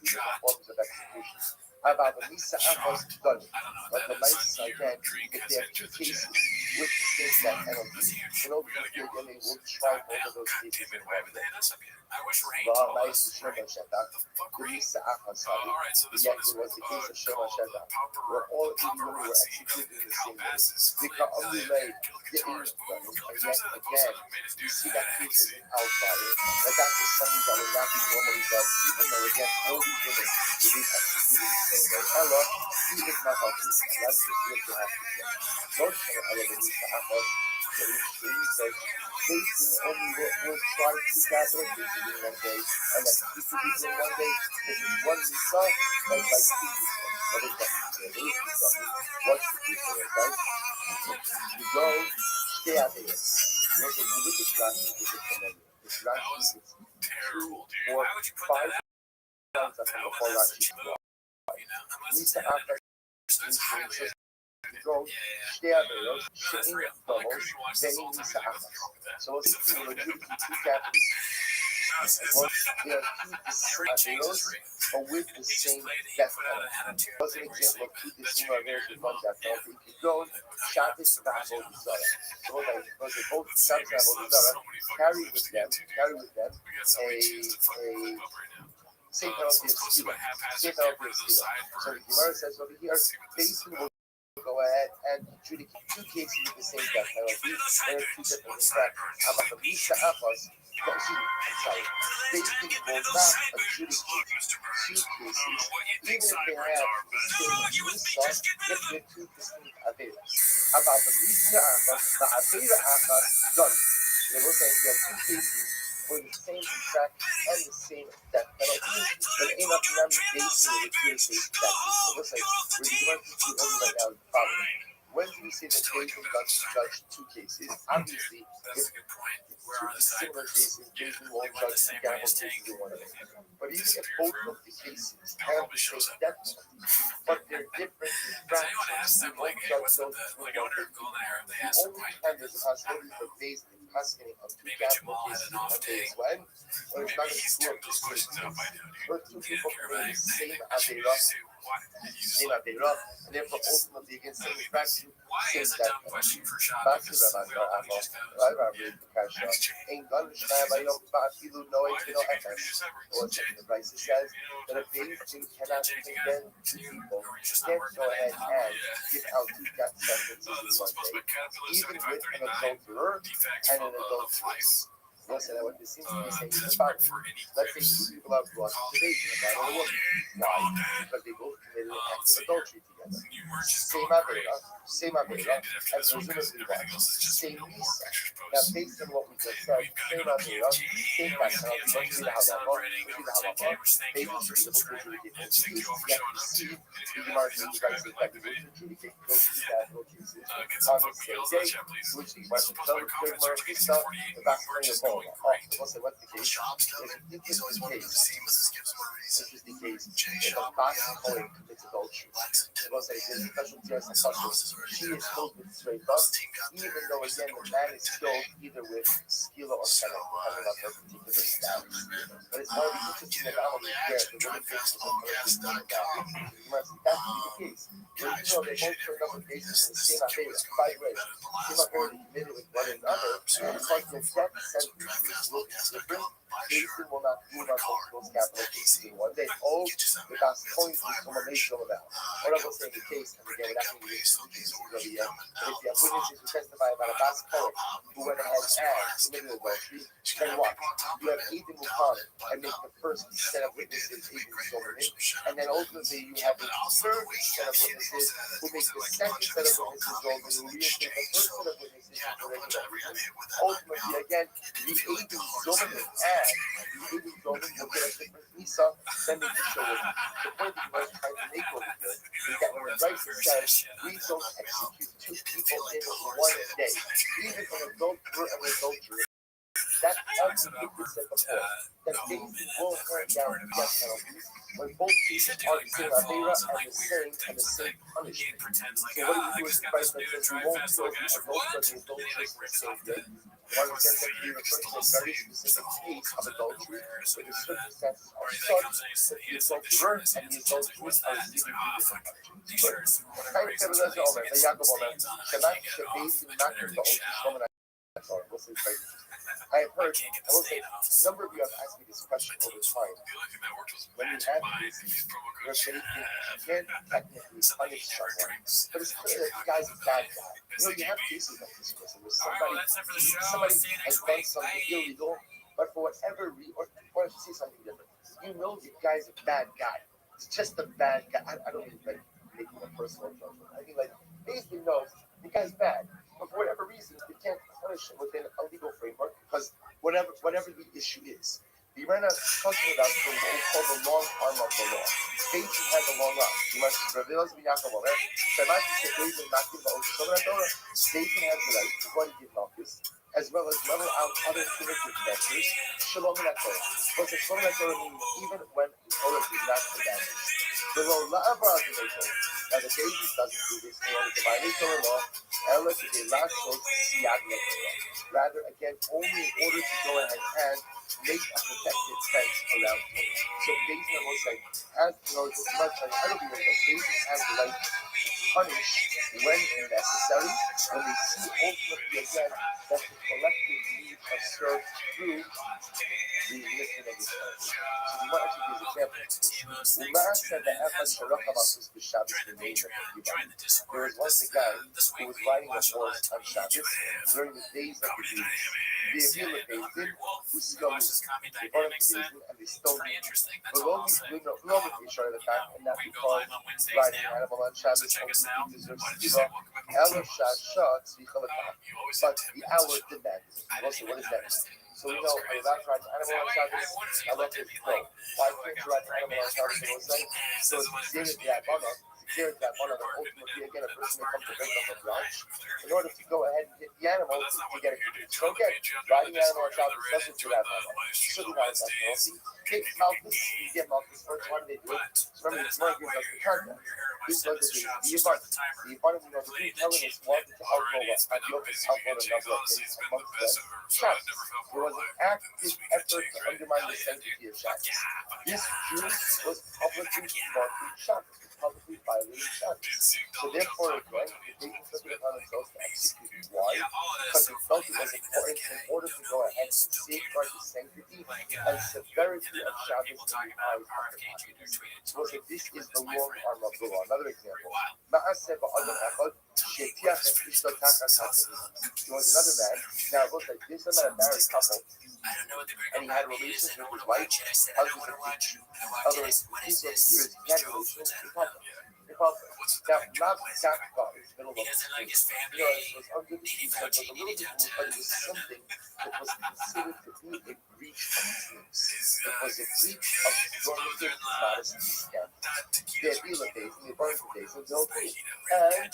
two different forms of execution. About the Misa Achos Done. But the Maisa, again, if they have two cases with the same death penalty, then ultimately again they will try both of those cases in one day. Maisa Shema Sheta, the Misa Achos Hadi, yet it was the case of Shema Sheta, where all 80 women were executed in the same day. Because only lay the English done, and yet again, you see that case as an outlier, that was something that would not be normally done, even though again, all these women will be executed the same way. Ella, he is not healthy, and that's just what you have to say. Rothschild, Ella, the Misa Achos, so basing only what was tried to capital cases in one day, and execute two people in one day, if it's one Misa, that's like two Misa. What is that Misa? What's the Misa, right? You go, stay out there. Look at Rashi, is it familiar? It's Rashi, it's 2 or 5 times up before Rashi. Misa Achos, go, stay out there, she'in doubles, ve'in Misa Achos. So it's two capitals. They are two but with the same death penalty. As an example of two distinct variations of death penalty, if you go Shabbos V'Avod Zara, so because they both Shabbos V'Avod Zara carry with them a same penalty of stealing. Same penalty of stealing. So the Gemara says over here, basically will go ahead and adjudicate two cases with the same death penalty. There are two different. In fact, about the Misa Achos, I'm sorry. They will not adjudicate two cases, even if they have the same Misa, if they're two distinct Averas. About the Misa Achos, the Avera Achos, done. They will say there are two cases for the same infraction and the same death penalty, but ain't up to them basing the adjudication that case. So let's say, we're going to see only right now the following. When do we say that Beijing doesn't judge two cases? Obviously, if two similar cases, Beijing won't judge the gamble cases in one of them. But even if both of the cases have the same death penalty, but they're different infractions, we won't judge those as one. The only time there's a possibility for Beijing prosecuting of two capital cases in one day is when it's not going to screw up the same case. Or two people committing the same Avera, and therefore ultimately against same infraction, same death penalty. Back to Rabbi, ain't gonna stand by your Bafilu no Efesh. Or the Bryce says that a Beis Din cannot condemn two people, can't go ahead and give out two death sentences in one day, even with an adulterer and an adulteress. Listen, what this seems to be saying is about, let's say two people have brought to Beijing, a man and a woman. Why? Because they both committed an act of adultery together. Same Avera, and presumably what? Same Misa. Now, based on what we just said, same Avera, same background, what should be the halacha? Maybe should be able to adjudicate both cases. Yet we see the Gemara says the right that we will adjudicate those two capital cases on the same day, which the Gemara says, the background of both. What's the case? This is the case. This is the case. If a Bas Kohen commits adultery, it was a special test and custom. She is killed with straight up, even though again the man is killed either with skila or kenem, depending on her particular status. But it's already interesting that not only there, the woman faces a person in that. That would be the case. Where you know they both turned up with cases in the same Avera. By the way, same Avera committed with one another, because the death sentence will be different. Beijing will not move on those capital cases in one day. Oh, the Bas Kohen is from a nation about. What I was saying the case, and again, we're not going to get into the cases really yet, but if you have witnesses who testify about a Bas Kohen who went ahead and committed adultery, then what? You have Eidim Mukan and make the first set of witnesses Eidim Shomrim, and then ultimately you have the third set of witnesses who make the second set of witnesses Shomrim, who reinstate the first set of witnesses who ultimately, again, the Eidim Shomrim and the Eidim Shomrim will get a different Misa than the Shomrim. The point that you are trying to make over here is that when the Bryce says we don't execute two people in one day, even an adulterer and an adulteress, That completely said before. That David will hand down death penalties when both cases are the same Avera and the same punishment. So what do we do with the Christ that says we won't kill the adulterer and the adulteress the same day? One understands that he refers to a very specific case of adultery where the circumstances are such that the adulterer and the adulteress are receiving two different punishments. We'll see I have heard, I will say, a number of you have asked me this question over time. When you have cases where you can't technically punish someone, but it's clear that the guy's a bad guy. You have cases like this person where somebody has done something illegal, but for whatever reason, or to say something different, the guy's a bad guy. It's just a bad guy. I don't mean like making a personal judgment. I mean like basically knows the guy's bad. But for whatever reason, we can't punish him within a legal framework because whatever the issue is. The Irena is talking about what we call the long arm of the law. Satan has a long arm. You must reveal as Yaakov Omer. Satan has the right to go and give notice, as well as level out other punitive measures. Shalom and Torah. But the Shalom and Torah means even when the Torah is not commanded. The law now the baby doesn't do this in order to violate Torah law. Rather, again, only in order to go ahead and make a protected fence around it. So basically, I will say, as much as I don't even know, baby has the right to punish when necessary, when they see ultimately again that the collective needs are served through the lifting of the fence. So we want to give an example. Umar said that there was once a guy who was riding a horse on Shabbos during the days of the Jews. They burned the basin and they stoned him. Below me, short of the fact, and not because riding an animal on Shabbos only deserves tzivah. But the hour demanded. Also, what does that mean? So we know I'm allowed to ride an animal on Shabbos. I love to go. Why can't you ride an animal on Shabbos? So it's given that honor. That honor, but ultimately, again, a person may come to break up a branch in order to go ahead and hit the animal to get it. So again, riding the animal on Shabbos doesn't do that honor. Shouldn't have that penalty. Take Malchus, you get Malchus first. Why do they do it? So remember, the Gemara gives us the context. This was the abundance. The abundance of the telling us wanted to outgo what Antiochus outvoted a number of things amongst them. Shabbos. There was an active effort to undermine the sanctity of Shabbos. This Jew was publicly marking Shabbos, publicly violating Shabbos. So therefore, again, they took it upon themselves to execute it. Why? Because they felt it was important in order to go ahead and safeguard the sanctity and severity of Shabbos in the eyes of the bodies. So this is the long arm of the law. Another example. There was another man. Now, it looks like this is a married couple, and he had relations with his wife, husband, and other years. He had relations with the couple. Now, Rav Zakba is middle of the street. It was under the sheet, but it was a little bit more, but it was something that was considered to be a breach of truth. It was a breach of normative modesty standards. They had relocated, they burned the days of the old days. And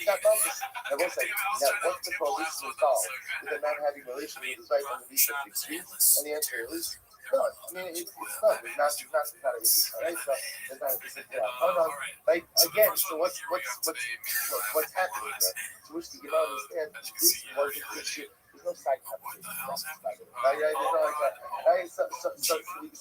got noticed. Now, what's that? Now, what's the prohibition involved with a man having relations with his wife on the least of 6 weeks? And the answer is no. I mean, it's not. It's not a reason, right? So it's not a reason. Hold on. Like again, so what's happening there? To which the Gemara understand this was an issue. There's no side conversation. Right? There's no like that. Right? So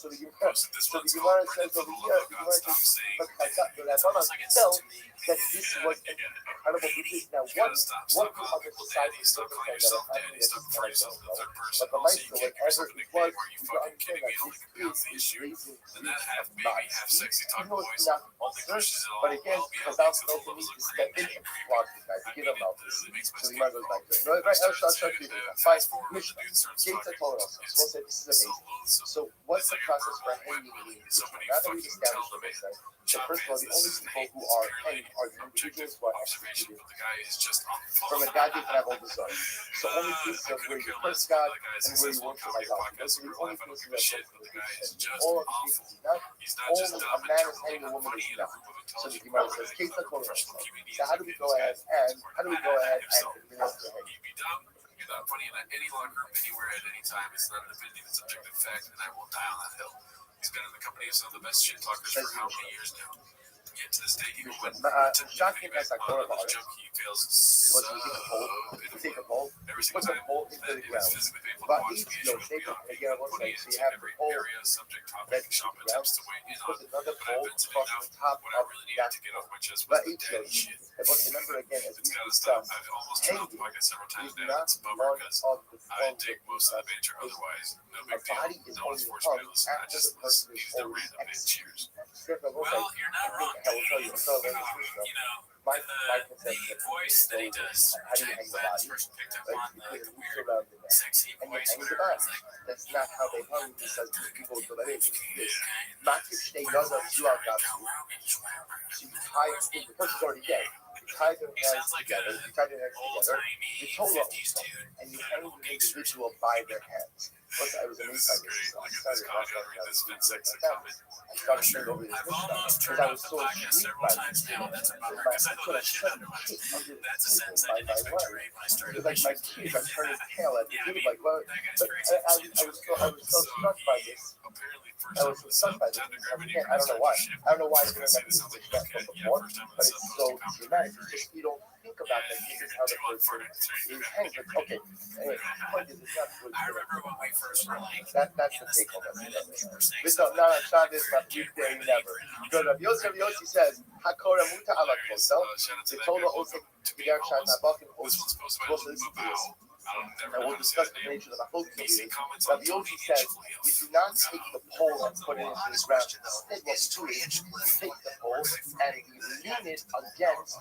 the Gemara says over here, the Gemara says, but the Rabbanan felt that this was an incredible breach. Now, what do other societies circumstances that are happening that this kind of don't know? But the Maestro, whatever it was, you can understand that this is raising of modesty. Even though it's not ulcer, but again, Chazal felt the need to step in and flog the guy, to give him out this. So the Gemara goes back to it. No, right, I'll show you that. Fine, Mishnah. Gates are told us. We'll say this is amazing. So what's the process for hanging the individual? Now that we've established what we say, so first of all, the only people who are hanged are the individuals who are executed from a God they can have all the sons. So only cases of where you curse God and where you worship idolatry. Those are the only cases that are all of the cases is not. Only a man is hanging a woman is not. So the Gemara says, Kate, so how do we go ahead and administer hanging? You're not funny in any locker room, anywhere, at any time. It's not an opinion, it's objective fact, and I will die on that hill. He's been in the company of some of the best shit talkers for how many years now? Yet to this day, he will win. Shocking as I thought about it. He feels so take a pole, every put single the time. pole into the It's ground. physically painful to But watch each, me. take it again, I will say, so you have the Every pole area, subject, topic, that's shop the ground, attempts to weigh in put on. another But I've pole been today across now. the top What I of really needed that to get off my chest was but the each daddy shit. but remember again, as It's we gotta stop. discussed, I've almost turned off the hanging podcast several times is now. not It's a bummer one because of the I things dig that most of the we banter otherwise. No a big deal. body is No one's only forced me to hung listen. I after just the person is use the always random bit. Cheers. Well, you're not wrong. I will tell you, You know, my the conception voice that he does, how do which you I'm hang the glad body? first picked up Like, on you the put a noose weird, around the neck, sexy and you voice, hang the whatever. body. It's like, That's not how they hung because people do that. It's this. Makiv Shtei Yadav Yual Gatsu. So you tie, the person's already dead. You tie their hands together, you tie their hands together, you told them, and you hang the individual by their hands. I was amazed by this. I started saying over this because I was so intrigued by this. I put a sudden kick under the table by my wife. It was like my kids are turning tail at the table, like, well, but I was so struck by this. I was so struck by this. Again, I don't know why. I don't know why I didn't remember this from before, but it's so dramatic. It's just you don't think about that. This is how the person is hanged. But okay, anyway, the point is, it's not good. I remember when we first were like, That's the take home of it. This no, Shabbos, not weekday, never. Because Rabbi Yossi says, Hakora Muta ala Koso, the Torah also, B'der Shat Nabakim, also listen to this. And we'll discuss the nature of the whole community. Rabbi Yossi says, you do not take the pole and put it into the ground. Instead, what you do is, you take the pole and you lean it against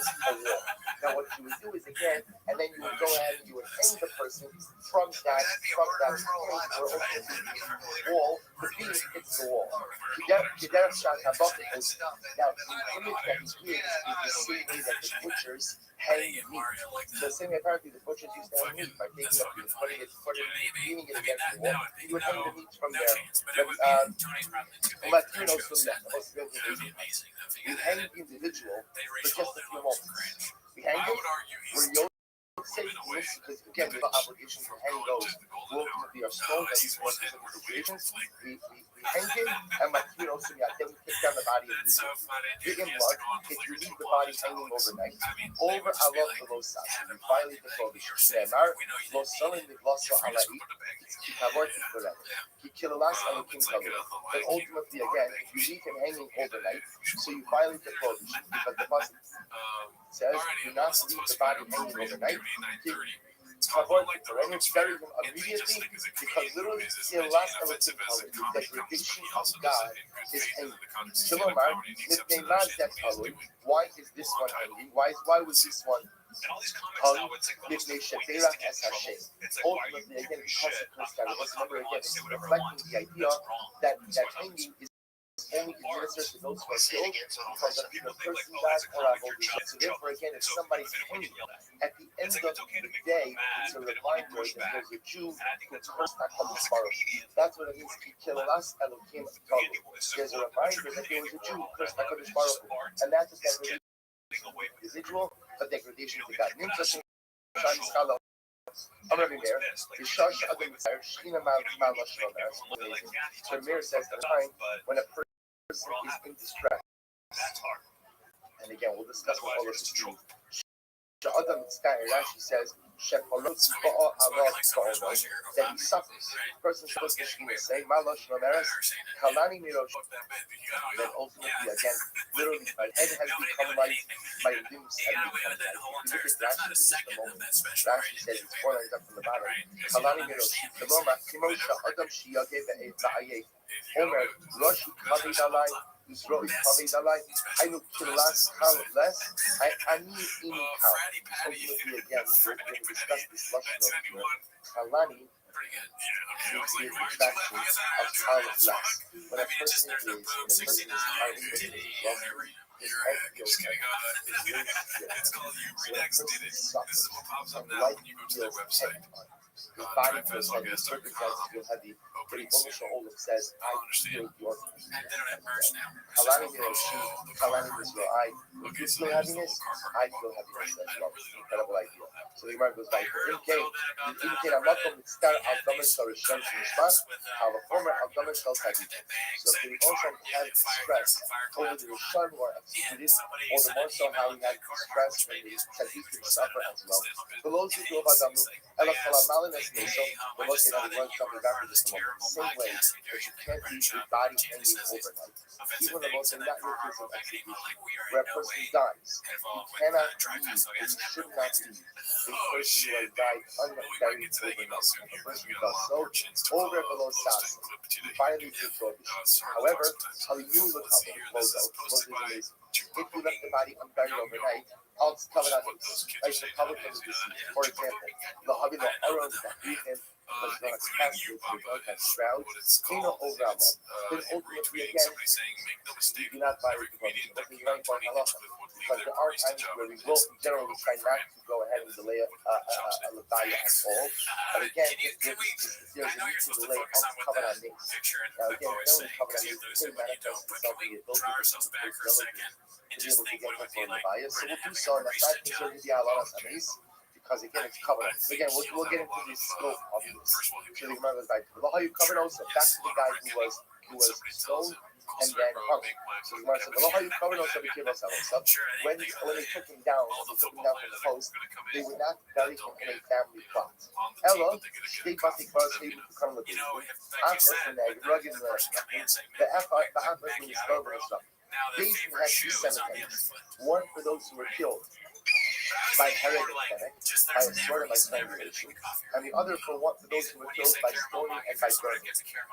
a wall. Now, what you would do is, again, and then you would go ahead and you would hang the person from that point where ultimately the wall, the beam hits the wall. Now, the image that he creates is the same way that the butchers hang meat. The same way apparently the butchers used to hang meat by taking up meat, leaning it against the wall. You would hang the meat from there. But you know, we hang the individual for just a few moments. We hang it, we're saying this because again, we have an obligation to hang those who ultimately are stoned at these ones in the situations. We hang him, and then we take down the body of the in blood. If you leave the body hanging overnight, over Allah below Sasha, you violate the prohibition. Ne'emar, lo salim nivlaso alai, kikavor kikorev, kikilalas alukim kavod. But ultimately, again, if you leave him hanging overnight, so you violate the prohibition, because the Pasuk says, do not leave the body hanging overnight. And it's bury him immediately, because literally the last element the degradation of God is hanging. Kilomar, Nipnei Zet Halui. Why is this one hanging? Why was this one hung? Nipnei Sheberach Es Hashem. Ultimately, again, because of cursed God. Remember again, it's reflecting the idea that hanging is only administered to those who are killed because of either cursing God or avodah. So therefore, again, if somebody's hanging, at the end of the day, it's a reminder that there's a Jew who cursed HaKadosh Baruch Hu. That's what it means to kill us, Elohim Tavu. There's a reminder that there was a Jew who cursed HaKadosh Baruch Hu, and that's a degradation individual, a degradation to God. I'm going to be there. The Shush of the Shina Malash Amazing. So Mir says the time when a person is in distress. And again, we'll discuss what all this means. Adam Rashi says, that he suffers. The person is supposed to say, Malash Rameres, Kalani Mirosh. Then ultimately, again, literally, my head has become light, my limbs have become light. If you look at Rashi, this is the moment. Rashi says, it's 4 lines up from the bottom. Kalani Mirosh, Kaloma, Kimosha, Adam Shiyage, Ba'aye, Omer, Roshi, Kaved Alai, Israel Kaved Alai, I look to last count less, I need any count. Ultimately, again, we're going to discuss this lesson of Kalani. It's the contraction of count less. When a person is counting his head feels heavy, his limbs feel heavy. So when a person suffers, and life feels heavy, his body feels heavy, his circumstances feel heavy, but he almost Olam says, I feel your peace. Kalani Miroshi, Kalani Mizro, I, if you feel happiness, I feel happiness as well. It's an incredible idea. So the Gemara goes I back. heard a In case, little bit about that. in case I'm not going to start Algamin Shal Shem Shemishmas, I'll former Algamin Shal Tzadik. So if we also have stress over the Rishon who are executed, or the more so how we have stress when the Tzadikim suffer as well. Below Zikul Vadamu, Ela Kalamalin as Meso, the most they have one something back in the same way that you can't leave your body hanging overnight. Even the most not your case of execution, where a person dies, you cannot leave, and you should not leave. A person who has died unburied overnight. A person who does so over below Sas, finally to prohibition. However, Halinu Lakabo, if you left the body unburied overnight, all it's covered on like the cover from the deceased. For example, the Habi the Aron that beat him was not a casket, we don't have shrouds, Kino over Amon. Then ultimately again, we do not buy it from him. But we don't buy halacha. Because there are times where we will generally try not to go ahead and delay a Labaya at all. But again, if there's a need to delay, I'll cover on names. Now again, it's only covered on names. It can manifest itself in the ability to be able to get before Labaya. So we'll do so, and that's not considered the Alaras Amis. Because again, it's covered. Again, we'll get into the scope of this. So the Gemara goes back to the you covered also. Back to the guy who was stoned and then hung. So the Gemara said, "The you covered also became us when they took him down from the post, they would not bury him in a family plot. Ella, they got the cross able to come with the and they rugged the effort, the effort was over and stuff. These had two cemeteries. One for those who were killed by herod and by a sword and by strangulation, and the other for those who were killed by stoning and by burning.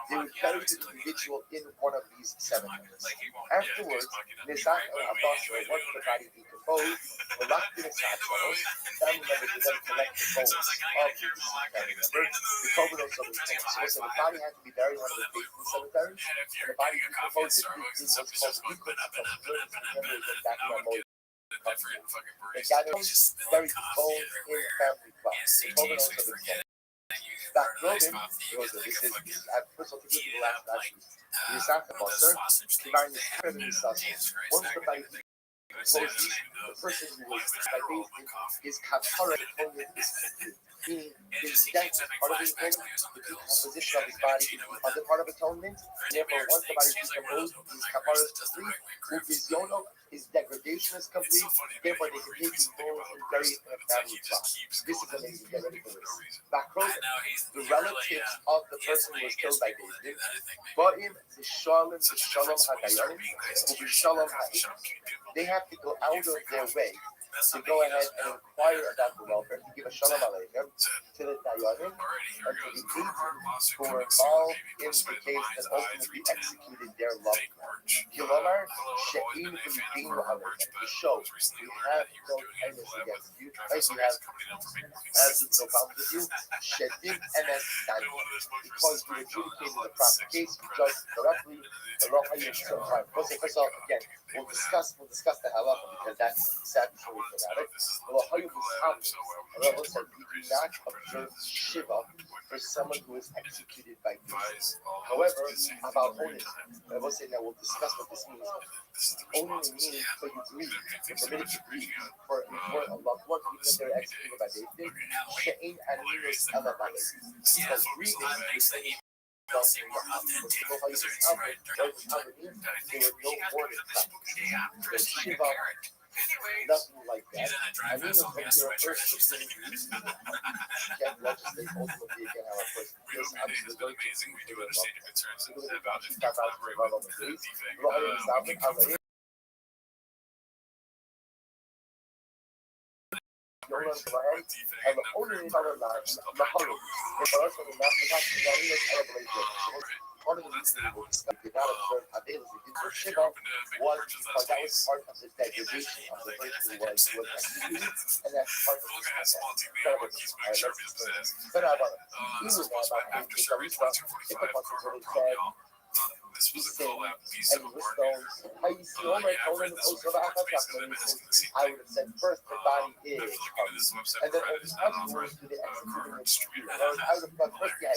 They would bury the individual in one of these cemeteries. Afterwards, Nizak or Abbas, once the body decomposed, were locked in a sack tunnels. Family members would then collect the bones of the deceased family member, the covenants of his bones. So the body had to be buried in one of the faithful cemeteries, and the body decomposed. It was called they gathered buried the bones in family plots. The covenants of his bones. That Robin, this is first of all, to the last actually. The Isaac Abbasar, dividing the head of himself. Once the body decomposed, the person who was by is kapara atonement is complete. Meaning his death is part of his atonement, the decomposition of his body is the other part of atonement. Therefore, once the body is decomposed, his kapara is complete. Uvizyono, his degradation is complete. Therefore, they can take his bones and bury it in a family plot. This is amazing. Get ready for this. Bakroven, the relatives of the person who was killed by David, Ba'im, the Shalom HaDayanim, Ubishalom HaIm. They have to go out of their way to go ahead and inquire about the welfare, to give a Shalom Aleichem to the Dayanim, and to the agents who were involved in the case that ultimately executed their loved one. Kilomar, She'in V'Yidinu Aleichem, to show we have no kindness against you, right? We have, as it's no problem with you, She'in Emes Dani, because we adjudicated the proper case, we judged correctly, the law so fine. First off, again, we'll discuss the halacha because that's exactly what we fanatic. Rabbi said we do not observe Shiva for someone who is executed by peace. However, about owning, Rabbi said that we'll discuss what this means. Owning meaning for you grieve, you're permitted to grieve for a loved one, even if they're executed by David. She'ein aninus elamalei. Because grieving is they were no more than facts. Shiva, nothing like that. I mean, if you're a person who can't legislate ultimately again how a person feels, obviously very amazing. We do understand your concerns about this. Collaborate with the defect. And the only in our lives, the Haru, is for us to not part of the reason we did not observe Adela's for Shiva was because that was part of the degradation of the person who was executed, and that's part of the this was a call-out piece of work. I would have said first the body is, and then afterwards to the executing. I would have thought first, yeah,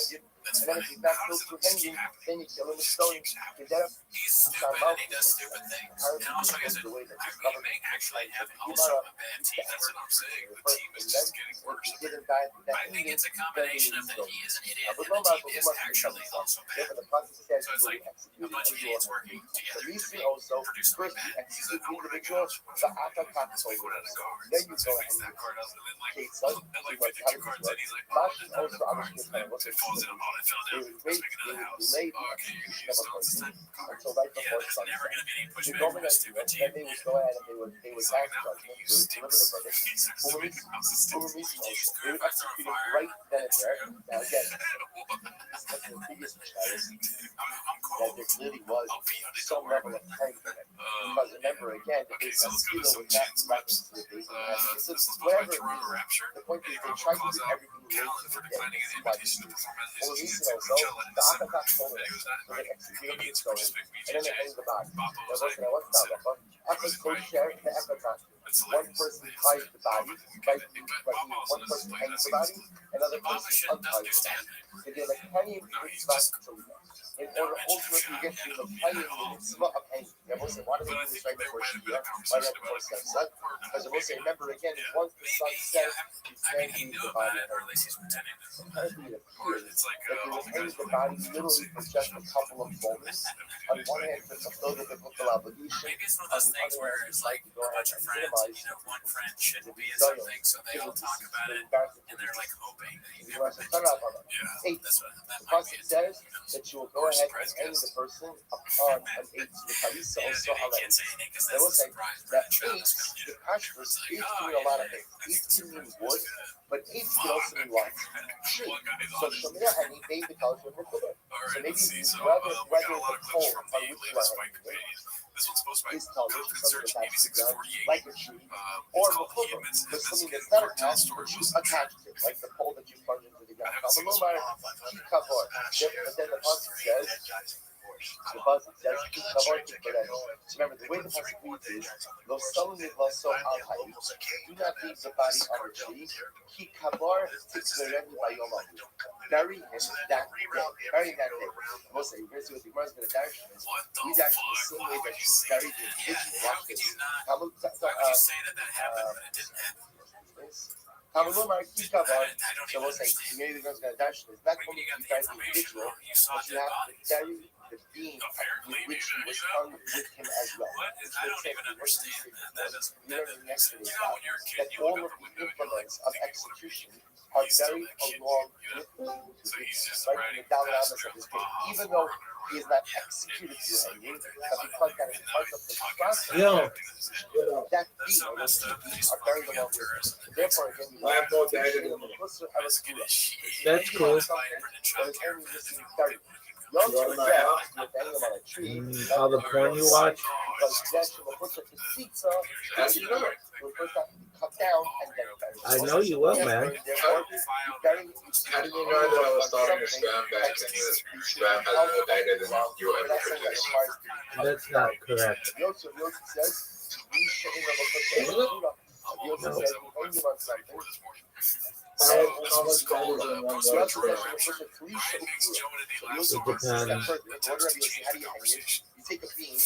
That's And then if funny. he's not How does killed it through just keep hanging, happening? then you kill him It with just stoning. keeps happening. You get him. He's stupid and he does stupid things. Apparently, And also, like I this is said, the way that we discovered may actually have the also Gemara a bad team. That's what I'm saying. The team is and just then getting what worse. he did in that I think it's a combination of that he is an idiot but and no the matter team what is actually also bad. the process says So it's you like will execute a bunch of and you idiots will working together the to reason be also produce something first you bad. He's execute like, the oh, what am I individual, gonna the attack Let's put out a card. then you So go he picks ahead that card up and then like and son, at like what 52 cards in, he's like, oh, Mash there's not also enough cards. And then understood it falls in. Oh, it fell they down. would Let's wait, make they another would house. delay Oh, okay, you're gonna use stones this time. until right Yeah, before there's sunset. never gonna be any The pushback from government a stupid then team. they would go ahead and they would He's like, back now truck can them, you they would stick deliver the verdict. he's like, stupid house is Over sticks. reason Do you also, screw they if would I throw a execute it fire? right then and there. Now again, I'm that's the biggest status that cold. there clearly was I'll be on it. some level of time for it. Because remember again, the Okay, base so of let's go to Kilo some was not chance reference maps. to the base of This the is supposed to be whatever it Toronto means. Rapture. The point is Eddie they Bravo tried to calls do out everything Callan for declining his invitation to perform at Well, his reason jiu-jitsu also, Coachella in the December. Akatak told And he us, was not so they invited. He executed the needs to story, respect and then they BJJ. hang the body. Bapa There was wasn't like, a what's that, consider. but Akatak co-share the Akatak. It's One hilarious. person ties the body, right? One person Like, hangs the that body, another Baba person shouldn't unties the understand body. that. They did like penny and No, he's mitzvah just children. In order ultimately to get to the penny and mitzvah of penny. Everyone said, why do they But I do this think right there before might have been Shia? a Why conversation not about before it sunset? before. Because I will say, remember again, Yeah. once the sun Maybe, sets, I mean, he knew about it, or at least he's pretending to. apparently it Or appears it's like that they all would the hang guys the were like, body literally for just a couple of moments. On one hand, to fulfill the biblical obligation. maybe it's one of those things where it's like a bunch of friends, and you know, one friend shouldn't be at something, so they all talk about it, and they're like hoping that he never mentions it. Yeah, that's what that The might be. Pasuk says that you will go ahead and hang the person upon an eight. The Kalisa Yeah, also dude, he already. can't say anything because They that's will the say surprise. that Brandon Trout eight, is coming the in. Pashtus, It's like, eight oh, can mean a yeah, lot of things. that's Eight can mean good. wood, but eight can also mean what? Tree. One guy's So on it. Shemir and David tells you All so right, maybe let's see. you So rather we got a lot the of clips pole from on the which you latest are Fight hanging Companion. This one's supposed to be is telling you Code something Search attached to the ground, 8648. like a tree. It's Or called he Mukubba, admits but his something Mexican that's not cartel attached, story but you was attach it, like the pole that you plunge into the ground. I haven't seen this But then the Pasuk says, remember the way the Pasuk reads is, "Lo solim so al hayim." Do not leave the body on the tree. Ki kavar tikzereni bayom. Bury him that day. Bury that day. We'll say, we're going to see what the Gemara is going to dash is. What the He's actually the fuck? same Why way would that you you say buried that? the Yeah, individual. how Watch could this. you not? How would Why would you say that that happened when it didn't happen? Kamalumar Kikavar. I don't So even we'll say, understand. maybe the girl's going to dash this. Not When only you got you the bury the information, individual, you saw but you dead have to bodies. bury the being Apparently, with which he was you know? hung with him as well. What? I don't even understand that. That doesn't. We learned yesterday You know, when you're a kid, that you all look of out the the window and you're like, implements of thinking, what execution if are he's still buried that kid, along you know? with So he's just right in riding the Dalai past Lama's of through his the day. Baja Even Floor though or he is whatever. not Yeah, executed he's through like, hanging, what but the because that is and part of the process, Yo. that That's being so or those messed two up. beings are buried along with him. Therefore, again, you I have no data Shayla in Mekusa Mexican Arasura. as shit. That's cool. Something that is only missing buried. You You also want my forget house? you're banging them on a tree. All the porn you watch? Because that's the Mekusa Pizza. That's You know, you first have to cut down and then bury. I know you will, man. Therefore, you bury How did you know that I was starting your spam back and your spam has more data than you ever could do? That's not correct. Yosef says, we should in the Yosef says, we only want something. How much data is in one word? You take a bean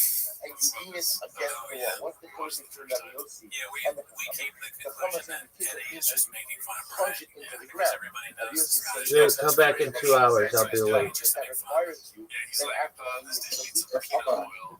and you lean it against the wall. What's the closest to Rabbi Yossi? Yeah, And we came to the conclusion that Eddie is just making fun of plunge Brian. it into the Because ground. everybody Rabbi knows Yossi Scottish says, Dude, come back in 2 hours. I'll be late. that requires you. Yeah, he's Then like, after this you dude eat needs the some peanut fuck oil.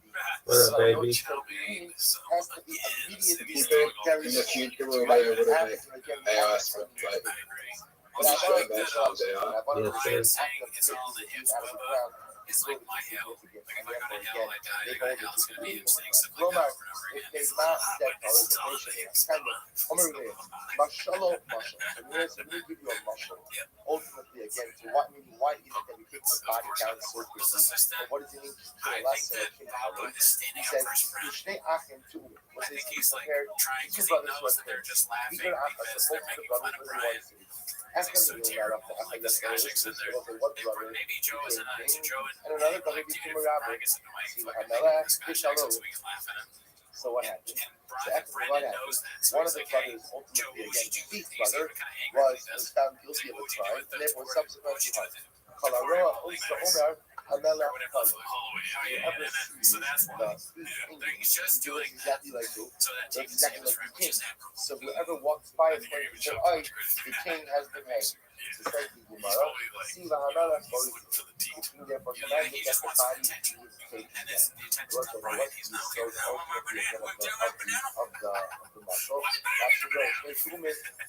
What up, baby? Chow mein, some has to be onions, and immediately he's doing all very In this. the future, right we'll be able to after make again. AOS with I like agree. But I Also, like like that that, all day on. Brian Yes, sir. saying it's all the hips, Bubba. It's like my hell. Like if I go to hell, I die. I go to hell, it's gonna be him saying stuff like that over and over If again. they It's not like, that but it's all the hips, kind Bubba. of Mashallah, muscle. And here's when we give you a muscle. Ultimately, again, to what meaning? Why is it that we take the body down so What's the quickly? system? And what does it mean to I the think that Bubba is standing He up says, for his friend. "Yishnei achim tu." I think he's like compared trying two because he brothers knows who that they're just laughing These are achas, because the they're both of the making fun brothers of were in Brian. one city. Ask It's them so to know terrible. that Like this guy thinks that they're one brother. maybe Joe is an it's Joe And another brother like became dude, a rabbi. Brian gets annoying. See, Fucking Hamelech, this guy's Shalom. accent so we can laugh at him. So what And happened? Brian, after what Brandon happened, knows that. So one he's of the like, hey, brothers, Joe, ultimately what should again, you do? Keith's He's brother, even kind of angry when he was does it. found He's guilty like, of a what would you do crime, with and the therefore what would subsequently you do with hung. it? Kalaroa also Omer Hamela whatever Kala. the Holloway. Whoever So that's why. he's just doing exactly like you. so that They're takes exactly like the king. example. So whoever walks by it and says, "Oh, the king has been hanged." It's like the Gemara. Siva Hamela Kala. Therefore, command to get the body to his cage. And this the attention to Brian. He's not here. Of the muscle. That's the goal.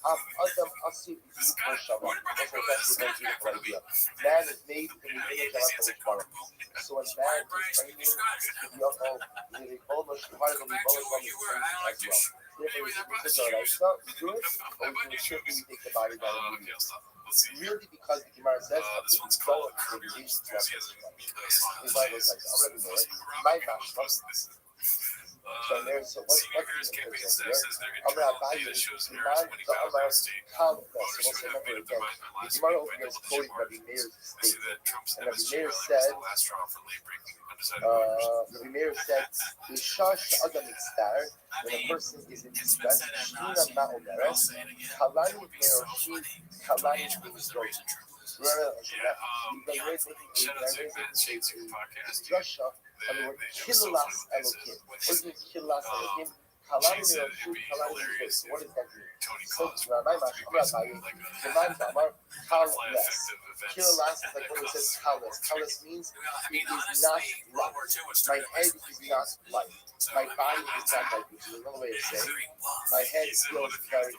Adam Asif is Shabbat. That's a beautiful idea. Man is made in the image of HaKadosh Baruch Hu. So when man is training to be all the almost part of the as well. Therefore, it's good, or we should really take the body down and move it. Really, because the Gemara says that This one's called Kirby Enthusiasm. the Bible says, I'm going to know it. My gosh, so there's what's the difference here? I'm going to buy you the man, the Amar, countless. We'll say number again. The Gemara over here is quoting Rabbi Meir's statement. And Rabbi Meir said, Rabbi Meir said, Ishash Adam Mitzvah, when a person is in distress, Shina Ma'omeres, Kalani Meroshi, Kalani Meroshi. Russia, and the word Kilas Elohim. What does it mean, Kilas Elohim? Kalani Meroshi, Kalani Meroshi. What does that mean? So, Rabbi Mash, the man Damar, Kalas. Kilas is like when it says Kalas. Kalas means it is not life. My head is not life. My body is not life, which is another way of saying my head feels very heavy.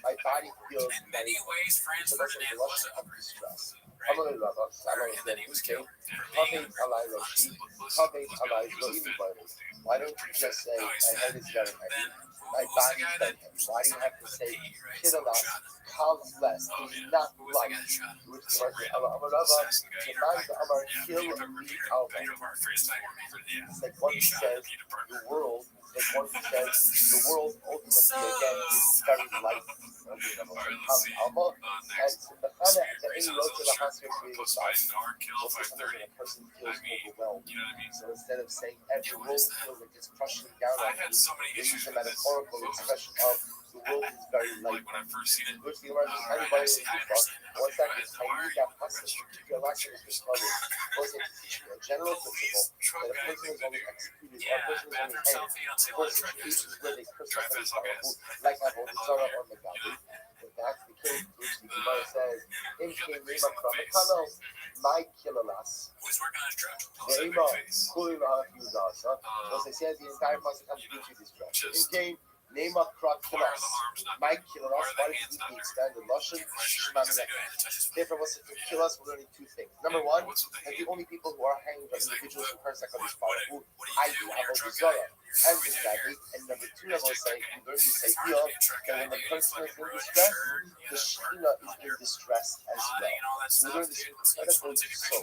My body feels very heavy. So that's a loss of distress. I'm going to love us. I'm going to say, okay, Kaveh Alai Roshi, Kaveh Alai Roshi. Why don't you just say, my head is very heavy, my body is very heavy? Why do you have to say, Kidalas, Kavles, is not life? Which is like, Amarava, Jemai, Amar, Kil, Mi, Alva. It's like one says, the world, like one says, the world ultimately again is very light. And the Chana, the Ein wrote to the Hasir created life. So sometimes when a person feels overwhelmed, so instead of saying every world feels like it's crushing down on you, they use a metaphorical expression of the world is very light. Which the Gemara says, anybody in the book, what's that? I need that passage to keep your life in this trouble. Or is it teaching a general principle that a person is only executed, or a person is only hanged, or situations where they curse up in the like Avodah Zarah or Megabi. If that's the case, which the Gemara says, in Nima Kramekano, my kilalas. Neima, Kulila Hafuzasa. So they said the entire passage comes into this direction. In game, Neima Krakilas. My kilalas, why did we expand the Lashon? Therefore, what's it to kill us? We're learning two things. Number one, that the only people who are hanged are individuals who curse HaKadosh Baruch Hu, i.e. Avodah Zarah. And Megabi. And number two, I will say, we learn this idea that when the person is in distress, the Shekhinah is in distress as well. So we learn this incredibly so.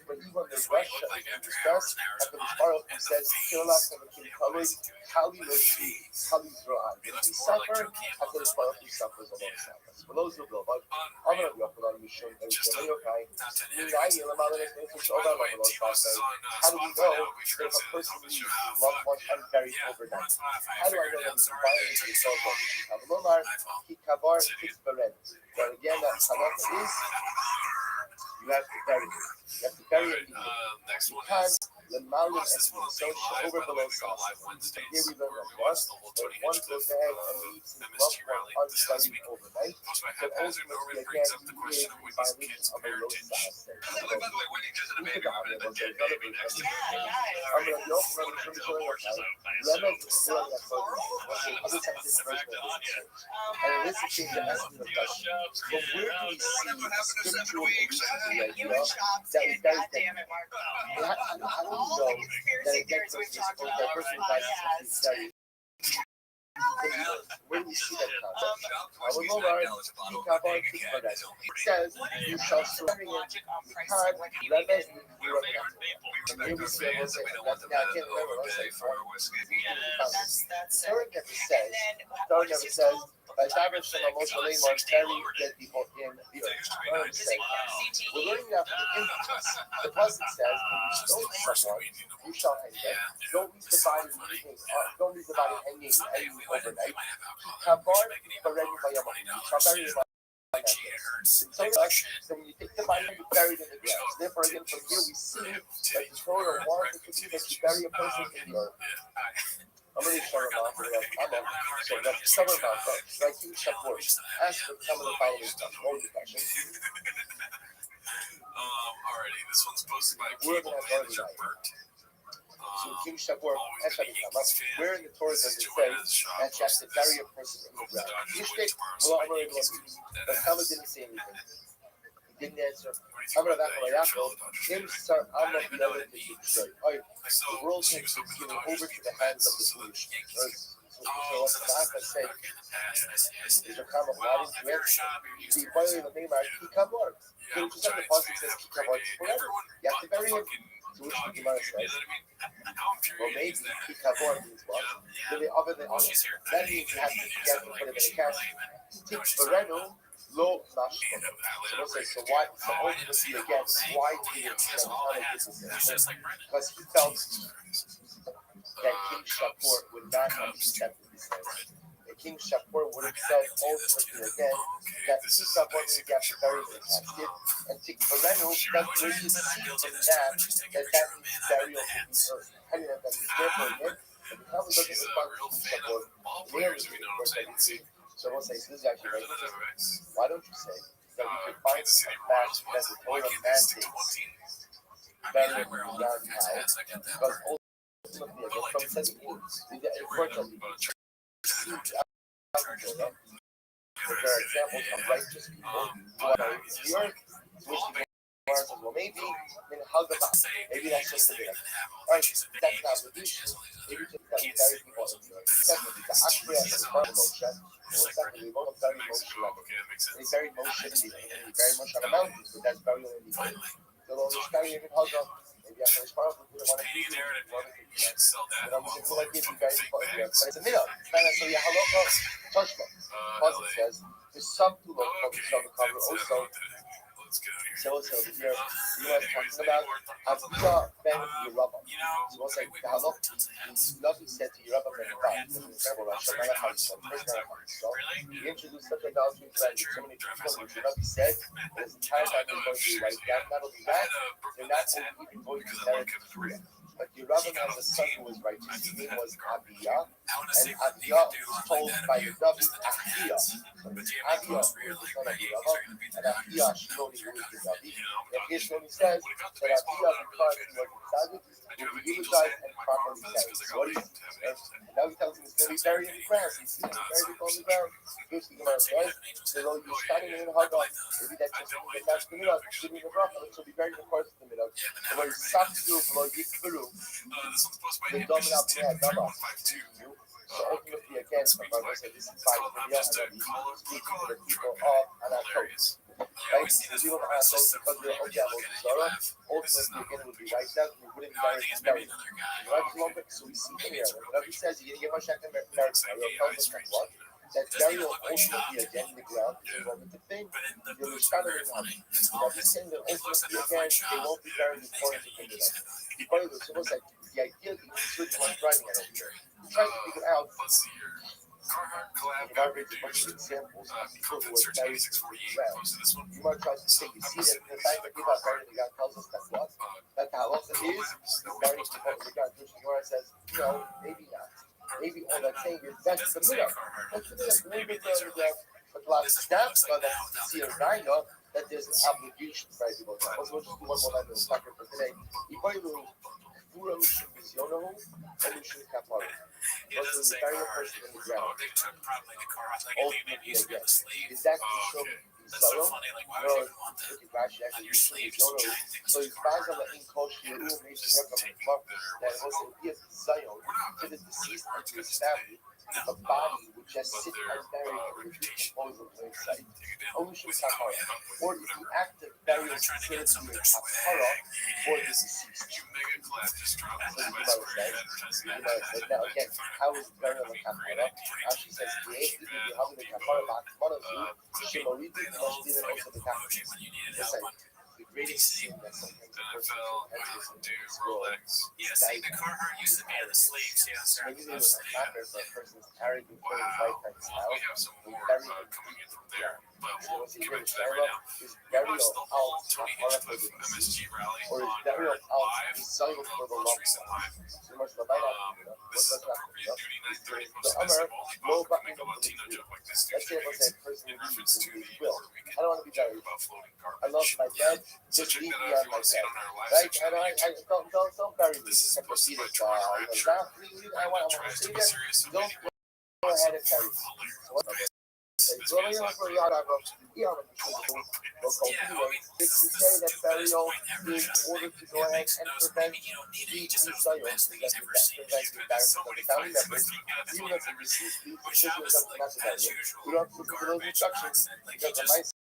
But even when the Russia is in distress, HaKadosh Baruch Hu says, Kilalas Elohim Kaloi, Kali Roshi, Kali Zro'an. When we suffer, HaKadosh Baruch Hu suffers alongside us. For those who know, but I'm going to be up on you showing everything okay. How do we know that if a person needs loved ones and buried overnight? How do I know that he's violating the soul body? But again, that halakha is you have to bury it. You have to bury it. You can't the mountain and so over below sauce. Here we learn from us that one goes ahead and leaves his loved one unburied overnight, but ultimately again he is in violation of a low sauce. And this is the essence of the question. But where do we see scriptural allegiance that is very how do we know that a dead person or that person is very where do we see that concept? I will go learn it says you shall surrender it time leves and here we see I can't remember what Torah never says by Shabbat Shalom Moshe Leimon bury dead people in the earth. We're learning that from the inputs. The Pasuk says, when you stone someone, you shall hang them. Don't leave the body hanging overnight. Kavar Baredi Bayamah. You shall bury him itchy, it hurts. So when you take the body and you bury it in the ground. So therefore, again, from here we see that the Torah wants it to be that you bury a person in the earth. I'm really sure about it. So that's covered about that. Like you support. Ask for some of the following questions. Alrighty, this one's posted by Where Cable the Manager authority Bert. So King Shapur, where in the Torah does it say that you have to bury a person in the ground? Ishtik, but Hama didn't say anything. He didn't answer. The world is given over to the hands of the foolish. So what's the Makkah say? Is your comment wanting to answer? The finally the name are Kikabor. So just like the Pasuk says Kikabor forever. You have to bury him. So which the Gemara says? Well, maybe Kikabor means what? Other than that means you have to put him in a casket. Tikvarenu lo nashko. So we'll say, so why? So ultimately again, why did he spend time with this? Because he felt that King Shapur would not have accepted this answer. And King Shapur would have said ultimately again that Kikabor means you have to bury him in a casket. And Tikvarenu, that's where you see from that means burial in the earth. I mean, that's therefore again, and the Talmud doesn't respond to King Shapur. So we'll say, so this is actually very interesting. Why don't you say that we can find a fact that the Torah mandates burying the ground now? Because ultimately, again, from 17, unfortunately, there are examples of righteous people who are in the earth, which well, maybe maybe that's just a bit. Right, that's not obligation. Maybe just that we bury people in the earth. Secondly, the Akriya and the Moshe. Secondly, we both bury Moshe. They buried Moshe in the earth. They buried Moshe on a mountain, so that's burial in the earth. The Lord is burying in Hagar. Maybe after his father, we don't want to do it. We should like this, we bury people in the earth. But it's a middle. It's not necessarily a halakha. Toshba. Pasuk says, there's some to look for the cover also. So also here, you are talking about Avija ben Yerubba. So we'll say the halakha. Nothing said to Yerubba ben Yerubba. Remember, Rothschild, he introduced such idolatry into that so many people which Rabbi said that his entire time is going to be right down. Not only that, they're not even going to inherit the Torah. But Yerubba has a son who was righteous. His name was Abiyah, and Abiyah was told by the Rabbi Ahiyah. So Abiyah was the son of Yerubba, and Ahiyah Shiloni who is the Rabbi. And here Shiloni says that Abiyah, because he was decided, will be eulogized and properly buried. So what is and now he tells him he's going to be buried in the ground. He's seen him buried on the ground. Here's the Gemara says, so you're standing in the Hagar, maybe that's just that's the middle, giving the bracha, so be buried in the course of the middle. So when Saksu, below Yikuru, the dominant man, so ultimately, again, my brother said this is by the speaking to the people of Anatolia. Right? The people of Anatolia, because they're ultimately, again, it would be right now, we wouldn't bury them. So we see here, when Rabbi says, you're going to get my shakam married, tells us what? That burial ultimately again in the ground is a romantic thing. You're responding to one. Rabbi's saying that ultimately again, they won't be buried according to the middle. So it's like the idea that you switch one driving at over here. You try to figure out. You might read a bunch of examples of people who were buried in the ground. You might try to say, you see that the fact that people are buried in the ground tells us that what? That the halakha is buried in the ground. Which the Gemara says, no, maybe not. Maybe all that saying is that's the middle. That's the middle. Maybe it's the ground. But last snap, that's the Rhino, that there's an obligation for people. Also, we'll just do one more line in the for today. Pura Mishum Vizyonahu and Mishum Kapara. Also, the burial person in the ground. Ultimately, again, is that Mishum Vizyonahu? No, look at Rashi, actually, Mishum Vizyonahu. So he's based on the Inkosh Yeru, Mishum Yakam, that also he has Zion to the deceased and to his family. A body which has sit unburied and decomposed in plain sight. Ocean Kapara. Or is the act of burial considered to be a Kapara for the deceased? So now again, how is burial a Kapara? Rashi says, the Kapara back one of you, Shemoridu, must be also the Kapara. DC, NFL, dude, Rolex. Yeah, see, the Carhartt used to be on the sleeves. Yeah, sorry. Maybe they was a factor for a person's arrogant Wow. style. We have some more coming in from there, but we'll get back to that right now. We watched the whole Tony Hinchcliffe MSG rally on our live, the most recent live. This is appropriate duty 930 posted this. I'm only about to make a Latino joke like this Tuesday in reference to the Puerto Rican joke about floating I love garbage. my dad. So check Leave that me out if on you my want to see it bed. on our live Right? section And on I YouTube. don't bury me. This is posted by Toronto Rapture. I want to Tries see to be that. serious, so Don't maybe go ahead and carry me. hilarious. This Well, man's you know, like, for the other books, you know, this is the say that stupidest burial point ever. in Just order think, to go ahead makes and no sense. prevent Maybe you don't need it. the He just knows the best thing he's ever seen. He's been in so many fights with the best one I've ever seen. Which I was like, as usual, garbage, nonsense. Like, he just,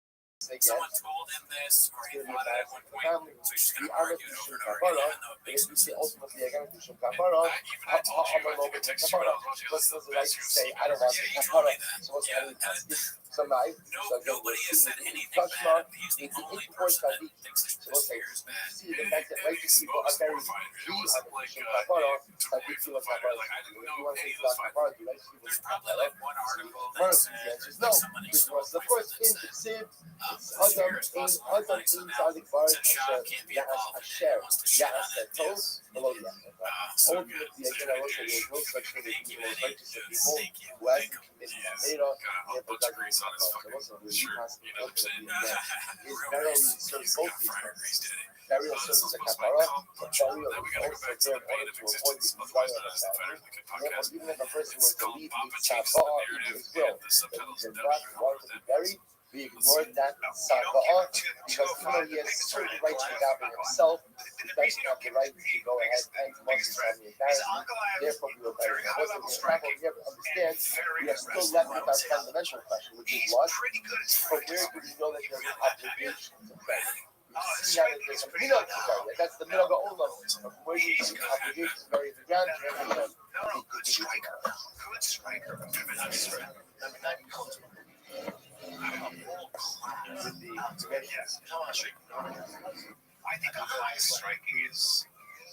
someone told him this, or he thought it at one point, so he's just going to argue it over and over again, even though it makes no sense. ultimately again to some And Kapara. even I told you, I think I texted you when I was watching this, the best Say UFC. I don't want Yeah, to you told me Kapara. that. So what's Yeah, happening? and Somebody. nobody has said anything bad. He's the only person that thinks that this fear is bad. See the fact that righteous people are Most very fighters, it key wasn't on like the Kapara Kapara. took away from the fighter. Like, I didn't know any of those fighters. There's probably like one article that said like someone extolled Of fights course, that in said the same, this fear is possible in fights, so now it's a child can't be involved in it, wants to shit on it. Yes. So good. So thank you, Eddie. Thank you. Thank you. Yes. Got a bunch of grease on his fucking shirt, you know what I'm saying? Real grease. He's got fire grease, Daddy. This is supposed to be a call puncher. Now we gotta go back to the bane of existence, otherwise known as the Fighters in the Kid podcast. It's called Papa Changes the Narrative, and the subtitles W and whatever that means. we ignored that Sava'a because even though he has certain rights regarding himself, he doesn't have the right to go ahead and Moses on the embarrassment. Therefore, we were better. It wasn't the problem. We have to understand we are still left with our fundamental question, which is what? From where do we know that there's an obligation to pray? We see now that there's a middle to pray. That's the middle of all of it. From where do you see the obligation to pray? The ground champion. Good striker. Good striker. Number 9 coach. Yes. I think the highest striking is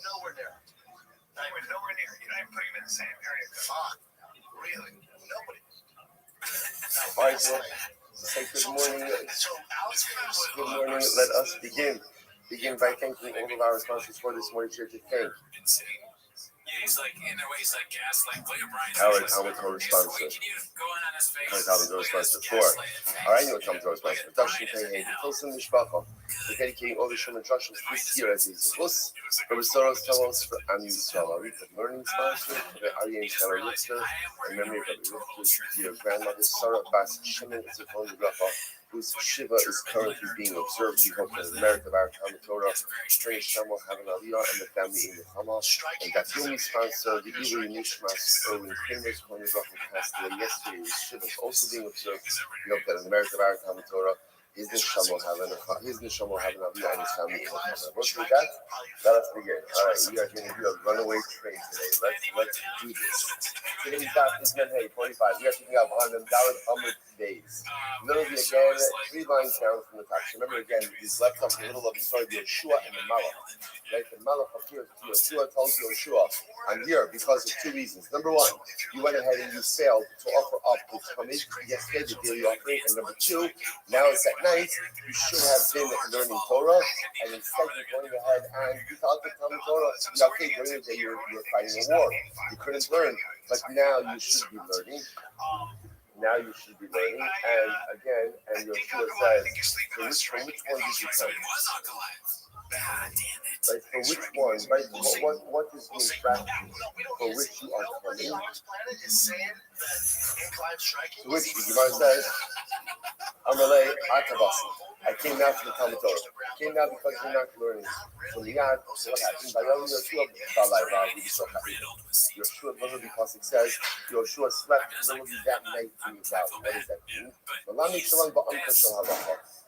nowhere near. Not even nowhere near. You're not even putting him in the same area. Come on. Really? Nobody. All right, so say good morning. Good morning. Let us begin. Begin by thanking all of our sponsors for this morning church of faith. Yeah, he's like, in a way, he's like gaslight. Look at Brian. Howard Talbot sponsor. Can you go on his face? Howard Talbot sponsor 4. All right, you know what Talbot sponsor. Production Pay, Hilson Mishpacha. We're dedicating all the Sherman instructions this year as is. Plus, for Soros Telos for Ami Yisrael. Learning sponsor for Aryan Sarah Richter. In memory of Richter's dear grandmother, Sarah Bas Shimon Zichron Rafa, whose Shiva is currently being observed. We hope that the merit of our Talmud Torah, Praise Shamo, Havan Aliyah, and the family in the Hamas. And that Yumi sponsor, the Ilu Nishmas, Erwin Kramer's Kony Rafa passed away yesterday. His Shiva is also being observed. We hope that in the merit of our Talmud Torah, his Nishamo Havan Aliyah, and his family in the Hamas. What's with that? Let us begin. All right, we are going to do a runaway train today. Let's do this. Today's dot is Hey 45. We are picking up on the Dalit Amud days. Literally again, 3 lines down from the top. So remember again, he's left up in the middle of the story of Yeshua and the Malach. Right? The Malach appears to Yeshua, tells Yeshua, I'm here because of 2 reasons. Number 1, you went ahead and you failed to offer up the Tamid yesterday, the daily offering. And number 2, now it's at night, you should have been learning Torah, and instead you're going ahead and you thought the Talmud Torah, okay, during the day you were fighting a war. You couldn't learn, but now you should be learning. Now you should be learning, and again, and Yeshua says, for which one did you come? Right, for which one, right, what is the instruction for which you are coming? For which the Gemara says, Amalei Akabasi. I came now for the Talmud Torah. I came now because you're not learning. So Miyad, what happened? Yeshua literally, because it says Yeshua slept literally that night in the valley. What does that mean?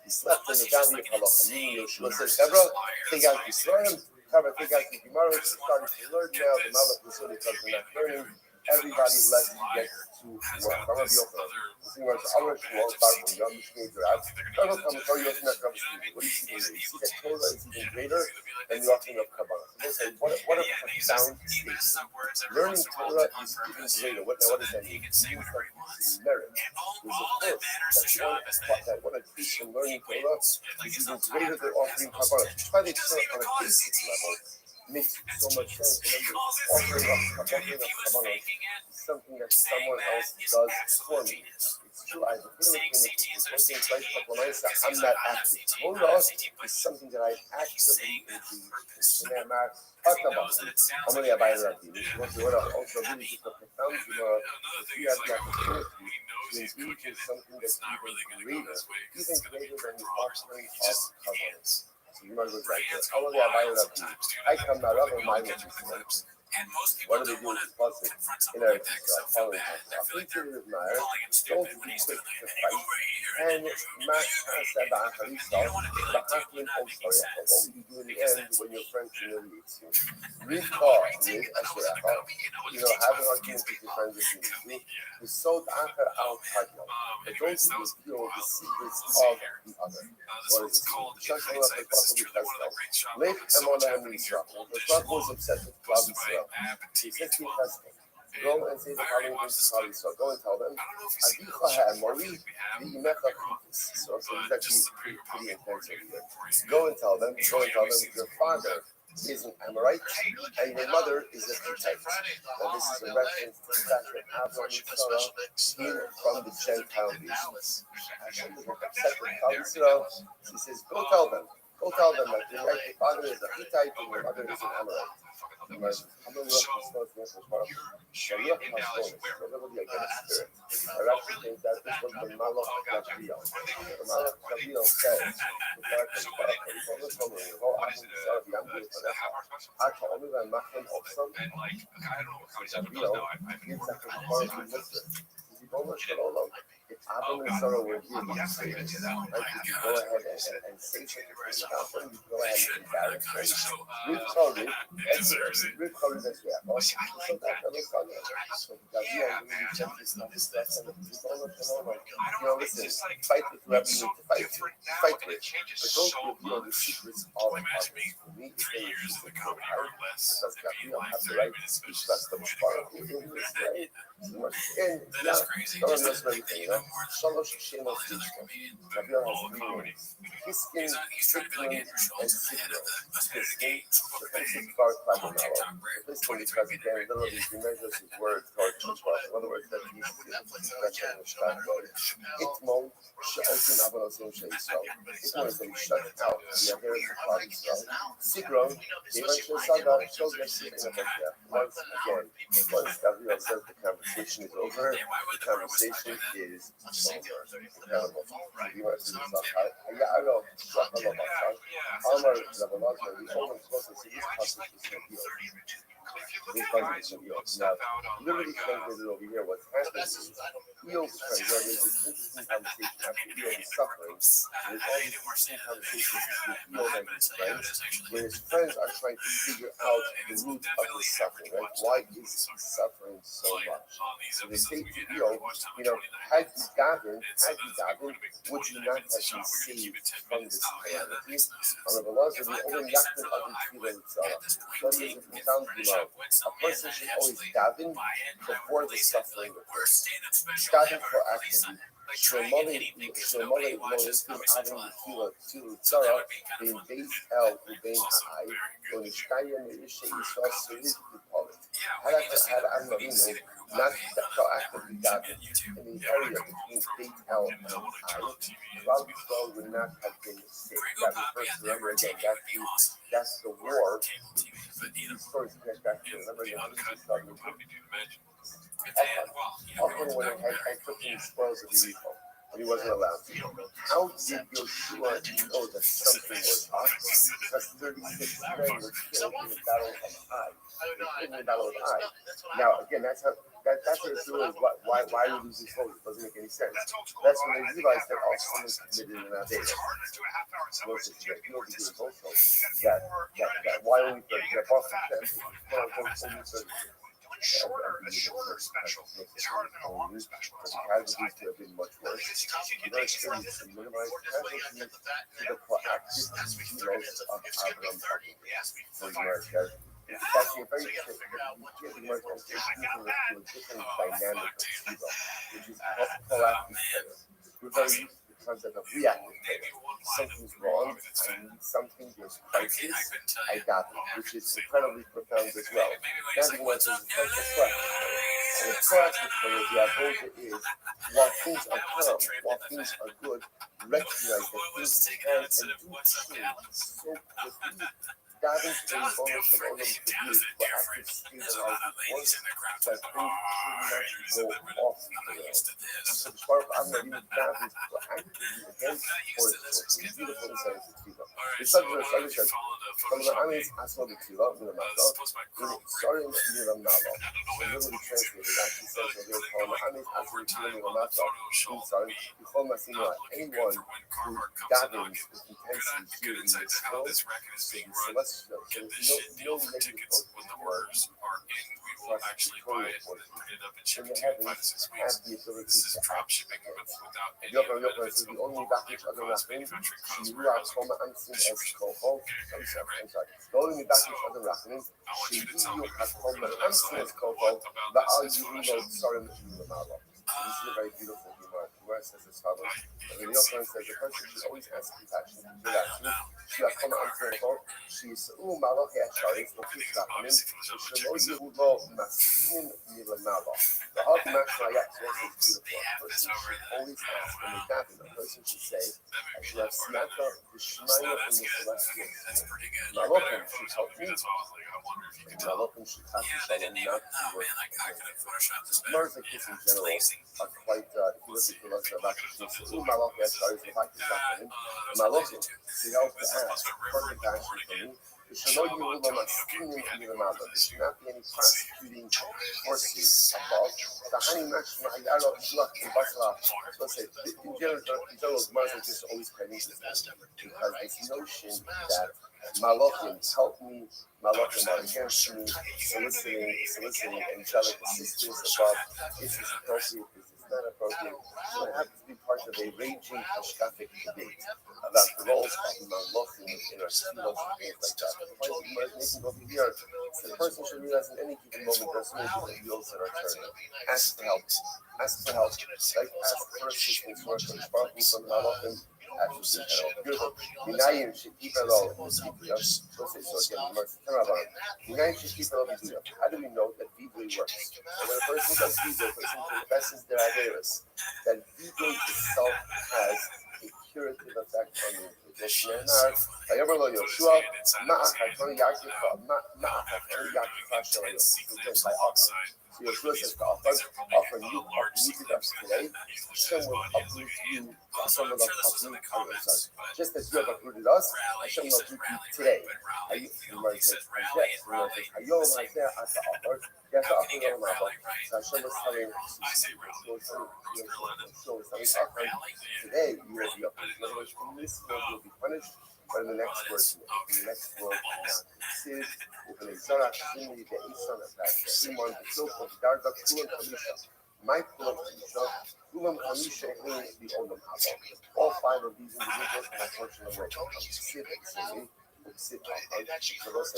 He slept in the valley of Halacha. Meaning Yeshua says, Hebra, think out Yisrael. Hebra, think out the Gemara. We're starting to learn now. The Malach was because we're not learning. everybody lets you get to work. I'm going to be open. Pretty much, I'm going to walk back from young teenager. I'm going to tell you what's not going to see. What do you see? You see that Torah is even greater than the offering of Kabbalah. So they say, what a profound statement. Learning Torah is even greater. What does that mean? It means that it's in merit. There's a course that what a Christian learning Torah is even greater than offering Kabbalah. That's why they start on a basic level. Makes so much sense. Remember, offering of Kabbalah is something that someone else does for me. It's true, I have a feeling I'm not active. Torah is something that I actively engage in. I'm only a buyer of these. Also, really just a profound Gemara. If you have the opportunity to engage in something that's even greater than the offering of Kabbalah. So you might look like this. How will I buy it up? I come out of my life. What do they do with this puzzle? In our following don't be quick to fight. And Matt said that he saw the happening also. What will you do in the end when your friend humiliates you? Read call, read having arguments with your friends if you need to. The sold after our partner. But don't reveal the secrets of the other. What is it? Lake Emona Misha. The God was obsessed with Cloud Israel. He said to husband, go and say the following things to Cloud Israel. Go and tell them, Avicha ha'amori v'imecha chitis. So he's actually pretty intense over here. Go and tell them, your father is an Amorite and your mother is a Hittite. Now this is a reference to the fact that Abraham and Sarah came from the Gentile nation. Hashem was upset with Cloud Israel. He says, go tell them that your father is a Hittite and your mother is an Amorite. I'm going to look at this Sharia Pastor, literally against spirit. I actually think that this was the Malach Gabriel. The Malach Gabriel says, if Abba and Sarah were here, we could say this. Right? You go ahead and say something to the company, you go ahead and embarrass them. We've told it, that's way. Listen, fight with Rabbi, you need to fight with. But don't reveal the secrets of others. For me, if they refuse to come out, because Gabriel have the right to speak less than the and yeah, some of us everything, Shalosh Shemos Yishma. Gabriel has 3 names. Hiskin, Strickland, and Sidro. Hiskin, defensive guard Paganello. Hiskin, because again, literally, he measures his words toward Chutzpah. In other words, that he's expression in the Shtango. Itmon, She'otin Avanosim She'Yisrael. Itmon is that he shuts out the appearance of Cloud Yisrael. Sidro, Yevan She'Saga, shows that she's in a Mekah. Once Gabriel says the conversation is over, the conversation is over. Incredible. You want to see this? I know. Omar Zabalazar, the only closest to this passage is Nabil. Now, literally translated over here, what's happening is Eob's friends, there's this interesting conversation after Eob is suffering. There's all these interesting conversations between Eob and his friends, where his friends are trying to figure out the root of his suffering, right? Why is he suffering so much? So they say to Eob, had you davened, would you not have been saved from this calamity? On the laws of the only Yachtin of the Tefillah Tzara. So it is a profound below. A person should always daven before the suffering occurs. Daven proactively. Shemale Loiskim Adam Tefillah Tzara being based El Ubein Ha'ai Onishkaya Merisha Yisrael Serid Kupolit. Had Amnavino not proactively daven in the area between Beit El and Ai, Klal Yisrael would not have been saved. That refers to, remember again, that's the war. These stories connect back to, remember again, Often went ahead and took in the spoils of Jericho, but he wasn't allowed to. How did Joshua know that something was up? Because 36 men were killed in the battle of Ai. Now, again, that's what it's doing. Why we lose this vote? It doesn't make any sense. That's when they realized that all someone committed in that day. That why only 30? That Boston said, only 30. shorter special is harder than a longer special. But the casualties could have been much worse. You know, it's pretty to minimize casualties to the proactive kilos of abaddon for America. It's actually a very giving America using this to a different dynamic of kilo, which is proactive care. We're very used to the concept of reactive care. Something's wrong, I need something, there's crisis, I got it, which is incredibly profound as well. Nothing else is a social threat. And the proactive care is the approach is, while things are terrible, while things are good, recognize that things can and do change so quickly. Diving into the bonus of all of the views for active state of our voice that things should not go off the rails. So the part of I'm not even diving proactively against forest children, beautiful insight into Tila. The subject says, from the Amis Asma the Tila, with a Mala, starting near the Mala. So literally translated, actually says that they're called the Amis Asma the Tila, with a Mala, inside, before Masina, anyone who davens with intensity here in this world, so no negative when the orders are in, we will actually buy it and print it up and ship it to you in 5 to 6 weeks. This is drop shipping without any benefits of only package other wrapping, she reacoma ansin as coho. I'm sorry. The only package other wrapping, she reacoma ansin as coho, the all you know, sorry, the Mala. This is a very beautiful humor. The word says as follows. The New York Times says the person should always ask compassion. She has come out and said, she's Mala Hatchari, the fish happening, she knows you will Maskin Milamala. The hard match my access is beautiful. A person should always ask when they happen. A person should say, I should have Smata, the Shmaya, and the Celestial. Malokan should help me. Malokan should have to show them not to work. Mars like this in general are quite, if you look at the list of actions, Malak Hatchari is the fact is happening. Malokan, to help to ask for compassion for me. There should not be any prosecuting forces above. The honey match my yellow luck in Basra. So I say, in general, Muslims just always claiming this because this notion that Malachim help me, Malachim are against me, soliciting angelic assistance above. Is this appropriate? Is this not appropriate? So it happens to be part of a raging hashkafic debate about the roles of Malachim in our fields and things like that. The point of making over here, the person should realize in any given moment there's so many different wheels that are turning. Ask for help. Ask for help. Like ask for assistance for from Malachim. Beautiful. Minayin should keep it all. So again, Minayin should keep it all. How do we know that Vidui works? And when a person does Vidui, a person confesses their Averis, that Vidui itself has a curative effect on you. So Yeshua says to offer you uprooted us today, Hashem will uproot you, Hashem will uproot others. Just as you have uprooted us, Hashem will uproot you today. Yes, Hayom Hazeh Ata Offer, yes, Offer Yom Abba. So Hashem is telling today you will be uprooted. In other words, in this world you will be punished. But in the next world, Sid, Uganizara, Shini, the Isan, Simon, the Silk of Darda, Kulam Kamisha, Mike Kulam Kamisha, Kulam Kamisha, the Olam Abba. All 5 of these individuals have unfortunately worked. Sid, Simi, Sid,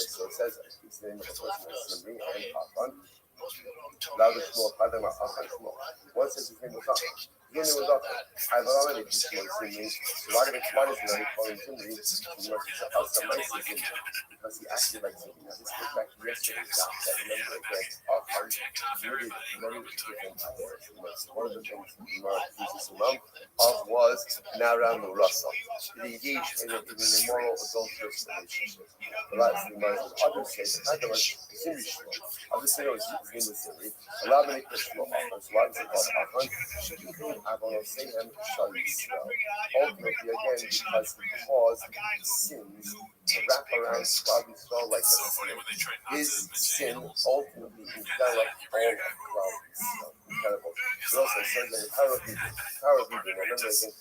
so it says it's the name of the person, Simi, and Afan. Loudest more, Padma, Afan, one says his name was Afan. His name was Afan. I've already just told Simi, so why did it call him Simi? Because he acted like Simi. Now, this goes back to yesterday's job. That remember again, Afan committed many different errors. One of the things Gemara accuses him of was Naram Russell. He engaged in an immoral adulterous relationship. The last thing was others say that Adam was Simi Shlo. Others say his name was Simi. A lot of many Christian offers. Why was it called Afan? Ultimately, again, because he caused sins to wrap around Slavic soul like a his sin ultimately enveloped all of Slavic. Incredible. It also says that the power of reading, I remember just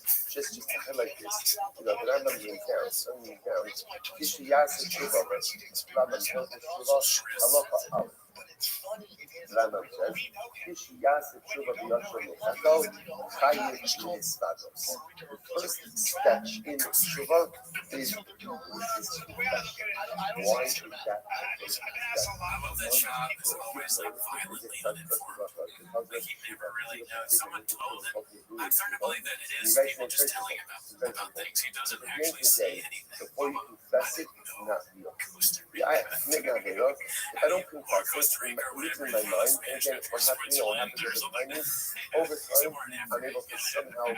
to highlight this, the Rambam being down, suddenly down, Kishiyasa Shiva, Rabbi Halacha Av. Rambam says, Kishiyas Tshuva B'Yashor Mechakol, Chayiv Mitzvados. The first step in Tshuva is why is that? I love that shop. It's always like violently uninformed. Like he never really knows. Someone told him. I'm starting to believe that it is people just telling him about things. He doesn't actually say anything. Before you confess it, it's not real. Yeah, maybe not real. If I don't confess it, it lives in my mind, and again, what happens over time is, over time, I'm able to somehow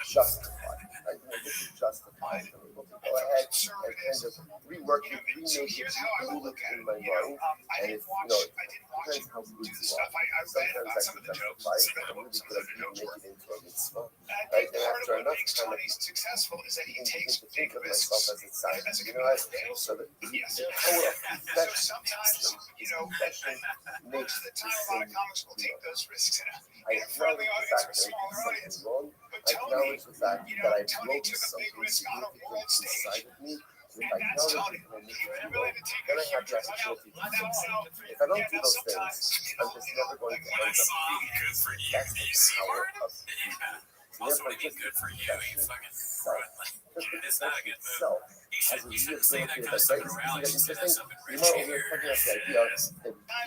justify. I think this is justified. I'm able to go ahead and kind of rework it, remake it, retool it in my mind, and if, depends how good you are. Sometimes I can justify it, but I'm really good at make it into a mitzvah. Right? And after enough time, I begin to think of myself as a tzaddik. So the power of confession makes the sin real. I acknowledge the fact that I did something wrong. I acknowledge the fact that I broke something significant inside of me. If I acknowledge it and I make it real, then I have the opportunity to fix it. If I don't do those things, I'm just never going to end up doing it. That's the power of confession. Also, what do you mean good for you? You fucking run like it's not a good move. He shouldn't say that kind of stuff in a rally. He should say that stuff in You know, we're talking about the idea that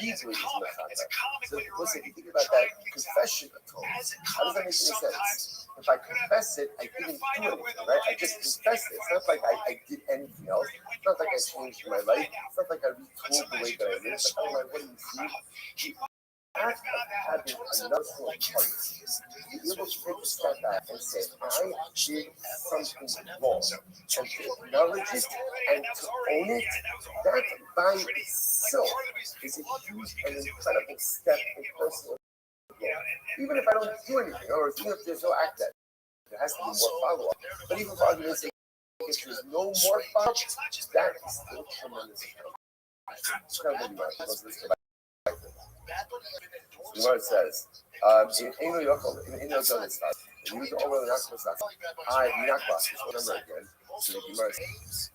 Hebrew is mechata. So listen, if you think about that, confession atones. How does that make any sense? If I confess it, I didn't do anything, right? I just confessed it. It's not like I did anything else. It's not like I changed my life. It's not like I retooled the way that I live. But oh my, what do you see? Act of having another form of parties, you're able to take a step back and say, I did something wrong, and to acknowledge it and to own it, that by itself is a huge and incredible step in personal growth. Even if I don't do anything, or even if there's no act that, there has to be more follow-up. But even for argument's sake, if there's no more follow-up, that is still tremendous. It's incredible. The word says, in New York, in the Jonas class, you use all the Nakba class. I Nakba is one number again. So the Gemara says,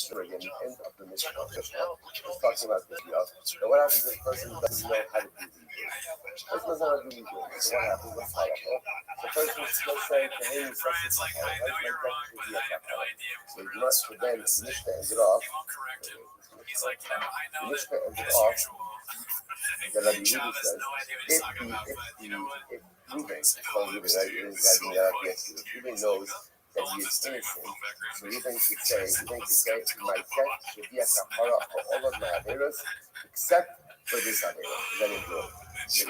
again, the end of the mission of Krishna is talking about this. So what happens if a person doesn't know how to do these things? The person doesn't know how to do these things. So what happens? What's halacha? The person will still say, hey, Brian's like, I know you're wrong, but I have no idea. So you must then Mishnah ends it off. He won't correct him. He's like, I know that Mishnah ends it as off. usual. The Rabbi Shav has says, no idea what he's talking about, but you know what? if Reuben, it's called Reuben, right? Reuben knows that he is innocent, so Reuben could say, my death should be a kapara for all of my averos, except for this avera. Then it will. So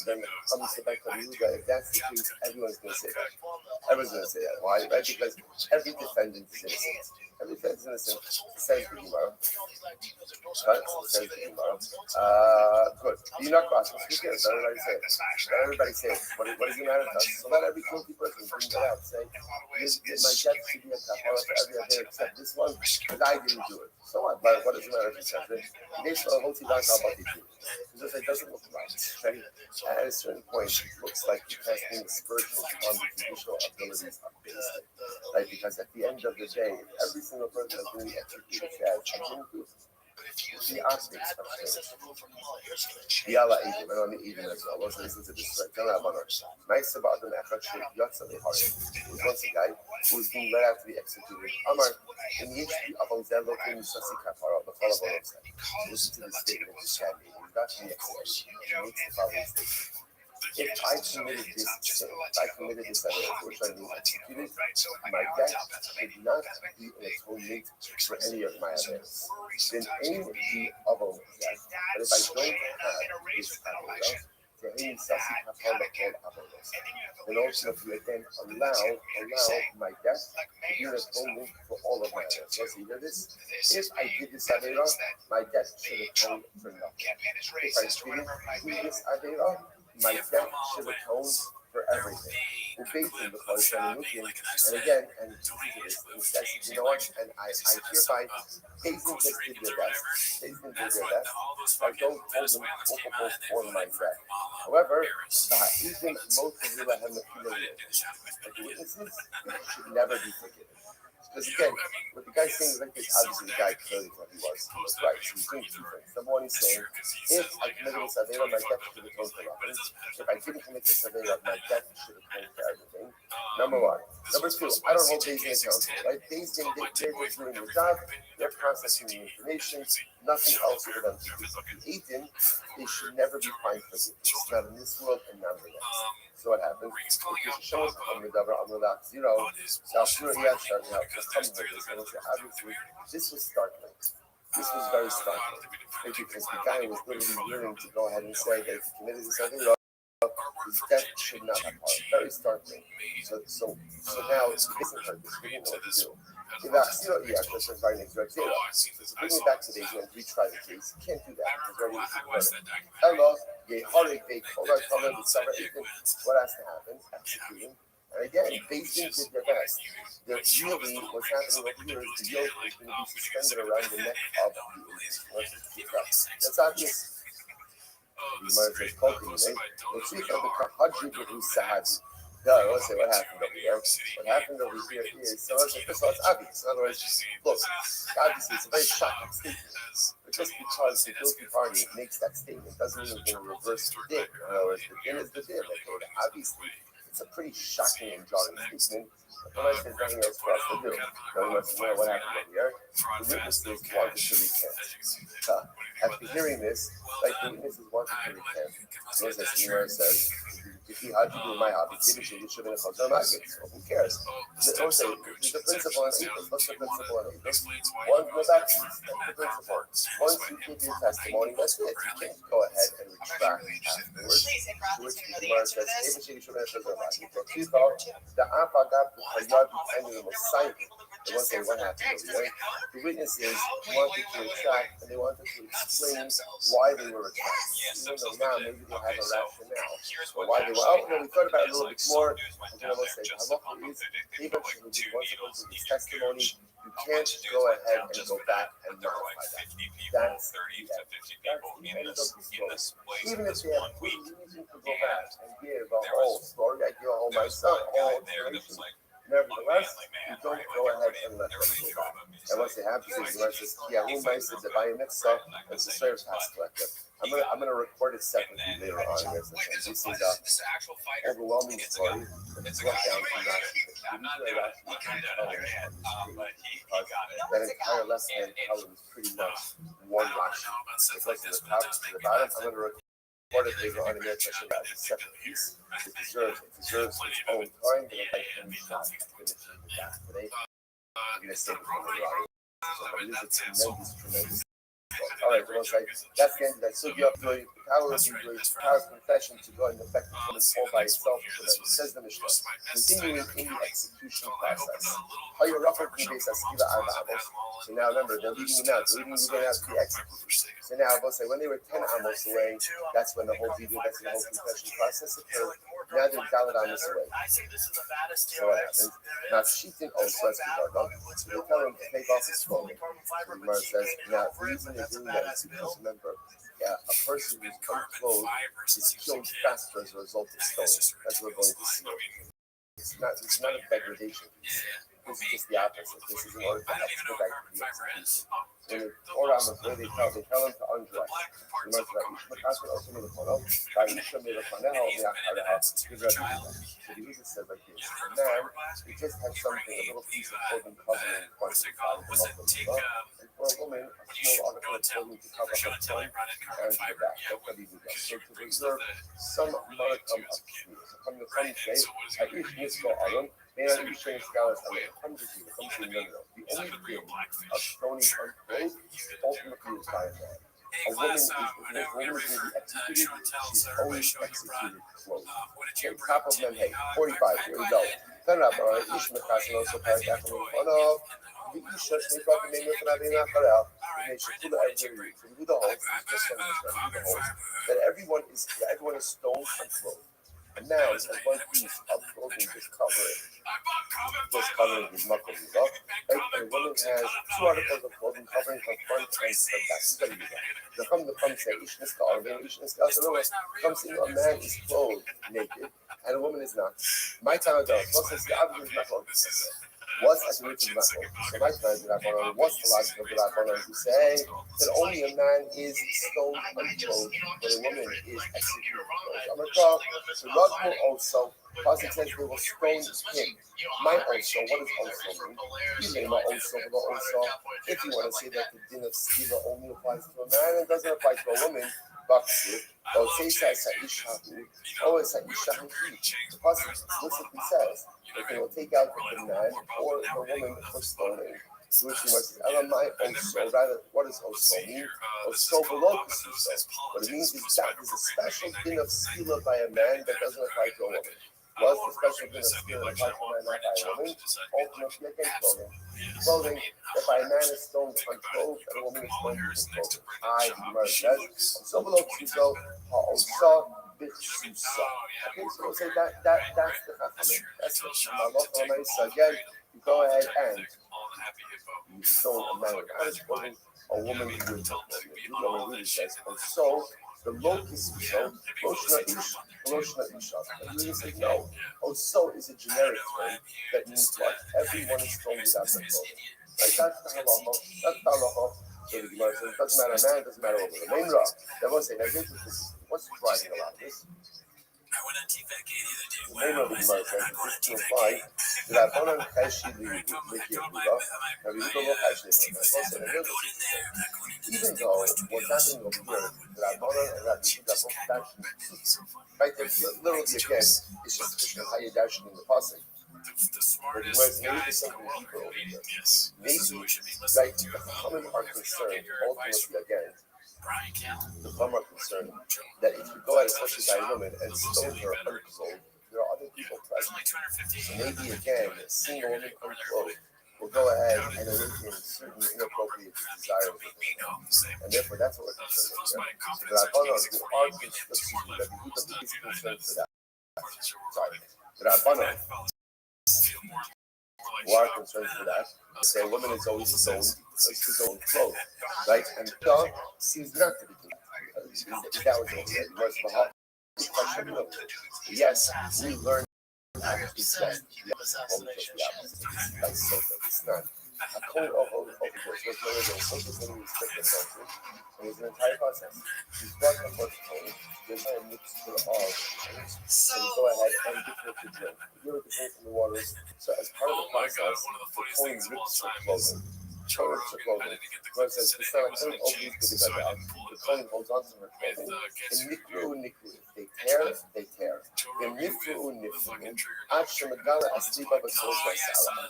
then it comes back to Yehuda. If that's the case, everyone's going to say that. Everyone's going to say that. Why? Right? Because every defendant is innocent. Every defendant is innocent. Says the Gemara. Says the Gemara. Good. You're not crossing. Who cares? Let everybody say it. Let everybody say it. What does it matter to us? So let every guilty person bring that out. Say, my death should be a kapara for every avera except this one, because I didn't do it. So what? But what does it matter if he says it? He needs to hold it back about it. Because it doesn't look right. At a certain point, it looks like you're casting aspersions on the judicial abilities of the state. Right? Because at the end of the day, every single person that's being executed says, I didn't do it. The optics of things. Yalla Edom, and on the Edom as well. Let's listen to this. Nice about the Mechad Shek Yotza Lehari. It was once a guy who was being led out to be executed. Amar, in the history of Ozelo King Sasi Kapara, the follow on said. Listen to this statement of this guy made. He's about to be executed. He makes the following statement. If I committed this sin, if I committed this error, which I being executed, my death should not be an atonement for any of my errors. Then any of the other death. But if I don't have this error, then ultimately again allow my death to be an atonement for all of my errors. So you hear this? If I did this error, my death should atone for nothing. If I didn't do this error, my death should atone for everything. And again, and says, you know what? And I hereby, Hazen just did their best. Hazen did their best. I don't hold them culpable for my death. However, even most of you that have the feeling that the witnesses should never be forgiven. Because again, what the guy's saying is like this, obviously the guy clearly what he was right. So he's doing two things. Number one, he's saying, if I committed this Avera, my death should have told for nothing. If I didn't commit this Avera, my death should have told for everything. Number one. Number two, I don't hold Beis Din accountable, right? Beis Din, they're just doing their job, they're processing the information, nothing else for them to do. The Eidim, they should never be fined for this, not in this world and not in the next. So what happens? If show us on the double, on the last zero, so he had started out, just come with this, and obviously, this was startling. This was very startling. Because the guy was literally willing to go ahead and say that if he committed this other his death should not have happened. Very startling. So now it's isn't this. We didn't know what to do. If Axio, yeah, that's a very next zero. So bring it back to the and retry the case. You can't do that. It's already hello, ye holiday big color with summer Ethan. What has to happen? Executing. And again, Beis Din did their best. Really, what's happening over here is the yoke is going to be suspended around the neck of the That's obvious. You might say poking, right? Let's see if the Hajji who said, no, let's say what happened over here. What happened over here is, so let's say, first of all, it's obvious. In other words, look, obviously, it's a very shocking statement. But just because the guilty party makes that statement doesn't mean we're going to reverse the din. In other words, the din is the din. Okay, obviously, it's a pretty shocking and jarring statement. But when I say nothing else for us to do, no one wants to know what happened over here. The witnesses wanted to recant. After hearing this, like the witnesses wanted to recant. So as the says, if you had to do my hobby, give it you should have been a culture market. Who cares? Also, there's a principle on April. What's the principle on April? One, go back to the principle. Once you give your testimony, that's it. You can't go ahead and retract afterwards. To which the Gemara says, April should have been a culture market. So please call the Afagab to Hayab and the Messiah. They want to say what happened over there. The witnesses wanted to retract and they wanted to explain why they were retracting. Even though now maybe they have a rationale. But why they were, we thought about it a little bit more. And then I will say, halacha is, eventually, once it comes to this testimony, you can't go ahead and go back and modify that. That's the end of the story. Even if you have good reason to go back and give a whole story, I give a whole myself, all information. Nevertheless, you don't go ahead and let them go back. And once they have to say, the rest is, the Divine Mitzvah, it's a straight tax collector. I'm gonna record it separately later on. This is an overwhelming story. It's brought down from that entire left hand column is pretty much one Rashi. It's like from the top to the bottom. I'm gonna record it later on in there, such a separate piece. It deserves its own time, but I can not finish that today. I'm gonna say before the ride. So it is a tremendous. All right, well, that's the end of that. So you have the power of confession to go and affect the all by itself. Says the Mishnah. Continuing in the execution process. So now remember, they're leaving him out. They're leaving him out to be executed. So now we'll say when they were 10 amos away, that's when the whole video, that's when the whole confession process occurred. Now they're Dalit amos away. So what happens? Now Shitin also has to go. So they tell him to take off his clothing. So the Gemara says, now the reason they're doing that is because remember, a person who's unclothed is killed faster as a result of stoning. That's what we're going to see. It's not a degradation piece. This is just the opposite. This is in order to expedite the execution. In the Torah, they tell him to undress. So the Jesus said like this, a man who just had something, a little piece of clothing covering in front of the body, and for a woman, a small article of clothing to cover her front and her back. That's what he did. So to preserve some modicum of truth. From the front say, I each nisco aron, may I each change scholars on the 100 years, something no. The only thing of stoning unclothed ultimately is by a man. A woman is going to be executed, she's always executed clothed. Okay, top of Memhe, 45, here we go. Turn up, all right, Ish Mechas, and also paragraph of the Ish, they brought the name of Rabbi Nacharel, and they should do every so we do the holes, just from this one, do the holes, that everyone is stoned and clothed. And now, as one piece of clothing is covering his knuckles up, right? And a woman has two articles of clothing covering her front and her back. She's going to do that. Now, come say, a man is clothed naked, and a woman is not. My time ago, most of the obvious is not clothed. was at the root of the Rabbanon. So my time, the Rabbanon was the logic of the Rabbanon to say that only a man is stoned unclothed, but a woman is executed. So Rothschild also, because it says they will stone him. My also, what does also mean? You name my also, if you want to say that the din of stila only applies to a man and doesn't apply to a woman, but say Sa'ishahu, always Sa'ishahu. The passage explicitly says that they will take out the man or the woman for stoning. To which he must say, Elamai also, rather, what does also mean? Also below Kasusa. What it means is that there's a special din of stila by a man that doesn't apply to a woman. Was the special din of stila applied to a man, not by a woman? Ultimately against clothing. Clothing that by a man is stoned unclothed and a woman is stoned unclothed. I, the Gemara says, also below Kasusa, also Bitsusa. Okay, so we'll say that's the Chachamim. That's the Malach. So again, you go ahead and you stone a man without his clothing, a woman with clothing. You know what it really says. And so the locus is so, Roshna Isha. And you say no. Also is a generic term that means what? Everyone is stoned without their clothing. Right? That's the halacha. That's the halacha. So the Gemara says it doesn't matter man, it doesn't matter what the name is. They won't say, now here's what's driving a lot of this. The name of the Gemara says this to apply to that Bonan Chayshi Likiyahuda. Now we don't know Chayshi. Even though what's happening over here, that Bonan and Rabbi Yehuda both dashing, right? There's literally again, it's just how you're dashing in the pasuk. But maybe there's something deeper over here. Maybe, right, the Chachamim are concerned ultimately again. The Chachamim are concerned that if you go out, especially by a woman, and stone her unclothed, there are other people present. So maybe again, seeing a woman unclothed will go ahead and awaken certain inappropriate desires of her. And therefore, that's what we're concerned with. So the Rabbanon, who are concerned for that. Sorry, the Rabbanon, who are concerned for that, say a woman is always stoned because his own clothes, right? And God seems not to be doing that. That was the yes, we learned how to be just. That's so good. It's not. A code over this was one of those focus when we respect ourselves. It was an entire process. He's brought the first code, there's no mix to the all. So we go ahead and get what to drink. We do it from the waters. So as part of the process, the coin rips for clothing. Torah for clothing. God says, it's not a coin always good about that. The coin holds on to her clothing. And nikru. They tear. And nifru. Actually, Megala asleep of a soul by Salah.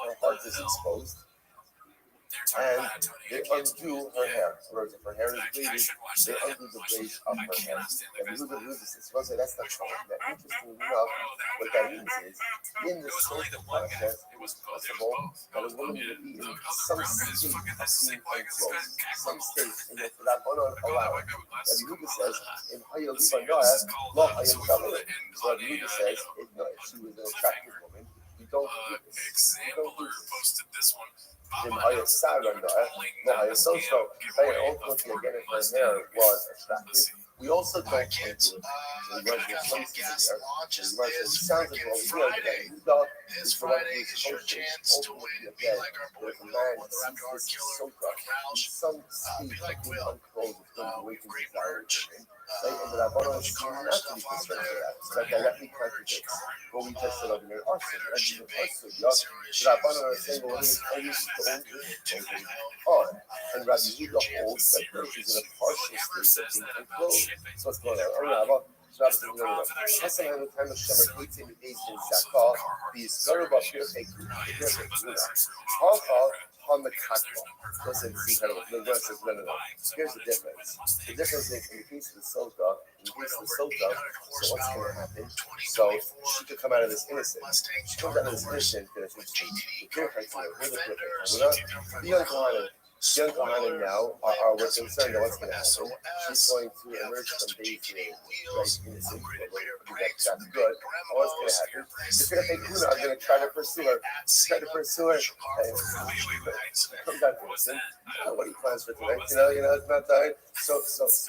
Her heart is exposed. And they undo her hair. Whereas if her hair is bleeding, they undo the blades of her hair. And you would lose this. That's not true. Now, interestingly enough, what that means is, in the social process, it was possible that a woman would be in some state of being unclothed. Some state in which that woman allowed. Rabbi Yehuda says, in Hayya Liba Noah, Lo Hayya Shalom. So Rabbi Yehuda says, if she was an attractive woman, you don't do this. You don't do this. In Hayya Sarah Noah, Lo Hayya Social, ultimately again, if her hair was attractive, we also don't do it. So the Gemara says, it sounds like what we do, that Yehuda is the one who is coaching, ultimately again, that if a man sees this soka, in some state of being unclothed, it's going to awaken desire within him. And the Rabbanon is not to be concerned with that. So that directly contradicts what we just said over here. The Rabbanon are saying, well, it's always on. And Rabbi Yehuda holds that she's in a partial state of being unclothed. So what's going on? So Rabbi says, no. Hassan had the time of Shemer Keitzi in the days in Zakah, the Yisgarabah Pirkei Kuna, on the katwa. Because it's incredible. The Gemara says, no. Here's the difference. The difference is in the case of the Sota, so what's going to happen? So she could come out of this innocent. She comes out of this innocent, the young Kohanim, Young Kohanim now are we're concerned that what's going to happen. She's going to emerge from Beis Din, right, innocent. That's good. And what's going to happen? The Pirkei Kuna are going to try to pursue her. And comes out innocent. What he plans for tonight? It's not dying. So I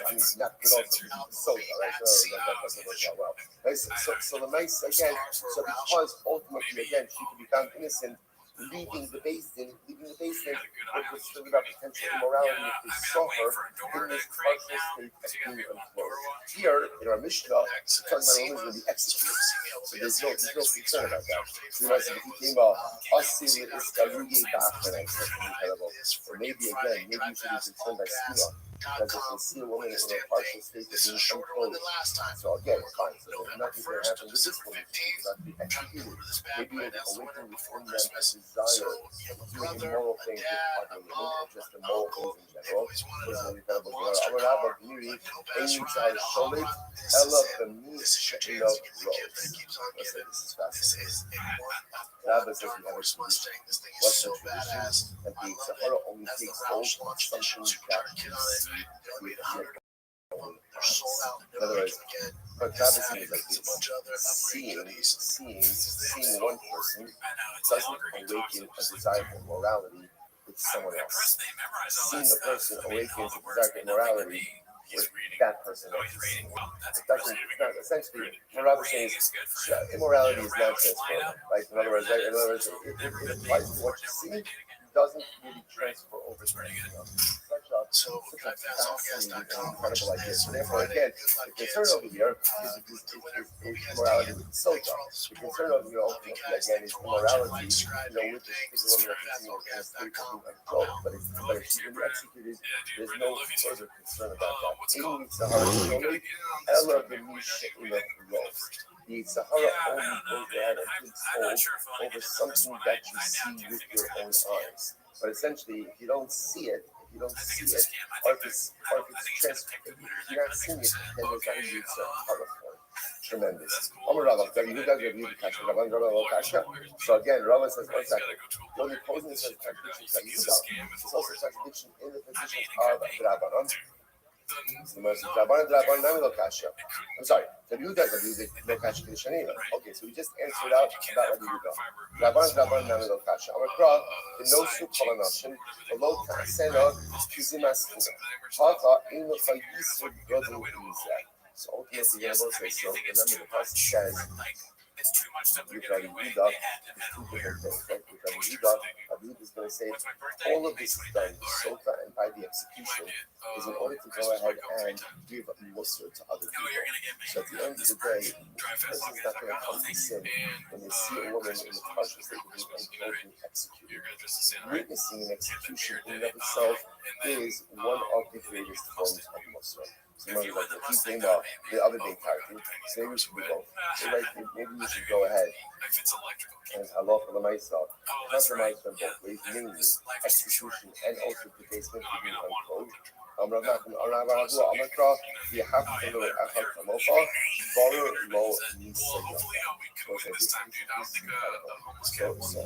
mean, not good also. So right? That doesn't work out well. Right? So the mice again. So because ultimately again she can be found innocent. Leaving the basin, which was still about potential immorality if they saw her in this partial state of being unclothed. Here, in our Mishnah, it's talking about a woman going to be executed. So there's no concern about that. We might say, if he came up, or maybe again, maybe you should be concerned by Skila. Because if they see a woman in a partial state of being unclothed, so again, fine. So nothing's going to happen with this woman. She's about to be executed. Maybe it will awaken within them a desire to do immoral things with other women, or just immoral things in general. This is fascinating. Rabbi says we have a tradition. What's the tradition? That the Sahara only takes hold of something that you see with your own eyes. In other words, what Rabbi says is like this: seeing one person doesn't awaken a desire for morality with someone else. Seeing a person awakens a desire for morality with that person. Essentially, what Rabbi says is immorality is not transferable, right? In other words, it applies to what you see, doesn't really transfer over to anything else. Such a fascinating and incredible idea. So therefore, again, the concern over here is immorality with Sota. The concern over here ultimately, again, is immorality, with this particular woman that's in a state of being uncontrolled. But if she's been executed, there's no further concern about that. In Sahara Shomri, Ella Benisha Ila Rose. The Sahara only goes ahead and takes hold over something that you see with your own eyes. But essentially, if you don't see it, or if it's transferred, if you're not seeing it, then there's not really a Sahara form. Tremendous. So again, Rava says, one second. The only opposing says contradiction to Yehuda. It's also a contradiction in the positions of Rabbanon. I'm sorry. Okay, so we just answered out about Rabbi Yehuda. Rabban Nami Lokasha. Amakra, the Nosu Palanashim, the Lo Tasena, Kizimaskina. Hata, in the Fayis, brother Uzak. So ultimately, you're able to say, so remember the passage says, with Rabbi Yehuda, there's two different things, right? With Rabbi Yehuda is going to say, all of this is done, Sota and by the execution, is in order to go ahead and give Musr to other people. So at the end of the day, the person's not going to come to sin when they see a woman in the partial state of being unclothed and executed. Witnessing an execution in and of itself is one of the greatest forms of Musr. So maybe like the other big character. So maybe we should go. Maybe we should go ahead and Allah for the myself. Compromise them both ways, meaning execution and also the basement to be unclothed. You have to know so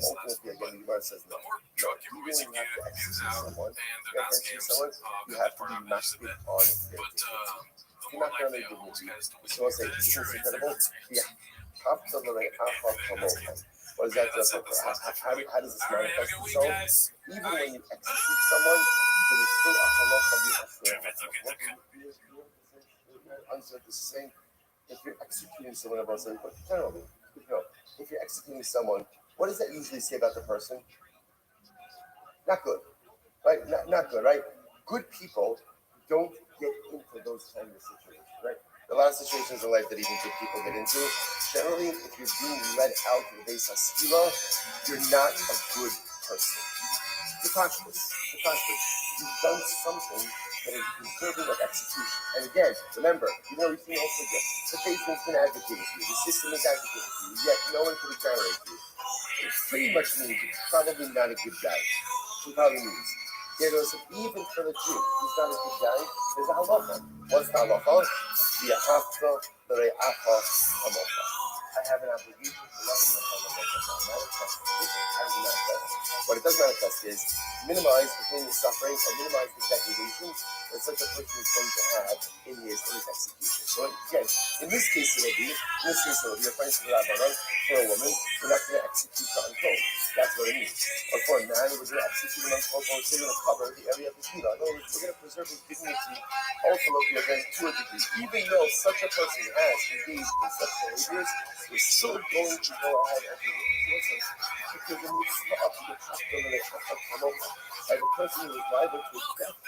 ultimately again the Gemara says no. Even when you have to execute someone, you have to be mastered on their dignity. You're not going to make dignity. So I say, this is incredible. What does that do? How does this manifest itself? Even when you execute someone, there is still a halacha. Answer the same. If you're executing someone, generally, if you're executing someone, what does that usually say about the person? Not good, right? Not good, right? Good people don't get into those kind of situations, right? There are a lot of situations in life that even good people get into. Generally, if you're being led out to the base of skila, you're not a good person. You're conscious. You've done something that is deserving of execution. And again, remember, everything else we get. The basement's been advocating for you. The system is advocating for you. Yet no one can exonerate you. It pretty much means you're probably not a good guy. It probably means. Even for the Jew who's not a good guy, there's a halacha. What's the halacha? I have an obligation to love him like I manifest. How does it manifest? What it does manifest is minimize the pain and suffering or minimize the degradation that such a person is going to have in his execution. So again, in this case it'll be a friend to Rabbi for a woman, we're not going to execute her unquote. That's what it means. Or for a man, we're going to execute him unquote, or we're going to cover the area of the tefillah. In other words, we're going to preserve his dignity ultimately again to a degree. Even though such a person has engaged in such behaviors, we're still going to go ahead and do it. Because the mitzvah of the by the person who is liable to death,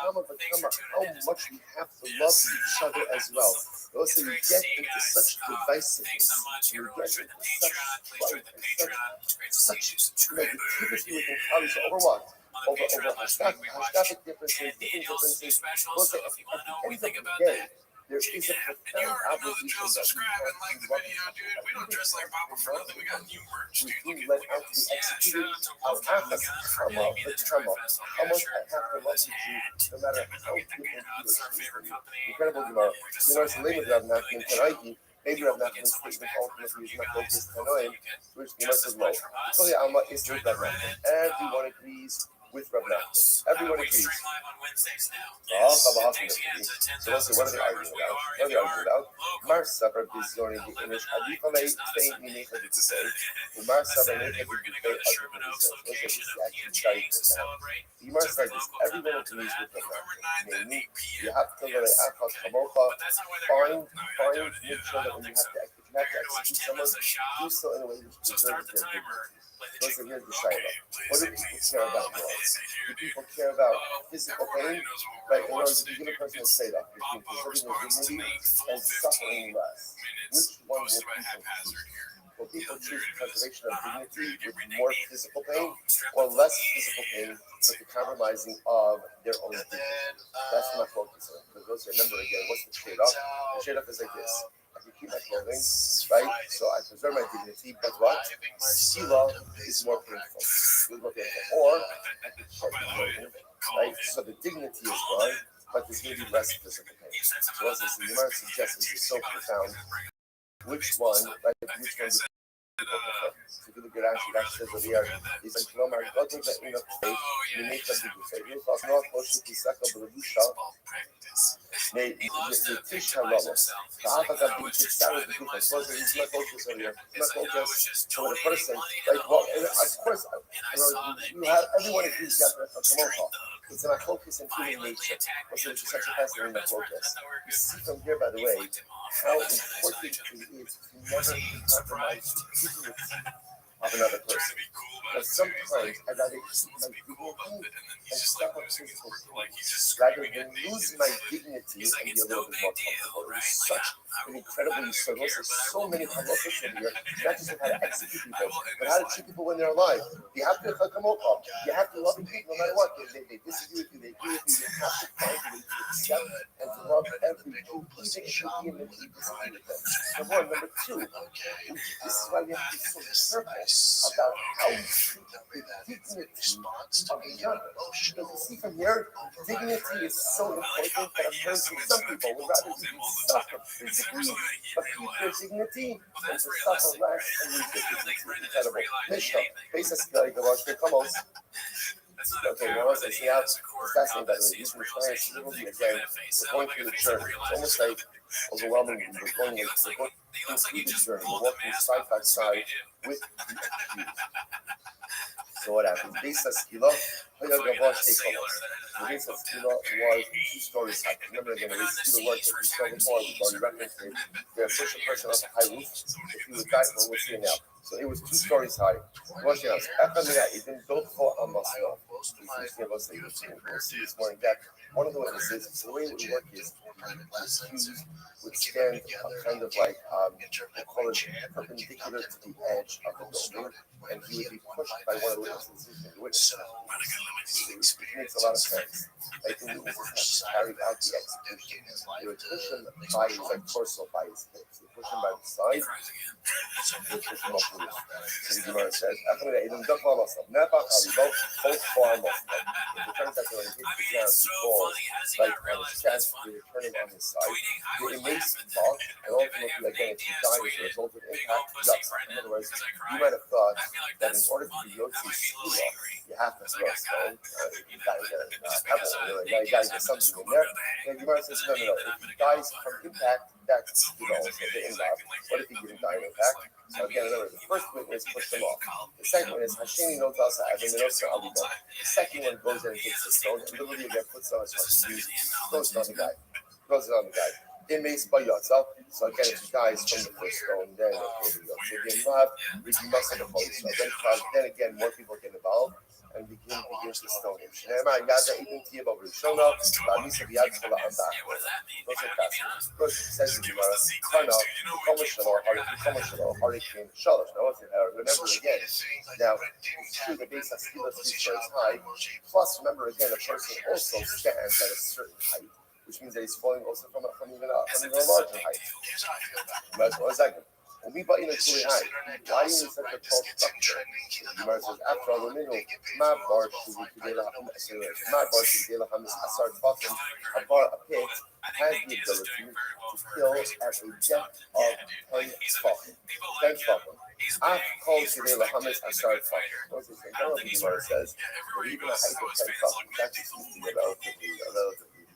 how much we have to love each other as well. Also, we get into such divisiveness, we get into such negativity within colleagues over what? Over hashtafic differences, differences. Also, at the end of the day, there is a profound obligation that we have to love each other. We don't dress like Papa for nothing. We got new merch, dude. We let out to be executed. How much I have to love you, no matter how different you are. Incredible Gemara. You know, it's a limit of Nachman Tanaiki. Maybe Rav Nachman's statement ultimately is not focused Tanoim, which the Gemara says low. So yeah, Alma is with Rav Nachman. Everyone agrees with Rabbi. Everyone agrees. So let's see, what are they arguing about? Marsabar Bizori, the English Adifale, saying we make a say. Marsabar make a the Marsabar is everyone agrees with Rabbi. Namely, you have to let Achas Kamocha, find, make sure that when you have to execute someone, do so in a way which preserves their dignity. So here's the shaila. What do people care about more? Do people care about physical pain? Right, in order to give a person a trade-off between preserving their dignity and suffering less. Which one will people choose? Will people choose the preservation of dignity with more physical pain or less physical pain with the compromising of their own dignity? That's my focus. Because those remember again, what's the trade-off? The trade-off is like this. I can keep my clothing, right? So I preserve my dignity, but what? Sila is more painful. Or I can short my clothing, right? So the dignity is gone, but there's going to be less physical pain. So as the Gemara suggests, this is so profound. Which one, right? Which one do people prefer? So if you look at Rashi says over here, he says, "Lomar gotem ve'ina faith, mineta b'gufei." He says, "No, Moshe Tisaka b'Rabusha." The Tish Halamos. The Avaka being started with people. So he's not focused on here. He's not focused on the person. Like, well, of course, you have everyone agrees you have to come over. It's not focus in human nature. Which is such a fascinating focus. You see from here, by the way, how important it is to never compromise the dignity of another person. But sometimes I rather keep my dignity and step up physical rather than lose my dignity and be a little bit more comfortable. It is such an incredibly useful. There's so many halachos in here, not just how to execute people, but how to treat people when they're alive. You have to come up. You have to love people no matter what. They disagree with you, they agree with you. You have to find a way to accept and to love every Jew, even if you disagree with them. Number one. Number two, this is why we have to be so careful about how we treat the dignity of the younger. Because you see from here, dignity is so important that a person, some people would rather even suffer physically, but keep their dignity than to suffer less and lose their dignity. Incredible. Mishnah, basis like the Rosh Hashanah. Okay, now as I see out, it's fascinating by the way, using the clients, again, we're going through the journey. It's almost like overwhelming. We're going through the journey. We're walking side by side with the Jews. So what happened? Basis Kila, Hayagavah Shekolos. The basis Kila was 2 stories high. Remember again, the basis Kila was that we saw before, we've already referenced it. They're pushing a person up a high roof. If he was died, we'll see it now. So it was 2 stories high. What else? It didn't build for a muscle. We'll see this morning that one of the witnesses, the way it would work is the Jews would stand kind of like, they call it perpendicular to the edge of the building, and he would be pushed by one of the witnesses. Which makes a lot of sense. Like the witnesses have to carry out the execution. They would push him by his torso, by his hips. They push him by the side. They push him up the roof. So the Gemara says, both farm off. If it turns out that when he hits the ground, he falls like on his chest, they would turn him on his side. It makes the ball, and all of a ultimately, again, if you die as a result of impact, in other words, you might have thought that in order to be Yotzi Shula, you have to throw a stone. You got to get a pebble, you got to get something in there. And Gemara says, no. If he dies from impact, that's also the involved. What if he didn't die in impact? So again, in other words, the first witness pushed him off. The second witness, Hashemi knows also having the notes of Alibo. The second one goes in and takes the stone, and literally again puts on his fucking use, throws it on the guy. It makes by yourself. So again, if he dies from the first stone, then okay, we go. So again, you must have a police. Then again, more people get involved and begins to stone him. Shnema Yada Ibn Tiyab over Shona, Ramisa Yadzola Anda. Those are fast. First says to Gemara, Kana, Commercial, Hurricane, Shalosh. Now, remember again, now, it's true the base of Stila is high, plus remember again, a person also stands at a certain height, which means that he's falling also from even a larger height. That's what exactly. When we bought in a truly high, why do you need such a tall structure? The Gemara says, after all, the middle, a pit has the ability to kill at a depth of 10 tefachim. 10 tefachim. What the Gemara says, that even a height of 10 tefachim, that just seems to be a relatively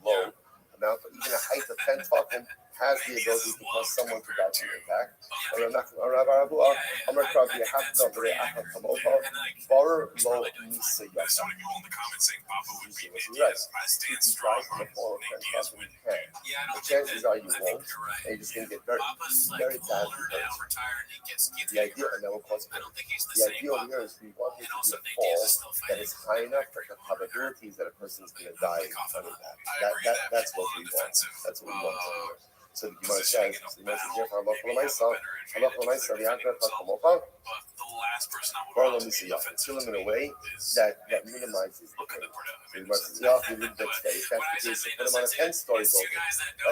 low amount, but even a height of 10 tefachim has the ability to cause someone to die from impact. So the chances are you won't, and you're just going to get very, very badly hurt. The idea, and that will cause pain. The idea over here is we want it to be a fall that is high enough that the probabilities that a person is going to die from impact. That's what we want. That's what we want. So the Gemara says, the kill him in a way that minimizes the pain. So the Gemara says, if that's the case, put him on a 10-story building.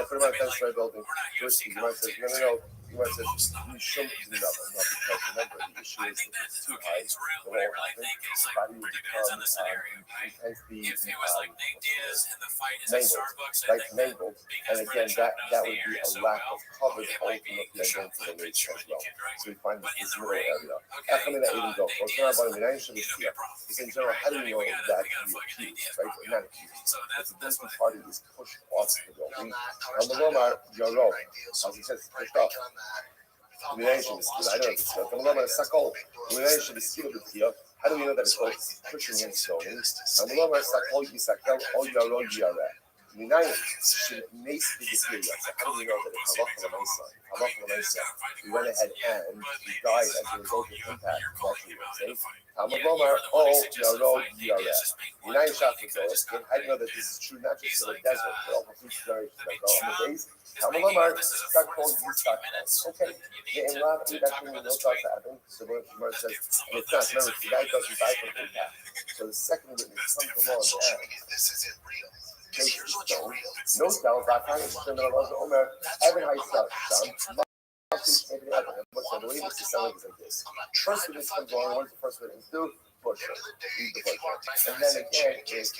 Put him on a 10-story building. First, the Gemara says, no. The Gemara says, you shouldn't do that. Because remember, the issue is if it's too high, it won't happen. The body will become intensely mangled. And again, that would be a lack of coverage ultimately against the nature as well. So we find this middle area. Because in general, how do we know that to be accused, right? Or not accused. It's the distant party is pushed off the building. And the Roma, Yaro, as he says, pushed off. How do we know that it's called pushing and stoning? And the Roma, Sakol, Yisakal, O Yaro, Yara. Minayin should make the decision. How do we know that it's halacha l'maisa? We went ahead and he died as a result of impact. Talmud Lomar, Yaro, Yara. Minayin shafik. I know that this is true not just for the desert, but also for generations that go on the days. Talmud Lomar, Sakol, Yisakal. Okay. In Rav, we actually know what's happening. So the Gemara says, and it's not. Remember, the guy doesn't die from impact. So the second witness comes along and this isn't real. here's what's real. No cells, I find it's similar to Omer. Evan Haisel, son. The way this is selling is like this. First witness comes along, what does the first witness do? Push her. Leave the push. And then again, if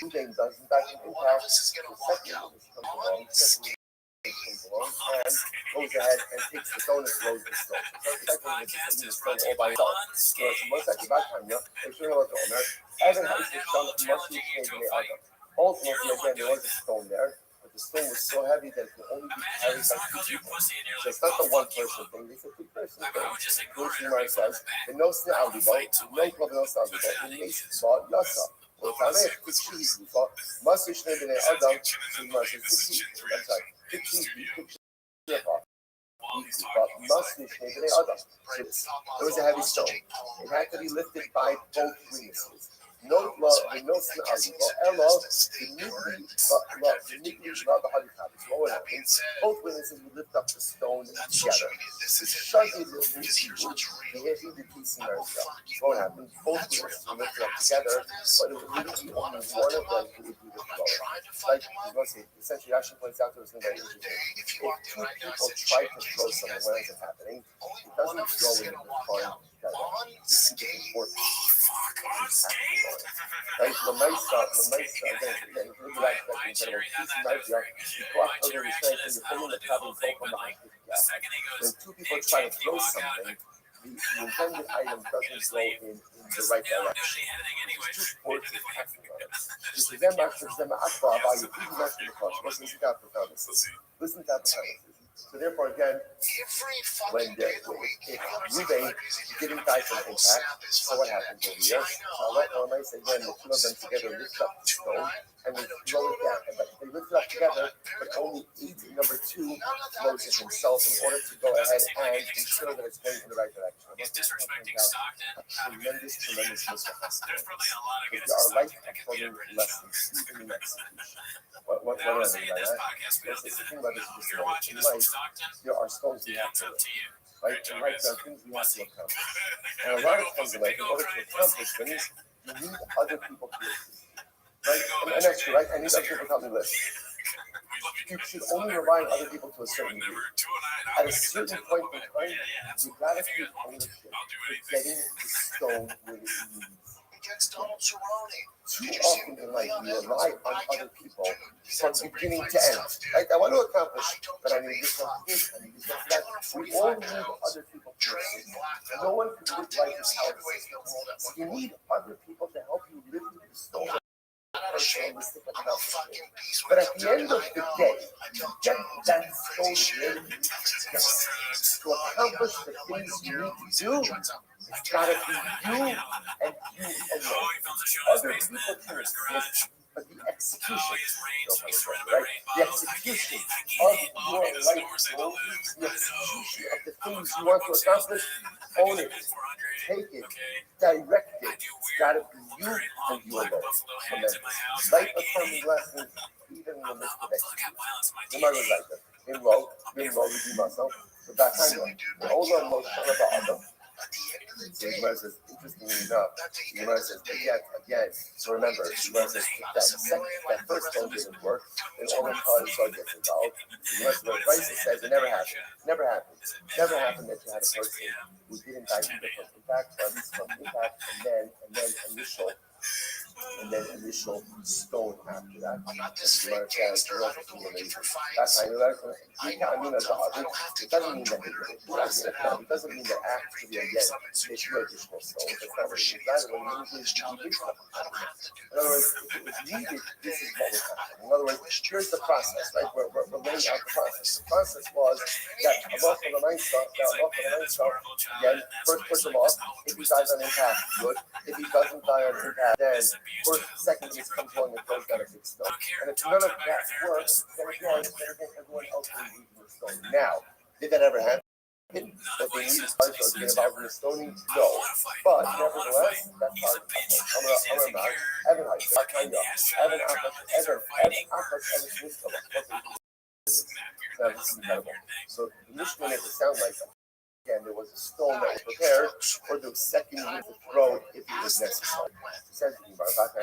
Ruben doesn't die from impact, the second witness comes along, and goes ahead and takes the stone and throws the stone. So the second witness is the stone all by itself. So one second back time, if you know what Omer, Evan Haisel, son, must be changed in the other. Ultimately, again, there was a stone there, but the stone was so heavy that it could only be carried by two people. So it's not the one person thing, it's a two-person thing. Which Gemara says, the no sin alibo, no club no sin alibo, the nace bought yasa. Well, if I may have 15 people, must be shne b'nei adam, so Gemara says 15 people, but must be shne b'nei adam. So it was a heavy stone. It had to be lifted by both witnesses. No love, no sin alibo. Elo, the what happens? Both witnesses will lift up the stone together. The shaggy will be the piece in ourselves. What happens? Both witnesses will lift it up together, but it will really be only one of them who will do the flow. Like essentially, Rashi points out to us something very interesting. If two people try to throw something, what ends up happening? It doesn't throw in the point that Unscathed. Right? The nice stuff, again, if you look at that, that's incredible. When two people try to throw something, the intended item doesn't go in the right direction. Two forces attacking on us. Listen to that. So therefore, again, when Ruben didn't die from impact, so what happens over here? Nice again, the two of them together lift up the stone and they throw it down. But they lift it up together, but only number two floats it himself in order to go ahead and ensure that it's going in the right direction. He's disrespecting Stockton. Tremendous mishaps. There's probably a lot of good Our stuff life that could be according lessons, even in execution. What I want to I say mean in by this that? podcast, we don't do The that. thing about this If is you're watching this from Stockton, there are stones we yeah, have it's to up lift, to you. right? Great job, And right, guys. there are things we have to accomplish. And a And lot of times in life, in order to accomplish things, you need other people to listen. Right? And that's true, right? I need other people to help me listen. You should only rely on other people to a certain degree. At a certain point in time, you gotta take ownership for getting the stone where it needs. Against Donald Cerrone. Too often in life, we rely on other people from beginning to end. Like, I want to accomplish, but I need this one for this, I need this one for that. We all need other people to assist. No one can live life without assistance. You need other people to help you live through the storm. But at the end of the day, get that stone where it needs to go. To accomplish the things you need to do, it's gotta be you and you alone. Other people can assist, but the execution, right? The execution of your life goal, the execution of the things you want to accomplish, own it, take it, direct it. It's gotta be you and you alone. Tremendous. Life affirming lessons, even in the midst of execution. No matter like that. In row, we do muscle. The back hand one. Hold on, most of the other. So Gemara says, interestingly enough, Gemara says, again, so remember, Gemara says, that first stone didn't work, and all the Rothschild gets involved. Gemara says, the Rabbi says, it never happened that you had a person who didn't die from impact, or at least from impact, and then initial stone after that. I'm not this fake gangster. I don't go looking for fights. That's how you like it. It doesn't mean that it doesn't mean that actually again it's your additional stone. That's not what it means. That's what it means. In other words, if it was needed, this is what would happen. In other words, here's the process, right? We're laying out the process. The process was that Allah for the nice stuff, again, first push him off. If he dies on impact, good. If he doesn't die on impact, then first, second, he comes along and throws down a big stone. And if none of that works, then again, everyone else will lose the stone. Now, did that ever happen? That they need to start to get involved in the stoning? No. But nevertheless, that's how I'm not. Evan Heiss, Evan This is incredible. So the Mishnah makes it sound like again, there was a stone that was prepared for the second unit to throw if it was necessary. It says in Barak,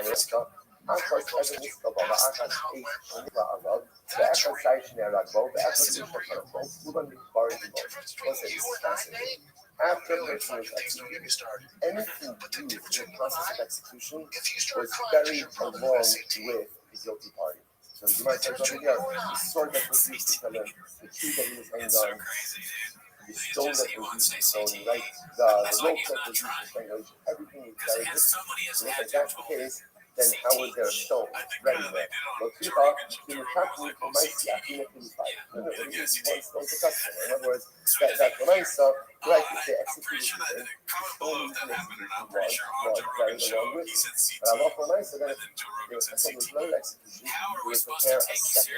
after person is executed, anything used in the process of execution was buried along with the guilty party. So you might say, the sword that was used to kill him, the tree that he was hanged on, the stone that was used to stone him, right? The rope that was used to hang him, everything is buried. So if that's the case, then how was there a stone ready there? Well, in other words, that when I saw, right, the execution thing, was buried along with it. But I'm not when I said that there was another execution, we would prepare a second stone.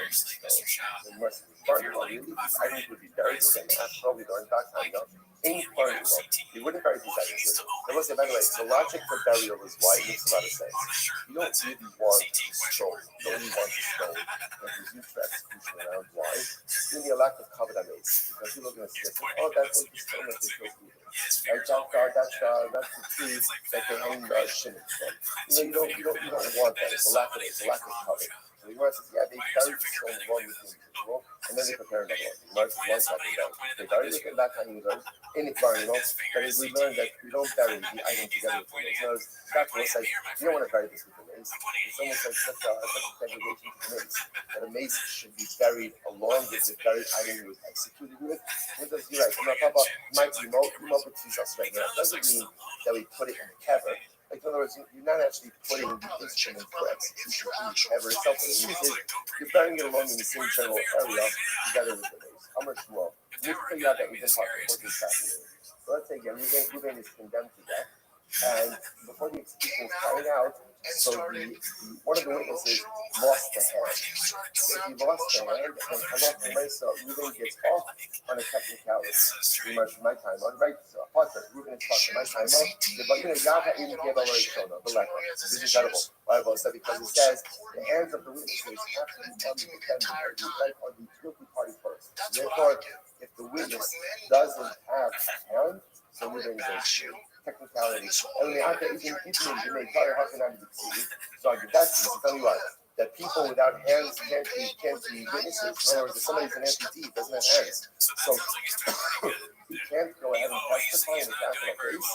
It must be part of it. I think it would be buried with them, probably during that time, in part of it. You wouldn't bury these items. I will say, by the way, the logic for burial is why it makes a lot of sense. You don't really want to stone. You don't really want to stone. That is used for execution around. Why? It's going to be a lack of covenant because people are going to say, oh, that's what the stone that they killed people. Right, that's the tree that they hang shimmy from. You don't want that. It's a lack of covenant. So he wants to say, yeah, they buried the stone along with the individual, and then they prepare another one. One second, they bury it in that time you learn in it burning off, but as we learn that we don't bury the item together with the mace. Now, that was like, you don't want to bury this with the mace. It's almost like such a degradation to the mace, that a mace should be buried along with the very item you was executed with. Because you're right, my papa might remote with Jesus right now. It doesn't mean that we put it in the cover. Like, in other words, you're not actually putting the instrument for execution in the cover itself. What it means is you're burying it along in the same general area together with the mace. How much more? You can figure out that we can talk about this fascinating. So let's say again, Ruben is condemned to death, and before the execution is carried out, so one of the witnesses lost the hand. So if he lost the hand, then Allah Ruben gets off on a technicality. Pretty much my time on right. So apart from Ruben is talking my time on the Bagina Yava in the already shown up. This is incredible. Bible said because it says the hands of the witnesses have to be on the defendant, like on the guilty party first. Therefore, if the witness doesn't have a hand, so Ruben goes technicality. And the after is in keeping the entire half an hour. So that's tell you what, that people without hands can't be witnesses. In other words, if somebody's an amputee, he doesn't have hands. So he can't go ahead and testify in the capital case.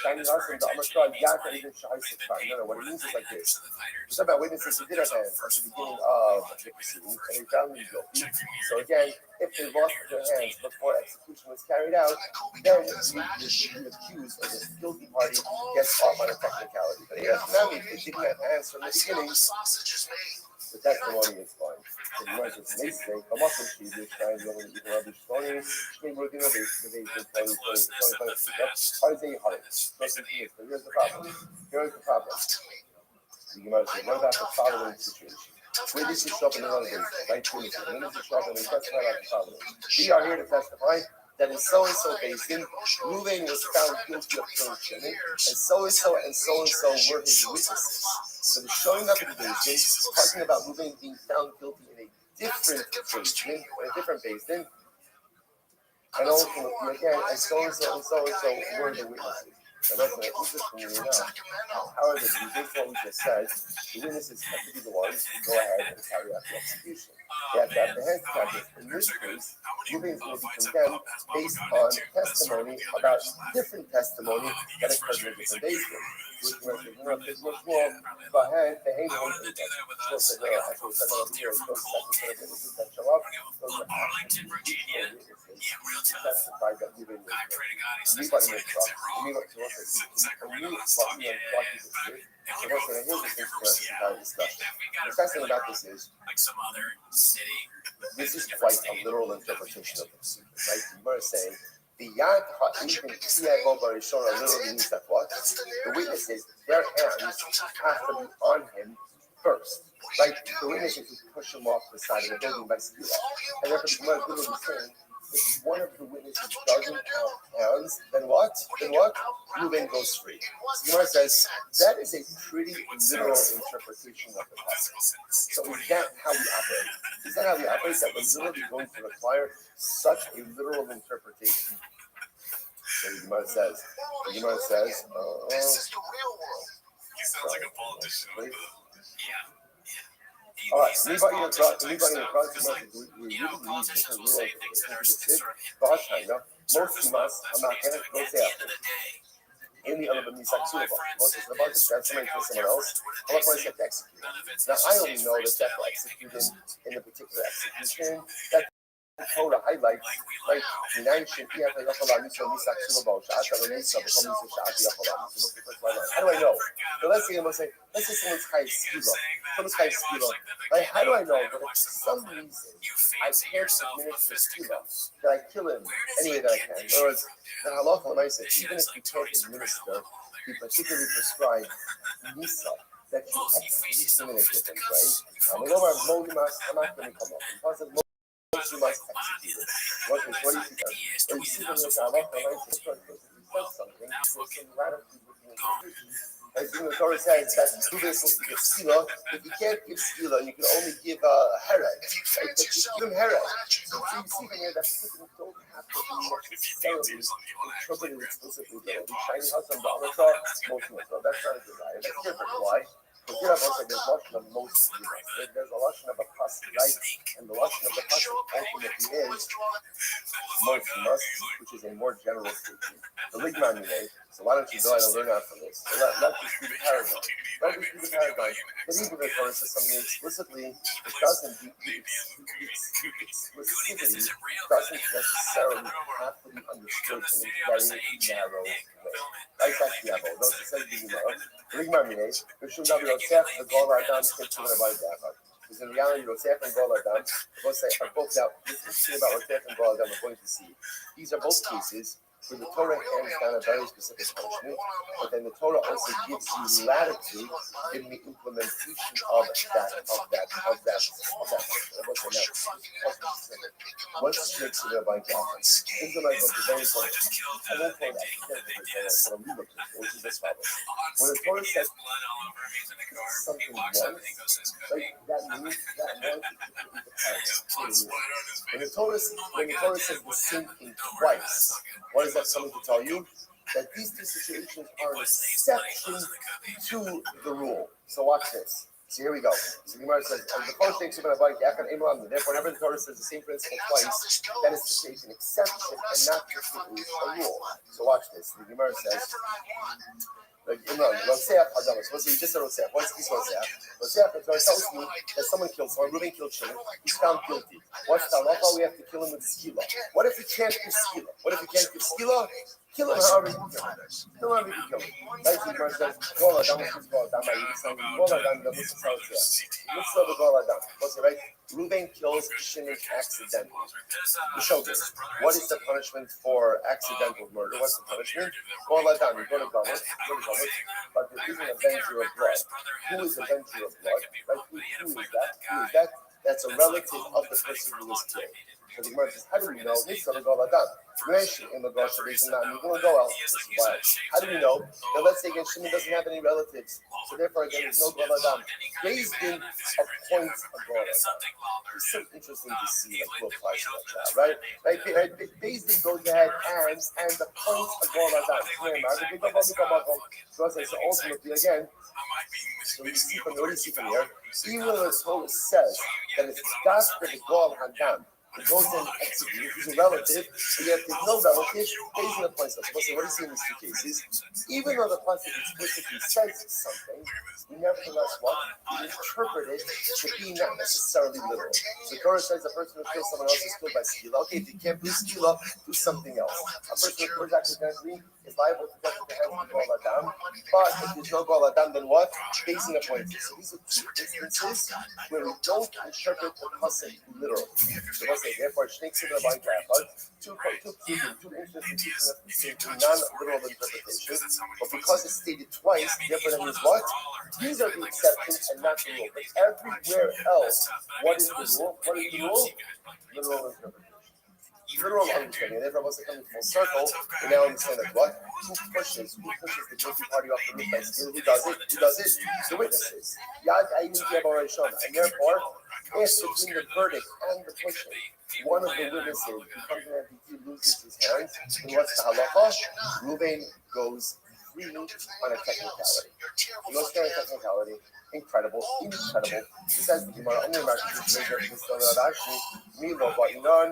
Shining us in the Amashra, Yaka even Shai Sifar. No, what it means is like this. It's about witnesses who did have hands at the beginning of the proceeding, and they found them guilty. So again, if they lost their hands before execution was carried out, then the accused or the guilty party gets off on a technicality. But now if they didn't have hands from the beginning, the testimony is fine. So you might just say, come up with you, you're trying to even rubbish stories. We're going to be here's the problem. So you might say, what about the following situation? Where this is show up in another way, right? When this is show up and they testify about the following. We are here to testify that in so-and-so basin, Ruben was found guilty of killing Shimon, and so-and-so were his witnesses. So the showing up in the basin, talking about Ruben being found guilty in a different basin, and ultimately, again, and so-and-so were the witnesses. So that's an interesting However, based on what we just said, the witnesses have to be the ones who go ahead and carry out the execution. They have to have the hand practice. In this case, Ruben is going to be condemned based on testimony about different testimony that occurred in a different basin. There's much more behind the hang on the testified that Ruben was anybody in the truck, anybody to us the fascinating about this is this is quite a literal interpretation of the psukim, right? You are saying the yad ha'ivin kiyavo barishon literally means that what? The witnesses, their hands have to be on him first. Like the witnesses who push him off the side of the building by skill. And therefore the Gemara is literally saying if one of the witnesses doesn't have hands, then what? Ruben goes free. So Gemara says that is a pretty literal interpretation of the passage. So is that how we operate? Is that how we operate? That we're literally going to require such a literal interpretation? So the Gemara says, this is the real world. He sounds like a politician. All right, anybody in the front, we Because really need different rules. Most of us, I'm not going to go say in the other Misak Suva. Most of the budget, that's somebody for someone else. I'm not going to execute. Now, I only know that that's executed in the particular execution. That the Torah highlights, like, how do I know? So let's say someone's high skila. Like, how do I know that if for some reason I can't administer skila, that I kill him any way that I can? In other words, that halacha l'maaseh, even if you can't administer the particularly prescribed nisa, that you execute him in a different way. I'm not going to come up. You must execute it. What do you see? Or you see them as Allah, something, as the Torah says, that you give skila. If you can't give skila, you can only give herod. Right? But you give him herod. So you see from here that people don't have to be necessarily interpreted explicitly. Shiny house on the Amrata, most of us. That's not a good idea. That's different. Why? There's Lashon of most Yiras. There's a Lashon of a pasuk, right? And the Lashon of the pasuk ultimately is most, which is a more general statement. The Ligman today. So why don't you go and learn out from this? So let this be the paradigm. Let this be the paradigm. But even the Torah says something explicitly, it doesn't necessarily have to be understood in a very narrow way. Right back to Yabo. Those who say the Gemara. Ligman today. Rishon Davi Yosef, the Gola Adam, takes you about that. Because in reality, Yosef and Gola Adam, both say, are both now, this is about Yosef and Gola Adam, we're going to see. These are both cases where the Torah hands down a very specific punishment, but then the Torah also gives you latitude in the implementation of that punishment. What's the next to the Rabbi Gaffin? Things that are very important. I won't point out which is as follows. When the Torah says something once, right, that means that once is the paradigm. When the Torah says the same thing twice, what is that something to tell you? That these two situations are an exception to the rule. So watch this. So here we go. So the Gemara says, the first thing therefore, whenever the Torah says the same principle twice, that is to say it's an exception and not just a rule. So watch this. The Gemara says, Rothschild, you just said Rothschild. What's this Rothschild? Rothschild, the Torah tells me that someone killed someone, Reuben killed Shimon, he's found guilty. What's the halacha? We have to kill him with skila. What if we can't give skila? What if we can't give skila? Kill him however you kill him. Kill him however you kill him. Right? So the Gemara says, Gola Adam, right? Reuben kills Shimon accidentally. What is the punishment for accidental murder? What's the punishment? Gola Adam, you go to Gomer, but there isn't a avenger of blood. Who is the avenger of blood? Right? Who is that? That's a relative of the person who was killed. So the Gemara says, how do we know? This is going to go like that. In the Gosh of Israel, you're going to go out. How do we know? Now let's say again, Shimon doesn't have any relatives. So therefore, again, there's no Gola Adam. Beis Din appoints a Gola Adam. It's so interesting to see like who applies to that child, right? Beis Din goes ahead and appoints a Gola Adam. So ultimately, again, what do you see from here? Even though the Torah says that it's das for the Gola Adam, it goes and executes, he's a relative, but yet there's no relative, Beis Din appoints us. What do you see in these two cases? Even though the pasuk explicitly says something, we nevertheless interpret it to be not necessarily literal. So the Torah says a person who kills someone else is killed by skila. Okay, if you can't do skila, do something else. A person who kills accidentally is liable to death at the hands of Gola Adam, but if there's no Gola Adam, then what? Beis Din appoints. So these are two instances where we don't interpret the pasuk literally. So therefore, two instances non-literal interpretations, but because it's stated twice, therefore that means what? These are the exceptions and not the rule. But everywhere else, what is the rule? What is the rule? Literal interpretation. Literal understanding. And therefore, once it comes full circle, we now understand that what? Who pushes the guilty party off the roof by skill? Who does it? The witnesses. And therefore, if between the verdict and the pushing, one of the witnesses becomes an amputee, loses his hands, then what's the halacha? Reuben goes free on a technicality. He goes for a technicality. Incredible. This has the Gemara. Only Rashi is very different from Rashi. Milo ba'inon.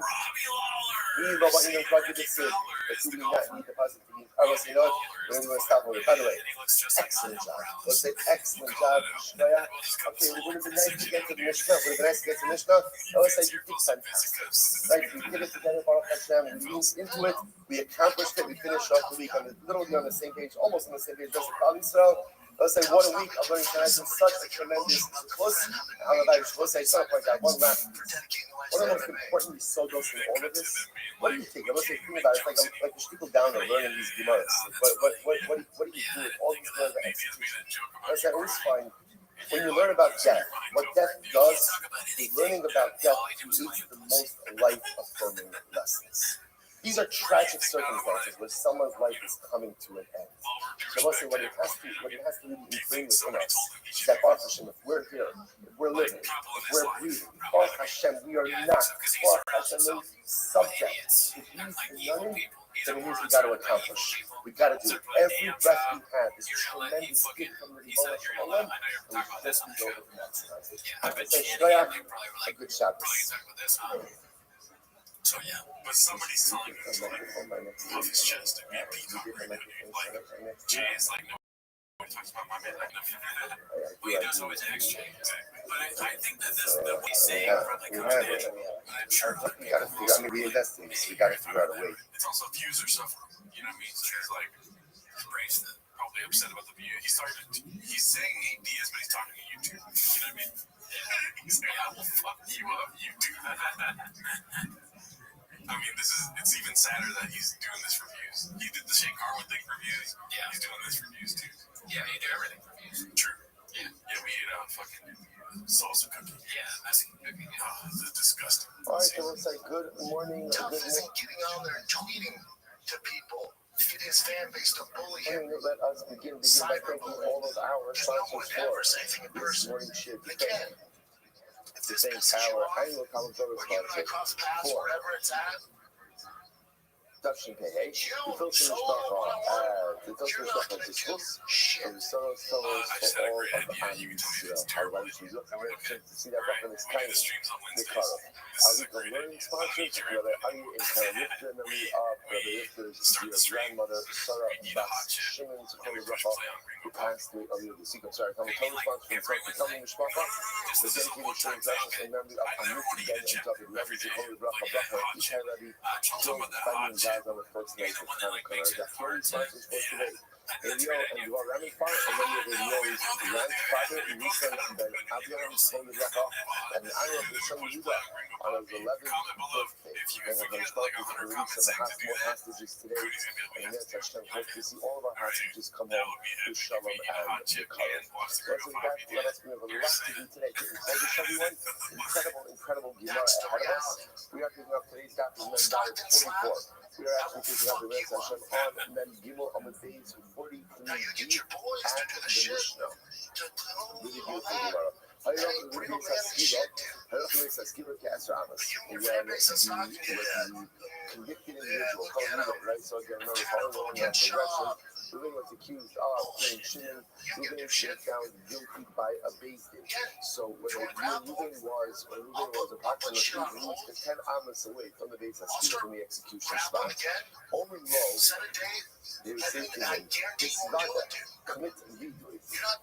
Let's do not need the positive. I was, we're going to stop with it. By the way, excellent job. Let's say excellent job. Okay, it would have been nice to get to the Mishnah. Let's say you did fantastic. Right, we did it together, Baruch Hashem. We moved into it. We accomplished it. We finished off the week literally on the same page, almost on the same page. Just Klal Yisrael. Let's say what a week of learning tonight is such a tremendous plus. Let's say something like that. One last piece. One of the most important sodos in all of this. What do you think? Let's say think about it. It's like the shtickle down or learning these gemaras. What do you do with all these learning about execution? Let's say I always find when you learn about death, what death does, learning about death leads to the most life-affirming lessons. These are tragic circumstances where someone's life is coming to an end. So let's say what it has to really ingrain within us is that Baruch Hashem, if we're here, if we're living, if we're breathing, Baruch Hashem, we are not Baruch Hashem subject to these learning, then it means we got to accomplish. We gotta do it. Every breath we have is a tremendous gift from the Ribono Shel Olam, and we just need to go and maximize it. Say shkoyach, a good Shabbos. So yeah, but somebody's telling him to puff his chest and be a peacock. Jay is like, no, he talks about my man like, no. Well, he does always exchange. But I think that what he's saying probably comes naturally. But I'm sure other We gotta figure. I mean, we invested, so we gotta figure out a way. It's also views or suffering. You know what I mean? So he's like, embraced it. Probably upset about the view. He's saying ideas, but he's talking to YouTube. You know what I mean? He's like, I will fuck you up, YouTube. I mean, it's even sadder that he's doing this for views. He did the Shane Carwin thing for views. Yeah. He's doing this for views, too. Yeah, he did everything for views. True. Yeah. Yeah, we ate fucking salsa cookie. Yeah, Mexican cookie. Oh, this is disgusting. All right, so let's say good morning. Tough isn't getting on there and tweeting to people. Get his fan base to bully him. Let us begin by thanking all of our sponsors for this morning shit. The same power annual college sponsor for Dutching KH, the Filter Mishpacha, the Filter Mishpacha Discuss, and the Sonos Fellows for all of the Andes, Taiwan, she's looking to see that back on this tiny, the color. We've got learning sponsors, Brother Ali and Karen Richter, memory of Brother Richter's dear grandmother, Sarah Bas Shimon, Sequoia Rafa, who passed away earlier this week. I'm sorry, I'm a total sponsor from Filter Mishpacha, the dedicated showing blessings in memory of Hamid Ben and David Levy, Sequoia Rafa, Bracha, Ishai Rabbi, Joe, Fanny, guys on the first night of Hanukkah. The three sponsors for today. Elio and Dwar Ramifar, and then you have Elio's grandfather, Elisa Ben Abraham, Sequoia Rafa, and the honor of the son Yuda on his 11th birthday. And we're going to start with the release of the more hostages today. And then Hashem hope to see all of our hostages come home with Shalom and Karen. So let us have a lot to do today. Everyone, incredible Gemara ahead of us. We are picking up today's daf is Mem 44. We are actually picking up the rest of Hashem on Mem Gimel on the days 43 at the Mishnah. Really beautiful Gemara. Hayom Luis Haskiva Kasser Amos. Again, the convicted individual, right? So again, remember, following that progression, Reuben was accused of killing Shimon. Reuben was found guilty by a Beis Din. So when Reuben was approximately 10 Amos away from the Beis Haskiva, from the execution spot, Omer Lo, they were saying to him, this Vada, commit vidui,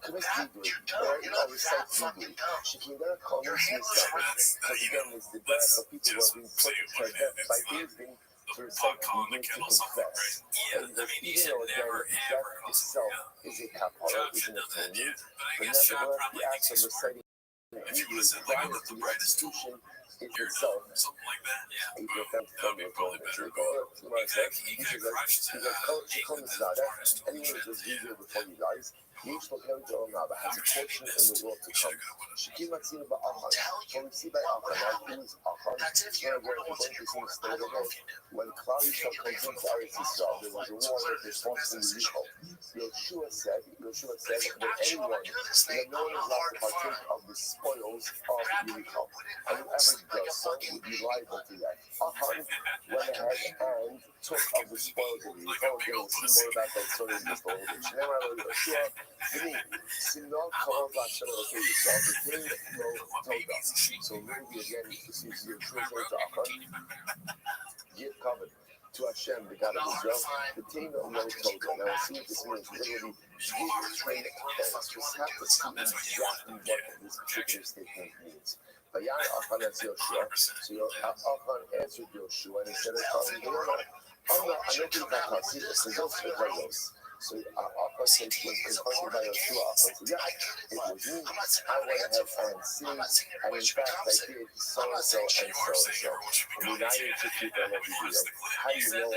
or recite vidui. Shekindara called him to his because again, it's the death of people who have been put to death by Beis Din to recite vidui to confess. And even though death itself is a kapara, is an atonement, but nevertheless, the act of reciting vidui prior to the execution is itself a defense from the atonement. Anyone who does vidui before he dies, each Rabbi has a portion in the world to come. Shekim Matzina Ba'achar. When we see by Achar, who is Achar? When Klal Yisrael comes into Eretz Yisrael, there was a war that was fought in Yericho. Yeshua said that anyone, that no one is allowed to partake of the spoils of Yericho. And whoever does so would be liable to that. Achar went ahead and took of the spoils of Yericho. Again, we'll see more about that story in just a little bit. Yeshua, Simon called Hashem to yourself, the thing that told us. So maybe again, this is your true to Achar. Give covenant to Hashem, the God of Israel, the thing that no told them. Now we'll see what this means. Literally, give train offense. Just have to see exactly what this particular statement means. But Yan Achan answered Yoshua. So Achan answered Yoshua and he said, I'm not Kakasi, it's the Zos of Regos. So Achan said, when confronted by Yoshua, Achan said, yeah, it was me. I went ahead and sinned, and in fact I did so and so and so and so. I mean, I need to keep that every day. How do you know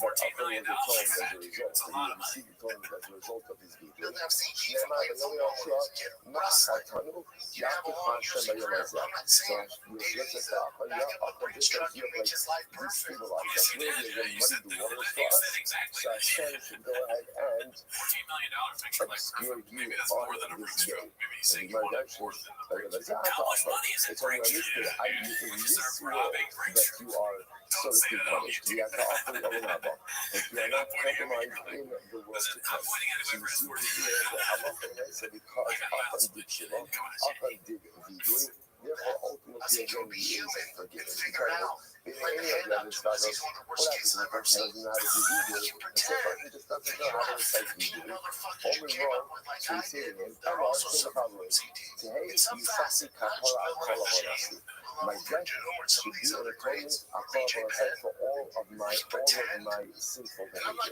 ultimately again that Achan was atoned as a result? So he received atonement as a result of his deed. Shema, but no Yoshua, Ma'asatanu, Yaakov Hashem Bayom Hazeh. So Yoshua says to Achan, Achan, just as you have like destabilized us, really again muddied the waters for us. So Hashem should go ahead and $14 million makes your life obscure perfect. you Maybe that's on more than a this breakthrough. day. Maybe he's saying And you my want it direction, more than a like, breakthrough. that's How much money is it it's only on this breakthrough? day, You in this deserve for a world big that breakthrough. you are, so Don't to say speak, that on punished. YouTube. You have to offer your own album. If you are I'm not pointing at me, compromised in the world Listen, to I'm come. pointing at So whoever you is see worth here that Allah said, because Achan did Shiva, Achan did Vidui, therefore ultimately again he is forgiven. Incredible. In any of the other scholars, what happens when a person doesn't know how to do Vidui? It's a person just doesn't know how to recite Vidui. Only wrong, so he's saying it. Allah said the following, Tehei Yisasi Kapara Akala Honasi. My death should be an atonement for all of my sinful behavior.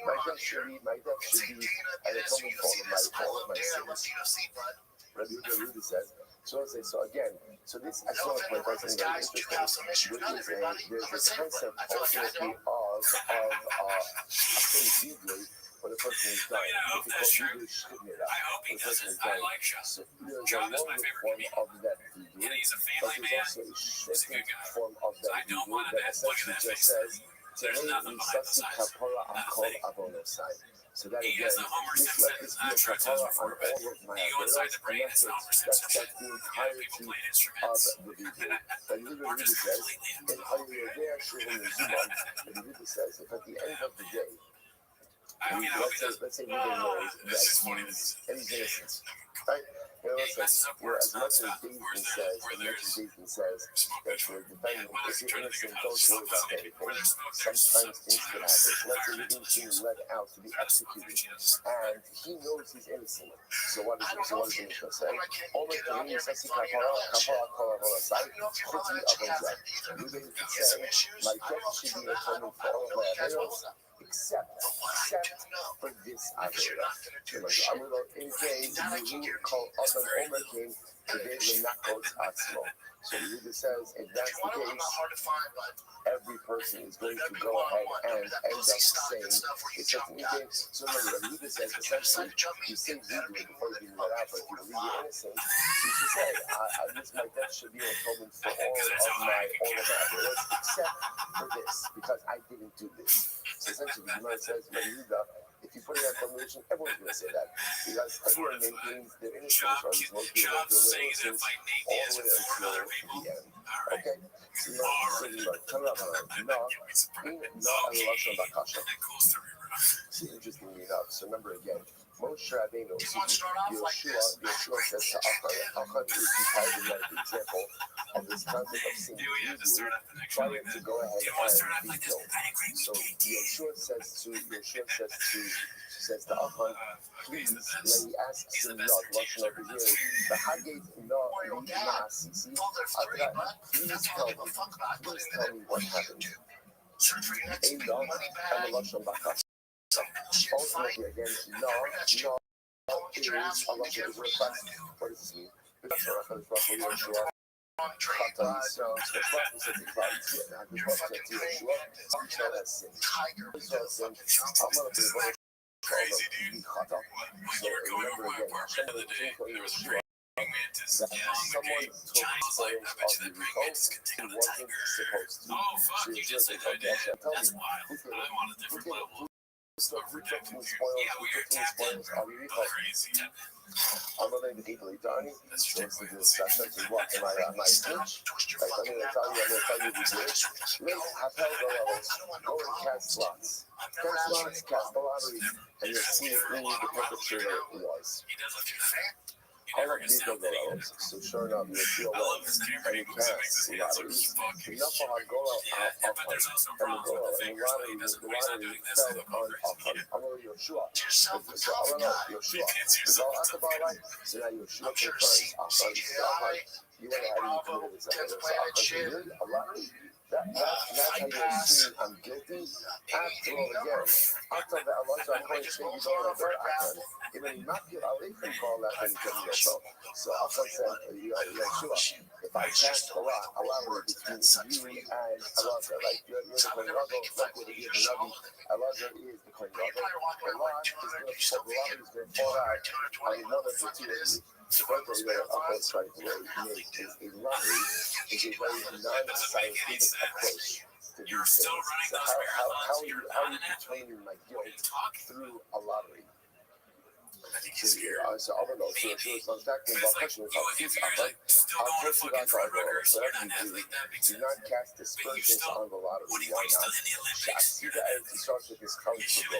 My death should be an atonement for all of my sins. Rabbi says. So again, so this I saw point out something very interesting. There's a concept ultimately of a faith deeply when a person is dying. It's called Vidui. I hope he doesn't. I like Shah. So there's a longer form of that Vidui, And he's a but family there's man. also a shortened form of So I that don't Vidui want to that bet. Look at essentially that just face. says, There's nothing behind those eyes. So that He again, has the Homer this Simpson. let this I'm be a sure it says kapara before, on but all of my you go inside the brain, it's that's Homer Simpson. the People entirety playing of instruments. the video. And Or Rabbi just says, completely in Ayurveda Shuvim Zuman, Rabbi says, if at the end of the day, I mean, I hope he doesn't. let's say Ruben knows that This is funny. he's innocent, right? He messes up words As much as nonstop. Dathan Where says smoke that control. for the defendant, Whether if they're you're trying to think innocent, of how to don't stop worry about something. Where anything. there's smoke, there's Sometimes things can happen. Let's say he's being let out to be executed, and he knows he's innocent. So what is the Mishnah say? Only to me, says kapara kol aside. Chutz mi avonzah. Ruben could say, my death should be atonement for all of my averos, except for this avera. In case you call Adam Omer came today the nakos atzmo. So Ruben says, if that's the case, every person is going to go ahead and end up saying it's just in case. So remember, Ruben says essentially, you say Ruben before you let out, but if you believe you're innocent, you should say, my death should be an atonement for all of my averos, except for this, because I didn't do this. So essentially, the Gemara says, if you put in that formulation, everyone's going to say that. Because everyone maintains their innocence, or at least most people maintain their innocence all the way until the end. Okay? So interestingly enough, so remember again, Moshe Rabbeinu, Yeshua says to Achan is the example of this concept of seeing Hebrew prior to go ahead and be killed. So Yeshua says to Achan, please, when he asks him not, Russian over here, the Hagate not Sisi, please tell me what happened. Ultimately, again, no is a Russian request. What does this mean? Crazy, dude. When you were going over my apartment the other day, there was a praying mantis. Someone took like, I bet you that praying mantis can take on a tiger. Oh, fuck, you just said I did. That's wild. I'm on a different level. Crazy. I'm not even deeply dying. That's So ridiculous. it's the session to walk in my speech. Right, I'm going to tell you what we do. Let's go and cast slots. Cast the lottery, and you'll see who the perpetrator was. All of these are the levels, so sure enough, you'll feel well, and you cast lotteries. Enough of our goal out and the lottery fell on Achan. Amar Yoshua. So Amar Yoshua. So after Baal, so now Yoshua confirms Achan. You went ahead and you committed this. So Achan did a lottery. That's how you assume I'm guilty. After all, again, after the Elijah Achan said you don't avert Achan, even Makir Alechem call that and come yourself. So Achan said, Yeshua, if I cast a lottery between you and Elijah, like you're the Kohen Gadol, like you're the Rabbi, Elijah is the Kohen Gadol. The lottery is going to fall out on one of the two of you. The point that Achan trying to make is a lottery is a very non-scientific approach to to these things. So how are you claiming my guilt through a lottery? So I don't know. So it's back to the question about peace. I'll test you guys all go. So do not cast dispersions on the lottery. Why not? Sha'asida Eretz Yisrael shekizkaru b'golo.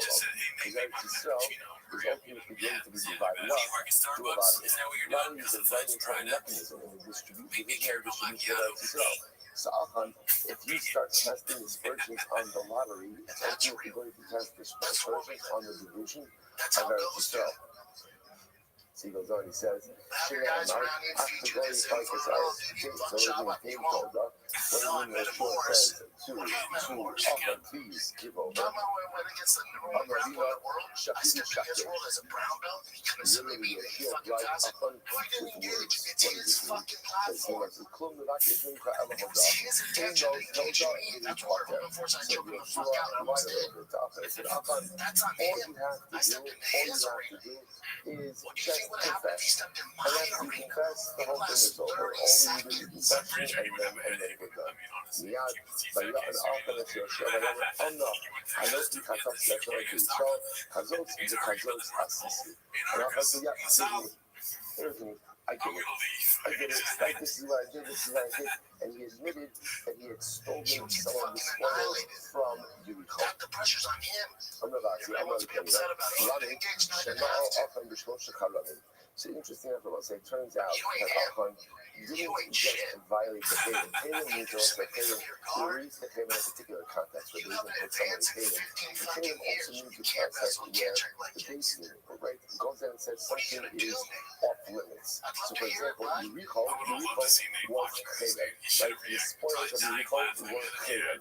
Because Eretz Yisrael is ultimately going to be divided up through a lottery. Lottery is a very important mechanism in the distribution of Eretz Yisrael. So if you start casting dispersions on the lottery, it's ultimately going to cast dispersions on the division of Eretz Yisrael. So he goes on, he says, please give over. Is just confess. And after you confess, the whole thing is over. All you do is confession, and then we're done. Miyad, vaya'ad achav et Yosef, vaya'ad Anna, Anoti chatas yachor Yisrael, chazot v'chazot asisi. And Achav said, yeah, everything, I get it. This is what I did, this is what I did. And he admitted that he had stolen some of the spoils from Yericho. The pressure's on him. I'm not kidding. So interesting enough, it turns out that Achan didn't just violate the Kalim. Kalim means also Kalim. He reads the Kalim in a particular context, where there isn't put someone in Kalim. The Kalim also means the context where the basin, right, goes down and says something is off limits. So for example, Yericho was Kalim. Right? The spoils of Yericho were Kalim.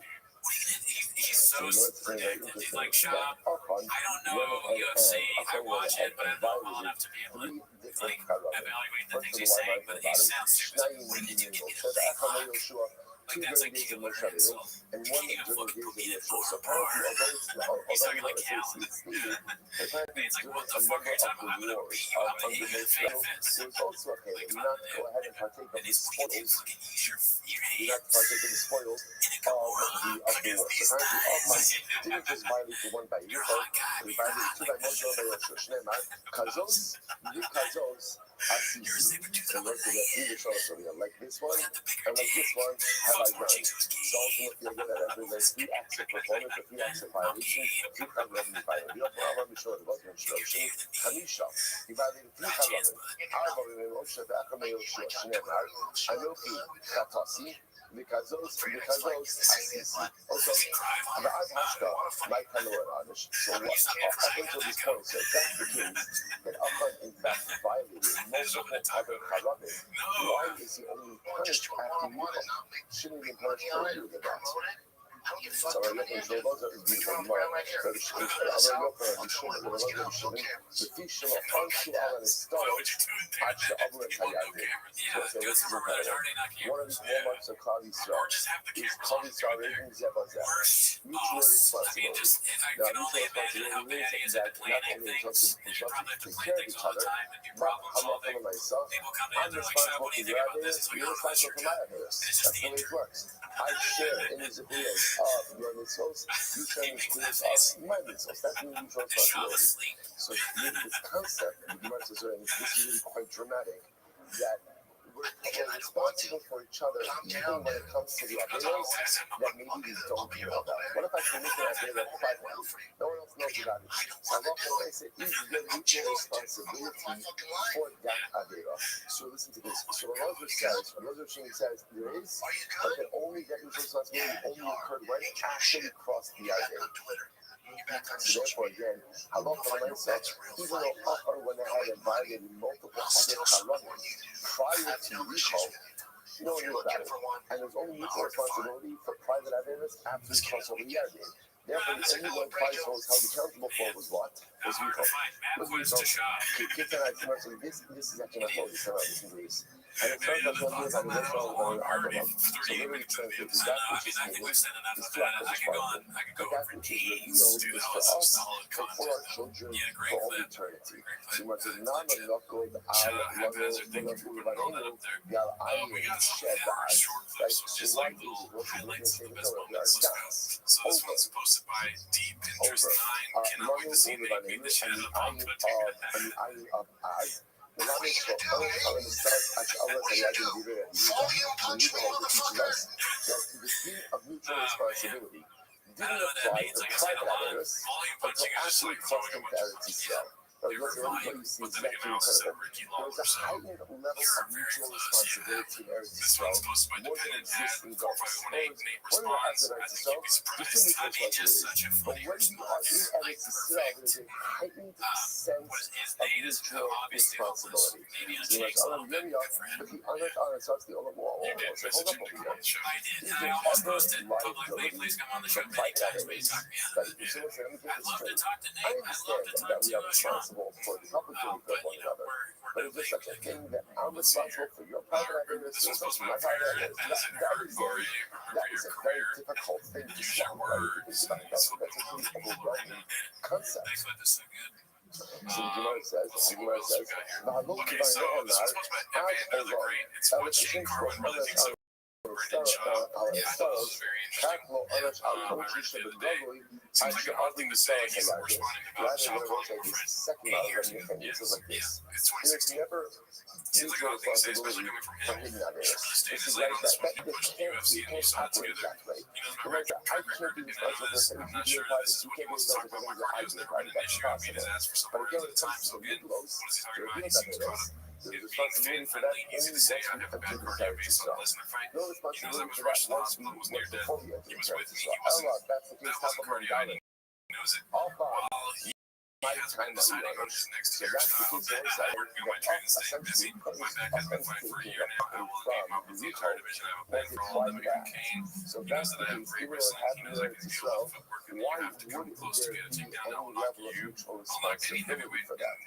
He's so he's like, Shab, I don't know UFC. I watch it, but I don't know well enough to be able to like evaluate the things he's saying. But he sounds super. What did you get the like that's a killer insult. And one King of fucking eat it for so a bar. He's talking like Calvin. It's like, what the fuck are you talking about? I'm gonna beat you. I'm gonna eat your face. It's also okay. Do not go ahead and partake of And the he's fucking spoils. use your Do not hands. partake of the spoils of the war. Apparently, Achan didn't just violate the one by Yericho, he violated two by Moshe by Yosef. Shneimar, Kazos, Kazos, Asisi. And those are the English also. Like this one, and like this one, have I done? So ultimately, again, there's 3 acts of performance, or 3 acts of violation, 3 Chalavim violated. Avraham Mishor, it wasn't Shloshim, Hamisha. He violated 3 Chalavim. Arba Moshe, Achan Yoshua, Shneimar, Anoki, Chatasi, because those Asisi. Also, the Hashka, my Kaloradish. So what? Up until this point, so if that's the case, that Achan in fact violated multiple other Chalavim, why is he only punished after Yericho? Shouldn't he be punished earlier than that? So I'm not going to show those are beautiful tomorrow. I'm going to show the fish of Anshu Alan is stone. Acha Abu Hayade. So this is incredible. One of these hallmarks of Klal Yisrael is Klal Yisrael raising Zevazah. Mutual responsibility. Now, mutual responsibility means that not only is to take care of each other, but I'm not for myself. I'm responsible for your ideas. You're responsible for my ideas. That's the way it works. I share in these ideas of your mitzvos, you share in these ideas of my mitzvos. That's really mutual responsibility. So this concept, the Gemara says, this is really quite dramatic, that we're responsible for each other even when it comes to the ideas that maybe we don't know about. What if I commit an idea privately? No one else knows about it. So Allah says it is your mutual responsibility for that idea. So listen to this. So Rothschild says there is, but that only that mutual responsibility only occurred when it actually crossed the idea. So therefore, again, halacha myself, even though Achan went ahead and violated multiple other Chalavim prior to Yericho, no one knew about it. And there's only mutual responsibility for private averas after the crossover Yarden. Therefore, the only one Christ was held accountable for was what? Was Yericho. This is actually not holy. Listen to this. And it starts Any off other with thoughts on that at all? We're already so 38 literally minutes into the translated episode. that I which mean, is I think we've said enough is of to that. act I as could go part on. of it. I could go But on that for which is days, revealed dude. is That for was some us solid and for content, our though. children Yeah, for great all clip. eternity. Great So clip. much Good not legit. naqod Shout al out Haphazard. Thank you for putting all that up there. Yal We got ayin some shed hour short right? clips, so just like Life little is what you highlights of the say best the moments. Let's go. So this one's posted by Deep Interest 9. Cannot wait to see Nate beat the shit out of Tom Twitter. The Lami for the start Ash'Allah Sayyadin Bibir so you know what teaches us that the theme of mutual responsibility didn't apply to private affairs until actually crossed comparity cell. Look at everybody sees that incredible. There was a heightened level of mutual responsibility in Eretz Yisrael more than exists in Gulf. What do you have in Eretz Yisrael? Just a mutual responsibility. But when you are in Eretz Yisrael, there is a heightened sense of mutual responsibility. You must honor Yemiyah, but the honor starts the other wall. You did So message hold up him over to here. call the show. I did. Is I there almost ever posted publicly. Please come on the show many times, but he's talking me out of it. So listen, let me get I'd this love to straight. talk to I Nate. I'd love to understand talk that we to are Sean. responsible for the public good of But, one you know, another. we're But is there such a thing that I'm Let's see responsible here. for your private happiness? This one's posted My by private Fire happiness. Madison Hardcore. That is a very difficult thing to Use your swallow. words. That's a pretty overwhelming concept. Next clip is so good. So the Gemara says, Let's see what else we got here. Okay, so this one's posted by another great. It's what Shane Carwin really thinks of Brendan Shaw. Yeah, I thought this was very interesting. I read it the other day. Seems like an odd thing to say. He's responding about Shaw calling him a friend. He hears me. Yes, yeah. It's 2016. Seems like an odd thing to say, especially coming from him. Stan is late on this one. He pushed the UFC and you saw it together. He knows my track record, and I know this, and I'm not sure this is what he wants to talk about. My cardio is never been an issue. I beat his ass for some reason at the time, so good. What is he talking about? He seems caught up in being fan friendly. Easy to say, I have a bad cardio based on less than a fight. He knows I was rushed the hospital, was near death. He was with me. He wasn't. That wasn't cardio. I didn't knows it. While he has been deciding on his next hairstyle, I'm working on my training, staying busy. My back has been fine for a year now. I will game up with the entire division. I have a plan for all of them. Even Kane. He knows that I have great wrestling. He knows I can do a lot of footwork, and you have to come close to me to take down. I'll knock you. I'll knock any heavyweight out.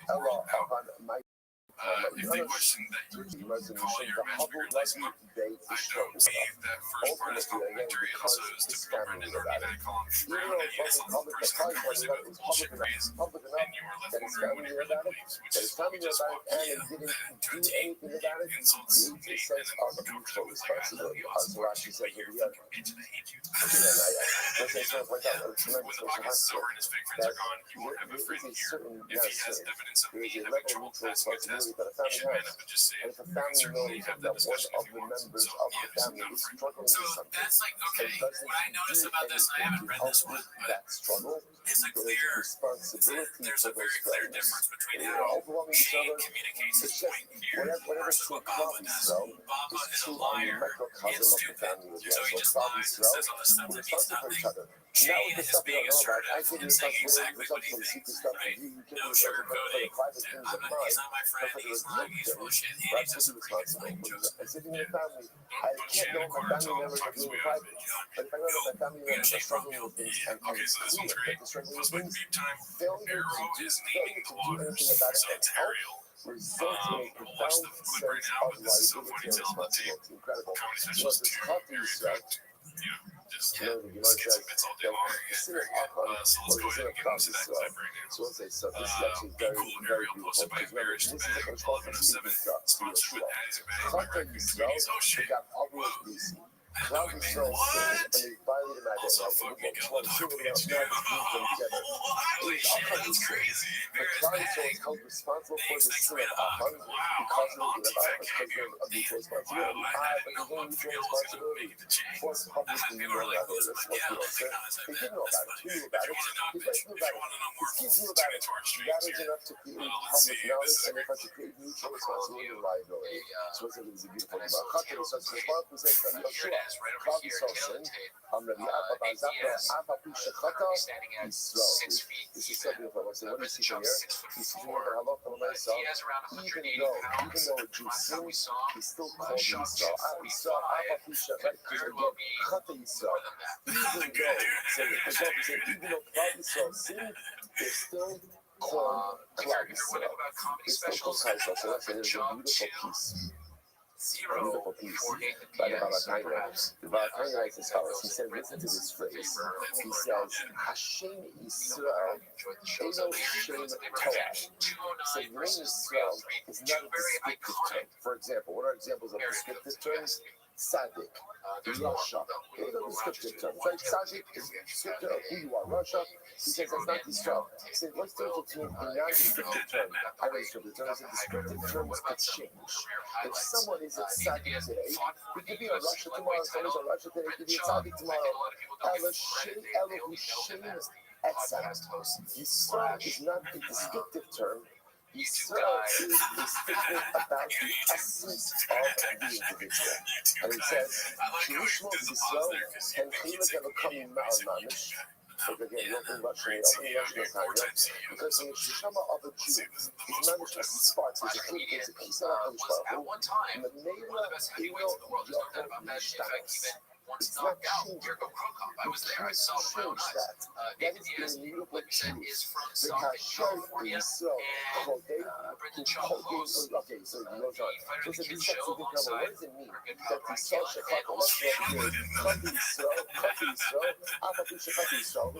If they question that you call your matchmaker Tyson, I don't believe that first part is called victory. It also is typical Brendan Army that I call him Brown, and he has some person controversy about this bullshit craze, and you are left wondering what he really believes, which is what we just fought Ian to a T. Insults Nate and then uncomfortable with like, I love you, awesome work, you play your fucking bitch, and I hate you. When the pocket's over and his fake friends are gone, he won't have a friend here. If he has evidence of me having trouble passing a test, he should man up and just say it. We can certainly have that discussion if he wants. So, yeah, this is not a friend. So, that's like, okay, what I noticed about this, and I haven't read this one, but it's a clear, there's a very clear difference between how Shane communicates his point here versus what Baba does. Baba is a liar and stupid, so he just lies and says all this stuff that means nothing. Shane is being assertive and saying exactly what he thinks, right? No sugarcoating. He's not my friend, he's lying, he's full of shit, and he just freaking chose. Yeah. Don't put shit in a corner, tell him to talk his way out of it, you know? We got Shane Brumfield. Yeah, okay, so this one's great. Post by Beep Time. Arrow is naming the waters, so it's Ariel. We'll watch the clip right now, but this is so funny. Tell the tape. Comedy specials 2, very cooked. You know, just skits and bits all day long. Yeah, very good. So let's go ahead and get into that clip right now. Be Cool Ariel, posted by Marriage to Bag 1107, sponsored with Addis Bag by Raccoon Goonies. Oh shit. Whoa. I know we made what? Also, fuck me, kill the dog page. Holy shit, that's crazy. Barrett's bag. Thanks for being a hawk. Wow, on Auntie Fat cameo. Damn. Wow, I didn't know Buck Miguel was gonna make it to James. People were like, who's Miguel? Picking on us, I bet. That's funny. If you want to know, bitch, if you want to know more, tune into our streams here. Let's see. This is a great clip. As right over here, tailor-tape. ATS currently standing at 6 feet even. Mr. Chuck 6'4". He has around 180 pounds. Last time we saw him, shot 245. Could very well be more than that. If you're wondering about comedy specials, Chuck Chill beautiful piece by the Balakaina. The Balakaina writes as follows. He said, listen to this phrase. He says, Hashem Yisrael, Eno Shem Torah. So the name Yisrael is not a descriptive term. For example, what are examples of descriptive terms? Tzaddik, Rasha. Those are descriptive terms. Right? Tzaddik is a descriptor of who you are. Rasha, he says that's not Yisrael. He said, what's the difference between a non-descriptive term and a descriptive term? A descriptive term could change. If someone is a Tzaddik today, he could be a Rasha tomorrow. Someone's a Rasha today, he could be a Tzaddik tomorrow. Elohim Shem Etzad. Yisrael is not a descriptive term. Yisrael is a statement about the essence of the individual. And he says, Shirishmo Yisrael, and Chilek Elokamim Ma'al Mamish. Again, open Russian because the Shema of a Jew is managed as a spark, there's a clip, there's a piece of the and the Mela Elo Yoko Mishtanos. It's not changing. You can't change that. That is the immutable truth. The Kasher Yisrael Chodei, who Chodei, okay, so you know, John. So the Bishop to think about what does it mean that the Yisrael Shechaka, what's the idea? Chodei Yisrael, Afafi Shechaka Yisrael.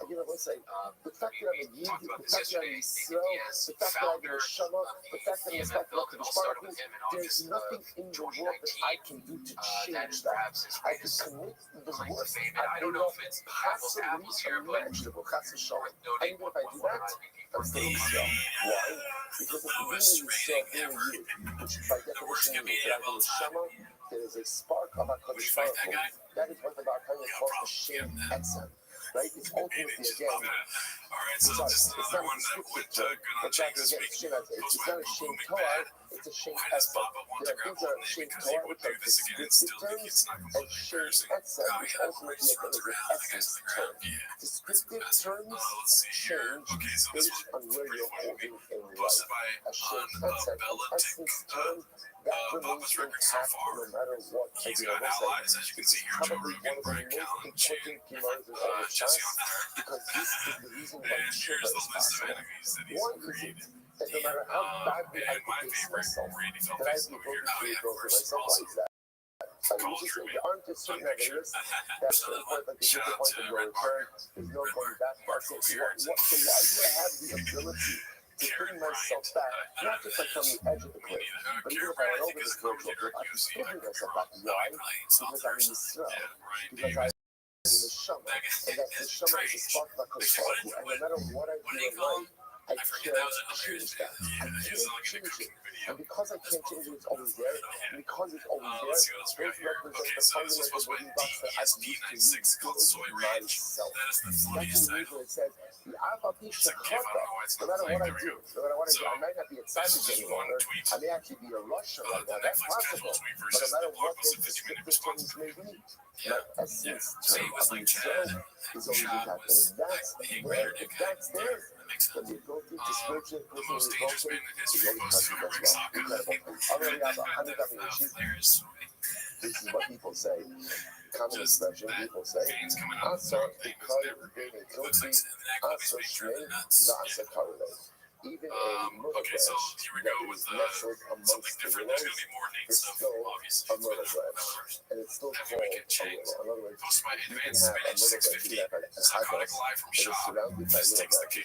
You know, let's say, the fact that I'm a Yid, the fact that I'm Yisrael, the fact that I'm a Shema, the fact that I'm a to the Spartans, there's nothing in the world that I can do to change that. I can commit the worst I don't know if it's possibly imaginable. And even if I do that, I'm still Yisrael. Why? Because at the beginning of Yisrael, being a Yid, which by definition means that I'm a Shema, there is a spark of HaKadosh Baruch Hu. That is what the Balakaina calls the Shem Etzem. Right? It's ultimately, again, it's not a descriptive term, but back again, it's not a Shem Torah, it's a Shem Etzem. There are things that are Shem Torah, which are descriptive terms, and Shem Etzem, which ultimately, again, is an essence term. Descriptive terms change based on where you're holding in life. A Shem Etzem, an essence term, that remains intact no matter what. As you know, it's probably one of the most important demands of our time, because this is the reason why Shiva is possible. One is it that no matter how badly I face myself, that I have the ability to go for myself. Why is that? There aren't just certain areas that's the point, like the point of no return, there's no going back. So why do I have the ability to bring myself back, not just like from the edge of the cliff, but even if I went over the cliff, I can still bring myself back. Why? Because I'm in Yisrael. Because I'm in the Shema. And that the Shema is a spark of HaKadosh Baruch Hu. And no matter what I do in life, I can't change that. I can't change it. And because I can't change it, it's always there. And because it's always there, those represent the fundamental building blocks that I can use to rebuild myself. That's the reason it says, no matter what I do, I might not be a tzaddik any longer. I may actually be a Russian right now. That's possible. But no matter what those descriptive terms may be, my essence term of Yisrael is always intact. And if that's there, then the ability to spiritually and personally evolve is always present as well. Incredible. Already have 100 Yeshiv. This is what people say. Common expression, people say, Asa Ikar Bene Kilti, Asa Shmei, Vasa Karele. Even a myrtle branch that is nestled amongst the willows is still a myrtle branch, and it's still called a willow. In other words, you can have a myrtle branch, you can have a high branch that is surrounded by little branches, all around it, still has its identity.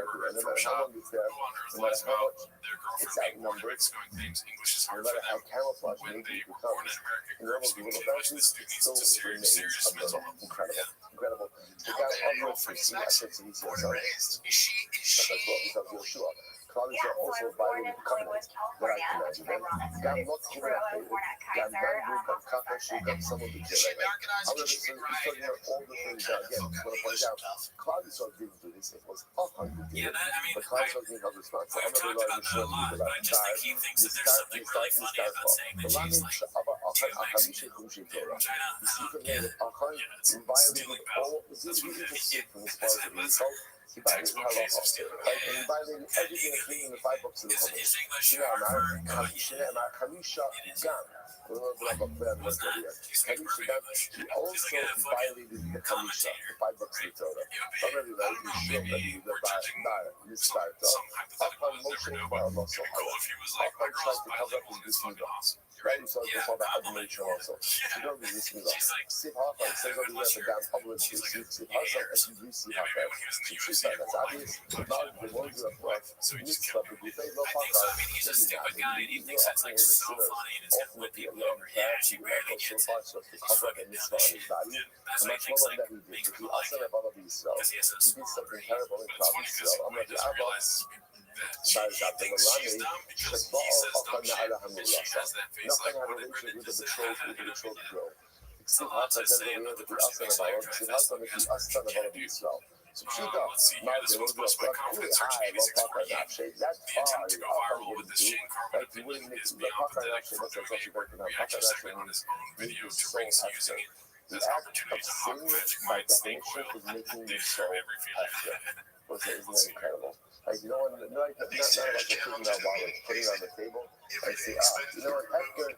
And no matter how long it's there, no matter how much it's outnumbered, no matter how camouflaged maybe it becomes, in all of the little branches, it still remains a myrtle. Incredible. The guy almost received efforts in himself. That's what he tells Yeshua. Clouds are also violating the covenant that I command them. God not given up David. God not moved on Kafashik on some of the children. However, he's talking about all the things that, again, I'm going to point out. Claudius didn't do this. It was 100 years. But Claudius didn't have response. I'm not going to lie to show you about the star. The star fall. The language of Ahamisha Kumshi Torah. You see from here that Achan violated all, this is really just from as far as the result. He violated halacha. Right? And he violated everything that's written in the 5 books of the Torah. Kamisha Gam. He also violated the Kamisha, the 5 books of the Torah. Right? So it's all about admiration also. You don't resist me. Siv Hafa says over here the damn public Siv Hafa as you do Siv Hafa. That's obvious. Now the ones who have mitzvah, the buffet no Hafa, maybe not. Ultimately, a young bad, he would have so far so to cover the mitzvah on his body. And that's one of that he did. He also had all of Israel. He did something terrible in Klal Yisrael. I'm like, nothing had a relationship with the betrothed girl. Siv Hafa says over here that the Asana Baal, Siv Hafa that the Asana Baal of Israel. So Pshita, Martin, will do a really high, low Paka Nafshe. That's far, wouldn't do. Like, you wouldn't make the Paka Nafshe, that's actually working out. Paka Nafshe means making your soul hefker. The act of sin, by definition, is making your soul hefker. Isn't that incredible? Like, no one, none of us are taking our wallet, putting it on the table, and say, you know what,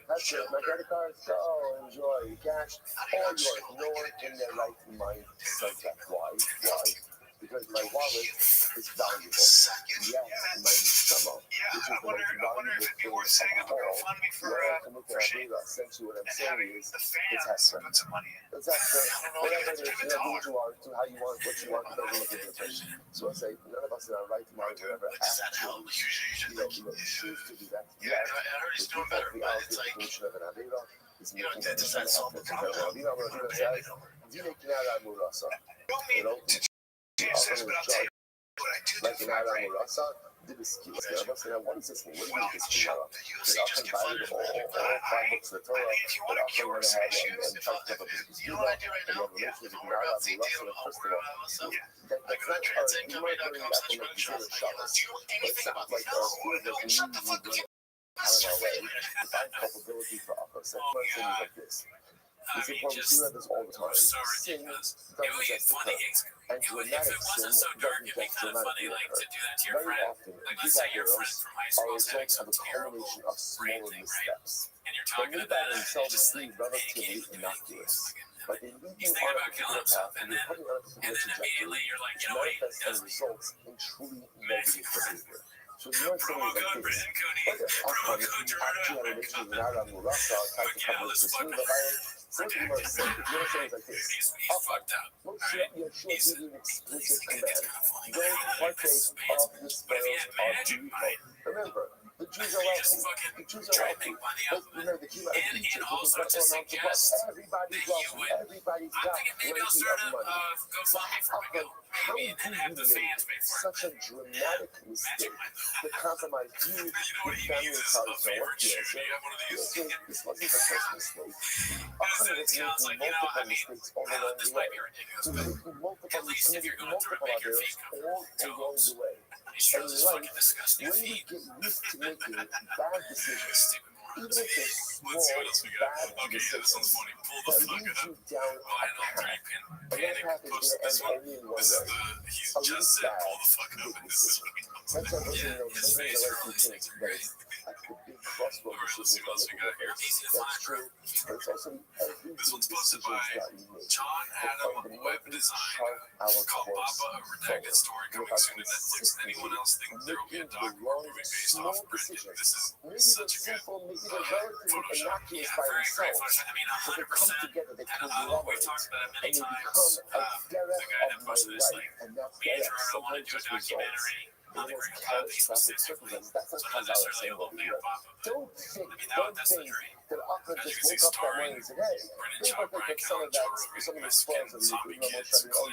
that's good, my credit card, go, enjoy, cash, all yours. No one in their right mind says that. Why? Because my wallet is valuable. Yes, my neshama, which is the most valuable thing of all. To look at Rabbi, essentially what I'm saying is, it's Hester. It's Hester. Whatever it is, do what you want, do how you want, what you want, it doesn't make a difference. So I say, none of us in our right mind would ever actually, choose to do that. Yes, the default reality of an Avera is making the neshama happen. Rabbi says, like an Aram Rasa, did a skill. What does this mean? What do you mean this Gemara? They often violated all 5 books of the Torah, but often went ahead and tried to have a business deal. And revelation is an Aram Rasa, the first of all. That's not our, you might bring that from like zero Shabbos, but it's not like our field that we usually bring out of our way to find culpability for upper. So one thing is like this. It's important, we do this all the time. Sin doesn't just occur. And dramatic sin doesn't just dramatically occur. Very often, big ideas are results of a culmination of smaller missteps. The misstep themselves seem relatively innocuous, but they lead you on a particular path and you're putting on a particular trajectory, which manifests and results in truly negative behavior. So you know something like this. Often, actually, I mentioned in Aram Murasa, I tried to cover this with me, but something more simple. You know something like this. Often, Moshe Yeshua gives you an explicit command. Don't partake of the spoils of the evil. Remember, the Jews are wealthy. The Jews are wealthy. But remember, the Jews are Egypt, which is what amounts of wealth. Everybody's wealthy. Everybody's got plenty of money. So how do you make such a dramatic mistake that compromise you, your family, and colleagues? Now, what the answer? This wasn't the first mistake. Often it's making multiple mistakes all along the way. So making multiple mistakes, multiple others all along the way. And life, when you get used to making bad decisions, even if they're small, bad decisions, that leads you down a path. And that path is going to end only in one way. A really bad, big decision. That's why sometimes I like to think that it's like the big crossroad decisions that make a difference. That's true, but it's also every big decision that we make that fundamentally chart our course forward. And if I'm consistently making the wrong small decisions, maybe they're simple, maybe they're relatively innocuous by themselves, but they come together, they conglomerate, and they become a derech of my life, and that derech sometimes just results in the most catastrophic circumstances. That's what comes out of saying over here. Don't think that Ahmed just woke up that morning and said, hey, maybe I think that some of the spoils of the Yeshua told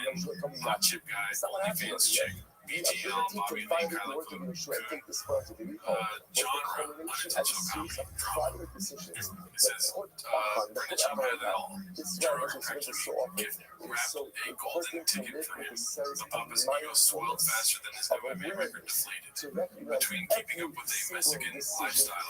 me not to. It's not what happened over here. The ability to find the words of Yeshua and take the spoils of the recall was the culmination of a series of private decisions that put Ahmed, that put Ahmed down. This is why I mention this so often. It is so important to live with a sense of mindfulness of awareness, to recognize every single decision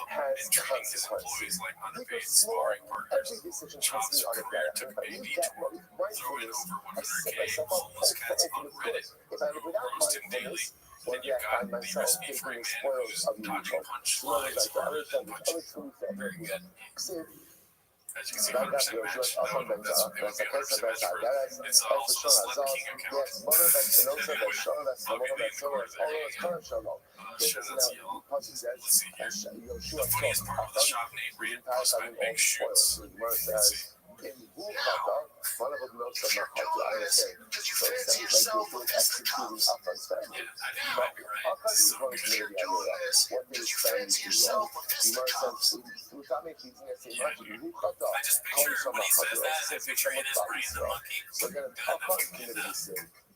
has consequences. Big or small, every decision has to be unaware. If I use that mindfulness, I set myself up for ultimate good. If I live without mindfulness, one day I find myself taking the spoils of the evil. So I was like, I was done with other truth that As you can see, 100% match. That's what we would be 100% match for. It's also the slugging account. Shazaziel. Let's see here. The funniest part of the shop name rated plus by big shoots. Let's see. Yeah, I think you might be right. So good. Just fancy yourself. I just picture when he says that, I picture in his brain the monkey.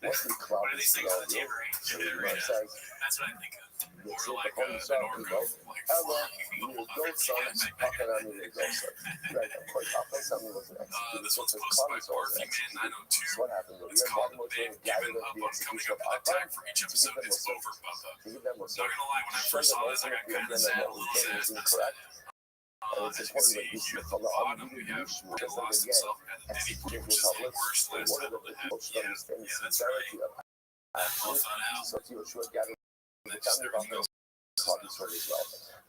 What are these things on the tambourine? That's what I think of. Or like an organ, like this one's posted by BarkyMan902. It's called They've Given Up on Coming Up with a tag for each episode. It's over, Bubba. Not gonna lie, when I first saw this, I got kind of sad, a little sad. As you can see, here at the bottom, we have Morgan lost himself at the Diddy Point, which is the worst last title to have. Yeah, that's right. Well thought out.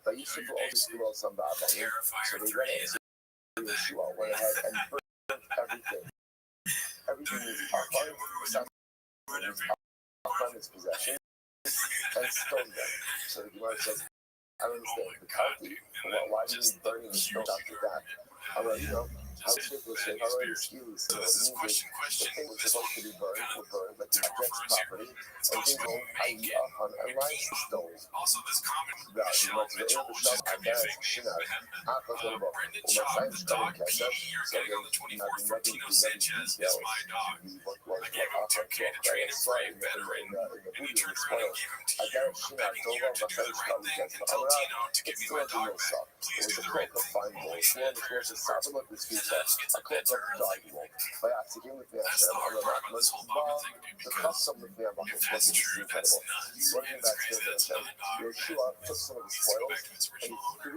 But you should always do all some bad money. Terrifier 3 is Yeshua went ahead and burned everything. Everything is upon its possession and stoned them. So the Gemara says, I don't understand. The county, why did he burn the stone after that? I'm like, how shit was it? How excuse? So this is question. The thing was This supposed to be burned, were burned, like the object's property, and they go hang up on a limestone. Also, this comment Yeah, Michelle Mitchell, which is could be a fake name. Brendan Chop's dog P. You're getting on the 24th. Fortino Sanchez is my dog. I gave him 2K to train him for a veteran, and he turned around and gave him to you. We're betting here to do the right thing and tell Tino to give me my dog back. Please do the right thing. Holy shit, the bears are first. And then it's a bitter, like, that's the hard part about this whole Bubba thing, dude, because if that's true, that's nuts. Man, it's crazy. That's another dog that needs to go back to its original owner.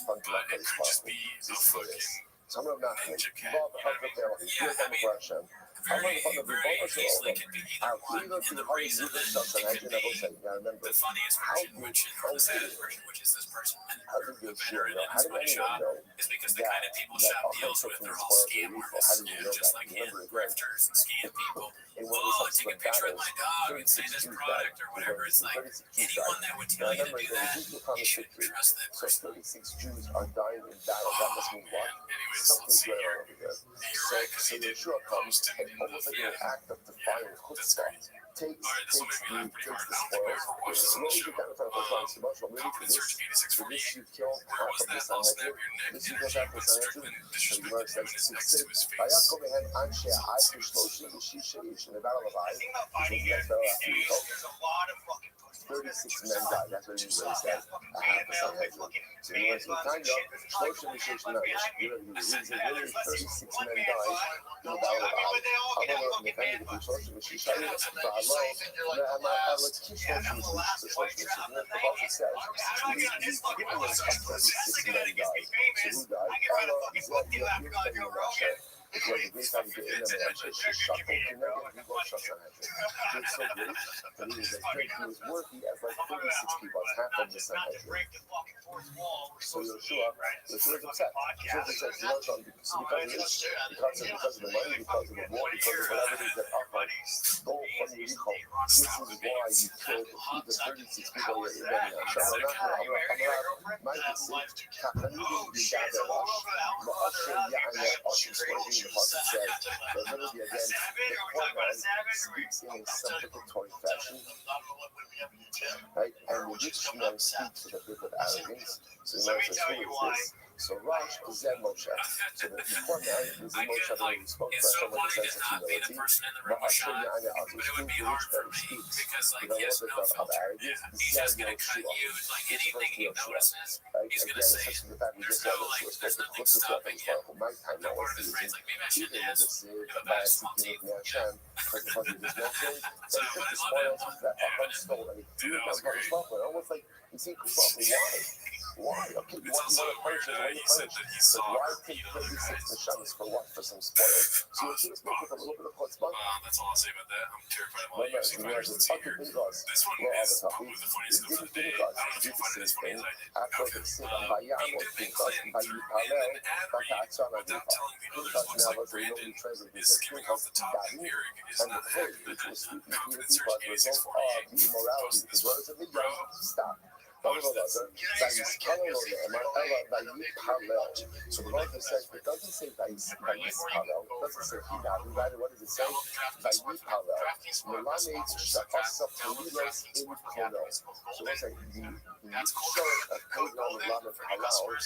But it could just be a fucking ninja cat. You know what I mean? Yeah, very easily could be either one. And the reason that it could be the funniest version, or the saddest version, which is this person, or the veteran in his money shop, is because the kind of people shop deals with are all scam artists, just like him, grifters and scam people. Oh, take a picture with my dog and say this product or whatever. It's like anyone that would tell you to do that, you shouldn't trust them. So 36 Jews are dying in battle. That must mean what? Anyways, let's see here. You're right, because he did post in almost like an yeah. act of defiant That's chutzpah. crazy. Alright, this one made me laugh pretty hard. I don't think I ever watched this on the show. Confidence Search 8648. Where was that? I'll snap your neck energy, but Strickland disrespected him and his ex to his face. ויקום מהן אנשי העי ב36 איש לדבר על הבית, There's a lot of fucking 36 men died. That's what he says. A half a Sanhedrin. So he went to kind of 36 men. Literally 36 men died in the battle of Ai. אבל נקיים את 36 ועלו let's keep 36 the Bible says he's giving us 36 men died. So who died? Allah is like the Russia. It was a great time to get in there and just shut the Canadian people on shut down. It's so great, but he was like, he was worthy as like 36 people, as half of the Sanhedrin. So Yeshua was upset. Yeshua says, you know something, so because of this, because of the money, because of the war, because of whatever it is that Ahmad stole from Yericho, this is why you killed the 36 people you're in there. So I'm not, my decision, Kachanidin Yigad Elash, Ma'asher Ya'aneh Ashim, the Pasuk says, but literally again, the Quran speaks in a supplicatory fashion, right? And the rich man speaks with a bit of arrogance. So the man says, who is this? So Rosh is Zen Moshe. So the important is the Moshe that we spoke to from with a sense of humility. But Asher Yana Azus, who which that he speaks with a little bit of arrogance, Zen Yoshua. It's supposed to Yoshua. Again, it's such the fact we just said that she was supposed to put the stuff in for my time. Now, what's the reason? Even with this by seeking with Hashem, because the budget is mentioned, so he took the spoils that are stolen. He threw them from his weapon. Almost like you see, why? Okay, you want to punish us, why you punish? But why take 36 neshamas for what? For some spoils? So you see, it's making a little bit of chutzpah. That's all I'll say about that. I'm terrified of all you see fighters here. This one is probably the funniest clip of the day. I don't know if you'll find it as funny as I did. Being defend Clinton, and then ad-read without telling the others, looks like Brandon is skipping off the top and Eric is not happy with that. Confidence search 8648. Stop. So the Lord says, it doesn't say Vayis Palel, it doesn't say Hinadu, rather what does it say? Vayis Palel, Melamed Sha'asa Palilos in Kolel. So it's like the short of Paynon Melamed Palel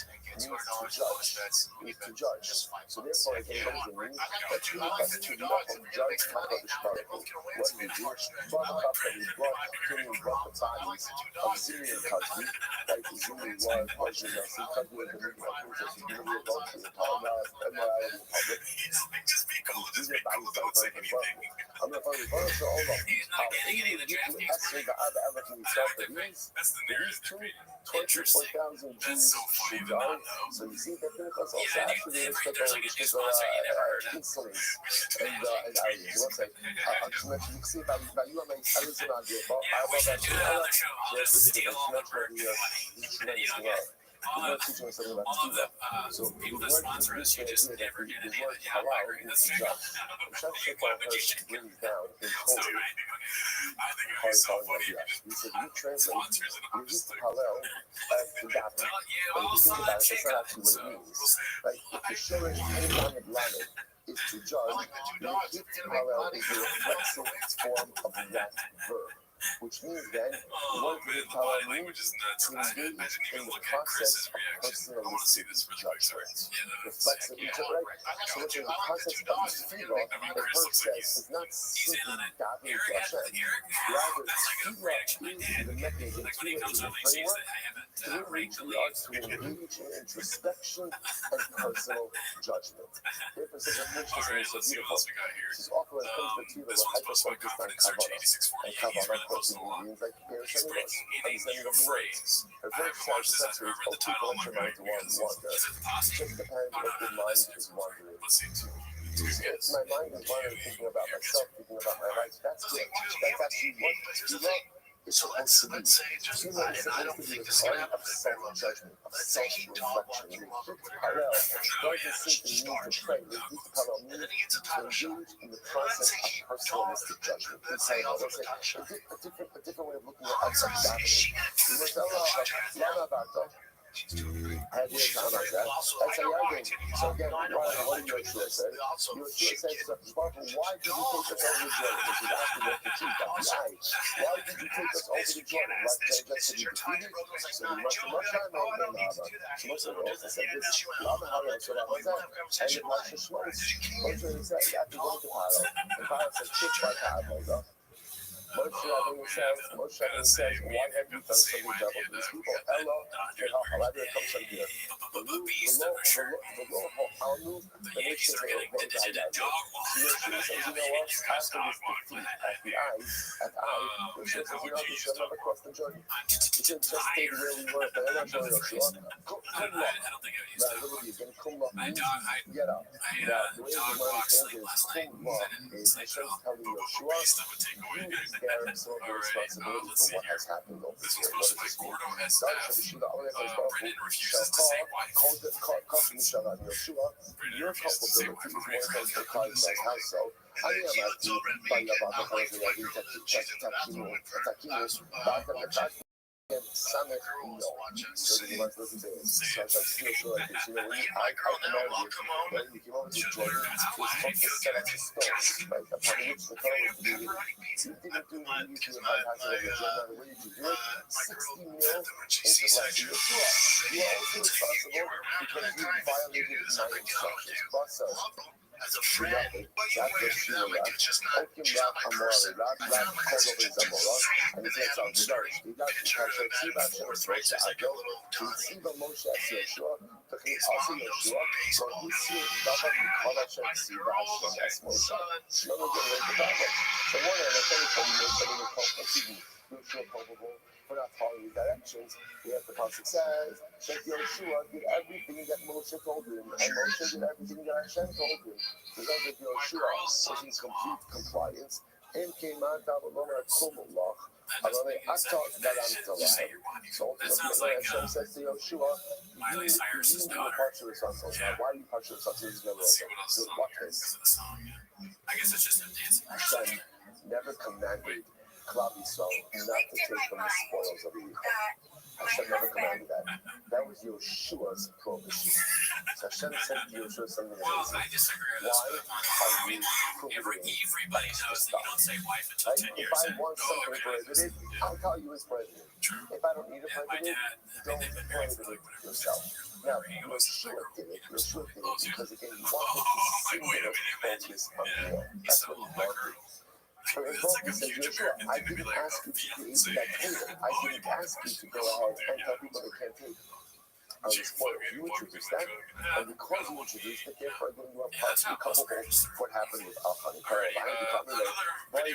means to judge. So therefore, again, what does it mean? That you have to look and judge HaKadosh Baruch Hu. What do you do? Brought up and he brought the bodies of Syrian countries. Like the Zulu was in the country of the princess, you give me a vote to the immorality in public. Just be cool, just be cool, don't say anything. I'm not going to vote for all of them. He's not getting any of the draft needs. That's the narrative. 24,000 Jews should die. So you see, that Pentecostal actually is there's like a new sponsor you never heard of. insolence. And I was like, you can see by you, I listen on the Yeah, we should do that on the show. I'll just steal all the work and money. All of the people that sponsor us, you just never get any of it. Yeah, I agree. That's true. But you should give them. I think it would be so funny if you just sponsors and I'm just like, I'll sign, check up. So, we'll see. Right? The Shorish Lamed Lamed is to judge. The Halel is the reflexive form of that verb. Which means then, oh man, the body language is nuts. I didn't even look at Chris's reaction. I want to see this really quick. Sorry. Reflexive each other, right? So what's the concept of Tefillah, and Chris says, is not simply davening to Hashem. Rather, Tefillah is the mechanism, Tefillah is the framework through which we are to engage in introspection and personal judgment. Therefore, such a richness and it's so beautiful. This is often when it comes to Tefillah, we're hyper-focused on Kavanah. And Kavanah, means like it's written in a new phrase. I read the title on my right. Is it possible? The mind is wandering. Let's see. My mind is wandering, thinking about myself, thinking about my life. That's good. That's actually what you love. It's supposed to be. Tefillah is supposed to be a time of self-judgment, of self-reflection. Halal doesn't simply mean to pray. Halal means to engage in the process of personalistic judgment. It's a different way of looking at davening. We must Allah. So again, what did Yeshua say? Yeshua says, why did you take us over the Jordan? Because you asked me what the chief of the eye. Why did you take us over the Jordan? Like just to be defeated? So we must have much time on them. So most of us said this. So that was that. And it was just once. Moshe said, after going to Pharaoh, and Pharaoh said, kick by Pharaoh. Moshe says, why have you done so many devils to these people? Hello, however it comes from here. The nations are going to die. Yeshua says, you know what? After this defeat at Ai, Yeshua says, you know, we should never cross the Jordan. We should just stay where we were, but I'm not sure Yeshua. Kumla means get up. Now, the way the word says is Kumla is Hashem's telling Yeshua, bear some of the responsibility for what has happened over here. What does this mean? Brendan refuses to say why. Your culpability is more than the cause of house, so I am at the Samech no. So the ones listen to this. So I start to feel sure like this. You know, when I command you, right? You came over to Jordan, you're supposed to set up the stone, right? Upon which the Torah was to be with. You didn't do what you used to in my house of Jordan. What did you do? 60 mil into blessing Yeshua. You are also responsible because you violated my instructions. Process. As a friend, but you wear them like it's just not and he says, "I'm going to turn my back and forth races like a little tiny. Moshe Yeshua, so he sees sons. So we're not following the directions. We have the pasuk says that Yeshua did everything that Moshe told him, and Moshe did everything that Hashem told him. Because that Yeshua was in complete compliance. And came out of Kumullah. So ultimately, Hashem says to Yeshua, you need to be partial responsibility. Now, why are you partial responsibility? What is? I guess it's just him dancing. Hashem never commanded Klal Yisrael not to take from the spoils of the Yichud. Hashem never commanded that. That was Yeshua's prohibition. So Hashem said to Yeshua something amazing. Well, I disagree with this. Why are you prohibiting? Everybody knows that you don't say wife until 10 years. If I want something prohibited, I'll tell you it's prohibited. If I don't need it prohibited, don't prohibit it yourself. Now, Yeshua did it because again, he wanted to singular focus on the Lord. That's what he wanted. So in Moses said, Yeshua, I didn't ask you to create that kingdom. I didn't ask you to go ahead and tell people they can't take. I was spoiled. You introduced that, and because you introduced it, therefore then you are partially culpable for what happened with Achan and Karabah. You probably like, why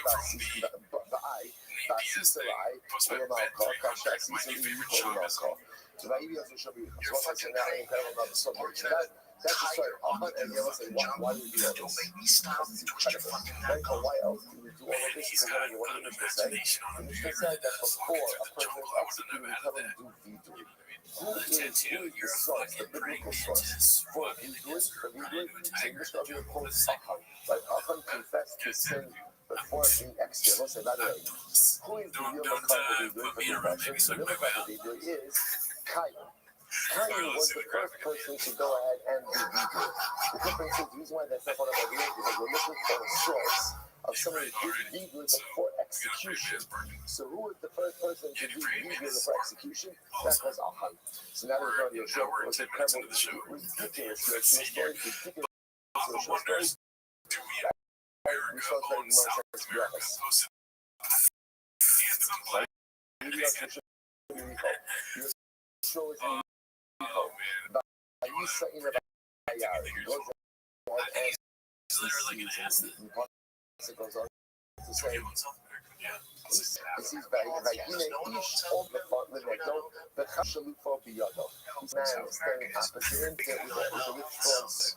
Basisalai, Ulamalka, Kasha Sisali, Ulamalka. So that even should be what I say now, incredible not so much. That's the story. Achan and Yellow say, why do you do all this? Don't make me stop. Right? Or why else do we do all of this? Because what did the Mishnah say? The Mishnah said that before a person is executed, we tell him do vidui. Who is the source, the biblical source for vidui? For vidui, the Mishnah will quote Achan. Right? Achan confessed his sin before being executed. Let's say, by the way, who is the real Makar for vidui? For confession, the real Makar for vidui is Cain. Cain was the first person to go ahead and do vidui. The difference is, the reason why that's not one of our videos because we're looking for a source of somebody who did vidui before execution. So who was the first person to do vidui before execution? That was Achan. So now we're going to show what's incredible, ridiculous stories, ridiculous stories. We saw that in Moshe's Brachos. Maybe that's what you show is in you saying about He's literally going to ask it goes on to say this is very ish of the front the neck the khashalu for biyado this man is standing opposite him with a response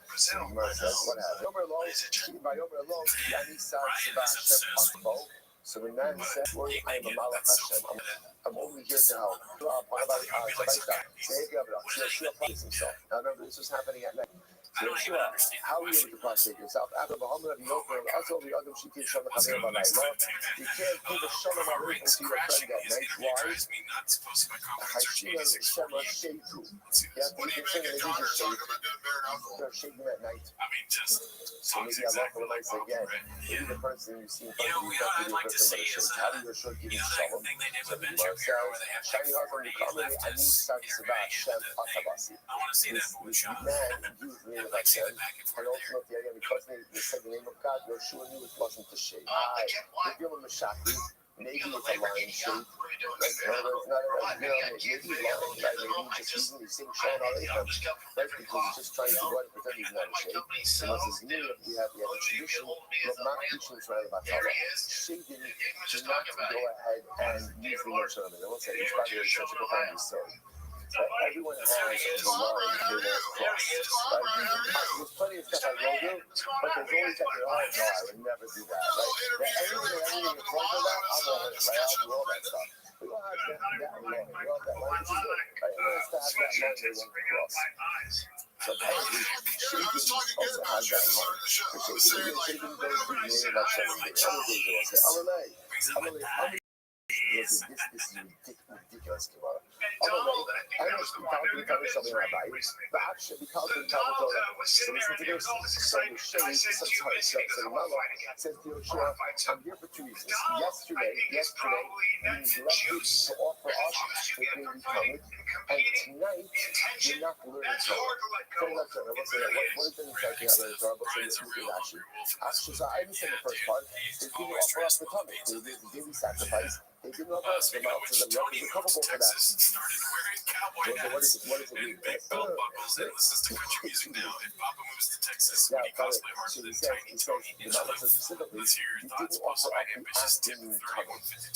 what happened over long yani sa Hashem. So the man said, I am a Malach Hashem. I'm only here to help. Now remember, this was happening at night. So Yeshua, how are you able to prostrate yourself? After Muhammad of Yofer, also the other Shikin Shalom Chaver Balai. You can't give a Shalom Aleichem to your friend at night. Why? Hashina Shema Sheitu. You can sing an Egypt Sheitu. They're shaking at night. So maybe Allah will say again, maybe the person you see in front of you, that's the person that is shake. How do you show give you Shalom? So the Gemara says, Shiny heart from the Kamali, I need Saksava Shem Atabasi. This man used of Hashem, and ultimately, again, because they said the name of God, Yeshua knew it wasn't the shape. If you're a Meshaki, maybe it's a lion shape. Right? In other words, not a maybe lion, right? Maybe just using the same Shalom Aleichem, right? Because he's just trying to go out and pretend he's not a shape. And once it's new, we have a tradition, but not teaching Israel about Torah. Shading to not to go ahead and use the word Shalom. I won't say it's probably such a profound story. Everyone has the line they want to cross. There's plenty of stuff I will do, but there's always that no, I would never do that. Everything in front of that, I'm on it. I'll do all that stuff. We all have that line. We all have that line, which is good. Everyone has to have that line they want to cross. So apparently, Shagan also has that line. Shagan goes through the name of Hashem. Other days they will say, Amalei. This is ridiculous, Gemara. I know she can't be telling something Rabbi, but actually because we tell the Torah. So listen to this. So the Sheni says the Mala says to Yoshua, I'm here for 2 reasons. Yesterday, you neglected to offer us the daily Talmud, and tonight you're not learning Torah. What is the exactly how learning Torah? But actually, so I understand the first part. They didn't offer us the Talmud. They did the daily sacrifice. They didn't offer us the Mount, so the Mount is accountable for that. What does it mean? Big belt buckles and listens to country music now. If Papa moves to Texas, when he cosplay harder than Tiny Tony, the Mount says specifically, you didn't offer up the afternoon Talmud.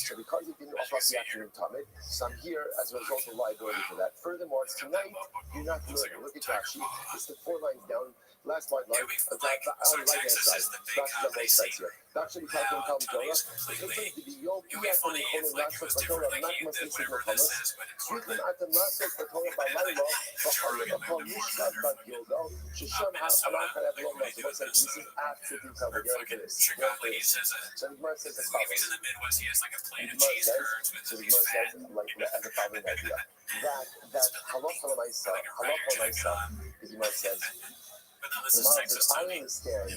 So because you didn't offer up the afternoon Talmud, so I'm here as a result of liability for that. Furthermore, tonight, you're not learning. Look at Rashi. It's the 4 lines down. Last white line, on the right-hand side. That's the both sides here. That's what we talk about Torah. The Yom Kippur and Nasser Torah, not must be signal Thomas. Speaking at the Nasser Torah by Laila, but only upon Mishkat Bat Gilgal, Shishon HaAlach HaLev Yom Nasser. What's that? This is after the Talmud. Get into this. So the Gemara says the following. The Gemara says, like as a following idea, that halacha l'maisa, the Gemara says. I understand why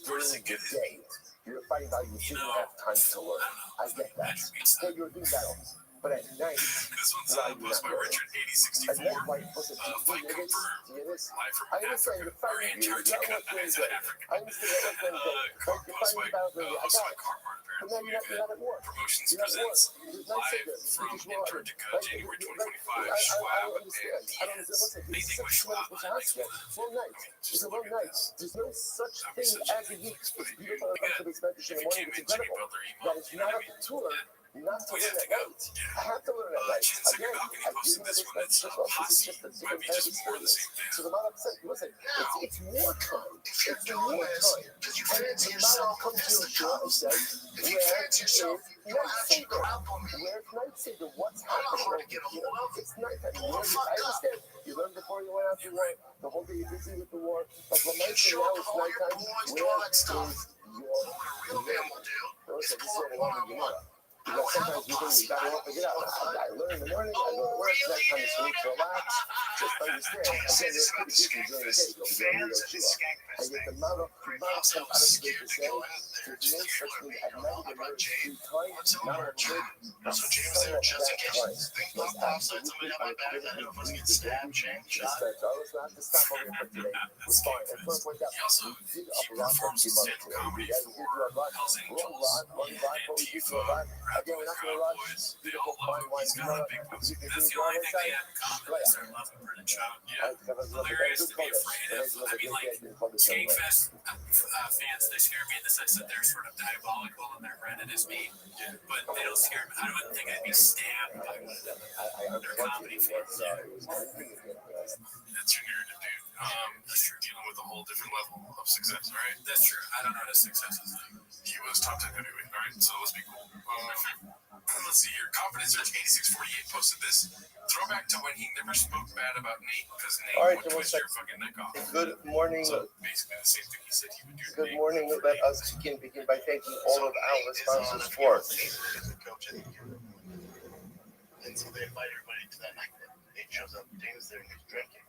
during the day you're fighting about you didn't have time to learn. I get that. Okay, you're doing battle. But at night, why are you not learning? At night, why? Listen, do you hear this? I understand you're fighting you. You're not working day. I understand you're not working day. But you're fighting about the day. I got it. But now you're not at work. You're at work. There's no figure. Which is wrong. I don't understand. Listen, this is such a long night. It's a long night. There's no such thing as a week. It's beautiful. It comes to the expenditure in the morning. It's incredible. That is not up to her. Not to learn at night. I have to learn at night. Again, I do know this expenditure well. It's just a different kind of experience. So the Malach said, listen, it's more time. It's more time. And the Malach comes to Yeshua and says, where is Night Seder? Where's Night Seder? What's happening over here? It's night time. I understand. You learned before you went out to war. The whole day you're busy with the war. But for night now it's night time. Where is your Listen, this is what I want to do. Because sometimes you think you gotta open it out. I learn in the morning, I go to work, that time is sleep to relax. Just understand, again, there's pretty busy during the day. You'll be able to go and yet the amount of come out of the day to say, there's no such thing at night, there is free time, not a word, Also, James there, just in case time. things don't pop something on my back. I don't know if I was getting stabbed, James. Just that, Charles, we'll have to stop over here for today. It's fine. And first point out, we did up a lot of money today. We did do a lot. One ride, but we did do a lot. Again, we're not going to rush. Beautiful fine wine. You can see the other side. Hilarious to be afraid of. I mean, like, Skagfest fans, they scare me in the sense that they're sort of diabolical and they're rented as me. But they don't scare me. I don't think I'd be stabbed by one of them. They're comedy fans. That's your narrative, dude. You're dealing with a whole different level of success, right? That's true. I don't know what a success is. He was top 10 heavyweight, all right? So let's be cool. Let's see here. Confidence Search 8648 posted this. Throwback to when he never spoke bad about Nate because Nate would twist your fucking neck off. Good morning. So basically the same thing he said he would do. Good morning. Let us begin by thanking all of our sponsors for. And so they invite everybody to that nightclub. Nate shows up. Dana's there and he's drinking.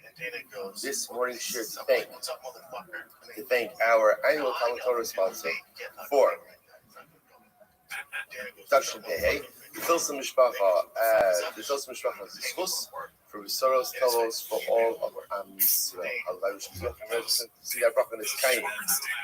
And Dana goes, This morning's share to what's up, motherfucker? thank our annual Talmud Torah sponsor for Darshan Tehei, the Filson Mishpacha Zchus, for Besoros Tolos, for all of Am Yisrael. Allah see that Brach in his Kain,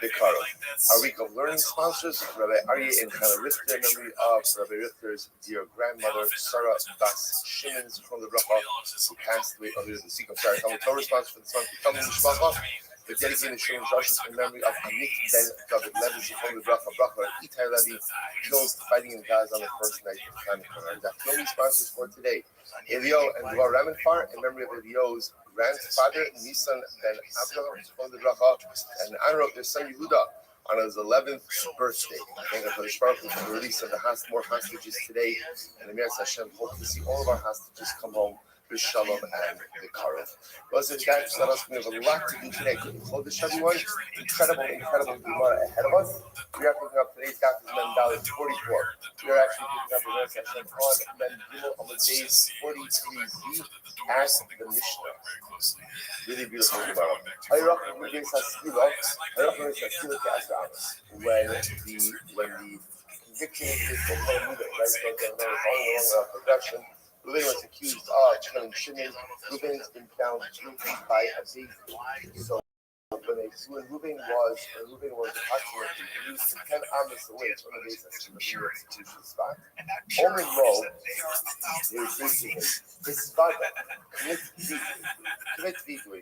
the Karov. Our week of learning sponsors, Rabbi Aryeh and Hannah Richter, in memory of Rabbi Richter's dear grandmother, Sarah Bas Shimons from the Bracha, who passed away under the Sikh of Sarah. Talmud Torah sponsor for this month, becoming Mishpacha. The dedicated Shalom Joshua in memory of Amit Ben David Levy from the Bracha and Itai Levy, killed fighting in Gaza on the first night of Hanukkah. And that filming sponsors for today, Elio and Dvar Ramenfar in memory of Elio's grandfather, Nisan Ben Avraham from the Bracha, and in honor of their son Yehuda on his 11th birthday. Thank God for the sparkle for the release of the more hostages today. And the Mir Hashem hope to see all of our hostages come home. Shalom and the Karov. Well, so guys, let us we have a lot to do today. Hold this, everyone. Incredible Gemara ahead of us. We are picking up today's daf is Mem about 44. We are actually picking up the next section on Mem Gimel on the days 43b at the Mishnah. Really beautiful Gemara. When the conviction is for Talmudic, right? So they're following along our progression. Reuben was accused of killing Shimon. Reuben has been found guilty by a baby. So when Reuben was approximately used to 10 hours away from the base of the execution spot, Omen Lo, they were thinking his father commit vidui,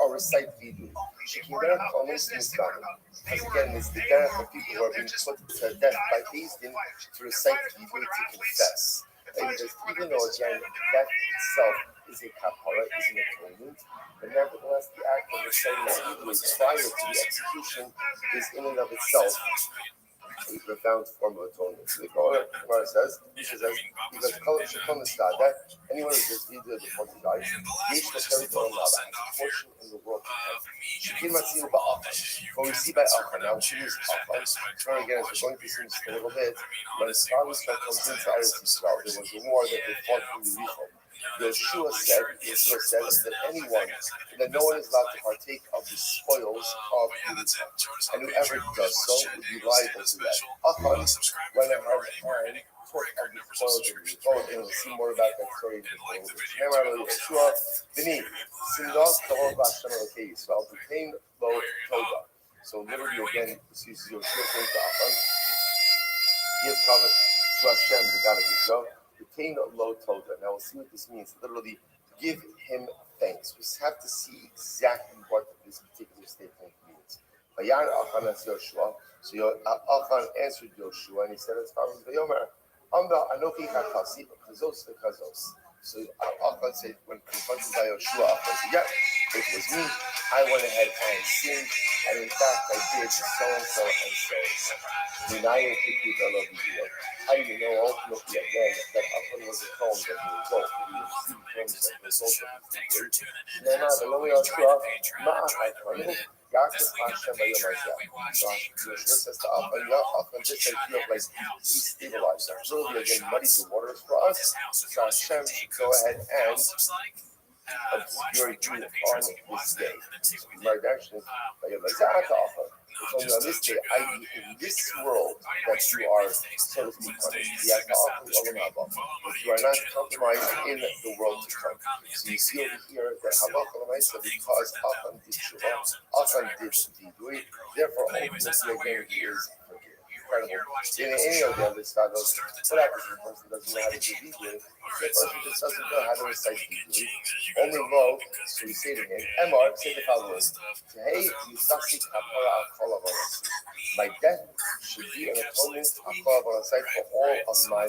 or recite vidui. She can get up on this misdana. Because again, it's the death of people who are being put to death by Beis Din to recite vidui to confess. And just, even though again that itself is a kapara, is an atonement, but nevertheless the act of reciting vidui prior to the execution is in and of itself a profound form of atonement. So the Gemara says, because that anyone who does vidui before he dies, Yesh L'Keres B'Olam Haba, has a portion in the world to come. What we see by Achan, now she is Achan, again, as we're going to see just a little bit, when Israel comes into Eretz Yisrael, there was a war that they fought from Yericho. Yeshua said that no one is allowed to partake of the spoils of Yericho, and whoever does so would be liable to that. Achan went ahead and took of the spoils of Yericho, and we'll see more about that story in the Yeshua, B'ni, Sindah, Kavod B'Hashem Elokei Yisrael, B'tein Lo Toda. So literally again, this is Yeshua saying to Achan, give cover to Hashem, the God of Israel. Retain Lo Toda. Now we'll see what this means. Literally, give him thanks. We have to see exactly what this particular statement means. Vayan Achan as Yoshua. So Achan answered Yoshua and he said as follows: Vayomer, Amba Anochi Kakasi, Kazos the Kazos. So Achan said, when confronted by Yoshua, Achan said, yeah, it was me. I went ahead and sinned, and in fact I did so and so and so. How do you know ultimately again that Achan was a cone that he result? He received things as a result of his deeds. So Yoshua says to Achan, Achan just like feel like destabilized. Literally again muddied the waters for us. So Hashem go ahead and obscure you on this day. My direction is it's only on this day, i.e. in this world, that you are, so to speak, punished. But you are not compromised in the world to come. So you see over here that because Achan did Shuvah, Achan did Vidui, therefore ultimately again he is forgiven. Incredible. In any of the other styles, what happens if a person doesn't know how to do vidui? If a person just doesn't know how to recite vidui, only Lo, so we say to him, Emar, say the following: Hey, Yisasi Kapara Akolav. My death should be an atonement for all of my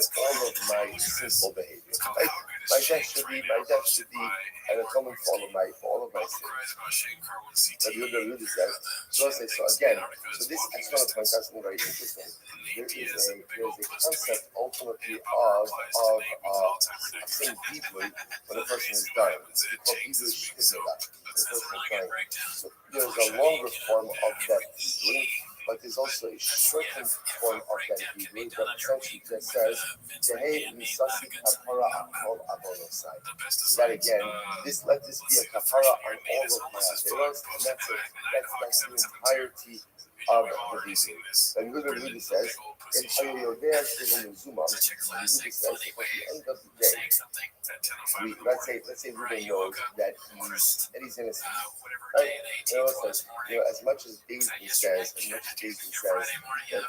sinful behavior. Right? My death should be an atonement for all of my sins. But Yehuda says, so again, so this I just want to point out something very interesting. There is a concept ultimately of saying deeply when a person is dying. It's called Hebrew Shkizah. So there's a longer form of that deeply, but there's also a shortened form of that deeply that essentially just says, Tehei Misasi Kapara Akol Abonosai. That again, let this be a kapara on all of my averos, and that's the entirety of the Hebrew. And Yehuda says, in Hayodea Shivim Zuma, Yehuda says, at the end of the day, let's say Yehuda knows that he's innocent. Right? As much as Beis Din says that the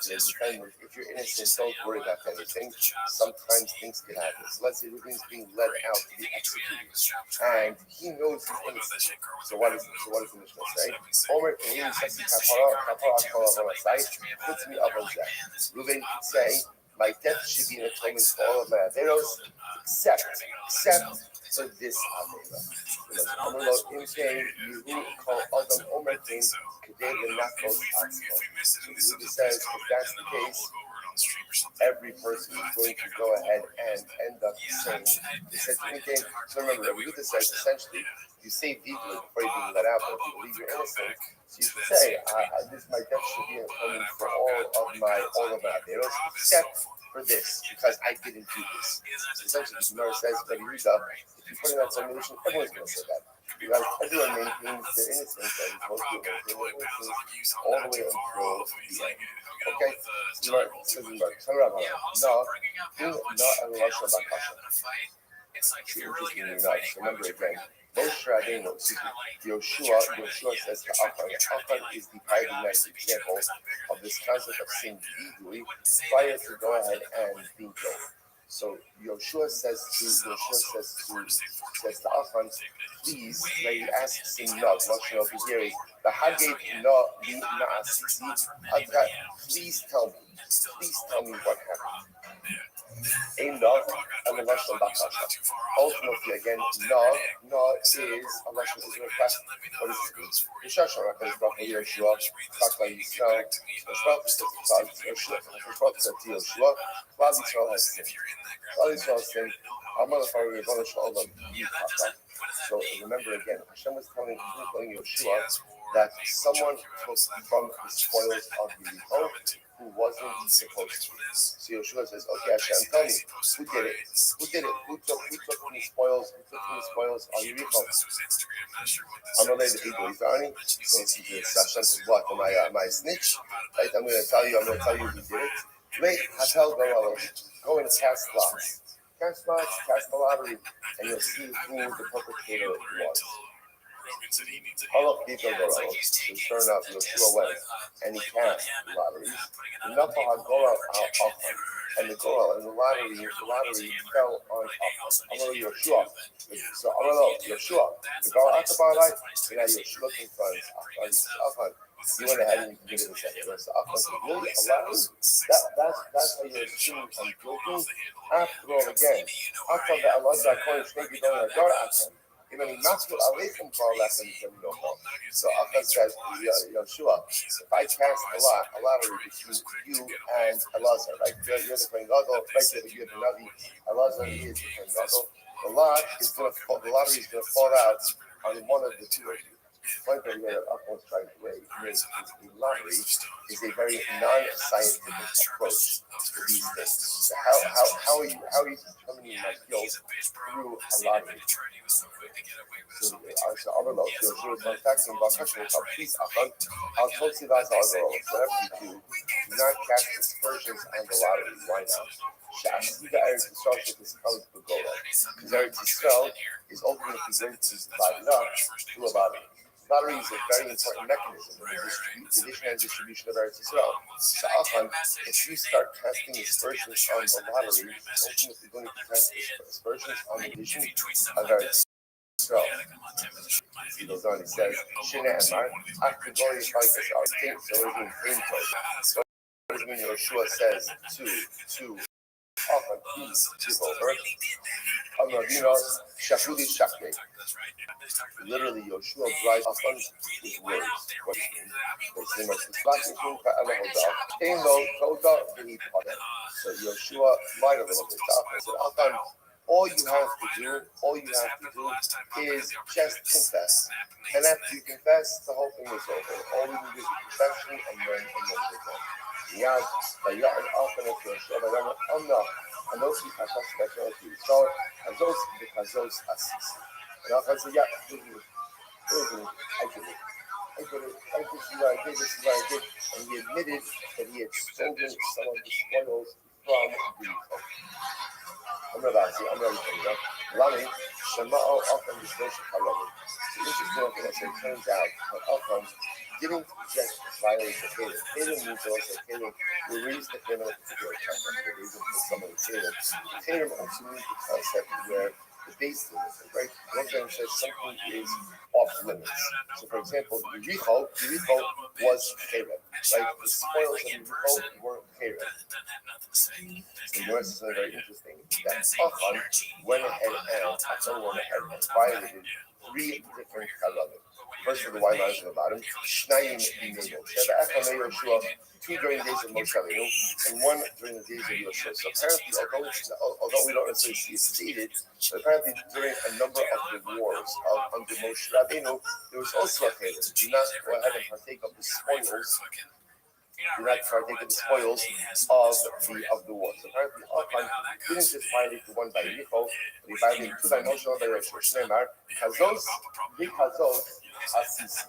defendant, if you're innocent, don't worry about anything. Sometimes things can happen. So let's say Yehuda's being led out to be executed, and he knows he's innocent. So what does the Mishnah say? Omer Tehei Sasi Kapara puts me up on that. Reuben could say, my death should be an atonement for all of my averos, except for this Avera. Amrlo Imke Yehu Kol Adam Omertin Kedei Lenakos Atzmo. So Yehuda says, if that's the case, every person is going to go ahead and end up saying, they said anything. So remember, Yehuda says essentially, you say legally before you even let out, but if you believe you're innocent, so you should say, this my death should be atonement for all of my Averos, except for this, because I didn't do this. So essentially, the Gemara says, but Yehuda, if you put in that summation, everyone's going to say that. Because everyone maintains their innocence, and most people maintain their innocence all the way until the end. Okay? Gemara says in Gemara, remember again, Moshe Rabbeinu, Yoshua says to Achan is the paradigmatic example of this concept of sin legally prior to go ahead and being killed. So Yoshua says to Achan, please, when he asks him not, here is the Hagid no li naasisi, please tell me what happened. Ultimately, again, no is a lesson is a request. What is it? Yoshua, so remember again, Hashem was telling Yoshua that someone took from the spoils of Yericho who wasn't supposed to. So Yoshua says, okay, Hashem, tell me, who did it? Who took from the spoils of Yericho? I'm not letting the people is Arnie. So Hashem says, what? Am I a snitch? Right? I'm going to tell you who did it. Wait, Hatel go and cast lots. Cast the lottery, and you'll see who the perpetrator was. All of people go out. So sure enough, Yoshua went, and he cast the lotteries. The Nafal go out, and the lottery fell on Yoshua. So Yoshua, the go out the bar life, and now Yoshua confronts Achan. You went ahead and give it a second. So Achan said, really? A lottery? That's how you're assuming I'm guilty? After all, again, after the Elazar coin, maybe going to go Achan. Even not to away from far less than no more. So Achan says, Yoshua, if I cast a lottery between you and Elazar, right? You're the Kohen Gadol, right? You're the Navi. Elazar is the Kohen Gadol. The lottery is going to fall out on one of the two of you. One thing that Achan was trying to raise is the lottery is a very non-scientific approach to these things. So how are you determining my guilt through a lottery? So other laws, Yoshua is contacting Bakashin, please Achan, I'll tell you that's all the laws. Whatever you do not cast aspersions on the lottery. Why not? Shas, the Eretz Yisrael is coming to go right. Because Eretz Yisrael is ultimately going to be divided up to a lottery. Lottery is a very important mechanism in the division and distribution of Eretz Yisrael. So Achan, if you start casting aspersions on the lottery, it's ultimately going to cast aspersions on the division of Eretz Yisrael. He goes on, he says, Shina and Mar, after glory fight us our king, so we're being framed for it. What does it mean Yoshua says to Achan, please give over? Shahudi Shakne. Literally, Yoshua drives Achan with words. So Yoshua lied a little bit to Achan. Said, Achan, all you have to do is just confess. And after you confess, the whole thing is over. All we need is a confession and then we're done. Yad, Achan and Yoshua, and those who have special to so and those because those assist. And Achan said, yeah, I did it. This is what I did. And he admitted that he had stolen some of the spoils from the I'm ready for you. Lami, Shema'o Achan B'Shlosh Halalim. So this is what it turns out that Achan didn't just violate the Kedem. Kedem means also Kedem will raise the Kedem at a particular time. The reason for some of the Kedem. Kedem also means the concept where the base limit, right? Rothschild says something is off limits. So, for example, Yericho was Keren, right? The spoils of Yericho were Keren. So, you notice something very interesting that Achan went ahead and violated three different halachot. First of the white lines on the bottom, Shnayim B'Negel, Sheva Echad Yoshua, two during the days of Moshe Rabbeinu, and one during the days of Yoshua. So apparently, although we don't necessarily see it stated, but apparently during a number of the wars under Moshe Rabbeinu, there was also a chayil. Do not go ahead and partake of the spoils. Do not partake of the spoils of the war. So apparently, Achan didn't just violate the one by Yericho, but he violated two by Moshe and by Yoshua. Shneimar, Kazos, Asisi.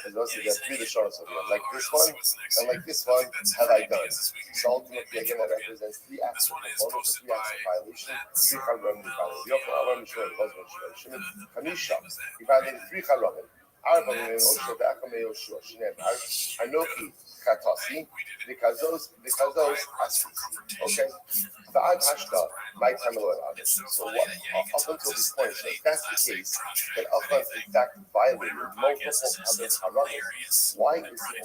There's also the three Lashonos of them. Like this one and like this one have I done. So ultimately, again, that represents three acts of performance, three acts of violation, three Charamim violated. Yochanan, Mishra, Bosman, Shimon, Hamisha. He violated three Charamim. Arba Moshe, Be'acham Yoshua, Shneimar, Anoki, Katasi, because those Asisi. Okay? Va'ad Hashta, my time alone on this. So what? Up until this point, so if that's the case, that Achan in fact violated multiple other haramim, why is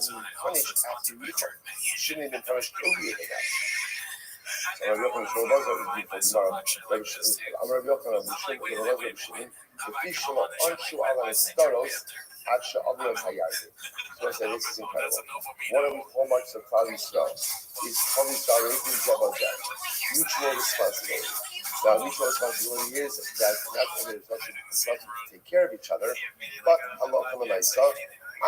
he only punished after Yericho? Shouldn't he have been punished earlier than that? So Rabbi Yochanan Shlomo is beautiful. Rabbi Yochanan Rabbi Shimon, the fish shall unshu ala staros. So I say this is incredible. One of the hallmarks of Klal Yisrael is Klal Yisrael raising Zabadat, mutual responsibility. Now, mutual responsibility is that not only is responsible to take care of each other, but Allah myself,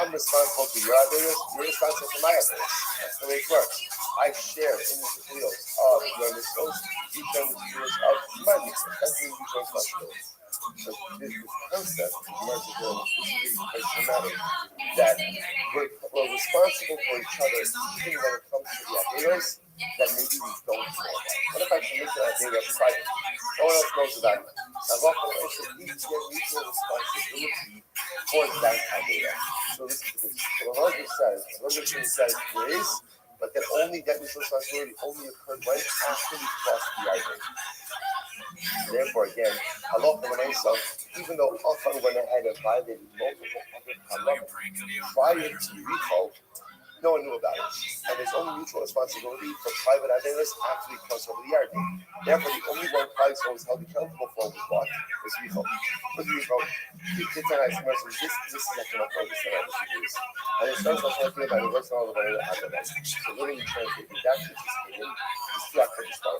I'm responsible for your areas, you're responsible for my areas. That's the way it works. I share in the materials of your mitzvahs, you share in the materials of my mitzvahs. That's the mutual responsibility. So this concept that we're responsible for each other even when it comes to the averos that maybe we don't know about. What if I commit to an avera private? No one else knows about it. I've often also need to get mutual responsibility towards that avera. So this is what the Rothschild says there is, but that mutual responsibility only occurred right after we crossed the avera. Therefore, again, even though Achan went ahead and violated multiple other haramim prior to Yericho, no one knew about it. And there's only mutual responsibility for private averos after we cross over the Yarden. Therefore, the only one Klal Yisrael was held accountable for was what? Was Yericho. With Yericho, this is not going to focus on this. And it starts off talking about the rest of all the way to Adonai. So literally translated, that which is hidden is throughout the Torah.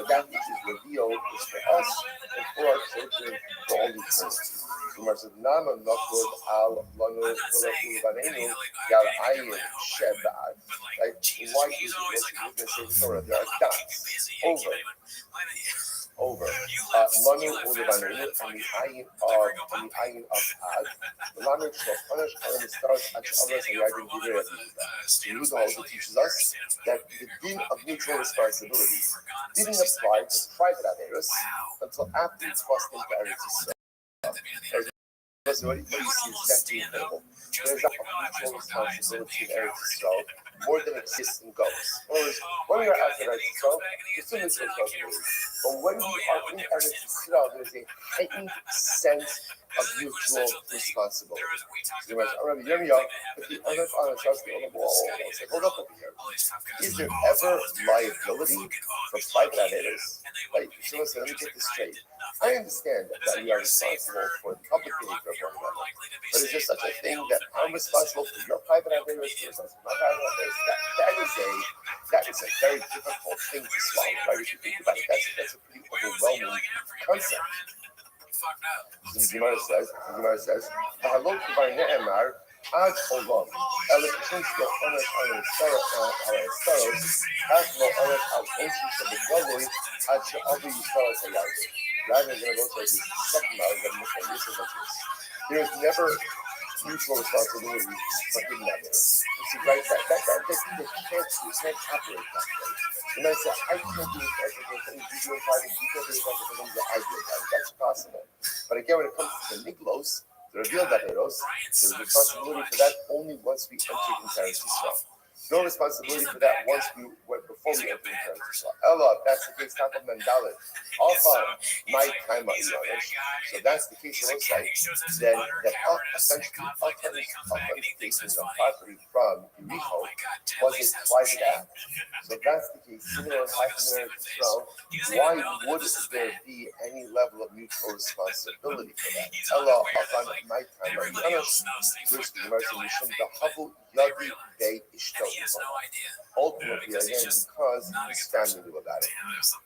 But that which is revealed is for us and for our children for all eternity. Like, why is it there are dots over Lanu Ulivanu and the ayin of Ad. Lanu shall punish the stars at others and Yagin Givir. Yehuda also teaches us that the din of mutual responsibility didn't apply to private averos until after it's crossed into Eretz Yisrael. So what you see is that incredible. There's a mutual responsibility in Eretz Yisrael more than exists in ghosts. In other words, when we are outside Eretz Yisrael, there's still mutual responsibility. But when we are in Eretz Yisrael, there's a heightened sense of mutual responsibility. So Rabbi Yirmiyah, if the other on the wall, say, hold up over here. Is there ever liability for private averos? Right? So listen, let me get this straight. I understand that we are responsible for the public behavior of one another, but is there such a thing that I'm responsible for your private averos, you're responsible for my private averos? That is a very difficult thing to swallow, right? If you think about it, that's a pretty overwhelming concept. The Gemara says, "Halok by ne'emar ad olam, elikishim shel onesh al staros, has no onesh al oshi shel begaloi ad she'avi yisrael hayayim." Rather than go to something that there is never mutual responsibility for hidden averos. You see, right? That can't operate that way. And I said, I can't be responsible for things you do in private. You can't be responsible for things that I do in private. That's possible. But again, when it comes to the niglos, the revealed averos, there's responsibility for that only once we enter into Eretz Yisrael. No responsibility for that once we went before fully open terms. Ella, that's the case, not of Mendalit. Also, my time of Yonish. So that's the case, it looks like, then that essentially cases of property from Yericho was a private act. So that's the case, similar happening there as well. Why would there be any level of mutual responsibility for that? Ella, on my time of Yonish, first the Mishum, the Havu Yadi Day Ishto. Ultimately, again, because his family knew about it.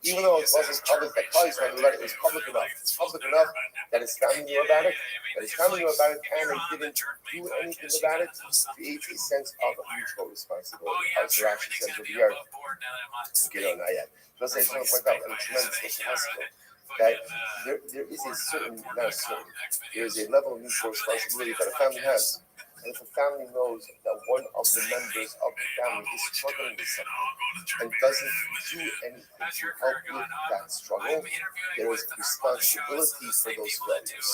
Even though it wasn't public that Kali's family knew about it, it was public enough. It's public enough that his family knew about it, and they didn't do anything about it, creates a sense of mutual responsibility. As Rashi says over here, not yet. Just I just want to point out a tremendous possible that there is a certain, not certain, there is a level of mutual responsibility that a family has. And if a family knows that one of the members of the family is struggling with something and doesn't do anything to help with that struggle, there is responsibility for those failures.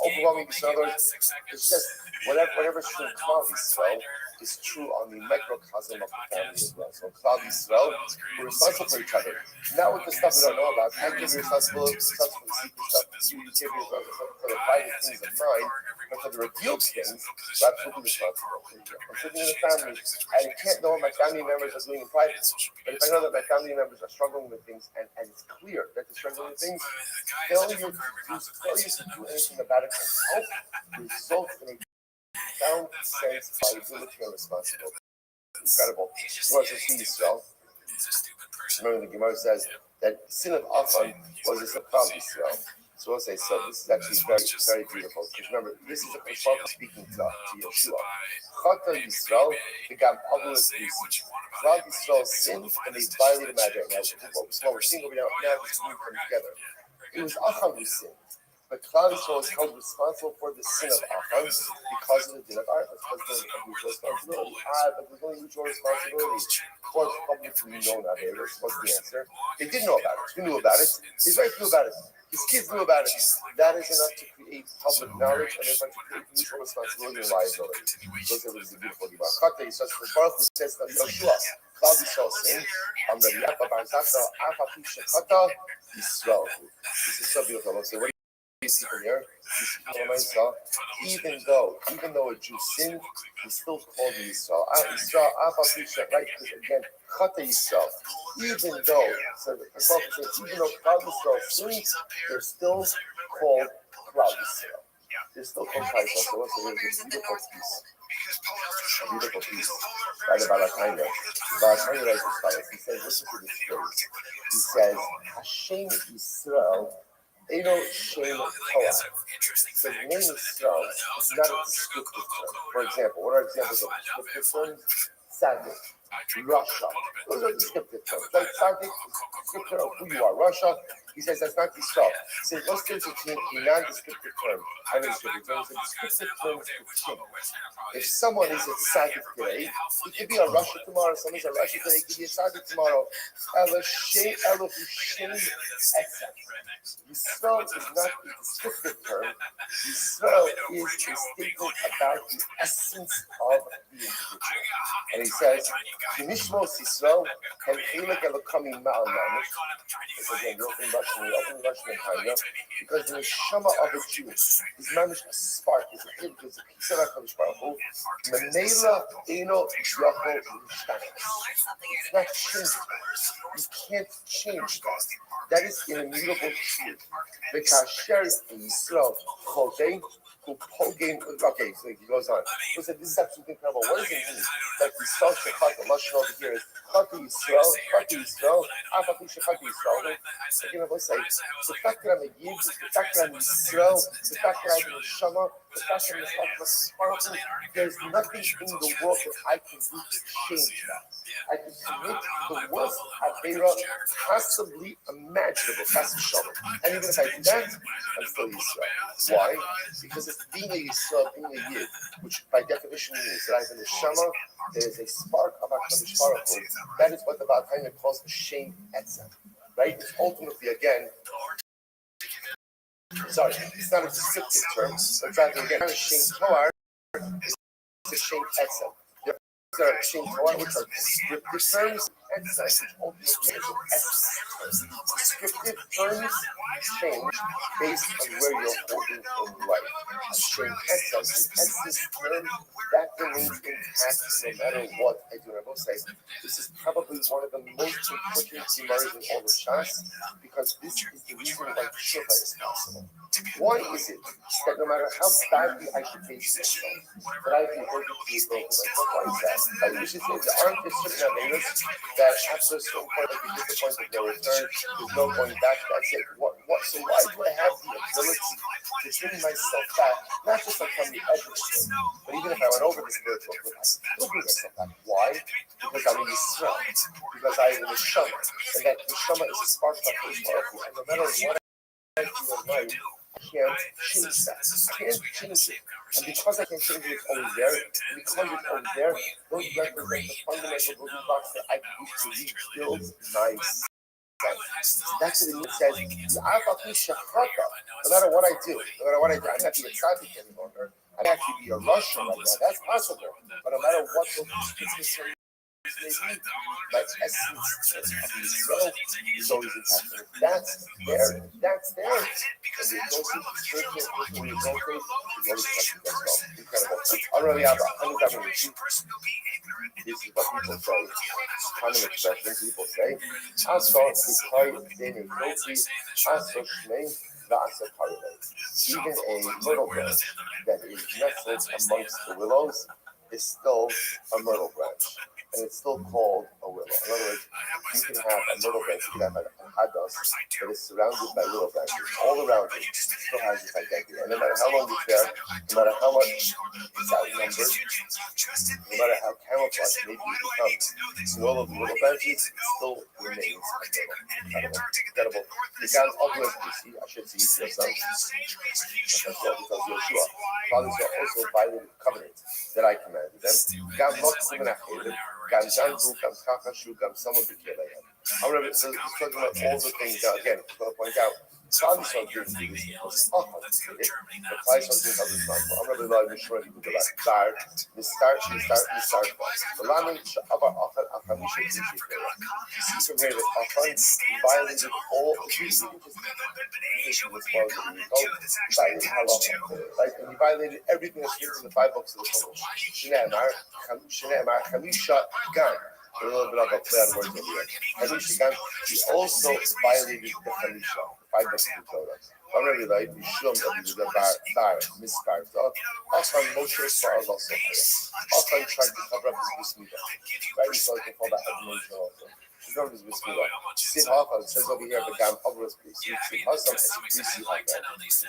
Overwhelming, in other words, it's just whatever's true in Klal Yisrael is true on the microcosm of the family as well. So Klal Yisrael, we're responsible for each other. Not with the stuff we don't know about. I give you responsibility for the secret stuff. You give me for the private things of mine, but for the revealed things, I'm absolutely responsible. I'm sitting in a family, and I can't know what my family members are doing in private. But if I know that my family members are struggling with things, and it's clear that they're struggling with things, failure to do anything about it can help result in a profound sense of liability and responsibility. Incredible. You want to see Yisrael? Remember the Gemara says that sin of Afan was a Klal Yisrael. So we'll say, so this is actually very, very beautiful. Because remember, this is a person speaking to Yeshua. Chata Yisrael, the Gam Avul Yisrael. Klal Yisrael sinned and they violated Ma'adir. Now, what we're seeing over now is moving them together. It was Achan who sinned. But Klal Yisrael is held responsible for the sin of Achan because of the din of Arba, because of the mutual responsibility. But there's only mutual responsibility. Of course, publicly known out here. What's the answer? They did know about it. Who knew about it? His wife knew about it. His kids knew about it. That is enough to create public knowledge and therefore to create mutual responsibility and liability. Those are the beautiful Gemara. Chata Yisrael, the Baruch Hu says that Yoshua, Klal Yisrael sinned. Rabbi Yaakov Bar Zafta, Afa Pisha Chata Yisrael. This is so beautiful. Let's say, what do you see from here? Even though a Jew sinned, he's still called Yisrael. Yisrael, Afa Pisha, right? Because again, Chata Yisrael. Even though, so the Prophet says, even though Klal Yisrael sins, they're still called Klal Yisrael. They're still called Klal Yisrael. So let's say there's a beautiful piece right about Atanya. Atanya writes as follows. He says, listen to this phrase. He says, Hashem Yisrael, Eino Shem Torah. So the name Yisrael is not a descriptive term. For example, what are examples of descriptive terms? Tzaddik. Russia. Those are descriptive terms. Like Tzaddik, descriptor of who you are. Russia, he says that's not Yisrael. He says what's the difference between a non-descriptive term and a descriptive term? A descriptive term could change. If someone is a Tzaddik today, he could be a Russia tomorrow. Someone's a Russia today, he could be a Tzaddik tomorrow. Yisrael is not a descriptive term. Yisrael is a statement about the essence of the individual. And he says, Kinishmos Yisrael, and Chelek Elokami Ma'al Mamish. It's again, the opening Russian and China, because the neshama of a Jew is mamish a spark, is a piece of HaKadosh Baruch Hu. Menela Eino Yachol Yishtana. It's not changeable. You can't change that. That is an immutable truth. The Kasher Yisrael Chodei. Okay, so he goes on. He said, this is absolutely incredible. What does it mean that the social Chata, Lashon over here is Chata Yisrael, Afaku Shechata Yisrael? Again, I will say, the fact that I'm a Yid, the fact that I'm Yisrael, the fact that I'm a Shama, the fact that I'm a Spartan, there's nothing in the world that I can do to change that. I can commit the worst Aveira possibly imaginable, Chas v'Shalom. And even if I do that, I'm still Yisrael. Why? Because it's being a Yisrael, being a Yid, which by definition means that I have a neshama, there is a spark of HaKadosh Baruch Hu. That is what the Baal Hanan calls a Shem Etzem. Right? It's ultimately, again, sorry, it's not a descriptive term, but rather, again, not a Shem Toar, it's a Shem Etzem. There are Shem Toar, which are descriptive terms, Hetzai, which ultimately is an descriptive terms change based on where you're holding in life. Shem Hetzai, Hetzai's term that remains intact no matter what I do. And I will say, this is probably one of the most important Gemaras in all of Shas, because this is the reason why Tshuva is possible. Why is it that no matter how badly I should face myself, that I can go to people and myself? Why is that? Like we should say, there aren't just certain avenues that after a certain point, like you get the point of no return, there's no going back, that's it. So why do I have the ability to bring myself back, not just like from the edge of the cliff, but even if I went over the spiritual cliff, I still bring myself back. Why? Because I'm in Yisrael, because I am in the Neshama, and that Neshama is a spark of His Baruch Hu, and no matter what I do in life, I can't change that. I can't change it. And because I can't change it, it's always there. And because it's always there, those represent the fundamental building blocks that I can use to rebuild myself. That's what it means. It says, no matter what I do, I'm not being a tzaddik any longer. I can actually be a Russian like that. That's possible. But no matter what, my essence of Israel is always intact. That's there. And the associate spiritual when you go through is always like as well. Incredible. Already have 100 this is what people say. Common expression people say. Aso B'Koi Deni Yofi Aso Shnei V'Asa Karevei. Even a myrtle branch that is nestled amongst the willows is still a myrtle branch. And it's still called a willow. In other words, you can have a myrtle branch, you can have a hadas that is surrounded by willow branches. All around it still has its identity. And no matter how long it's there, no matter how much it's outnumbered, no matter how camouflaged maybe it becomes, in all of the little branches, it still remains a willow. Incredible. The God of see, I should see your son. That's what he tells Yeshua. Fathers are also violated the covenant that I commanded them. God loves them and I hated them. Gam Jangu, Gam Kakashu, Gam someone became a however, so he's talking about all the things that, again, I'm going to point out, Father Son didn't do this because often he did it, but Father Son didn't have this mindful. I'm going to rely on Yeshua, he would go back, start. The landing of our often, Akamisha, you see from here that often violated all the things and he violated everything that's written in the 5 books of the Torah. Shneemar, Chamisha, Gan. A little bit of a play on words over here. Chamisha Gan, he also violated the Chamisha, the 5 books of the Torah. Already, like, Mishum, that he was a bar, misbar. Often, Moshe Svaraz also. Often tried to cover up his mismidah. Right? So I can call that admonition also. She's not his mismidah. Siv Hafa, it says over here, the Gam Obras, please. Siv Hafa is a greasy Hafa.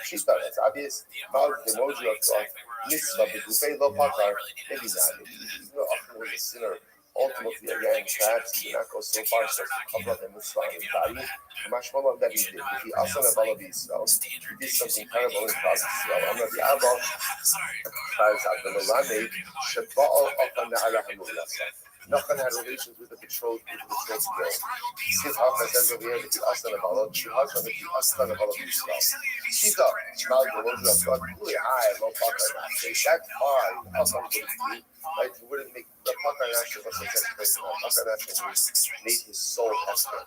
She's not, it's obvious. Mal, the emoji of God, Mitzvah, the Gufei Lo Pakar, maybe not. He's not often was a sinner. Ultimately, again, perhaps he did not go so far as to cover up the mitzvah on his body. The mashmalah that he did, if he also had all of these, he did something terrible in God's Israel. I'm not the Abba, as Abdullah Shabba'al Akan Na'alahamullah. Nachman had relations with the betrothed girl. Siv Hafa says over here that the Aslan of Allah, the husband of the Aslan of Allah Israel. Shita, Mal Goloja, but really high, low Pakar Nash. That far, Aslan would be, right? He wouldn't make the Pakar Nash was such a place. Pakar Nash made his soul Esther.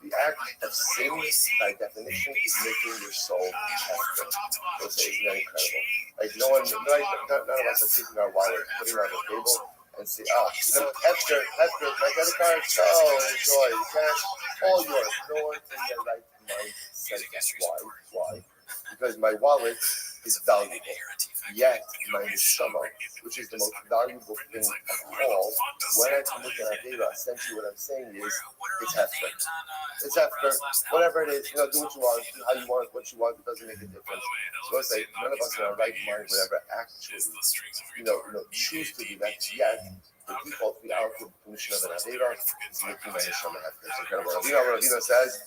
The act of sin, by definition, is making your soul Esther. So it's incredible. Like none of us are taking our wallet, putting it on the table. And say, Esther, my credit card, enjoy, you can, all yours. No one in their right mind says that. Why? Because my wallet is valuable. Yet, my neshama, which is the most valuable thing of all, when I come look at Avera, essentially what I'm saying is, it's Esther. It's Esther. Whatever it is, do what you want, do how you want, what you want, it doesn't make a difference. So I say, none of us in our right mind would ever actually, choose to do that. Yet, the default, the definition of an Avera is making my neshama Esther. It's incredible. Ravina says,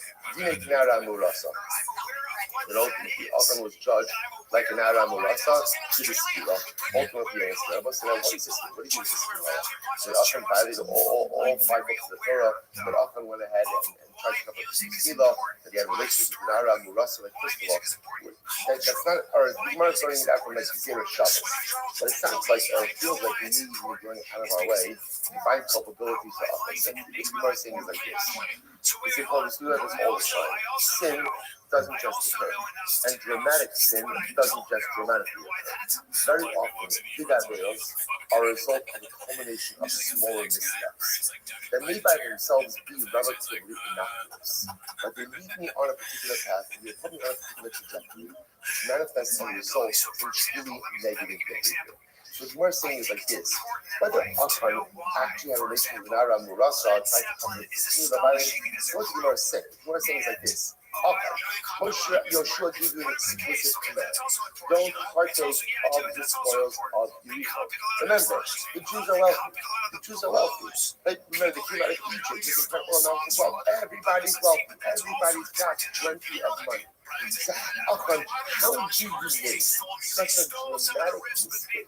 that ultimately often was judged like an Aram Urasa to the Skila. Ultimately, what is this? What do you use this Skila? So often violated all 5 books of the Torah, but often went ahead and tried to cover the Skila, that he had relations with an Aram Urasa, like first of all, that's not, or the Gemara is learning that from like Zera Shabbos. But it sounds like, or it feels like maybe we're going out of our way to find culpability for us. And the Gemara is saying is like this. We say, well, we do that all the time. Sin doesn't just occur. And dramatic sin doesn't just dramatically occur. Very often, big aveils are a result of a culmination of smaller missteps that may by themselves be relatively innocuous, but they lead me on a particular path and they put me on a particular trajectory which manifests and results in truly negative behavior. So what we're saying is like this: whether Achan actually had a relationship with Aram Murasa, tried to come with this, what the Gemara is saying? What we're saying is like this: okay, Yoshua gave you an explicit command. Don't partake of the spoils of Yericho. Remember, the Jews are wealthy. The Jews are wealthy. Like, remember, they came out of Egypt. This is incredible amount of wealth. Everybody's wealthy. Everybody's got plenty of money. So, Achan, how did you make such a dramatic mistake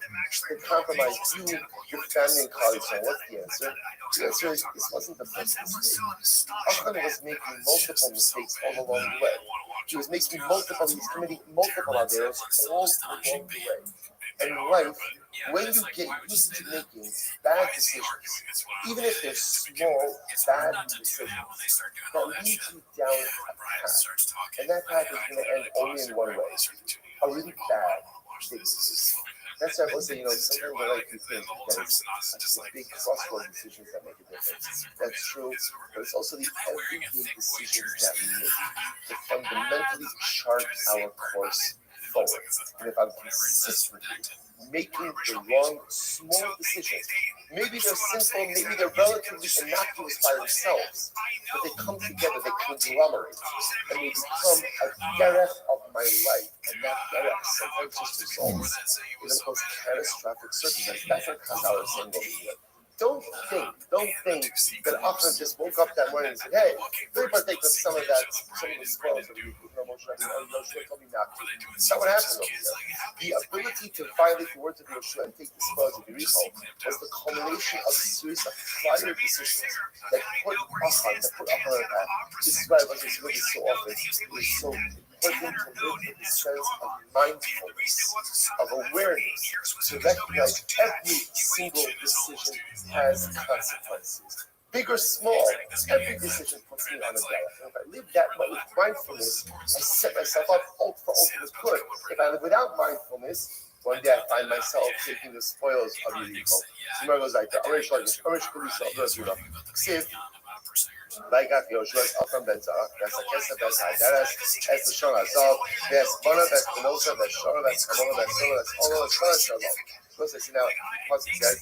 to compromise you, your family, and colleagues? So what's the answer? The answer is this wasn't the first mistake. Achan was making multiple mistakes all along the way. He was committing multiple averos all along the way. And in life, when you get used to making bad decisions, even if they're small, bad decisions, that lead you down a path. And that path is going to end only in one way: a really bad big decision. That's why I was saying, sometimes I like to think that it's big crossroad decisions that make a difference. That's true, but it's also the everyday decisions that we make that fundamentally chart our course forward. And if I'm consistently making the wrong small decisions, maybe they're simple, maybe they're relatively innocuous by themselves, but they come together, they conglomerate, and they become a derech of my life. And that derech sometimes just results in the most catastrophic circumstance. That's what Chazal is saying over here. Don't think that Achan just woke up that morning and said, hey, let me partake of some of the spoils of you. Yoshua told me not to. That's not what happened over here. The ability to violate the words of Yoshua and take the spoils of Yericho was the culmination of a series of prior decisions that put Achan on a path. This is why I was just really so often. It is so important to live in the sense of mindfulness, of awareness, to recognize every single decision has consequences. Big or small, every decision puts me on a diet. And if I live that way with mindfulness, I set myself up for ultimate good. If I live without mindfulness, one day I find myself taking the spoils of Yericho. Somewhere goes like that. Like Yoshua's Achan ben Zara, Vesakesa Vesaideres, Es Lashon Azov, Ves Bona, Ves Penosa, Ves Shora, Ves Kamona, Ves Sola, Ves Olo, Ves Shalom. Suppose I see now, it says,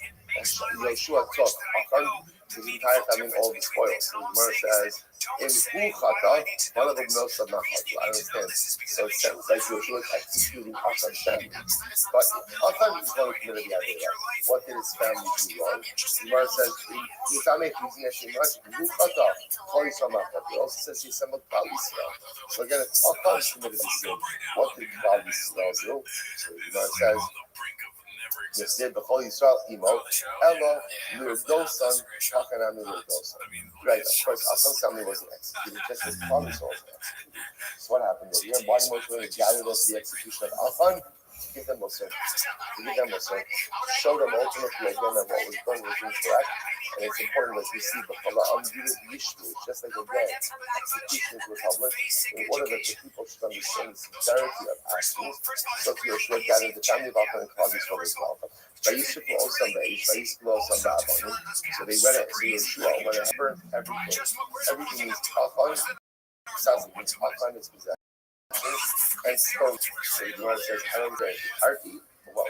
Yoshua took Achan, his entire family, all the spoils. The Gemara says, in Huchata, one of them knows that not I understand. So it sounds like Yoshua is executing Achan's family. But Achan is one who committed the idea. What did his family do wrong? The Gemara says, his family is using Hashem much. Huchata, Kol Yisrael Machat. It also says he assembled Klal Yisrael. So again, if Achan committed the sin, what did Klal Yisrael do? So the Gemara says, Yasir b'chol Yisrael imo, Elo Lirdosan, Hakanam Lirdosan. Right, of course, Achan's family wasn't executed, just as Klal Yisrael was executed. So what happened over here? Why Moshe gathered us the execution of Achan? Give them Musar. Show them ultimately again that what was done was incorrect. And it's important that we see just like again, executions were public in order that the people should understand the sincerity of actions. So Yoshua gathered the family of Achan and Klal Yisrael as well. So they went at Yoshua when it burned everything. Everything is Achan. Achan is possessed. And stones. So the Gemara says, I don't know,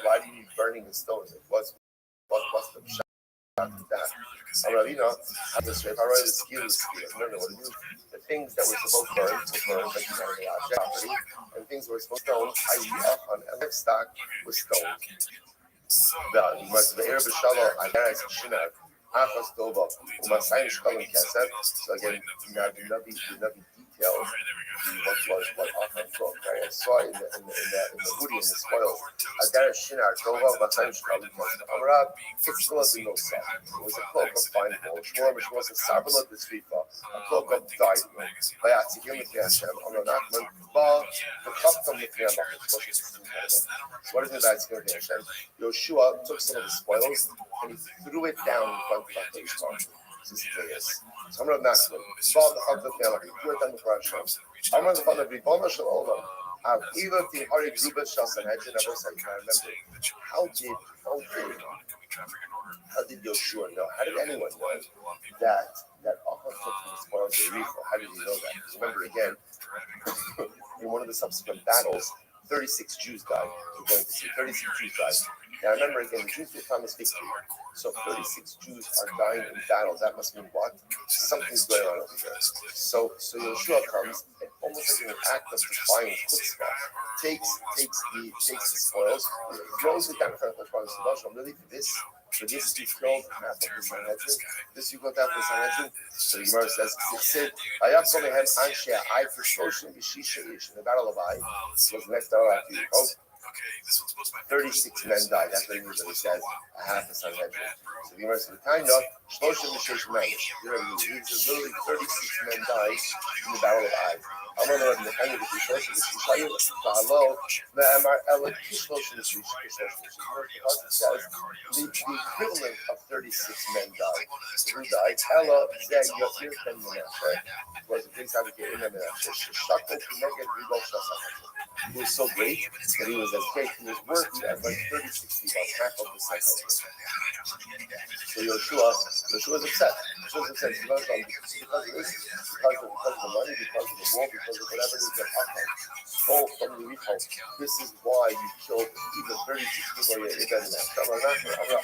why do you need burning the stones? What's the shot of that? Rabbi, I'm just straight. If I write the skills, I don't know what it is. The things that were supposed to burn, like the object property, and things that were supposed to stone, i.e., Achan and livestock, was stoned. The Arab Shalom, I guess, Shinar, Achas Tova, Umasayim Shkalim Kesef. So again, the Nabi details what Achan took. Right? I saw in the Woody in the spoils. Adar Shinar Tova Matan Shkalim Amrab Kitzla Binosa. It was a cloak of fine gold. Shmuel was a Sabbalah the Srifa, a cloak of dyed gold. Bayatzikim with Hashem, Amr Nachman, Ba, the Chaptam with So what is the Bayatzikim with Hashem? Yoshua took some of the spoils and he threw it down in front of the Ishmael. So Amr Nachman, Ba, the Chaptam with Hashem, he threw it down in front of Hashem. Amr the Father, Bibona Shalom. Even the Hari Grubas Shasanhedrin, I remember how did Yoshua know? How did anyone know that Achan took from the spoils of Yericho? How did he know that? Because remember again, in one of the subsequent battles, 36 Jews died. We're going to see 36 Jews died. Now remember again, the Jews will promise victory. So 36 Jews are dying in battle. That must mean what? Something's going on over there. So Yoshua comes and almost like an act of defying chutzpah, takes the spoils, throws it down in front of the Rothschild. Really for this you killed half of the Sanhedrin. This you killed half of the Sanhedrin. So the Gemara says, I for Shoshim Bishisha Ish in the Battle of Ai. This was the next battle after you called. 36 men died. That's what he says. Half the Sanhedrin. So the Gemara says, the time of Shloshim Bishish men. He says literally 36 men died in the Battle of Ai. I'm going to let the end of the Shloshim Bishish Follow. The equivalent of 36 men died. Who died? Ella Zed Yotir Ben Menashe was a big advocate in Menashe. Shakal Kumeged Ridol Shasach. He was so great that he was as great. He was worthy of like 36 people, half of the Sanhedrin. So Yoshua was upset. Because of this, because of the money, because of the war, because of whatever it is that Achan stole from the Yericho. This is why you killed even 36 people.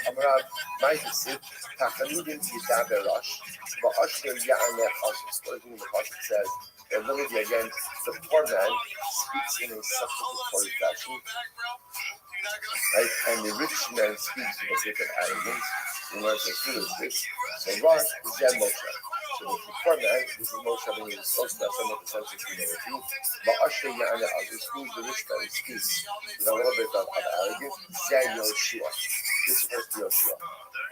Amarav, my Yisib, Tachanudim Yidaberash, Va'ashir Ya'aneh Hashem. What is it the Pasuk says? And literally again, the poor man speaks in a supplicatory fashion, right? And the rich man speaks with a bit of arrogance. We want to say, who is this? So Rosh is Jan Moshe. So the poor man, this is Moshe when he was supposed to have some of the sense of humility. But Asher Ya'ana Aziz, who is the rich man, speaks with a little bit of arrogance. Jan Yoshua. This refers to Yoshua.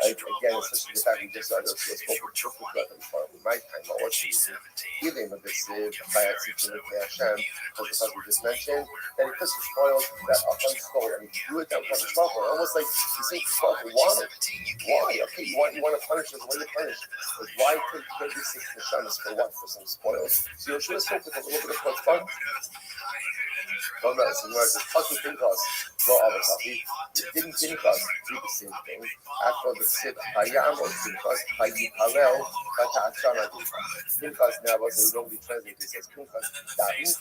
Right? Again, especially the fact we just saw Yoshua spoke with truthful weapons for my time. But what she did, healing with this Bayatzikim with Hashem, because we just mentioned, that he puts the spoils that Achan stole and he threw it down from the Shmuel. Almost like you say, why? Okay, you want to punish us? Why do you punish? Like, why take 36 Neshamas for what? For some spoils? So Yoshua spoke with a little bit of chutzpah. No, so you says, Taki Pinchas, no Abasafi. Didn't Pinchas do the same thing? After the Sid Hayam or Pinchas, Hayipalel, Kata'achana Pinchas now was wrongly translated. It says Pinchas died,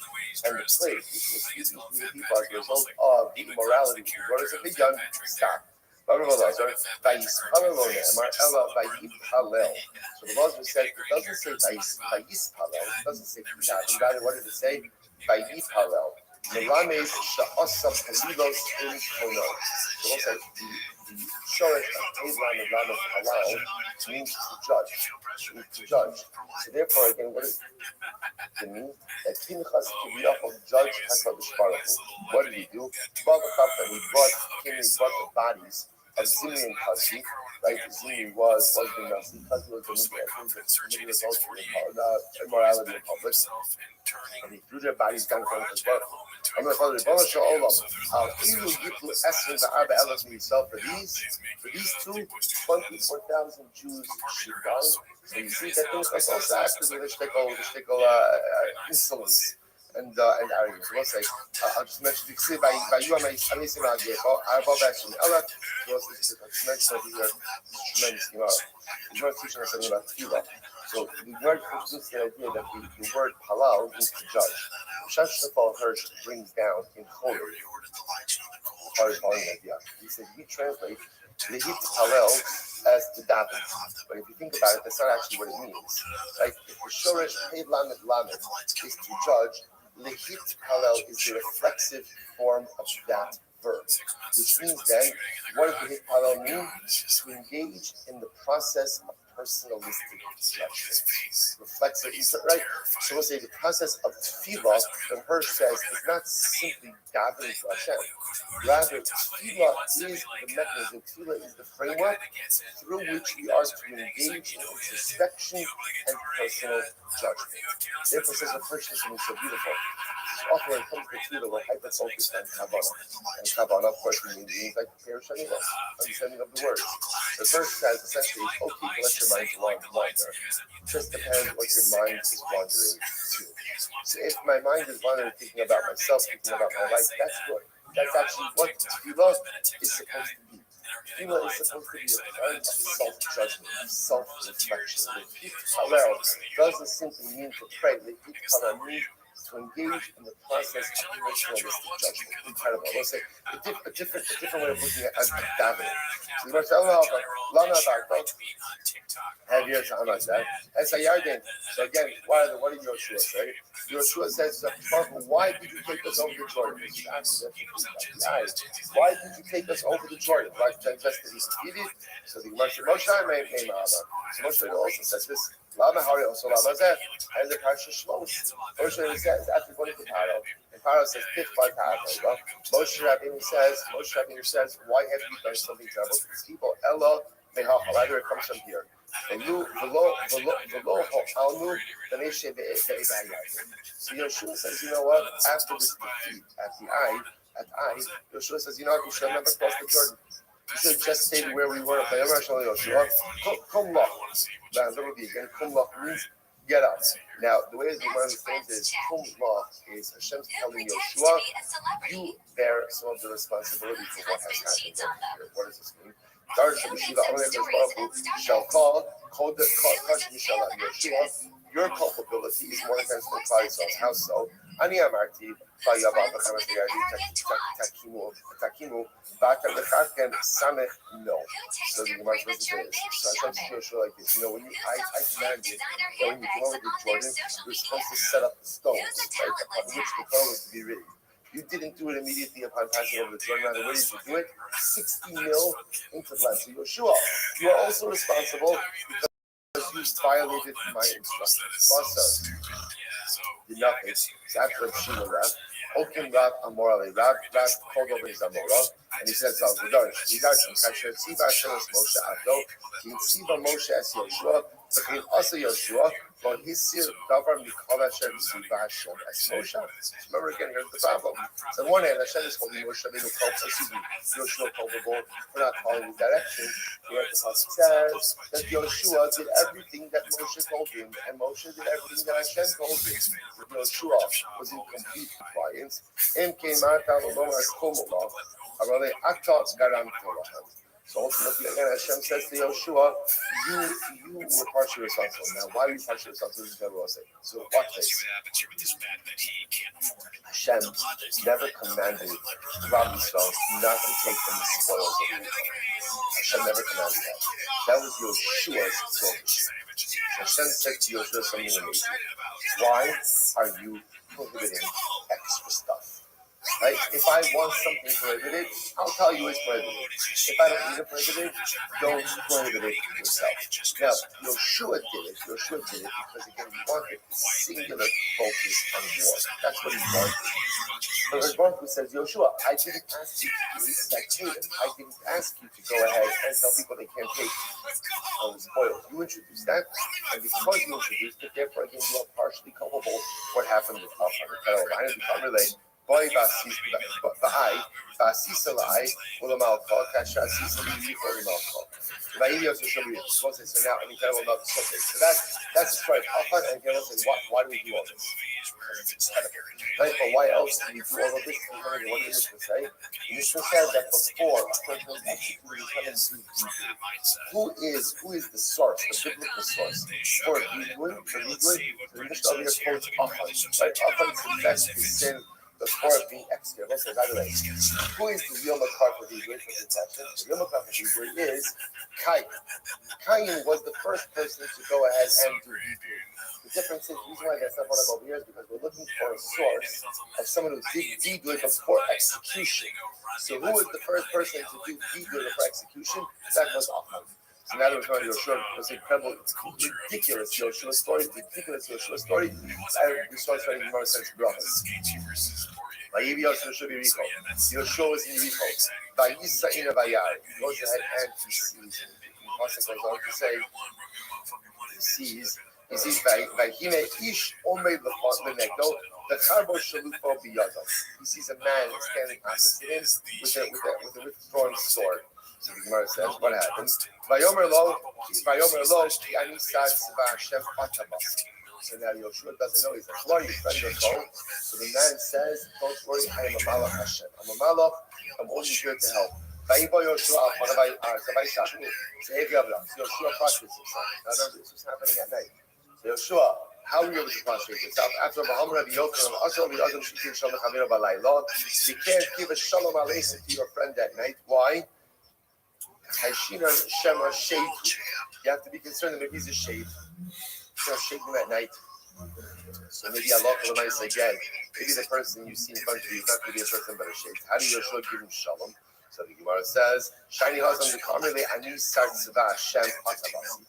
and the plague, which was speaking to the people as a result of the immorality, what is a big young stop. So the Muslim said, it doesn't say Vayispalel, it doesn't say Pinchas. Rather, what did it say? Vayipalel. Melamed sha'asam halilos in kono. So what's that? The shorish of Abraham and Lamed halal means to judge. So therefore, again, what does it mean? That Pinchas Kiviyachol judge HaKadosh Baruch Hu. What did he do? He brought the bodies of Zimri and Kazi. Right? Zimri was the Nasi. Kazi was the immorality in public. And he threw their bodies down from his birth. I'm going to call it for these 24,000 Jews should die. So you see that things are also active with the insolence and arrogance. We'll say, I'll just mention you see by you I mention that these are tremendous Gemara. The Gemara teaching us something about tefillah. So the word introduces the idea that the word halal means to judge. Shashafal Hirsch brings down in Chol. He says we translate lehit halal as to daven, but if you think about it, that's not actually what it means. Like if the shoresh hey lamed is to judge, lehit halal is the reflexive form of that verb, which means then what does lehit halal mean? To engage in the process of personalistic judgment. Reflects it, right? So we'll say the process of tefillah, the Hirsch says, is not simply davening to Hashem. Rather, tefillah is the mechanism, tefillah is the framework through which we are to engage in introspection and personal judgment. Therefore, says the Hirsch is so beautiful. Often when it comes to tefillah, we're hyper-focused on kavanah. And kavanah, of course, means like Perush Hanilos, understanding of the words. The verse says essentially, it's okay to let your mind wander. Just depends what your mind is wandering to. So if my mind is wandering, thinking about myself, thinking about my life, that's good. That's actually what tefillah is supposed to be. Tefillah is supposed to be a kind of self-judgment, self-reflection. Hallel doesn't simply mean to pray. Hallel means to engage in the process of personalistic judgment. Incredible. Let's say a different way of looking at davening. So you must say, have you heard something like that? That's a Yarden. So again, what did Yoshua say? Yoshua says, why did you take us over the Jordan? Why did you take us over the Jordan? Like just that he's defeated. So the Moshe made So Moshe also says this. Lama Hari also Lama Zeh. And the Parsha Shmos. Moshe says after going to Paro, and Paro says, "Pick by Paro." Moshe Rabbeinu says, "Why have you done something terrible to these people?" Ella Mehacha. Either it comes from here. So Yeshua says, you know what? After this defeat at Ai, Yeshua says, you know what? We should have never crossed the Jordan. We should have just stayed where we were. Kum means get up. Now, the way that one understands is kum is Hashem telling Yeshua, you bear some of the responsibility for what has happened here. What does this mean? Shall call your culpability is more intense than Klal. How so? Ani amarti no. So the Gemara says this. So I come to Joshua like this. You know, when I commanded that when you go over the Jordan, you're supposed to set up the stones, right, upon which the Torah was to be written. You didn't do it immediately upon passing over the Jordan. Rather, where did you do it? 60 mil into the land. So Yoshua, you are also responsible because you violated my instructions. Also, did nothing. So after Shimon Rav, Okim Rav Amorale, Rav called over his Amorah, and he said, "So Vidarish, Kasher Tziva Hashem es Moshe Ado, Ki Tziva Moshe es Yoshua, V'Kin also Yoshua, Lo Hisir Davar Mikol Hashem Tziva Hashem es Moshe." Remember again, here's the problem. So on one hand, Hashem is holding Yoshua culpable for not following the directions. Yet the Pasuk says that Yoshua did everything that Moshe told him, and Moshe did everything that Hashem told him. Yoshua was in complete compliance. So ultimately, again, Hashem says to Yoshua, you were partially responsible. Now, why are you partially responsible? This is what we'll say. So watch this. Hashem never commanded Rabbi not to take from the spoils of the Hashem never commanded that. That was Yoshua's focus. Hashem said to Yoshua something amazing. Why are you prohibiting extra stuff? Right? If I want something prohibited, I'll tell you it's prohibited. If I don't need it prohibited, don't prohibit it yourself. Now, Yoshua did it because, again, he wanted singular focus on war. That's what he wanted. But there's one who says, Yoshua, I didn't ask you to do spectator. I didn't ask you to go ahead and tell people they can't take the spoils. You introduced that, and because you introduced it, therefore, again, you are partially culpable for what happened with Alpha. I didn't become related. Boy, Basisa Lai, Ulamalko, Kasha, Sisa, Ulamalko. So now, I mean, that will not be so that's right. And he'll say, why do we do all this? Right? But why else do we do all of this? What did this say? This said that before a person was executed, who is the source, the biblical source? For Vidui, the Mishnah over here quotes Achad. Right? Achad confessed his sin before being executed. Let's say, by the way, who is the real Makar for Hebrew for detection? The real Makar for Hebrew is Cain. Cain was the first person to go ahead and do Hebrew. The difference is, the reason why that's not one of over here is because we're looking for a source of someone who did Hebrew before execution. So who was the first person to do Hebrew before execution? That was Achad. So now that we're talking Yoshua, it's incredible, ridiculous Yoshua story, and we start studying Gemara says brachas. Vayivi Yoshua should be Rico. Yoshua was in Rico. Vayisa ina vayar. He goes ahead and he sees. Pasuk goes on to say, he sees Vayhime ish omei l'negdo v'charbo shalufo biyado. He sees a man standing opposite him with a withdrawn sword. So the Gemara says, what happens? Vayomer lo ki ani sar tzva Hashem atabas. So now Yoshua doesn't know he's a Florida friend of God. So the man says, don't worry, I am a malach Hashem. I'm a malach. I'm only here to help. Yoshua prostrates himself. Now remember, this was happening at night. So Yoshua, how are you able to prostrate yourself? After Baham Rabbi Yochanan, you can't give a shalom aleichem to your friend at night. Why? You have to be concerned that maybe he's a shade. So shake him at night. So maybe Allah will say again, maybe the person you see in front of you is not going to be a person but a shade. How do you give him shalom? So the Gemara says, Shiny Hazam the Kamrele Ani Sartzva Hashem Atabasi.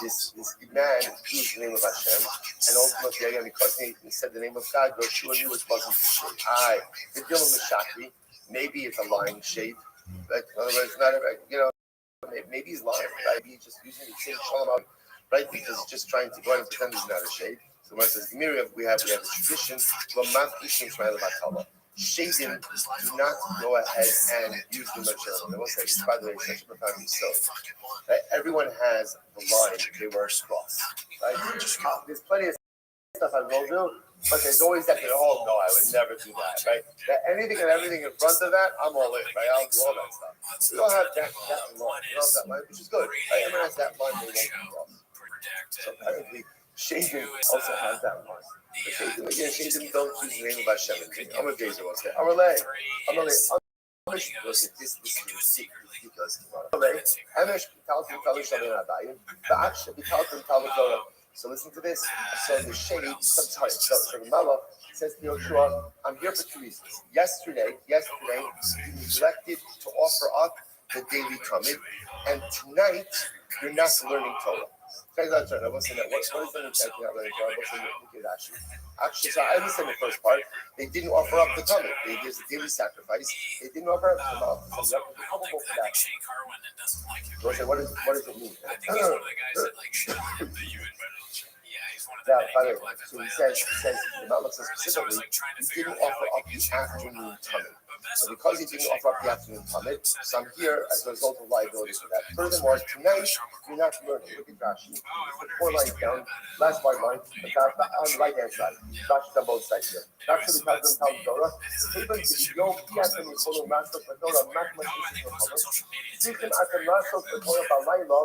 This man used the name of Hashem, and ultimately, again, because he said the name of God, Yoshua knew it wasn't the shade. The Gilum Meshachri, maybe it's a lying shade. But in other words, maybe he's lying, right? Maybe he's just using the same shalom out, right? Because he's just trying to go and pretend he's not a shade. So when it says Miriam, we have a tradition. Shadim do not go ahead and use the Machel. They will say, by the way, such a profound so. Right? Everyone has the line they wear cross. Right? There's plenty of stuff I will do, but there's always that, oh no, I would never do that, right? That anything and everything in front of that, I'm all in, right? I'll do all that stuff. We don't have that line. We don't have that line, which is good. Right? Everyone has that line they won't cross. So apparently, Shadim also has that line. Shadim don't use the name of Hashem. I'm a gazer, what's that? I'm a lay. Look at this because so listen to this. So the shade, so the Mala says to Yoshua, I'm here for 2 reasons. Yesterday, you neglected to offer up the daily Talmud, and tonight you're not learning Torah. I wasn't that. What is the intent of learning Torah? Actually, so I understand the first part. They didn't offer up the Talmud. They did the daily sacrifice. They didn't offer up the Talmud. So what does it mean? By the way, so he says the Malach says specifically, he didn't offer up the afternoon Talmud. So because he didn't offer up the afternoon Talmud, so I'm here as a result of liability for that. Furthermore, tonight you're not learning. Look at Rashi. Put 4 lines down. Last 5 lines. On the right hand side. Rashi's on both sides here. That's the Talmud Torah. Even if you don't get any follow master for Torah, not much is for Torah. You can ask the master for Torah Balayla.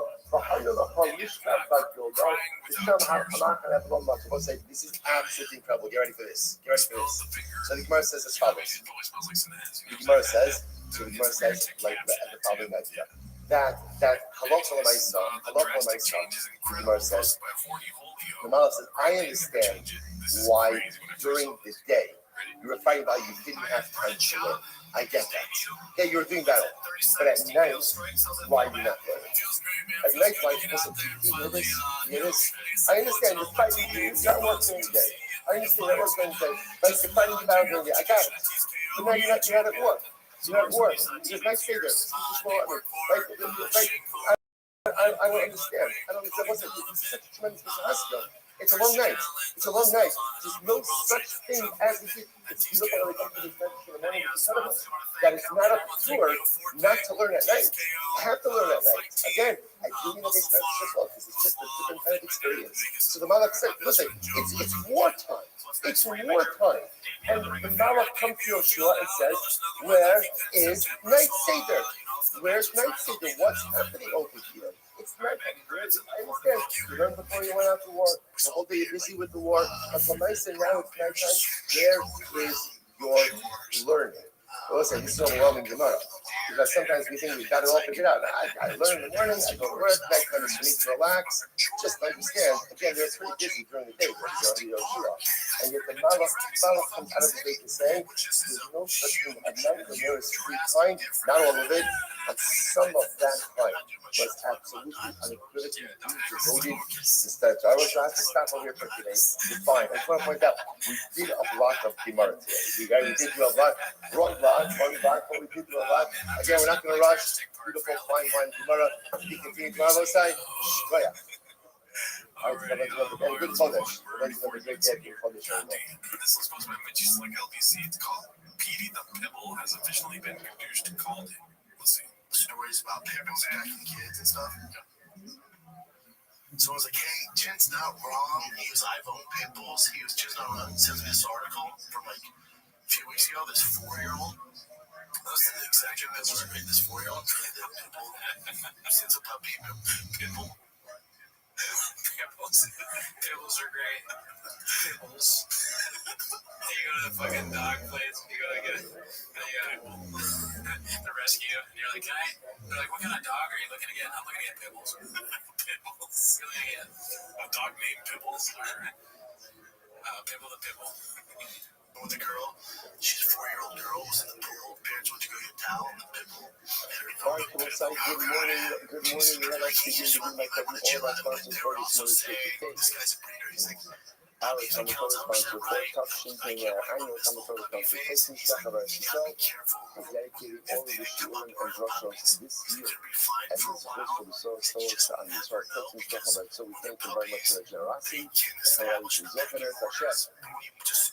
This is absolutely incredible. Get ready for this. So the Gemara says as follows. The Gemara says like the following idea. That halakha l'maisa, the Gemara says, the Gemara says, I understand why during the day you were fighting about you didn't have time to learn. I get that. Yeah, you were doing battle. But at night, why are you not learning? At night, why are you supposed to hear this? I understand you're fighting, you're at work during the day. I understand you're at work during the day. But you're fighting the battle during the day. I got it. But now you're not at work. You're at work. There's nice stay there. Right? I don't understand. What's it? It's such a tremendous skill. It's a long night. There's no such thing as if you look at it like in the morning, that it's not a tour not to learn at night. I have to learn at night. Again, I do need to make special because it's just a different kind of experience. So the Malach said, listen, it's wartime. It's wartime. And the Malach comes to Yoshua and says, where is Night Seder? Where's Night Seder? What's happening over here? It's nighttime. I understand. You learned before you went out to war. The whole day you're busy with the war. But when I say now it's nighttime, where is your learning? Well, listen, this is overwhelming Gemara. Because sometimes we think we've got it all figured out. I learn in the morning, I go to work, nighttime is for me to relax. Just understand, again, they're pretty busy during the day. And yet the Malach comes out of his way to say, there's no such thing. A man who is free kind, not all of it, but some of that kind was absolutely unequivocally devoted to study. So I was asked to stop over here for today. You're fine. I just want to point out, we did a block of Gemara today. We did do a block, wrong block, one block, but we did do a lot. Again, we're not going to rush. Beautiful, fine wine, Gemara. You continue tomorrow, side. Go ahead. All right, a good Chodesh. Let's have a great day. This was supposed to be just like LBC. It's called Petey the Pibble has officially been introduced and called it. Let's see. Stories about pibbles attacking kids and stuff. So I was like, hey, Chet's not wrong. He was, I've owned pit bulls. He was just on sent me this article from like a few weeks ago. This 4-year-old. Those are the exact pibbles are made. This 4-year-old pit bull since a puppy. Pit bull. Pibbles are great. Pibbles. You go to the fucking dog place, you go to get the rescue, and you're like, they're like, what kind of dog are you looking to get? I'm looking to get Pibbles. Pibbles. You're looking to get a dog named Pibbles? Pibble the Pibble. With the girl, she's a 4-year-old girl, was in the pool. Parents went to go get a towel, and the Pibble. All right, good morning. You're like to give me my cousin all my sponsors for this morning. This guy's a breeder. He's like, Alex, I'm a sponsor for Top Shinking, annual Commodore sponsor, taking stock of our show, and dedicated all of the children and Rothschilds this year. As it's first for the soul, on the start, taking stock of it. So we thank you very much for their generosity, and how we should open it, Hashem.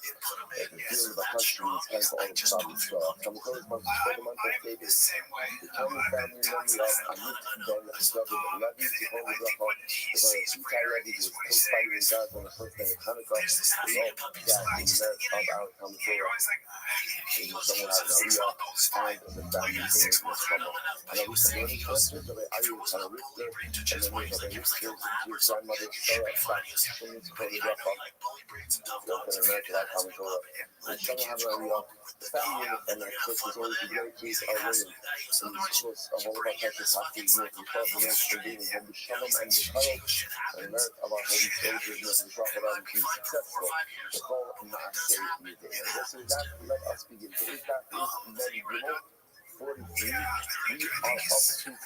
And the feeling of the country is kind of all the problems. So, Commodore sponsors for the month of David, the Tony family memory of Amit Ben David Rabbi, the Holy Rabbi, the Chitai Rabbi, who was co-fighting in God on the first day of Hanukkah. There's this idea of puppies that I used to you're always like, hey, you see those buckles fine. I got 6 months ago, but he was saying he goes, if it was a bully breed to just where he's like, it was like a lab or something. It should be fine. He was like, I know like bully breeds and tough dogs. And the family and the course was always a great piece of women. And of course, of all of our precious hockey, we fought the most for being in the Shalom and the Khalil, and merit of our holy soldiers, and the drop of our being successful. The call and not say anything. And this is that, let us begin. Today's that is very remote. 43. We are up to 42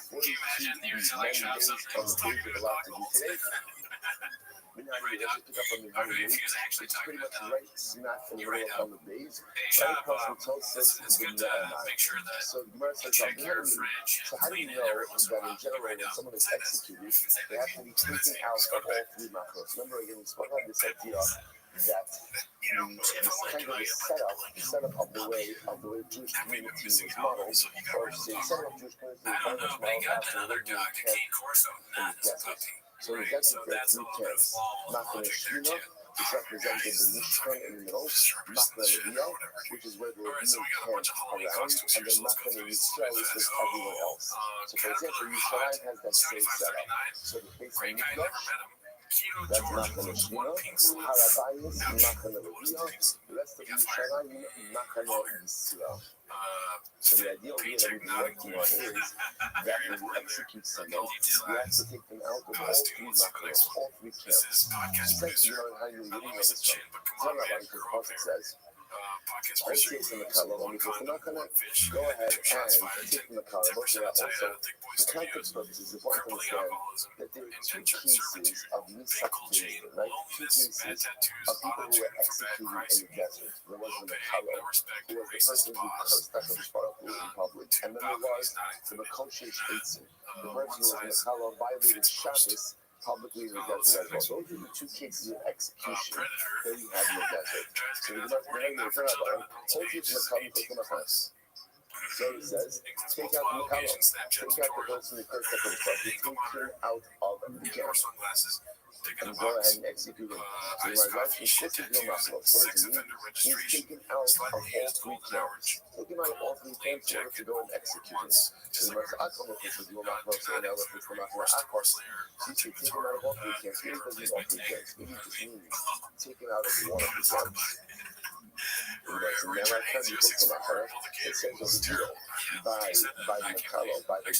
days of the days of the lot to do today. We're not even just pick up on the honey. It's pretty much right smack in the middle of the days. Right across from 12:6 is the So the Gemara says, so how do you know that in general when someone is executed, they have to be taken out of all 3 macros? Remember again, we spoke about this idea that this kind of the setup of the way Jewish community was modeled, or say setup of Jewish community was very much modeled after the camp in the desert. So the desert there are 3 camps. Machane Shina, which represented the Mishkan in the middle, Machane Leviah, which is where the Levian camps around, and then Machane Yisrael is everyone else. So for example, Yisrael has that same setup. So the base of Mikdash, that's Machane Shina, Harabayis, Machane Leviah, the rest of Yisrael, Machane Yisrael. So the idea here that we've been working on is that when we execute someone, we have to take them out of all 3 macros, all 3 camps. It's like you know how you're reading this from. It's not right, because Prophet says, I see it in the color, and if you're not going to go ahead and take the color, look at that also. For context purposes, it's important to understand that there are 2 cases of misapplication, right? 2 cases of people who were executed in the desert. There was the Makalo, who was the person who cursed the Baruch Hu in public, and then there was the Makoshish Eitzim, the person who was the Makalo violated Shabbos publicly in the desert as well. Those are the 2 cases of execution that we have in the desert. So we're going to refer about it. Hold you to the Makalo, take them up. So it says, take out the Makalo, take out the person who cursed the Baruch Hu, take him out of the camp, and go ahead and execute him. So you are right, this is your muscle. What does it mean? He's taken out of all 3 camps. Take him out of all 3 camps in order to go and execute him. So you must act on the person who will not know, so now if it's not going to act on. So you take him out of all 3 camps. Maybe it doesn't mean all 3 camps. Maybe it just means take him out of one of the camps. So now I turn the book to my it says over here by the Makalo, by the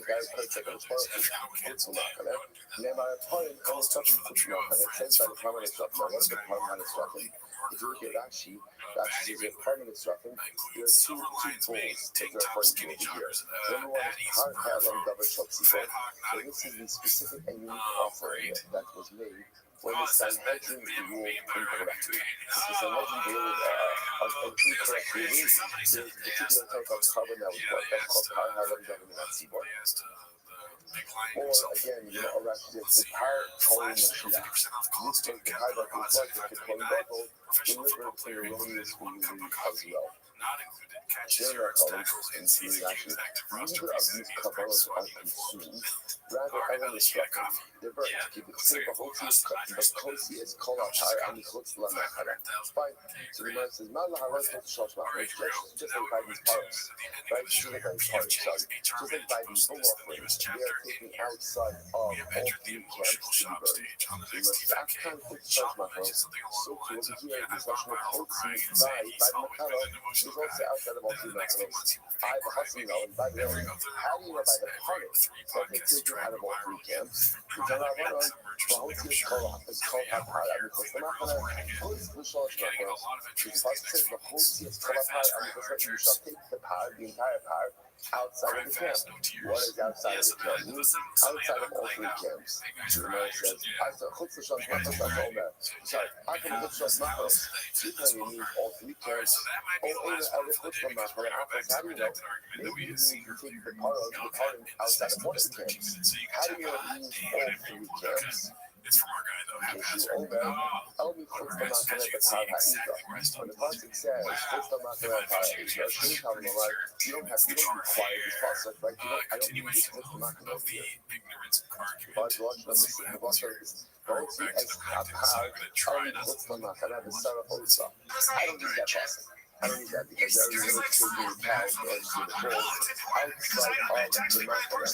guy who cuts like a Futzmachane. Now my opponent calls something Futzmachane. It says by the permanent structure. Now what is the permanent structure? If you look at Rashi says a permanent structure. There are two balls that they're referring to over here. Number one is Har Ha'elam Davar Shal Tzibor. So this is the specific and unique offering that was made when the Sanhedrin ruled incorrectly. If the Sanhedrin ruled incorrect ruling, there's a particular type of carbon that was brought. That's called Har Ha'elam Davar Tzibor. Or again, the power calling Mashiach. This is the kind of reflected to Kohen Gadol, delivered to the erroneous community as well. Neither of these kavanas are consumed, rather are destructive. They're burnt. Keep it simple. Bakosi is called Atar and Chutz Lamachara. Fine. So the man says, Malahara Chutz Shashmach. Just like by these parts. Right? Just like by these parts. Just like by these bull offerings. They are taken outside of all three camps to be burned. So the man says, Afkan Chutz Shashmach. So to over here, this Lashon Chutzi by the Makara is also outside of all three Makaros. I have a husband now, and by the way, how do you know by the party that they're taken out of all three camps? The Houthi is called Hapar, and because the Machana goes to the Shalosh Macharos, the Pasuk says the Houthi is called Hapar, and because you shall take the par, the entire par, outside of the camp. What is outside of the camp? Outside of all three camps. The Gemara says, sorry, I can put Shalosh Macharos. You can mean all three camps. How do you know? Maybe you need to take the part outside of one of the camps. How do you know it means all three camps? It's from our guy, though. When the Pasuk says, you don't require this process, right? I don't need this Pasuk over here. But I don't need that process. I don't need that because they're really taking the power to the balls outside of the Makara.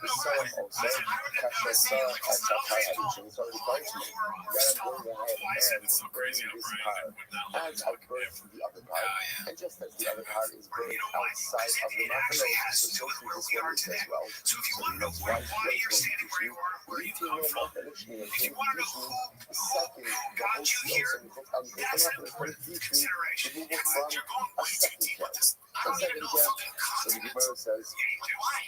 The Sarah also, Kashasara, Kasakai, it's already gone to me. Then I'm going to have a man bringing this power as I burn from the other part. And just as the other part is burned outside of the Makara, so so through this one is as well. So if you want to know why you're standing where you are, where you are, if you want to know who got you here, that's an important consideration. And what you're going to take with us. I don't even know fucking continents. Why?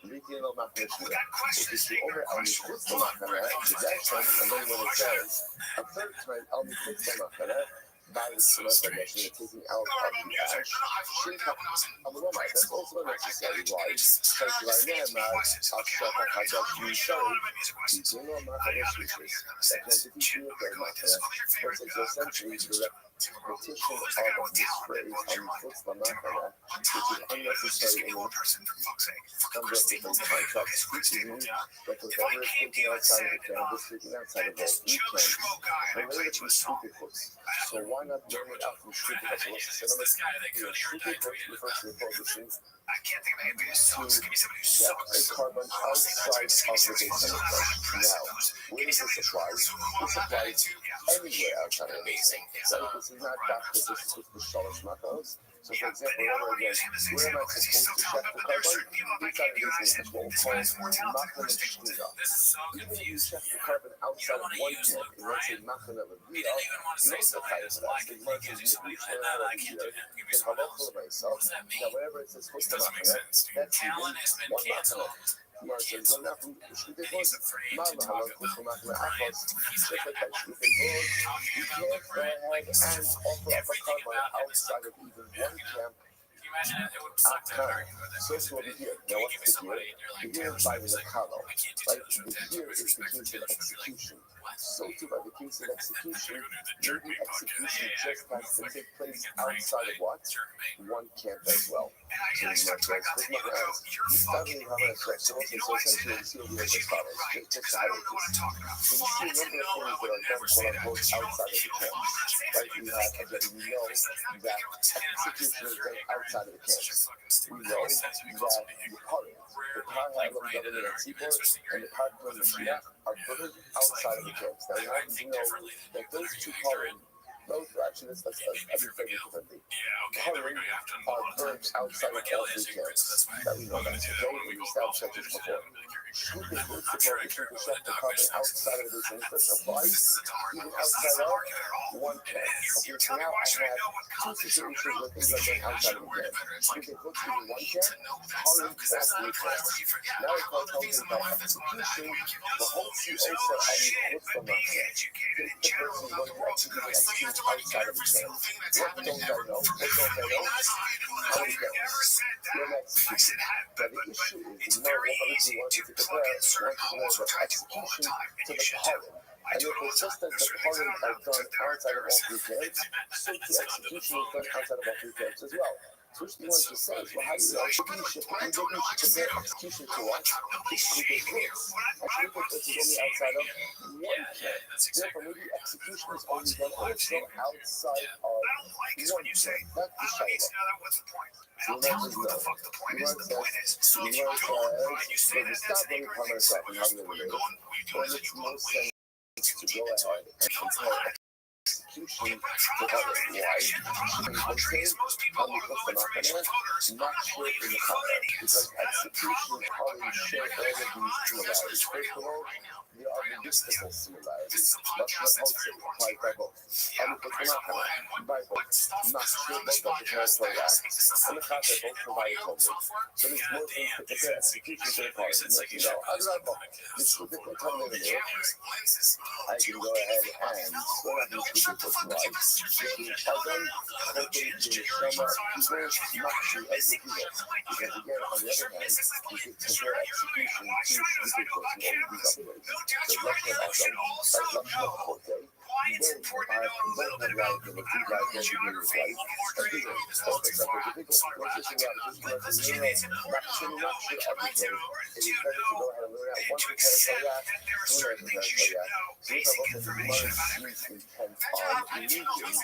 We got questions. Over on the Kutzmachane, the next one, and then when it says, a third time on the Kutzmachane, by the Kutzmachane, taking out of the ash, that's also a necessary right. Because right now, Ashaka Hajak, you show, you do not make a restriction. That means if you do it, but it's essentially the repetition of this phrase on Kutzmachane, which is unnecessary in number of different contracts, which means that whoever is thinking outside of the camp is thinking outside of all three camps. Related to stupid books. So why not learn it out from stupid books? Stupid books refers to the prohibition I can't think of anybody who sucks. Give me somebody who set sucks. a carbon outside of the base of the camp. Now, where does this apply? This applies anywhere outside of the base. So this is not back to just the Shalosh Macharos. So, for example, over again, where am I supposed to check the carbon? Inside of this is what we call Machan of Shliga. Even if you check the carbon outside of one camp, and let's say Machan of a Via, you don't apply to that. The Machan of Via, the Halachah of myself, now whenever it says Machan, that's even one Machan. Martin, so now from Shliga goes, Mama Halach, Machan Achos, just like that Shliga goes, you can't go ahead and offer up a carbon outside of even one camp. So it's over here. Now what's the here? The here is by the Nakalo. Right? The here is the case of execution. So too by the case of execution, maybe execution just has to take place outside of what? One camp as well. So you might say, this is not else. You study how many steps. So essentially, you see over here as follows. Just to highlight this. So you see a number of things that are done, quote unquote, outside of the camp. Right? We have, again, we know that execution is done outside of the camp. We know that the party, the Parham government of Tzibor, and the Parham of Mashiach are burned outside of the camps. Now, you have to know that those two parties Those actually, let's everything differently. Yeah, okay, then we're Current going to have to are verbs outside of all three camps. That we know I'm going that. to do Okay, that when we we go established golfing. that just There's before. Should the principle is to shut the carbon outside of this instance applies This is a dumb even argument. That's outside not an of argument at all. one camp. Okay, You're so telling me now why I should I have know what two context are situations where things are done outside of a camp. Should they put you in one camp? Holland can't be a camp. Now I call something by execution, the whole CO set on the quotes from that camp. Take the person going to execute outside of the camp. What don't I know? What don't I know? How many camps? You're an execution. But the issue is, you know, what obviously wanted to compare the execution to the pollen. And if it's just that the pollen are done outside of all three camps, so the execution is done outside of all three camps as well. So which the one just says, well, how do you actually compare execution to what? Execution quotes. Execution quotes is only outside of one camp. Therefore, maybe execution is only done also outside of one camp. That's the shaila. I'll tell you what the point is. The point is, so if you don't, right, you say that that's an ignorant thing, so where you're going, what you're doing is you go way to go ahead and compare execution to others. Why? most people are low information voters, Not sure in the context, because execution always share all of these similarities. First of all, there are logistical similarities. That's what helps it applied by both. By both. Not sure both of the territory acts. And the fact that both provide coverage. So there's more things to compare execution to the party. You know, it's the different time of the year. I can go ahead and score at these people live. If you tell them, I don't think the summer people not to execute. Because again, on the other hand, you could compare execution to people in all these other ways. So let's get that done. Let's not quote them. You don't have liability, liability is right. And people, for example, the people processing out this is not sure everything. It is better to go ahead and learn out one preparatory act, two preparatory act. So if I look at the month's intent on religion,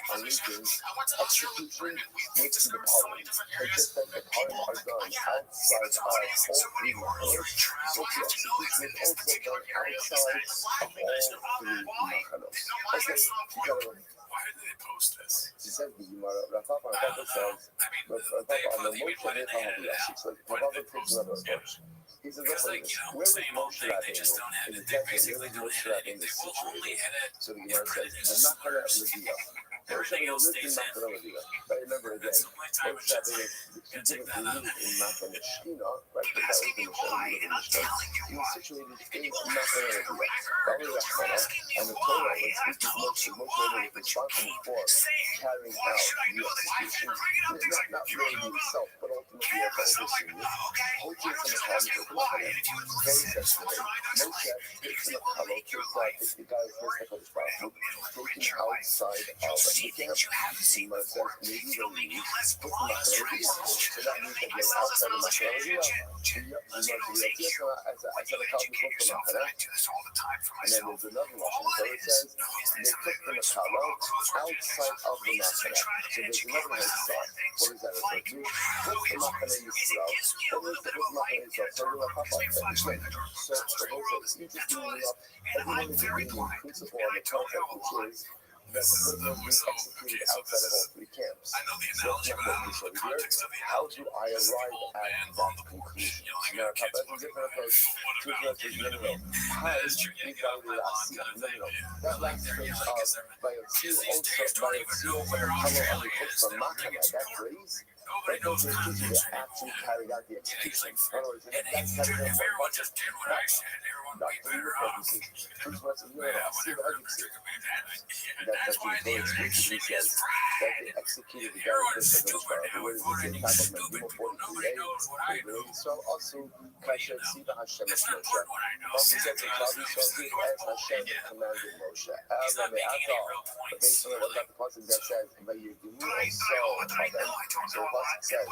execution makes the pollen. It's just that the pollen are done outside of all three machanos. So the execution is also done outside of all three machanos. Okay, why did they post this? she said the Rafa says, on the motion they have the Yashik. So Rafa takes another approach. He says, where was Moshe Rabbeinu in the text? Where was Moshe Rabbeinu situated? So the Gemara says, the Nachala Leviah. Moshe Rabbeinu lived in Nachala Leviah. But remember again, Moshe Rabbeinu didn't live in Nachala Shechina, right? Because that was the Moshe Rabbeinu in Shechina. He was situated in Nachala Leviah. And the Torah was speaking Moshe Rabbeinu was responsible for carrying out the execution. Not really himself, but ultimately as overseeing it. Moshe is in the very sexually, Moshe takes an apollo, takes the guy's list of his prophet, taking outside of the camp. He says, maybe the leaves, put them out there. So that means that they're outside of Macharia. I said a copy book from Macharia. And then there's another one. So it says, they took the apollo outside of the Macharia. So there's another one side. What is that? It's like, you put the Macharia Yisrael. What is the Macharia Yisrael? So the whole thing, you just doing up everyone is agreeing in principle on the concept, which is that the person being executed outside of all three camps. So that's not what we show here. How do I arrive at that conclusion? Now, that's a different approach to address this. No. How is we got the last no. That last phrase of by a seal also by a seal and a color on the book from Machana, that phrase. That goes to the actually carried out the execution. In other words, that's carried out everyone just did what I said. Everyone not for your purposes. First of all, see the urgency. That's what the explicitly says. That they executed the guy in the trial. Where does it say? Top of my 43A. So also, Kasher Siva Hashem is Moshe. Also says in Rabbi Shadi as Hashem commanded Moshe. But based on what the passage that says, but you do so of them. So what it says,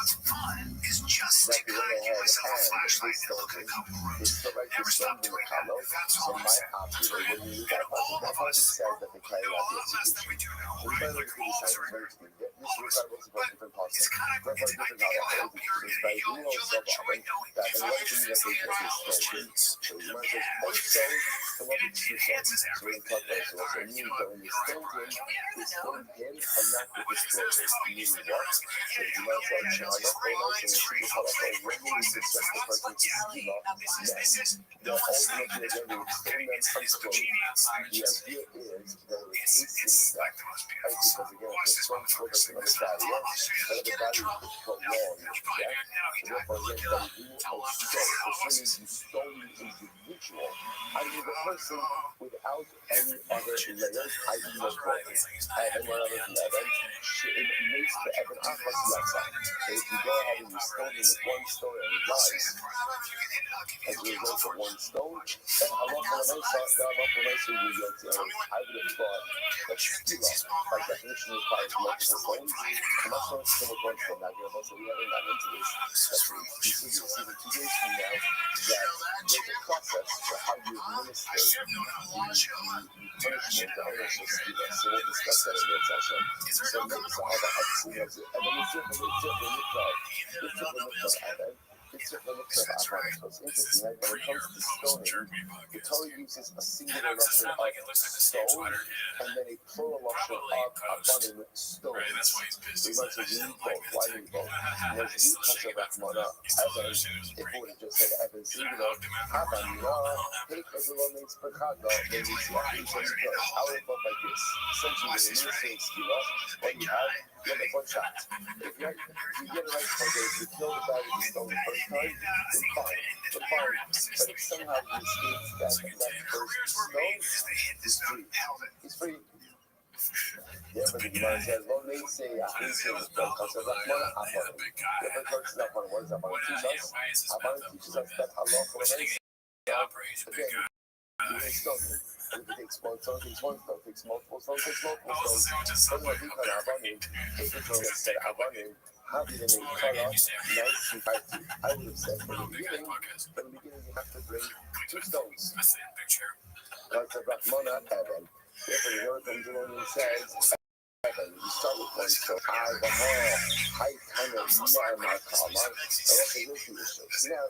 is just that to they went guide you ahead as a and flashlight they and told look him, out the road. they still like Never to stop send him doing a that. color, That's so all I'm my saying. copy, Right? when you read And that passage, all that of passage us, says that they you carried know, out a the lot less than we execution. do now, So we right? better Like look at all this of us very are interesting. This all of us. regard was a very But different it's concept. kind of, Very, very I different think it'll concept. help. It is very You'll also enjoy about knowing that if the I way was to just me that they thinking get about this those story. streets, So you might yeah, just like also the one it enhances so we everything. talk about so also Alright, mean you know that what? when you You're right, stoned Brian. him, you stoned him and not the What is there? disclosure. Oh, you Meaning said there what? was. So you might say, Yeah, I love the Line Street. how about when you disrespect the person to Yeah. ski law, This is that ultimately again they would stone them unquote. The idea is that it would hasten like death. the most Right? beautiful. Because again, Watch if this the sun motherfucker. goes another barrier, another barrier could prolong death. So therefore again, by rule of stone, as soon as you stone the individual, i.e. the person without any other layers, i.e. no clothing, and one other level, it makes the Evan Achas Yasa. So if you go ahead and you stone him with one stone and he dies, as a result of one stone, then halacha l'maisa will go to, I would have thought that skila, by definition, requires multiple stones. Hamasha is still one stone. Now, so we haven't gotten into this. That's what we consider. See, the 2 days from now, that there's a process for how you administer the punishment, the ownership skila. So we'll discuss that in the session. So notice how the Hatzina is, and then it's different mikvah. It's different mikvah Adam. It's different mikvah Adam. So it's interesting, right? When it comes to stoning, the Torah uses a singular lashon of stone and then a plural lashon of abanim stones. So you might say you need both. Why do you need both? Whereas we touch a Rahmana Evan, if we would have just said Evan singular, Havana, take everyone makes Pechada, then we see Ahisha's prayer. I would have thought like this. Essentially, when you're saying skila, what you have a one shot. If you get it right, if you kill the guy with the stone the first time, then fine. But if somehow he escapes that first stone, he's free. He's free. Yeah, but the Gemara says, "Lo meisei achisim don't consider Rahmana Abanim." Yeah, but verse is Abanim. What does Abanim teach us? Abanim teaches us that halacha l'meisei. Again, you can stone him. And if it takes one stone, takes one stone. Takes multiple stones, takes multiple stones. Doesn't have to be called Abanim. If the Torah said Abanim, how did they make Kala nice and party? I would have said from the beginning, you have to bring 2 stones. That's a Rahmana Evan. Therefore, the Lord comes along and says, Evan, you start with one stone. I kind of know my Kala. Okay, no two issues. Now,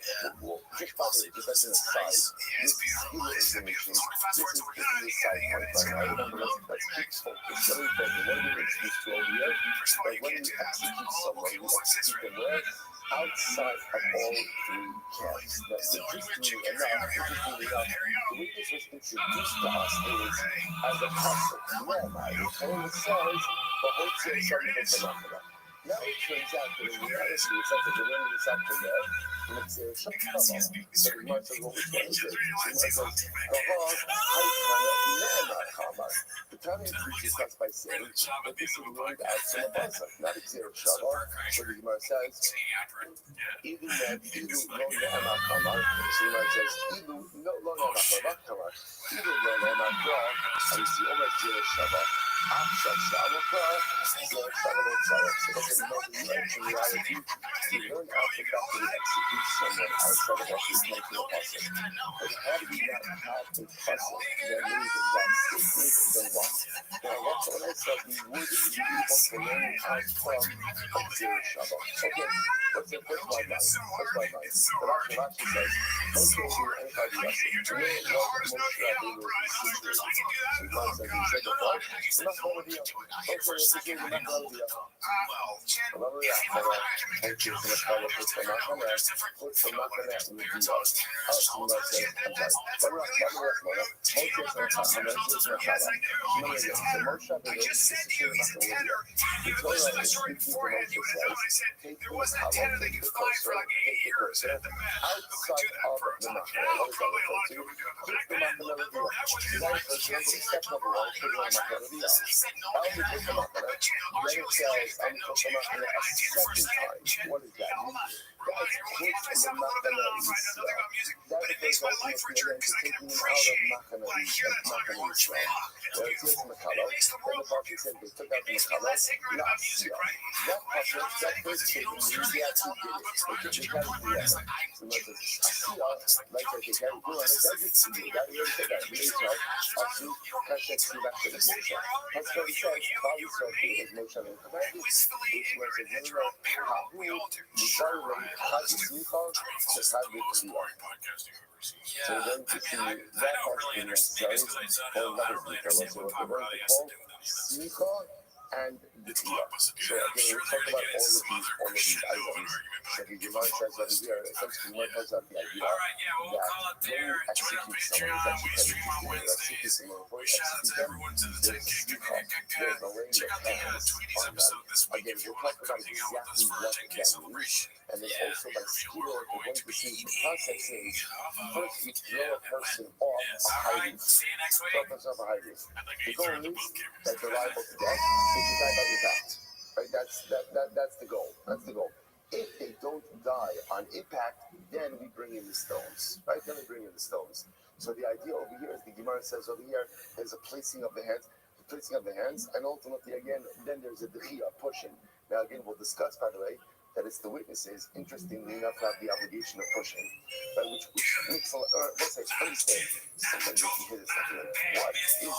just bother it, just as an aside. This skila information, this is the side point right now. Remember, let's keep focused. Let me focus. What do we introduce to over here? That when we execute someone, we execute them where? Outside of all 3 camps. That's interesting enough. The way this was introduced to us is as a concept. Rabbi, the Torah says, the whole thing is something. Now it turns out that in reality, it's like the learning is up from there. Let's say, so the Gemara says, well, which one is it? The Gemara says, the Tanya teaches us by saying that this is learned out from a pasuk, not a zero shabbat. So the Gemara says, even that Ilu lo ne'emar kamar. So the Gemara says, Ilu lo ne'emar kamar. Ilu lo ne'emar kamar. And it's the almost zero shabbat. So in reality, you learn out the fact that we execute someone outside of what is meant to a pasuk. But how do we not have a pasuk that means that statement then what? Now, what I said, we would be able to learn out from a zero Shabbat. Okay, what's my mind? The Rashi says, don't go to anybody else. To me, what Moshe Rabbeinu was situated. So God says, he said, what? Not one of you. Okay, let's just give not one of you. Thank you for the color. Put some knock on that. Put some knock on that. And the us. Someone says, I'm sorry. said no I'll can be I put go? them up on it. But you know, Then she it was like, says, I'm no, put she them up I on it a did it for a second second. time. What is that? Hold on. That's We're put myself the a little bit Machana on right now, nothing Yisrael. about music. That But it refers makes my ultimately life richer again to because I can taking them out of appreciate Machana when I hear that talking words, Yisrael. man. It's Well, it's beautiful. Makalo. And it makes the Then world the more Pasuk said beautiful. they took It out the makes me Makalo. less ignorant about music, right? That Right? You know Pasuk, what I'm that saying? first Because if you don't statement, seriously they get actually did it. but They to took your point, Brian, is the like, I so want much you as to know about this. Like, like you don't they need to carry know through about on this. it. It's That like gets to something you. you That you said that. you feel like Also, Kashet Sivasha the Moshe. That's what it says. Bali Sofi is Moshe and commanded. wistfully Which was ignorant a at your own peril. We Hahu, all do. Mubarak, Chad Smicha, the Chad B'Kriya. So then to see that has been necessary for another detail. So what they're going to call Smicha and the Kriya. So again, we'll talk about all of these items. So the Gemara says over here, essentially, Gemara talks about the idea that when you execute someone, it's actually quite interesting. You execute someone, before you execute them, there's a smicha. There's a laying of hands on them. Again, we'll talk about exactly what that means. And then also by skill, we're going to see the process is first you throw a person off a high roof. Throw a person off a high roof. The goal is that they're liable to death if you die by impact. Right? That's the goal. That's the goal. If they don't die on impact, then we bring in the stones. Right? Then we bring in the stones. So the idea over here is the Gemara says over here there's a placing of the hands, and ultimately again, then there's a dechia, pushing. Now again, we'll discuss, by the way, that it's the witnesses, interestingly enough, have the obligation of pushing, right? Which makes a lot, let's say, understand, sometimes you can hear this, like, what is this?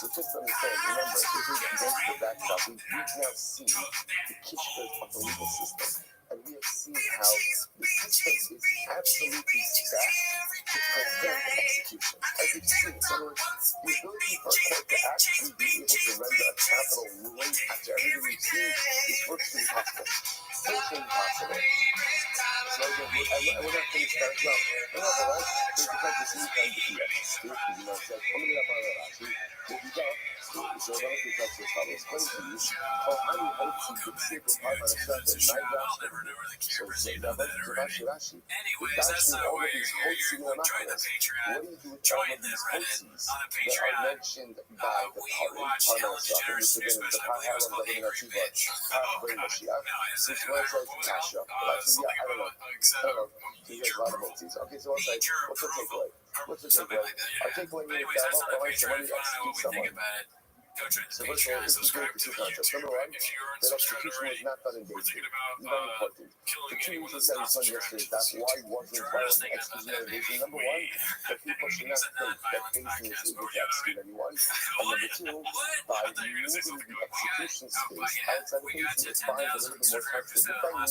So just understand, remember, this is against the backdrop. We've now seen the kishkas of the legal system, and we have seen how the system is absolutely stacked to prevent execution. As we've seen, in other words, the ability for a court to actually be able to render a capital ruling after everything we've seen is virtually impossible. Virtually impossible. So again, we're not finished that. No, we're not right. There's the fact that you can do that. You know, it's like, coming up on that, actually, if you go, so I don't think that's what's probably explained to you. Oh, how many hopes you could see the part on a shot at night after? So that was Rashi. Anyways, that's not why you're here. You're join the Patreon. What do you do with all of these hoaxes that are mentioned by the challenge generous newspaper. I believe it was called Angry Bitch. Oh, God. No, is it? What was it called? Something I don't know. There's a lot of hoaxes. Okay, so what's the takeaway? What's the takeaway? Our takeaway is anyways, that's on the Patreon. If you want to know execute what we think someone. about it, go join the So first of all, Patreon and this is subscribe good to for the two concepts. YouTube. Number one, If you aren't that subscribed execution already, was not done in we're days. thinking Very about important. The killing two anyone reasons that's that not was done subscribed yesterday, to that's this why YouTube. wasn't We're following just thinking about execution that, of days. maybe. Number one, that people should not think that Basin is able to execute anyone. And number two, by moving the execution space outside of Basin, it finds a little bit more time for the defendant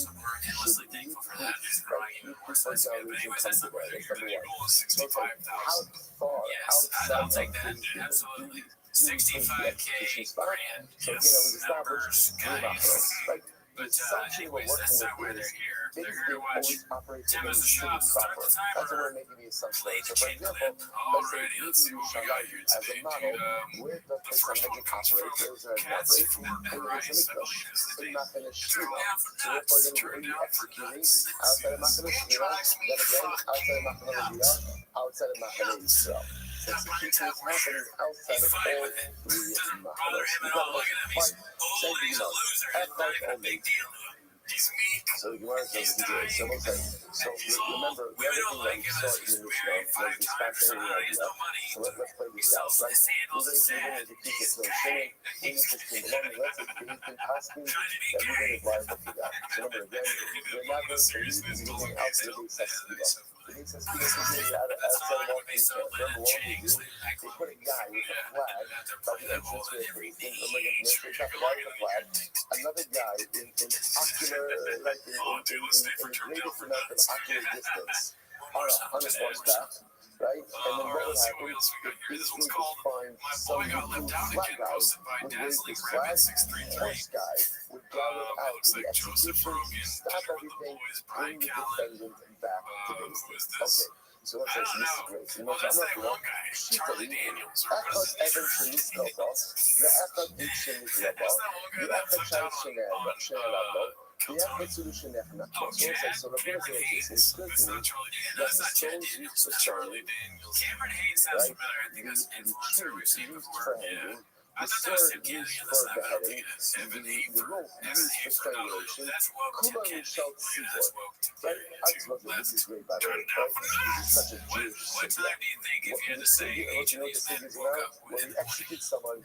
should be proof, right? You proof for exoneration comes to bear. That's number one. So it's like, how far outside of Basin do we 65K grand. so again, it was established through Rothschild, right? The assumption we're working That's not why with they're is here. They're things here to don't watch always operate Tim in as the a shop. Start proper. the That's what timer. we're making the assumption. Play So the for chain example, clip. let's say Alrighty, let's see using what we got here as a today, model dude. with the The first one comes from Cat's Food and Rice. I believe is the name. Turn down for so nuts. therefore, Turn you're down for executing nuts. outside of Machane Shira, then again, outside of Machane Israel. So execution is happening outside of all three Machanos. Look at him. He's a loser. It's not even a big deal. He's weak. So the Gemara says today, so we'll say, so remember, the other thing that we saw in the Mishnah was this fascinating idea. So let's play this out, right? Moving is a key to slow swimming, interesting belonging, let's say the been asking that moving is liable to that. So remember again, we're not going to use moving outside of the accessibility. The accessibility is outside of all three camps. Remember what we do? They put a guy with a flag by the entrance way of the not the guy with a flag, another guy in ocular, like in the greatest amount of ocular distance on a horseback, right? And then what would happen if this thing would find some new flat guy would raise his flag, horse guy would drive it out to the execution, stop everything, bring the defendant back to base. Okay. So let's say this is great. You know, that's that I'm one guy, Charlie Daniels. Echad Evan Sheniskova, the Echad Sheniskova, the Echad Shai Shenelabo, the Echad Solution Echnato. So it's like, so the first thing is good to me that the stones used for Charlie, Cameron Hayes has some better, I think that's influencer we seen before. Yeah. the sword used for beheading, the rope used for strangulation, Kuman Shal Tzibor. Right? This is great, by the way. Right? This is such a Jewish sugya. What the sugya is about? When you execute someone,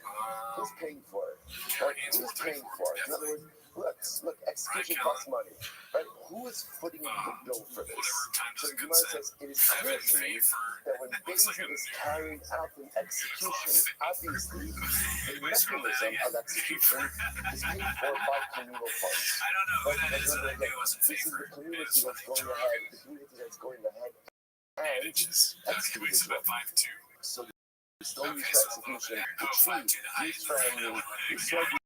who's paying for it? Right? Who's paying for it? In other words, look, execution costs money. Right? Who is footing the bill for this? So the Gemara says it is clear to me that when Bezdin is carrying out the execution, obviously the mechanism of execution is paid for by communal funds. But remember again, this is the community that's going ahead, the community that's going ahead and executing as well. So the stone used for execution, the tree used for hanging, the sword used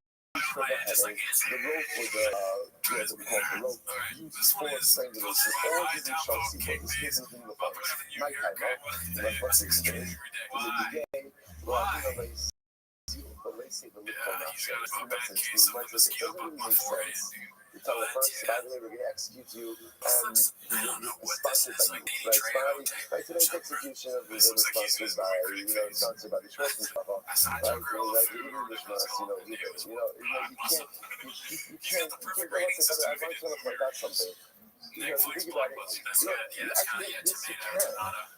for beheading, the rope for the rope used for strangulation, all these in Shal Tzibor, this is in communal funds. Nighttime, right? That's what this is. In the day, but let's see the look on that. It doesn't really make sense. You tell the person, by the way, we're going to execute you, and sponsored by you. Right, today's execution of the is sponsored by, sponsored by the Schwarzenegger. Right, like the English mass, you can't go and say, I want to point out something. Think about it. Actually, yes, you can.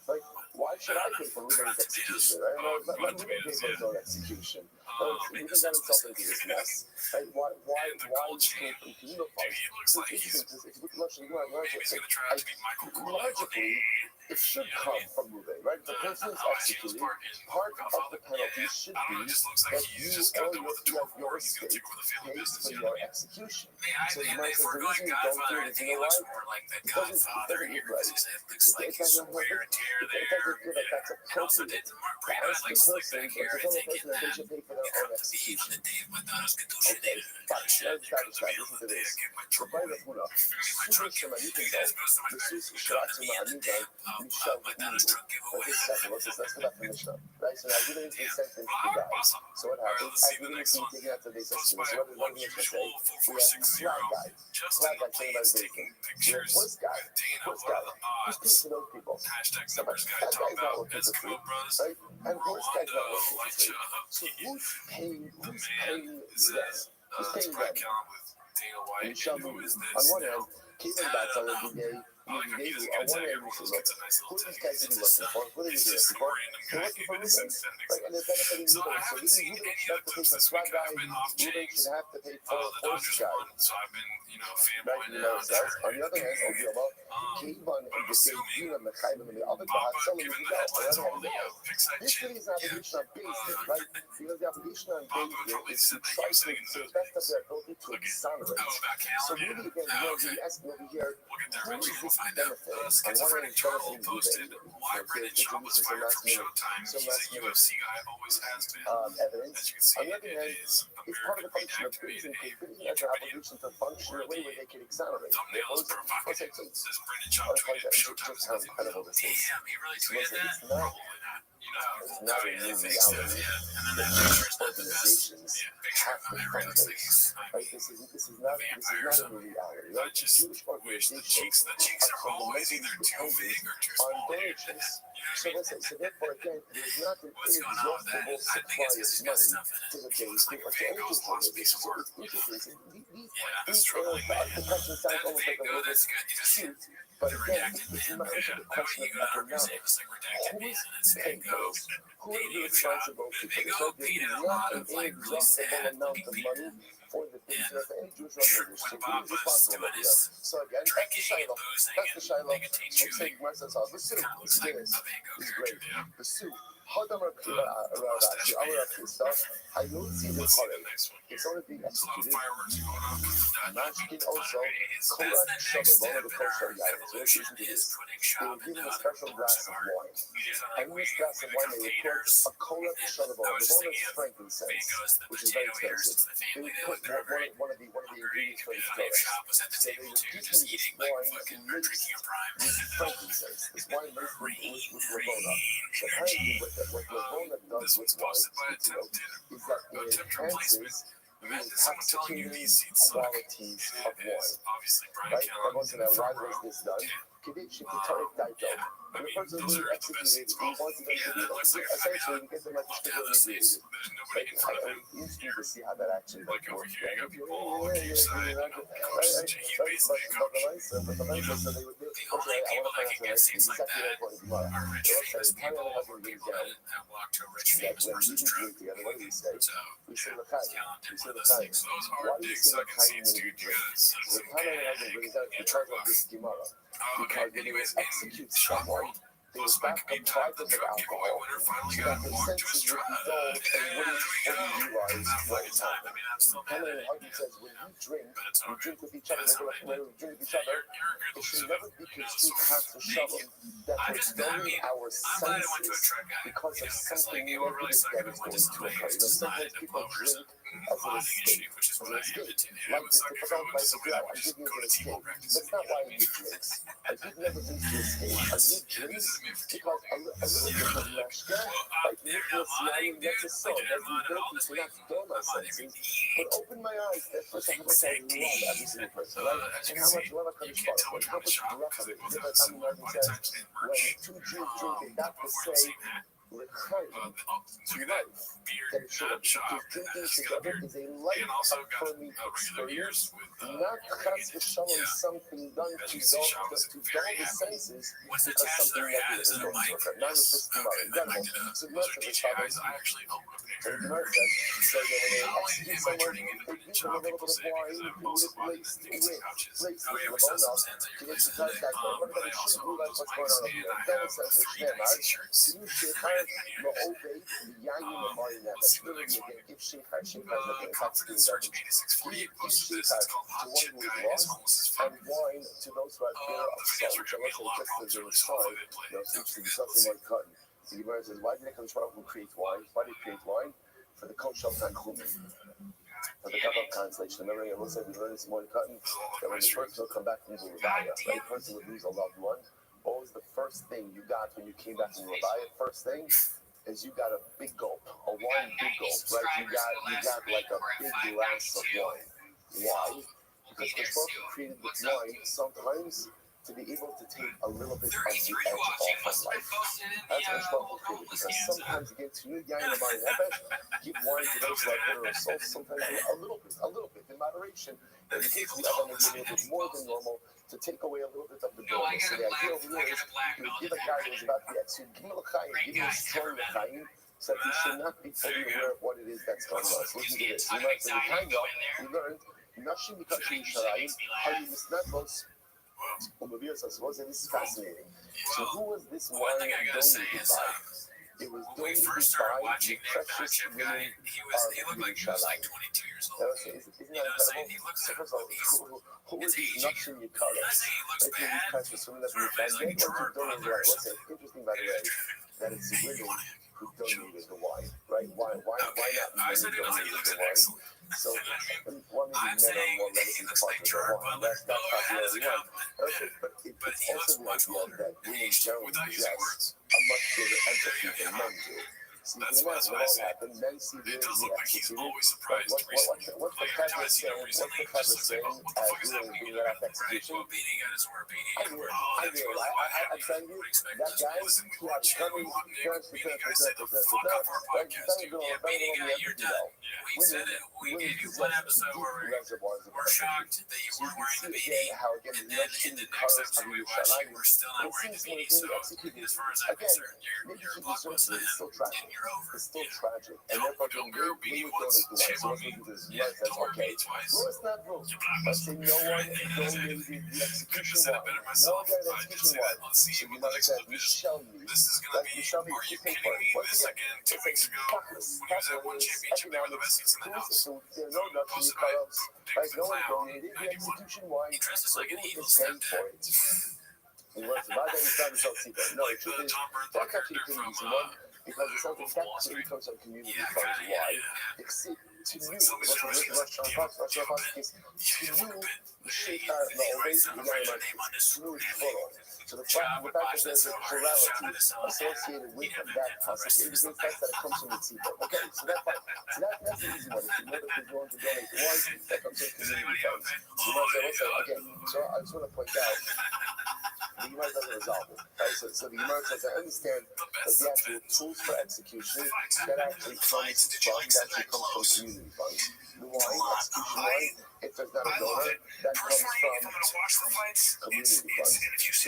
Like, why should I pay for Ruben's execution? Right? Let Ruben pay for his own execution. He got himself into this mess. Right? Why came from communal funds? So it's interesting because if you look at logically, it should come from Ruben, right? The person is executed. Part of the penalty should be that you or your estate pays for your execution. So the man says the reason you don't do it is, you know why? It doesn't look right. It doesn't look like that's appropriate to ask the person, or to tell the person that they should pay for their own execution. Okay, fine. Listen to this. Rabbi Rahuna, Sutra Shemanitin Dal, the Sus Shratsu Ma'anidan, you shall be evil. Okay, second, let's go back to the Mishnah. Right, so now we're going to be sentenced to die. So what happens? As we're going to be taken out to the Beis HaShua. So what does the Mishnah say? We have flag guy saying about the bacon. We have horse guy. Who's paying for those people? Somebody, that guy's not working for free, right? And horse guy's not working for free. So who's paying them? Who's paying them? And you shall move. On one hand, Caitlin bats on every day. On one hand, we should look. Who are these guys really looking for? What are they looking for? They're looking for Ruben, right? And they're benefiting Ruben. So even Ruben should have to pay for swag guy. Ruben should have to pay for horse guy. Right? On the other hand, Ogioma, Kayvon and the Bezdin and the Chayvon and the other Bahat, some of them go. On the other hand, this really is an obligation on Bezdin, right? Because the obligation on Bezdin is to try to the best of their ability to exonerate. So really, again, we're asking over here, who is this benefit? On one hand, it's benefiting Ruben. It introduces some last minute evidence. On the other hand, it's part of the function of Bezdin, because Bezdin has an obligation to function in a way where they can exonerate. Just how incredible this is. It's not a new reality that organizations have to fundraise. Right? This is not a new reality. Right? Jewish organizations are fundamentally dependent on donations. So therefore, again, there's not an inexhaustible supply of money to the base or to any Jewish organization. So it's interesting. The question sounds almost like a little bit cute. But again, it's not the question of economics. Who is paying those? Who are the responsible people? So there's not an inexhaustible amount of money for the things that any Jewish organization is responsible for. So again, that's the Shiloh. So I'm saying, listen to this. This is great. The suit. Hadam Rashi, our stuff. I don't see the color. It's only being executed. Mashkin also, Korat Shabbat, the kosher guy. So listen to this. They were given a special glass of wine. And in this glass of wine, they would put a Korat Shabbat, the one of frankincense, which is very expensive. They would put one of the ingredients for the Torah. So they would give him this wine mixed with frankincense. This wine mixed with Ravona. So apparently, what Ravona does with wine, is that it enhances the intoxicating qualities of wine. Right? And once in a while, why was this done? Kiddush, the Torah died. And the person who executed, he wanted them to be, essentially, we get them like a sticker like, I used to see how that actually Like over works. here, you got people on the each side. Coaches, he basically But the nice, so they would do, the only people that can get seats like that are rich famous people or people that have walked to a rich famous person's truck. So we say yeah, L'chaim. talented We say one of those L'chaim. things. Those Why are do you big say sucking L'chaim seats, when you dude. You drink? gotta sit so L'chaim hasn't really done it because of this Gemara. okay. Because when Anyways, they in execute Shop someone, World, they plus would my back could be up by the them with drug giveaway alcohol. winner finally So got that the walked to his senses truck. would be dulled and There wouldn't we fully go. realize That what fucking was time. I happening. mean, I'm still mad Henry at it. Huggy says when you drink, But it's all you good. drink with each other, That's they go fine. like, we drink with each Yeah, other. you're a good It should loser. never be construed past the shovel that I'm we're just, I dulling mean, our I'm glad I went to a senses truck guy. because of Because something like it would really negative suck that if is it went going to to somebody occur. who's just not Sometimes into people blowers drink and as an bonding and escape. shit, which is what I am into. It Like would suck if I went to somebody that would just go to T-ball practice. That's not why you drinks. Like you've never been to escape. Like you drinks because a little bit of mashka, like you feel smiling, that's a song. That's the ability to not dull my senses, but open my eyes. That's what how much I love every single person, right? And how much love I can share. And how much breath of it. Different time Martin says, when two Jews drink, they got to say, l'chaim, to life. That it should have, because drinking together is a life-affirming experience, not chas v'shalom something done to dull the senses because something negative is going to occur. Not just tomorrow. Incredible. So the rest of the Shabbos, so the Gemara says that when they execute someone, they give them a little bit of wine with laced with the bone up to get the touch guy going. But they should realize what's going on over here. Then it says the Shnemar, Tinu Shechar Ma'obei Yayin Amari Nefesh. Literally again, give Shechar, Shechar is like intoxicating beverage. Give Shechar to one who is lost, and wine to those who have fear of soul. Which I must say, just as a sign, seems to be something like cotton. The Gemara says, why did the Kohen create wine? Why did he create wine? For the Koshal Tanchumin. For the Kappa translation. Remember, I will say we learned this morning cotton that when the person will come back from the Rabbi, right? The person would lose a loved one. What was the first thing you got when you came back from the Rabbi? First thing is you got a big gulp, a wine big gulp, right? You got like a big glass of wine. Why? Because the person created with wine sometimes to be able to take a little bit of the edge off of life. That's what Shmuel created. Because sometimes, again, to you, Yain Amari Nefesh, give wine to those who are bitter of soul, sometimes a little bit, in moderation. And it takes the other maybe a little bit more than normal to take away a little bit of the bitterness. So the idea over here is you give a guy who's about to execute, give him a l'chaim, give him a strong l'chaim, so that he should not be fully aware of what it is that's going on. So listen to this. You learned from the time though, you learned, Nashim Mikashim Yisharayim, how you misnatlos. And this is fascinating. So who was this wine donated by? It was donated by the precious women of Yerushalayim. 22 years old. Isn't that incredible? So first of all, who was these Nashim Yikaros? These precious women of Yerushalayim. Yet once you donated wine, what's interesting by the way, that it's the women who donated the wine, right? Why not men who donated the wine? So, one maybe men are more reticent to partner with wine. That's not the only one. Okay, but it's also the idea that women generally possess a much greater empathy than men do. So you can imagine what happened. Men see the executed. What's the Chevra saying? What's the Chevra saying as doing that execution? I'm telling you, that guy, he had coming, We said it. We gave you one episode where we're shocked that you weren't wearing the beanie, and then in the next episode we watched, you were still not wearing the beanie. So as far as I'm concerned, you're a blockbuster and you're over. It's still tragic. And therefore, Don't go we be would once, donate the wine. So shame on me. let's do this. Yeah, That's don't okay. be twice. Well, it's not rules. Let's say no one donated the execution Said it wine. better No myself. one got an I did execution say that. wine. Let's see So you what the might next say, one is. Michelle me. This is gonna Like be. Michelle me, Are you you pay kidding for it. me? Once This again, again 2 weeks ago when he was at one championship, they were the best seats in the house. So there's no nothing you cut off. Right? No one donated the execution wine. He dresses like an evil Is paying stepdad. for it. He was about to start his own secret. No, the truth is, that's actually a pretty easy one because it's something that really comes from community funds. Why? Except to you, Rothschild is to you, the shape of the always the smooth follow. So the fact that there's a plurality associated with that concept indicates that it comes from the people. Okay, so that's fine. So that's the easy one. If you know that you're going to donate the wine, that comes from community funds. So again, so I just want to point out, the the Gemara doesn't resolve it. Right? So the Gemara says, I understand that the actual tools for execution that actually comes from community funds. Why? Execution wise, if there's not a donor, that comes from community funds. So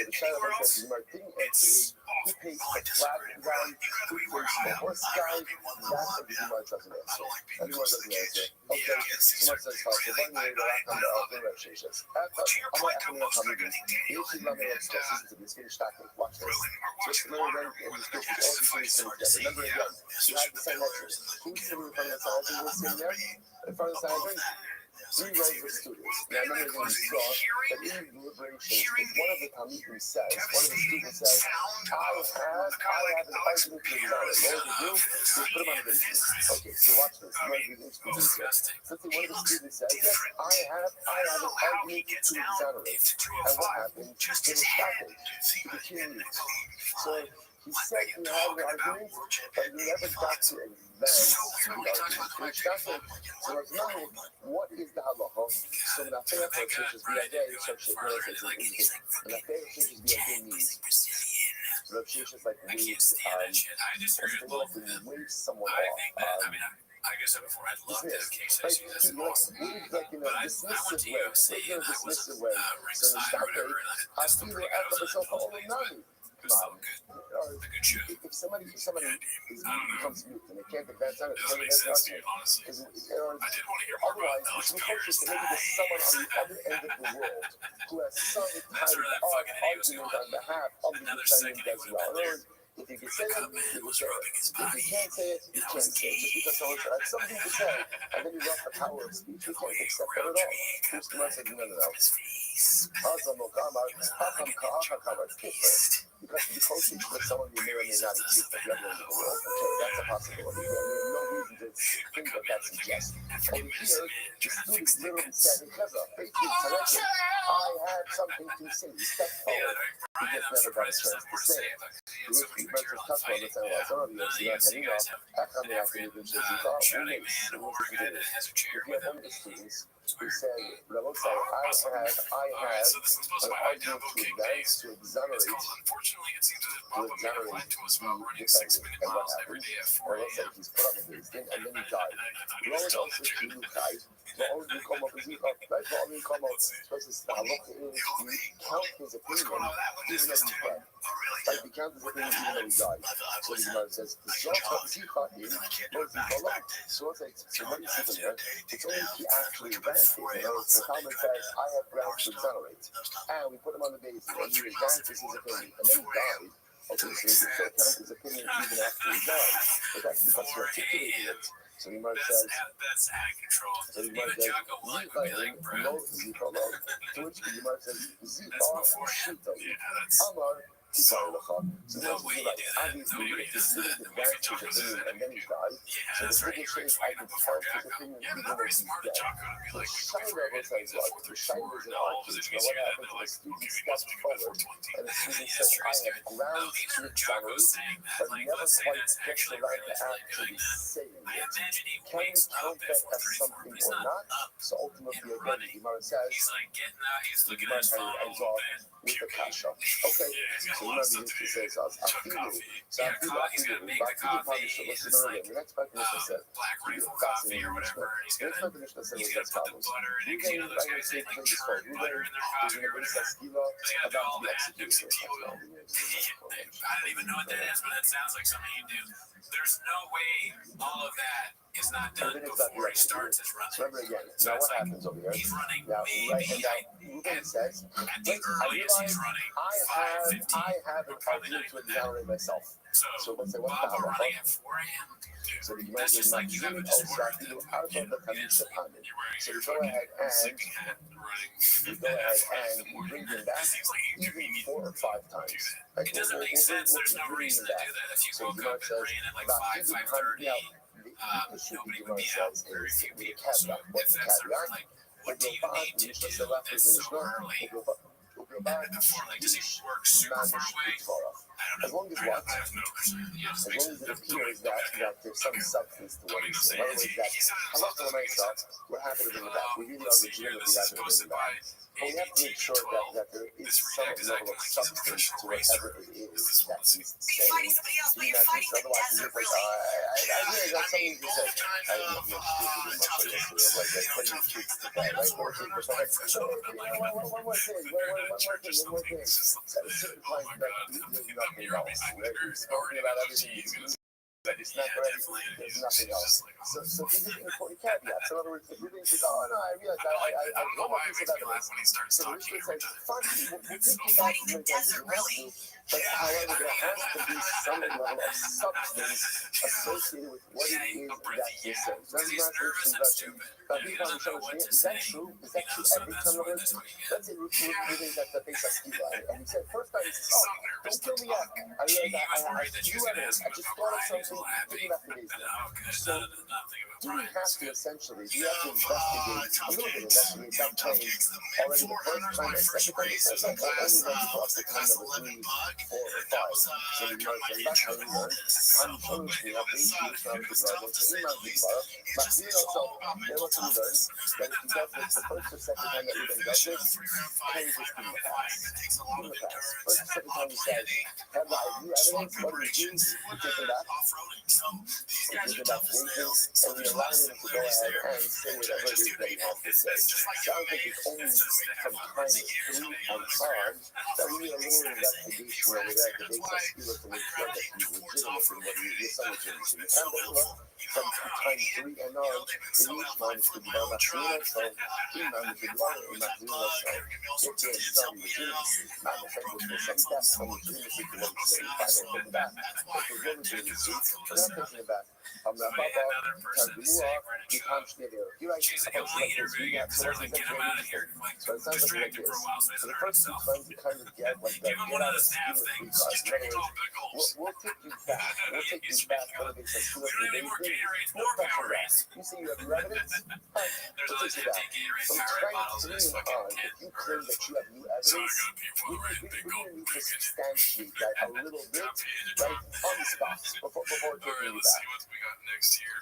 the Shayla says the Gemara didn't answer is who pays for flag guy, who pays for horse guy. That's what the Gemara doesn't answer. The Gemara doesn't answer. Okay, the Gemara says, fine. So one way to act on the Rabbi says, I'm going to act on the Rabbi. You should let me listen to this. Watch this. Just remember again, and just get all these things together. Remember again, you have the same lectures. Who's sitting in front of the Sanhedrin? Who's sitting there? In front of the Sanhedrin? 3 rows of students. Now, I remember when we saw that in deliberations, one of the Talmidim says, one of the students says, I have an argument to examine. What does he do? He put him on the basis. Okay, so watch this. One of the students says, one of the students says, yes, I have an argument to exonerate. And what happened? He was shackled to the community. So he said he had an argument, but he never got to advance the argument. So remember, what is the halacha? So the affair for churches be a day, churches be a day means. Rav Sheshes like wave, wave someone off. I guess before I'd love to have case I see this like in a dismissive way. So the shafei has to be after the sofa only none. If somebody becomes mute and they can't advance on it, because otherwise it's unfortunate to make it someone on the other end of the world who has some kind of argument on behalf of the defendant as well. If you can say it, you will say it. If you can't say it, you can't say it. Just because someone has something to say, and then you want the power of speech, you can't accept that at all. Who's the message? No. It's different. Because the closest with someone you may or may not exist at the other end of the world. Okay, that's a possibility. We have no reason to think that that suggests. Over here, the student literally said, because of faith selection, I had something to say. Step forward. He just never got a chance to say it. The Merchant Touchdown is saying, well, some of you are seeing that, after the accident, which is thought, we have one of the students who said, Rabbi said, I had an argument to advance, to exonerate the defendant. And what happened? Rabbi said, he's put on the basement, and then he died. Rabbi also said, he died. Warum kommen auf Musik auf? Weißt du, warum wir kommen auf? Das ist der Halacha is, we count his opinion, even though he's dead. Like, we count his opinion even though he died. So the Gemara says, the Zohar Zicha in, was the Balam. So what do you see from there? It's only he actually advances. You know, the Talmud says, I have grounds to exonerate. And we put him on the base, and he advances his opinion. And then he died. Okay, so we can still count his opinion even after he died. But that's because he articulated it. So the Gemara says, that's out of control. So the Gemara says, Zika, no Zika, no. To which the Gemara says, Zika, Shita, Amar, Tibarlacha. So that's like, obviously, if the student advanced his opinion and then he died, so the student says, I can count his opinion even though he's dead. So Shaila says, what? The Shaila is an argument. So what happens is the student steps forward, and the student says, I have grounds to exonerate, but never quite gets around to actually saying it. Can we count that as something or not? So ultimately, again, the Gemara says, the Gemara ends off with the kasha. Okay, so remember he says, Afilu. So Afilu, the next part of the Mishnah says, fascinating Mishnah. The next part of the Mishnah says as follows. Ruvain, I would say, please called Ruvain, is in a base of Skila, about to be executed. I don't even know what that is, but it sounds like something you do. There's no way all of that is not done before he starts his run. So remember again, now what happens over here? He's running now, maybe Ruben says, at the earliest he's running I have an argument to exonerate myself. So let's say, what's the halacha? running at 4 a.m. So the Gemara says, so you go ahead and you bring him back even 4 or 5 times. It doesn't make sense. There's no reason to do that. If you woke up and ran at like 5:30, nobody would be out. Very few people. So if that's the like, what do you need to do that's so early? Before, like, does he work super far away? As long as what? As long as it appears that there's some substance to what he's saying. In other words, that halacha l'maisa, we're happy to bring it back. We really are legitimately happy to bring it back. But we have to make sure that there is some level of substance to whatever it is that he's saying. Otherwise, he's just like, I hear that something you said. I have no stupid like that. Plenty of kids to that, right? One more thing. One more thing. At a certain point, there's nothing else. Right? He's talking about everything he's doing. It's not ready. There's nothing else. So this is an important caveat. So in other words, if you think, oh no, I realize I know what piece of evidence. So the issue says, fine, we'll take you back to the you but however, there has to be some level of substance associated with what it is that he says. That's not an introduction. Is that true? Is that true every time? Let's say we're reading that the base of Skiba, and he said, first time he says, oh, don't kill me yet. I realize I have new evidence. I just thought of something. So, do we have to essentially, do you have to investigate, a little bit investigate that claim already the first time, the second time, it says like, only when you go up to time number 3, 4, or 5. So you know, that's how you learn. I'm told you, I've been to the Bible, so email the Bible, but you know, so, then what you learn, that if you go for the first or second time that you then does this, can you just give them a pass? Give them a pass. First or second time you say, have I new evidence, what do we do? We take them back. We give them back to agents, and we allow them to go ahead and say whatever it is that you have to say. So I think it's only from time 3 and on that we need a little investigation over there to make us feel to make sure that he's legitimate and what he is some legitimacy. You can't go from time 3 and on, in each one is to be done Matzino, so Iman is to be done in Matzino, so if there's some legitimacy, not necessarily there's some depth, some legitimacy to what he's saying, I don't think that. If there's no legitimacy, we're not taking it back. Rabbi, you can't stay there. You're right. So it sounds like like this. So the first 2 times you kind of get like that. Get out of school with 3 times. We'll take you back. We'll take you back. Whether they say school with 3 days, no pressure rest. You say you have new evidence? Fine. We'll take you back. From time 3 and on, if you claim that you have new evidence, we need to substantiate that a little bit, right, on the spot before taking you back.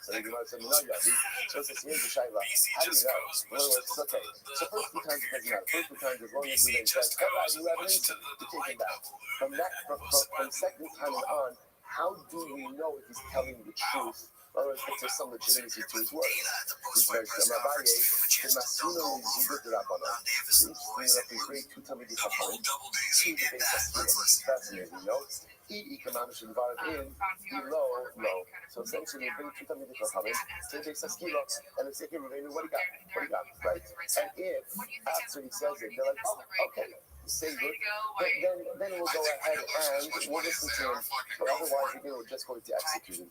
So you might say, no, yeah. So it's here's the shayla. How do you know? Well, it's okay. So first 2 times it doesn't matter. First 2 times, as long as we then said, have I new evidence? We take him back. From second time and on, how do we know if he's telling the truth? Or if there's some legitimacy to his words? Because Rabbi the Masino is Zubit Rabbanon. These great 2 Talmidei Chachamim, 2 the base of fascinating, you know? He commanded to involve in low. So essentially, bring 2 Talmidei Chachamim, say base of Skila, and they say, hey, Rabbeinu, what do you got? Right? And if after he says it, they're like, oh, okay. Say good, then we'll go ahead and we'll listen to him, but otherwise we're just going to execute him.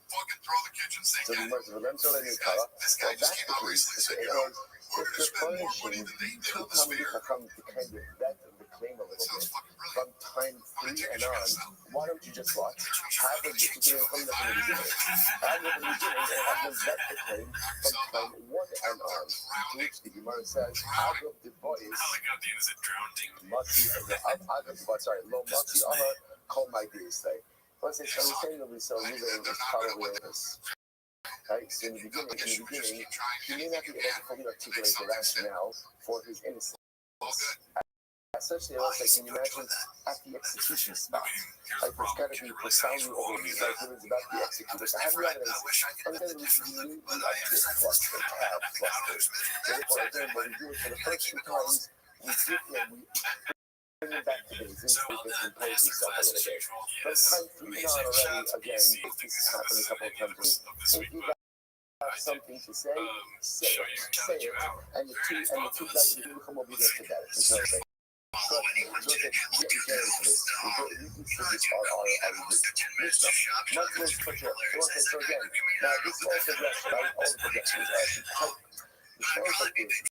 So the mercy of them, so they need Kala. Well, that's the case. If you're furnishing 2 Talmidei Chachamim to kind of vet the claim a little bit from time 3 and on, why don't you just what? Have them from the beginning. Have them from the beginning and have them vet the claim from time 1 and on. To which the Gemara says, Agav the voice, Lo Matzi Amar Kol My Say. Let's say, understandably so, Ruben is probably this. Right? So in the beginning, he may not be able to fully articulate the rationale for his innocence. Essentially, can you imagine at the execution spot? Like, there's got to be profoundly overview. Like, it was about the execution. I have no evidence. I'm going to be flustered. Therefore, again, when we do it for the first 2 times, we bring it back to basics and compose himself a little bit. But time 3 and on already, again, this has happened a couple of times. If you have something to say it, and the two guys will become obedient to that. So it's very this. Much more for sure. So again, now this is all progression, right? All the progression is actually tight. The shows like this.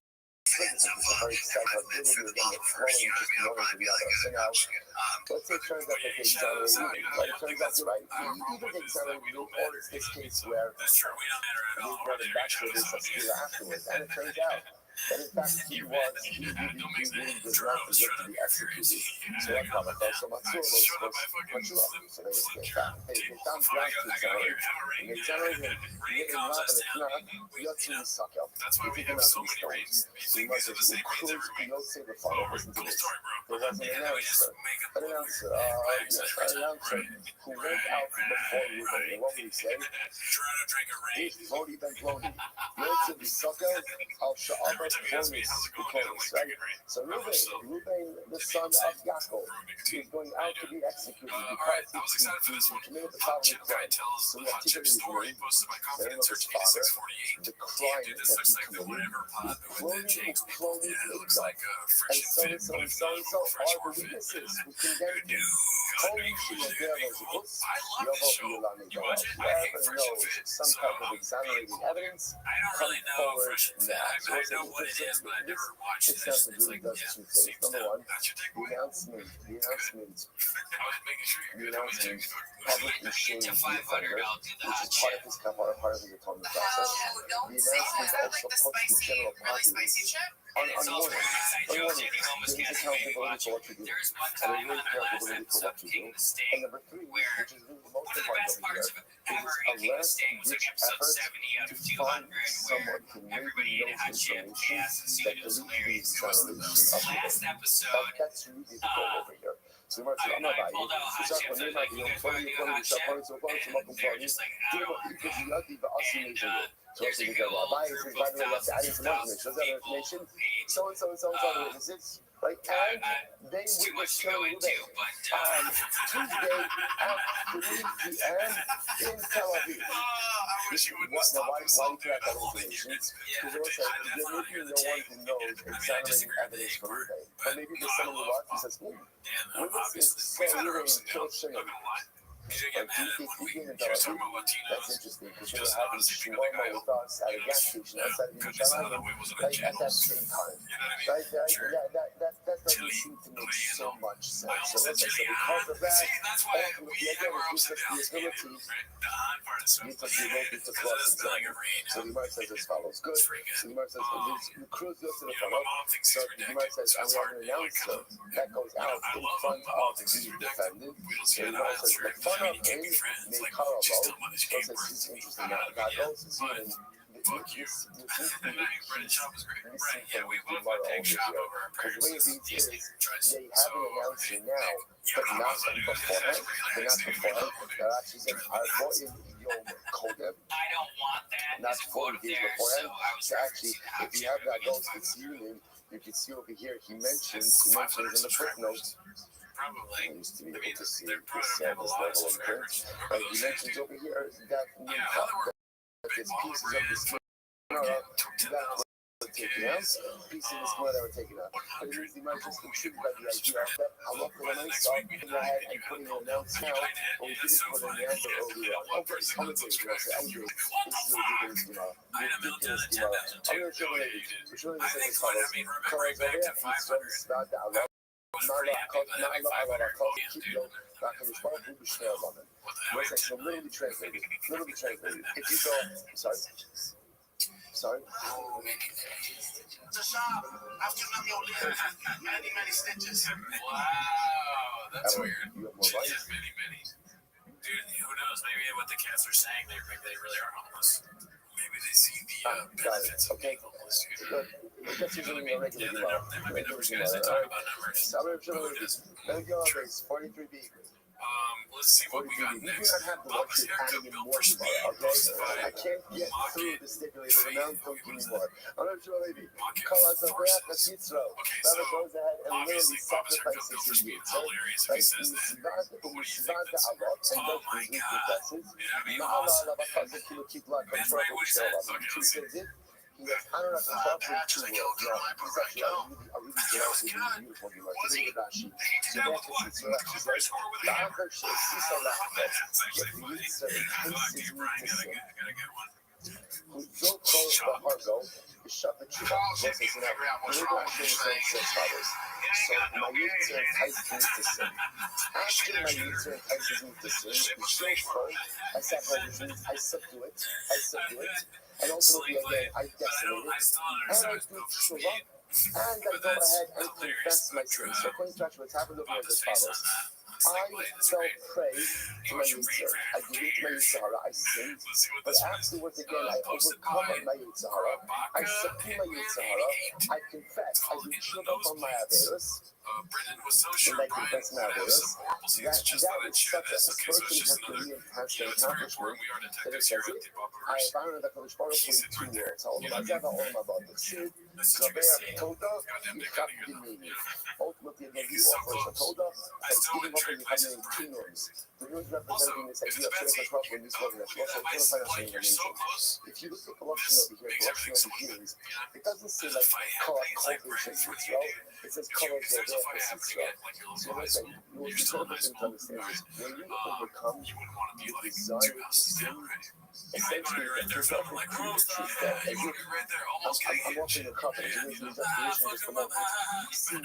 It's a very psychological again, it's flowing just one into the other. So now, let's say it turns out that they exonerated you. Right? It turns out you're right. Even they exonerated you, or it's this case where they brought it back to this Askila afterwards. And it turns out But in fact, he really does not deserve to be executed. So that's why the Baal Matzur was Matzur. So they found grounds to exonerate him. And they exonerated him. In Rabbi Yotzi Misakel. They took him out to be stoned. So he must have Ukruz Yotze the father. Listen to this. There was an announcer who went out before Reuben. And what would he say? Vodi ben Ploni. Yotze Misakel al Sha'abat Plonis. Right? So Reuben, the son of Yaakov, is going out to be executed because he committed the following crime. So we have to get his name, the name of his father, the crime that he committed, Ploni, and so are the witnesses who condemned him. Holy Shemodevos, whoever knows some type of exonerating evidence, come forward now. So this really does two things. Number one, the announcement publicly shames the offender, which is part of his kapara, part of his atonement process. The announcement also puts the general populace on warning. There is accountability for what you do. And there is accountability for what you do. And number three, which is really the most important over here, is a last-ditch effort to find someone who maybe knows information that alleviates the exoneration of the day. That's really the goal over here. So you might say, I'm not buying it. It's not for me, not the young funny, it's not funny, so funny, so much funny. Do you know, because you have to be awesome. So I say, Rabbi is inviting me to add some information. Does that information? So and so other witnesses, right? And they witnessed killing Reuben on Tuesday at 3 p.m. in Tel Aviv. Why do you put out that information? Because they were saying, there may be no one who knows exonerating evidence for Reuben. But maybe there's someone who watches and says, witnesses saw Reuben kill Shimon. Like that's interesting because we were having shawarma with us at a gas station outside of Yerushalayim, like at that same time. Right? That doesn't seem to make so much sense. So that's like, so because of that, ultimately again it gives us the ability to cross-examine. So the Gemara says as follows. Good. So the Gemara says the crews goes to the front. So the Gemara says and we have an announcer that goes out in front of the defendant. So the Gemara says the front of him may carlo. So he's interesting now. God knows his human. This from the Gemara over here. Because the way it reads is they have an announcer now, but not beforehand. They're not beforehand. They're actually saying, I brought in Yom Kodem. Not 40 days beforehand. So actually, if you have that ghost that's union, you can see over here, he mentions in the footnotes. I used to be able to see this level of print. He mentions over here that there's pieces of this that were taken out, pieces of this that were taken out. But it means the man just intrigued by the idea that I look when I saw it and putting it announced now, or we didn't put an answer earlier. Okay, commentators will say, I agree. This is a ridiculous Gemara. Ridiculous Gemara. I'm going to show you later. We're showing this as follows. Correct over here, he's from Svad the Allah. So literally translated. If you go, sorry. The shop after many stitches. Wow, that's weird. You have more life? Dude, who knows? Maybe what the cats are saying, they really are homeless. Maybe they see the benefits of being homeless, dude. Good. That's usually a regular Gemara. Let me go on base, 43B. Let's see what we got You do next. not have the luxury of adding in more Gemara, okay? I can't get through the stipulated amount, don't give me more. I'm not sure maybe. Kala Zavrach Yitzro. Rabbi goes ahead and literally sacrifices his Yitzro. Right? In Shivata Avot, and those who leave the blessings. Ma'ala Alabakaza Kilo Kipla Control He says it. He has honored us above the two worlds. Yeah, he's actually a really beautiful Gemara. It's a bit Rashi. So that's what she says. The Anchor says, Sisa Lachot. If the Yitzro increases me to sin, who don't call the Hargo, is shut the Chiba. This is enough. The Rebbe Hashem says fathers. So my Yitzro entices me to sin. After my Yitzro entices me to sin, the Shofar, I sacrifice means I subdue it. and ultimately again I decimated, and I do tshuva, and I go ahead and confess my sins. So according to Rashi, what's happened over here is as follows. I fell prey to my Yitzhak. I gave in to my Yitzhara. I sinned. But afterwards, again, I overcome my Yitzhara. I subdue my Yitzhara. I confess. I do tshuva from my averos. And I confess my averos. That is such a person has to accomplishment that it says it. I have honored the Kodesh Baruch Hu in 2 words. Ultimately, again, he offers a toda. Thanksgiving offering you have in 2 norms. The norms representing this idea of Sheikh's Rosh when he's loving us. If you look at the Lashon over here, the Lashon over here is, it doesn't say like Kol HaKol it says Kol HaZoreh. So let's say, the most important thing to understand is when you overcome your desire to sin, essentially, there's nothing to the truth that I'm watching the cup and I'm using the definition just a moment. See, I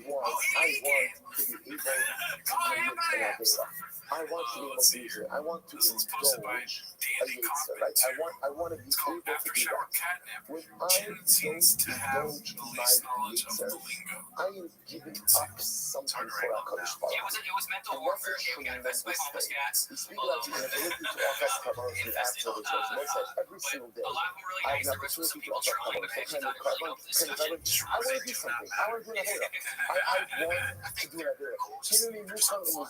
want to be able to commit an Avera. I want to be able to use it. I want to indulge a Yitzhak, right? I want to be able to do that. When I don't indulge my Yitzhak, I am giving up something for HaKadosh Baruch Hu. And that's a tremendous thing. We speak about the ability to offer Kabbalah to after the church. And that's every single day. I have an opportunity to offer Kabbalah. What kind of Kabbalah? I want to do something. I want to do an Avera. I want to do an Avera. Right? I want to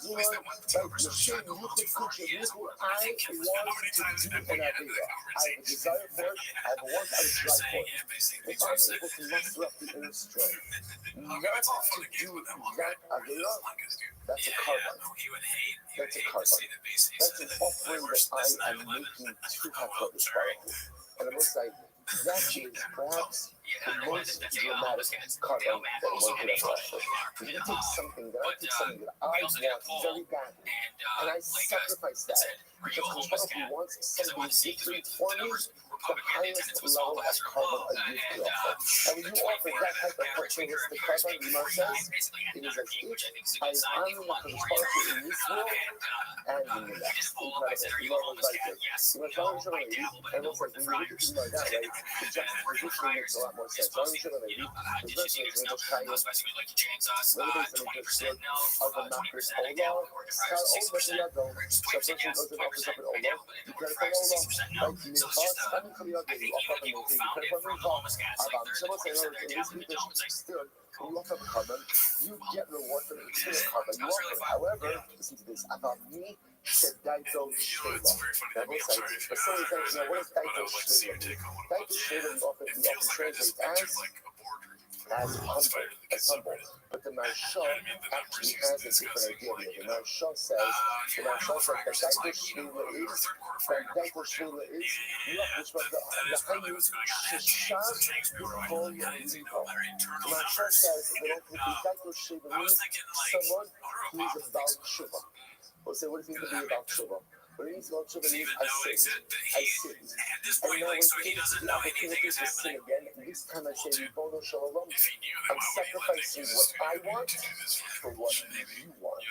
do an Avera. I have a desire for it. I have a want. I have a drive for it. If I'm able to muster up the inner strength, not to do that Avera, that's a carbon. That's a carbon. That's an offering that I am making to HaKadosh Baruch Hu. And I must say, that is perhaps the most dramatic carbon that one could have offered. If you take something that I want very badly, and I sacrifice that, because HaKadosh Baruch Hu wants something different for me, the highest level of carbon a youth could offer. And when you offer that type of materialistic carbon, Gemara says, it is as if I am honoring HaKadosh Baruch Hu in this world and in the next. Incredible. You know, it's like this. You know, Shalom Shalom Levi, and it's like, when you look at something like that, right, the juxtaposition makes a lot more sense. Shalom Shalom Levi, the verse makes me just try to, what it is that we just said, of the Makris Ola, Kar Ola Yadon, so a person goes and offers up an Ola, you get it from Ola, like, Minchas, when you offer a carbon, you get reward for the experience carbon you offer. However, listen to this. About me, Daito Shvela. That was like, but so is that, what is Daito Shvela? Daito Shvela, we often translate as humble. But the Maharsha actually has a different idea here. The Maharsha says that Daito Shvela is which was the Hayu Sheshav B'Kol Libo. The Maharsha says that ultimately Daito Shvela means someone who is about tshuva. We'll say, what does it mean to be about tshuva? What it means about tshuva means I sinned. And now when it takes the opportunity to sin again, this time I say, Ribono Shalom, I'm sacrificing what I want for what you want.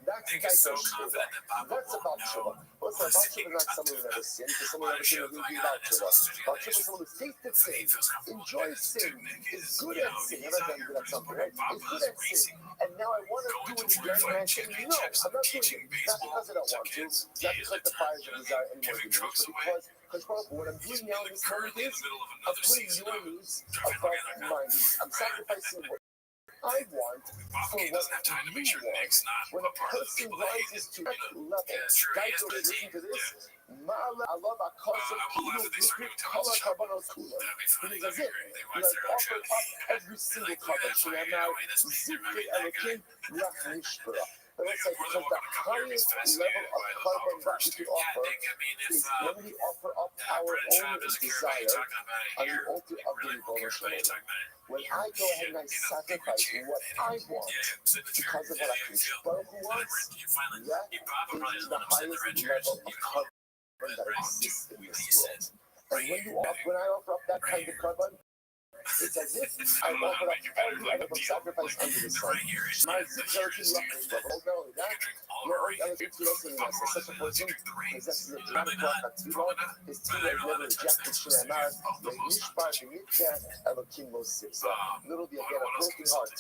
That's Daito Shvela. That's about tshuva. Well, it's about tshuva not someone who never sinned, because someone who never sinned will be about tshuva. About tshuva is someone who's tasted sin, enjoys sin, is good at sin. Never done good at something, right? Is good at sin. And now I want to do it again, and I say, no, I'm not doing it. Not because I don't want to, not because the fires of desire anymore diminished, but because what I'm doing now in this moment is, I'm putting your needs above my needs. I'm sacrificing what I want for what you want. When a person rises to that level, guys, listen to this. I love our custom color carbon cooler. It is as if we have offered up every single carbon. So now, Zikri Elokim Rach But let's say because the highest level of carbon that we can offer is when we offer up our own desire on the altar of the Ribono Shalom. When I go ahead and I sacrifice what I want because of what HaKadosh Baruch Hu wants, that is the highest level of carbon that exists in this world. And when I offer up that kind of carbon, It's as if I offered up every item of sacrifice under the sun. My security luckily, but not only that, your own such a person possesses a dramatic rock his team has never rejected Shemar, little be again a broken heart.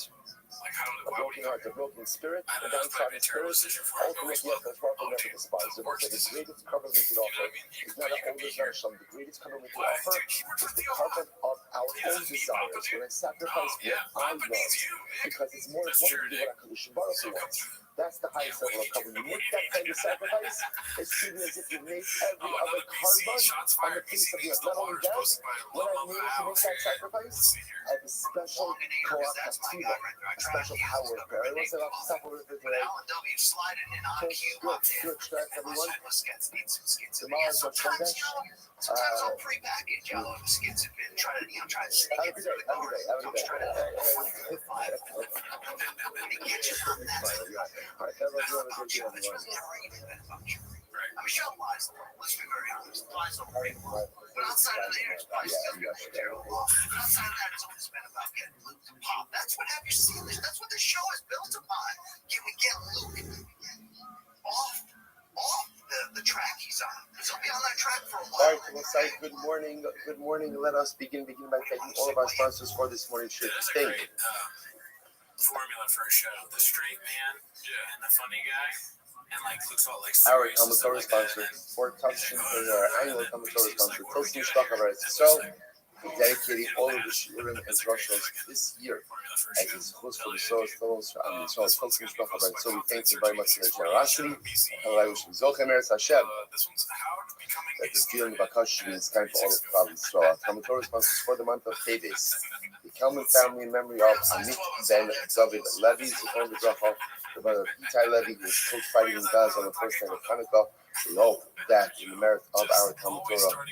A broken spirit, a downtrodden spirit, ultimate yet the proper never despised. The greatest covenant we could offer is not a holy version. The greatest covenant we could offer is the covenant of our own desires. When I sacrifice what I want, because it's more important than what HaKadosh Baruch Hu wants. That's the highest level of covenant. You make that kind of sacrifice, it's treated as if you make every other carbon on the face of the earth. Not only that, when I'm able to make that sacrifice, I have a special co-op activa, a special power of prayer. I want to say about stop over there today. Good track, everyone. Tomorrow's much fun day. Sometimes I'll pre-package y'all the skits have been trying to sneak have a good day. All right, everyone's doing a good deal. Michelle lies a lot. Let's be very honest. Lies a lot. But outside of there, it's probably still good material. But outside of that, it's always been about getting Luke to pop. That's what have you seen this? That's what the show is built upon. Can we get Luke off the track he's on? Because he'll be on that track for a while. All right, we'll say good morning. Good morning. Let us begin by thanking all of our sponsors for this morning's show. Thank you. Formula for a show. The straight man and the funny guy. And looks all our Talmud Torah sponsor, for touching our annual Talmud Torah sponsor, Tosin Shtachar so dedicating all of the Shiurim and Rothschild this year as his host for the Soros Fellows and the Tosin Shtachar. So we thank him very much for their generosity. And I wish him Zochem Eretz Hashem that the feeling of Akash should be inspired for all of the problems. So our Talmud Torah sponsors for the month of Teves, the Kelman family in memory of Amit Ben David Levi, Zichron B'Bracha, the brother of Itai Levi, who was coach fighting in Gaza on the first night of Hanukkah. We hope that in the merit of our Talmud Torah,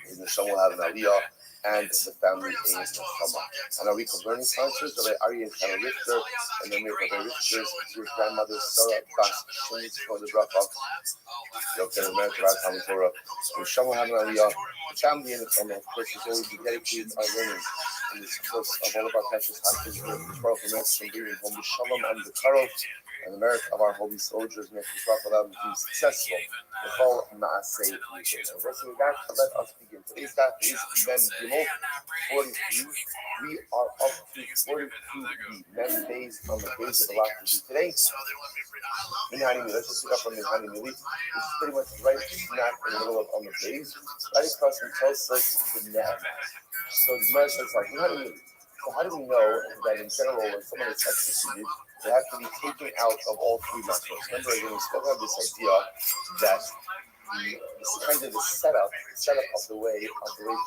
his neshama will have an aliyah and the family a neshama. And our week of learning sponsors, Rabbi Ari and Hannah Richter, and then we have Rabbi Richter's dear grandmother, Sarah Bas Shunitz for the Bracha. We hope that in the merit of our Talmud Torah, the neshama will have an aliyah. The family and neshama, of course, is always dedicated our learning in this course of all of our precious hashtags for the 12 minutes from bringing home the shalom and the karo and the merit of our holy soldiers, making sure that we be successful with all Maaseh. And with that, let us begin. Today's daf is Mem Gimel 43. We are up to 42 Mem days on the days of the lot to do today. Minhani, let's just pick up from Minhani Mili. This is pretty much right smack in the middle of on the days, right across from Tosfos the Nav. So the Gemara says, so how do we know that in general, when someone is executed, they have to be taken out of all three masters? Remember, when we spoke about this idea that this kind of the setup of the way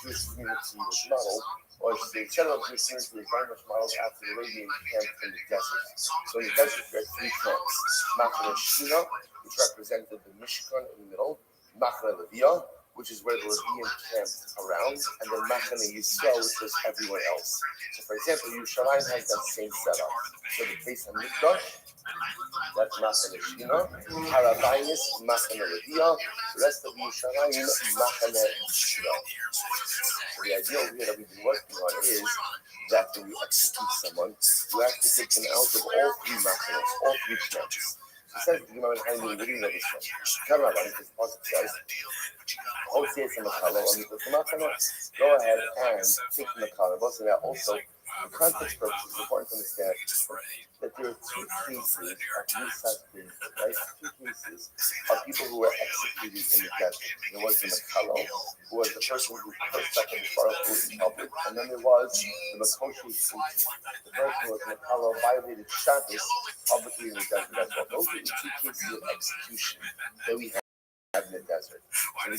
Jewish community was modeled, or the setup of Jewish community was very much modeled after the Arabian camp in the desert. So in the desert, there are three camps: Machane Shina, which represented the Mishkan in the middle; Machane Leviyah, which is where the Rabbi camped around, and then Machane Yisrael, which was everywhere else. So, for example, Yerushalayim has that same setup. So the base of Mikdash, that's Machane Shina, Harabayis, Machane Leviyah, the rest of Yerushalayim, Machane Yisrael. So the idea here that we've been working on is that when you execute someone, you have to take them out of all three Machanes, all three camps. He says, you know, how many reading of this one? Come on, because the pasuk says, go ahead and take the makala. Both of that also, for context purposes, it's important to understand that there are two cases of misacting, right? Two cases of people who were executed in the desert. There was the makala, who was the person who cursed up in the forest in public, and then there was the makoshi, the person who was makala violated Shabbos publicly in the desert as well. Those are the two cases of execution that we have in the desert. So the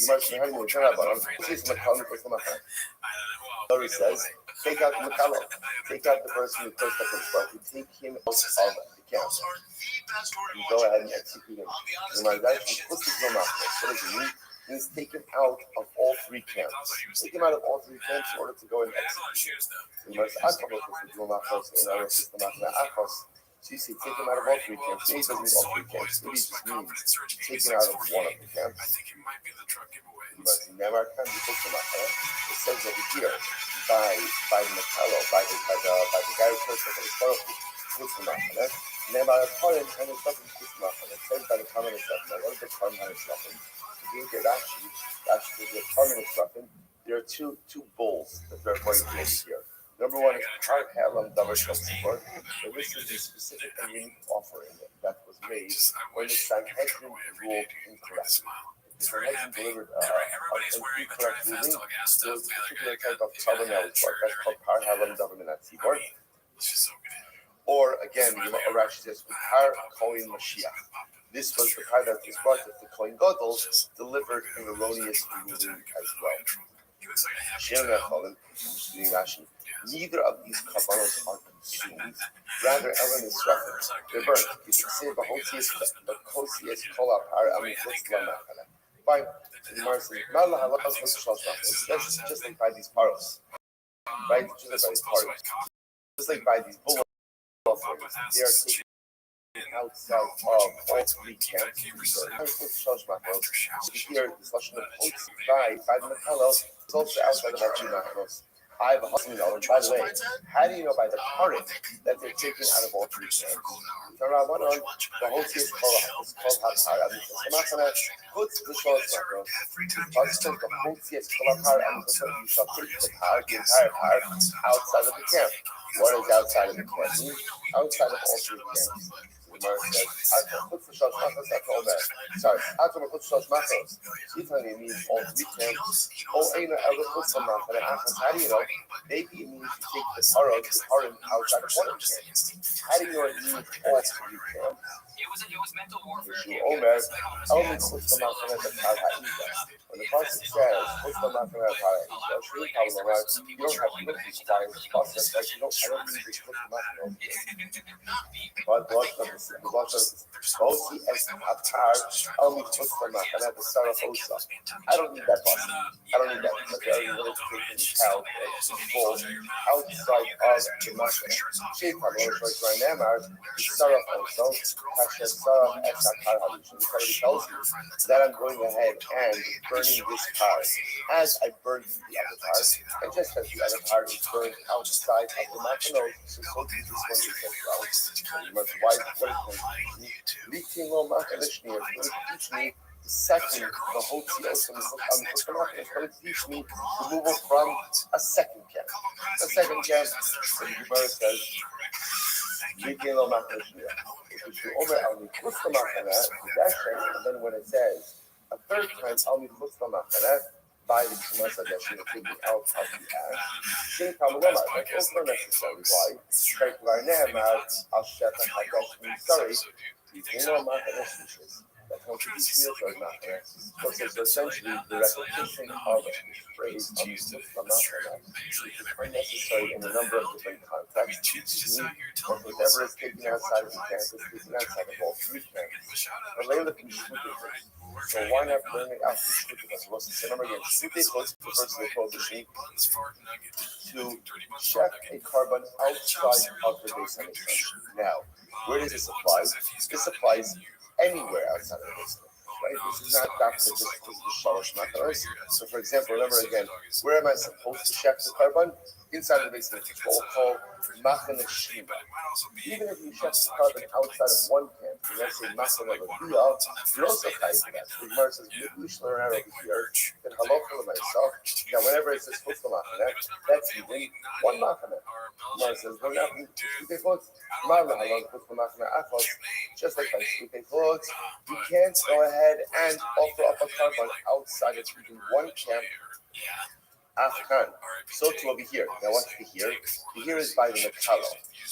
Gemara says, take out the makala, take out the person who cursed up in the forest, take him out of the camp. You go ahead and execute him. What does it mean? It means take him out of all three camps. Take him out of all three camps in order to go and execute him. So you say take him out of all three camps. Maybe it doesn't mean all three camps. Maybe it just means take him out of one of the camps. But never can be taken out. It says over here by the Makalo, by the guy who first took the Torah, who's the Machane. Never Parim and it's nothing to Machane. It says by the Karman Esrafim. What is the Karman Esrafim? If you look at Rashi, the Karman Esrafim, there are two bowls that they're going to make here. Number one is Har Halam Davar Shal. So this is a specific and unique offering that was made when the Sanhedrin ruled incorrectly. The Sanhedrin delivered an incorrect ruling. There was a particular type of carbon that was brought. That's called Har Halam Davar Minat Tzibor. Or again, Rashi says Har Kohen Mashiach. This was the part that was brought that the Kohen Gadol delivered an erroneous ruling as well. Neither of these kabbalos are consumed. Rather, Ellen is Srafim. They're burnt. You can say Bahosius Kolapar Amiflama. Fine. The Gemara says, just like by these paros. Right? Just like by these paros. Just like by these bull offerings. They are taken outside of all three camps. Here, this Lashon of Hotzi by the Makalo is also outside of our two Makalos. I have a husband, and by the way, how do you know by the current that they're taken out of all three camps? The Rabbanon, the Hotzi is called Hapar, and the Samachana puts the Shalosh Makalos. Because the Hotzi is called Hapar, and you shall take the entire par, outside of the camp. What is outside of the camp? Outside of all three camps. Sorry, Itani means all three camps. How do you know? Maybe it means you take the parim outside of one camp. How do you know it means all three camps? When the Pasuk says, you don't have to I don't need that bus. I don't need that. But they are really taking the cow outside of the Mashra. Sheep, I'm going to show you right now, Sarah also, Hashem Sarah, somebody tells you that I'm going ahead and burning this car as I burned the other car, and just as the other car is burned outside of the Mashra, so do this one as well. Why? Leaking on Machadashni, teach me the second, the whole teos from the teach me the move from a second camp. The second camp, the Gemara says, leaking on Machadashni. And then when it says a third time, by the Shumas Adeshin, taking out of the ash, that's also necessary. Why? Sorry, that contribution is because it's essentially the repetition of the phrase of unnecessary in a number of different contexts. But whatever is taken outside of the camp is taken outside of all three camps. So why not bring it out to Shkutik? So remember again, Shkutik was the first prohibition to check a carbon outside of the base on Now, where does this apply? This applies anywhere outside of the base. Right? This is not that just the Shalosh Makaros. So for example, remember again, where am I supposed to check the carbon? Inside of the base, it's called Machane Shima. Even if you check the carbon outside of one camp, let's say Machane Rabbi, you're also tied to that. The Gemara says, maybe we should learn out over here, then halacha myself. Now, whenever it says Chutz Machane, that's even one Machane. The Gemara says, no, now, just like by Shkutei Chutz, you can't go ahead and offer up a carbon outside of even one camp. Afghan. So too over here. Now what's the here? The here is by the Makalo.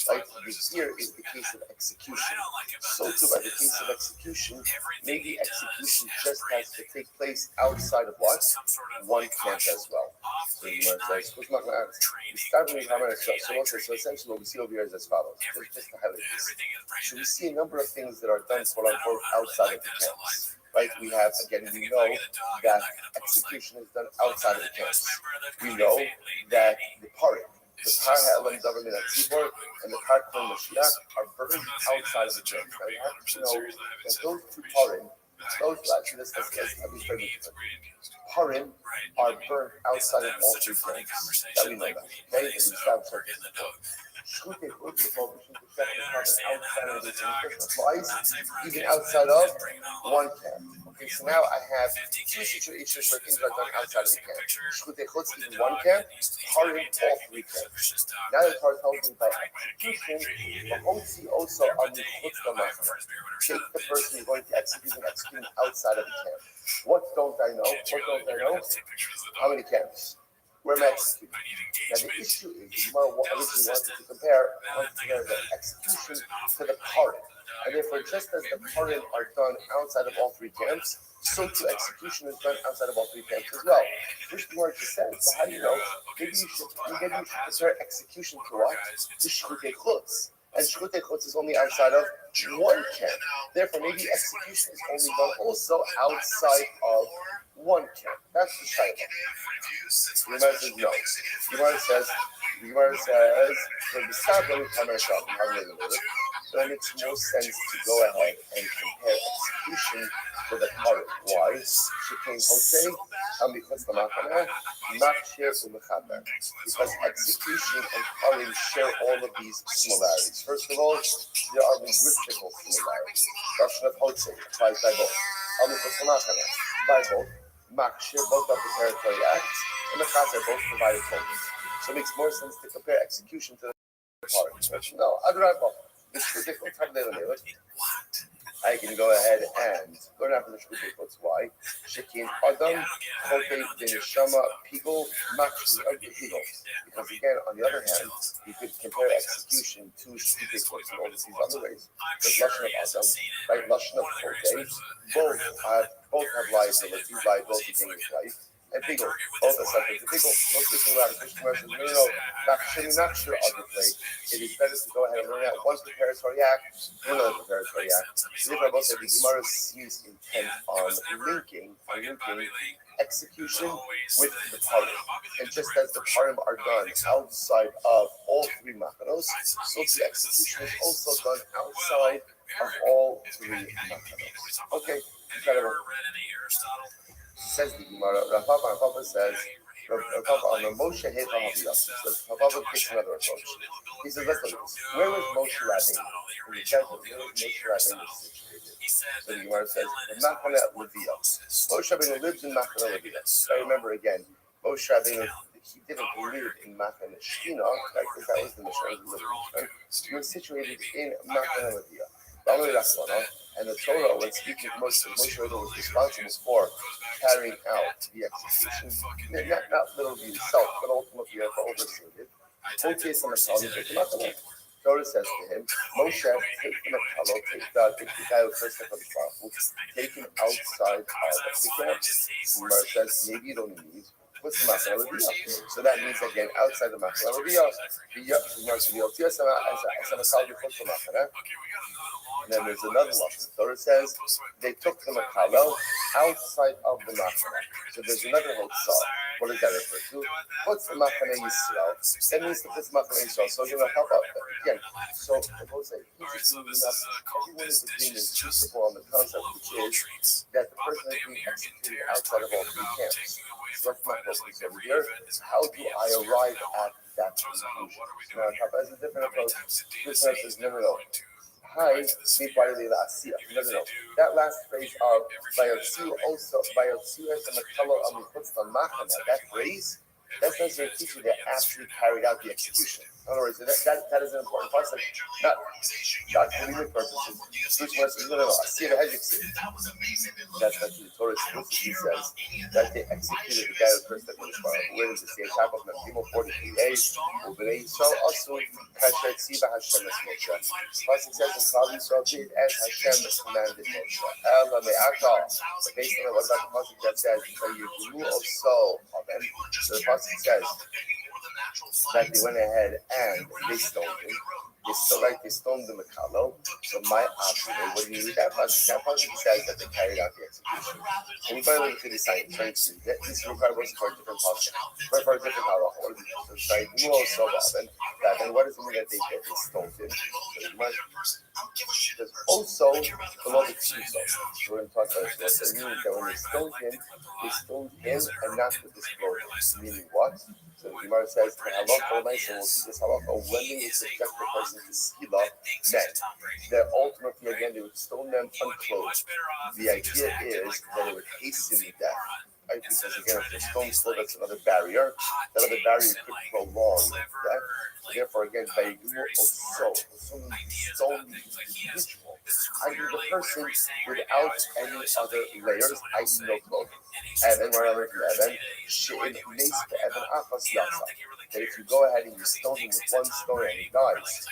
Right? The here is the case of execution. So too by the case of execution, maybe execution just has to take place outside of what? One camp as well. So essentially what we see over here is as follows. Just to highlight this. So we see a number of things that are done quote unquote outside of the camps. Right, we have, again, we know that execution is done outside of the camps. We know that the parim, the Par Ha'elam Government at Tzibor, and the Par Kol Mashiach are burned outside of the camps. Now we have to know that those two parim, Those actually, this is at least very different. Purim are burnt outside of all three camps. That we know that. Okay, and we start circus. Shkute chutz is all outside of the applies even outside of one camp. Okay, so now I have two situations where things are done outside of the camp. Shkute chutz is one camp, Purim all three camps. Now the Torah tells me by execution, Mahotzi also on the chutz damachana. Take the person you're going to execute and execute outside of the camp. What don't I know? How many camps? Where am I executing? Now the issue is, Gemara originally wanted to compare the execution to the Purim. And therefore, just as the Purim are done outside of all three camps, so too execution is done outside of all three camps as well. Which the word just says, well, how do you know? Maybe you should compare execution to what? To Shkutei Chutz. And Shkutei Chutz is only outside of one camp. Therefore, maybe execution is only done also outside of one camp. That's the shayla. The Gemara says no. The Gemara says, for the Sabbath, then it makes more sense to go ahead and compare execution to the Purim. Why? Because execution and Purim share all of these similarities. First of all, there are linguistical similarities. Russian of Hotzei applies by both. By both. Makshir, both are preparatory acts, and the Chaser both provide atonement. So it makes more sense to compare execution to the Purim. No, I can go ahead and go down to the Shkutei Chutz. Why? Shekin Adam, Chotei Beneshama, Pigol, Makshir of the Pigol. Because again, on the other hand, you could compare execution to Shkutei Chutz in all these other ways. There's Lashon of Adam, right? Lashon of Chotei, both have liability in his life. And Pigol, both are subject to Pigol. Most people around the commercials, not sure of the play. It is better to go ahead and learn out one preparatory act, another preparatory act. So therefore, both the Gemara seems intent on linking execution with the Purim. And just as the Purim are done outside of all three machanos, so the execution is also done outside of all three machanos. Okay, incredible. Says the Gemara, Rabbi says, Moshe hit on the Rabbi takes another approach. He says, let's look at this. Where was Moshe Rabbeinu? In the temple, where was Moshe Rabbeinu situated? So the Gemara says, Machane Levia. Moshe Rabbeinu lived in Machane Levia. I remember again, Moshe Rabbeinu, he didn't live in Machane Shechina, because that was the Mishnah. He was situated in Machane Levia. And the Torah, when speaking to Moshe Rabbeinu was responsible for carrying out the execution, not literally himself, but ultimately for overseeing it. Torah says to him, Moshe, take the Makalo, take the guy who first step of the Bible, take him outside of the camp. Gemara says, maybe you don't need. What's the Makalo? So that means again, outside the Makalo. And then there's another law. Torah says they took the Makalo outside of the Machane. So there's another Hotzah. What does that refer to? What's the Machane Yisrael? That means that this Machane Yisrael. So you're going to help out again. So I will say, everyone is agreeing in principle on the concept, which is that the person is being executed outside of all three camps. So that's my focus over here. How do I arrive at that conclusion? Now, as a different approach, this person is never known. Hi, no. That last phrase of Bayotsu also Bayotsu as a Makalo on the Machana, that phrase, that's not going to teach you that actually carried out the execution. In other words, that is an important part. Not for legal purposes. Which was that's what the Torah explicitly says that they executed the guy who first step in the Shema. Where does it say? Top of Nefimo 43a. So also Kasher Tziva Hashem es Moshe. Pasuk says in Klal Yisrael did as Hashem commanded Moshe. Ela me'akal. Based on what about the pasuk that says, "So you grew also." So the pasuk says that they went ahead and they stoned him. They stoned the Makalo. So my option, what do you read that pasuk? That pasuk says that they carried out the execution. Anybody look to the science, right? This requires for a different pasuk, for a different halacha. What is it? So say you also and what does it mean that they stoned him? Also, the law of excuse. We're going to talk about this. It means that when they stoned him and not with this blow. Meaning what? So the Gemara says, halacha l'maisa, we'll see this halacha, when they would subject the person to skila, men, that ultimately, again, they would stone them unclothed. The idea is that it would hasten the death. Right? Because again, if they're stone clothed, that's another barrier. That other barrier could prolong death. Therefore, again, by also stone the individual, i.e. the person without any other layers, i.e. no clothing. Evan, where I learned from Evan, that if you go ahead and you stone him with one stone and he dies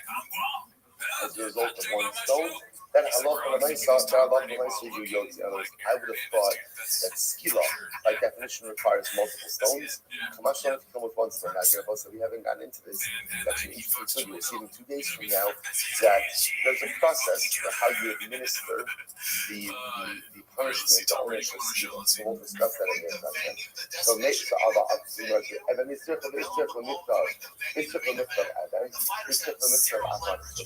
as a result of one stone, then halacha l'maisa you yotzi. In other words, I would have thought that skila, by definition, requires multiple stones. Kamash don't come with one stone. Now, so we haven't gotten into this. It's actually interesting. We'll see in 2 days from now that there's a process for how you administer the punishment, the ownership of skila. So we'll discuss that in the next. So make the other and then it's interesting, right? It's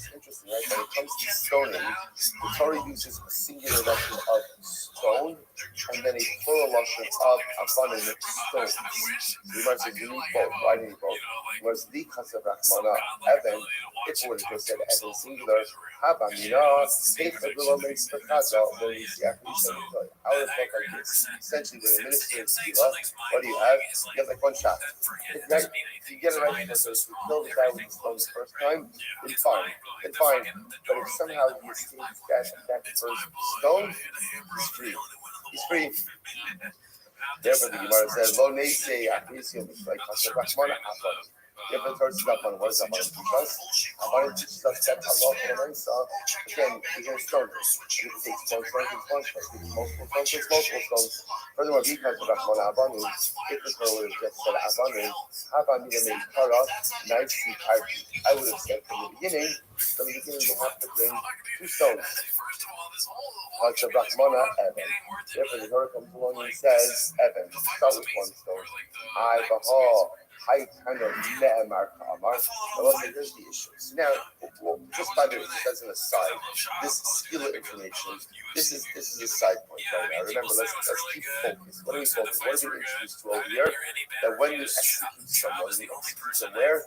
interesting, right? When it comes to stoning, the Torah uses a singular lashon of stone and then a plural lashon of abundant stones. You might say, you need both. Why do you need both? Whereas the concept of Rachmana, Evan, if it would have just said Evan singular, Habamina, Pechadula makes the Kaza, when we see acquisition, I would have thought like this. Essentially, when a minister is Skila, what do you have? You have like one shot. If you get it right, so if you kill the guy with the stone the first time, it's fine. It's fine. But if somehow he escapes that first stone, he's free. He's free. Therefore, the Gemara says, "Lo neisei akrisiyom like kasher rachmana afon." If the Torah says upon what is upon teach us, upon teaches us that Allah again, you're going to stone this. If it takes one stone, multiple stones. Furthermore, because of Rachmana Abanu, if the Torah would have just said Abanu, Habamina made Kara, nicely party. I would have said from the beginning, you have to bring 2 stones. Like the Rachmana Evan. Therefore, the Torah comes along and says, Evan, start with 1 stone. I kind of ne'emar ka'amar. Here's the issue. So now, just by the way, just as an aside, this skilla information, this is a side point right now. Remember, let's keep focused. What are we focused? What are we introduced to over here? That when you execute someone, you execute them where?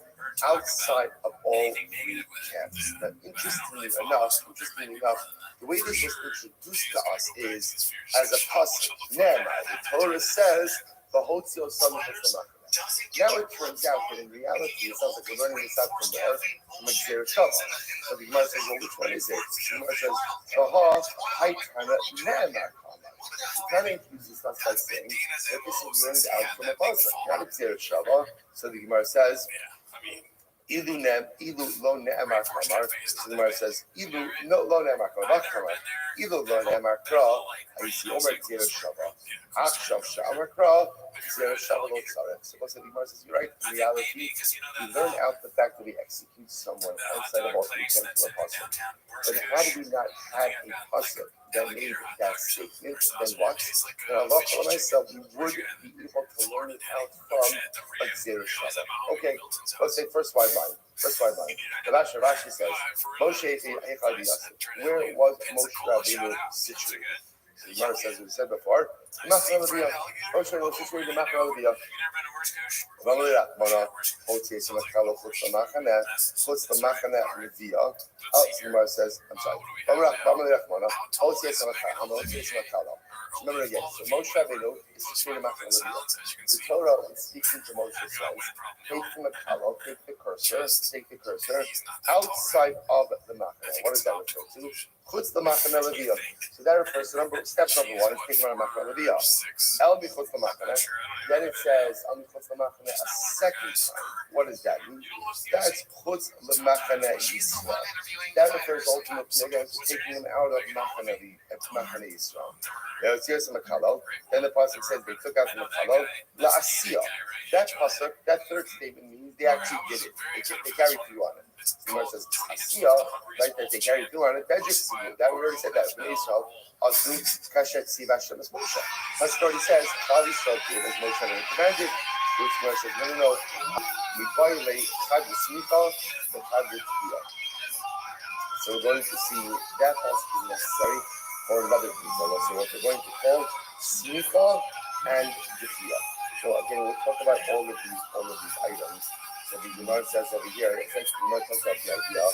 Outside of all 3 camps. Now, interestingly enough, the way this was introduced to us is as a pasuk. Ne'emar, the Torah says, "V'hotzio samach l'samach." Now it turns out that in reality, it sounds like we're learning this out from there, from a Xer Shava. So the Gemara says, well, which one is it? The Gemara says, Baha, Haitana, Ne'emar Kama. The Tana introduces us by saying that this is learned out from a pasuk, not a Xer Shava. So the Gemara says, Ilu lo ne'emar kamar. So the Gemara says, Ilu lo ne'emar kamar. Ilu lo ne'emar kra. I see Omer Xer Shava. Achshav Sha'amar kra. So the Gemara says, you're right. In reality, we learn out the fact that we execute someone outside of all 3 camps of a pasuk. But how do we not have a pasuk that made that statement? Then what? Then Allah and myself, we would be able to learn it out from a Xer Shava. Okay, let's say first wide line. The Rashi says, Moshe, where was Moshe Rabbeinu situated? The Gemara says, as we said before, Moshe was situated in Machane. Gemara says, I'm sorry. Remember again, so Moshe Rabbeinu is situated in Machane. The Torah is speaking to Moshe says, take the cursor outside of the Machane. What does that refer to? Chutz the Machane Leviyah. So that refers to step number 1 is taking out Machane Leviyah. El Bichutz the Machane. Then it says El Bichutz the Machane a second time. What does that mean? That's Chutz the Machane Yisrael. That refers ultimately again to taking them out of Machane Yisrael. Now it's here some Makalo. Then the pasuk says they took out the Makalo. La Asiya. That pasuk, that third statement means they actually did it. They carried through on it. The Gemara says Asiya, right? That they carried through on it. That just that we already said that. Israel, Azu Kashet Sivashem as Moshe. Pasuk already says Chal Yisrael did as Moshe had commanded. Which Gemara says no. We violate Chad Yismicha, the Chad Yismicha. So we're going to see that pasuk is necessary for another people. So what we're going to call smicha and dechia. So again, we'll talk about all of these items. So the Gemara says over here, essentially the Gemara talks about the idea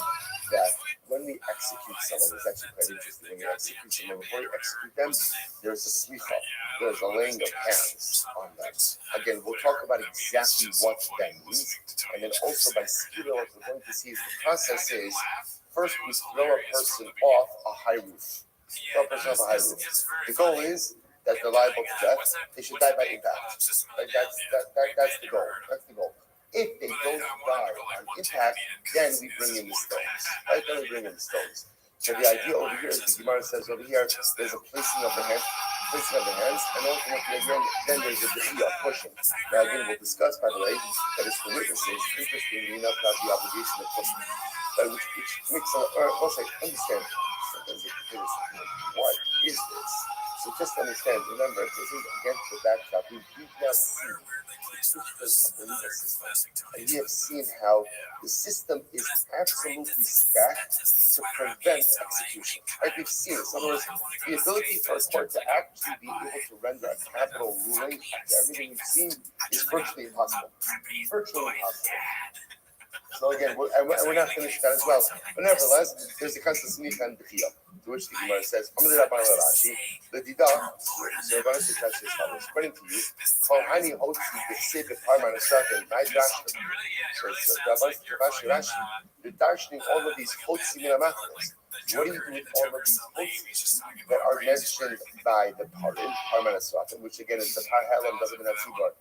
that when we execute someone, it's actually quite interesting. When you execute someone, before you execute them, there's a smicha, there's a laying of hands on them. Again, we'll talk about exactly what that means, and then also by skira, what we're going to see is the process is first we throw a person off a high roof. Throw a person off a high roof. The goal is that they're liable to death. They should die by impact. Like that's the goal. That's the goal. If they don't die on impact, then we bring in the stones. Right? Then we bring in the stones. So the idea over here is the Gemara says over here, there's a placing of the hands, and ultimately again, then there's a dechia, pushing. Now again, we'll discuss, by the way, that it's the witnesses, interestingly enough, have the obligation of pushing. Which makes also understand. Sometimes it is, what is this? So just understand, remember, this is against the backdrop. We have seen and we have seen how the system is absolutely stacked to prevent execution. Right? We've seen it. So in other words, the ability for a court to actually be able to render a capital ruling after everything we've seen is virtually impossible. Virtually impossible. So again, we're not finished with that as well. But nevertheless, there's the concept of smicha and dechia, to which the Gemara says, Amar Rabbi Rashi, the Dida, so Rabbi says as follows, according to you, Kol Hani Hotzi B'Sib B'Parman Esrafim, my Drashim. So Rabbi Rashi, you're darshaning all of these Hotzi Minamachos. What do you do with all of these Hotzi that are mentioned by the Parman Esrafim, which again is the Parhalam doesn't even have Tzibor.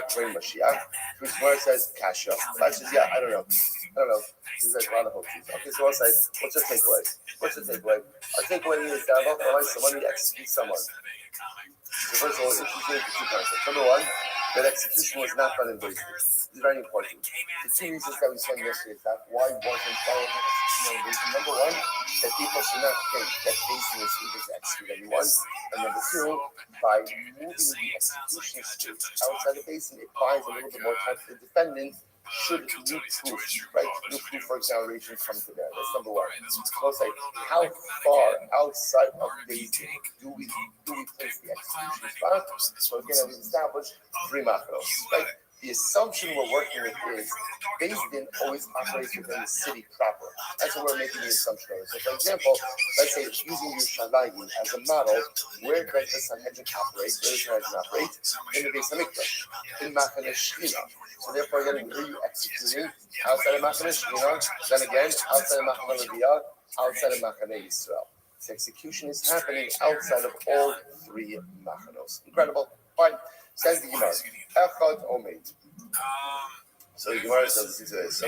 Train Mashiach, which Gemara says Kasha. Rashi says, yeah, I don't know. There's like a lot of hopes. Okay, so I'll say, what's the takeaway? Our takeaway is that when we execute someone. So first of all, interesting two concepts. Number one, that execution was not done in Beis Din. This is very important. The two reasons that we said yesterday is that why wasn't followed execution in Beis Din. Number one, that people should not think that Beis Din is able to execute anyone. And number two, by moving the execution stage outside the Beis Din, it buys a little bit more time for the defendant should new proof, right? New proof for exoneration come to bear. That's number one. So it's like, how far outside of Beis Din do we place the execution spot? So again, we've established 3 machnos, right? The assumption we're working with is Beis Din always operates within the city proper. That's what we're making the assumption of. So, for example, let's say using Yerushalayim as a model, where does the Sanhedrin operate? Where does the Sanhedrin operate? In the Beis Hamikdash, in Machane Shechina. So therefore, again, where are you executing? Outside of Machane Shechina, then again, outside of Machane Leviah, outside of Machane Yisrael. The execution is happening outside of all 3 machanos. Incredible. Fine. Says the Gemara, Echad Omeid. So the Gemara says this. So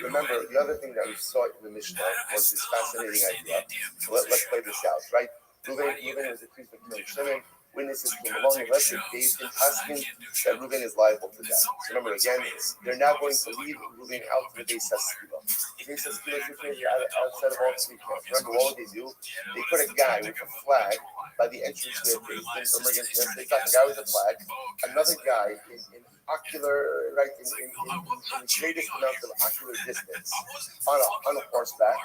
remember, the other thing that we saw in the Mishnah was this fascinating idea. So let's play this out, right? Reuven was a priest of Shimon. Witnesses came along and let's say Beis Din asking that Reuven is liable to death. So remember again, they're now going to leave Reuven out to the Beis HaSkila. The Beis HaSkila is situated outside of all 3 camps. Remember what they do? They put a guy with a flag by the entrance to their Beis Din. Remember again, they got the guy with a flag, another guy in ocular, right, in the greatest amount of ocular distance on a horseback,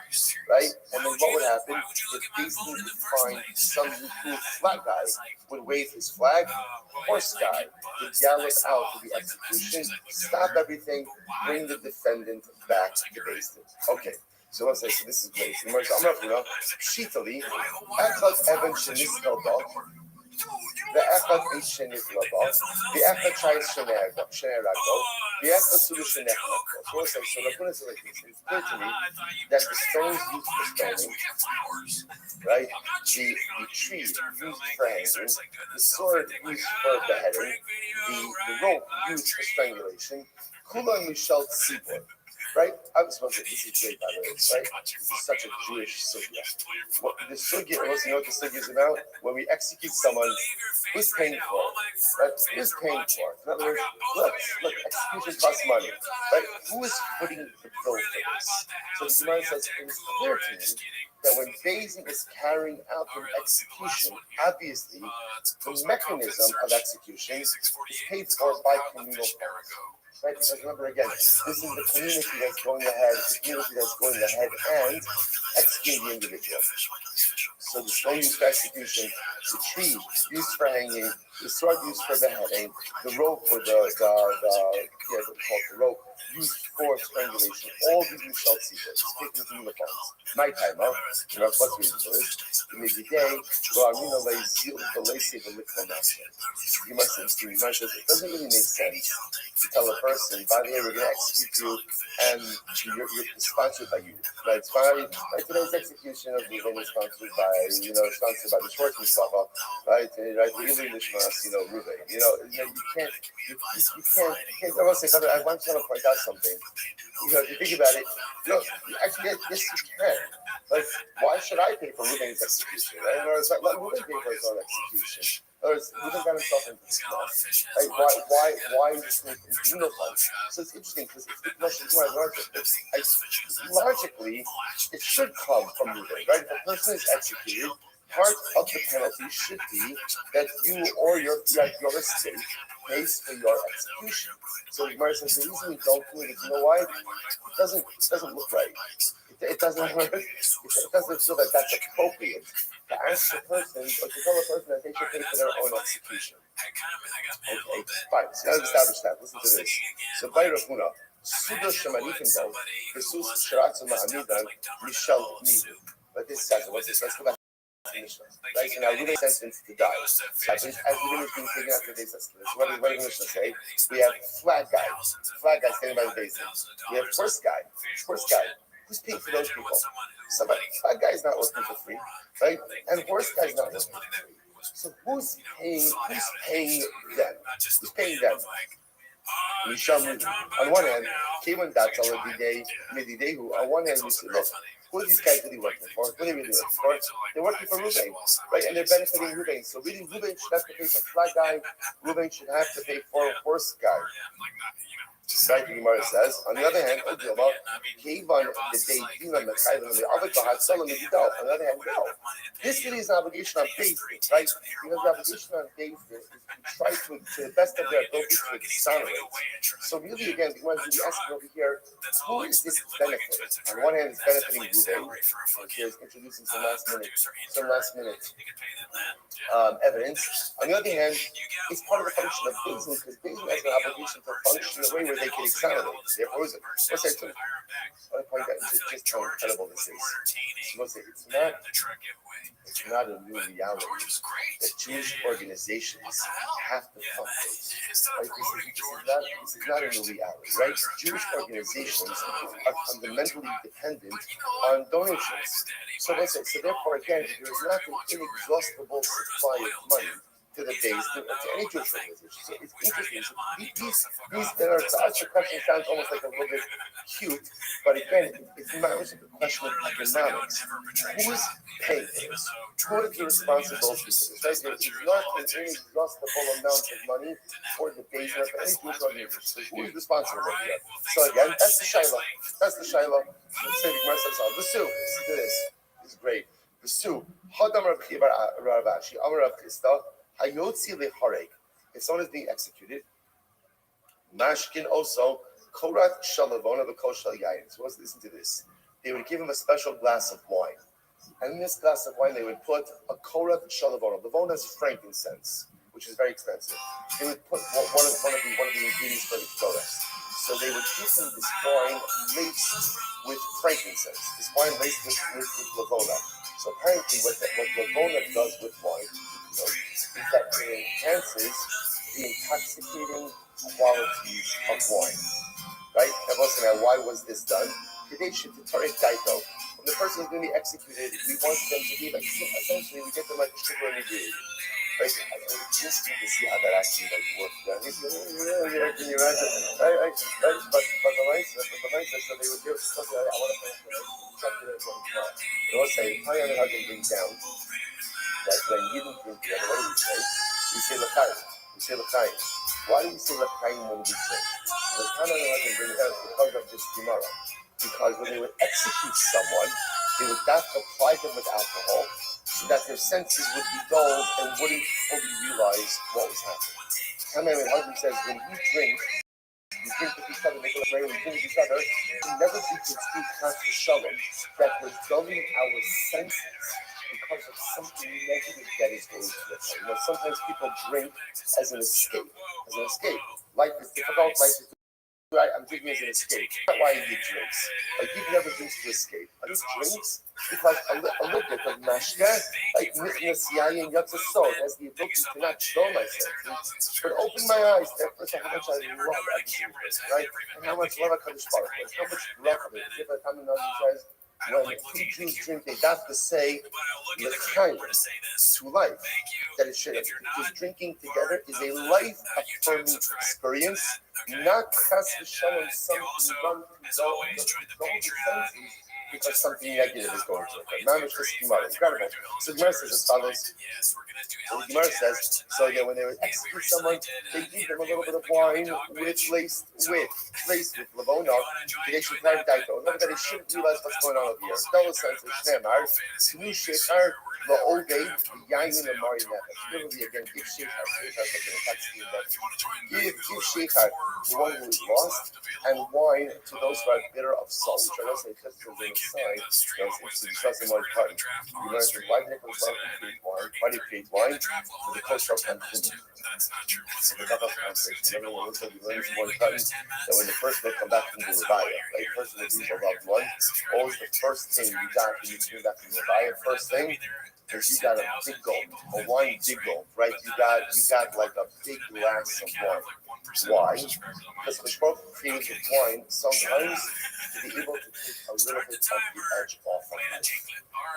right? And then what would happen if Beis Din would find some flat guy would wave his flag, horse guy would gallop out to the execution, stop everything, bring the defendant back to Beis Din. Okay. So let's say, so this is great. So I'm not going to Shitali, Echad Evan Sheniskal the Echad Eish Sheniskal the Echad Chais Shenerago, the Echad Sulu Shenerago. So let's say, so the point is like this. It's clear to me that the stones used for stoning, right? The tree used for hanging, the sword used for beheading, the rope used for strangulation, Kula Mishal Tzibor. Right? I was supposed to this is great, by the way, right? This is such a Jewish sugya. What the sugya, you know what the sugya is about? When we execute someone, who's paying for it? Right? Who's paying for it? In other words, look, execution costs money. Right? Who is footing the bill for this? So the Gemara says, it is clear to me that when Beis Din is carrying out an execution, obviously, the mechanism of execution is paid for by communal funds. right? Because remember again, this is the community that's going ahead, and executing the individual. So the stone used for execution, the tree used for hanging, the sword used for beheading, the rope or the rope used for strangulation. All these you shall see this. Taken from the phones. Nighttime, huh? You know, what's reason for this? In the day, Amina lays the lacy the lick you must understand, it doesn't really make sense to tell a person, by the way, we're going to execute you, and you're sponsored by you. Right? Today's execution of Ruben is sponsored by the Schwarzman, right? The Illy Nishmas, Ruben. You can't. I want to point out something. If you think about it, actually, yes, you can. Like, why should I pay for Ruben's execution? Right? Let Ruben pay for his own execution. Ruben got himself into this mess. Like, why just make him uniform? So it's interesting because logically, it should come from Ruben, right? If a person is executed, part of the penalty should be that you or your estate pays for your execution. So the Gemara says the reason we don't do it is, why? It doesn't look right. It doesn't feel that that's appropriate to ask the person or to tell a person that they should pay for their own execution. Okay, fine. So now we've established that. Listen to this. So by Rahuna, Sudo Shemanifimbo, Jesus Shiratsu Ma'amidan, Mishal Mihu. But this says, let's go back. Right, so now Ruben is sentenced to die. As Ruben is being taken out to the base escalator. So what did the Mishnah say? We have flag guy standing by the base. We have horse guy. Who's paying for those people? Somebody. Flag guy is not working for free, right? And horse guy is not working for free. So who's paying them? Who's paying them? On one hand, Kevin that's already Mididehu. On one hand, we say, look, who are these guys really working for? What are they really working for? They're working for Ruben, right? And they're benefiting Ruben. So really, Ruben should have to pay for flag guy. Ruben should have to pay for horse guy. Right, the Gemara says. On the other hand, on the other hand, no. This really is an obligation on faith, right? Because the obligation on faith is to try to the best of their ability to exonerate. So really, again, the Gemara is asking over here, who is this benefit? On one hand, it's benefiting Ruben, which is introducing some last minute evidence. On the other hand, it's part of the function of Bezin, because Bezin has an obligation to function in a way where they can exonerate. Therefore, what's that to? I point out just how incredible this is. So it's not a new reality that Jewish organizations have to function. Right? This is not a new reality, right? Jewish organizations are fundamentally dependent on donations. So therefore, again, there is not an inexhaustible supply of money to the base, to any Jewish organization. So it's interesting. These that are to us, the question sounds almost like a little bit cute, but again, it's not just a question of economics. Who is paying this? Who is the responsible for this? Right? There is not an inexhaustible amount of money for the base of any Jewish organization. So who is responsible here? So again, that's the Shiloh. Let's say the Gemara says, listen to this. This is great. Listen. Hadam Rav Chiya bar Rav Ashi, Amar Rav Chisda. If someone is being executed, Mashkin also, Korat Shalavona Koshal Yain. So let's listen to this. They would give him a special glass of wine. And in this glass of wine, they would put a Korat Shalavona. Lavona is frankincense, which is very expensive. They would put one of the ingredients for the Korat. So they would give him this wine laced with frankincense. This wine laced with Lavona. So apparently what Lavona does with wine, is that it enhances the intoxicating qualities of wine. Right? Now, why was this done? When the person is going to be executed, we want them to be like, essentially, we get them like sugar and ingredient. Right? It's interesting to see how that actually works. Can you imagine? Right? But the mindset, so they would do it. I want to check it out tomorrow. They will say, how can bring down that when you didn't drink the other way, we say l'chaim. Why do we say l'chaim when we drink? L'chaim can bring it out because of this tomorrow. Because when they would execute someone, they would apply them with alcohol so that their senses would be dulled and wouldn't fully realize what was happening. Husband says when you drink, we drink with each other, make a prayer, we drink with each other, can never be construed as shalom, that we're dulling our senses because of something negative that is going to us. Sometimes people drink as an escape. Life is difficult, life is right, I'm drinking as an escape. That's why he drinks. He never drinks to escape. He drinks because a little bit of mashka, like nichnas yayin yatzasod, has the ability to not dull myself, but open my eyes to how much I love everything, right? And how much love HaKadosh Baruch Hu, how much love it. If a Taminazzi says, when two Jews drink, they have to say l'chaim to life. That is shit. Because drinking together is a life-affirming experience, not chas v'shalom something done to dull the senses because something negative is going to occur. Mamish this Gemara, incredible. So Gemara says as follows. The Gemara says, so again, when they would execute someone, they give them a little bit of wine laced with lavona. They should have daito. Remember that they shouldn't realize what's going on over here. Double sense of shnemar. Tnu shechar la'ogei yayin amari nefesh. Literally again, give shechar the one who is lost, and wine to those who are bitter of soul. Which I don't say just as an aside. It's just a more part. You learn why did it create wine? Why did it create wine? For the kosher country. That's not true. The double translation. Everyone looks at the learns more important that when the first will come back from the Rabbi, right? First of the group of loved one, always the first thing you got when you came back from the Rabbi, first thing is you got a big gulp, a wine big gulp, right? You got like a big glass of wine. Why? Because the Baruch created with wine sometimes to be able to take a little bit of the edge off of it.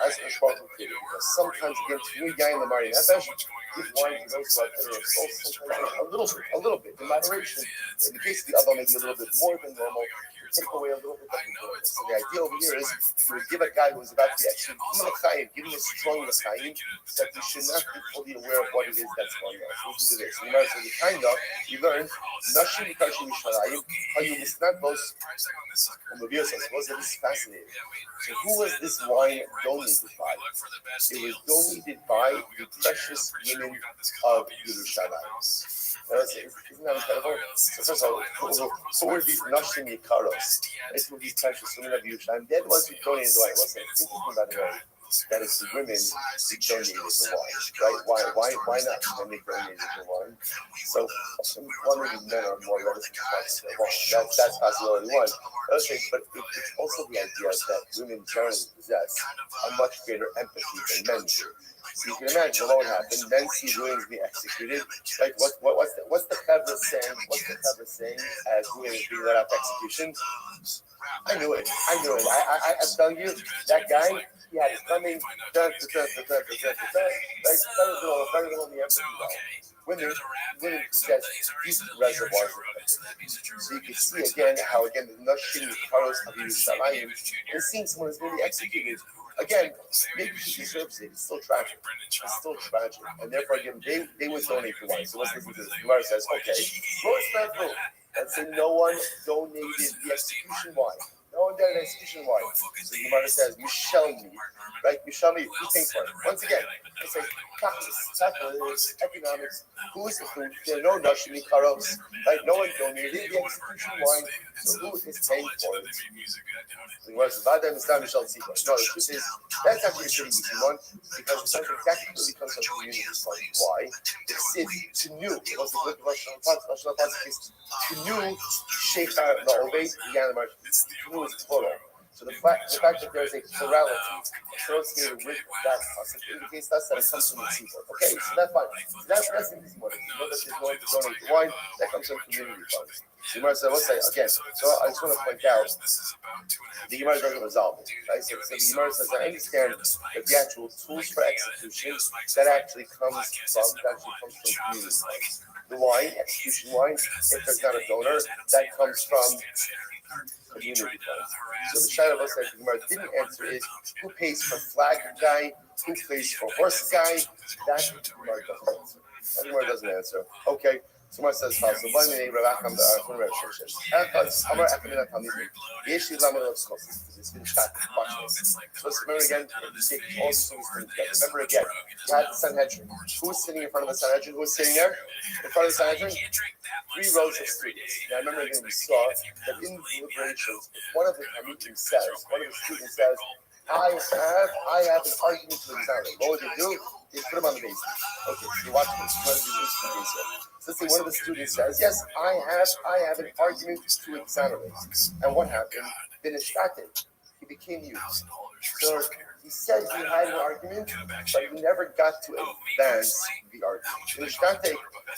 That's what the Baruch created. Because sometimes again, to you guy in the Mari Nefesh, give wine to those who are bitter of soul, sometimes a little bit, in moderation. In the case of the other, maybe a little bit more than normal. Take away a little bit of the So the idea over here is to give a guy who's about to be executed, give him a strong l'chaim, that he should not be fully aware of what it is that's going on. Listen to this. You know, so you kind of, you learn, Nashim Mikashim Yisharayim, how you misnat those, and the Rabbi says, this is fascinating. So who was this wine donated by? It was donated by the precious women of Yerushalayim. Isn't that incredible? So first of all, who were these Nashim Yikaros? It's who these precious women of Yerushalayim. They're the ones who donated the wine. What's that? Interesting, by the way, that it's the women who donated the wine, right? Why not when they donated the wine? So one of these men are more reticent to trust the wine. That's possibility one. Okay, but it's also the idea that women generally possess a much greater empathy than men do. So you can imagine what would happen. Men see women being executed. Like what's the Chevra saying? What's the Chevra saying as women being let out to execution? I knew it. I'm telling you, that guy, he had it coming. Right? Better than the empathy. Women possess deep reservoirs of empathy. So you can see again how the Nashim Yikaros of Yerushalayim is seeing someone who's going to be executed. Again, maybe he deserves it. It's still tragic. And therefore, again, they would donate the wine. So let's listen to this. The Gemara says, okay, most thankful. And say no one donated the execution wine. No one donated the execution wine. So the Gemara says, Mishelmi, right? Mishelmi, who pays for it? Once again, it says, capitalism, economics, who is the food? There are no Nashim Yikaros, right? No one donated the execution wine. So who is paying for it? The Gemara says, no, the truth is, that's actually a pretty easy one, because it's exactly really comes from community. Why? The city, to new, it was the good Rothschild, to new, Shechar, La'ovei, Yanamar, to new is plural. So the fact that there's a plurality associated with that concept indicates that it comes from the seaport. Okay, so that's fine. That's the easy one. If you know that there's going to donate the wine, that comes from community funds. The Gemara says, let's say again. So I just want to point out, the Gemara doesn't resolve it. Right? So the Gemara says, I understand that the actual tools for execution that actually comes from community funds. The wine, execution wine, if there's not a donor, that comes from community funds. So the Shaila says the Gemara didn't answer is who pays for flag guy, who pays for horse guy. That Gemara doesn't answer. Okay. Someone says, "So why may Rabbi come to our Rabbi Sheshes?" Amar Akamina Talmidim. Yeshi Lamed of Skos. It's been shot. Watch this. Let's remember again. Take all these things together. Remember again. You had the Sanhedrin. Who was sitting in front of the Sanhedrin? Who was sitting there in front of the Sanhedrin? 3 rows of students. Now remember again, we saw that in the deliberations, if one of the Talmidim says, one of the students says, I have an argument to examine. What would they do? They put him on the basement. Okay, so you watch this. One of these students here. So let's say one of the students says, yes, I have an argument to examine. And what happened? Then Ishtate, he became used. So he said he had an argument, but he never got to advance the argument. In Ishtate,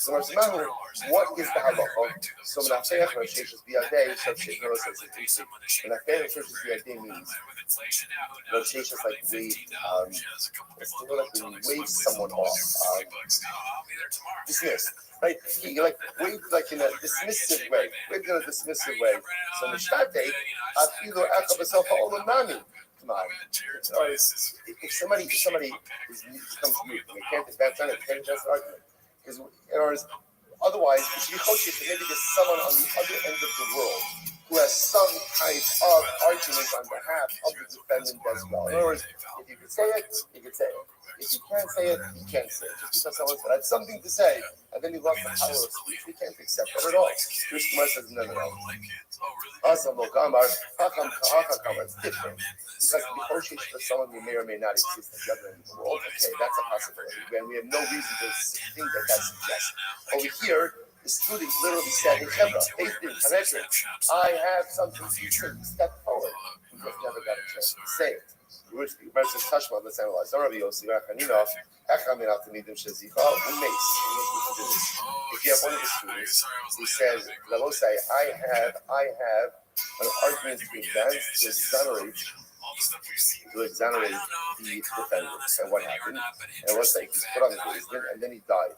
what is the halacha? So Menafeach Rosheshes Biyadei, Sheshes Rosheshes Biyadei. Menafeach Rosheshes Biyadei means Rosheshes like wave, it's like when you wave someone off, dismiss, right? He like waved like in a dismissive way, waved in a dismissive way. So Mishtate, Afilu Akabasel Ha'olamami. Come on. If somebody becomes mute, they can't advance on it, they can't advance an argument. Because in other words, otherwise, it should be choshesh that maybe there's someone on the other end of the world who has some type of argument on behalf of the defendant as well. In other words, if you can say it, you can say it. If you can't say it, you can't say it. Just because someone said, I have something to say, and then you lost the power of speech, we can't accept that at all. Jewish Gemara says, no. It's different. It's like the choshesh for someone who may or may not exist at the other end of the world. Okay, that's a possibility. And we have no reason to think that that suggests. Over here, the student literally said, I have something to say. Step forward. He just never got a chance to say it. Let's analyze. If you have one of the students who says, I have an argument to advance to exonerate the defendant. And what happened? And it was like he's put on the basement and then he died.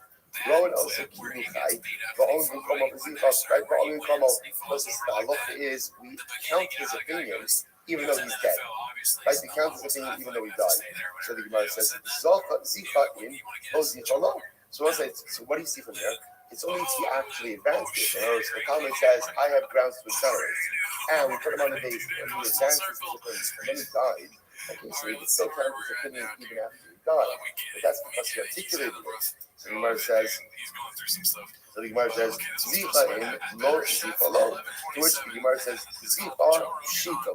Rowan also Kiruchai, Rowan Komo Zichos, right? Rowan Komo, the halacha is we count his opinions even though he's dead. Right? We count his opinion even though he died. So the Gemara says, Zicha in, Zicha lo. So what do you see from here? It's only if he actually advanced it. In other words, the Talmud says, I have grounds to exonerate. And we put him on the base, and he advanced his opinion, and then he died. Okay, so he could still count his opinion even after he died. But that's because he articulated it. So the Gemara says, Zicha in, lo, Zicha lo. To which the Gemara says, Zicha shito.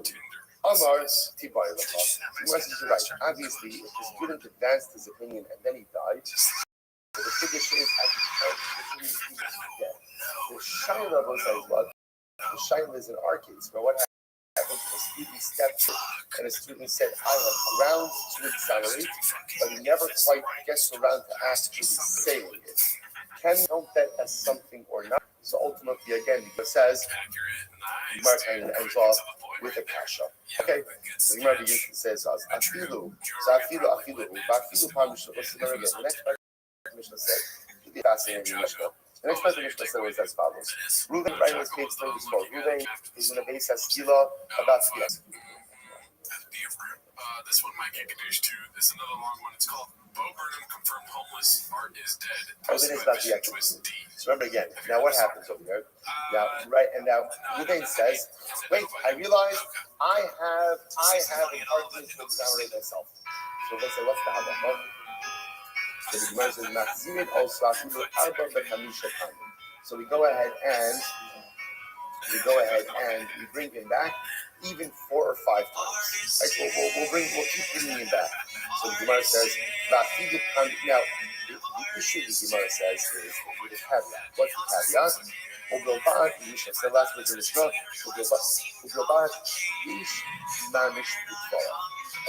Amar Tibai Lacha. The Gemara says, right. Obviously, if the student advanced his opinion and then he died, so the figure is actually dead. The Shaila says what? The Shaila is in our case, but what happens if a student stepped and a student said, I have grounds to exonerate, but he never quite gets around to actually saying it. Can we count that as something or not? So ultimately, again, it says, the Gemara kind of ends off with a kasha. Okay, so the Gemara begins and says, Afilu, Pamisha. Let's remember again. The next part of the Mishnah said, it'll be fascinating Mishnah. The next part of the Mishnah said was as follows. Reuven, right, was page 34. Reuven is in the base as Skila about Skila. This one might get confused too. This is another long one. It's called Bo Burnham confirmed homeless. Art is dead. Reuven is about the actual. So remember again. Now what happens over here? Now Reuven says, wait, I realize I have an argument to exonerate myself. So let's say, what's the halacha? So the Gemara says, Machzirin also afilu arba b'chamisha panim. So we go ahead and we bring him back even 4 or 5 times. Like we'll keep bringing him back. So the Gemara says, Ma'afilu panim. Now the issue the Gemara says is the caveat. What's the caveat? Ubilbat Yisha. So last week in the Mishnah, Ubilbat Yish Mamish B'Torah.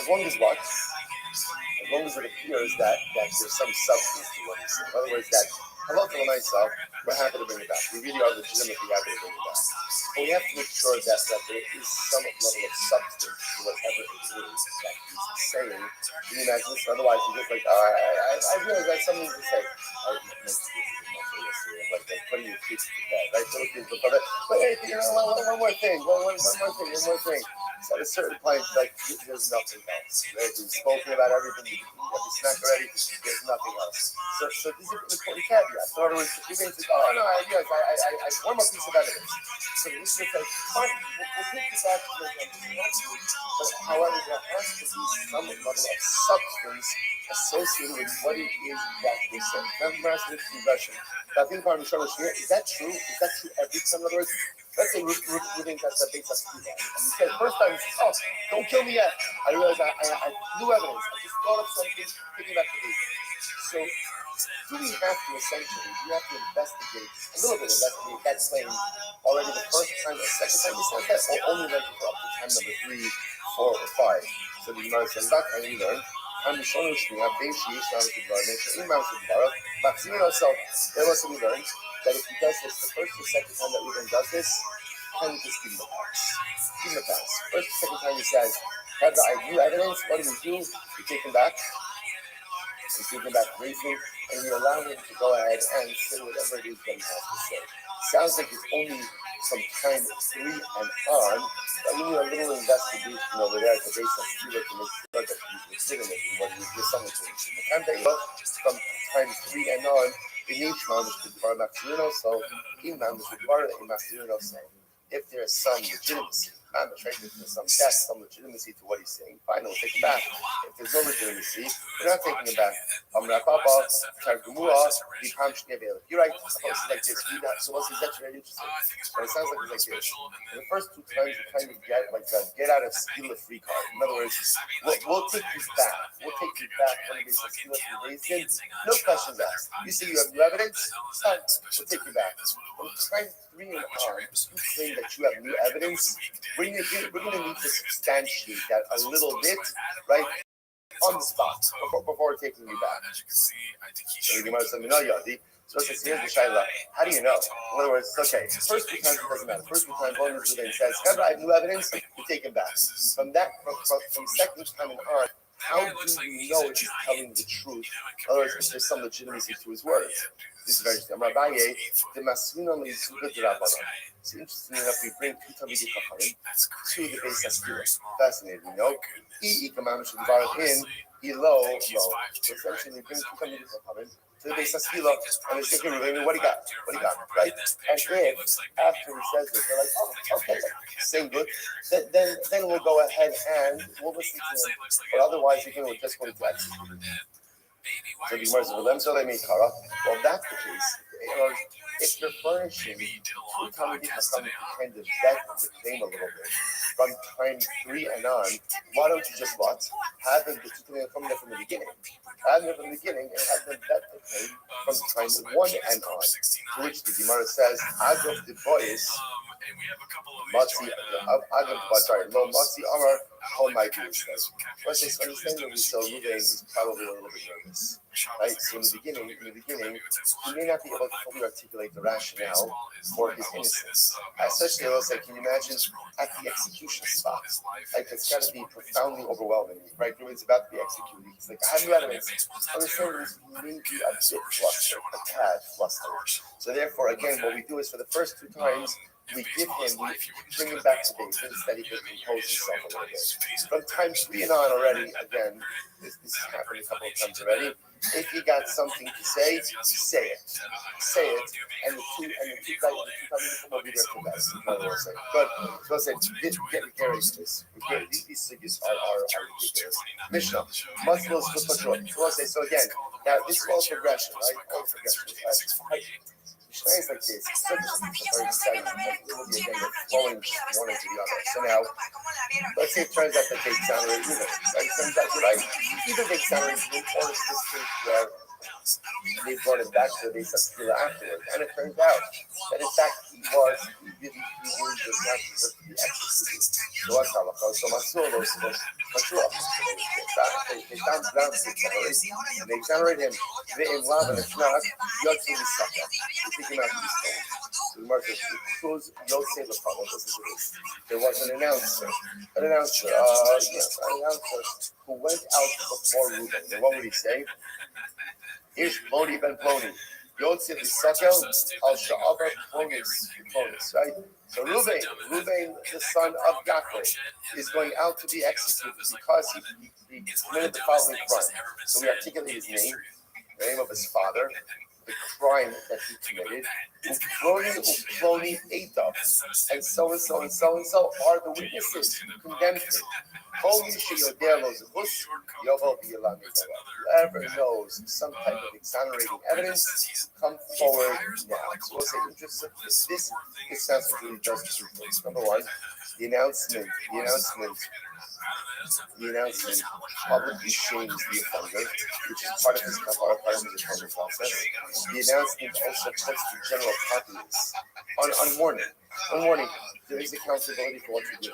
As long as what? As long as it appears that there's some substance to what he's saying. In other words, that hello to myself, we're happy to bring it back. We really are legitimately happy to bring it back. But we have to make sure that there is some level of substance to whatever it is that he's saying. Can you imagine this? Otherwise, you're just like, I realize I have something to say. Like putting your kids to bed, right? But hey, one more thing. So at a certain point, like, there's nothing else. Right? We've spoken about everything. We snack already. There's nothing else. So these are important caveats. In other words, if you're going to say, oh, no, I one more piece of evidence. So this is like, fine, we'll take this back to the but however, there has to be some level of substance associated with what it is that we say. Now, I'm asking this question. I think is that true? Is that true every time? In other words, let's say we think that's a basic idea. And you said first time, oh, don't kill me yet. I realized I new evidence. I just thought of something, thinking back to this. So, do we have to essentially, we have to investigate, a little bit investigate that claim already the first time, the second time you said that, or only like for up to time number 3, 4, or 5? So the Gemara says back and we learn. I'm the Shonu Shmiya, Ben Sheish, Nam Kedvar, Nesha, Imam Kedvar, Maximum ourselves. Then also we learned that if he does this the first or second time that we then does this, can we just give him a pass? Give him a pass. First or second time he says, have the new evidence, what do? We take him back. We take him back briefly, and we allow him to go ahead and say whatever it is that he has to say. Sounds like it's only from time 3 and on, but we need a little investigation over there at the base of Shiva to make sure that he's legitimate in what he's listening to. The time that he was from time 3 and on, the Nishman is the Bar Maxino, so Imam is the Bar Maxino, so if there is some legitimacy, I'm attracted to some depth, some legitimacy to what he's saying. Fine, we'll take it back. If there's no legitimacy, we're not taking it back. You're right. It's like this. So what's that's very interesting. But it sounds like it's like this. In the first 2 times, you kind of get like a get out of steal a free card. In other words, we'll take this back. We'll take you back from the base of steal a free card. No questions asked. You say you have new evidence? Fine, we'll take you back. From time 3 and on, you claim that you have new evidence. We're going to need to substantiate that a little bit, right, on the spot before taking you back. So you might say, no, Yadi. So here's the Shaila. How do you know? In other words, okay, first 2 times it doesn't matter. First 2 times, one is within says, I have new evidence, you take him back. From second time and on, how do you know if he's telling the truth? In other words, there's some legitimacy to his words. This is very interesting. Rabbi, the Masuna is good Rabbanon. It's interesting enough, we bring 2 Talmidei Chachamim to the base of Skira. Fascinating, you know? So essentially, we bring 2 Talmidei Chachamim to the base of Skira, and they say, okay, what do you got? Right? And if, after he says this, they're like, oh, okay, same good. Then we'll go ahead and we'll listen to him. But otherwise, we'll just go to execute. So the Gemara says, well, so they make kara. Well, if that's the case, if you're furnishing 2 Talmidei Chachamim to kind of vet the claim a little bit from time 3 and on, why don't you just what? Have them from the beginning. Have them from the beginning and have them vet the claim from time 1 and on. To which the Gemara says, Agav the boys, Matzi, no, Matzi Amar, Chol my goose. Once they understand that so Ruvain is probably a little bit nervous. Right? So in the beginning, he may not be able to fully articulate the rationale for his innocence. Especially, I was like, can you imagine at the execution spot? Like, it's got to be profoundly overwhelming, right? When it's about to be executed, he's like, I have new evidence. Understand this, he may be a bit flustered, a tad flustered. So therefore, again, what we do is for the first 2 times, we bring him back to base instead he can compose himself a little bit. From time 3 and on already, again, this has happened a couple of times already. If you got something to say it. Say it, and the two guys will be there for that. But so I said, get ready for this. These figures are ridiculous. Mishnah, muscles with control. So again, now this is all progression, right? All progression. Mishnah is like this. It's very exciting. It will be again flowing one into the other. So now, let's say it turns out that they sound really good. Right? It turns out you're right. Either they sound really good or it's this case where they brought it back to the base of Skila afterwards. And it turns out that in fact he really was not supposed to be executed. So what's halacha? So Masur was they found ground to exonerate. And they exonerate him. In love and if not, Yotzi Misaka. They take him out of his home. So the market chose Yotzi L'Chama. There was an announcer who went out before Reuben. And what would he say? Ish Ploni ben Ploni. Yotzi L'Saka al Sha'avar Plonis. Right? So Reuben, the son of Yaakov, is going out to be executed because he committed the following crime. So we articulate his name, the name of his father, the crime that he committed, Uploni Eitav, and so and so and so and so are the witnesses who condemned him. Whoever knows some type of exonerating evidence, come forward now. So we'll say interesting. This essentially does two things. Number one, the announcement publicly shames the offender, which is part of his kafara, part of his atonement process. The announcement also puts the general populace on warning. On warning, there is accountability for what you do.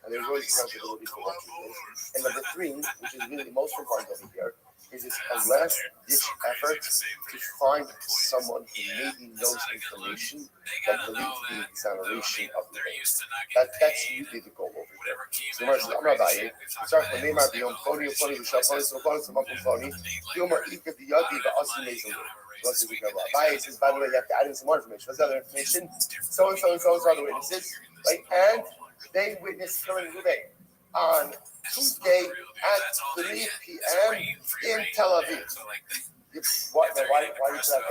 And there's always accountability for what you do. And number three, which is really the most important over here, is it's a last-ditch effort to find someone who maybe knows information that will lead to the exoneration of the case. That's usually the goal over here. So Gemara says, I'm Rabbi. Sorry for name Rabbi. Phony, Rabbi says, by the way, you have to add in some more information. What's the other information? So and so and so are the witnesses, right? And they witnessed killing Reuben on Tuesday at 3 p.m. in Tel Aviv. Why do you say that?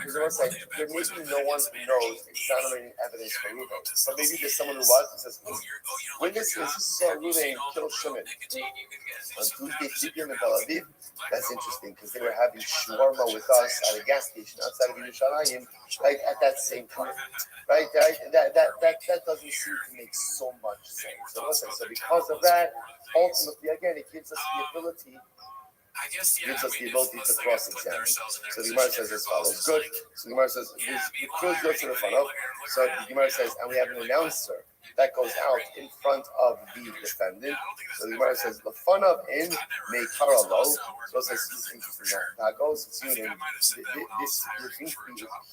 Because I was like, there may be no one who knows exonerating evidence for Reuben. But maybe there's someone who was and says, witnesses saw Reuben kill Shimon on Tuesday, 3 p.m. in Tel Aviv. That's interesting because they were having shawarma with us at a gas station outside of Yerushalayim, right at that same time, right? That doesn't seem to make so much sense. So listen, so because of that, ultimately, again, it gives us the ability. To cross-examine. So the Gemara says as follows. Good. So the Gemara says, the crew goes to the front of. So the Gemara says, and we have an announcer that goes out in front of the defendant. So the Gemara says, the fun of in Mekaralo. So it says, he's interesting. That goes, it's union. This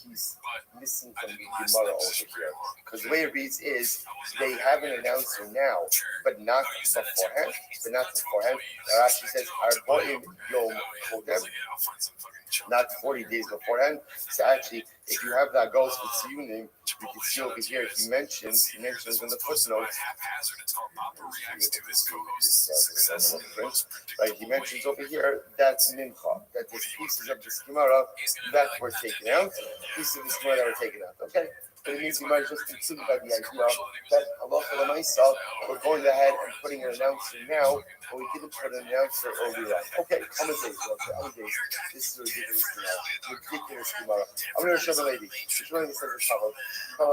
he's missing from the Gemara over here. Because the way it reads is, they have an announcer now, but not beforehand. It actually says, Arboim Yom Kodem, not 40 days beforehand. So actually, if you have that goes with Siyunim, you can see over here, he mentions in the footnote, right? He mentions over here that's Mincha, that there's pieces of the Gemara that were taken out, pieces of the Gemara that were taken out. Okay, but it means you might just consider by the idea that Allah for the myself, we're going ahead and putting an announcer now, but we didn't put an announcer earlier on. Okay, other days. This is a ridiculous Gemara. I'm going to show the lady. She's running this as a follows. So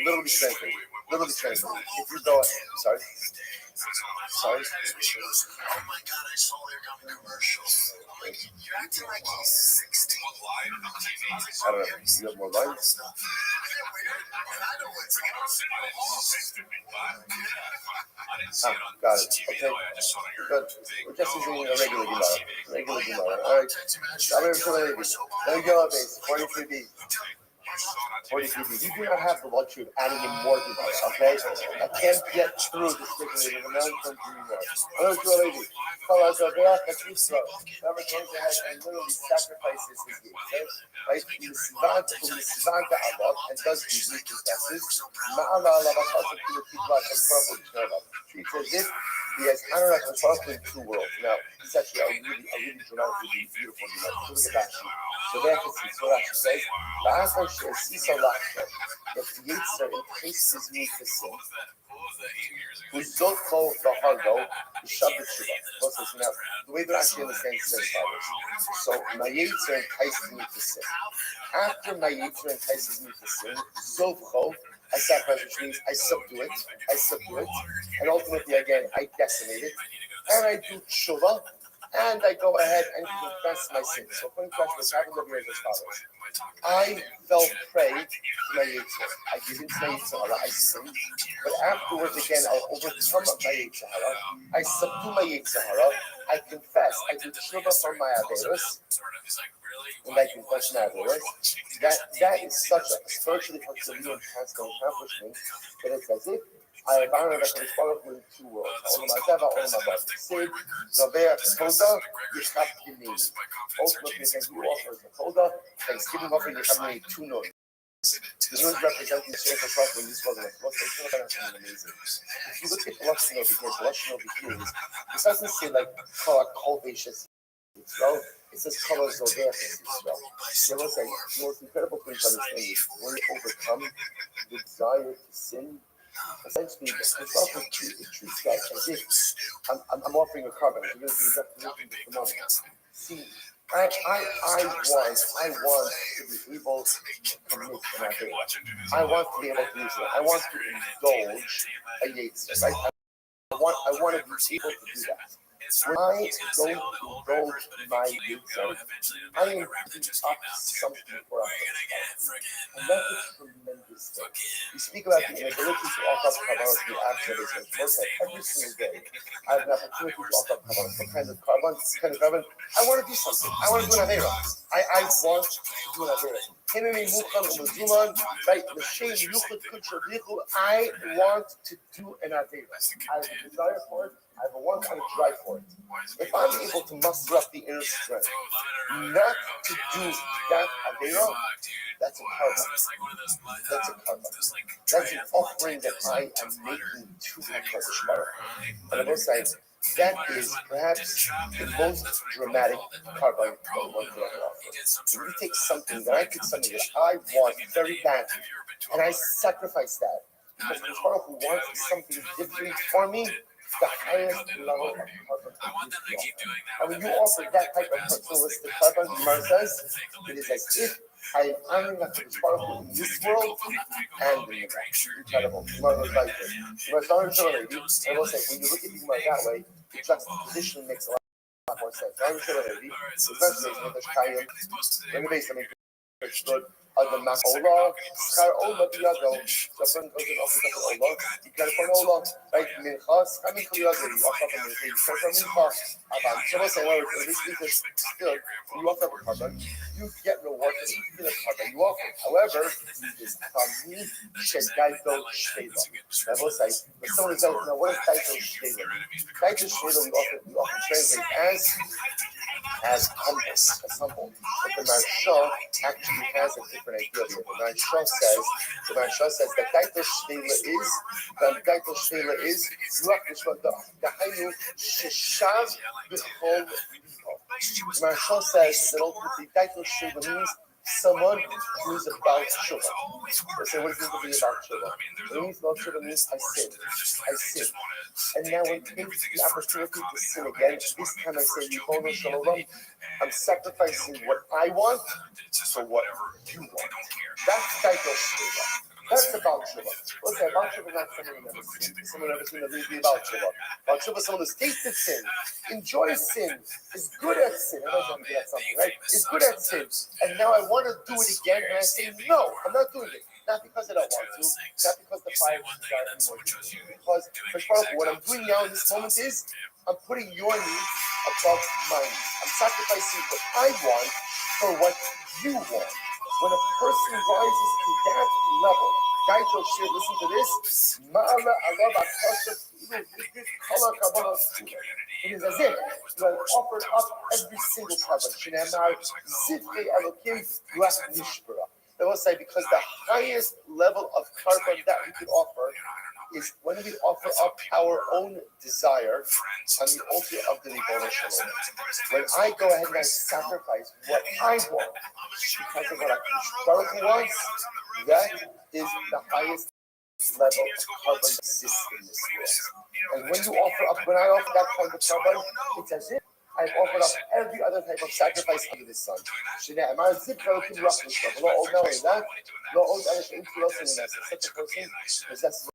literally translated. If you go, sorry. Oh my God, I saw their commercial. Like, you're acting like he's 60. I don't know. You have more lines? And I know what's got it. Okay. Good. We're just using a regular Gemara. All right. I'm going to show you. Let me go on base. 43B. You do not have the luxury of adding in more Gemara, okay? I can't get through this quickly with a non-term Gemara. I'm going to show you. Whoever goes ahead and literally sacrifices his gift, okay? Right? And does these confesses. He says this, he has Hanukkah and Pasuk in two worlds. Now, this is actually a really dramatically beautiful Gemara. So look at that sheet. So there you see, so that she says, if the Yetzer entices me to sin, who's so close to Hargo, Shabbat Shiva. Now, the way that I actually understand it says follows. So, my Yetzer entices me to sin. After my Yetzer entices me to sin, Zovcho, I sacrifice, which means I subdue it, and ultimately, again, I decimate it, and I do tshuva, and I go ahead and confess my sins. So, according to what's happened over here is as follows. I fell prey to my Yetzer. I give into my Yetzer, I sin, but afterwards, again, I'll overcome my Yetzer. I subdue my Yetzer. I confess. I do tshuva from my averos, and I confess my averos. That is such a spiritually Herculean task and accomplishment that it's as if I have honored the Baruch in two worlds. Olam Hazeh, Olam Haba. Sid, Zaveh, Toda, Yichab Ginei. Ultimately, again, he offers the Toda, Thanksgiving offering Yichab Ginei, two nodes. The nodes represent the Shef HaShach when this wasn't amazing. If you look at blushing over here, it doesn't say like Kol HaKol Yisrael. It says Kol HaZoveh Yisrael. There was a most incredible thing to understand is when you overcome the desire to sin. Essentially, the treats that as if I'm offering a carbon. You're going to do the moment. See, I want to be able to commit an idea. I want to be able to use it. I want to indulge a Yetzer, right? I want to be able to do that. When I don't indulge my Yetzer, I am giving up something for others. And that's a tremendous thing. We speak about the inability to offer up carbon to the actual business. Every single day, I have an opportunity to offer up carbon. What kind of carbon? I want to do something. I want to do an avera. I want to do an avera. Right? I want to do an avera. I have a desire for it. I have a want and a drive for it. If I'm able to muster up the inner strength, not to do that avera, that's a karma. That's a karma. That's an offering that I am making to HaKadosh Baruch Hu. On the both sides, that is perhaps the most dramatic karma that one could ever offer. When you take something that I take something that I want very badly, and I sacrifice that because HaKadosh Baruch Hu wants something different for me. The highest level of carbon. And when you offer that type of personalistic carbon, Gemara says, it is as if I am honoring HaKadosh Baruch Hu in this world and in the next. Incredible. Gemara goes right there. Gemara started to already, and we'll say, when you look at the Gemara that way, the juxtaposition makes a lot more sense. I'm sure already. The first thing is Chayyim. When the base, I mean, it's good. The Makola, Skar Ola Biago, Japan goes in office of Ola, you can find Ola, right? Minchas, I mean, Kuyago, you offer up a Minchas, Aban, so what's saying, this is still, you offer up a carbon, you get reward for the carbon you offer. However, this Kami Shedaito Shtela. That was like, but someone is like, now what is Daito Shtela? Daito Shtela we often translate as humble, as humble. But the Maharsha actually has a different idea here. The Maharsha says that Daito Shtela is the Hainu Shishav B'chol. The Maharsha says that ultimately Daito Shtela means someone who is about tshuva. They say, what does it mean about tshuva? What it means about tshuva means I sin. And now when it takes the opportunity to sin again, this time I say, Yichonu Shalom, I'm sacrificing what I want for what you want. That's Daito Shtela. That's about tshuva. Let's say about tshuva is not someone who never seen. Someone who never seen a movie about tshuva. About tshuva is someone who's tasted sin, enjoys sin, is good at sin. I know I'm good at something, right? Is good at sin. And now I want to do it again, and I say, no, I'm not doing it. Not because I don't want to, not because the fire is desire anymore. Because what I'm doing now in this moment is I'm putting your needs above my needs. I'm sacrificing what I want for what you want. When a person rises to that level, Daito Shir, listen to this. Ma'ala Allah B'Kasha, it is as if you have offered up every single carbon. Shinamar Zivkei Elokim Ras Nishbara. They will say because the highest level of carbon that we could offer is when we offer up our own desire on the altar of the Ribono Shalom. When I go ahead and I sacrifice what I want because of what HaKadosh Baruch Hu wants, that is the highest level of carbon that exists in this world. And when you offer up, when I offer that kind of carbon, it's as if I've offered up every other type of sacrifice under the sun. Such a person possesses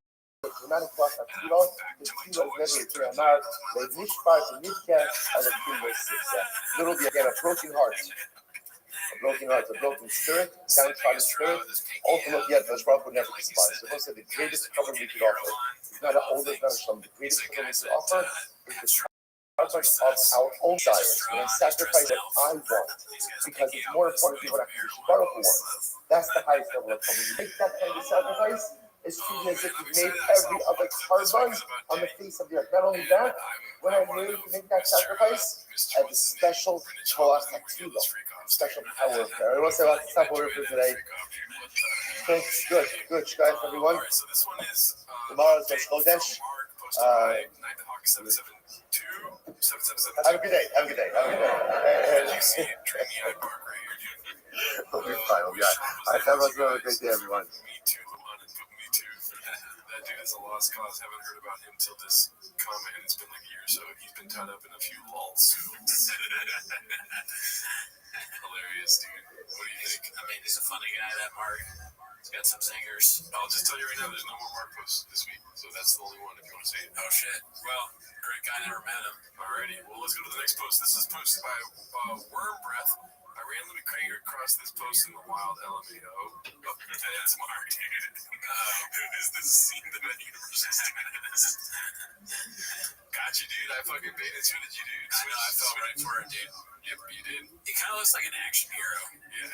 a dramatic clock of tefillah. The tefillah is never a amar. They nishbar the nidkeh and the tefillah. Little be again a broken heart. A broken spirit, downtrodden spirit. Ultimately, yet the Rabbi would never despise. So, most of the greatest cover we could offer is not an older, not a shalom. The greatest cover we could offer is the of our own desires and sacrifice what I want because it's more important than what HaKadosh Baruch Hu wants. That's the highest level of cover. You make that kind of sacrifice, as treated as if he made every other carbon on the face of the earth. Not only that, when I'm ready to make that sacrifice, I have a special koach hatfilah, special power of prayer. I want to say that's the word for today. Okay, good. Guys, everyone. Tomorrow's Rosh Chodesh. Have a good day. We'll be fine. We'll be all right. Have a great day, everyone. That dude is a lost cause. Haven't heard about him till this comment. It's been like a year or so. He's been tied up in a few lawsuits. Hilarious, dude. What do you think? I mean, he's a funny guy, that Mark. He's got some zingers. I'll just tell you right now, there's no more Mark posts this week. So that's the only one if you want to say it. Oh, shit. Well, great guy. Never met him. Alrighty. Well, let's go to the next post. This is posted by Worm Breath. I randomly came across this post in the wild LMAO. That's Mark, dude. Is this scene that the universe is Got you, dude. I fucking baited. Who did you do? I know, I fell right for it, dude. Yep, you did. He kind of looks like an action hero. Yeah.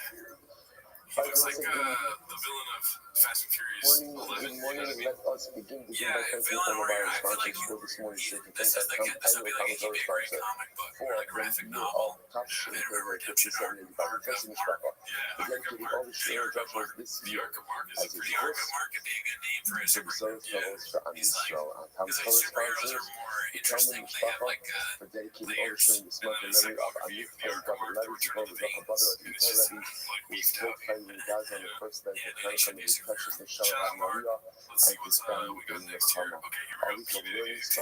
He looks like the villain of Fast and Furious 11. Let us begin the Villain warrior. I feel like this is like this would be like a great comic book or like a graphic novel. Bit of a redemption arc of Mark. Yeah, Arc of Mark. The Arc of Mark. The Arc of Mark is a pretty Arc of Mark could be a good name for a superhero. Yeah. He's like, because like superheroes are more interesting. They have like layers and it's like overview. The Arc of Mark, the Return of the Veins. And it's just like beefed out. Shalom. Let's see what's we got next here. Okay, here we go.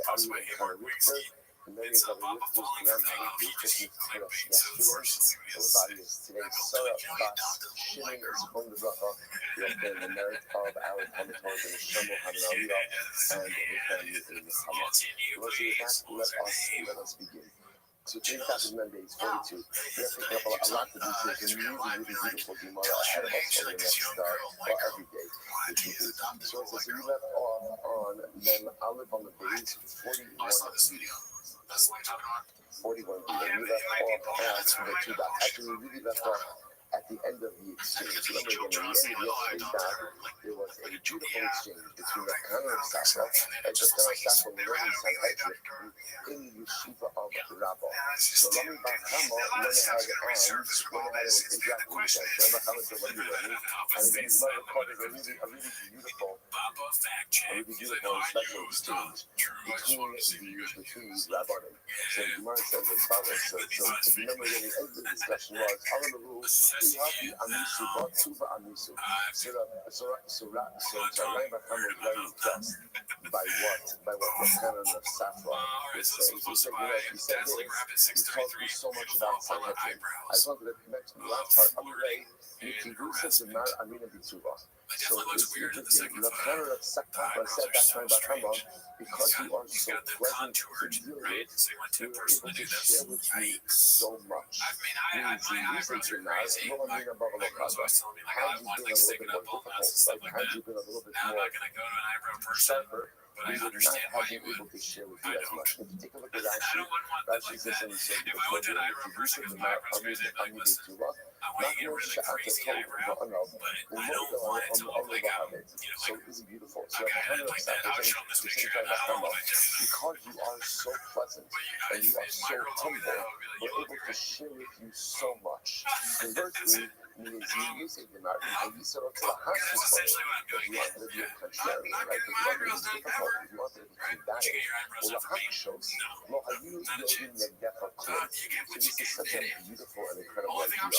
Possibly Mark Whiskey. It's a Baba falling from the PG clickbait, so let's see what he has to say. Let us begin. So 3,000 Mondays, 42. We have to pick up a lot to do today. Really beautiful Gemara ahead of us over the next every day. So it says we left off on Mem Aleph on the base, 41. 41. And we left off at the two dots. Actually, we really left off at the end of the exchange. Remember, again, at the end of yesterday, there was a beautiful exchange between the Kana of Safra and the Kana of Safra learning Sanhedrin in the yeshiva of Rabbi. So Rami Bar Kama went ahead and was interacting with us. Rabbi Kama said, what are you learning? And again, you might recall there's a really beautiful special exchange between these rabbanim. So the Gemara says that Baba said, so remember again, the end of the discussion was, follow the rules. So Rabbi Bacham was very impressed by what the canon of Safra was saying. He said, he taught me so much about Sanhedrin. I just wanted to mention the last part of the way. So it's interesting. The canon of Safra said that time Bacham, because you are so pleasant to deal with, you are able to share with me so much. Means you usage your mouth. Had you been a little bit more difficult, like had you been a little bit more sharper, we would not have been able to share with you as much. If you take a look at Rashi says in the same book, if you usage the mouth, not more so it is beautiful. So because you are so pleasant and you are so humble, we're able to share with you so much. Conversely, means you using the mouth and you sort of to the heart because you want to be contrary, right? If you want to be difficult, if you want to be combative, well, the heart shows, well, are you using the death close? So this is such a beautiful and incredible idea.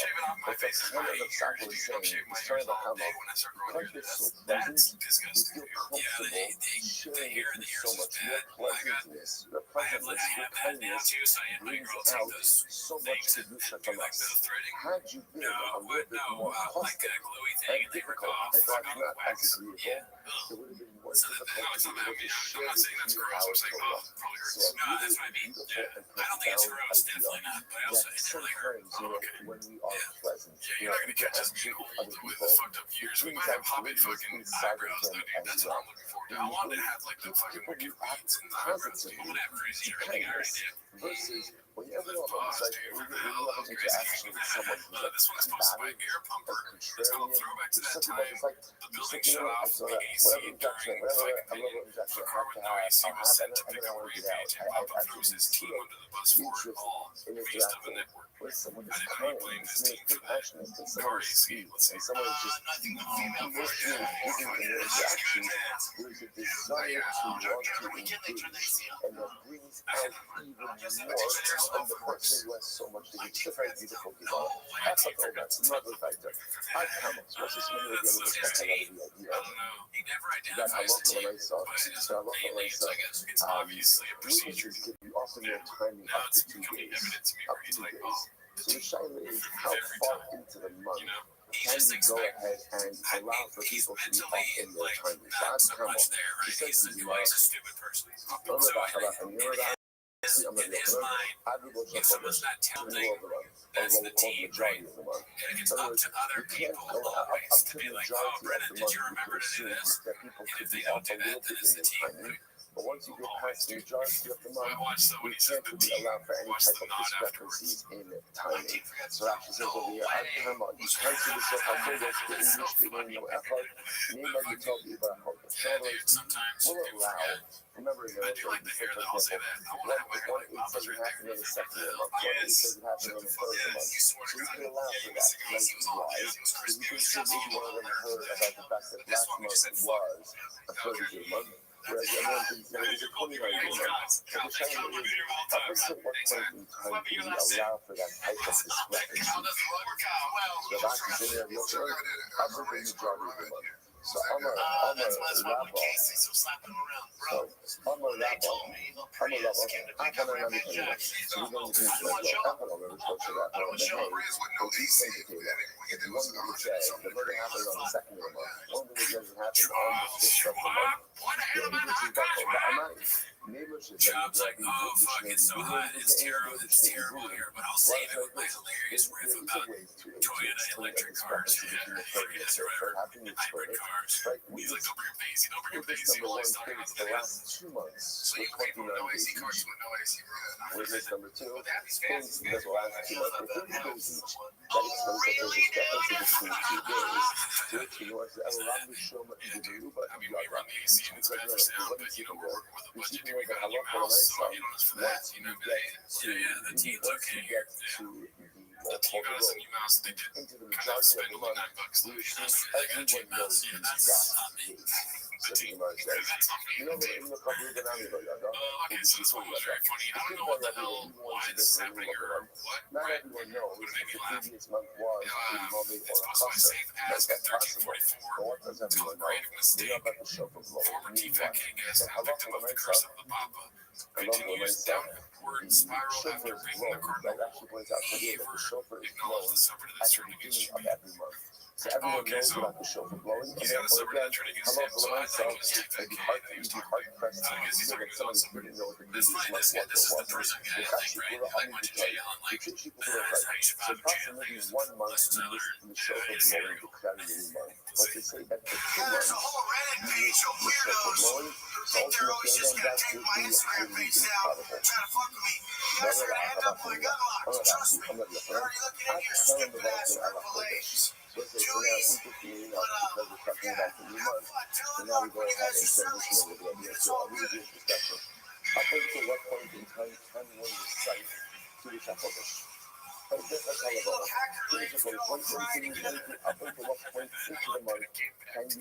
But the canon of Safra is saying, the story of the Hama, because you're so pleasant, you feel comfortable sharing with me so much. Your pleasantness, your kindness brings out so much kedusha from us. Had you been a little bit more hostile and difficult, and perhaps not as agreeable, it would have been more difficult to be able to share with you our Torah. So it's really beautiful and profound idea that sometimes, when we are pleasant, we are interacting with other people, it brings out greatness inside of them as well. And the people who act positively to kindness versus When you ever know about it's like when you have an interaction with someone who's like combative or contrarian, there's something about it's like, you know, I saw that whatever injection, whatever injection I have to have, I'll have it, and then I want to get out. I actually feel interest in interacting with someone who's kind, and someone who's compassionate, and someone who's sweet, and someone who's just emotionally giving in their interactions. There's a desire to want to engage, and that brings out even more on the person who has so much to give. It's a very beautiful design. That's like, oh, that's another factor. I comments. What's this video again? What's that idea? That I love the race off. So I love the race off. Witnesses give you often their timing up to 2 days. Up to 2 days. So the shaila is how far into the month can you go ahead and allow for people to be off in their timing? So I'd come on. He says to you, I'm going to be I will go check over the middle of the month, or what we call the majority of the month. In other words, you can't go up to the majority of the month. You can assume that people could be off a little bit in their timing. But once you get past the majority of the month, we can't really allow for any type of discrepancies in timing. So actually says over here, come on, you can't see this stuff. I told us the English speaking, no effort. Name you told you about how the travelers will allow. Remember, you know, for example, one it doesn't happen in the second month, one it doesn't happen in the third month. So you can allow for that. Why? Because you can see maybe one of them heard about the fact that last month was a 30-day month. Whereas everyone thinks that it was a 29-day month. So the challenge is, up until what point in time can we allow for that type of discrepancy? So that's the thing that you'll learn up until the majority of the month. So I'm a lab ball. So I'm a lab ball. I'm a lab ball. I can learn everything. So we're going to do this as well. I can learn so that I don't know. But these things are good. If one thing would say, the murder happened on the second of the month. One thing that doesn't happen on the 6th of the month. Neighbors is like, it's so hot, it's terrible here, but I'll save it with my hilarious riff about Toyota electric cars and hybrids or whatever, hybrid cars. He's like, don't bring your face, you always talking about the last 2 months. So you claim with no AC cars with no AC room. Witness number 2, things that the last 2 months were 30 days each. That explains that there's a discrepancy between 2 days. To which you know, I will not be sure what you do, but you are right. AC and it's high for sound, but you know, we're working with a budget here. We got a new house, so you don't know for that, you know, but the teens okay here. The T-Mouse and U-Mouse, they did kind of spend $9 last year. They got J-Mouse, yeah, that's me. You know, in the couple of the Nami, it's very funny. I don't know what the hell, why it's happening or what. Not everyone knows that the previous month was a Mobile or a possible I Costa. save as That's 1344. But what does everyone know? Grave mistake. You're about to show for blow. Former T-Fat King as a victim of the curse of the Papa. Continues downward spiral after breaking the cardinal rule. He acknowledged the supper to the turning against of every month. So everyone knows about the chauffeur blowing. He's got a supper that turning against him, so I think it's it'd be hard pressed to hear that somebody didn't know what the previous month was. This is the tourism guy thing, right? Like went to jail and like, that's how you should so out of jail. approximately 1 month you listen to the chauffeur blowing to clarity in month. But they say that for 2 months, you listen to the chauffeur blowing. So ultimately, then that would be highly incredible. I'm not your friend. I tell them about the alcohol. So now interestingly enough, because we're talking about the new month, so now we go ahead and transition over the idea. So a really good discussion. Up until what point in time can one recite to the Shachabosh? Up until what point into the month can you bench the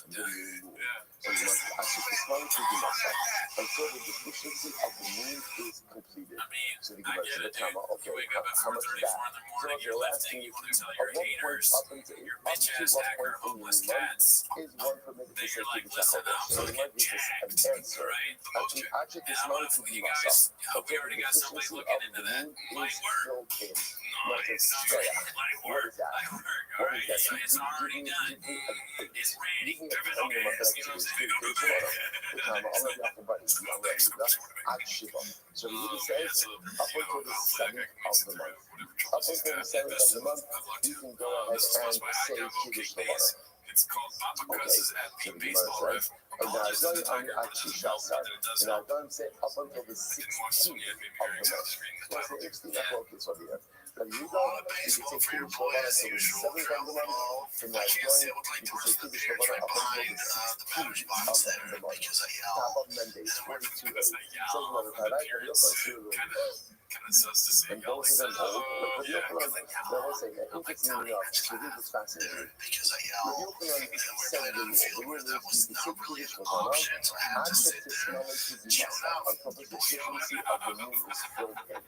new moon? And you must actually respond to the Masa until the deficiency of the moon is completed. So we give us the time, okay, how much is that? So okay, last thing you at what point up until what point in the month is one permitted to say to the Shachabosh? So it might be just an answer. Actually, this month to the Masa. Okay, the deficiency of the moon is filled in. What is that? What is that? It's already done. It's ready. Okay, so he says, up until the 7th of the month. Up until the 7th of the month, you can go ahead and say Kiddush Levana. It's called Papa Okay, Cuss's at so Peak the Baseball Gemara Riff. says, and now Apologies to going the on Tiger, but it doesn't help. Achisha, But it does and now help. going to say up until the Didn't watch this 16th one yet. Maybe of Eric's the month. just reading the So I title. say, it's the Machlokes over here. Then you go, Lot of you can baseball say for your Kiddush boy Levana as until the usual. 7th of the Travel month. ball. From I now can't going, say I would like you to can say rest the Kiddush pitch Levana right up until behind the the batter's 16th box of there the month. because I Top yell. of Mondays, And we're 42 gonna say days. yell Says with Malachi, right? And appearance. Kind of sus to say and yell both like of them that. hold. Like Yeah, Yochanan, because I now yell. one second, interestingly enough, so this is fascinating. Because I But yell. Yochanan And we're said playing the on a rule. The field rule where is that you was can not say really Kiddush an Levana option, so I had to after sit there. Tishnalei Chill Kizimasa out. until the deficiency of the moon is filled in.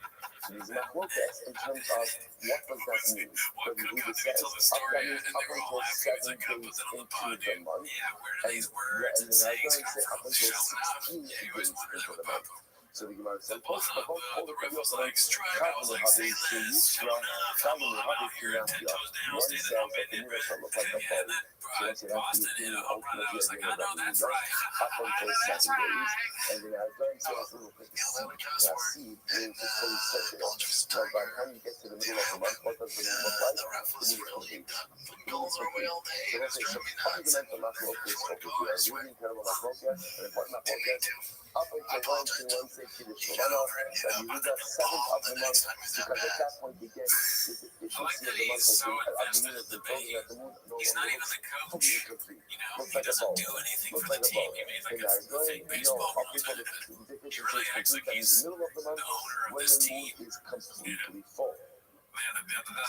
So these machlokes in terms of what does that mean? What Rabbi cook Yehuda out did he tell says the story that means and up they were all until laughing as I 7 kind of put days that on the into pod, the dude. month. Yeah, where do And, these words and and then I'm sayings going to come say up from? until Shell it out. 16 Yeah, he was days wondering into about the month. Papa. So the Gemara says, The ref was like, strike. I was like, say less. Showing up. I'm out here 10 toes down, standing up in it, brother. Yeah, and then Boston hit a home run. I was like, I know that's right. up I until know that's 7 days. right. And then I'm going to say a little bit of seed. That seed is fully circular. Now, by the time you get to the middle of the month, what does the moon look like? The ref The was moon is really complete. goals our way all day. So let's say some fundamental machlokes over here, really incredible machlokes, an important machlokes. Up until one say Kiddush Levana, that you got 7th of the month, because at that point again, the deficiency of the month has been, of the moon has been frozen, that the moon no longer looks fully incomplete. Looks like a bowl. Looks like a bowl. And now going, up until the deficiency is complete, that is the middle of the month, when the moon is completely full.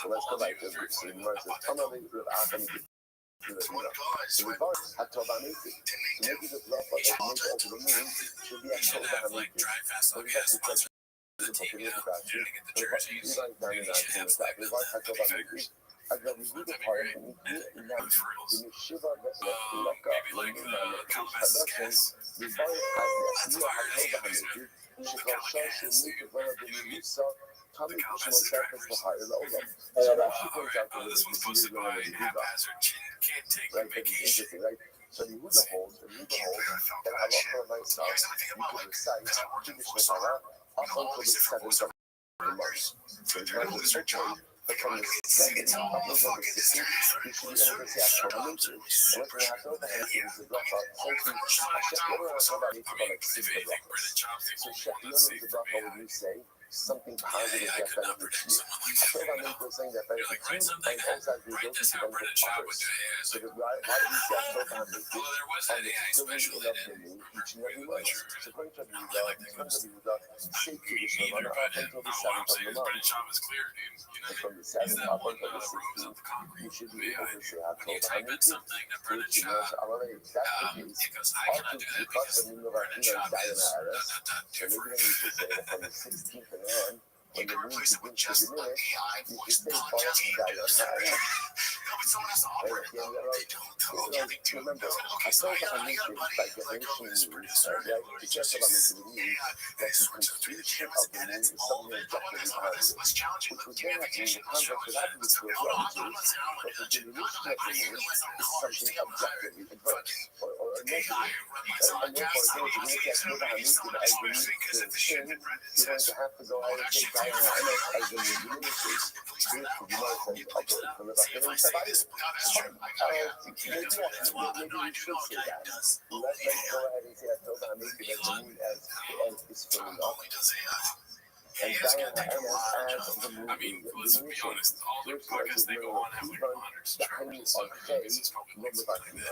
So let's go back to the Gemara says, Tamalei Rav Acham. So we got a Tova Hamiti. So maybe the bracha that you make over the moon should be a Tova Hamiti. So we got to touch the book of Rashi. We got Ivan Danin that. We got a Tova Hamiti. Again, we do the part of the Mishiva Leka Lemina Lekish Hadashin. We buy a Tova Hamiti. Shekal Shashi Mika Vela B'Mimisa. Tommy Kushmo Sarkas Lahar Olam. So Rashi points out that this is really going to be right, that is interesting, right? So the Yehuda holds, that halacha myself, you could recite Kiddush Levana up until the 7th of the month. So it's not just okay, but from the 2nd up until the 16th, you should be able to say Hashemah Mitzvah. And what's going to happen over here is the bracha, Hashem, what do I talk about Mitzvah like 6 brachas? So Shechiyah is the bracha when you say something positive that benefits you. Hashemah Mitzvah is saying that benefits you, and also has the ability to benefit others. So why do we say Hashemah Mitzvah? And it's still in love with me each and every month. So according to Yehuda, say Kiddush Levana up until the 7th of the month. And from the 7th up until the 16th, you should be able to say Hashemah Mitzvah. Which, you know, so already, if that's the case, also because the Mitzvah is Diana Aris, so maybe then you should say that from the 16th and on, when the moon begins to diminish, you should say Baruch Diana Aris. Remember, Hashemah Mitzvah by definition means, right? The Hashemah Mitzvah means that the completion of the moon is something objectively positive, which would then have to mean the concept would have to be spiritual objectives, but the diminution of the moon is something objectively adverse or negative. And therefore, again, if you look at Hashemah Mitzvah as the moon is sin, you're going to have to go out and say Diana Aris as the moon diminishes. Maybe we should say that. Let's go ahead and say Hashemah Mitzvah as the moon as is filling up. And Diana Aris as the moon diminishes. Therefore, there's no Kivan, the honey or hay, no Levakivan.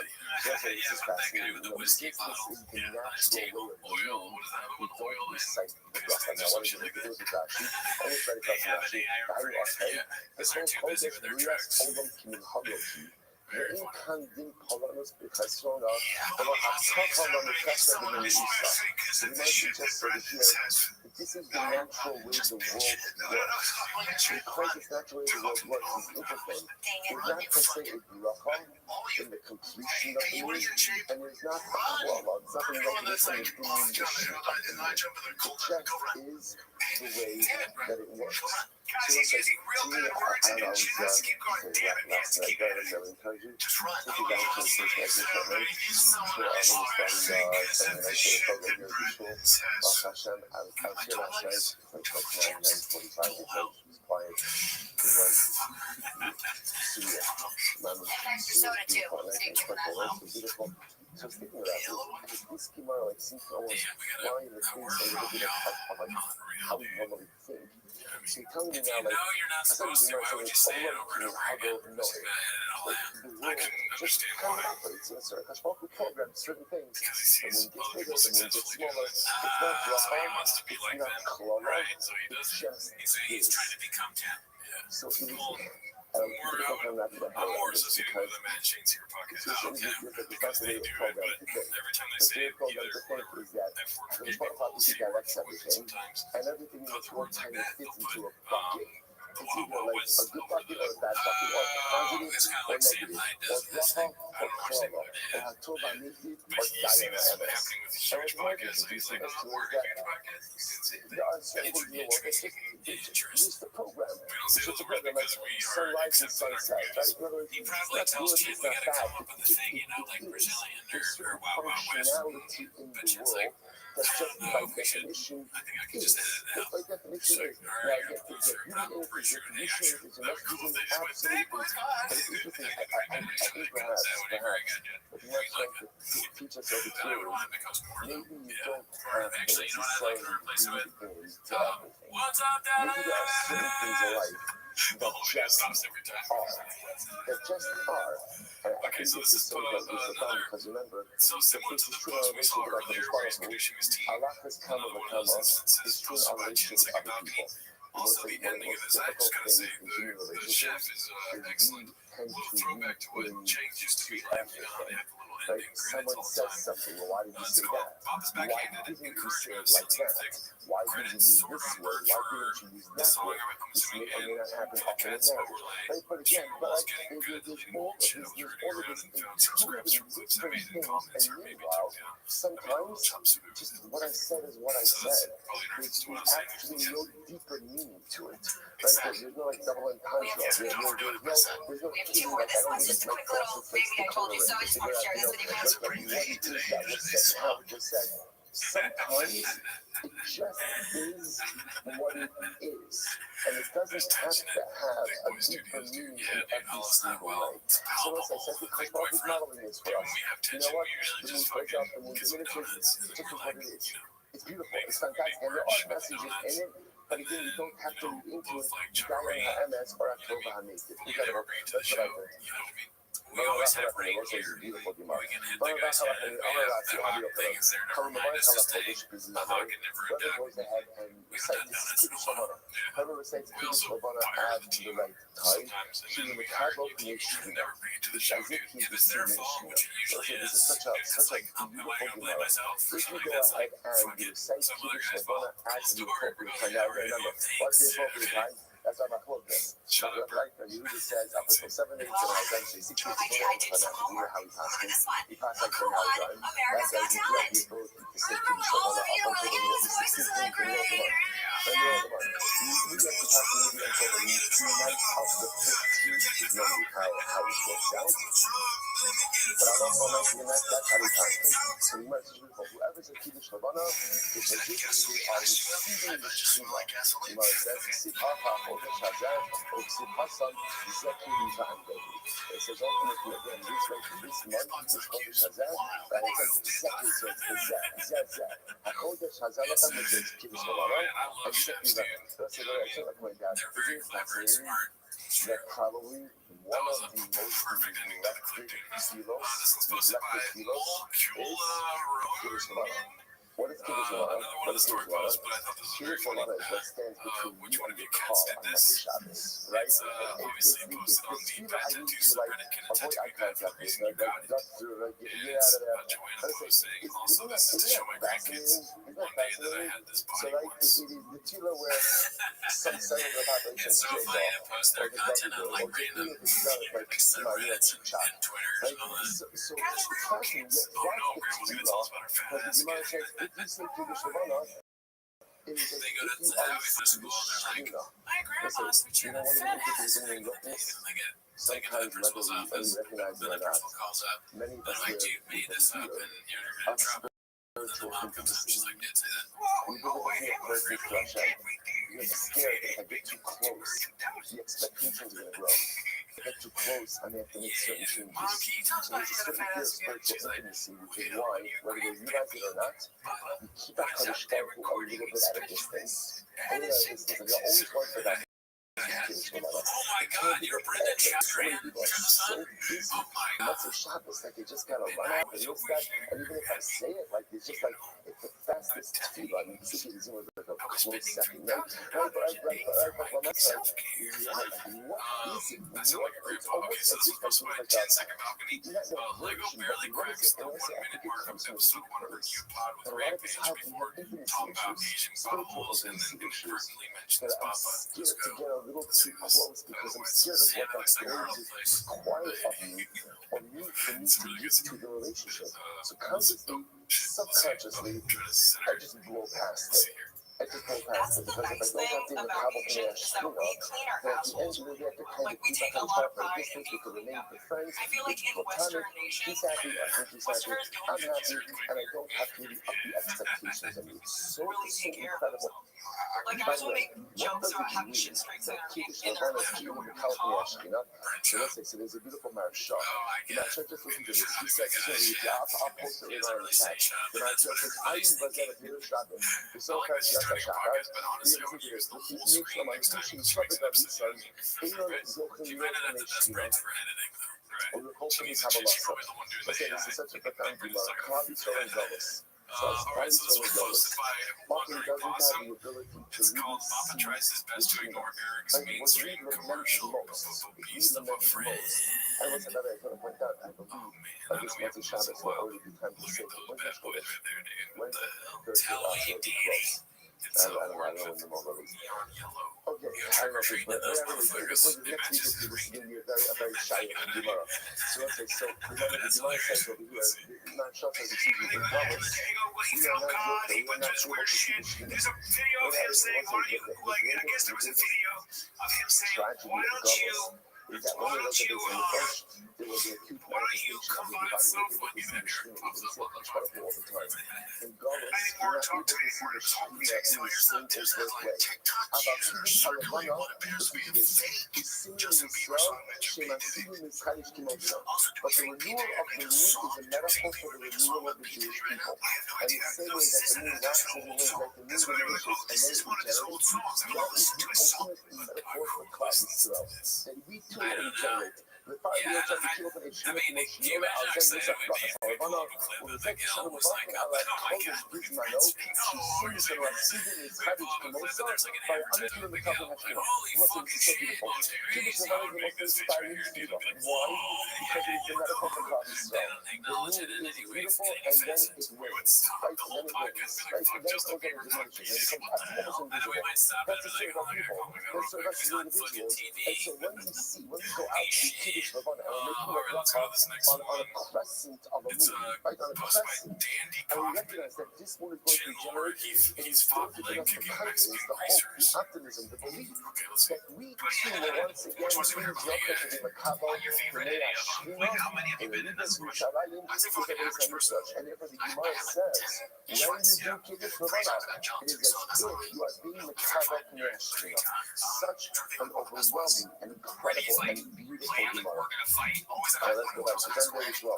Therefore, this is fascinating. You know, this is the natural way of the moon. We don't recite the bracha. Now, what is it to do with the Rashi? And it's very fascinating. The honey or hay, this whole Kodesh Rias Olam Kimin Hagoshi. ואם כאן דין פולנוס בחסרונה, אבל הצפה למקסר במאיסה. So the Rashi just said it here, this is the natural way the world works. Because it's natural way the world works, it's interesting. It's not per se a bracha in the completion of the moon, and it's not a koala, it's nothing recognition of doing the shape of the moon. It just is the way that it works. Guys, he's using real good words again. Let's keep going. Damn it, man. Keep at it. Just run. Oh, yeah, let's see. He's someone else. So speaking of that, this schema like seems to almost fly in the face a little bit of like how we normally think. So you're telling me now, like, I thought you were saying, how go no, like the world just kind of operates in a certain we program certain things, and when it gets bigger, and when it gets smaller, it's not Rahman, it's not Klala, it just is. So it is. I'm more associated with the mad chains in your pocket. Because they do it, but every time they say it, either is that the Spotify directs everything, and everything in this world kind of fits into a bucket. It's either like a good bucket or a bad bucket, or positive or negative, or Rafa or Klala, or Hatoba Nifid or Diana MS. And what's more interesting is that there are certain things in the world that's just the program. It's just a program like sunrise and sunset, right? In other words, it's not good, it's not bad. There's certain functionality in the world that just by definition is. Just by definition is. Now, again, the beauty is the condition is enough using absolute. But it's interesting, I think perhaps, but you have trying to teach us over here is maybe you don't have to necessarily read into everything. Maybe there are certain things in life that just are. That just are. And I think this is so that we should find, because remember, the first is true our relationship with other responsible. Allah has come overcome us, is true our relationship with other people. Also, the ending of this, I just gotta say, the chef is an excellent little throwback to what James used to be like. You know how they have the little Like ending someone credits all the says time. something, well, why did you say that? Why Why didn't you say it like that? Why didn't you use this word? Why didn't you use that word? This may or may not happen often in marriage. Right? But again, there's all of this including different things, and meanwhile, sometimes just what I said is what I said. There's actually no deeper meaning to it. Right? There's no like double entendre. There's no feeling like I don't need to make maybe I told you so. I just want to share this with you guys. What it is how it was said. Sometimes it just is what it is, and it doesn't have to have a deeper meaning in every single way. So as I said, the cosmos is modeling this for us. You know what? The moon goes up, the moon diminishes, it's just what it is. It's beautiful, it's fantastic, and there are messages in it. But again, you don't have to read into it. Diana MS or October Hamid. That's what I think. We always have rain here. We can hit the guys head. We have things there to remind us to stay a hug and never a duck. Goes ahead and recites Kiddush Levana. Whoever recites Kiddush Levana at the right time, she will Mikabo Nation. Never bring it to the show, dude. If it's their fault, which it usually is, This is such a am I beautiful gonna blame Gemara. myself for If you something go that's ahead like and you fucking recite some other Kiddush guy's fault? Levana at the Store, appropriate time. yeah, Now remember, what's the appropriate time? That's how my quote is. Shut up, Right? And he usually says up until 7 days, and eventually 6 weeks before the time, you know how he passes. He passes like 10 hours on. That's how you have the ability to say Kiddush Levana up until the middle of the 16th day of the month. And the other one, you get to pass the movie until the night of the 15th, which is normally how it works out. But I'm also mentioning that's how we pass it. So you might say, whoever's a Kiddush Levana, it's a gift they are receiving the Shema. You might say, Sit Hafa, Chodesh Hazeh, or Sit Hasan, Zekiri V'Andehi. It says ultimately again, this month, this Chodesh Hazeh, but it says Zekiri, so it's the Zeh. HaChodesh Hazeh, not only says Kiddush Levana, and Zekiri V'Andehi. That's a very excellent point down. It is fascinating that probably one of the most neglected kilos is Kiddush Levana. What is Kiddush Levana? What is Kiddush Levana? Kiddush Levana is what stands between you and your car on Motzei Shabbos, right? It's the tefillah I need to like avoid eye contact with, like duck through, like get out of there. Isn't that fascinating? Isn't that fascinating? So like it is the tefillah where some side of the population is jailed off, or the government, or even if it's not like chop, right? So it's fascinating. That's the tefillah. But the Gemara says, if you say Kiddush Levana, It is They as go to if you have are to school and they're like, my grandma asked me to you know, one of the interesting things in witness, and they get sometimes taken to the whether principal's we office. recognize it Then or the not, principal calls up. many of They're us like, here, you made this up and you're in of trouble. And the spiritual mom comes up, she's intimacy. like, didn't say that. We live in a versus Russia. You're scared that if I get too close, the expectations are going to grow. If I get too close, I may have to make certain changes. Mom, can you tell us So about there's a how to certain fast fear of food? She's spiritual like, intimacy, which is why, whether we realize it or not, we keep our Kaddish Baruch Hu a little bit at a distance. A little at a distance. And we always want for that. oh my God, you're Brendan Chastran. People are so busy. Oh my And God. that's a Shabbos, like they just gotta run out and this, that. And even if I say it, like it's just like it's the fastest tefillah. I mean, basically, it's only like a close second, right? But when that's like, what is it? That's like a It's grandpa. Okay, almost so as this if was like supposed to be a a 10-second balcony. Lego barely cracks the 1-minute mark of episode 1 of Review Pod with Rampage before talking about Asian buttholes and then inadvertently mentioned that I'm Spot scared Let's to go. get a little too close because I'm scared of what that's going to require of me or me for me to get to the relationship. So consciously, subconsciously, I just blow past it. I just blow past it because if I don't have to about Asian is that we clean our then at the end households. you really have to kind Like of we keep take up a on lot top of of pride this in thing to keeping remain them. good friends. I feel like in Western nations, He's happy, I think he's happy. Westerners don't I'm happy, usually and I don't have to really up the expectations of me. It's so take care of incredible. themselves. Like I was make jokes about having shit strikes in their So let's say, so there's a beautiful Maharsha. The Maharsha, just listen to this. He says, I'll post it later on the chat. The Maharsha says, I was at a Peter Shabbat. The Soka Shaka Shaka. Listen to this. The Yitzhak Maharsha, Shabbat Davisan, Einon Zochim Yochim Shima. Or the Kolchim Kabbalah. Let's say this is such a profound Gemara. Klavi Torah Zealous. So Alright, so this was posted by Wandering Wandering doesn't have Possum. the ability to It's really called Papa see tries his best to ignore Eric's like what mainstream we lament commercial. most. Beast of a friend. And what's another I want to point out, I believe, Oh man, I know this we have Motzei to Shabbos so will wild. already be time to Look say, at those when bad Thursday boys right there, dude. What the hell? Thursday Halloween, Danny. It's I don't know orange when the moment is. neon yellow. Okay, You I trick don't know or treating but those next week motherfuckers. It is matches going to be a very shy Gemara. So let's say, so remember the That's Gemara says hilarious. over here, not sure if it's easy to follow. He found God, he went to this weird shit. There's a video of him saying, why don't you, like, I guess there was a video of him saying, why don't you Is that one of those things in the first, there was an acute Why don't you manifestation of the come on, divine it's so will funny be that able to see the Eric stream. pops It's up on incredible all the time. In Golis, I think you're more not talk able to to me, see more the talk stream music, so in the here's stream the in there's both like ways. TikTok About users circulating Halavana, what appears to be a fake Justin Justin Bieber song that you made today. Shemasilim is Kaddish Kimosha. Also But the doing fake renewal of the make a moon is song, a metaphor for the renewal of the Jewish people. And the same way that the moon waxes and wanes, like the moon that's why they were like, diminishes oh, and this then is it one of his old regenerates, songs. I'm that gonna is listen the to his song. ultimate metaphor for Klal Yisrael. That we too will regenerate. The fire Yeah, of the Children of I mean, can you imagine actually having me pull up a clip of Miguel who's like, oh my God, Mano, she sings and Rasidim is Kaddish Kimosha by Anakil Mekabel Hashemah. Listen, this is so beautiful. Kiddush Levana is the most inspiring tefillah. Why? Because it is the metaphor for Klal Yisrael. The moon is beautiful and then it wanes. Right? And then it wanes. Right? And then it goes on to diminishes. And it becomes almost invisible. That's the spirit of people. That's the rest of the individuals. And so when we see, when we go out to Kiddush Levana and we're making a bracha on a crescent of a moon, right? On a crescent. And we recognize that this moon is going to regenerate. It is going to give us the confidence, the hope, the optimism, the belief that we too will once again be Zocher to the Makabal, the Nei Ashvina, and the Libas Mishalayim, and therefore the Gemara says, when you do Kiddush Levana, it is as if you are being Makabal Nei Ashvina. Such an overwhelming and incredible and beautiful Gemara. Let's go back to the very slow.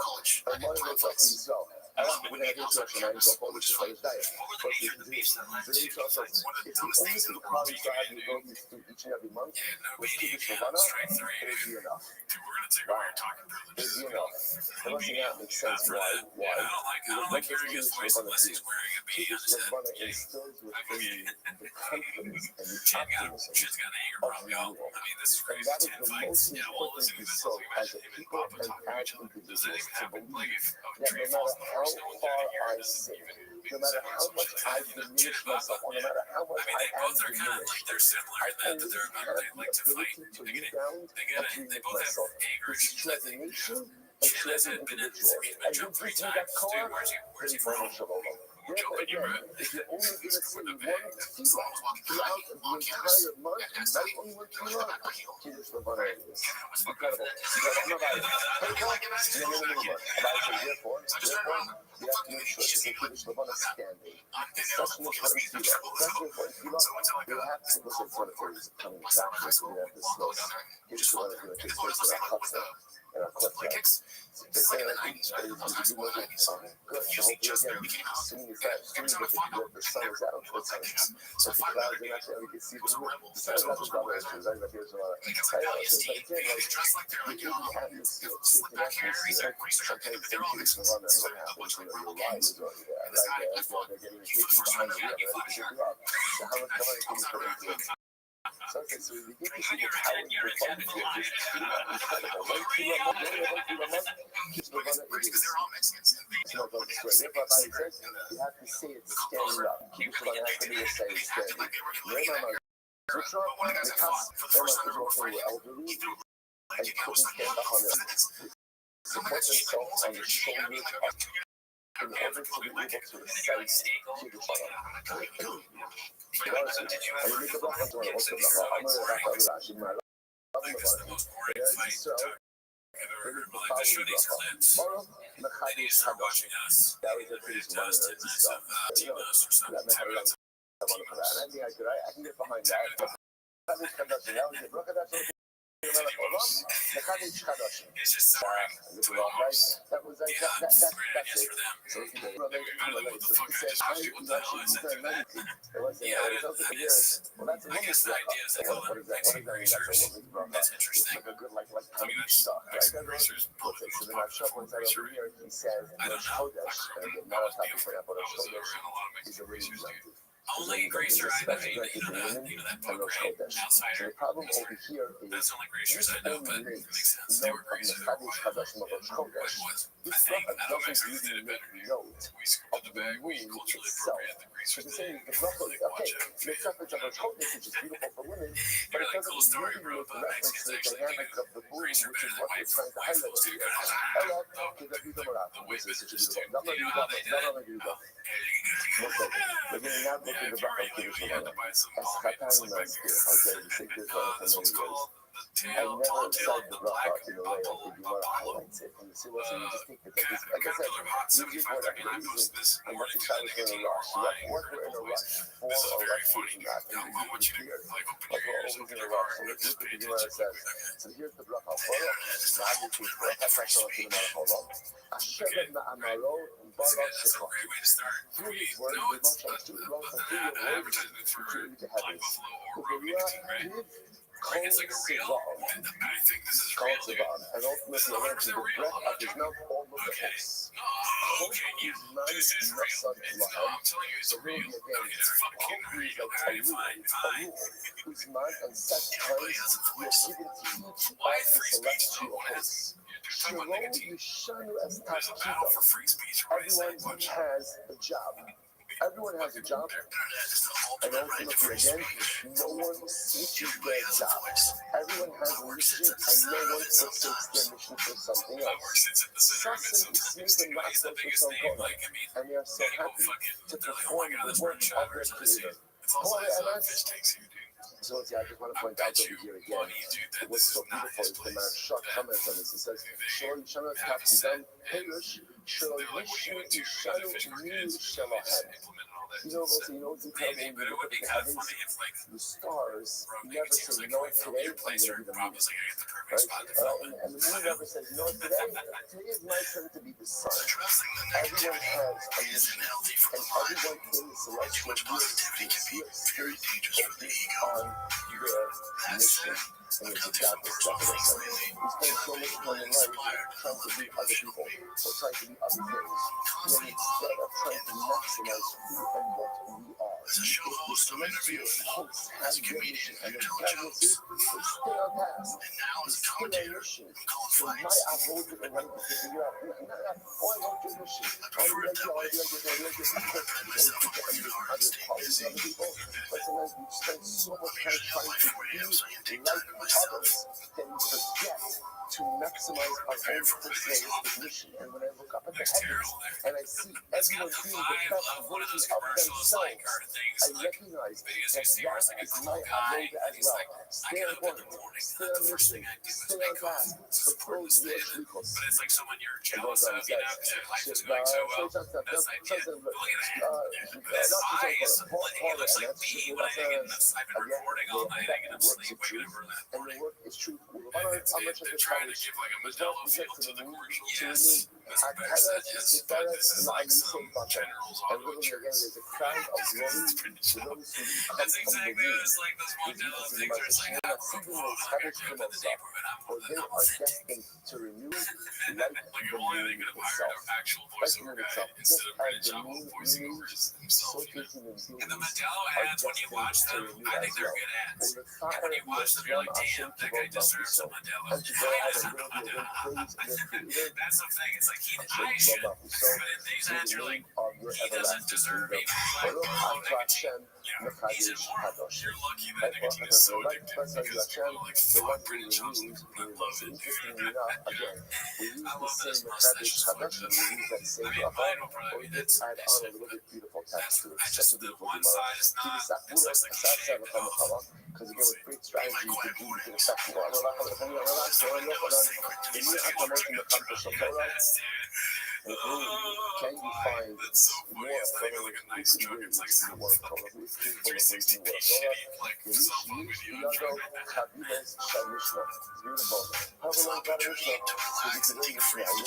I'm going to go back to yourself. I want to have your question. I'm going to go to the diet. But you can do very tough. If the only thing Klal Yisrael you go through each and every month was Kiddush Levana, it would be enough. Wow. It would be enough. Unless that makes sense. Why? I don't like hearing his voice unless he's wearing a Kiddush BM. Levana instills within you the confidence and the optimism She's got an anger of problem, y'all. renewal. I mean, this is And crazy. that is 10 the fights. most Yeah, well, important listen to thing this. so Imagine as a him and people Papa and talking to as each other. Does individuals anything to happen? Like believe if a that tree no falls matter in the how forest, no one's far gonna hear I it. sin, no Because matter everyone's how so much much I happy to diminish chat about myself, or no them. matter how I much mean, I they am both are kind of like diminished, they're similar I in that always they're have they the like to fight. ability to They rebound and to they remake both have myself. anger This is issues. true I as a think nation and Jim true as has an been in individual. he's been And jumped who 3 gives me times. that car? Dude, where's he Very from? Shalom. Therefore, again, if you're only going to say one tefillah throughout the entire month, that's only one tefillah. Here's the one is incredible. I'm not buying it. Therefore, you have to make sure to say Kiddush Levana standing. Especially for the tefillah. Especially for the tefillah, you have to look at what it is coming back. So we have this close. Kiddush Levana is going to take place in our chutzah. And our chutzah. It's good. So hopefully again, assuming it's not extreme, but the sun is out. But the clouds are actually, we can see the sun is not the double issues. I know there's a lot of sometimes they choose to run and what happens, your life is already there. They're getting behind the wheel, they're ready to pick you up. So how much money can you put into it? So we get to see the power of the fun here. This incredible. One kilo a month. Therefore, Rabbi says you have to say it standing up. Kiddush Levana has to be say it standing. The cusp, is also elderly and couldn't stand up on it. Support themselves on the shoulders in order to be able to recite Kiddush Levana. אני מתבלח אותו, עושה לך, אמר לך על רש"י, מה לא בארץ ישראל, ובפעול ברכה. ברוך מחדש חדש. That was a pretty smart stuff. I can get behind that. מחדש חדש, that was a ברכה חדש. Mechanic Kadosh. That was like that's it. So if you don't well, that's a woman's what is that? That's interesting. Like a good like stuff, right? Okay, so then I've shoved one side over here. He says Rosh Chodesh, and again, now it's not for example, Rosh Chodesh is a really example. Only grace or I mean, that book, right? Outsider. The problem over here is that's the only gracers I know, but it makes sense. They were gracers. This bracha doesn't really make note of the meaning itself. So the saying the bracha is okay. The acceptance of Rosh Chodesh, which is beautiful for women, but it doesn't really make reference to the dynamic of the womb, which is what we're trying to highlight here. We're getting out looking the bracha of Kiddush Levana. As Chatan Maskir, okay, the Sikh for many years. I never said the bracha in a way I think you want to highlight it. And you see what you just think that this, like I said, you use whatever reason, and what you try to do in a rush. What we're in a rush for or rush for not. And you be clear. Like we're always in a rush. So let's look at the Gemara says. So here's the bracha. Obviously, bracha Hashem to the Malacholo. Asher Ma'amaro Barak Shekha. Through his word, we want to do words to reach the heavens. It's like a real. I think this is real. And ultimately, I want to the breath of his mouth all over the house. Okay, this is real. I'm telling you, it's real. It's fucking real. Whose mind and set times we are given to each of the celestial hosts. Everyone has a job. Everyone has a job, and ultimately, again, no one switches their job. Everyone has a mission, and no one forsakes their mission for something else. Sasim is and not so for some God, and they are so happy to perform the work of their Creator. So I just want to point out over here again, what's so beautiful is the man short comments on this. It says, Shor Yishanu Tafidam Perush, Shor Yishnu Yishanu Mir Shalahem. You know what's incredible when you look at the heavens? The stars never say, no, today I'm going to be the moon. Right? And the moon never says, no, today is my turn to be the sun. Everyone has a mission, and everyone in the celestial universe is focused on their mission. And it's a job that's stuff in we spend so much time in life trying to be other people, or trying to be other things, when instead of trying to maximize who and what we are. If the celestial hosts have their mission, and the devil says, stay on task, stay on mission. So my avoid the right to figure out, oh, I want your mission. I like other qualities of people, but sometimes we spend so much time trying to be like others, then we forget to maximize our own personal recognition. And when I look up at the heavens and I see everyone being the best version of themselves, I recognize that that is my avoda as well. Stay on point, stay on mission, stay on task, fulfill your shlichus. But it's like someone you're It jealous goes on, of, it you know, says, life is going so well. That's the idea. Look at that. But his eyes, he looks like me when I hang in this. I've been recording all night, hanging up sleep, waking up early in the and morning. your work is true. They're trying to give like a Modelo feel to the commercial. Yes, that's the better said, yes. But this is like some general's auto insurance. There's a crown of glory to those who come That's from the exactly womb. what it's like. Those Modelo things are just like, I'm from the neighborhood. I'm For more they than are destined to renew And like then, like, the only they moon could have hired itself. an actual Like the voiceover moon guy itself. instead Just of Brennan as the Schaub moon voicing over renews, himself. showcasing in And the humans Modelo are ads, when you destined watch to them, renew I think as they're well. good ads. For the And fire when you watch them, you're like, damn, that guy deserves a Modelo. and to go ahead and build your own praise their creator, That's the thing. It's like I Hashem should. Rabbi. So, But in these through ads, the you're like, name of your he doesn't everlasting deserve kingdom, even black Baruch low Atah nicotine. Hashem He's Mekadesh immoral. Kadosh. You're lucky that nicotine is so addictive because people are like, The one fuck, who Brennan Schaub's renews, I love it, interestingly dude. enough, again, we use I the love that his same mustache Mekadesh is like Kadosh, this. we use that same I mean, bracha, mine will or probably we be just add on a decent, little but bit beautiful text to it. I Such just, a the beautiful one Gemara. side is not, it looks like he's shaved it off. Because again, with great strategy, you can do you can affect people. I'm not going to tell you, I'm not going to the new acclamation that comes from Torah. Can you find That's so funny. more It's not even like a nice truck. It's like some fucking 360p shitty like cell phone video. Kabilas Shamishna. It's beautiful. However long that Mishnah, because if you know Mishnah, like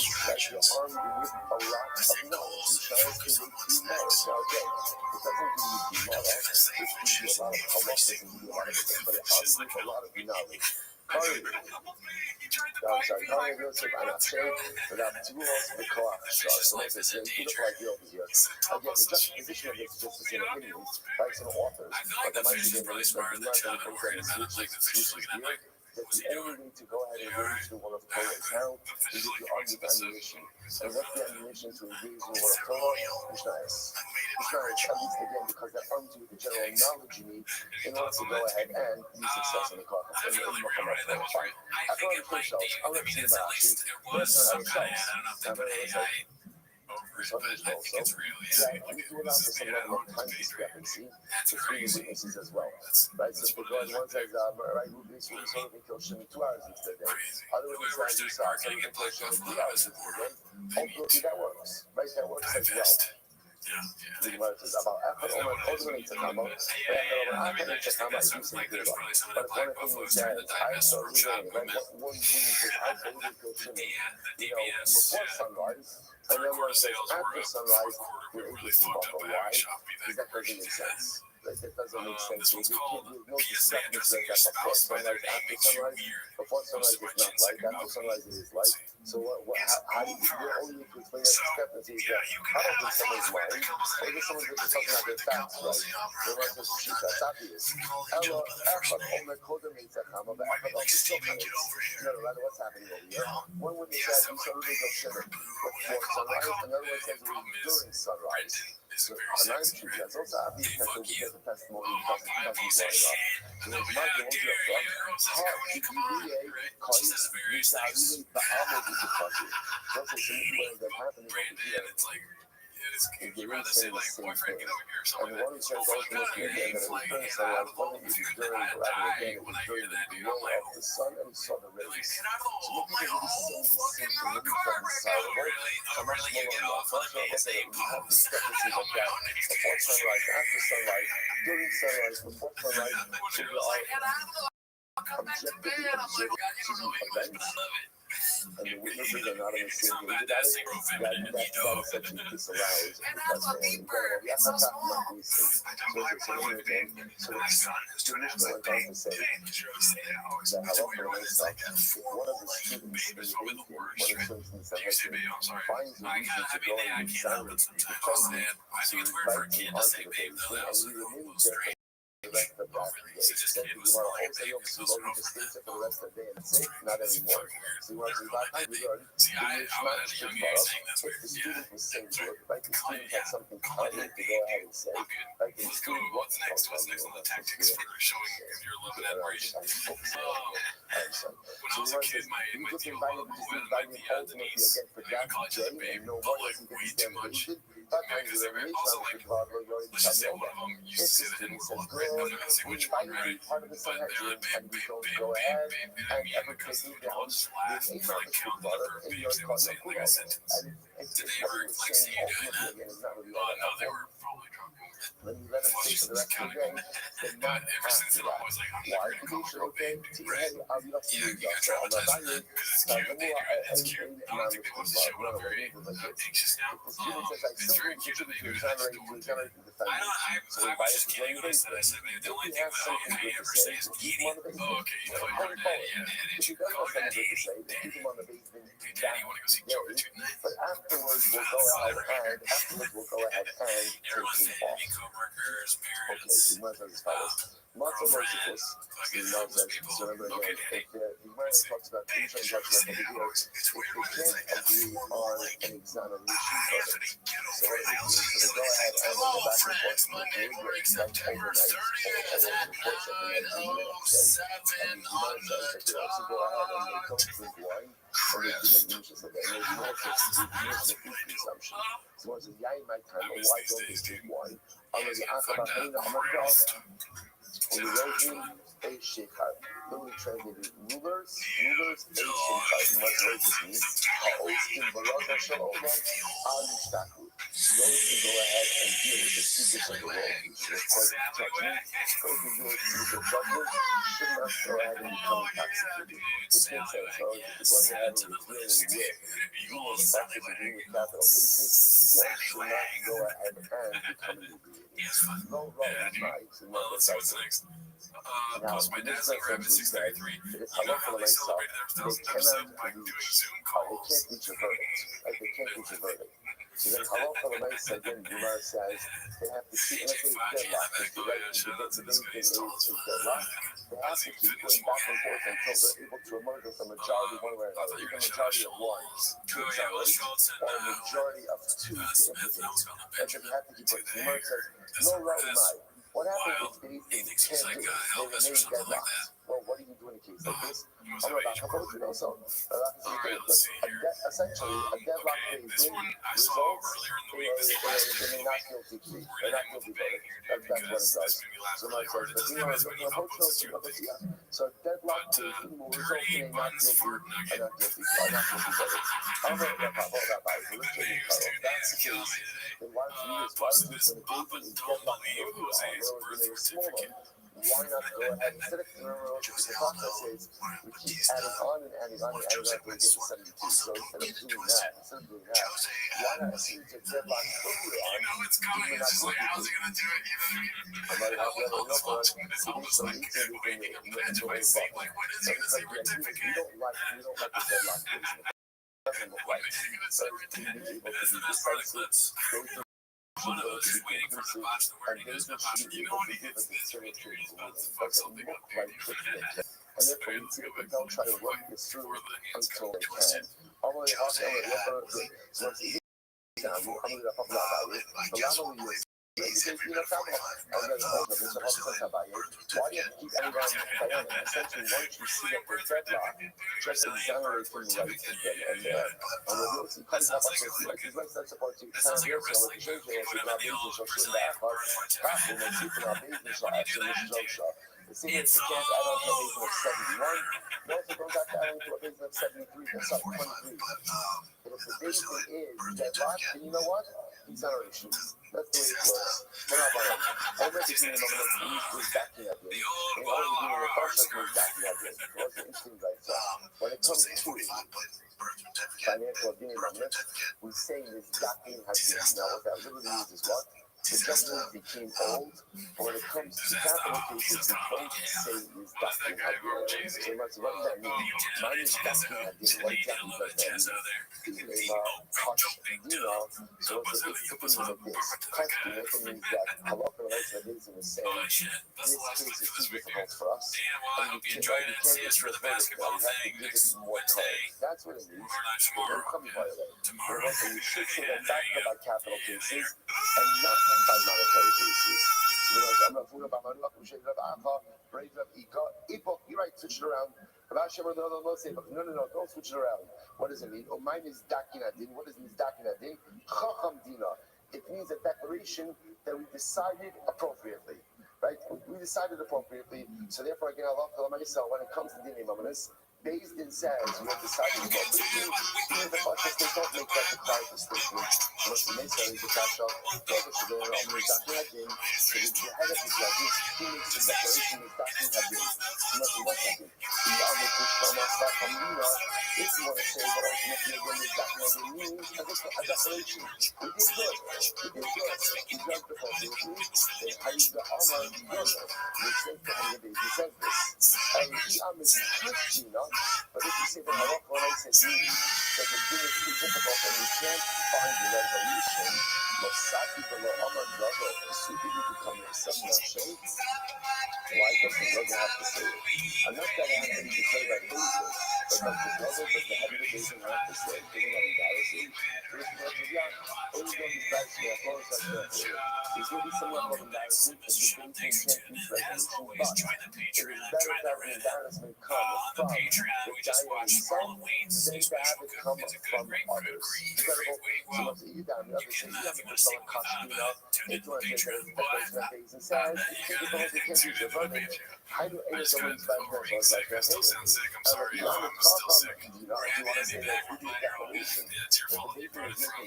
you're armed with a lot of knowledge. Mishnah can make you know. Now again, it doesn't give you Gemara, it gives you a lot of halachas and give you a lot of things, but it arms you with a lot of knowledge. Kari, I'm sorry, Kari Yosef, I'm not saying, without two of the co-op stars. So it's a beautiful idea over here. Again, the juxtaposition of this is just in opinions, right? Some authors, but there might be the Mishnah, the Gemara, the Mishnah, the only way to go ahead and engage the word of Torah is how is if you argue with ammunition. And what's the ammunition to engage the word of Torah? Mishnah is. Mishnah is, at least again, because that arms you with the general knowledge you need in order to go ahead and be successful in the cause. I feel like we're right. That was right. I think it might be. I mean, it's at least there was some kind of ad. I don't know if they put AI over it, but I think it's real. Yeah, We do allow for some level of time discrepancy between the witnesses as well. Right? So if one says, right, this was sort of been killed in 2 hours instead of other witnesses say, you saw something been killed in 3 hours instead of ultimately that works. Right? That works as well. The Gemara says about ultimately to come up. But if one thing is that I saw you, right? One thing is I saw you go swimming, before sunrise, and then one says after sunrise, we're able to walk. Why? Because that doesn't make sense. Like, that doesn't make sense. There's no discrepancy like that before sunrise, after sunrise. Before sunrise is not light, after sunrise it is light. So how do you, the only way to explain that discrepancy is that I don't think someone's lying, or that someone's just talking about their facts, right? The one says, shoot, that's obvious. Ella, Echad, Omer, Kodem, Yitzachama, but Echad also still comes. No matter what's happening over here. One witness says, we saw Ruben go swimming before sunrise, another one says it was during sunrise. Another truth, that's also obvious because we get the testimony because it doesn't line up. So there's not the ones that fuck. How did you be a cause you got even the armor with the country? That's a similar that happening over here. If you really say the same thing, and the one who says ultimately again that it was during sunrise, wasn't even during, rather again, it was during the glow of the sun and he saw the rays. So maybe they're really saying the same thing, maybe it's reconcilable. So much more on that. So I'm sure that we have discrepancies like that before sunrise, after sunrise, during sunrise, before sunrise, so we are objectively observing events. And the witnesses are not in the same way about it. That essentially disallows because we have to talk about these things. So it's again, so the Mishnah went on to say that however it is like if one of the students in the basement, one of the students in the section finds a reason to go and examine the defendant to invite him onto the basement, and he remains there for the rest of the So just Then gave you us want to like also big you pills go and to stay for the over. rest of the day and sick, not anymore. So you want to Never back mind that to big. See, I the was at a young age saying that's if weird. the Yeah. student was saying to it, like the student Yeah. had something Call it positive that to day. go ahead and say, I'm good. like the Let's go. student What's next? What's next on the tactics for showing if you're loving admiration? When I was a kid, my deal with my Denise, I would call each other babe, but like way too much. Because they were also like, let's just say one of them used to say the N word a lot, right? I'm not gonna say which one, right? But they're like, babe, babe, babe, babe, babe, and I mean, the cousin would all just laugh for like counting the number of babes they would say in like a sentence. Did they ever like see you doing that? No, they were probably drunk. Plus, just counting them. But ever since then, I'm always like, I'm never gonna call a girl babe, right? Yeah, you got traumatized from that because it's cute. It's cute. I don't think they want to show it. I'm very anxious now. It's very cute that they do that. I was just kidding when I said the only thing that I ever say is Edie. Oh, okay. You thought you were daddy. Yeah, and you call you daddy. Hey, daddy, you want to go see Joker tonight? But afterwards, we'll go ahead and Everyone's take saying him off. co-workers, Okay, parents, so much as follows. Lots of girlfriend, merciful. fucking Not homeless that people. so remember Okay, again, daddy. if the Gemara talks about two things talks about the videos, It's weird if when they it's can't like a agree formal, on like, an exoneration Anthony, verdict. get So over it. what I'll they do see is you they go ahead later. and go Hello, back and forth friends. with Monday the morning, like September overnight 30th or at over the course of the night, the next day. 9:07 And the on Gemara the says that they also go ahead and they don't drink wine. And they Chris. diminish it, and they diminish the food consumption. So once it's yain my time, I miss why these don't they days, drink dude. wine? Yeah, it's getting fucked up. A shekar. Literally translated rulers, a shekar. What does this mean? Ha'oskim b'rosh ha'shalom al yishtaku. Those who go ahead and deal with the secrets of the world, which is called judgment. Those who deal with secrets of judgment should not go ahead and become intoxicated. Which makes sense. So if you're going ahead and you're dealing with demons, factors, and dealing with capital cases, one should not go ahead and become inebriated. No wrong with mics and Let's see what's next. Plus, my dad's like Rabbi 633. You know how they celebrated their 1,000th episode by doing Zoom calls? They can't reach a verdict. Like they can't reach a verdict. So then halacha l'maisa again, Gemara says they have to keep, let's say it's deadlocked. The baby is deadlocked. They have to keep going back and forth until they're able to emerge with a majority one way or another. Either a majority of one to exonerate, or a majority of two to implicate. That's if you have to keep going. Gemara says, no right. What happens if they can't do it? They remain deadlocked. Well, what do you do in a case like this? I'm about to go through those. Essentially, a deadlock case results in a not guilty plea. They're not guilty verdict. That's what it does. So like, so a deadlock case will result in a not guilty verdict. That's the case. Then why don't you use when the baby is deadlocked when they were smaller? Why not go ahead instead of the process says we keep adding on and adding on until we get to 72. So instead of doing that, why not as soon as it's deadlock earlier on, it's coming. It's just like, how's he gonna do it? You know what I mean? It's almost like making a pledge of my seat. Like, when is he gonna say certificate? We don't like the deadlock case. Doesn't look like That's the best part of the clips. One of us is waiting for the botch the word he goes, you know when he hits this right here, he's about to fuck something up there. And therefore, we don't try to work this through until they can. Why do you have to keep everyone playing? Essentially, once you see that they're deadlocked, just exonerate them right again and there. And we'll do it because that's supposed to That sounds like a wrestling move. You put him in the old Brazilian it seems you can't add on to a basin of 71. You also don't have to add on to a basin of 73. That's not 23. But if the basin is deadlocked, then you know what? Exoneration. That's the way it works. We're not buying. I'm recognizing the moment he's backing up here. And all he's doing is also backing up here. What's the interesting right? So when it comes to financial agreement, we say this backing has been. Now what that literally means is what? The judgment became old, but when it comes to capital cases, we don't say is backing has been. So what does that mean? Mine is backing has been. What exactly does that mean? Kosh Dina. So it's putting like this. Kosh Dina means that halacha relates to the days was saying this case is too difficult for us. And we can't get to the verdict now. We have to give it more time. That's what it means. They don't come by the way. So you should say that back by capital cases and not by monetary cases. I'm not talking about Manuach, Ushay, Rav Acha, Brave Rav Ika, Ipok. You're right, switch it around. No, don't switch it around. What does it mean? Oh, mine is Dakinadin. What does it mean, Dakinadin? Chacham Dina. It means a declaration that we decided appropriately. Right? We decided appropriately. So therefore, again, Allah, when it comes to Dinei Mamanis, Beis Din says we have decided appropriately. Even if the Bashas, they don't make that the quiet statement. Unless the Mesa is the Kasha, so the Dakinadin, so the head of the judges, he makes the declaration of Dakinadin. Unless he does nothing. If you want to say that ultimately again the Dakinadin means a declaration. We did good. We judged appropriately. Then Hayuda Amar Yoda, which says to him the baby says this. And Iyam is Hashina, but if you say that Halakha when I said that the thing is too difficult and we can't find the resolution, Masaki below Amar Yoda, assuming you become yourself Nashem, why does the brother have to say it? I'm not that I have to be declared by basis, but does the brother, does the head of the basin have to say it? Doesn't that embarrass you? There's going to be some level of embarrassment if the basin can't reach resolution, but it is better to have the embarrassment come from the guy himself than to have it come from others. So let's say you down the other side, you have to put someone Kashmina, if you want to say that it's the basin says, if you can't reach your verdict, I do any of the ones that I still sound sick. I'm sorry. I'm still sick. You know, if you want to say that we do declaration, It's your fault. You brought it from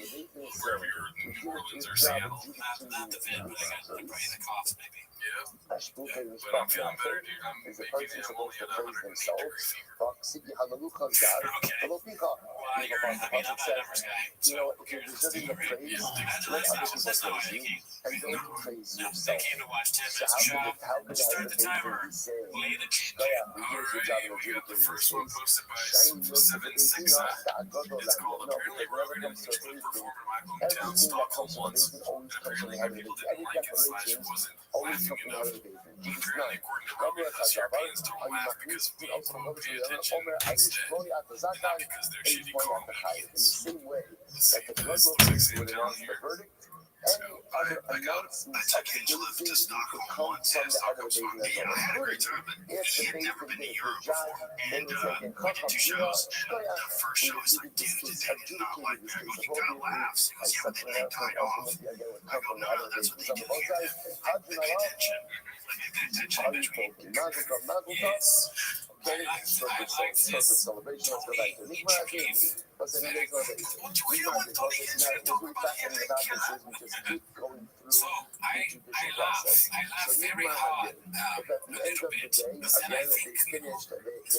wherever you were, New Orleans or Seattle. Not the vid, but I got probably the coughs maybe. Yeah. But I'm feeling better, dude. I'm is the person supposed to praise themselves. Okay. Well, I'm not a numbers guy. You know, if you're deserving the praise, let other people praise you, and don't praise They yourself. came to watch 10 So minutes of how shop. could Start the the timer. say, Lay the chin. Alrighty, we got the first one posted by 769. It's called Apparently Robert and Hitchcock performed in my hometown, Stockholm once. Apparently your people didn't like it / wasn't laughing enough. Apparently, according to Rabbi, us Europeans don't laugh because we won't pay attention instead, not because they're shitty comedians. Let's see, this looks like same town here. So I got Angela to Stockholm once and Stockholm's fun. Yeah, I had a great time, but she had never been to Europe before. And we did 2 shows. The first show was like, dude, did they not like me? I go, you got laughs. He goes, yeah, but then they died off. I go, no, that's what they do. They pay attention. They pay attention. Yes. celebration. Let's go back to Nigma. What's the name of it? We just keep going through the judicial process. So Nigma had it. But at the end of the day, again, they finished, they reached the verdict.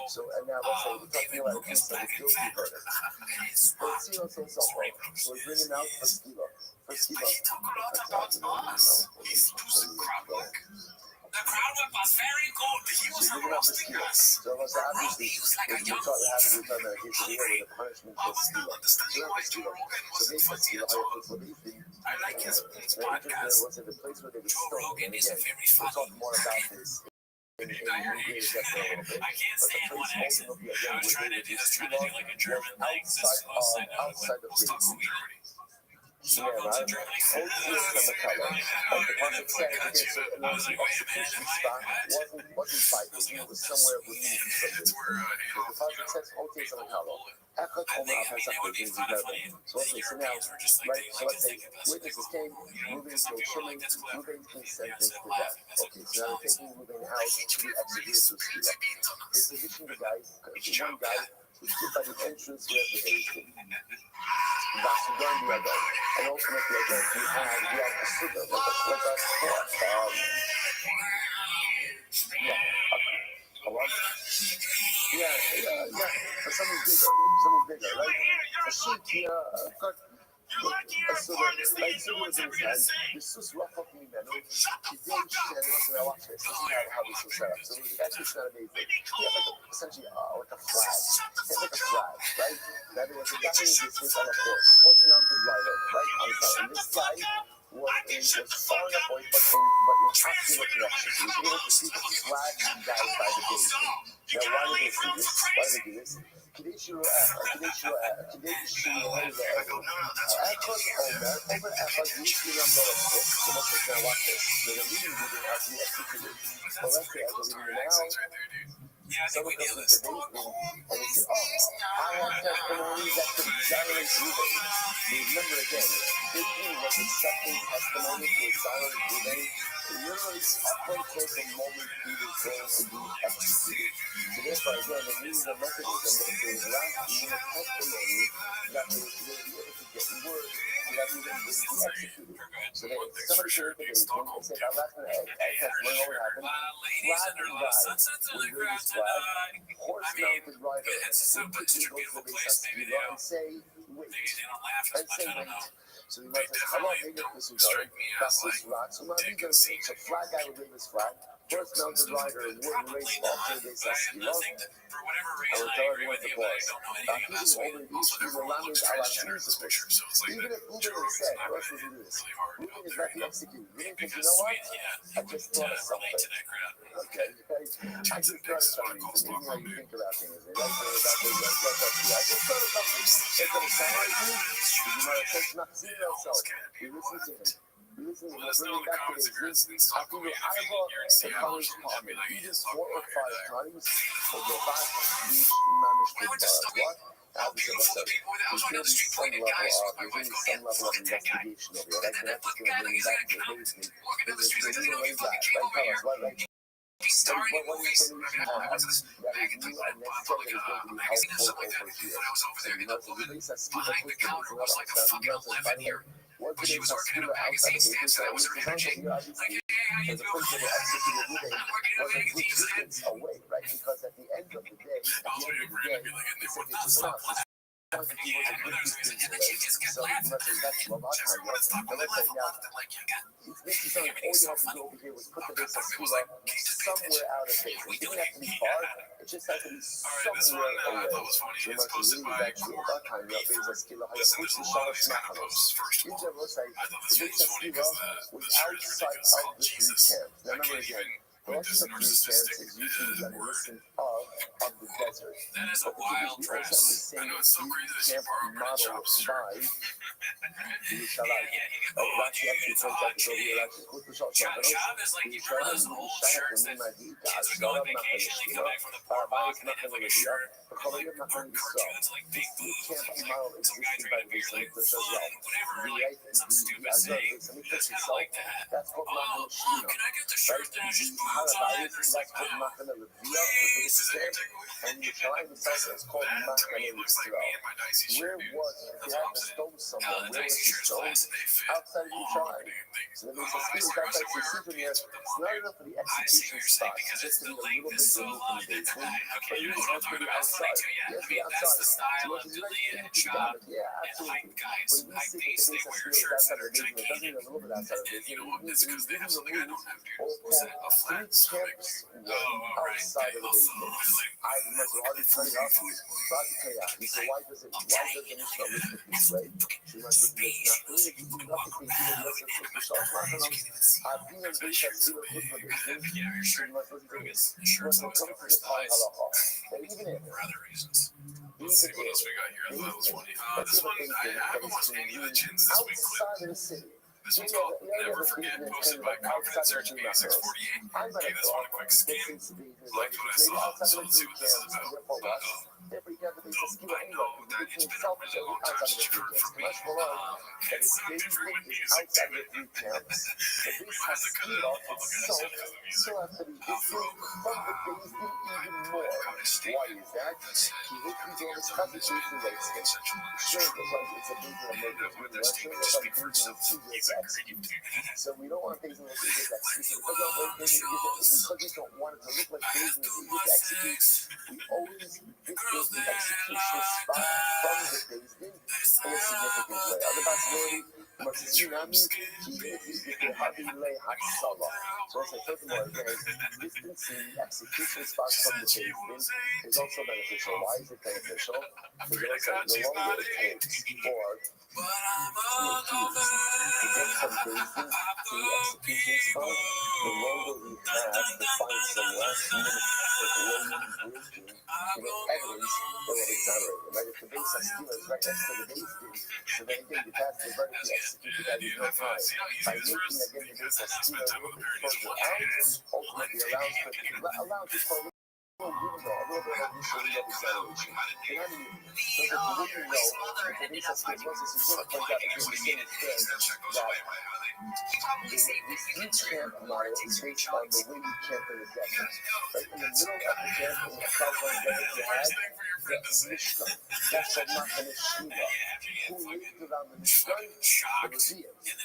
So, and now let's say we're talking about a case of a guilty verdict. But Silo so so so we bring him out for Skila. For The groundwork was very good. He was roasting us. So obviously, He was like a young punishment for Skila. So they said Skila, I like his podcast. was it the place where they were Joe Rogan is a very We'll talk funny. more about this. I can't stand one accent. I was trying to do like a German thing. This is outside of Stockholm. Yeah, right. To Germany. Like the prophet said, okay, so it was the execution spot wasn't Bible. It was somewhere removed from it. The prophet says, okay, so Echad Omer Apesach Beis Din. So okay, so now, right, so let's say witnesses came, Reuben killed Shimon, Reuben's been sentenced to death. Okay, so now they're taking Reuben out to be executed through Skila. They position the guy, one guy, who stood by the entrance where the Beis Din. That's the gun, and ultimately, again, you have the Suda, but something bigger, right? A sheep here, got a Suda, like Suda was in his hand, the Sus rough up in the middle, he didn't share, it wasn't a watch this, this is how this was set up, so it was actually not amazing. He had like essentially like a flag, right? Now there was a guy in the distance on a horse, horse-mounted rider, right on side. And this guy was far enough away, but in opposite direction. So he was able to see the flag guys by the days. Now why did they do this? Why did they do this? כדי שהוא האחד אומר, over האחד יש לי number of books, so much as now watch this. They're reading it as we executed. Well, let's say as we're reading now, someone comes into the basement and they say, I have testimonies that could generate Ruben. Remember again, David was accepting testimony for silent Ruben. Literally up until the moment he was going to be executed. So therefore, again, the meaning of Methodism that if there was last even a testimony that they would be able to get word that he would be executed. So then somebody came to the basement and said, I'm not going to testimony what happened. Flag and ride would raise his flag. Horse-mounted rider would quickly go to the base and say, wait. And say, wait. So he might say, how long they get this regard? That's this flag. So now he's going to say, so flag guy would wave his flag. Horse-mounted rider would race off to the base and I will tell everyone to pause. Even if Ruben said, let's do this. Ruben is not the executed. Ruben thinks, you know what? I just thought of something. Okay? I just thought of something. It's amazing how you think about things. I just thought of something. It's going to sound like you. You might have just not seen yourself. You listen to him. Listen, we'll bring it back to this. After you're out of the college department, even 4 or 5 times, will go back to each manuscript. What? There's going to be some level of investigation over it. That's not just going to bring it back to the basement. There's a new way back. Right? What information has that is new and necessary that is going to be helpful over here. So you know, so the base has to be by the way, what do they consider outside of the business? So obviously, there's a principle of executing the day was a good distance away, right? Because at the end of the day, this is not. He was a good distance away. So that's Rabbi time. Let's say now, this is something all you have to do over here was put the base of school up somewhere out of base. It doesn't have to be far. It just has to be somewhere away. You must really back to Rabbi time. Your base of skill, how you push the shot of Machalos. You just will say the base of skill was outside of the 3 camps. Now remember again. The rest of the 3 camps is usually reminiscent of the desert. That is a wild dress. I know it's so great that she borrowed her chops. Rashi actually points out that over here, Job is like, you remember those old shirts that kids would go on vacation, they come back from the boardwalk and they have like a shirt with like cartoons, like big boobs, and it's like some guys trying to be like fun, whatever, like some stupid saying. That's kind of like that. Oh, can I get the shirt that has just boobs on it? There's like, way specific. And you find the site that's called Machane Yisrael. Where was it? If you had to stone someone, where was he stoned? Outside of Yerushalayim. So that means the students outside the season here, it's not enough for the execution spot. It's just to be a little bit removed from the basement. But you just have to be outside. You have to be outside. So what you like to do, yeah, absolutely. But we see that the base of school is outside of the basement. It doesn't even a little bit outside of the basement. It means we remove all 3 camps outside of the basement. I must already tell you after you. He said, why does the Mishnah list it this way? She must have been nothing. If you do nothing, you do listen to the Shah Machanos. I've been in Beis HaSila Chutba Beis. She must listen to this. She must come to this high halacha. And even if, for other reasons. Let's see what else we got here. I thought it was funny. This one, I haven't watched any of the Chins this week clip. outside of the city. This one's called Never Forget, posted by Confidence Search 8648. Okay, this one a quick skim. Liked what I saw, so let's see what this is about. Therefore, you have to be it's been selfish outside of the 3 camps. Much below, that is David is outside of the 3 camps. The base has skill itself still has to be different from the base even more. Why is that? He hopefully doing his concentration rates. Sure, it looks like it's a base of American Russia. It looks like version of 2 years executed. So we don't want things in the Egypt executed. Because we don't want it to look like things in the Egypt execute. We always dictate the execution spot from the basement in a significant way. Other possibility, we So as I told them more again, distancing the execution spot from the basement is also beneficial. Why is it beneficial? Because the longer it takes for to get from basement to the execution spot, the longer we have to find some last minute breaking evidence that will exonerate them. Right? If the base of schema is right next to the basement, so then again the task is ready to be executed at no time. By making again the base of schema a little bit further out, ultimately allows it for a little bit of initial exoneration. And I mean, so that you wouldn't know if the base of schema was this is going to point out again the same thing that the camp model is based on the way you camp in the desert. Right in the middle of the camp, in the southern desert, you had the Mishkan. That's called Machane Sheva. Who lived around the Mishkan? The Levites.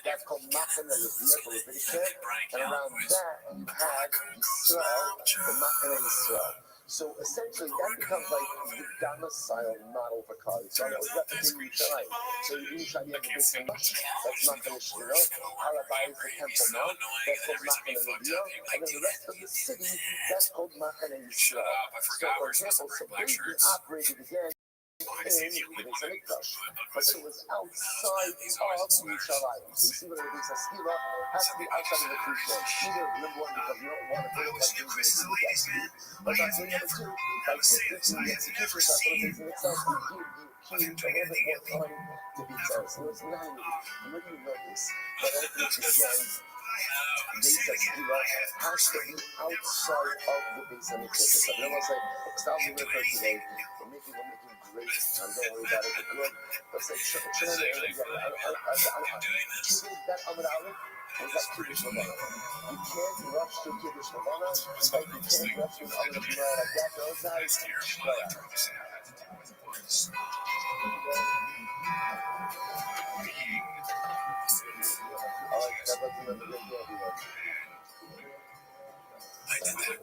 That's called Machane Leviah, the Levitic camp. And around that, you had Yisrael, the Machane Yisrael. So essentially, that becomes like the domicile model for college. So that was replicating Yerushalayim. So Yerushalayim, you have the base of Mishkan. That's Machane Sheva. Rabbi is the Temple Mount. That's called Machane Leviah. And then the rest of the city, that's called Machane Yisrael. So, for example, so David operated again in the Beis Hamikdash, but it was outside of Yerushalayim. So you see what the Beis Haskila has to be outside of the free camp. Either number one, because you don't want to put it like things in the execute, but that's the number two, by distancing the execution stuff from the Beis Hamikdash, you give a little bit more time to be terrorists. So it's not easy. I'm not even notice that ultimately again, Beis Haskila has to be outside of the Beis Hamikdash. So I'm going to say, stop me with her today. We're making great time. Don't worry about it. But look, let's say, that Amud Aleph was like Kiddush Levana. You can't rush to Kiddush Levana, right? You can't rush to Amud Aleph like that. Those guys, that wasn't a good idea, everyone. I did that.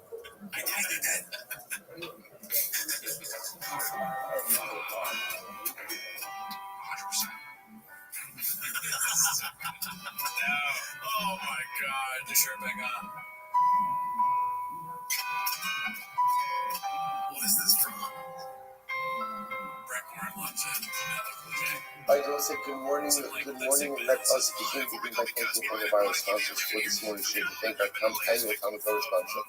Oh my God, the shirt back on. What is this from? Breckmore loves it. I want to say good morning. Let us begin by thanking all of our sponsors for this morning's show. We thank our annual Talmud Torah sponsor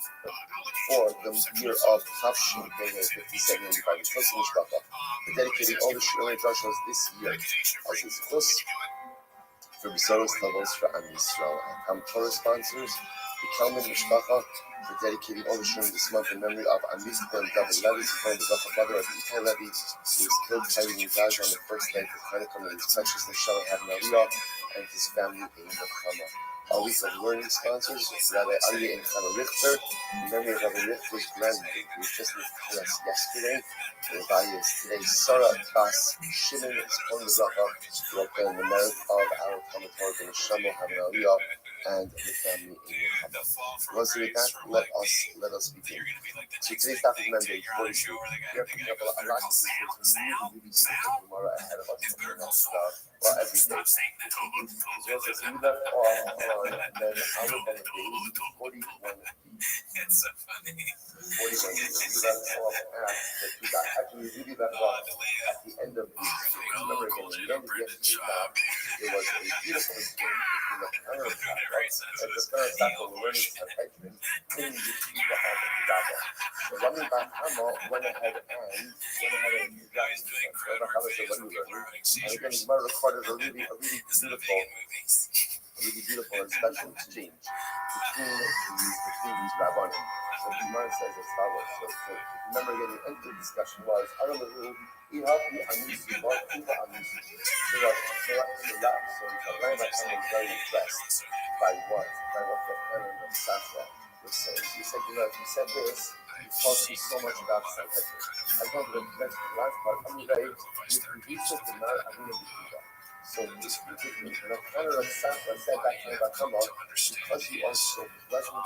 for the year of Tafshin 5785. It's Tosin Mishpacha. We're dedicating all the Shirley Drashos this year as his plus for Besoros Tavos for Am Yisrael. Our Talmud Torah sponsors, the Kalman Mishpacha, for dedicating all the Shirley this month in memory of Amit Ben David Levy, the brother of Itai Levy, who was killed fighting in Gaza on the first night of Hanukkah, and his precious Neshama having Aliyah, and his family in Nechama. All these are learning sponsors, Rabbi Aryeh and Chana Richter, in memory of Rabbi Richter's grandmother, who was just with us yesterday. Rabbi is today Sarah Bas Shimon, is calling the Bracha, in the merit of our Talmud Torah, the Neshama having Aliyah, and the family in Nechama. Once with that, let us begin. So today's topic is Monday, 42. We are picking up a lot of these really beautiful tomorrow ahead of us from the next every day. So as we left off on then our benediction, 41 It's so funny. 41 we left off actually we left off at the end of the remember again, at the end of yesterday's there was a beautiful exchange between the counterattack, right? And the counterattack of the learning Sanhedrin in the Shibahar of Gaza. The running back Hama went ahead and got the and again, his mother recorded a really beautiful and special exchange between these rabbis. So the Gemara says as follows. So remember again, the end of the discussion was Aralahu Ihabi Anusi Bar Kuba Anusi. So the Rabbi was very impressed by what the parent of Safra was saying. He said, if you said this, you taught me so much about Sanhedrin. I go to the last part. Anyway, you reduce it to not having a Bikuba. So this particular the Safra said back to Rabbi Kama, because you are so pleasant and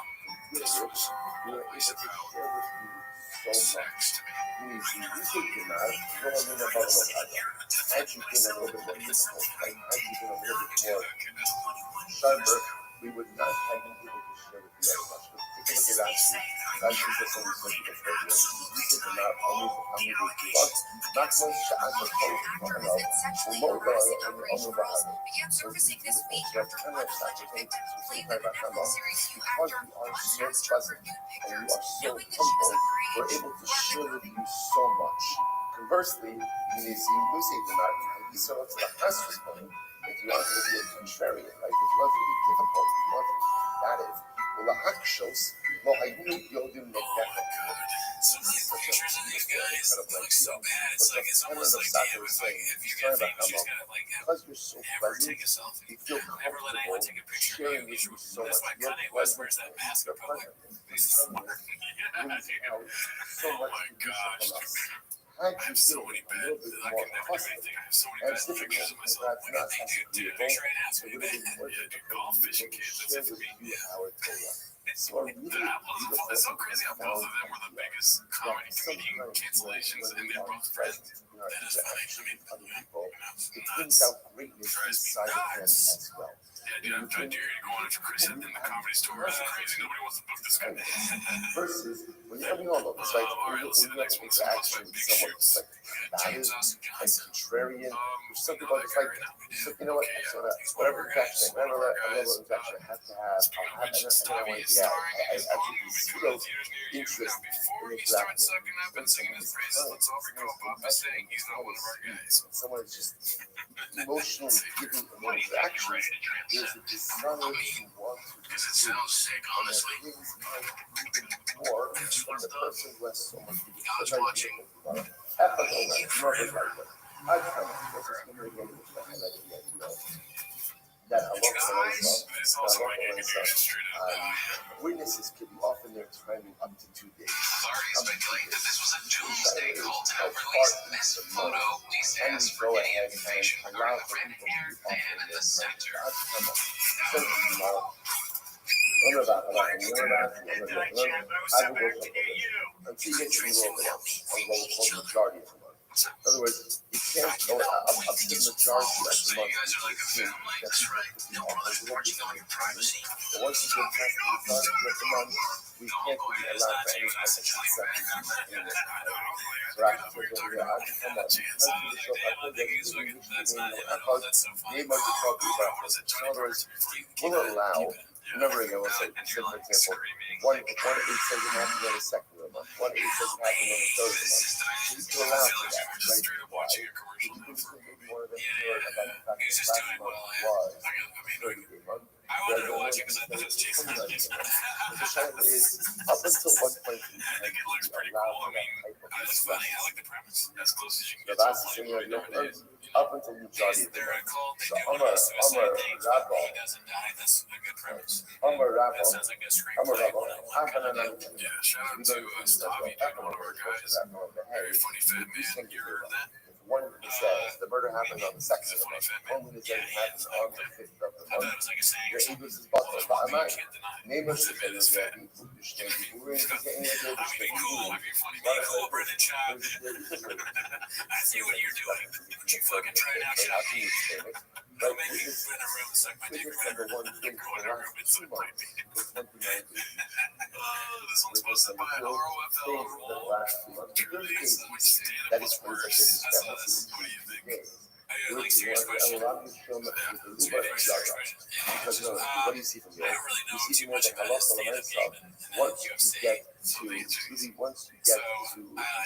good, we are able to share with you so much. You think you're not. You don't want to know about what I got. Had you been a little bit more difficult, right? Had you been a little bit more sharper, we would not have been able to share with you as much. But take a look at Rashi. Rashi says something so beautiful. You think you're not always but not much sha'an the code. وموضع الأمر بعده. Servicing this week, because we are so pleasant and we are so humble, we're able to share with you so much. Conversely, if you want to be a contrarian, right? If you want to be difficult, if you want to be combative, Pictures of these guys look so bad. It's almost like damn, if you get famous, you just gotta because you're so never pleasant, take a selfie. you feel Never let anyone take a picture of you. so That's why much. Kanye West wears that mask in public. He's smart. Yeah, dude. So Oh much my gosh, from dude. us. I have so many bad. I can never do anything. I have so many bad pictures of myself. What do you think, dude? Take a picture right now. It's really bad. Yeah, dude. Golf, fishing, kids. That's it for me. Yeah. It's so crazy how both of them were the biggest comedy comedian cancellations, and they're both friends. That is funny. I mean, It brings out greatness inside of them as well. yeah, dude, I'm trying to go on it for Chris in the comedy store. It's crazy. Nobody wants to book this guy. Versus, when we all know this, right? All right, let's see the next one. So what's my Interaction with big someone shoots? like James combative Austin and Johnson. contrarian. There's something You know about that this, guy like, right now? so, you know what? Okay, So yeah. that He's one of whatever our guys. interaction, One of our whatever guys. interaction I have to have, You I mentioned want Stavi to is get starring in his own movie coming to feel theaters near you. interest Now, before in he starts interacting sucking up and singing his praises, let's all recall Bob was saying he's not one of our guys. someone is just emotionally giving an interaction. There's a desire to want to Because it sounds sick, honestly. more from the person who has so much to do. God's watching. That a lot Guys, this also might get confused straight up. witnesses could be often there timing up to 2 days. Authorities speculate that this was a doomsday cult to help release this photo. Police asked for any information regarding the red-haired man in the center. In other words, you can't go up to the majority of the month. So you guys are like a family? That's right. No brothers marching on your privacy. But once you get past the majority of the month, we can't be allowed for any type of exceptions in this. So I can figure it out. I can That's not him at all. That's so funny. they might be talking about this. In other words, we'll allow, remember again, let's say, for example, one aid doesn't happen on the second of the month, one aid doesn't happen on the third of the month. We can allow for that, right? Straight up watching a commercial now for a movie. More than sure about the fact He's that just last doing month well. was I mean, 30-day month. I wanted to watch it because I thought it was Jason. The challenge is, up until one point, I think it looks pretty cool. I mean, it's funny. I like the premise. As close as you can the get to a last thing point nowadays. up until the majority of the They're a month. cult. They So do a lot of suicide things, but he doesn't die. That's a good premise. That sounds like a screenplay. Yeah, shout out to Stavi, dude, one of our guys. Very funny fat man. You heard that? One says the murder happened on the second of the month. One witness says it happened on the fifth of the I thought month. it was like a saying or Your something. English is about to But buy you can't deny it. Neighbors The man is fat. I mean, be cool. If you're funny, be cool, Brendan Schaub. I see what you're doing. Would you fucking try it out, Schaub? Don't make me go in a room and suck my dick right now. Go in a room and suck my dick. This one's posted by ROFL Rule. Truly, it's so much stand-up. What's worse? I saw this. What do you think? I like serious question. Because what do you see from I here? don't really know You see too more much than about a his lot of stand-up stuff. game and Once UFC. you get So to, they do. once you So, get to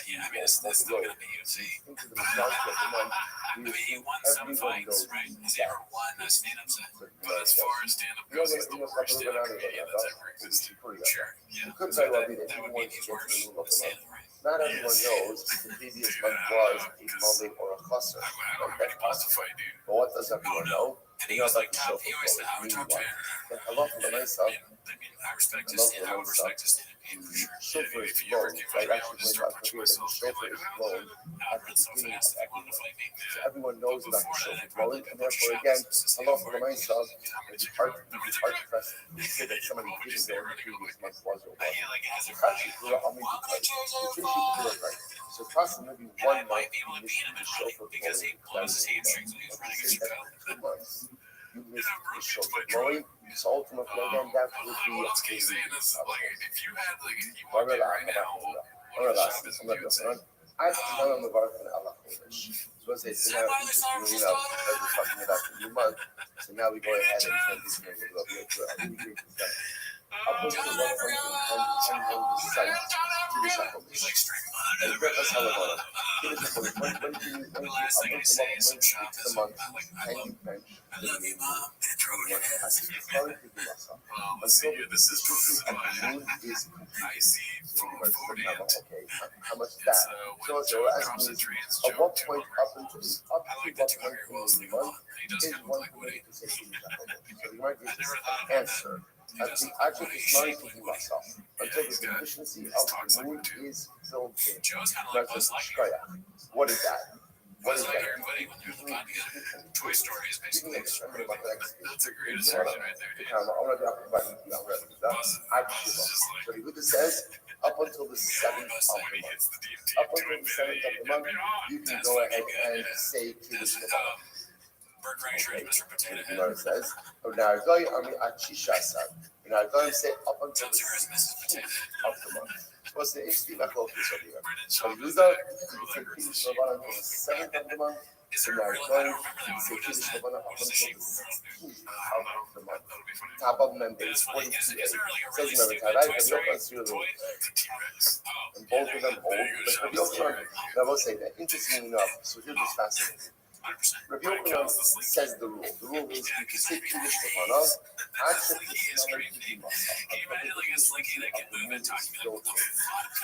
yeah, I mean, it's still going to be UFC. into the majority of the month, I mean, he won some fights, right? Has he ever won a stand-up set? But as far as stand-up goes, he's the worst stand-up comedian that's ever existed. Sure, yeah. it could So very well be that that would he be wants his to get to worst the middle of the stand-up, month. right? Not everyone knows if the previous month was a mullet or a cluster. I don't have any balls to fight, dude. But what does everyone know? And he was like top, he always said, I would talk to him. I love the nice stuff. I mean, I respect his stand-up. I would respect his stand-up. shofar is blown, right? Actually, when I forget that the shofar is blown at the beginning of every month. So everyone knows about the shofar blowing, and therefore, again, Allah for the myself, it's hard to say that somebody didn't know the previous month was or wasn't. Actually, the issue is right. So it costs maybe 1 month to miss the shofar blowing. Two months. You miss the shofar blowing. So ultimately, again, that would be a case. I tell them about Allah Kodesh. So let's say, so now, interestingly enough, because we're talking about the new month, so now we go ahead and transition a little bit to a really great discussion. Up until one point, and the site to the shackle. And that's how we're going. When you up until what point the month, and you bench the new moon. Until the consistency of the moon is complete. Okay, how much is that? So we're asking at what point up to what point in the month is one committed to say to the shackle. So the right answer. Actually, it's not thinking myself until the deficiency of the moon is filled in. What is that? What is that? Toy Story is basically That's the greatest version right there. So the Buddha says, up until the 7th of the month. Up until the 7th of the month, you can go ahead and say Kiddush Shabbat. Mr. Potato Head. It says, now going on the Achishasa. Now going to say up until the 16th of the month. What's the HD back over here? So you go, you say Kiddush Shabbat until the 7th of the month. So now going to say Kiddush Shabbat up until the 16th of the month. Top of them is 42. Says remember, Tarai, but you don't see the and both of them old. But you also, I will say that interestingly enough, so here's what's fascinating. Rabbi Yochanan says the rule. The rule is you can say Kiddush Levana, actually it's not like you must.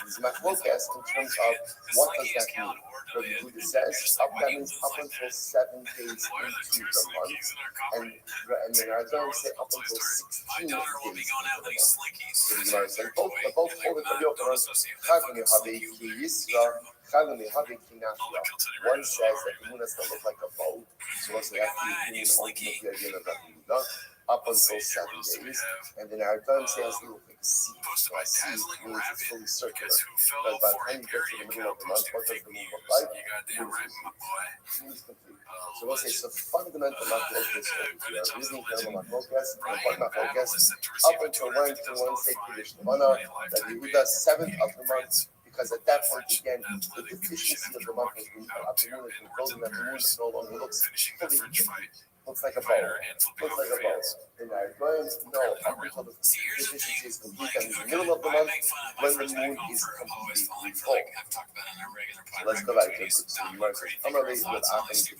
There's a machlokas in terms of what does that mean. Rabbi Yehuda says that means up until 7 days into the month, and then I don't say up until 16 days into the month. So the Gemara says both hold it Rabbi Yochanan. Chagani Habi Ki Yisra. One says that the moon has to look like a bow, so once they have to be ultimately the idea of Rabbi up until 7 days, and then our time says it will look like a sea. A sea means it's fully circular. But by the time you get to the middle of the month, what does the moon look like? The moon is complete. So we'll say, so fundamental machlokas here, reasoning general machlokas, and what machlokas, up until one say Kiddush Levana, that Yehuda 7th of the month. Because at that point, again, the deficiency of the month has been up the moon has been frozen, that the moon no longer looks like a bow. Looks like a bow. And our Goyim know up until the deficiency is complete, that in the middle of the month, when the moon is completely full. So let's go back to the Gemara. I'm going to read with Achim to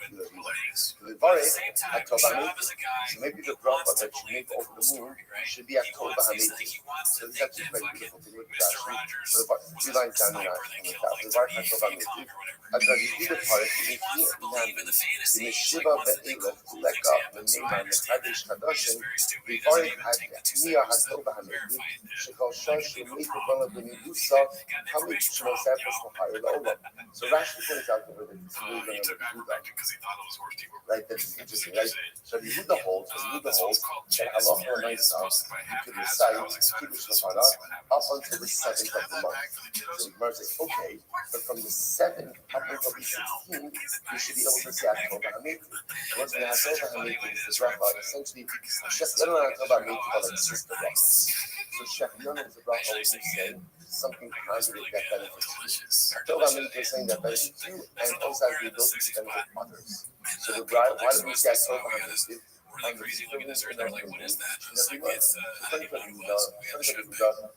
the Vare, October Hamid. So maybe the bracha that you make over the moon should be October Hamid. So this is actually quite beautiful to look at. So the 3 lines down in the top. The Vare, October Hamid. As I read the part, the Meshiva ve'elef leka v'neiman l'kadosh kadoshim v'varik ha'niya ha'tova ha'medi shekol shosh yemit v'vana v'nidusa hamid shemo sefes l'chayir l'olam. So Rashi points out over the Tzivur Yehuda, right? That's interesting, right? So Yehuda holds that Allah permits us to recite Kiddush Levana up until the 7th of the month. So the Gemara says, okay, but from the 7th up until the 16th, you should be able to say October Hamid. What's the October Hamid is the bracha? Essentially, Shechyon and October Hamid are like sister brachas. So Shechyon is a bracha where you say something positive that benefits you. October Hamid is saying that benefits you and also has the ability to benefit others. So the why do we say October Hamid? Really crazy looking at this right there, like, what is that? It's like, it's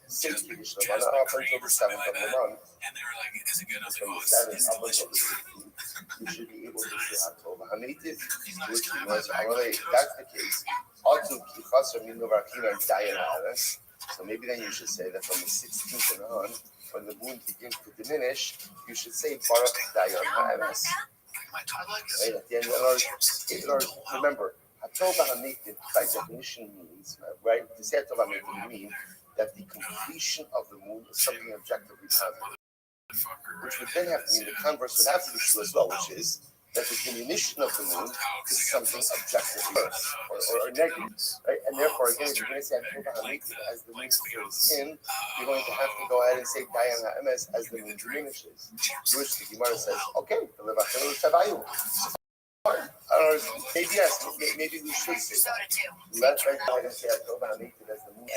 Six Kiddush Levana up until the 7th of the month. and they were like, is it good? I was like, From oh, the 7th it's up until delicious. the 16th, you should be able to say October Hamid. Which was, if that's the case, also Kichas or Minovarkina and Dayan Haaretz. So maybe then you should say that from the 16th and on, when the moon begins to diminish, you should say Baruch Dayan Haaretz. Right at the end, in order, remember, October Hamid by definition means, right? To say October Hamid would mean that the completion of the moon is something objectively positive, which would then have to mean the converse would have to be true as well, which is that the diminution of the moon is something objectively worse or negative, right? And therefore, again, if you're going to say as the moon fills in, you're going to have to go ahead and say Dayan HaEmes as the moon diminishes. To which the Gemara says, okay, I don't know, maybe yes, maybe we should say that. Let's write down and say Atova HaMikdash as the moon as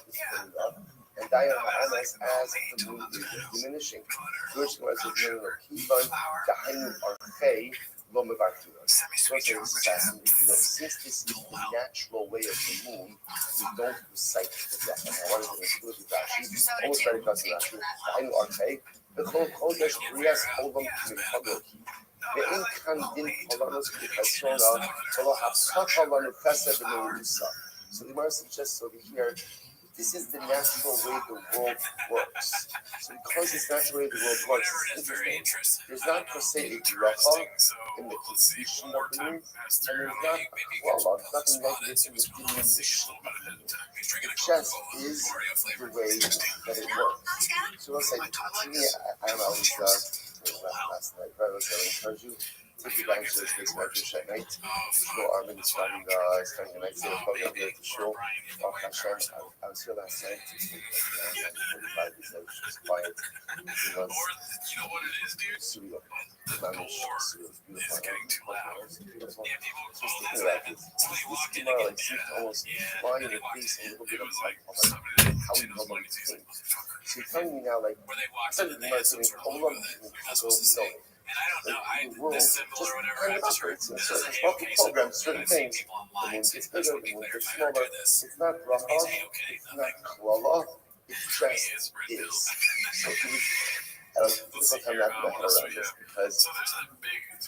is filling up, and Dayan HaEmes as the moon is diminishing. Which was the meaning of Kivan, Dahainu Archei, Lo Mevartura. So since this is the natural way of the moon, we don't recite the death. And I wanted to include the Rashi, almost very close to Rashi. Dahainu Archei, the Chol Kodesh Brias Olam Kimikadoki. ואין כאן דין פולנוס כפסונה, ולא הפסק לנו פסק במאוריסה. So the Gemara suggests over here, this is the natural way the world works. So because it's the natural way the world works, it's interesting. There's not per se a bracha in the completion of the moon, and there's not a klala, nothing negative in the diminution. It just is the way that it works. So let's say, to me, I don't know, last night, right? I encourage you to take your to this medrash at night. Shul Armin is starting a night sale program here at the shul. I was here last night. 45 days I was just quiet. It was surreal. It's getting too loud. Just thinking about this. This tomorrow seemed to almost fly in the face a little bit of how we normally think. So you're telling me now, like, instead of the Muslims, hold on, so the world just kind of operates in certain programs, certain things. The moon gets bigger, the moon gets smaller. It's not bracha, it's not klala, it just is. So I'm not going to head around this because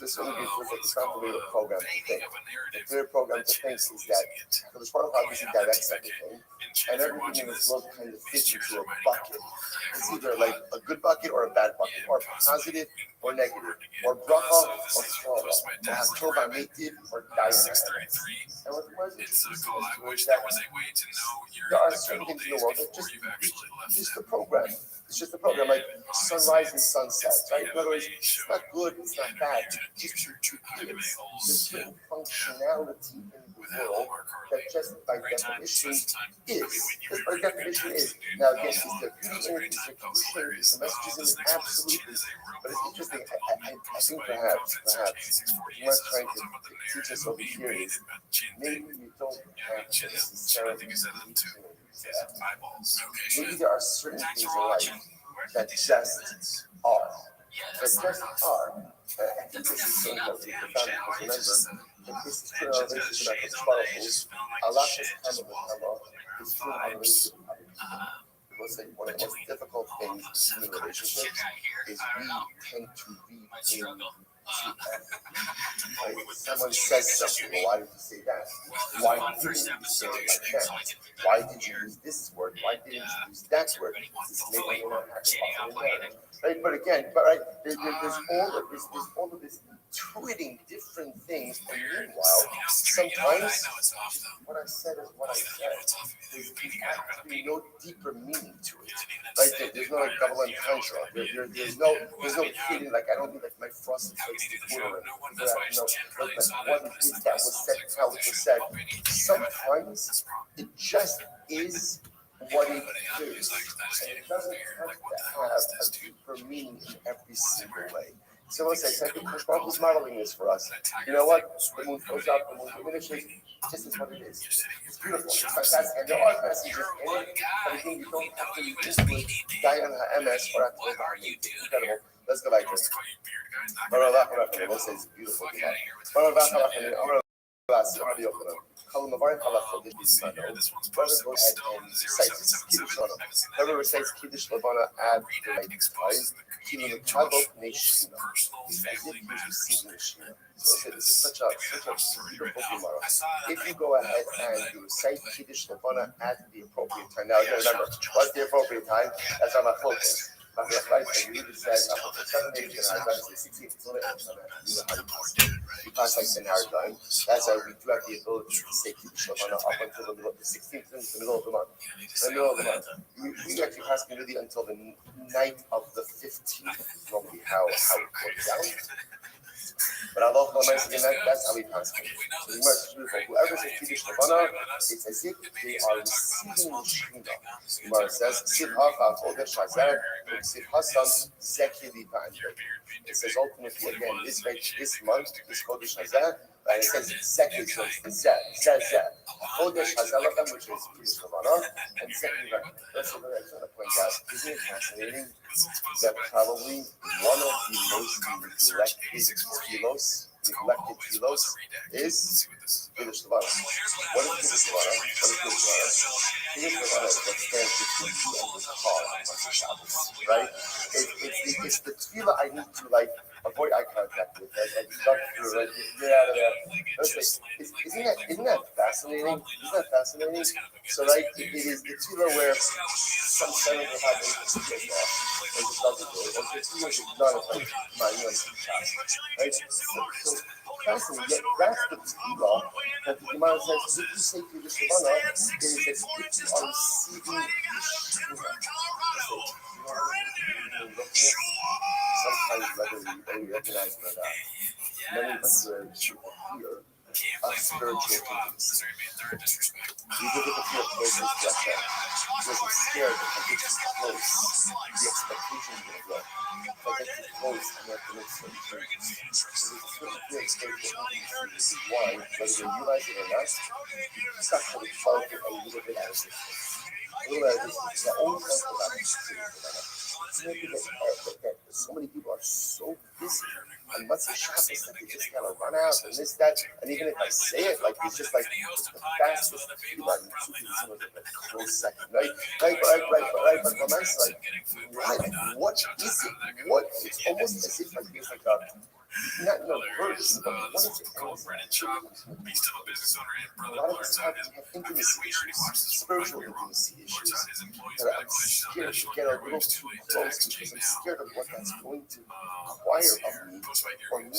this only gives us it's not the way the program to think. The way the program to think is that the Baruch obviously directs everything, and everything in this world kind of fits into a bucket. It's either like a good bucket or a bad bucket, or positive or negative, or bracha or klala, or Atova HaMikdash or Dayan HaEmes. And what the Muslims is that there are certain things in the world that just the program. It's just a program like sunrise and sunset, right? In other words, it's not good, it's not bad, it's just there's certain functionality in the world that just by definition is. Because by definition is. Now again, is there beauty in it? Is there conclusion? Is the messages in it? Absolutely. But it's interesting, I think perhaps what I'm trying to teach us over here is maybe you don't have to necessarily maybe there are certain things in life that just are. That just are. I think this is something that we profound because remember, if this is true in our relationship with Allah has come with Allah, it's true in our relationship with other people. Because one of the most difficult things in human relationships is we tend to read in right? Someone says something, well, why did you say that? Why didn't you say it like that? Why did you use this word? Why didn't you use that word? This maybe you're not having right? But again, there's all of this intuiting different things, and meanwhile, sometimes what I said is what I said. There's actually no deeper meaning to it. Right? There's no like double entendre. There's no hidden, like I don't need like my frosted flakes to put on it. Like what it is that was said, how it was said. Sometimes it just is what it is. And it doesn't have to have a deeper meaning in every single way. So let's say, I think Rothschild was modeling this for us. You know what? The moon goes up, the moon diminishes. This is what it is. It's beautiful. It's fantastic. And there are messages in it, but again, you don't have to use this with Dayan HaEmes or Atova HaMikdash. Incredible. Let's go back to this. We'll say it's beautiful. Whoever recites Kiddush Levana at the right time, Kilo Mekabot Neshina, as if he's receiving the Shina. So this is such a beautiful Gemara. If you go ahead and you recite Kiddush Levana at the appropriate time, now again, remember, what's the appropriate time? That's on my focus. And you even said, 7 days, and I was 16, it's only past like an hour time. That's why we do have the ability to say Kiddush Levana up until the middle of the 16th, in the middle of the month. We actually fast really until the night of the 15th, normally how it works out. But Allah that's how we pass. So the Gemara is beautiful. Whoever says Kiddush Levana, it's as if they are receiving the Shekhinah. The Gemara says, it says ultimately again, this month, this Chodesh Hazeh, and it says Zekid, so it's the Zeh. Chodesh Hazeh, which is Kiddush Levana, and Zekid. That's what I want to point out. Isn't it fascinating that probably one of the most neglected telos is Kiddush Levana. What is Kiddush Levana? Kiddush Levana is what stands between you and the car on Shabbos, right? It's the tefillah I need to like avoid eye contact with, and duck through, right? Get out of there. Isn't that fascinating? So, right, it is the tefillah where some senator will have a get off, or the dog will do it, or the tefillah is not like right? So fascinating. Yet that's the tefillah that the Gemara says, if you say Kiddush Levana, it is as if you are receiving sometimes whether we recognize or not, many of us are here a spiritual intimacy. We look at the fear of closeness to Hashem because we're scared that if we get too close, the expectation is going to grow. If I get too close, I'm going to have to make certain changes. So there's a certain fear of spiritual intimacy. This is why, whether we realize it or not, we start to fall a little bit out of this place. A little out of this place. The only time for that is so many people are so busy on Motzei Shabbos that they just gotta run out and this, that, and even if I say it, like it's just like the fastest people on YouTube is some of the close second, right? But on my side, what is it? What it's almost as if like there's like a not no version, but what is it? A lot of us have intimacy issues, spiritual intimacy issues. That I'm scared to get a little too close because I'm scared of what that's going to require of me or me to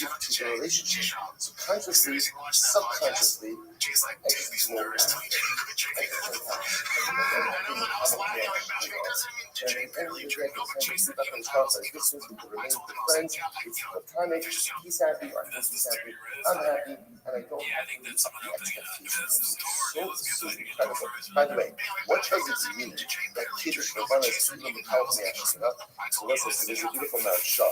give to the relationship. So consciously, subconsciously, I just know friends, it's platonic, he's happy, or he's happy, I'm happy, and I don't have the expectations. So incredible. By the way, what does it mean that Kiddush Levana is even the power of the action? So listen, there's a beautiful Maharsha.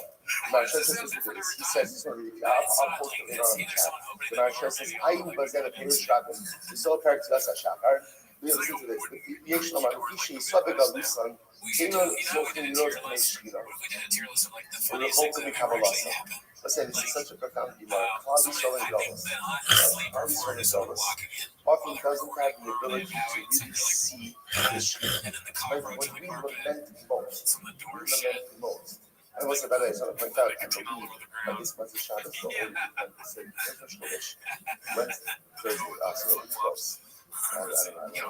Maharsha says this, he says, I'll post it later on in the chat. The Maharsha says, Ayin Bazet Perish Rabin, the Zohar Paraktilas HaShachar. Listen to this. Yesh Lomar, Ishi Yisabed Alusan, Kenon Smokin Yod Pnei Shkina. We will hope to become a lesson. Listen, this is such a profound Gemara. Claudia Solen Dollars. Often doesn't have the ability to really see the Shkina. When we lament most. And what's the better? I just want to point out, I believe that this Motzei Shabbos will only depend to say Kiddush Chodesh. Wednesday, Thursday, also close. I don't know. Okay,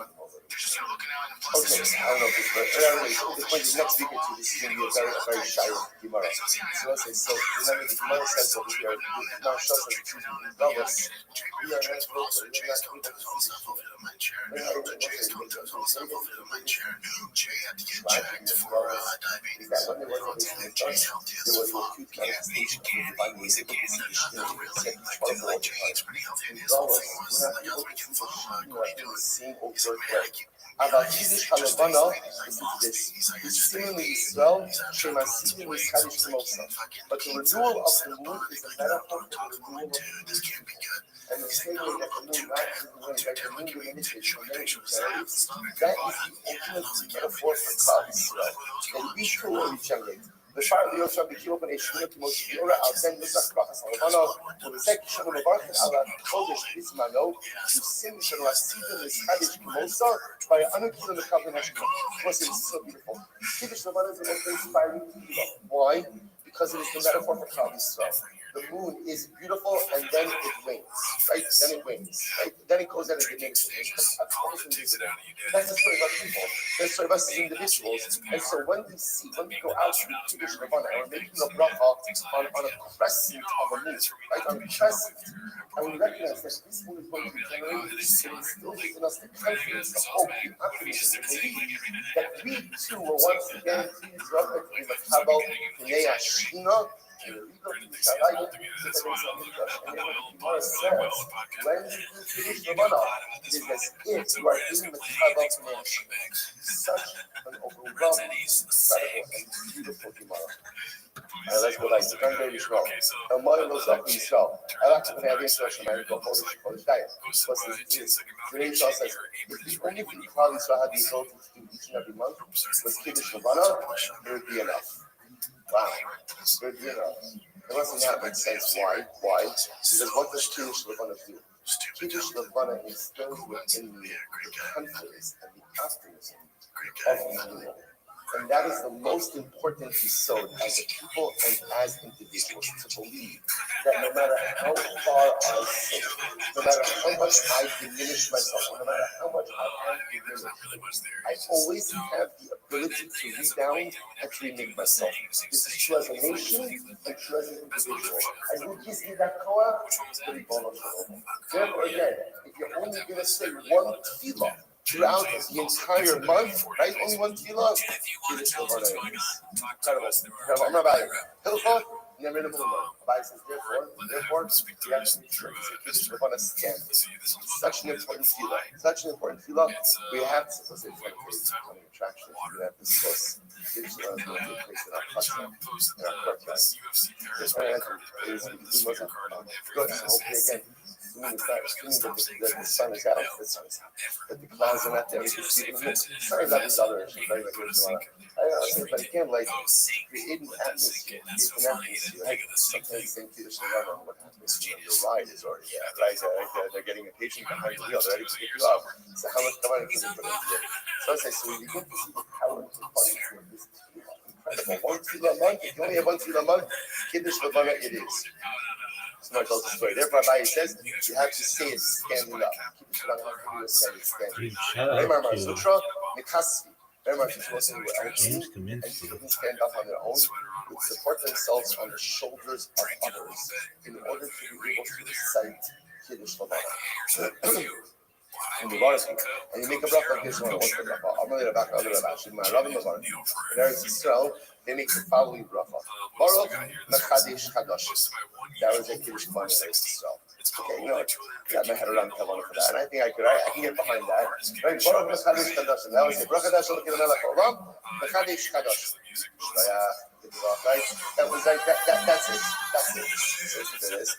I don't know if it's right. Anyway, the point is next week or two, this is going to be a very shy Gemara. So let's say, so remember the Gemara says over here, the Gemara shows us the Davos. We are not close, we are not able to see seeing overt way. About Kiddush Halavana, listen to this. Seemingly Israel, Shemasidim is Kaddish Mosa. But the renewal of the moon is a metaphor for the renewal of the moon. And the same way that the moon diminishes from many generates, that is the ultimate metaphor for Klal Yisrael. And we too will regenerate. בשער להיות שם בקיאו בני שכונה כמו שביעורה על זה נוסח פרחס הרבנו ובזה כשאנו מברכים על החודש בזמנו ששים של הסידר לסחדיש כמוסר ואנו כאילו מכוון השכונה. Was it so beautiful? Kiddush Levana is the most inspiring. Why? Because it is the metaphor for Klal Yisrael. the moon is beautiful and then it wanes, right? Then it wanes, right? Then it goes out of dimension. That's the story about people. That's the story of us as individuals. And so when we go out to the Kiddush Levana, and we're making a bracha on a crescent of a moon, right? On a crescent. And we recognize that this moon is going to be generated, it instills in us the confidence, the hope, the optimism, the belief that we too will once again please Rabbi in the Kabbalah, Pnei Ashina, and the Riva Yerushalayim, and the Gemara says, when you do Kiddush Levana, it is as if you are in the Kabbalah Pnei Ashina. Such an overwhelming, incredible, and beautiful Gemara. Let's go back to Sunday Yisrael. And one of those up in Yisrael. I like to put out Yisrael Shemayim to Polish diet. What's this? Today Yisrael says, if the only thing Klal Yisrael had the ability to do each and every month was Kiddush Levana, it would be enough. Wow. It would be enough. It wasn't that makes sense. Why? Because what does Kiddush Levana do? Kiddush Levana instills within me the confidence and the optimism of the people. And that is the most important episode as a people and as individuals, to believe that no matter how far I sink, no matter how much I diminish myself, no matter how much I am diminished, I always have the ability to rebound and to remake myself. This is true as a nation and true as an individual. And who gives me that koach? The Ribono Shel Olam. Therefore, again, if you're only going to say one tefillah throughout the entire month, right? Only one tefillah. Kiddush Levana is incredible. I'm Rabbi. Hilchot, never in the middle. Rabbi says, therefore, we have to make sure Kiddush Levana stands. Such an important tefillah. We have to, let's say, it's becoming attraction. We have to discuss Kiddush Levana is going to take place in our custom, in our courtyard. This one is good. Hopefully, again, that the sun is out, that the clouds are not there, we can see the moon. Sorry about this other issue, right? But again, like, creating atmosphere, like, sometimes St. Peter's Levana, what happens, your ride is already there, right? They're getting a patient behind the wheel, they're ready to pick you up. So how much money can they put into it? So I say, so you get to see the power of the function of this incredible. One tefillah a month, if you only have one tefillah a month, Kiddush Levana it is. So much else the story. Therefore, Rabbi says you have to say it standing up. Kiddush Levana is standing up. Remember, Sutra, Mikasvi. Remember, Sutra, and people can stand up on their own, would support themselves on the shoulders of others in order to be able to recite Kiddush Levana. And you make a bracha like this one. I'm going to back other Rabbi. My Rabbi Mavar. In Eretz Yisrael, they make the following bracha. Baruch Mechadesh Kadosh. That was a Kiddush Levana in Eretz Yisrael. Okay, you know what? I got my head around Kavanah for that, and I think I can get behind that. Right? Baruch Mechadesh Kadosh. And that was it. Bracha Dash Elokim Melech Olam. Mechadesh Kadosh. Right? That was like that's it. That's it. So it is.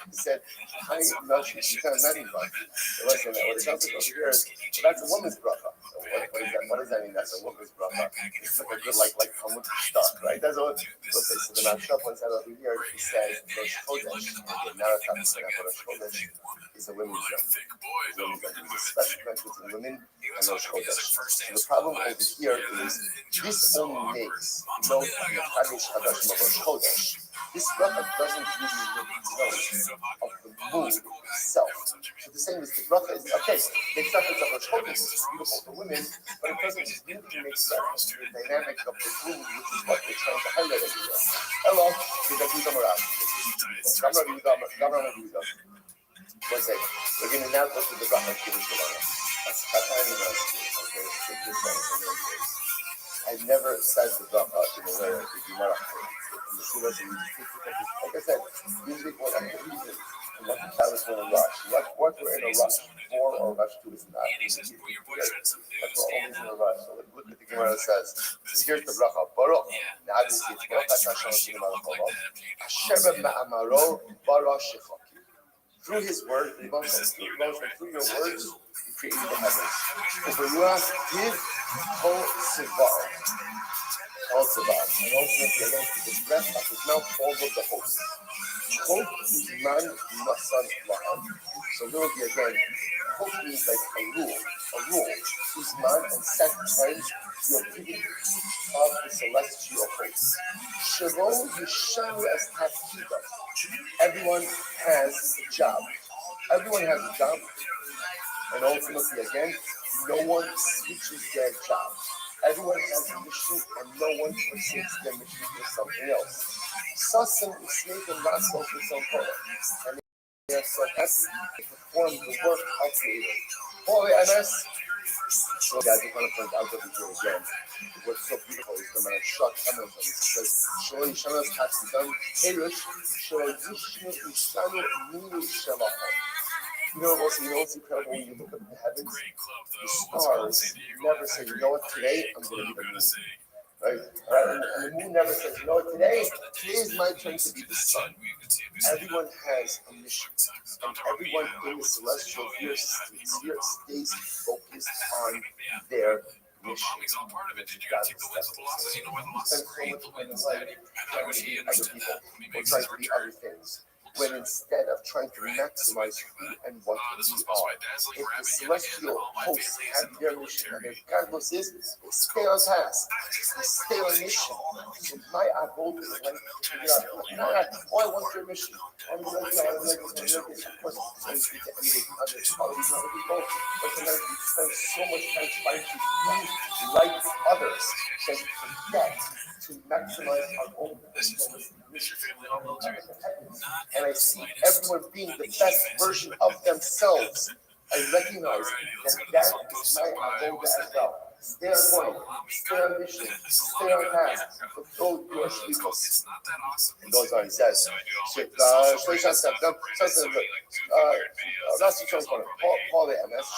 He said, "Hi, Melchi, you can't imagine that." Listen, what it sounds like over here is that's a woman's bracha. What does that mean? That's a woman's bracha. It's like a good like come with stuff, right? That's what. Okay, so the Mashal points out over here. He says Rosh Chodesh. The narrative is that Rosh Chodesh is a women's bracha. There's a special connection between women and Rosh Chodesh. So the problem over here is this only makes no Kaddish Hadash Rosh Chodesh. This bracha doesn't really make note of the moon itself. So the same as the bracha is okay. Makes reference of Rosh Chodesh, which is beautiful for women, but it doesn't really make reference to the dynamic of the moon, which is what we're trying to highlight over here. Hello, one second. We're going to now go to the bracha of Kiddush Levana. That's Chatan in our school. Okay, I never said the bracha in a way that you not like I said, usually for that reason, what the child is in a rush. What we're in a rush for or rush to is not. That's what we're always in a rush. So look at the Gemara says. Here's the bracha. Baruch. Now obviously it's Baruch Hashem Asher Ma'amaro Baruch Shechaki. Through his word, through your words, you created the heavens. Uberuah Hiv Kol Sivar. And also the breath of his mouth all of the host. Hope is man masan laham. So there will be again, hope means like a rule. Is man and set times you're giving each of the celestial hosts. Shalom Yishanu as Tafkida. Everyone has a job. Everyone has a job. And ultimately, again, no one switches their job. Everyone has a mission, and no one forsakes their mission for something else. Sasan Ismail and Rasul for some Torah. And they are so happy to perform the work of Creator. Holy MS. So guys, I want to point out over here again. What's so beautiful is the man shot cameras on this. It says, Shalom Yishanu has begun. Perish. Shalom Yishnu Ishanu Minu Shalom. You know what's incredible when you look up at the heavens? The stars never say, you know what, today I'm going to be the moon. Right? And the moon never says, you know what, today is my turn to be the sun. Everyone has a mission. And everyone in the celestial sphere stays focused on their mission. God is we spend so much time in life trying to be other people or trying to be other things, when instead of trying to maximize who and what we are, if the celestial hosts have their mission, and their cosmos is, they stay on task, they stay on mission. So my goal is like to figure out, I want your mission. I'm like, of course, it's good to emulate others, other people, but sometimes we spend so much time trying to be like others that we forget to maximize our own personal mission. And I see everyone being the best version of themselves. I recognize that is my agenda as well. Stay on point, stay on mission, stay on task, fulfill your shlichus. And goes on, he says, Paul the MS,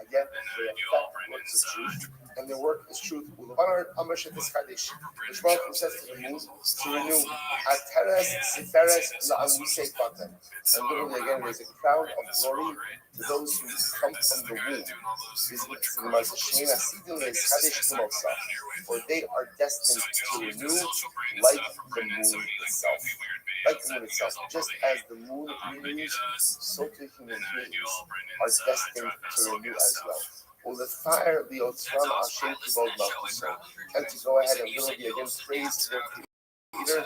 again, they affect works of truth, and their work is truth. Which Baruch says to the moon to renew Ateres, Seferes, La'amusei Paten. And literally again, there's a crown of glory to those who come from the womb. For they are destined to renew like the moon itself. Like the moon itself. Just as the moon renews, so too human beings are destined to renew as well. Well, the fire, the Otzram Hashem Kivod Malchuso, and to go ahead and literally again praise their Creator,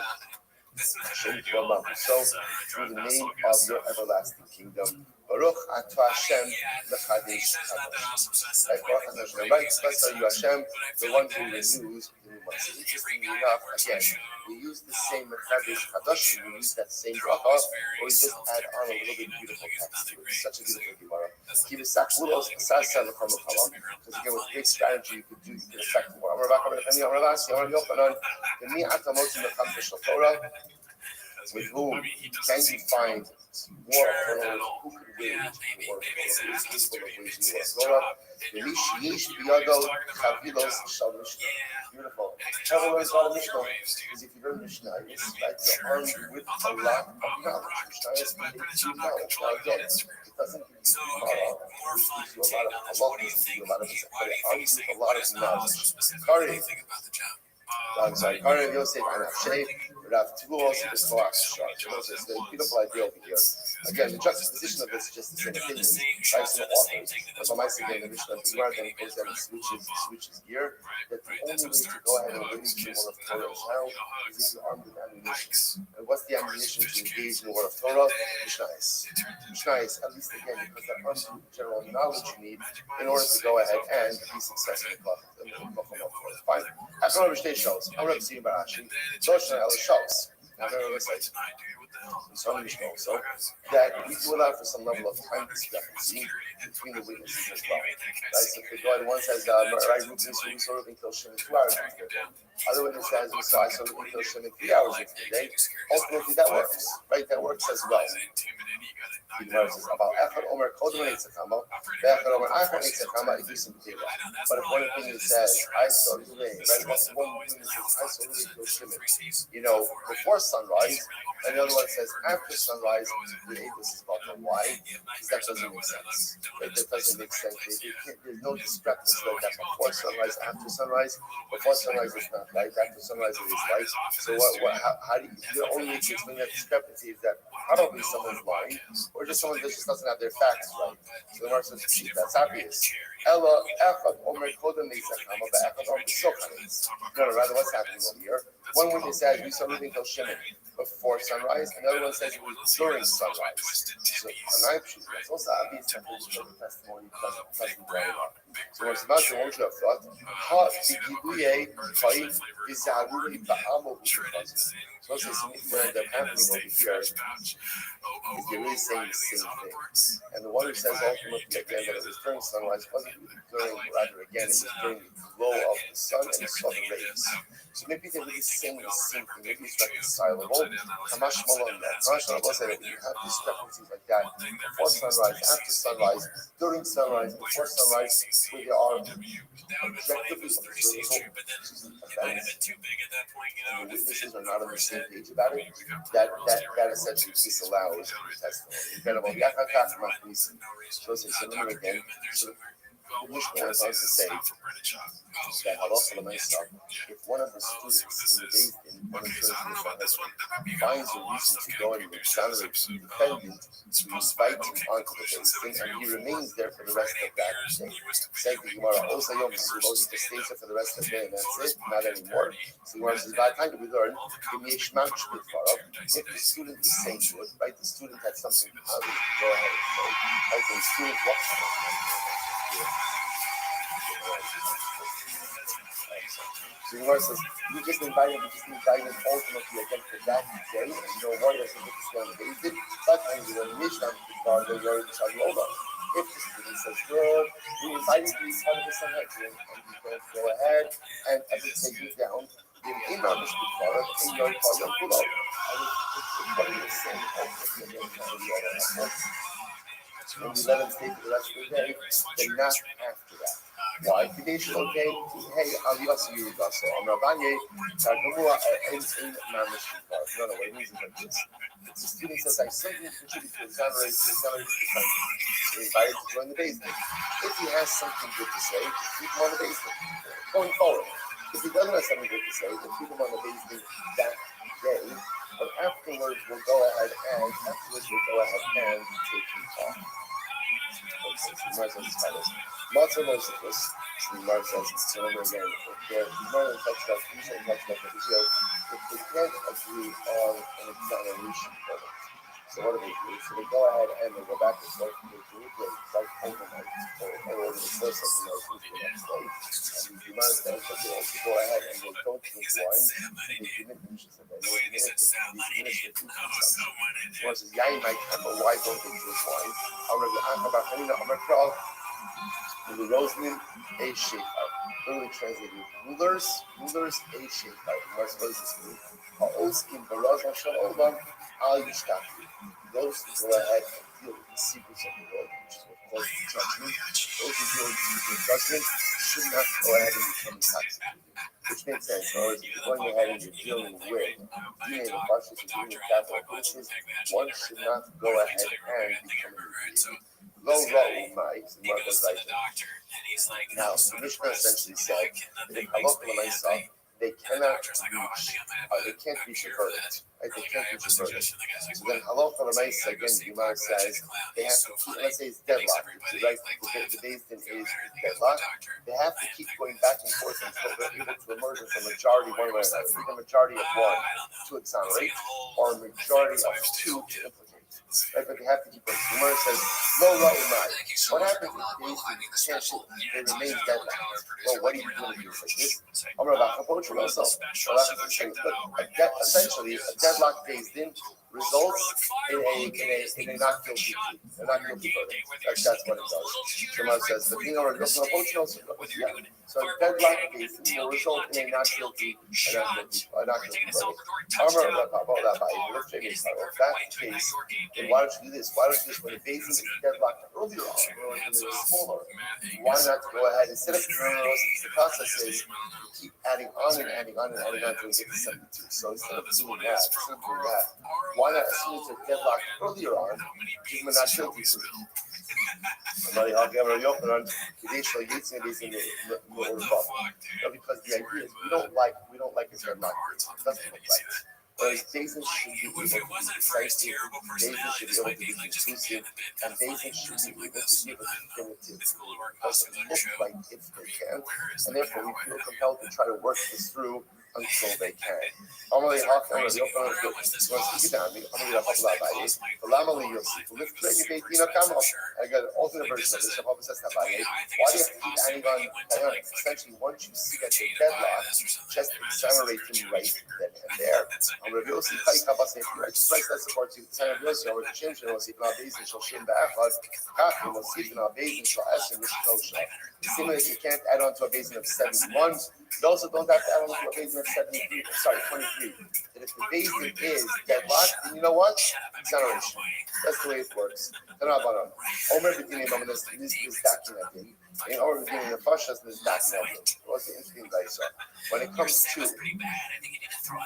Hashem Kivod Malchuso, through the name of your everlasting kingdom. Baruch Atah Hashem Lechadesh Kadosh. Right, blessed are you, Hashem, the one who renews. Interestingly enough, again, we use the same Lechadesh Kadosh, we use that same bracha, or we just add on a little bit beautiful text to it. It's such a beautiful Gemara. Because again, with great strategy, you could affect more. With whom can you find war for who could wage war beautiful. Everyone learns a lot of Mishnah, because if you learn Mishnah, it's like you're armed with a lot of knowledge. Mishnah is knowledge. Now again, it doesn't give you a lot of halachas, it gives you a lot of but it arms you with a lot of knowledge. I'm sorry, Kari Yosef and Avshay, Rav Tulos, the Sloach Shar. It's a beautiful idea over here. Again, the juxtaposition of this is just the same opinion, right? Some authors. That's why I say again, the Mishnah of Gemara then goes down and switches gear. That the only way to go ahead and engage in the word of Torah now is if you're armed with ammunition. And what's the ammunition to engage in the word of Torah? Mishnah is. At least again, because that arms you with general knowledge you need in order to go ahead and be successful in the fine. After all, Mishnah shows. I'm not seeing about Ashi. Doshna El shows. Now, there are sites. So that we do allow for some level of time discrepancy between the witnesses as well. Right? So if the God one says, right, we sort of kill Shem in 2 hours of the day. Other witness says, I sort of kill Shem in 3 hours of the day. Ultimately, that works. Right? That works as well. He knows about Echad Omer Kodman Eitzakama, Echad Omer Achon Eitzakama, Igisim Teva. But if one thing says, I saw the day, right? That's one thing that says, I saw the Shimon, before sunrise, and the other one says, after sunrise, the Avis is about them. Why? Because that doesn't make sense. Right? That doesn't make sense. There's no discrepancy like that before sunrise, after sunrise. Before sunrise is not light, after sunrise it is light. So how do you, the only way to explain that discrepancy is that probably someone's lying, or just someone that just doesn't have their facts right. So the Gemara says, that's obvious. Ella Echad Omer Kodem Neisachama Be'echad Omer B'Soch HaNeis. No, rather, what's happening over here? One witness says we saw everything till Shimon before sunrise, and the other one says it was during sunrise. So, it's also obvious that there's no testimony doesn't very long. So, what's about to want you have thought, Ha Bigibuye Chai Bizaruri Ba'amo B'Shukazim. So, what's significant that happening over here is you're really saying the same thing. And the one who says ultimately again that it was during sunrise wasn't during, rather again, it was during the glow of the sun and saw the rays. So maybe they were saying the same thing, maybe it's reconcilable. Kamash Malon, Kamash Malon said that when you have discrepancies like that, before sunrise, after sunrise, during sunrise, before sunrise, where there are objectively observable events, and the witnesses are not on the same page about it, that essentially disallows testimony. So remember again, the Mishnah wants us to say that halacha l'maisa, if one of the students in the Beis Din finds a reason to go and exonerate the defendant, to invite him onto the Beis Din, and he remains there for the rest of that day. Said the Gemara, Osayom, he just stays there for the rest of the day, and that's it, not anymore. So the Gemara says, by the time we learn, if the student is saying to it, right, the student had something positive to go ahead and say, right, the student walks on So the Gemara says, we just invited ultimately again for that day, and no one doesn't get to stay on the Beis Din, but when you learn Mishnah, the Lord shall be over. If the student says, good, we invite you to be part of the Sanhedrin, and you can go ahead and take you down in our Mishnah Torah, in your Torah below. And it's what he is saying ultimately again, when we let him stay for the rest of the day, then not after that. Why? Kadesh, okay, hey, Aliyasa Yurugasa, Rabbi, Targumua, in Mamish. No, what it means is like this. The student says, I simply contribute to exonerate the defendant. So he invited to join the Beis Din. If he has something good to say, keep him on the Beis Din. Going forward, if he doesn't have something good to say, then keep him on the Beis Din that day. But afterwards, we'll go ahead and take him off. Matzah Mosefus, the Gemara says, remember again, if the Gemara talks about if they can't agree on an exoneration verdict, so what do? So they go ahead and they go back and start to do it like overnight, or the first something else the next day. And the Gemara says that they also go ahead and they don't drink wine, and they diminish it. One says, Yain might come, but why don't they drink wine? The Roseman a Shefar, literally translated rulers a Shefar. What does this mean? Ha'oskim barazal shel olam al yishtachu. Those who go ahead and deal with the secrets of the world, which is what calls the judgment. Those who deal with the secrets of judgment should not go ahead and become intoxicated. Which makes sense. In other words, if you're going ahead and you're dealing with DNA and partials and dealing with capital punches, one should not go ahead and become inebriated. Low might, the mother's like now, the Mishnah essentially said that in halacha l'maisa, they cannot reach, they can't reach a verdict. Right? They can't reach a verdict. So then halacha l'maisa, again, the Gemara says, they have to keep, let's say it's deadlocked, right? The Beis Din is deadlocked. They have to keep going back and forth until they're able to emerge with a majority one way or another. Either a majority of one to exonerate, or a majority of two to implicate. Right, but they have to keep it. The Gemara says, no, what happens if they remain deadlocked? Well, what are you going to do like this? I'm going to approach for myself. Essentially, a deadlock Beis Din results in a not guilty plea, a not guilty verdict. That's what it does. The Gemara says, the thing over so a deadlock Beis Din will result in a not guilty verdict. That case, then why don't you do this? Why don't you do this when the Beis Din is deadlocked earlier on, when it was smaller? Why not go ahead instead of the process is keep adding on until we get to 72. So instead of doing that, why not as soon as they're deadlocked earlier on, give them a not guilty plea? Because the idea is we don't like his deadlock. It doesn't look right. Whereas Basin should be able to be decisive, Basin should be able to be conclusive, and Basin should be able to give a definitive. It doesn't look like if they can, and therefore we feel compelled to try to work this through until they can. Normally, I got alternate versions of this. Why do you have to keep adding on? Essentially, once you see that the deadlock, just exonerate him right then and there. Rabbi Yossi that supports you. Rabbi Yossi over the Shem Shel Yossi Beis Shel Shem Be'achad. Kach Yossi Beis Shel Esher Mishkol Shel. Similarly, you can't add on to a basin of 71. You also don't have to add on to a basin of 73. Sorry, 23. And if the basin is deadlocked, then you know what? Exoneration. That's the way it works. Omer beginning of this documenting. In order to begin the Fashas, this documenting. What's the interesting dice? When it comes to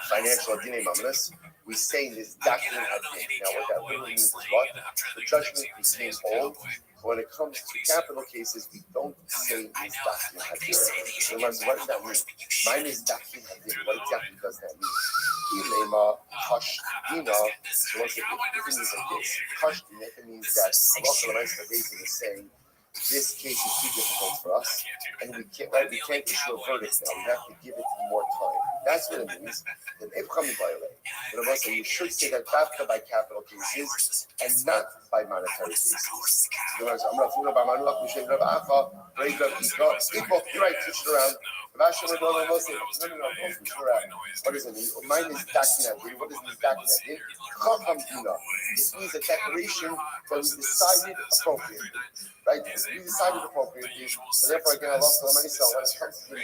financial dinei mamlas, we say this document hadin. Now, what that really means is what? The judgment became old. When it comes to capital cases, we don't say this document hadin. So, what does that mean? Mine is document hadin. What exactly does that mean? Ilema kashdina. So, what's it means like this? Kashdina, it means that Allah is saying, this case is too difficult for us, and we can't issue a verdict now. We have to give it more time. That's what it means. Then if coming violate, but also you should say that dafka by capital cases and not by monetary cases. You're right, teach it around. What does it mean? Mine is documented. What does this documented? It means a declaration that we decided appropriately. Right? We decided appropriately. So therefore, again, Allah when it comes to the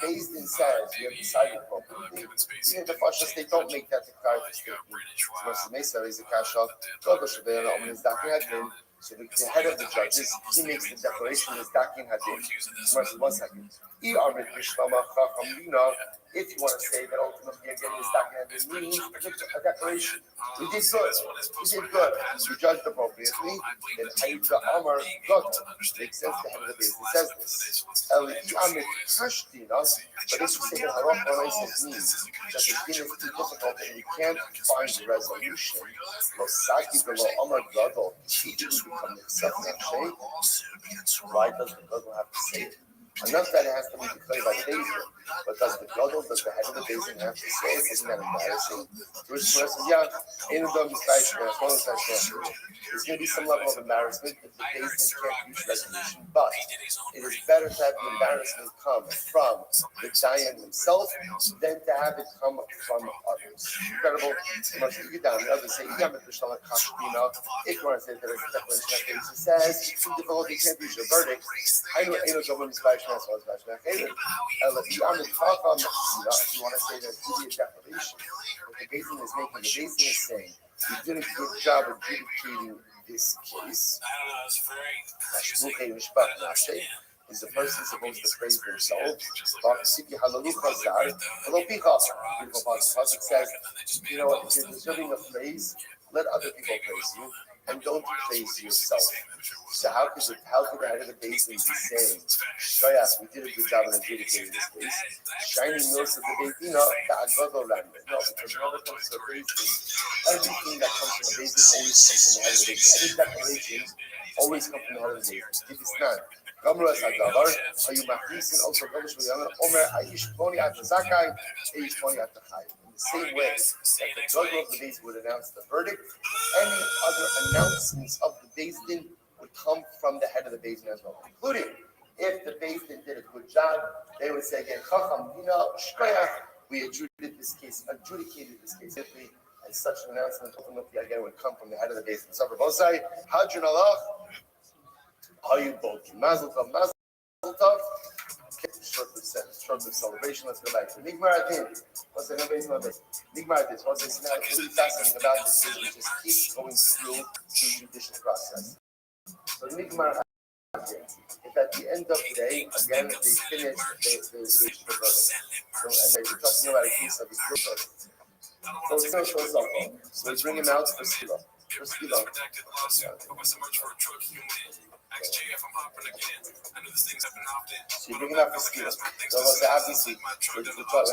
based in says we have decided appropriately. Even the Fashas, they don't make that declarative statement. So Mesa is a kasha. So the head of the judges, he makes the declaration as Dakin Hadin. 1 second. If you want to say that ultimately again this Dakin Hadin means a declaration. We did good. We did good. We judged appropriately. Then Haidra Amar God makes sense the head of the base. It says this. But if you say that Harach means that the din is too difficult and we can't find a resolution, Losaki below Amar Gadol, he didn't become the accepting shape. Why does the Gadol have to say it? Enough that it has to be declared by the Basin, but does the Gadol, does the head of the Basin have to say it? Isn't that embarrassing? Which person, yeah, there's going to be some level of embarrassment if the Basin can't reach resolution, but it is better to have the embarrassment come from the Dayan himself than to have it come from others. Incredible. You get down the others say, if you want to say that a declaration that Basin says, it's too difficult, you can't reach a verdict. I know if you want to say that it's a declaration, what the Basin is making, the Basin is saying, you did a good job adjudicating this case. Is the person supposed to praise themselves? It says, you know what, if you're deserving of praise, let other people praise you, and don't praise yourself. So how could the head of the Basin be saying, Shayas, we did a good job in adjudicating this case? Shining notes of the Basin, no, because whenever it comes to the Basin, everything that comes from the Basin always comes from the head of the Basin. Every declaration always comes from the head of the Basin. If it's not, are you Mahrisin also Omer Aish Poni at the Zakai, Aish Poni at the Chai. The same way that the judge of the Basin would announce the verdict, any other announcements of the Basin would come from the head of the Basin as well, including if the Basin did a good job, they would say again, Chacham, we adjudicated this case simply, and such an announcement ultimately again would come from the head of the Basin. So for both sides, Hadran Allah, are you both? Mazel tov, Mazel tov. Short celebration. Let's go back to Nigmar Adin. What's the name of it? Nigmar Adin. What's this now? What's fascinating about this is we just keep going through the judicial process. So Nigmar Adin. If at the end of the day, again, they finish the verdict. So and they're talking about a case of his verdict. So we bring him out for Skila. So you're bringing up the skill. So obviously, we're talking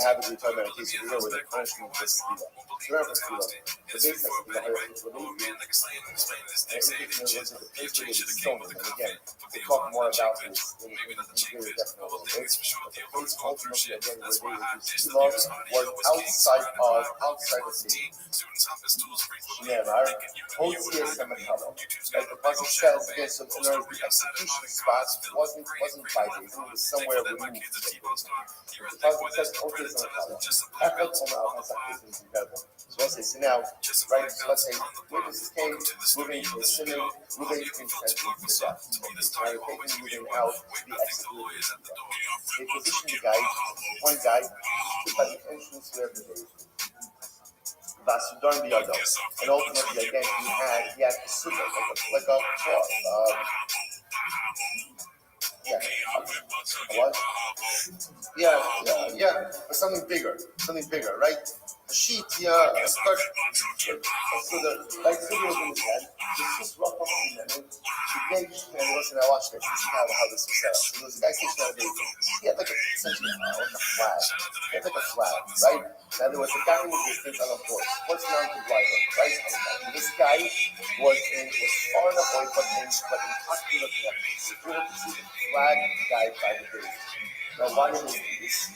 about a case over here where the punishment for skill. So remember skill. The base of skill, and it was the place where they stone them. And again, we'll talk more about this in greater depth in a little bit. But the place ultimately again where they would do skill was outside of city. Shneimar, Hotziah Samakalo. Like the Pasuk says, again, so in other words, the execution spot wasn't by days, it was somewhere removed. The Pasuk says, Hotziah Samakalo. Echad Omar Al-Hasach is incredible. So let's say, so now, right, so let's say, witnesses came, moving to the sinning, moving to sentenced to death. Now they're taking moving out to be executed. They positioned the guy, one guy, stood by the entrance to every day. Vasudon Biado. And ultimately, again, he had a sukkah, like a cloth. What? Yeah. Or something bigger, right? A sheet, yeah. So the like video was in his head. It's just rough up in there. And listen, I watched it. This is how this was set up. So there was a guy stationed on a baby. He had like essentially like a flag. He had like a flag, right? Now there was a guy in the distance on a horse. What's known to driver, right? And this guy was far enough away, but in ocular connection. So if you were to see the flag guy by the baby. Now why did they do this?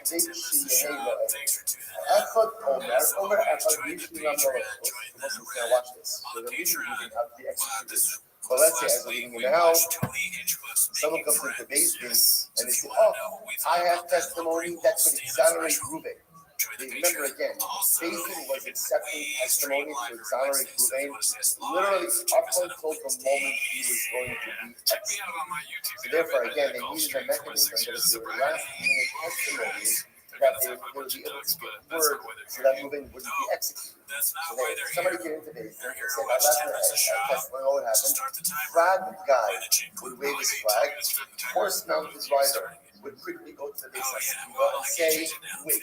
כדי שיהיה לו אחד אומר אחד בשביל המלאכות. Now watch this. So the reason we didn't have the execution. But let's say as we're reading now, someone comes into Beis and they say, I have testimony that could exonerate Reuben. Remember again, Beis was accepting testimony to exonerate Reuben literally up until the moment he was going to be executed. So therefore, again, they needed a mechanism that if they were last minute testimonies, that they would be able to get word so that Reuben wouldn't be executed. So somebody get into Beis and say, my last minute testimony, what would happen? Flag guy would wave his flag, horse mount his rider, would quickly go to the Beis and say, wait.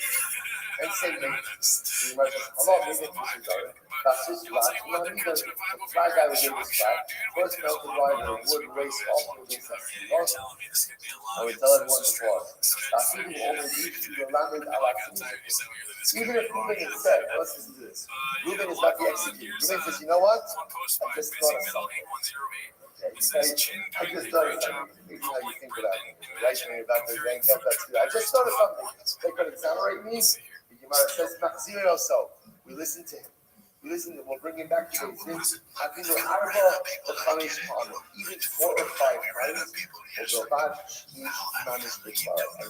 And say, wait. Allah made it disregarded. That's his flag. Not even the flag guy would wave his flag. Horse mount his rider would race off to the Beis and would tell everyone to pause. That's even only the Lamed Al-Aqsim. Even if Reuben had said, let's listen to this. Reuben is not the executed. Reuben says, you know what? I just thought of something. I just thought of something. Maybe how you think about it. Right? About the rank up, I just thought of something. They could exonerate me. The Gemara says, Machzir also. We listen to him. We'll bring him back to Beis. Even 4 or 5 times. As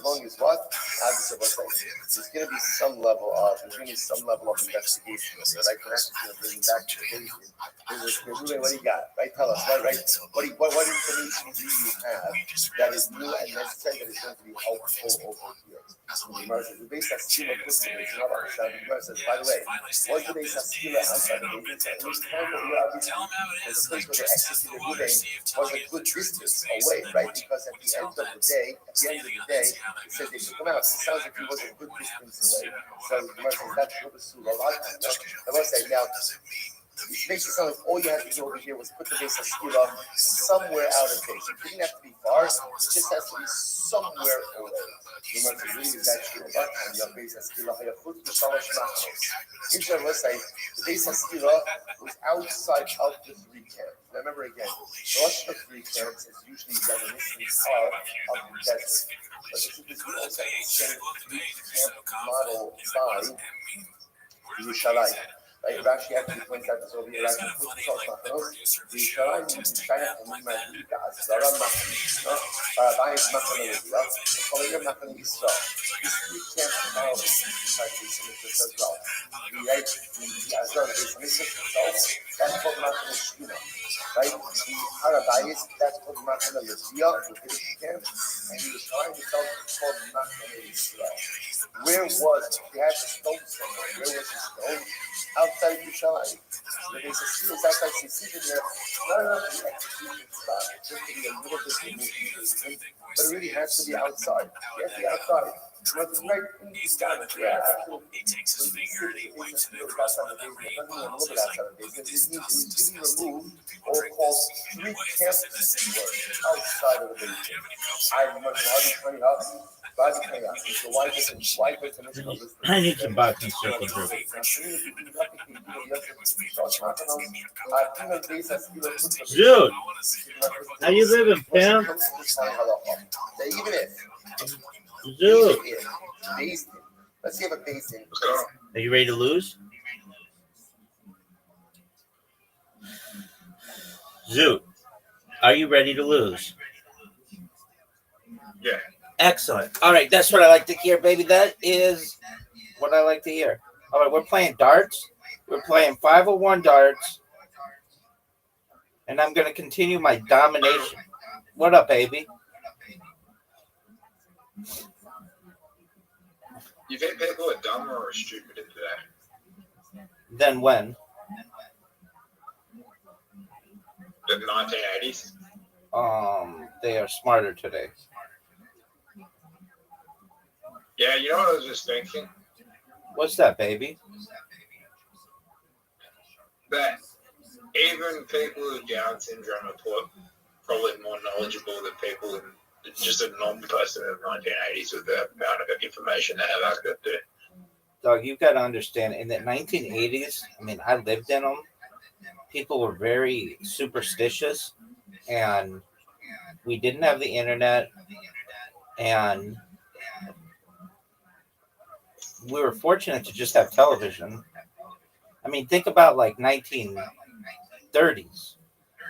long as what? There's going to be some level of investigation. Right? Perhaps it's going to bring him back to Beis. What do you got? Right? Tell us. Right? What information do you have that is new and necessary that is going to be helpful over here? The Beis Haskila puts it is not outside. The Gemara says, by the way, was the Beis Haskila outside of the Beis? It was kind of the place where they executed Reuben was a good distance away, right? Because at the end of the day, it says they took him out. It sounds like he was a good distance away. So the Gemara says that's a lot of time. I must say now. It makes it sound like all you had to do over here was put the Beis Haskila somewhere out of base. It didn't have to be far. It just has to be somewhere away. You must agree with that true about your Beis Haskila. Inshallah, let's say the Beis Haskila was outside of the 3 camps. Now remember again, the rest of the 3 camps is usually reminiscent of the desert. But this is also the same 3-camp model by Yerushalayim. Right, Rashi actually points out this over here. Rashi puts the Yerushalayim is Shayach U'Madika Azara Machane, Ba'is Machane Yisrael, the Kolayim Machane Yisrael. This 3-camp model is like this as well. The Azara, the itself, that's called Machane Shkina. Right, the Harabais, that's called Machane Yisrael, the British camp, and the Yerushalayim itself is called Machane Yisrael. Where was he had the stone somewhere? Where was the stone? Outside Yerushalayim. The Beis Haskila is outside Sisivin there, not enough to the execution spot. It's just to be a little bit removed from the but it really has to be outside. It has to be outside. He's got it. Yeah, He takes his finger and he wipes it across one of the rain piles. He's like, look at this dust, disgusting. People drink this. Three Why is camps this in the same outside of the Do basement. you have any cups? I must have 20 houses. Buy the 20 houses. So why is it I need some boxing circle Your jerk. favorite shirt. Dude, Dude, how you living, pimp? Even if, Dude, basement. Let's see if a basement. are you ready to lose? Zoot, are you ready to lose? Yeah. Excellent. All right, that's what I like to hear, baby. That is what I like to hear. All right, we're playing darts. We're playing 501 darts. And I'm going to continue my domination. What up, baby? You think people are dumber or stupid today? Then when? The 1980s? They are smarter today. Yeah, you know what I was just thinking? What's that, baby? That even people with Down syndrome are probably more knowledgeable than people in just a non-person in the 1980s with the amount of information they have access to. Dog, you've got to understand, in the 1980s, I mean, I lived in them. People were very superstitious, and we didn't have the internet, and we were fortunate to just have television. I mean, think about like 1930s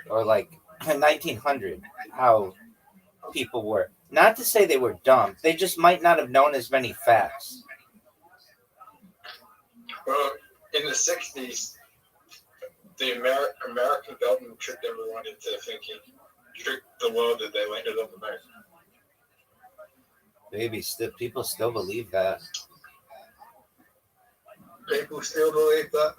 or like 1900, how people were. Not to say they were dumb, they just might not have known as many facts. Well, in the 60s, the American government tricked everyone into thinking, tricked the world that they landed on the moon. Baby, people still believe that. People still believe that?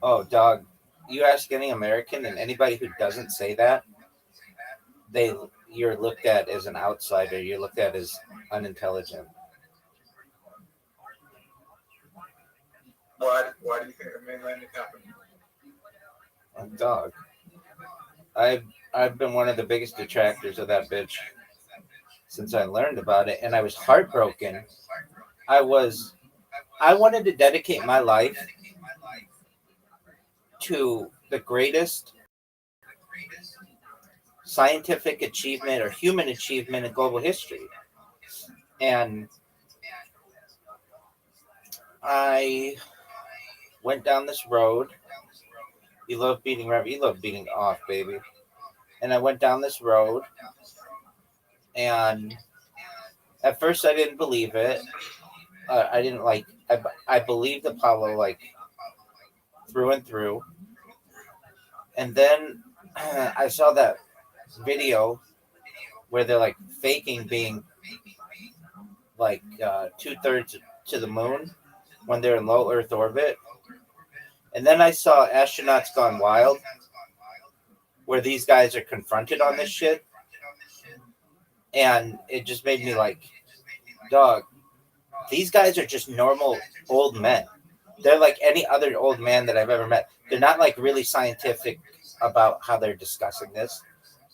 Oh, dog, you ask any American, and anybody who doesn't say that, you're looked at as an outsider. You're looked at as unintelligent. Why do you think the moon landing happened? Dog, I've been one of the biggest detractors of that bitch since I learned about it, and I was heartbroken. I wanted to dedicate my life to the greatest scientific achievement or human achievement in global history. And I went down this road. You love beating Rabbi. You love beating off, baby. And I went down this road, and at first I didn't believe it. I didn't like. I believed Apollo like through and through. And then I saw that video where they're like faking being like 2/3 to the moon when they're in low Earth orbit. And then I saw Astronauts Gone Wild, where these guys are confronted on this shit. And it just made me like, dog, these guys are just normal old men. They're like any other old man that I've ever met. They're not like really scientific about how they're discussing this.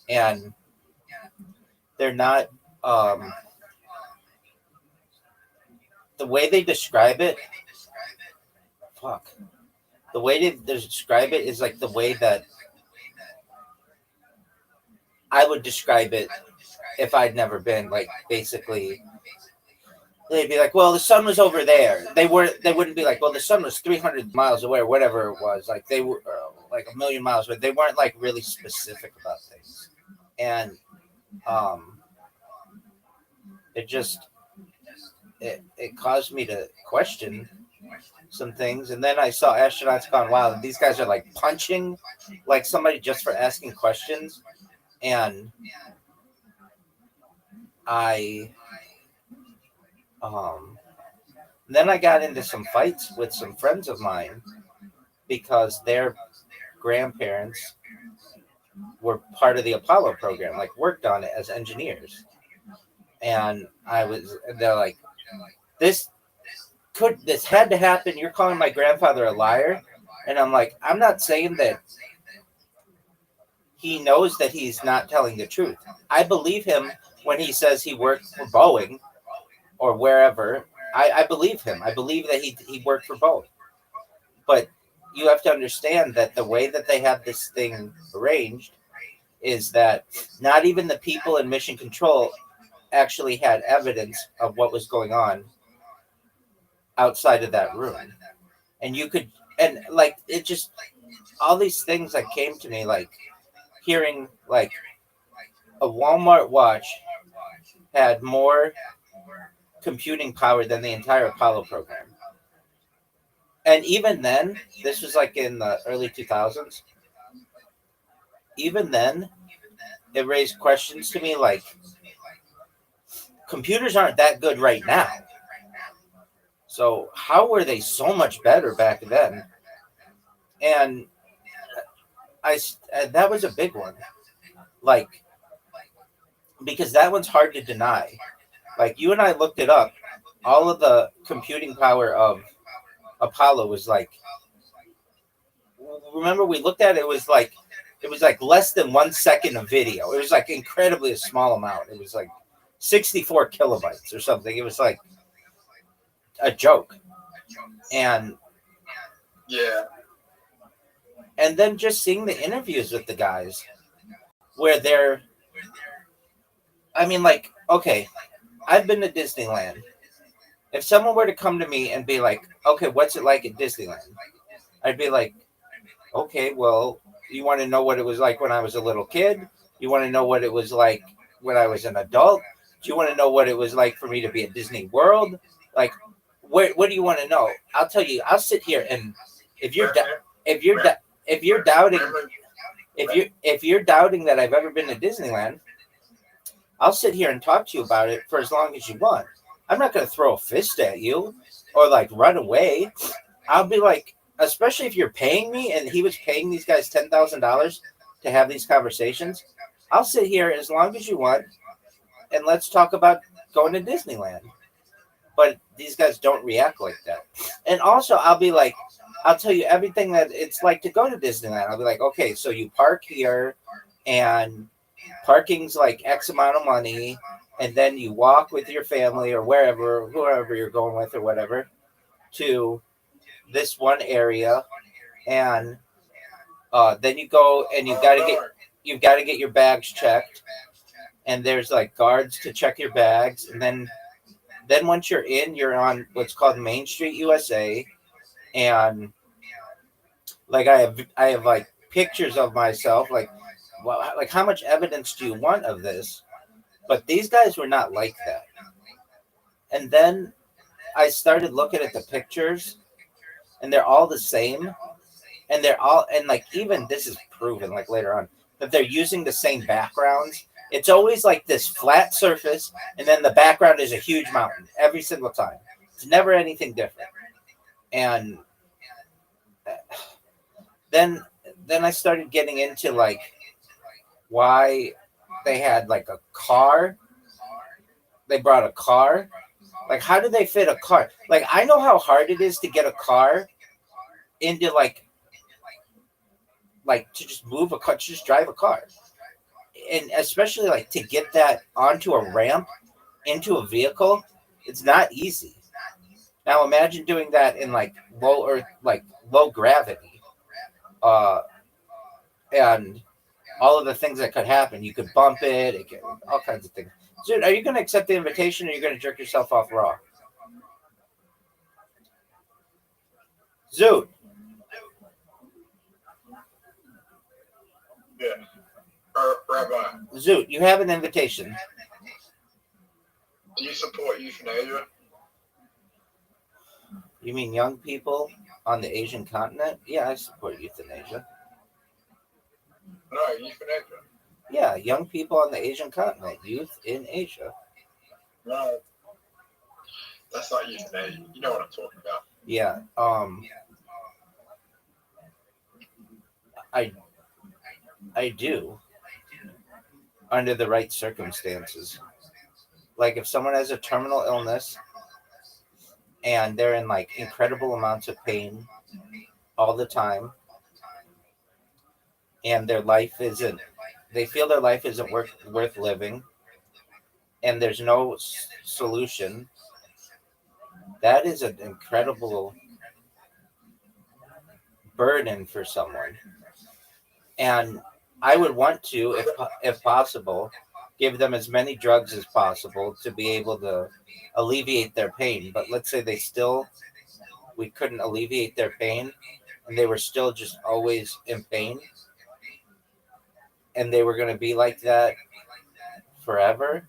And they're not, the way they describe it, the way they describe it is like the way that I would describe it if I'd never been. Like, basically, they'd be like, well, the sun was over there. They wouldn't be like, well, the sun was 300 miles away or whatever it was. Like, they were like a million miles away. They weren't like really specific about things. And it caused me to question some things. And then I saw Astronauts Gone Wild, and these guys are like punching like somebody just for asking questions. And then I got into some fights with some friends of mine because their grandparents were part of the Apollo program, like worked on it as engineers. And they're like, this had to happen. You're calling my grandfather a liar. And I'm like, I'm not saying that he knows that he's not telling the truth. I believe him when he says he worked for Boeing or wherever. I believe him. I believe that he worked for Boeing. But you have to understand that the way that they have this thing arranged is that not even the people in mission control actually had evidence of what was going on outside of that room. And you could, and like, it just, all these things that came to me, like hearing like a Walmart watch had more computing power than the entire Apollo program. And even then, this was like in the early 2000s. Even then, it raised questions to me like, computers aren't that good right now. So how were they so much better back then? And that was a big one. Like, because that one's hard to deny. Like, you and I looked it up. All of the computing power of Apollo was like, remember we looked at it, it was like less than 1 second of video. It was like incredibly a small amount. It was like 64 kilobytes or something. It was like a joke. And yeah. And then just seeing the interviews with the guys where they're, I mean, like, okay, I've been to Disneyland. If someone were to come to me and be like, okay, what's it like at Disneyland? I'd be like, okay, well, you want to know what it was like when I was a little kid? You want to know what it was like when I was an adult? Do you want to know what it was like for me to be at Disney World? Like, what do you want to know? I'll tell you. I'll sit here and if you're doubting that I've ever been to Disneyland, I'll sit here and talk to you about it for as long as you want. I'm not going to throw a fist at you or like run away. I'll be like, especially if you're paying me, and he was paying these guys $10,000 to have these conversations. I'll sit here as long as you want, and let's talk about going to Disneyland. But these guys don't react like that. And also, I'll be like, I'll tell you everything that it's like to go to Disneyland. I'll be like, okay, so you park here, and parking's like X amount of money, and then you walk with your family or whoever you're going with or whatever, to this one area, and then you go and you've got to get your bags checked, and there's like guards to check your bags, and then once you're in, you're on what's called Main Street USA, and like I have like pictures of myself, like, well, like how much evidence do you want of this? But these guys were not like that. And then I started looking at the pictures, and they're all the same, and like, even this is proven like later on that they're using the same backgrounds. It's always like this flat surface, and then the background is a huge mountain every single time. It's never anything different. And then I started getting into like why they had like a car. They brought a car. Like, how do they fit a car? Like, I know how hard it is to get a car into like to just move a car, to just drive a car. And especially like to get that onto a ramp into a vehicle, it's not easy. Now imagine doing that in like low gravity. And all of the things that could happen. You could bump it, all kinds of things. Dude, are you going to accept the invitation, or are you going to jerk yourself off raw? Zoot. Yeah. Rabbi. Zoot, you have an invitation. Do you support euthanasia? You mean young people on the Asian continent? Yeah, I support euthanasia. No, euthanasia. Yeah, young people on the Asian continent. Youth in Asia. No. That's not euthanasia. You know what I'm talking about. Yeah. I do. Under the right circumstances. Like if someone has a terminal illness and they're in like incredible amounts of pain all the time, and their life isn't. They feel their life isn't worth living, and there's no solution. That is an incredible burden for someone, and I would want to, if possible, give them as many drugs as possible to be able to alleviate their pain. But let's say we couldn't alleviate their pain, and they were still just always in pain, and they were going to be like that forever,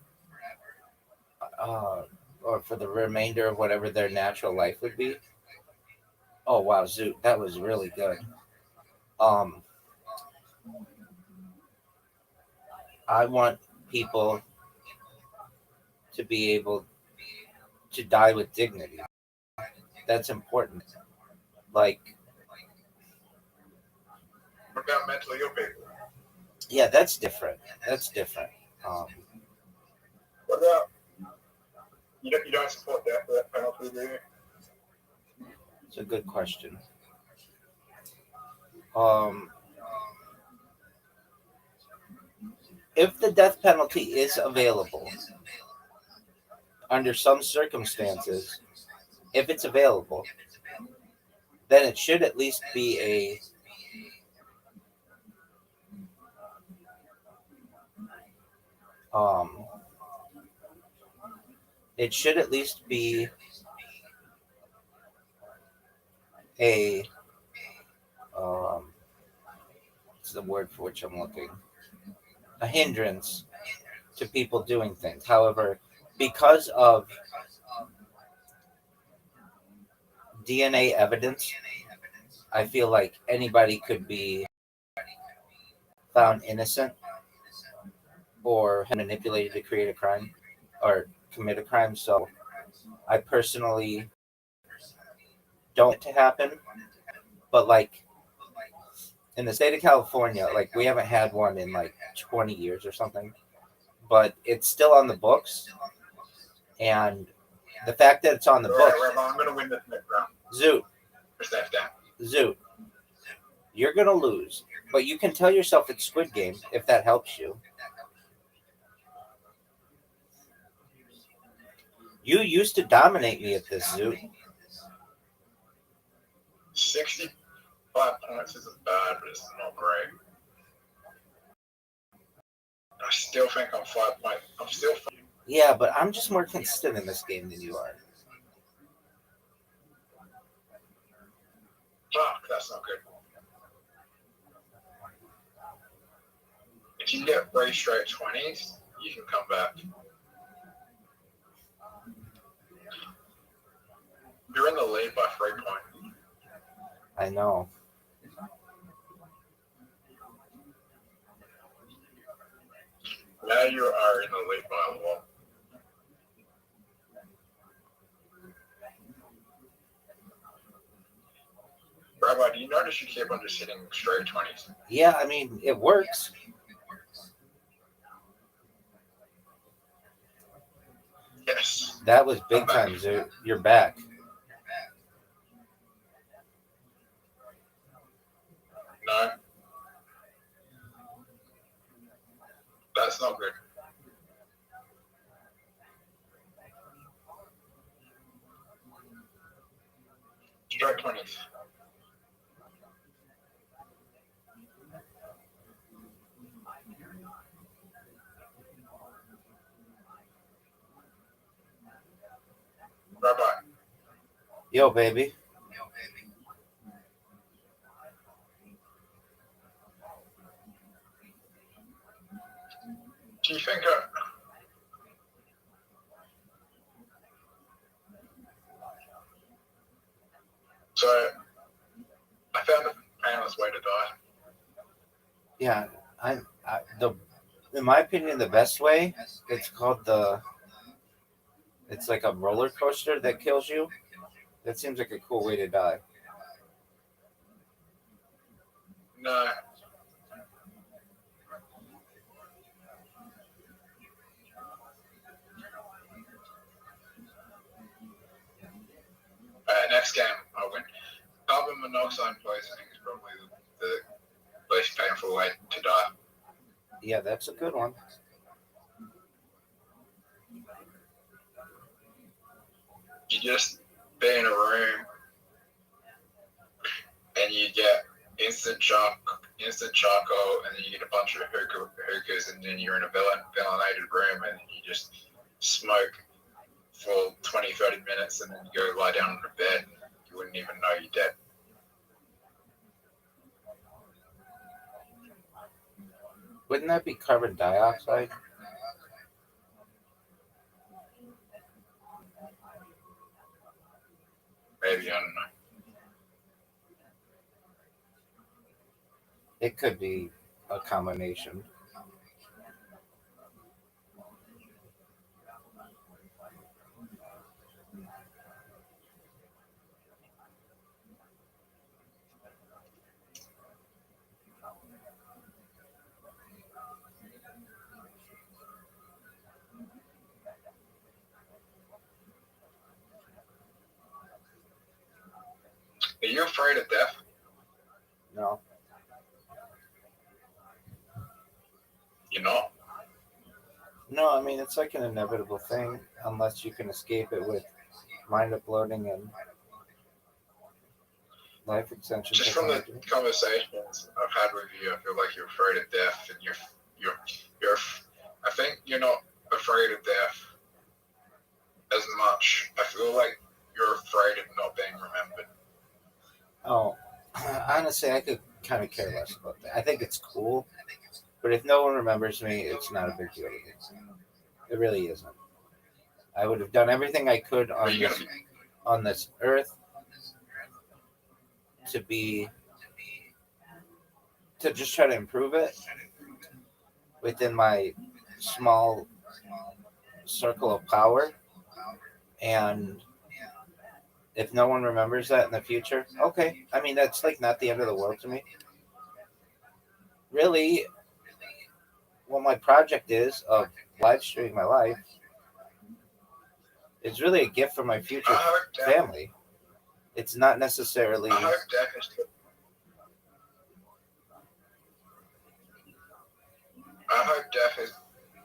uh, or for the remainder of whatever their natural life would be. Oh wow, Zoot, that was really good. Um, I want people to be able to die with dignity. That's important. Like, What about mentally ill people? yeah, that's different. That's different. Um, What about you don't support that penalty, do you? it's a good question. Um, if the death penalty is available under some circumstances, if it's available, then it should at least be um, it should at least be a what's the word for which I'm looking? A hindrance to people doing things. However, because of DNA evidence, I feel like anybody could be found innocent or manipulated to create a crime or commit a crime. So I personally don't want it to happen. But like in the state of California, like we haven't had one in like 20 years or something, but it's still on the books. And the fact that it's on the All books, right, Rabbi, I'm going to win this next round. Zoot, Just that down. Zoot, you're going to lose. But you can tell yourself it's Squid Game if that helps you. You used to dominate me at this, Zoot. 65 points isn't bad, but it's not great. I still think I'm 5 points. I'm still. Yeah, but I'm just more consistent in this game than you are. Fuck, that's not good. If you get 3 straight 20s, you can come back. You're in the lead by 3 points. I know. Now you are in the lead by a lot. Rabbi, do you notice you keep on just hitting straight 20s? Yeah, I mean, it works. Yes. That was big time, Zoot. You're back. No. That's not good. Straight 20s. Rabbi. Yo, baby. Do you think so I found a painless way to die. Yeah, in my opinion, the best way, it's like a roller coaster that kills you. That seems like a cool way to die. No. monoxide poisoning is probably the least painful way to die. Yeah, that's a good one. You just be in a room and you get instant charcoal, and then you get a bunch of hookahs, and then you're in a ventilated room and you just smoke for 20-30 minutes, and then you go lie down on a bed and you wouldn't even know you're dead. Wouldn't that be carbon dioxide? Maybe, I don't know. It could be a combination. Are you afraid of death? No. You're not? No, I mean, it's like an inevitable thing unless you can escape it with mind uploading and life extension Just from the technology. conversations I've had with you, I feel like you're afraid of death, and you're I think you're not afraid of death as much. I feel like you're afraid of not being remembered. Oh, honestly, I could kind of care less about that. I think it's cool, but if no one remembers me, it's not a big deal to me. It really isn't. I would have done everything I could on this earth to just try to improve it within my small circle of power. And if no one remembers that in the future, okay. I mean, that's like not the end of the world to me. Really, what my project is of live streaming my life is really a gift for my future family. It's not necessarily. I hope death is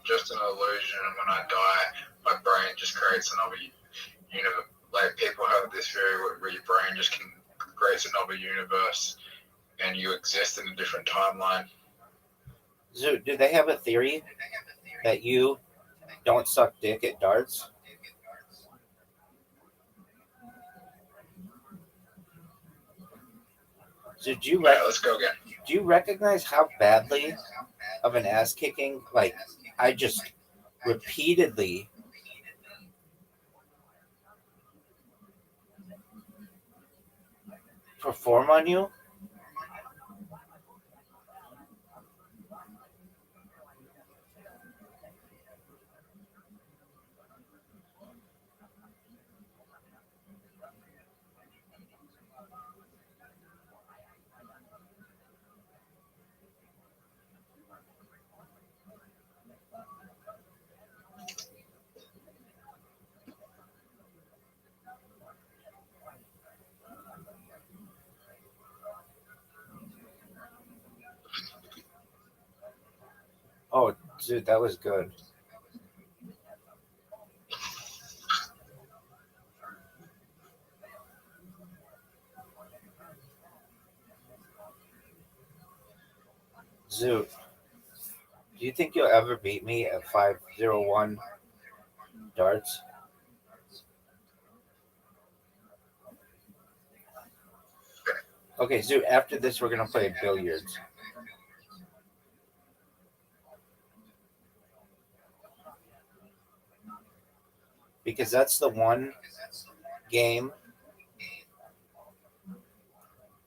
just an illusion, and when I die, my brain just creates another universe. Like, people have this theory where your brain just creates another universe, and you exist in a different timeline. So, do they have a theory that you don't suck dick at darts? So Let's go again. Do you recognize how badly of an ass kicking, like, I just repeatedly perform on you? Oh, dude, that was good. Zoot, do you think you'll ever beat me at 501 darts? Okay, Zoot, after this, we're going to play billiards. Because that's the one game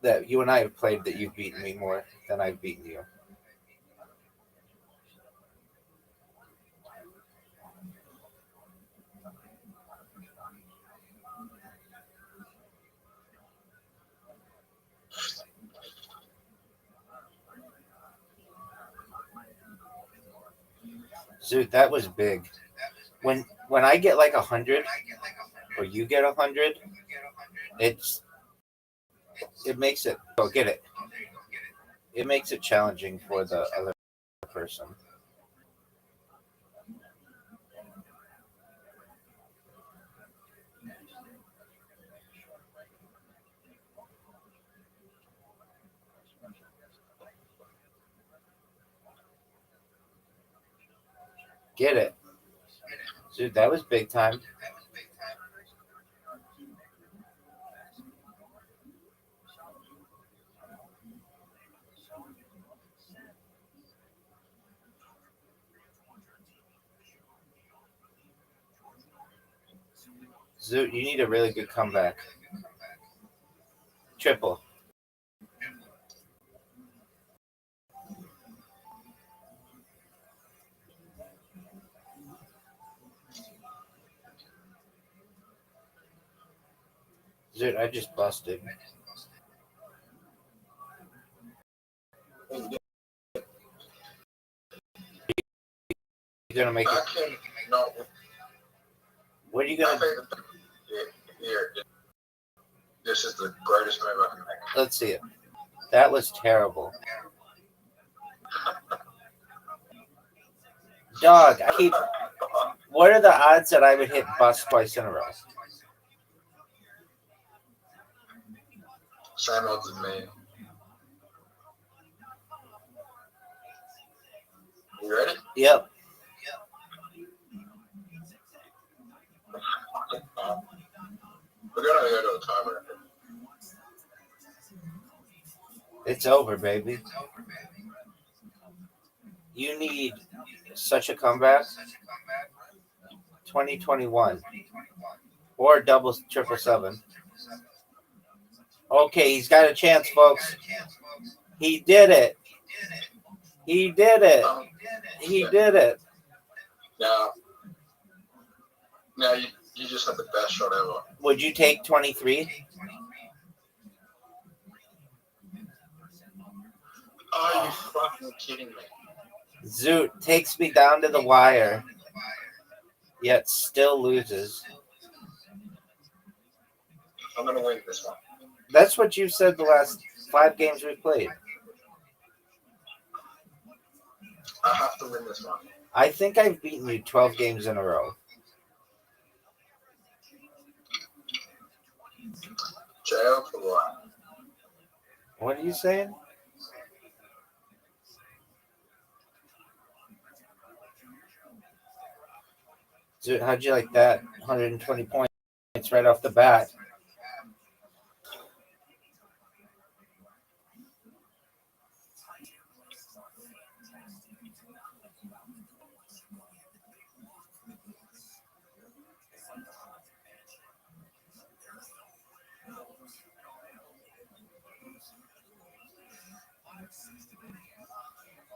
that you and I have played that you've beaten me more than I've beaten you. Dude, that was big. When I get like 100, or you get 100, it's it makes it get it. It makes it challenging for the other person. Get it. Dude, that was big time. Zoot, you need a really good comeback. Triple. Zoot, I just busted. You're gonna make it. No, What are you I gonna? think this is the greatest move I can make. Let's see it. That was terrible. Dog, I keep. What are the odds that I would hit bust twice in a row? Same odds as me. You ready? Yep. We're gonna go to a timer. It's over, baby. You need such a comeback. 2021 or double 777. Okay, he's got a chance, folks. He did it. He did it. He did it. Now you just had the best shot ever. Would you take 23? Are you fucking kidding me? Zoot takes me down to the wire, yet still loses. I'm gonna win this one. That's what you said the last 5 games we played. I have to win this one. I think I've beaten you 12 games in a row. Jail for what? What are you saying? Dude, how'd you like that? 120 points right off the bat.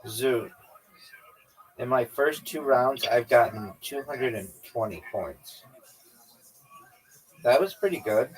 Zoot. In my first 2 rounds, I've gotten 220 points. That was pretty good.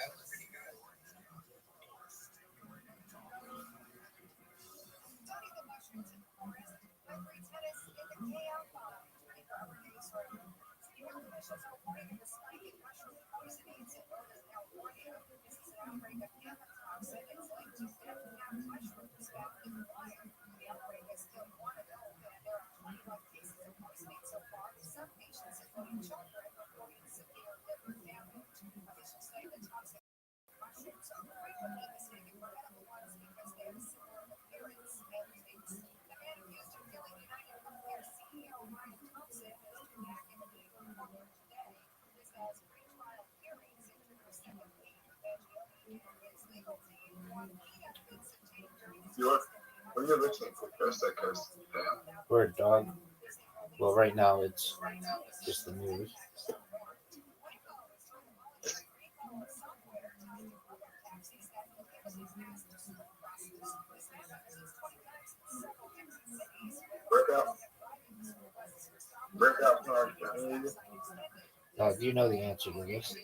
When you're listening for Coast to Coast, Word, dog. Well, right now it's just the news. breakout card. Dog, you know the answer to this.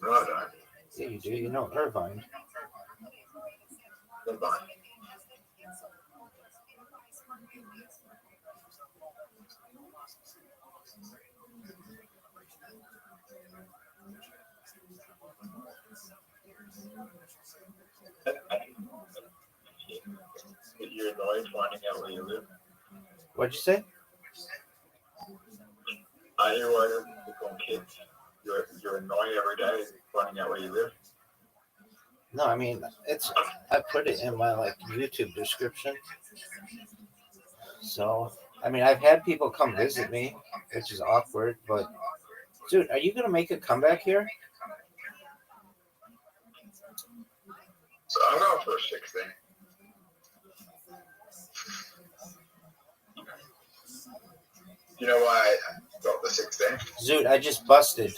No, I don't. Yeah, you do. You know Irvine. Goodbye. You're annoyed finding out where you live. What'd you say? Are you worried to become kids? You're annoyed every day finding out where you live. No, I mean I put it in my like YouTube description. So I mean I've had people come visit me, which is awkward, but dude, are you gonna make a comeback here? So I'm going for a 16. You know why I got the 16? Dude, I just busted.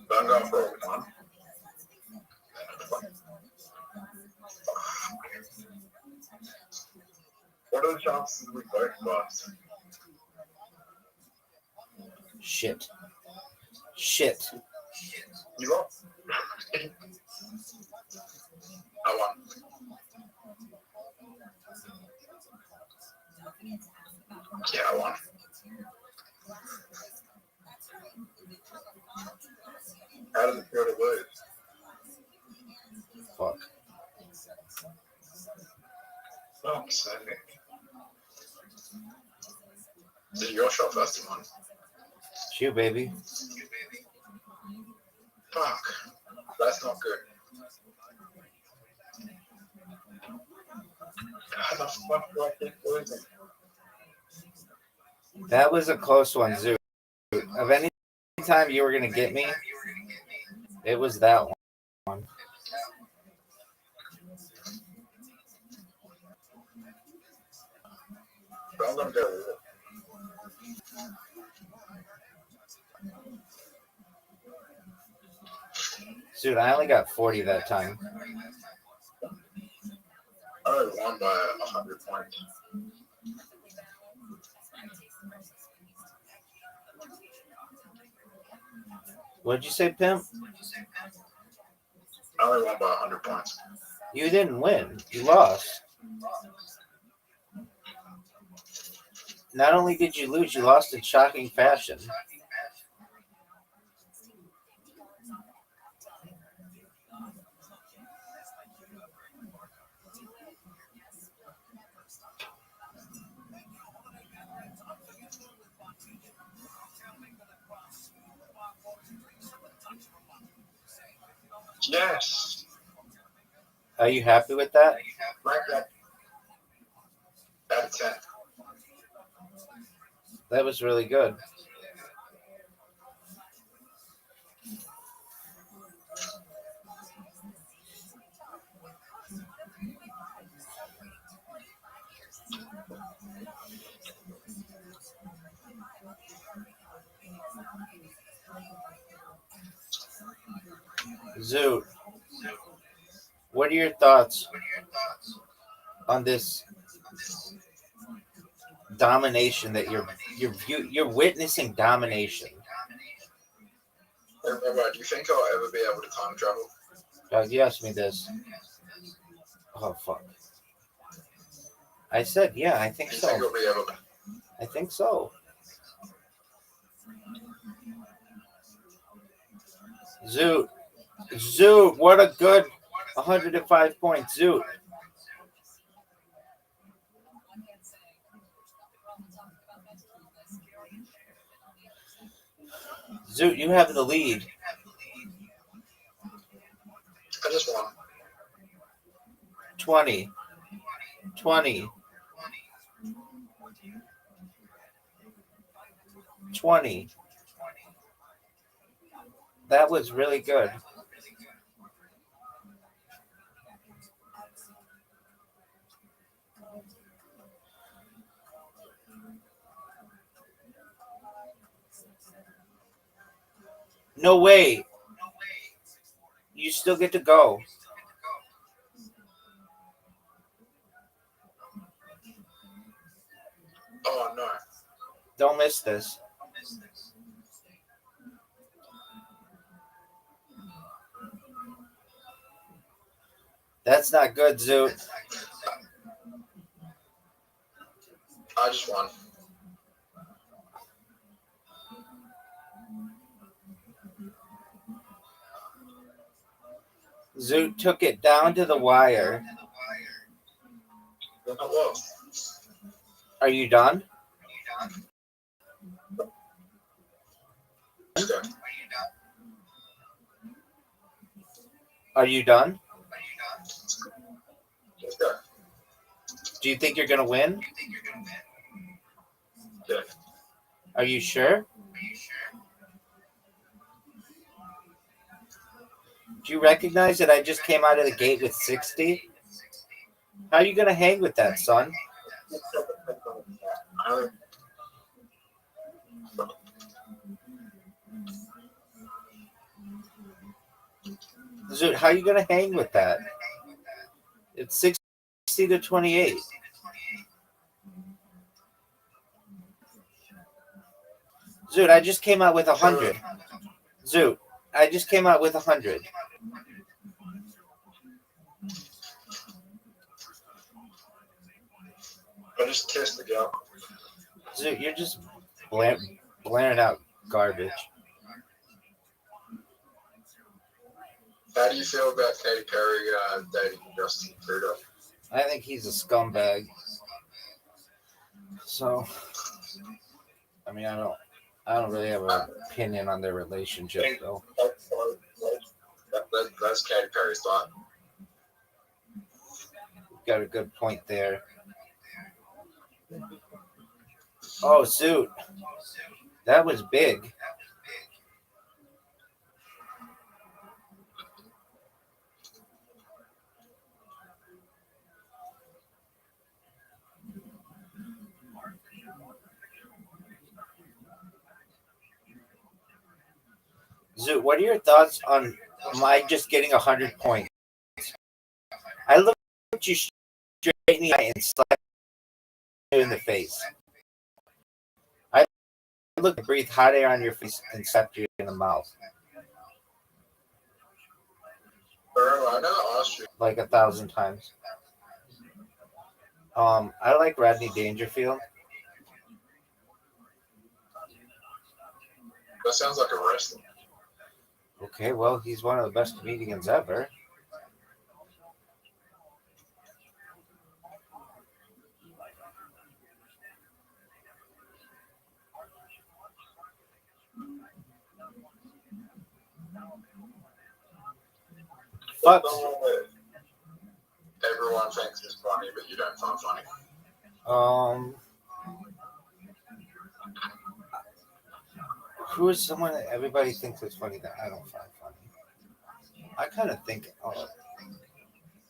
So I'm going for a 1. What are the chances we both bust? Shit. You got? I won. Yeah, I won. How does it feel to lose? Fuck. Fuck's sake. This is your shot first and 1. It's you, baby. Fuck. That's not good. How the fuck do I keep losing? That was a close one, Zoo. Of any time you were gonna get me, it was that one. But I'm gonna go with it. Dude, I only got 40 that time. I only won by 100 points. What'd you say, Pimp? I only won by 100 points. You didn't win. You lost. Not only did you lose, you lost in shocking fashion. Yes. Are you happy with that? Like that. Out of 10. That was really good. Zoot, what are your thoughts on this domination that you're witnessing domination? Hey, Rabbi, do you think I'll ever be able to time travel? Doug, you asked me this. Oh fuck! I said yeah. I think Do you so. think I'll be able to? I think so. Zoot, what a good 105 points, Zoot. Zoot, you have the lead. I just won. 20. 20. That was really good. No way. You still get to go. Oh, no. Don't miss this. That's not good, Zoot. I just won. Zoot took it down to the wire. Are you done? Are you done? Do you think you're going to win? Yeah. Are you sure? Do you recognize that I just came out of the gate with 60? How are you going to hang with that, son? Zoot, how are you going to hang with that? It's 60 to 28. Zoot, I just came out with 100. Zoot, I just came out with 100. I just tested it out. Zoot, you're just blaring out garbage. How do you feel about Katy Perry dating Justin Trudeau? I think he's a scumbag. So, I mean, I don't really have an opinion on their relationship, though. That's Katy Perry's thought. Got a good point there. Oh, Zoot. That was big. Zoot, what are your thoughts on my just getting 100 points? I looked you straight in the eye and slapped you in the face. I looked, breathe hot air on your face and slapped you in the mouth. I never asked you. Like 1,000 times. I like Rodney Dangerfield. That sounds like a wrestler. Okay, well, he's one of the best comedians ever. Fuck. Everyone thinks it's funny, but you don't find funny. Who is someone that everybody thinks is funny that I don't find funny? I kind of think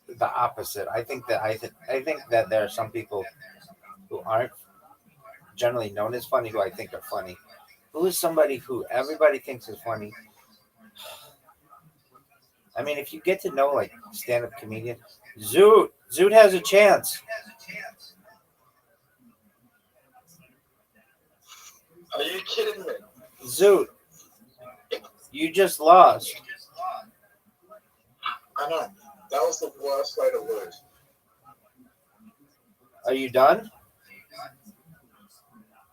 the opposite. I think that there are some people who aren't generally known as funny who I think are funny. Who is somebody who everybody thinks is funny? I mean, if you get to know like stand-up comedian, Zoot has a chance. Are you kidding me? Zoot, you just lost. I know. That was the worst way to lose. Are you done?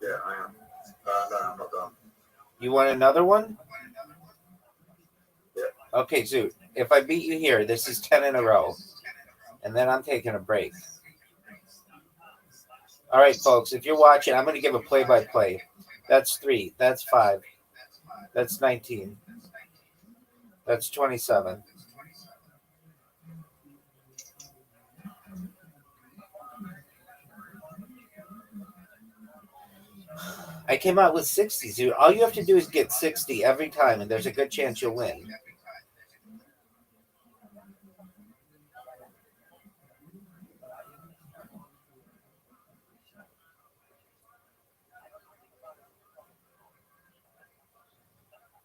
Yeah, I am. No, I'm not done. You want another one? Yeah. Okay, Zoot. If I beat you here, this is 10 in a row. And then I'm taking a break. All right, folks, if you're watching, I'm going to give a play-by-play. That's 3. That's 5. That's 19. That's 27. I came out with 60, Zoot. All you have to do is get 60 every time, and there's a good chance you'll win.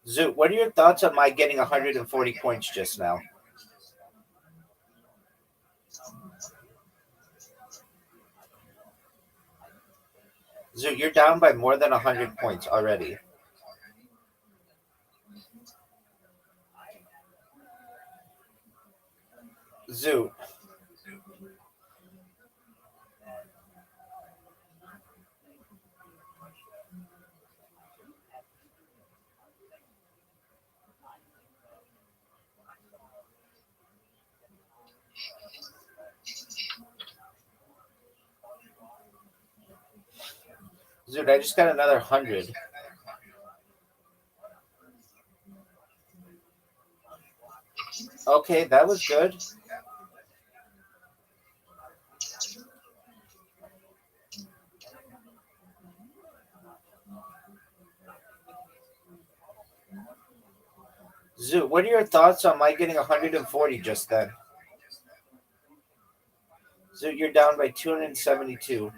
Zoot, what are your thoughts on my getting 140 points just now? Zoot, you're down by more than 100 points already. Zoot. Dude, I just got another 100. Okay, that was good. Zoo, what are your thoughts on my getting 140 just then? Zoo, you're down by 272.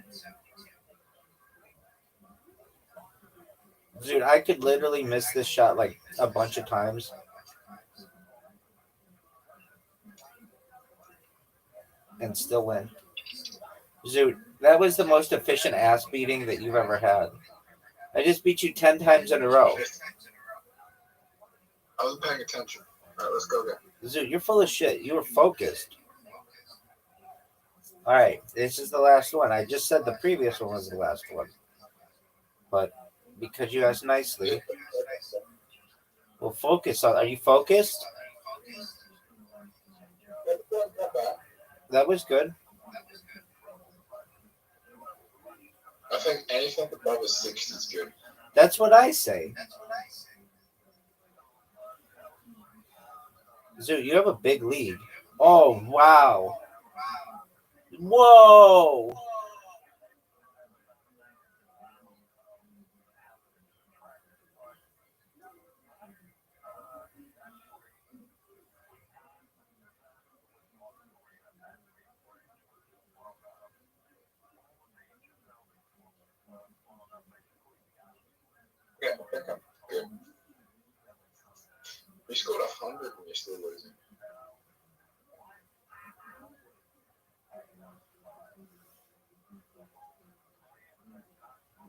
Dude, I could literally miss this shot like a bunch of times. And still win. Zoot, that was the most efficient ass beating that you've ever had. I just beat you 10 times in a row. I wasn't paying attention. All right, let's go again. Zoot, you're full of shit. You were focused. All right, this is the last one. I just said the previous one was the last one. But because you asked nicely, we'll focus on. Are you focused? That was good. I think anything above a 60 is good. That's what I say. Zoo, you have a big lead. Oh, wow. Whoa. Yeah, I think I'm good. You scored 100 and you're still losing.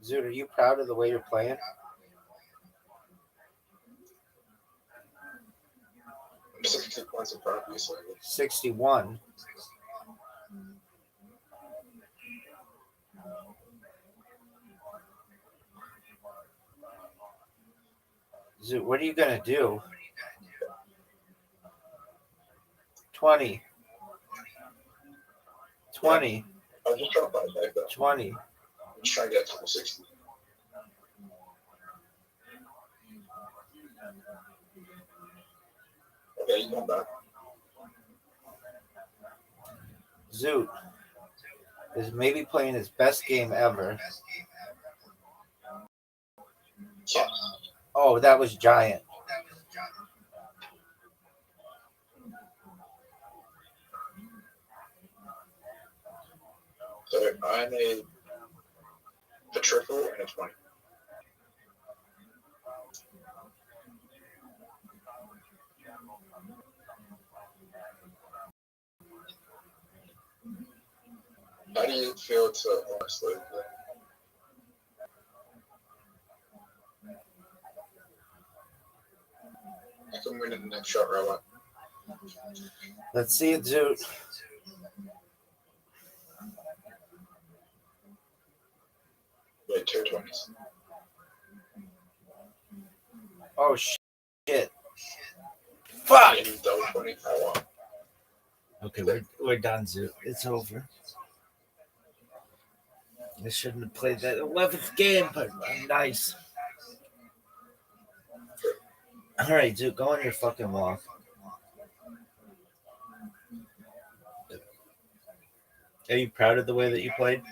Zoot, are you proud of the way you're playing? I'm 60 points in front of you, so 61. Zoot, what are you going to do? 20. 20. I'll just try to fight back though. 20. I'm just trying to get to 60. Okay, you come back. Zoot is maybe playing his best game ever. Yeah. Oh, that was giant. So I need a triple and a 20. How do you feel to honestly? I can win in the next shot, Rabbi. Let's see it, Zoot. Yeah, 220s. Oh, shit. Fuck! Yeah, double 20. I won. Okay, we're done, Zoot. It's over. I shouldn't have played that 11th game, but nice. All right, Zoot, go on your fucking walk. Are you proud of the way that you played?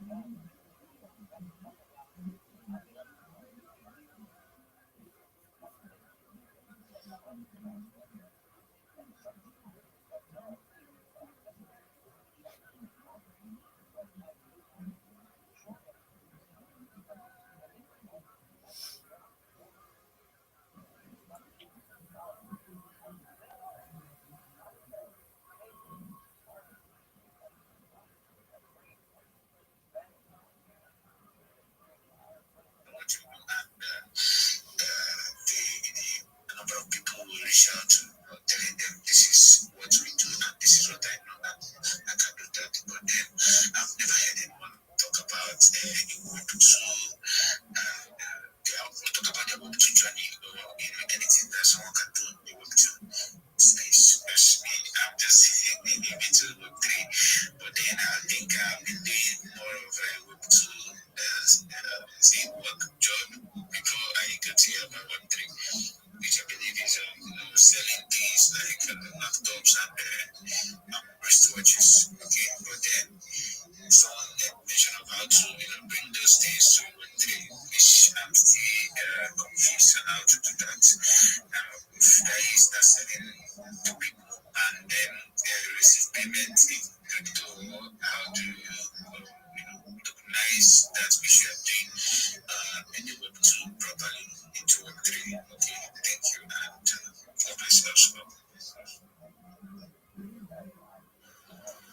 The number of people will reach out to telling them this is what we do and this is what I know that I can do that. But then I've never heard anyone talk about a Web 2 talk about the Web 2 journey or anything that someone can do in the Web 2 space. Because me, I'm just into Web 3. But then I think I've been doing more of a Web 2 work job before I got here my Web 3, which I believe is selling things like laptops and wristwatches. Okay, but then someone mentioned about to bring those things to Web 3, which I'm still confused on how to do that. Now, if I start selling to people and then receive payment in crypto, how do you recognize that we should doing in the Web 2 properly into Web 3? Okay, thank you, and God bless you as well.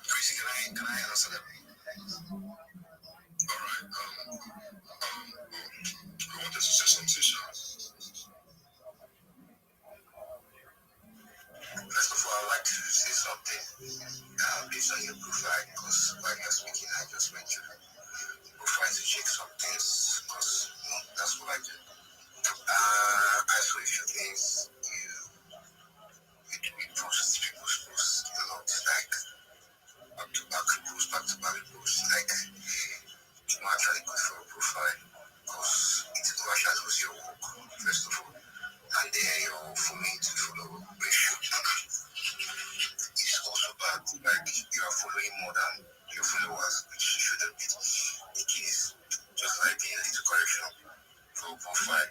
Crazy, can I answer that? Alright, I wanted to say something, Sean. First of all, I'd like to say something based on your profile, because while you're speaking, I just went through the profile to check some things, because that's what I do. I saw a few things you post, people's posts a lot, like back-to-back posts, back-to-back posts, like it's not actually good for a profile, because it overshadows your work, first of all, and then you're following to follow ratio. It's also bad, like you are following more than your followers, which shouldn't be the case. Just like a little correction for a profile.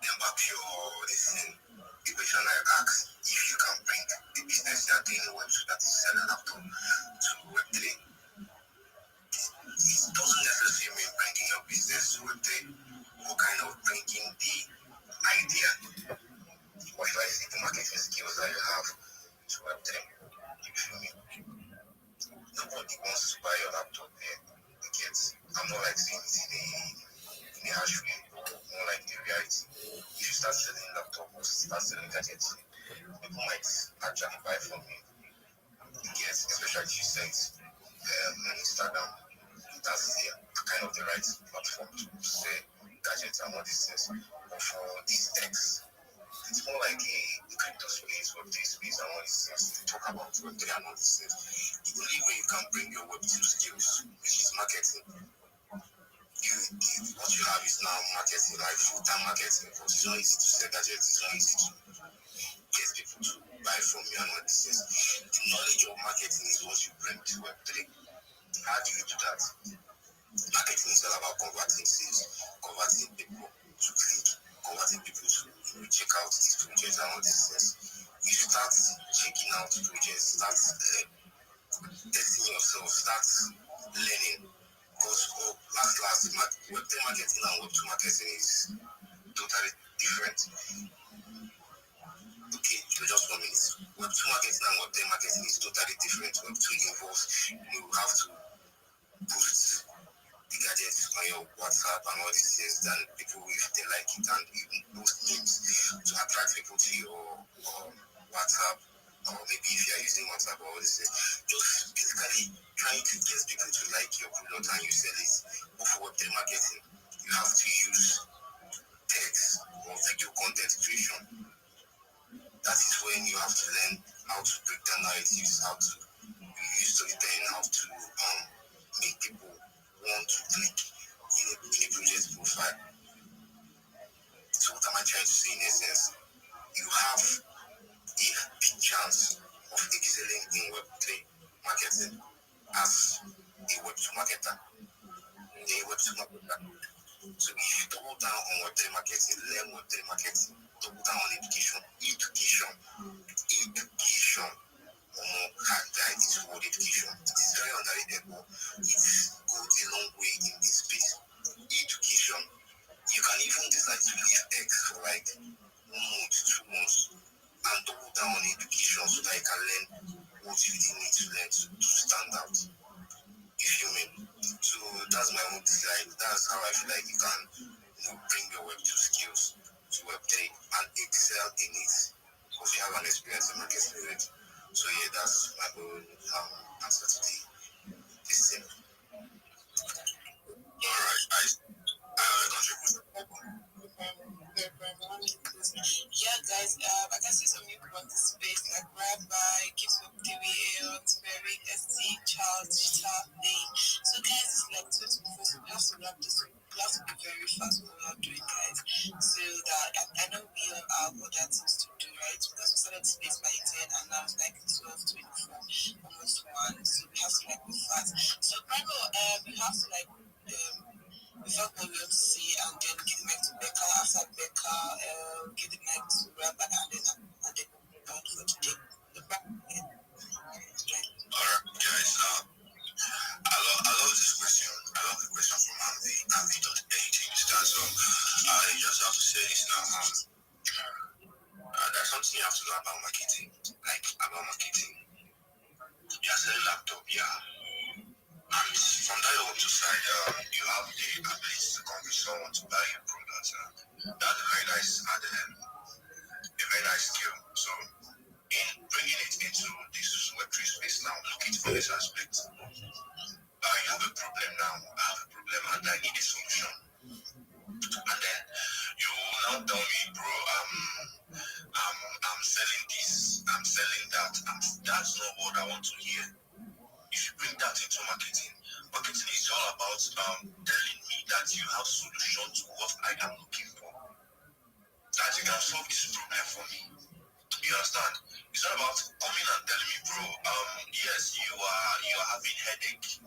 Then back to the question I asked, if you can bring the business you are doing Web 2 that is selling laptop to Web 3, it doesn't necessarily mean bringing your business to Web 3, or kind of bringing the idea, or if I see the marketing skills that you have to Web 3. You feel me? Nobody wants to buy your laptop there. I'm not like saying it in a harsh way, or more like the reality. If you start selling laptops or start selling gadgets, people might actually buy from you. Yes, especially if you say it on Instagram. That's kind of the right platform to say gadgets and all these things. But for these techs, it's more like a crypto space, Web3 space, and all these things. They talk about Web3 and all these things. The only way you can bring your Web2 skills, which is marketing, what you have is now marketing, like full-time marketing, because it's not easy to sell gadgets, it's not easy to get people to buy from you and all these things. The knowledge of marketing is what you bring to Web3. How do you do that? Marketing is all about converting sales, converting people to click, converting people to check out these projects and all these things. You start checking out projects, start testing yourself, start learning. Because Web3 marketing and Web2 marketing is totally different. Okay, just 1 minute. Web2 marketing and Web3 marketing is totally different. Web2 involves you have to post the gadgets on your WhatsApp and all these things, then people, if they like it, and even post memes to attract people to your WhatsApp, or maybe if you are using WhatsApp or all these things, just basically trying to get people to like your product and you sell it. But for Web3 marketing, you have to use text or video content creation. That is when you have to learn how to break down narratives, how to use storytelling, how to make people want to click in a project profile. So what am I trying to say in essence? You have a big chance of excelling in Web3 marketing as a Web2 marketer. they were to so if you double down on Web3 marketing, learn Web3 marketing, double down on education. That is word education. It is very underrated, but it goes a long way in this space. Education. You can even decide to leave X for like 1 month, 2 months, and double down on education so that you can learn what you really need to learn to stand out. You feel me? So that's my own design. That's how I feel like you can, bring your Web2 skills to Web3 and excel in it because you have an experience in marketing with it. So yeah, that's my own answer to this thing. Alright, I contribute. Yeah, guys, I can see some people on the space like Rabbi, Gives of the Way, Very, ST, Charles, Thing. So, guys, it's like 24, so we have to wrap this up. We have to be very fast with what we are doing, guys. So that I know we all have other things to do, right? Because we started the space by 10 and now it's like 12, 24, almost 1. So we have to like be fast. So, Bravo, we have to like without what we want to see and then give the mic to Becca. After Becca, give the mic to Rabbi and then out for today. Alright, guys, I love this question. I love the question from Anvi.18. So I just have to say this now. There's something you have to know about marketing. Like about marketing. You're selling laptop, yeah. And from that your side, you have the ability to convince someone to buy your product. That's a very nice skill. So in bringing it into this Web3 space now, looking for this aspect. You have a problem now. I have a problem and I need a solution. And then you now tell me, bro, I'm selling this, I'm selling that. That's not what I want to hear. If you bring that into marketing is all about telling me that you have solution to what I am looking for. That you can solve this problem for me. You understand? It's not about coming and telling me, bro, yes, you are having headache.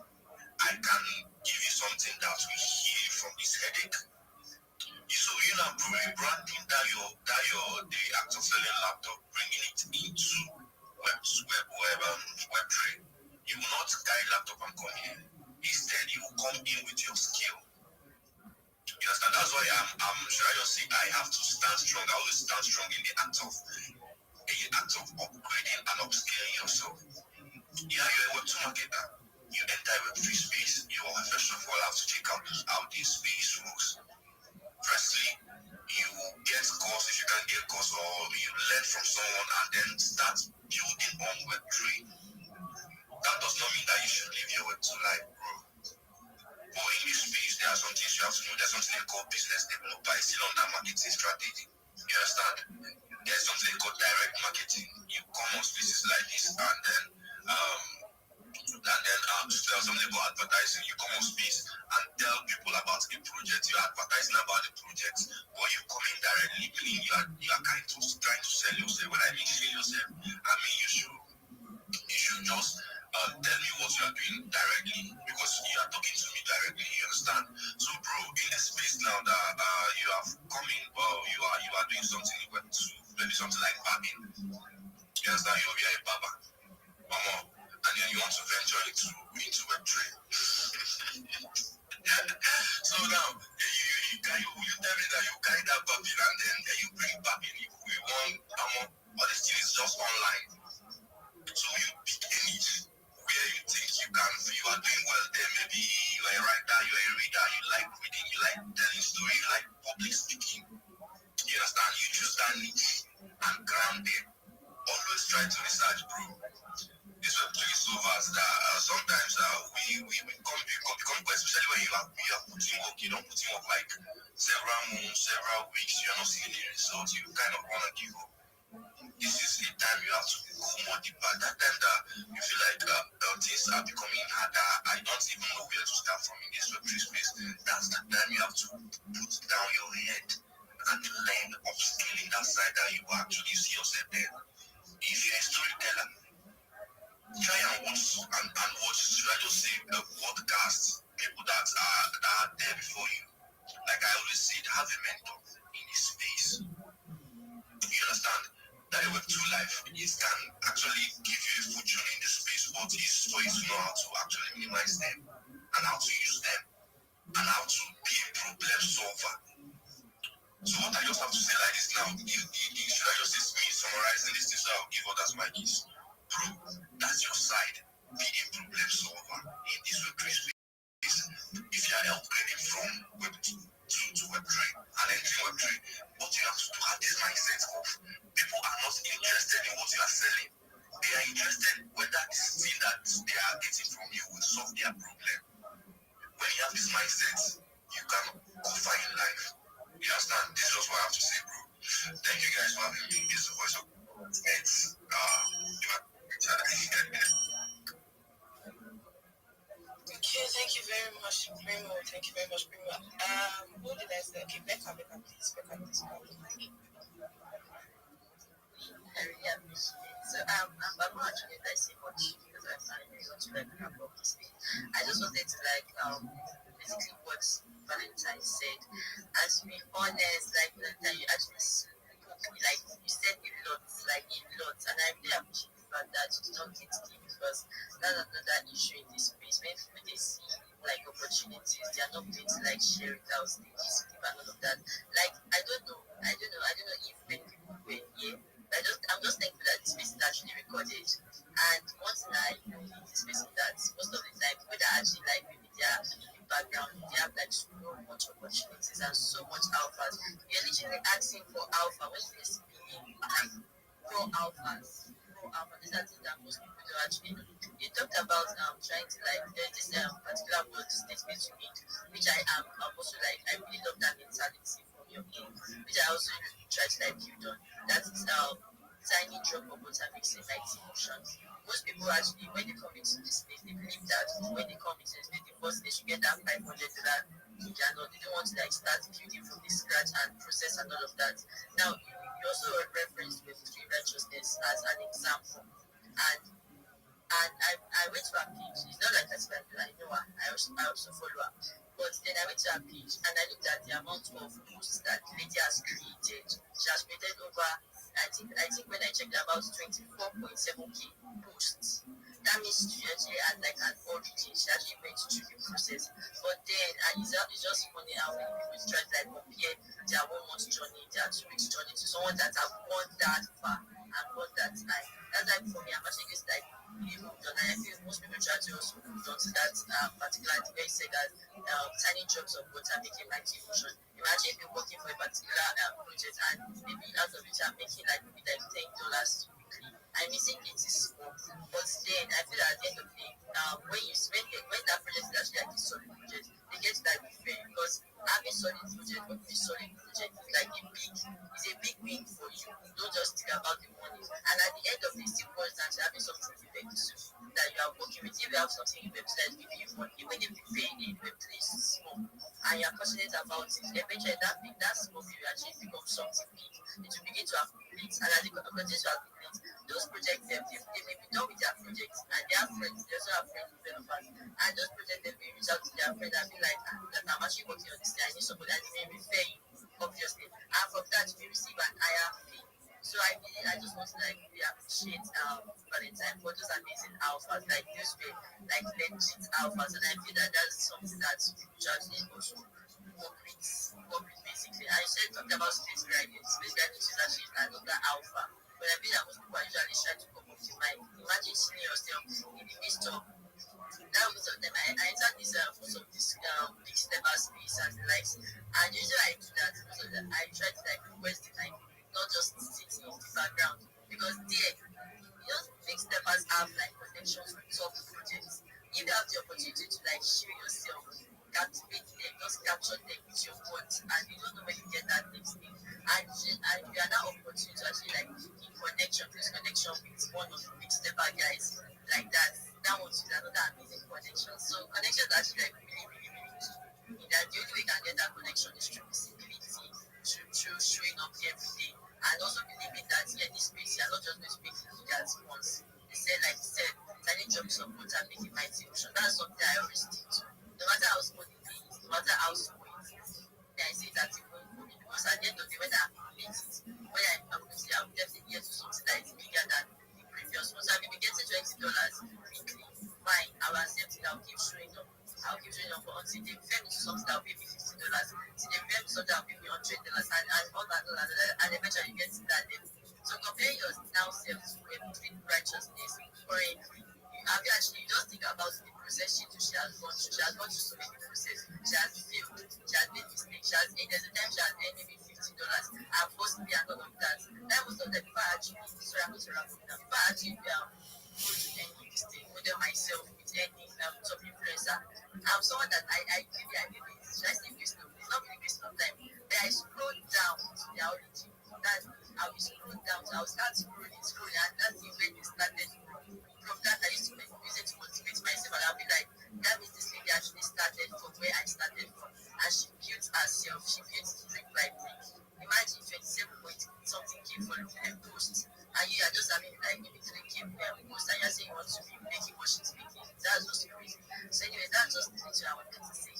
I can give you something that will heal from this headache. So you know, bro, branding the act of selling laptop, bringing it into Web3. You will not carry laptop and come here. Instead, you will come in with your skill. You understand? That's why should I just say I have to stand strong. I always stand strong in the act of upgrading and upscaling yourself. Yeah, you're a Web2 marketer. You enter Web3 space. You first of all have to check out how this space works. Firstly, you get course if you can get course, or you learn from someone and then start building on Web3. That does not mean that you should live your Web2 life, bro. But in this space, there are some things you have to know. There's something they call business developer. It's still on that marketing strategy. You understand? There's something they call direct marketing. You come on spaces like this and then there's something about advertising. You come on space and tell people about the project. You're advertising about the project, but you come in directly, meaning you are kind of trying to sell yourself. When I mean sell yourself, I mean you should just tell me what you are doing directly, because you are talking to me directly. You understand? So, bro, in a space now that you have come in, you are doing something to maybe something like barbing. You understand? You are a barber, mama, and then you want to venture into Web3. So now you tell me that you carry that barbing and then you bring barbing. We want all this thing is just online. So you pick a niche where you think you are doing well there. Maybe you are a writer, you are a reader, you like reading, you like telling stories, you like public speaking. You understand? You choose that niche and ground there. Always try to research, bro. This Web3 is so vast that sometimes we become quite, especially when you are putting work. You don't put in work like several months, several weeks. You're not seeing any results. You kind of want to give up. This is the time you have to go more deeper. That time that you feel like things are becoming harder. I don't even know where to start from in this Web3 space. That's the time you have to put down your head and learn upscaling that side that you actually see yourself there. If you're a storyteller, try and watch should I just say podcasts, people that Now, should I just say me summarizing this thing so I'll give others my keys? Bro, that's your side. Being a problem solver in this Web3 space. If you are upgrading from Web2 to Web3 and entering Web3, what you have to have this mindset of people are not interested in what you are selling. They are interested whether this thing that they are getting from you will solve their problem. When you have this mindset, you can go far in life. You understand? This is just what I have to say, bro. Thank you guys for having me. This is the voice of it's Okay, thank you very much, Primo. Thank you very much, Primo. What did I say? Okay, Becca, please. Yeah. So I'm not actually like say much because I'm not really much like about this thing. I just wanted to basically what Valentine said. And to be honest, like Valentine, you actually spoke like you said a lot, and I really appreciate the fact that you did not get deep because that's another issue in this space. When people they see like opportunities, they are not going to like share it out, they just give and all of that. Like I don't know if many people were here. I'm just thankful that this space is actually recorded. And one thing I know in this space is that most of the time people that actually like maybe they are in background, they have like so much opportunities and so much alphas. You're literally asking for alpha when you see like pro alphas. These are things that most people don't actually know. You talked about trying to like there's this particular word statement you made, which I am also like I really love that mentality from your game, which I also try to like build on. That is tiny drop of water makes a mighty ocean. Most people actually when they come into this space, they believe that when they come into this space, the first they should get that $500 cannot. They don't want to like start building from the scratch and process and all of that. Now you also referenced with three righteousness as an example. And I went to her page. It's not like I know her. I also follow her. But then I went to her page and I looked at the amount of posts that the lady has created. She has created over I think when I checked about 24.7k posts. That means she actually had like an origin. She actually went through the process. But then it's just funny how many people try to like compare their 1 month journey, their 2 weeks journey to someone that have gone that far and gone that high. That's like for me, I'm actually just like really moved on. And I feel most people try to also move on to that particular where you say that tiny drops of water make a mighty ocean. You actually be working for a particular project and maybe out of it you're making like maybe like $10 weekly. I may think it is small, but then I feel at the end of the day, when that project is actually like a solid project, they get like fair because having solid project or a solid project is like it's a big win for you. Don't just think about the money. And at the end of the still boils down to having something you pay to that you are working with. If you have something in website giving you money, even if you pay in web place small and you're passionate about it, eventually that small will actually become something big. It will begin to accumulate, and as it continues to accumulate, those projects they may be done with their projects and they have friends, they also have friends developers, and those projects they may reach out to their friends and be like, that I'm actually working on this thing, I need somebody that may refer you, obviously, and from that you receive an higher fee. So I just want to like really appreciate Valentine for those amazing alphas, like those way, like legit alphas, and I feel that that's something that people should actually also work with basically. I said talked about space gradient. Space gradient is actually another alpha. But I feel that most people are usually trying to come up to mind. Imagine seeing yourself in the midst of now most of them I entered this most of this big stepper space and the likes. And usually I do that most of them I try to like request the time, not just sitting in the background. Because there big steppers have like connections with top projects. If you have the opportunity to like show yourself, captivate them, just capture them with your words, and you don't know when you get that next thing. And you are now opportunity to actually like in connection, close connection with one of the big stepper guys like that. That was another amazing connection. So connections are actually like really, really, really key. In that the only way you can get that connection is through visibility, through showing up every day. And also believing that this space, you're not just going to make it look at once. They said, like you said, tiny drops of water make a mighty ocean. That's something I always stick to. No matter how small it is, no matter how small it is, I say that it won't for me. Because at the end of the day, when I accumulate it, when I'm going to definitely get to something that is bigger than the previous one. So I may be getting $20 weekly. Fine, I will accept it. I'll keep showing up. I'll keep showing up until they refer me to something that will pay me $50 See, they will so that give me $100 and all that, and eventually you get to that level. So compare your now self to a Muslim righteousness or a have you actually just think about the process she has gone through? She has gone through so many processes. She has failed. She has made mistakes. There's a time she has earned maybe $50 and possibly and all of that. That was not the before I actually sorry, I'm not sorry, before I actually go to any this thing, whether myself with any top influencer. I'm someone that I give it. Should I say waste of it's not really waste of time. Then I scroll down to their origin. That I will scroll down, so I will start scrolling, and that's the way they started from that I used to use it to motivate myself and I'll be like, that means this lady actually started from where I started from and she built herself, she built brick by brick. Imagine 27 point something came for a post and you are just having like maybe 3K post and you're saying you want to be making what she's making. That's just crazy. So anyway, that's just the thing I wanted to say.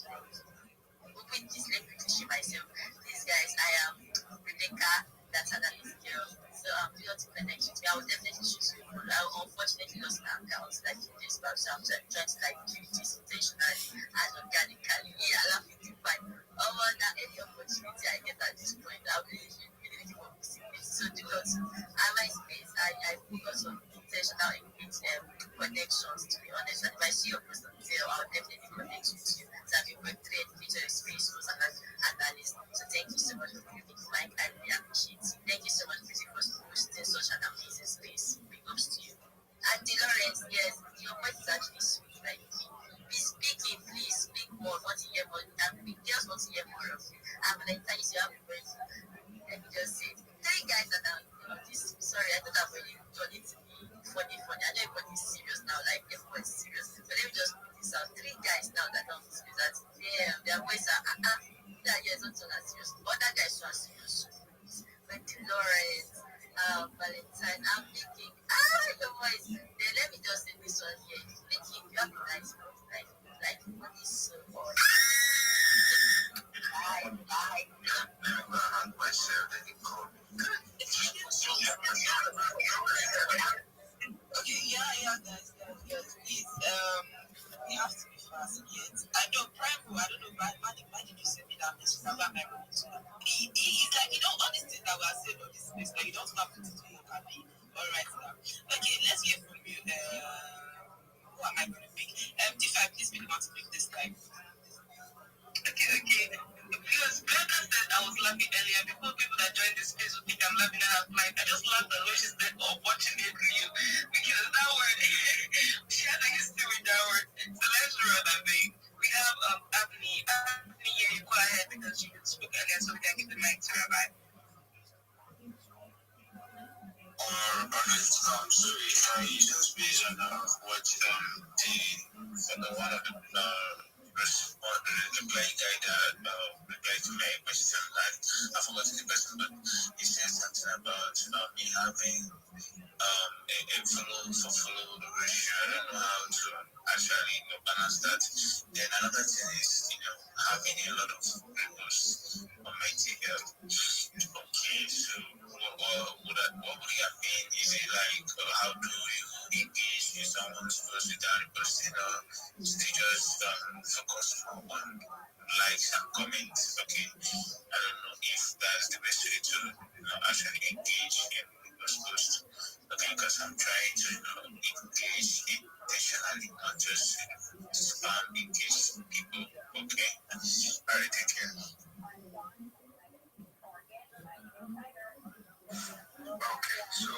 With this, let me teach myself. These guys, I am Rebecca, that's another girl. So I'm built to connect with me. I will definitely choose you. I unfortunately lost my account like in this back, so I'm trying to like keep this intentionally and organically. Yeah, I love it fine. That any opportunity I get at this point, I'll really give up this space. So do not. And my space, I focus on intentional connections to be honest. And if I see your person there, I'll definitely connect with you. So I've been with three feature space was and analyst. So thank you so much for giving me mic. I really appreciate it. Thank you so much for hosting such an amazing space. Big ups to you. And Lawrence, yes, your voice is actually sweet like me. Be speaking, please speak more. Want to hear more? Girls want to hear more of you. I'm like, thanks, you have a voice. Let me just say, three guys are now this. Sorry, I thought I've already done it to be funny. I know everybody's serious now, like everybody's serious. But let me just put this out. Three guys now that are on this space that their voice are that yes, not so serious. Other guys are serious. But Lawrence, Valentine, I'm thinking, your voice. Then let me just say this one here. Thinking you have a nice voice, like what is so odd. Bye. Myself that you call Okay, yeah, guys, please, we have to be fast yet. I know, Prime, I don't know, why did you send me that message about my room? It's like, all these things that we are saying on this space, but you don't have to do it, Rabbi. All right, now. Okay, let's hear from you. Who am I going to pick? D5, please be the one to pick this time. Okay. Because Bianca said I was laughing earlier before people that joined this space would think I'm laughing at her flight. I just laughed at what she said, opportunity. Because that word, she has a history with that word. So let's roll that thing. We have Abney. Abney, yeah, you go ahead because you spoke earlier so we can get the mic to Rabbi. sorry, just based on what the one of the reply guy that replied to my question, and I forgot the person, but he said something about me having a follow the ratio. I don't know how to actually balance that. Then another thing is, having a lot of purpose on my ticket. Okay, so what would it have been? Is it like how do you engage with someone's post without reposting, or they just focus more on likes and comments? Okay, I don't know if that's the best way to actually engage in people's posts. Okay, because I'm trying to engage intentionally, not just spam engage people. Okay, all right, thank you. Okay, so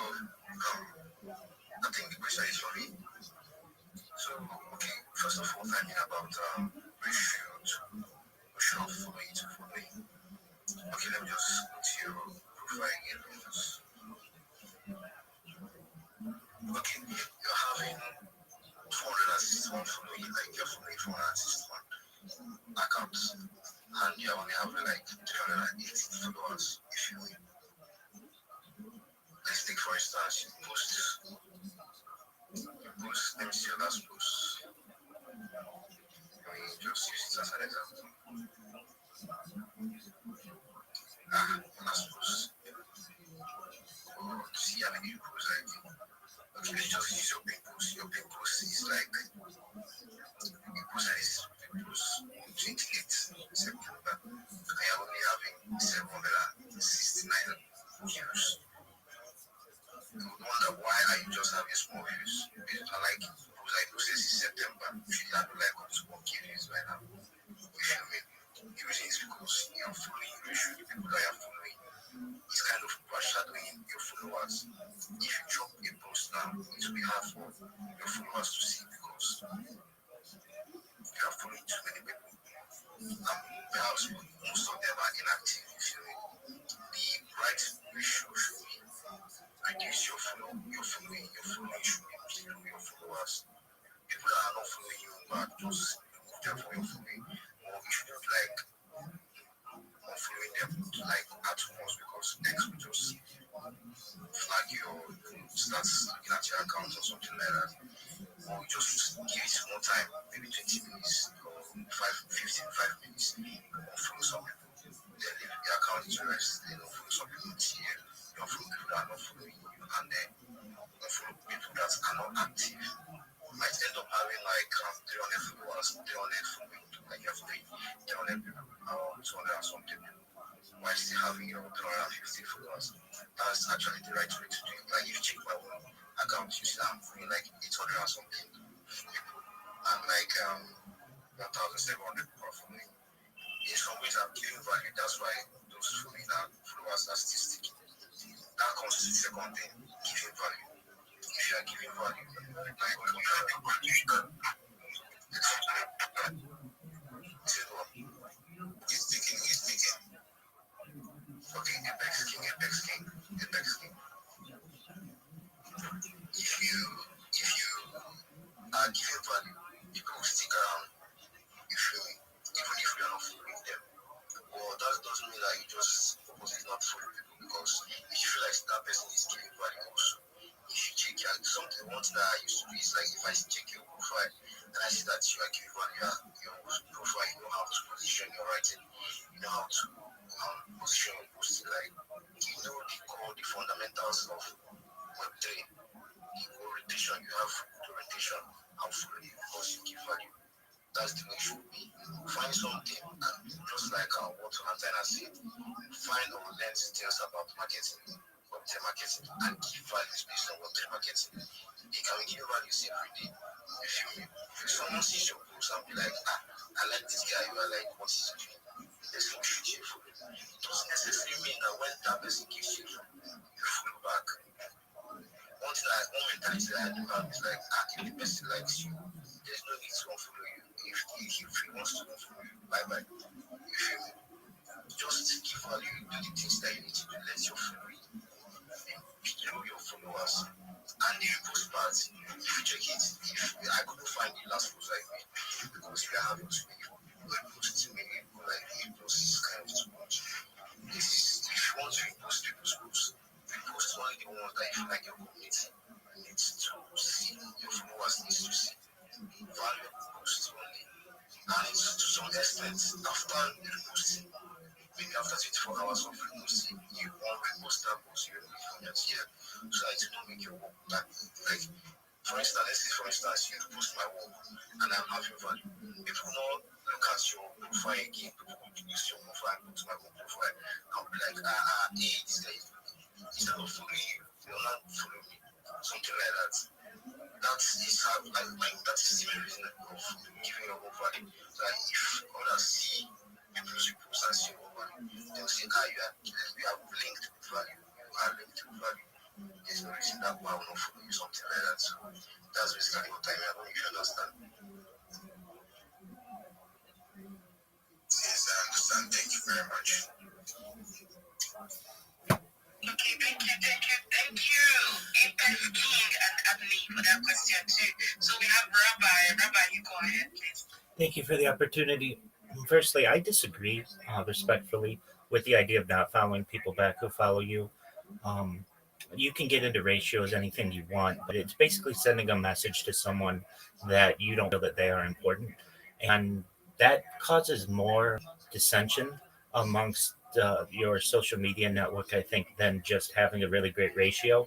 I think the question is for me. So, okay, first of all, thinking about ratio of following to following. Okay, let me just go to your profile again. Okay, you're having 461 following, like you're following 461 accounts, and you're only having like 380 followers. If you let's take for instance, you post, let me see your last post. Let me just use it as an example. Last post. See how many people like. Okay, let's just use your pin post. Your pin post is like the post is 28 September. accounts, but most of them are inactive. You feel me? The right ratio should be reduce your following, should be below your followers. People that are not following you back, just remove them from your following. Or you shouldn't like unfollowing them like at once because X will just flag you or start looking at your account or something like that. Or just give it more time, maybe 20 minutes or 5 minutes, unfollow some people. Then leave the account to rest, then unfollow some people until you unfollow people that are not following you, and then unfollow people that are not active. You might end up having like 300 followers, 300 following, like you have 300 people, or 200 or something, while still having 350 followers. That's actually the right way to do it. Like if you check my own account, you see I'm following like 800 or something people, and like 1,700 people are following. In some ways, I'm giving value. That's why those followers are still sticking. That comes to the second thing, giving value. If you are giving value, like when you are giving value, you can. He's speaking. Okay, Apex King. If you are giving value, people will stick around. You feel me? Even if you are not following them. Well, that doesn't mean that you just purposely not follow people, because if you feel like that person is giving value also, if you check one thing that I used to do is like if I check your profile and I see that you are giving value, your profile, you know how to position your writing, you know how to position your posting, like you know the fundamentals of Web3, the orientation, you have good orientation, how follow you because you give value. That's the way it should be. Find something, and just like what Antenna said, find or learn details about marketing, Web3 marketing, and give values based on Web3 marketing. They can give values every day. If someone sees your post and be like, I like this guy, you are like, what is he doing? There's no shit for it. It doesn't necessarily mean that when that person gives you, you follow back. One mentality that I do have is like, if the person likes you, there's no need to unfollow you. If he wants to unfollow you, bye. You feel me? Just give value, do the things that you need to do, let your following below your followers. And the repost part, if you check it, I couldn't find the last post I made because we are having to make reposts to make it like repost is kind of too much. If you want to repost people's posts, repost only the ones that you feel like your community needs to see, your followers needs to see. Valuable posts only. And to some extent, after the reposting, maybe after 24 hours of reposting, you won't repost that post, you remove it from your tier. So I do not make your work that, like, for instance, you repost my work and I'm having value. People don't look at your profile again, people will use your profile, go to my own profile, I'll be like, hey, this guy, instead of following you, they'll not follow me, something like that. That is how, like that is the reason of giving your own value. So like, if others see people's reposts and see your value, they'll say, you have linked with value. You are linked with value. There's no reason that why I will not follow you, something like that. So that's basically what I mean. I don't know if you understand. Yes, I understand. Thank you very much. Okay, thank you, Apex King and Abney for that question too. So we have Rabbi. Rabbi, you go ahead, please. Thank you for the opportunity. Firstly, I disagree respectfully with the idea of not following people back who follow you. Um, you can get into ratios anything you want, but it's basically sending a message to someone that you don't feel that they are important, and that causes more dissension amongst your social media network, I think, than just having a really great ratio.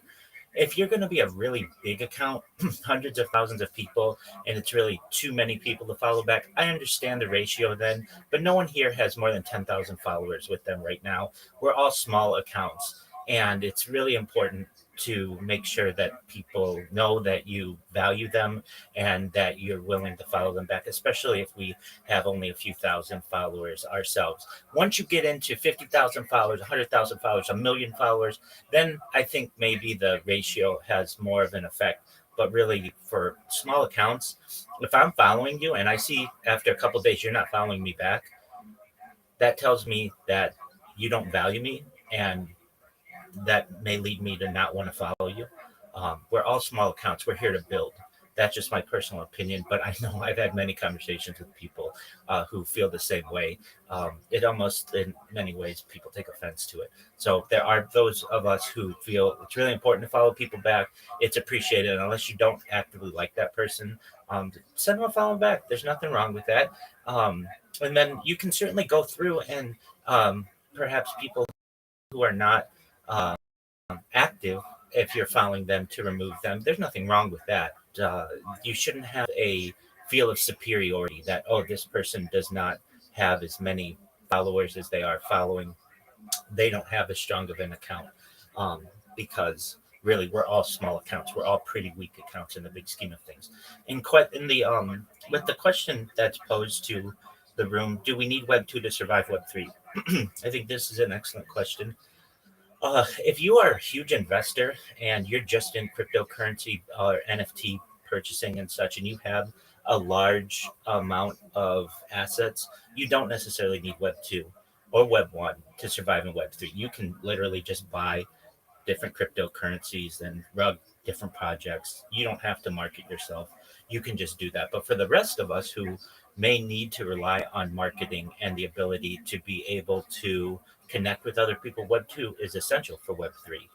If you're going to be a really big account, hundreds of thousands of people, and it's really too many people to follow back, I understand the ratio then, but no one here has more than 10,000 followers with them right now. We're all small accounts, and it's really important to make sure that people know that you value them and that you're willing to follow them back, especially if we have only a few thousand followers ourselves. Once you get into 50,000 followers, 100,000 followers, a million followers, then I think maybe the ratio has more of an effect. But really, for small accounts, if I'm following you and I see after a couple of days you're not following me back, that tells me that you don't value me, and that may lead me to not want to follow you. We're all small accounts. We're here to build. That's just my personal opinion, but I know I've had many conversations with people who feel the same way. It almost, in many ways, people take offense to it. So there are those of us who feel it's really important to follow people back. It's appreciated, and unless you don't actively like that person, send them a follow back. There's nothing wrong with that. Um, and then you can certainly go through and perhaps people who are not active, if you're following them, to remove them. There's nothing wrong with that. You shouldn't have a feel of superiority that, oh, this person does not have as many followers as they are following. They don't have as strong of an account, um, because really we're all small accounts. We're all pretty weak accounts in the big scheme of things. In the with the question that's posed to the room, do we need Web 2 to survive Web 3? I think this is an excellent question. If you are a huge investor and you're just in cryptocurrency or NFT purchasing and such, and you have a large amount of assets, you don't necessarily need Web 2 or Web 1 to survive in Web 3. You can literally just buy different cryptocurrencies and rug different projects. You don't have to market yourself. You can just do that. But for the rest of us who may need to rely on marketing and the ability to be able to connect with other people, Web 2 is essential for Web 3.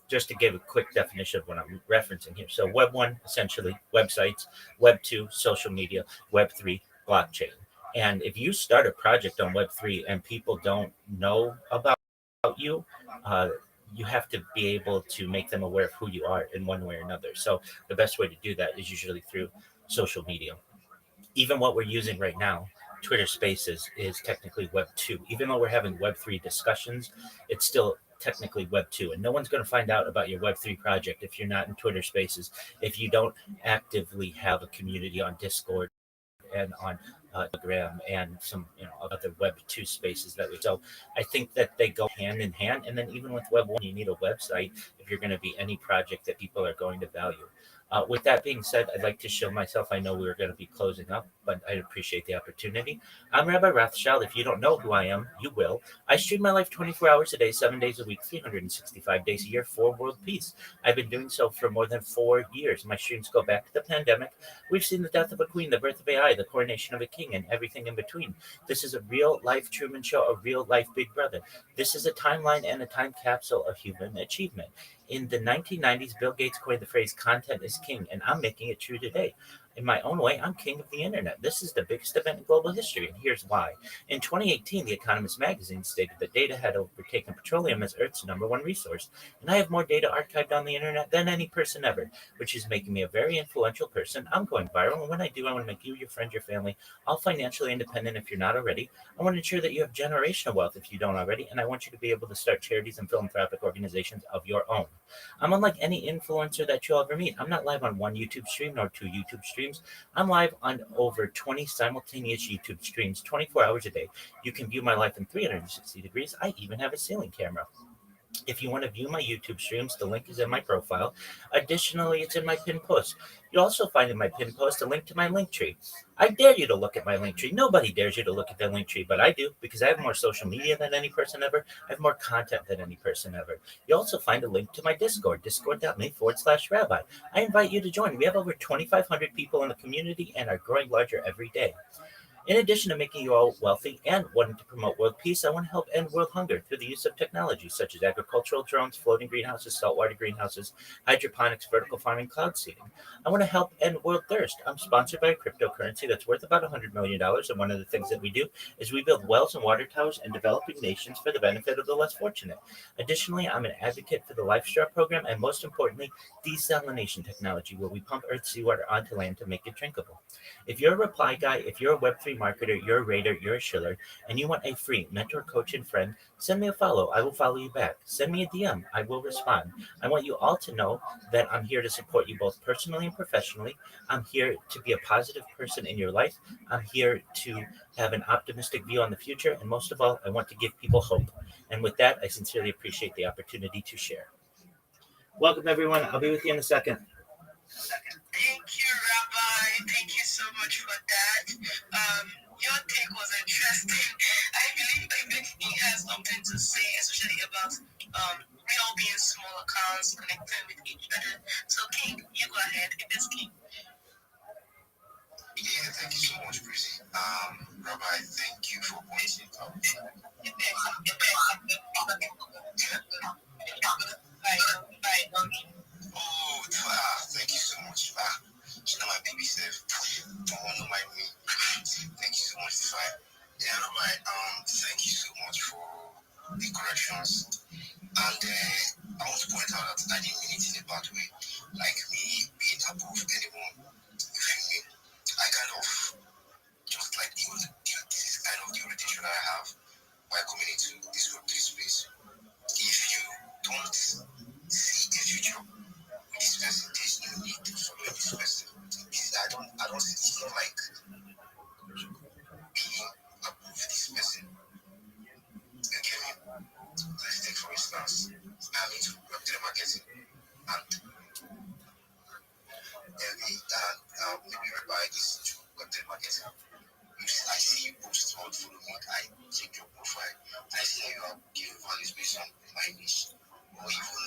Just to give a quick definition of what I'm referencing here. So, Web 1, essentially, websites, Web 2, social media, Web 3, blockchain. And if you start a project on Web 3 and people don't know about you, uh, you have to be able to make them aware of who you are in one way or another. So the best way to do that is usually through social media. Even what we're using right now, Twitter Spaces, is technically Web 2. Even though we're having Web 3 discussions, it's still technically Web 2. And no one's going to find out about your Web 3 project if you're not in Twitter Spaces, if you don't actively have a community on Discord and on Telegram and some other Web 2 spaces that we. So I think that they go hand in hand. And then even with Web 1, you need a website if you're going to be any project that people are going to value. With that being said, I'd like to show myself. I know we were going to be closing up, but I appreciate the opportunity. I'm Rabbi Rothschild. If you don't know who I am, you will. I stream my life 24 hours a day, 7 days a week, 365 days a year for world peace. I've been doing so for more than 4 years. My streams go back to the pandemic. We've seen the death of a queen, the birth of AI, the coronation of a king, and everything in between. This is a real life Truman Show, a real life Big Brother. This is a timeline and a time capsule of human achievement. In the 1990s, Bill Gates coined the phrase content is king, and I'm making it true today. In my own way, I'm king of the internet. This is the biggest event in global history, and here's why. In 2018, The Economist magazine stated that data had overtaken petroleum as Earth's #1 resource, and I have more data archived on the internet than any person ever, which is making me a very influential person. I'm going viral, and when I do, I want to make you, your friend, your family, all financially independent if you're not already. I want to ensure that you have generational wealth if you don't already, and I want you to be able to start charities and philanthropic organizations of your own. I'm unlike any influencer that you'll ever meet. I'm not live on one YouTube stream nor 2 YouTube streams. I'm live on over 20 simultaneous YouTube streams 24 hours a day. You can view my life in 360 degrees. I even have a ceiling camera. If you want to view my YouTube streams, the link is in my profile. Additionally, it's in my pinned post. You'll also find in my pinned post a link to my link tree. I dare you to look at my link tree. Nobody dares you to look at their link tree, but I do, because I have more social media than any person ever. I have more content than any person ever. You'll also find a link to my Discord, discord.me/rabbi. I invite you to join. We have over 2,500 people in the community and are growing larger every day. In addition to making you all wealthy and wanting to promote world peace, I want to help end world hunger through the use of technology such as agricultural drones, floating greenhouses, saltwater greenhouses, hydroponics, vertical farming, cloud seeding. I want to help end world thirst. I'm sponsored by a cryptocurrency that's worth about $100 million, and one of the things that we do is we build wells and water towers in developing nations for the benefit of the less fortunate. Additionally, I'm an advocate for the LifeStraw program, and most importantly, desalination technology, where we pump Earth's seawater onto land to make it drinkable. If you're a reply guy, if you're a Web3 marketer, you're a raider, you're a shiller, and you want a free mentor, coach, and friend, send me a follow. I will follow you back. Send me a DM. I will respond. I want you all to know that I'm here to support you both personally and professionally. I'm here to be a positive person in your life. I'm here to have an optimistic view on the future. And most of all, I want to give people hope. And with that, I sincerely appreciate the opportunity to share. Welcome, everyone. I'll be with you in a second. Thank you, Rabbi. Thank you so much for that. Your take was interesting. I believe he has something to say, especially about we all being small accounts connecting with each other. So King, you go ahead. It's King. Yeah, thank you so much, Breezy. Rabbi, thank you for pointing out. Thank you so much. She's not my baby self. Don't mind me. Thank you so much, Defy. Yeah, Rabbi, thank you so much for the corrections. And I want to point out that I didn't mean it in a bad way. Like me being above anyone. You feel me? I kind of just like this is kind of the orientation I have by coming into this Web3 space. If you don't see a future with this person, there's no need to follow this person. I don't see it like being above this person. Okay, let's take for instance, I'm into Web3 marketing and maybe Rabbi is into Web3 marketing. I see you post on follow me, I check your profile, I see you are giving values based on my niche, or even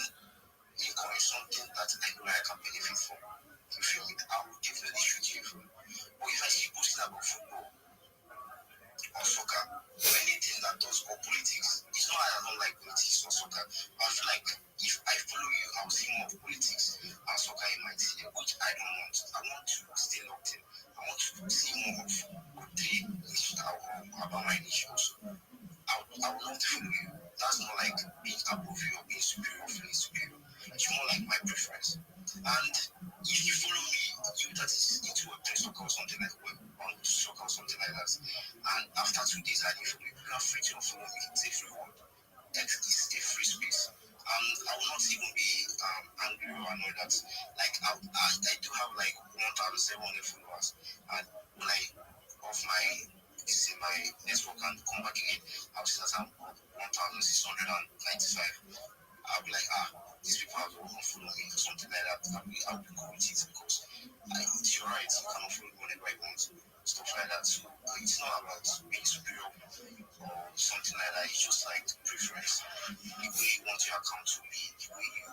encourage something that I know I can benefit from. You feel me? I will definitely shoot you. But if I see you posting about football or soccer, or anything that does or politics, it's not that I don't like politics or soccer, but I feel like if I follow you, I'll see more of politics and soccer in my team, which I don't want. I want to stay locked in. I want to see more of what they niche about my niche also. I would love to follow you. That's not like being above you or being superior or feeling superior. It's more like my preference. And if you follow me, you that is into a play soccer or something like web or soccer or something like that, and after 2 days I didn't follow you, you are free to follow me. It's a free one. X is a free space. I will not even be angry or annoyed that like I do have like 1,700 followers, and when I off my network and come back again, I'll see that I'm 1,695. I'll be like, these people have to follow me or something like that. I'll be cool with it because it's your right. You cannot follow me whenever you want, stuff like that. So it's not about being superior or something like that. It's just like preference. The way you want your account to be, the way you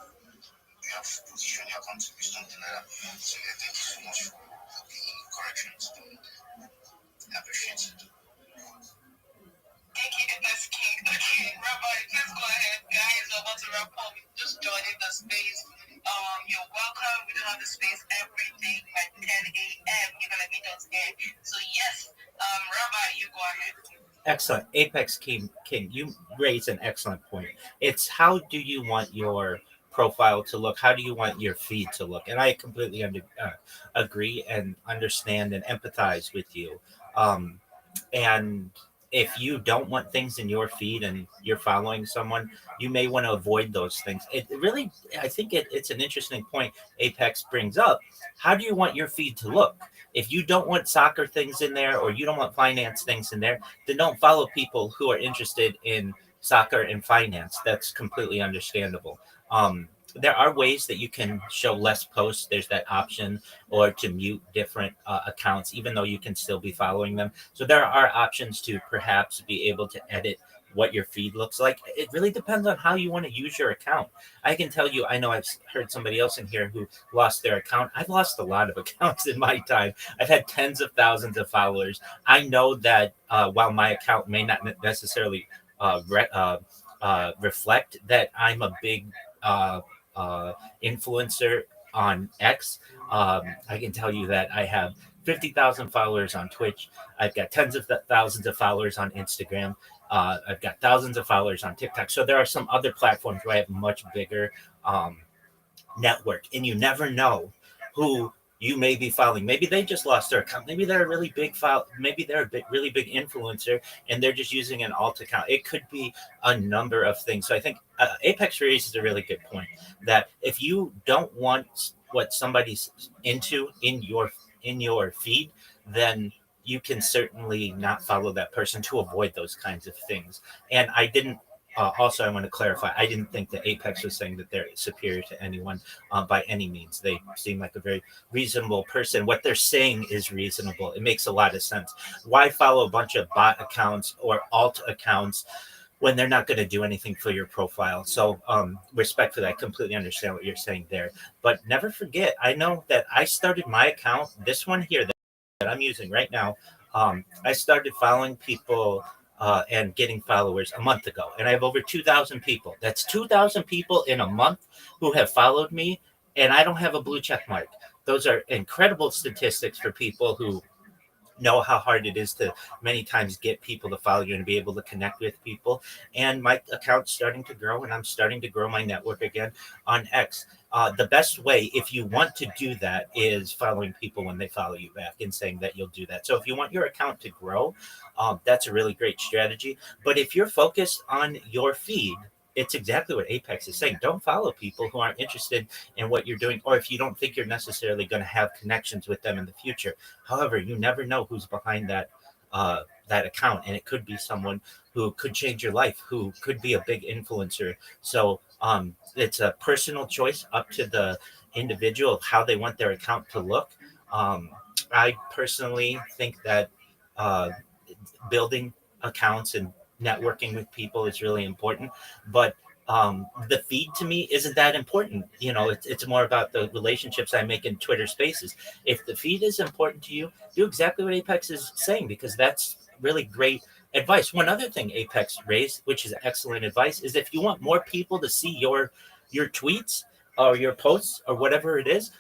have positioned your account to be, something like that. So yeah, thank you so much for the corrections. I appreciate it. Thank you, MS King. Okay, Rabbi, please go ahead. Guys, we're about to wrap up. Just joining the space. You're welcome. We do have the space every day at 10 a.m. You're gonna meet us there. So yes, Rabbi, you go ahead. Excellent. Apex King, you raise an excellent point. It's how do you want your profile to look? How do you want your feed to look? And I completely agree and understand and empathize with you. And if you don't want things in your feed and you're following someone, you may want to avoid those things. It really, I think it's an interesting point Apex brings up. How do you want your feed to look? If you don't want soccer things in there or you don't want finance things in there, then don't follow people who are interested in soccer and finance. That's completely understandable. There are ways that you can show less posts. There's that option, or to mute different accounts, even though you can still be following them. So there are options to perhaps be able to edit what your feed looks like. It really depends on how you want to use your account. I can tell you, I know I've heard somebody else in here who lost their account. I've lost a lot of accounts in my time. I've had tens of thousands of followers. I know that while my account may not necessarily reflect that I'm a big influencer on X, I can tell you that I have 50,000 followers on Twitch. I've got tens of thousands of followers on Instagram. I've got thousands of followers on TikTok. So there are some other platforms where I have much bigger network, and you never know who you may be following. Maybe they just lost their account. Maybe they're a really big file. Maybe they're a really big influencer, and they're just using an alt account. It could be a number of things. So I think Apex raises a really good point that if you don't want what somebody's into in your feed, then you can certainly not follow that person to avoid those kinds of things. And I didn't also, I want to clarify. I didn't think that Apex was saying that they're superior to anyone by any means. They seem like a very reasonable person. What they're saying is reasonable. It makes a lot of sense. Why follow a bunch of bot accounts or alt accounts when they're not going to do anything for your profile? So, respectfully, I completely understand what you're saying there. But never forget, I know that I started my account, this one here that I'm using right now. I started following people and getting followers a month ago, and I have over 2,000 people. That's 2,000 people in a month who have followed me, and I don't have a blue check mark. Those are incredible statistics for people who know how hard it is to many times get people to follow you and be able to connect with people. And my account's starting to grow, and I'm starting to grow my network again on X. The best way, if you want to do that, is following people when they follow you back and saying that you'll do that. So if you want your account to grow, that's a really great strategy. But if you're focused on your feed, it's exactly what Apex is saying. Don't follow people who aren't interested in what you're doing, or if you don't think you're necessarily going to have connections with them in the future. However, you never know who's behind that account, and it could be someone who could change your life, who could be a big influencer. So it's a personal choice up to the individual of how they want their account to look. I personally think that uh, building accounts and networking with people is really important, but the feed to me isn't that important. It's more about the relationships I make in Twitter Spaces. If the feed is important to you, do exactly what Apex is saying, because that's really great advice. One other thing Apex raised, which is excellent advice, is if you want more people to see your tweets or your posts or whatever it is,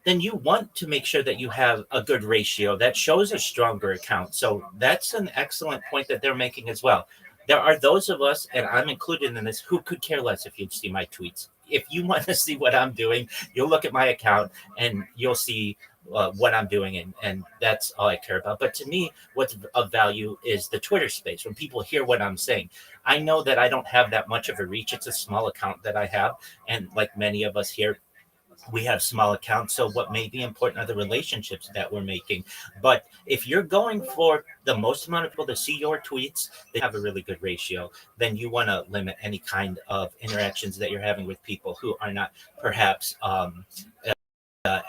then you want to make sure that you have a good ratio that shows a stronger account. So that's an excellent point that they're making as well. There are those of us, and I'm included in this, who could care less if you'd see my tweets. If you want to see what I'm doing, you'll look at my account and you'll see what I'm doing, and that's all I care about. But to me, what's of value is the Twitter space. When people hear what I'm saying, I know that I don't have that much of a reach. It's a small account that I have, and like many of us here, we have small accounts. So what may be important are the relationships that we're making. But if you're going for the most amount of people to see your tweets, they have a really good ratio, then you want to limit any kind of interactions that you're having with people who are not perhaps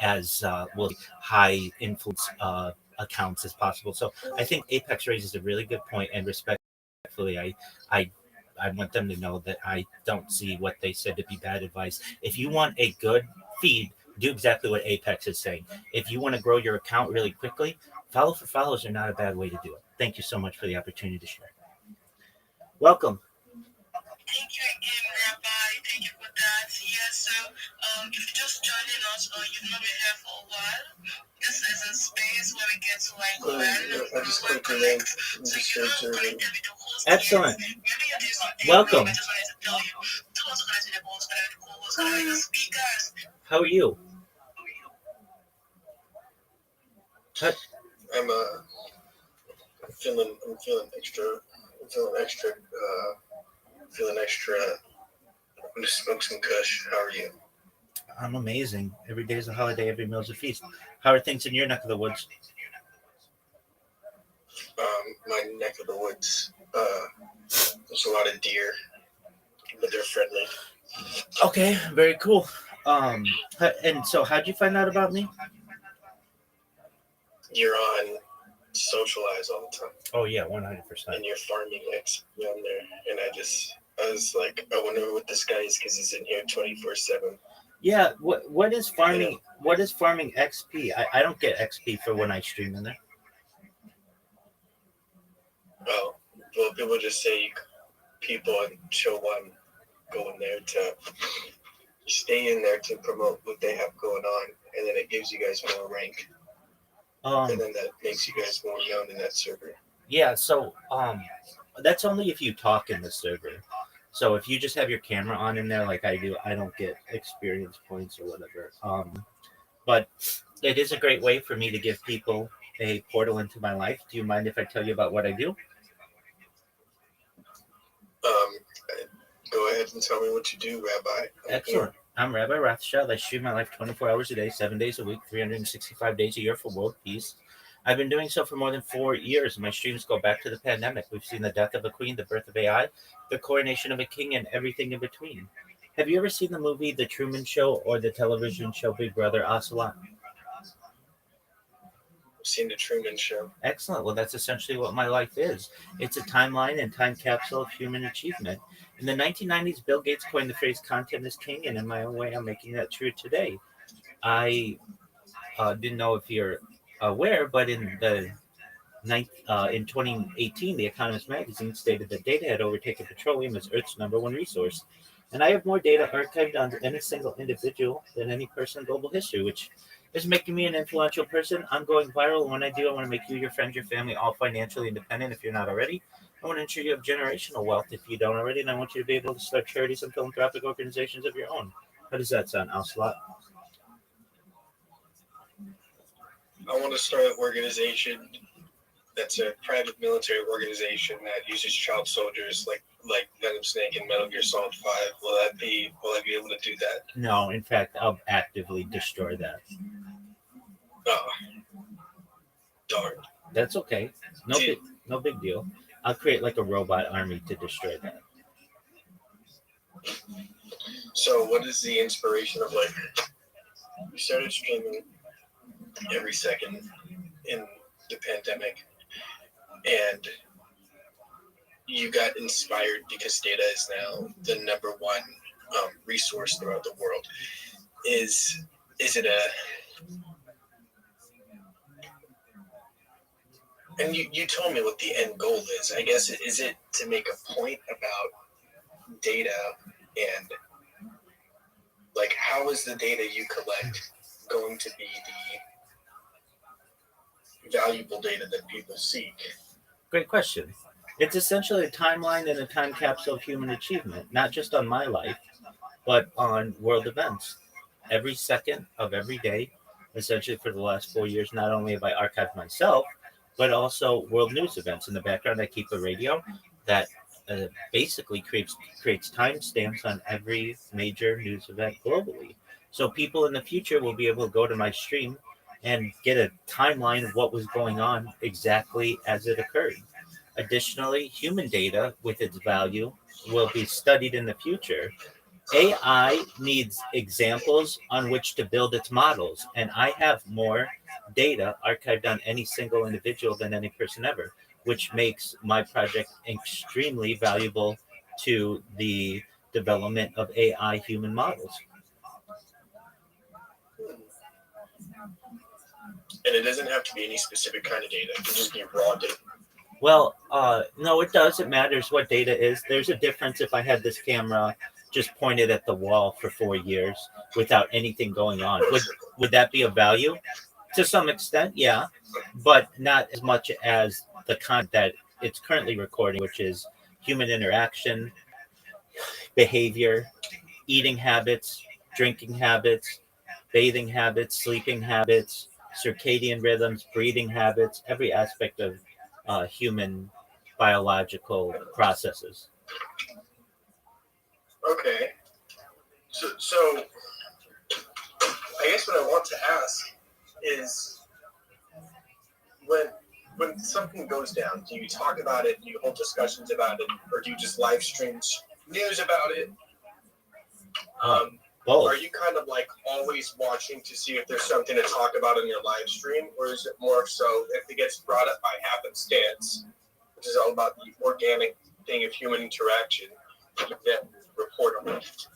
as high influence accounts as possible. So I think Apex raises a really good point, and respectfully, I I want them to know that I don't see what they said to be bad advice. If you want a good feed, do exactly what Apex is saying. If you want to grow your account really quickly, follow for follows are not a bad way to do it. Thank you so much for the opportunity to share. Welcome. Thank you again, Rabbi. Thank you for that. Yeah, so if you're just joining us or you've not been here for a while, this is a space where we get to like learn and grow and connect. So you're not connected with the host Excellent. yet. Maybe you're doing something. Welcome. I just wanted to tell you. Do also connect with the host, connect with the co-host, connect with the speakers. How are you? I'm feeling extra. I'm just smoke some kush. How are you? I'm amazing. Every day is a holiday. Every meal is a feast. How are things in your neck of the woods? My neck of the woods. There's a lot of deer, but they're friendly. Okay, very cool. And so how'd you find out about me? You're on Socialize all the time, Oh yeah, 100%. and you're farming X on there, and I was like, I wonder what this guy is because he's in here 24/7. Yeah, what is farming? What is farming XP? I don't get XP for when I stream in there. Oh, well, people just say people in show one go in there to stay in there to promote what they have going on, and then it gives you guys more rank, and then that makes you guys more known in that server. Yeah, so that's only if you talk in the server. So if you just have your camera on in there like I do, I don't get experience points or whatever. But it is a great way for me to give people a portal into my life. Do you mind if I tell you about what I do? Go ahead and tell me what you do, Rabbi. Excellent. I'm Rabbi Rothschild. I stream my life 24 hours a day, 7 days a week, 365 days a year for world peace. I've been doing so for more than 4 years. My streams go back to the pandemic. We've seen the death of a queen, the birth of AI, the coronation of a king, and everything in between. Have you ever seen the movie The Truman Show or the television show Big Brother Ocelot? I've seen the Truman Show. Excellent. Well, that's essentially what my life is. It's a timeline and time capsule of human achievement. In the 1990s, Bill Gates coined the phrase content is king, and in my own way, I'm making that true today. I didn't know if you're aware, but in 2018, The Economist magazine stated that data had overtaken petroleum as Earth's number one resource. And I have more data archived on any single individual than any person in global history, which is making me an influential person. I'm going viral. And when I do, I want to make you, your friends, your family all financially independent if you're not already. I want to ensure you have generational wealth if you don't already. And I want you to be able to start charities and philanthropic organizations of your own. How does that sound, Ocelot? I want to start an organization that's a private military organization that uses child soldiers like Venom Snake and Metal Gear Solid 5. Will I be able to do that? No, in fact, I'll actively destroy that. Oh, darn. That's okay. No big deal. I'll create like a robot army to destroy that. So what is the inspiration of like you started streaming every second in the pandemic and you got inspired because data is now the number one resource throughout the world. Is it and you told me what the end goal is. I guess is it to make a point about data and like how is the data you collect going to be the valuable data that people seek? Great question. It's essentially a timeline and a time capsule of human achievement, not just on my life, but on world events. Every second of every day, essentially for the last 4 years, not only have I archived myself, but also world news events. In the background, I keep a radio that basically creates timestamps on every major news event globally. So people in the future will be able to go to my stream and get a timeline of what was going on exactly as it occurred. Additionally, human data with its value will be studied in the future. AI needs examples on which to build its models, and I have more data archived on any single individual than any person ever, which makes my project extremely valuable to the development of AI human models. And it doesn't have to be any specific kind of data. It can just be raw data. Well, no, it does. It matters what data is. There's a difference if I had this camera just pointed at the wall for 4 years without anything going on. Would that be of value? To some extent, yeah, but not as much as the content that it's currently recording, which is human interaction, behavior, eating habits, drinking habits, bathing habits, sleeping habits, circadian rhythms, breathing habits, every aspect of human biological processes. Okay. So I guess what I want to ask is when something goes down, do you talk about it? Do you hold discussions about it, or do you just live stream news about it? Both. Are you kind of like always watching to see if there's something to talk about in your live stream, or is it more so if it gets brought up by happenstance, which is all about the organic thing of human interaction, you then report on it,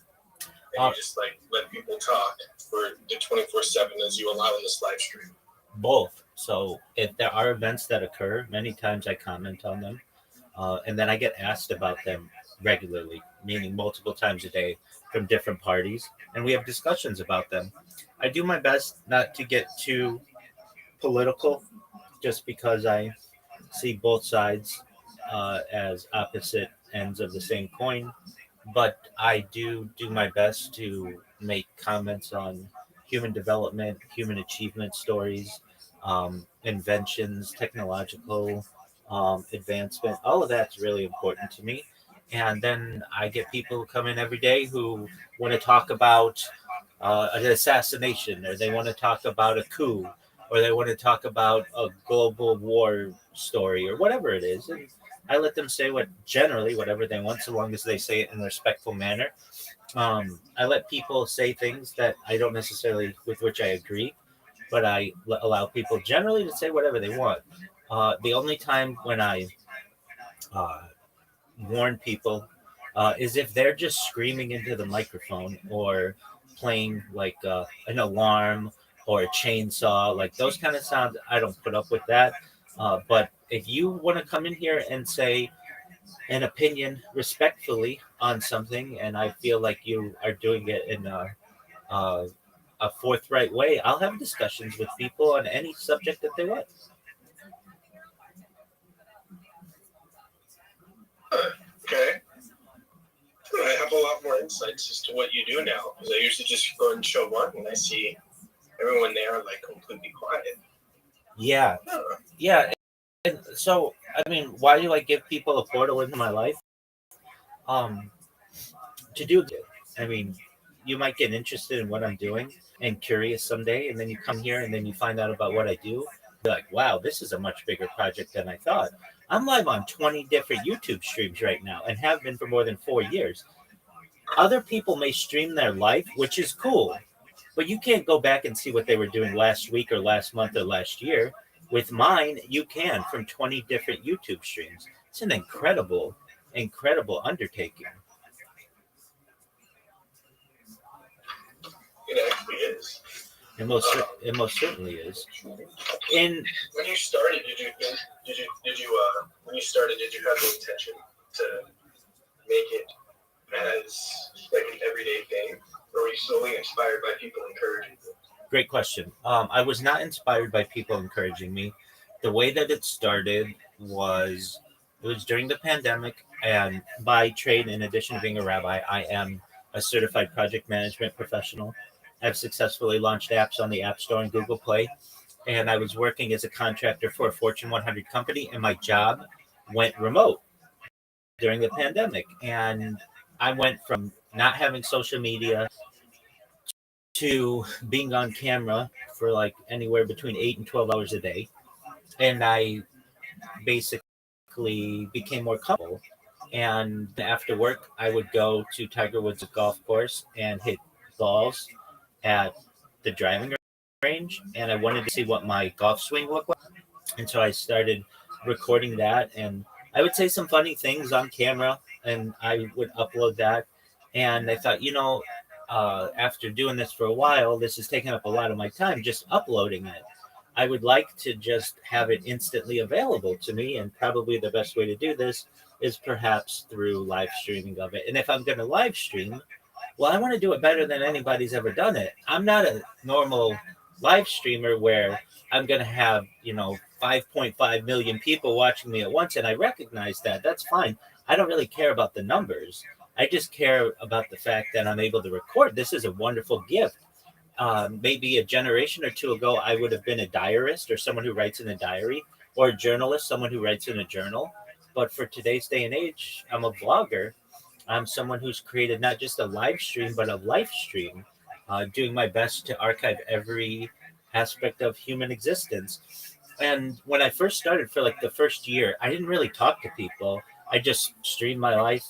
and you just like let people talk for the 24/7 as you allow in this live stream? Both. So if there are events that occur, many times I comment on them, and then I get asked about them regularly, meaning multiple times a day from different parties, and we have discussions about them. I do my best not to get too political, just because I see both sides as opposite ends of the same coin. But I do my best to make comments on human development, human achievement stories, inventions, technological advancement. All of that's really important to me. And then I get people who come in every day who want to talk about an assassination, or they want to talk about a coup, or they want to talk about a global war story or whatever it is. And I let them say whatever they want, so long as they say it in a respectful manner. I let people say things that I don't necessarily with which I agree, but allow people generally to say whatever they want. The only time when I uh, warn people is if they're just screaming into the microphone or playing like an alarm or a chainsaw, like those kind of sounds. I don't put up with that. But if you want to come in here and say an opinion respectfully on something, and I feel like you are doing it in uh, a forthright way, I'll have discussions with people on any subject that they want. Okay. I have a lot more insights as to what you do now, because I used to just go and show one, and I see everyone there like completely quiet. Yeah, yeah. And so, I mean, why do I give people a portal into my life? Um, to do good. I mean, you might get interested in what I'm doing and curious someday, and then you come here and then you find out about what I do. You're like, wow, this is a much bigger project than I thought. I'm live on 20 different YouTube streams right now and have been for more than 4 years. Other people may stream their life, which is cool, but you can't go back and see what they were doing last week or last month or last year. With mine, you can from 20 different YouTube streams. It's an incredible undertaking. It actually is. It most certainly is. In When you started, did you when you started, did you have the intention to make it as like an everyday thing, or were you solely inspired by people encouraging you? Great question. I was not inspired by people encouraging me. The way that it started was it was during the pandemic, and by trade, in addition to being a rabbi, I am a certified project management professional. I've successfully launched apps on the App Store and Google Play, and I was working as a contractor for a Fortune 100 company, and my job went remote during the pandemic. And I went from not having social media to being on camera for like anywhere between 8 and 12 hours a day. And I basically became more comfortable. And after work, I would go to Tiger Woods golf course and hit balls at the driving range. And I wanted to see what my golf swing looked like. And so I started recording that. And I would say some funny things on camera and I would upload that. And I thought, after doing this for a while, this is taking up a lot of my time just uploading it. I would like to just have it instantly available to me. And probably the best way to do this is perhaps through live streaming of it. And if I'm going to live stream, well, I want to do it better than anybody's ever done it. I'm not a normal live streamer where I'm going to have, 5.5 million people watching me at once. And I recognize that. That's fine. I don't really care about the numbers. I just care about the fact that I'm able to record. This is a wonderful gift. Maybe a generation or two ago, I would have been a diarist or someone who writes in a diary, or a journalist, someone who writes in a journal. But for today's day and age, I'm a blogger. I'm someone who's created not just a live stream, but a life stream, doing my best to archive every aspect of human existence. And when I first started, for like the first year, I didn't really talk to people. I just streamed my life.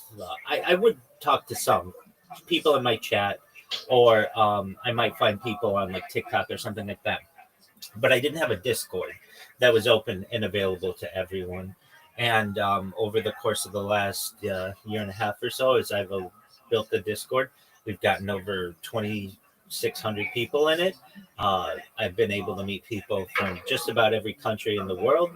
I would talk to some people in my chat, or I might find people on like TikTok or something like that. But I didn't have a Discord that was open and available to everyone. And over the course of the last year and a half or so, as I've built the Discord, we've gotten over 2,600 people in it. I've been able to meet people from just about every country in the world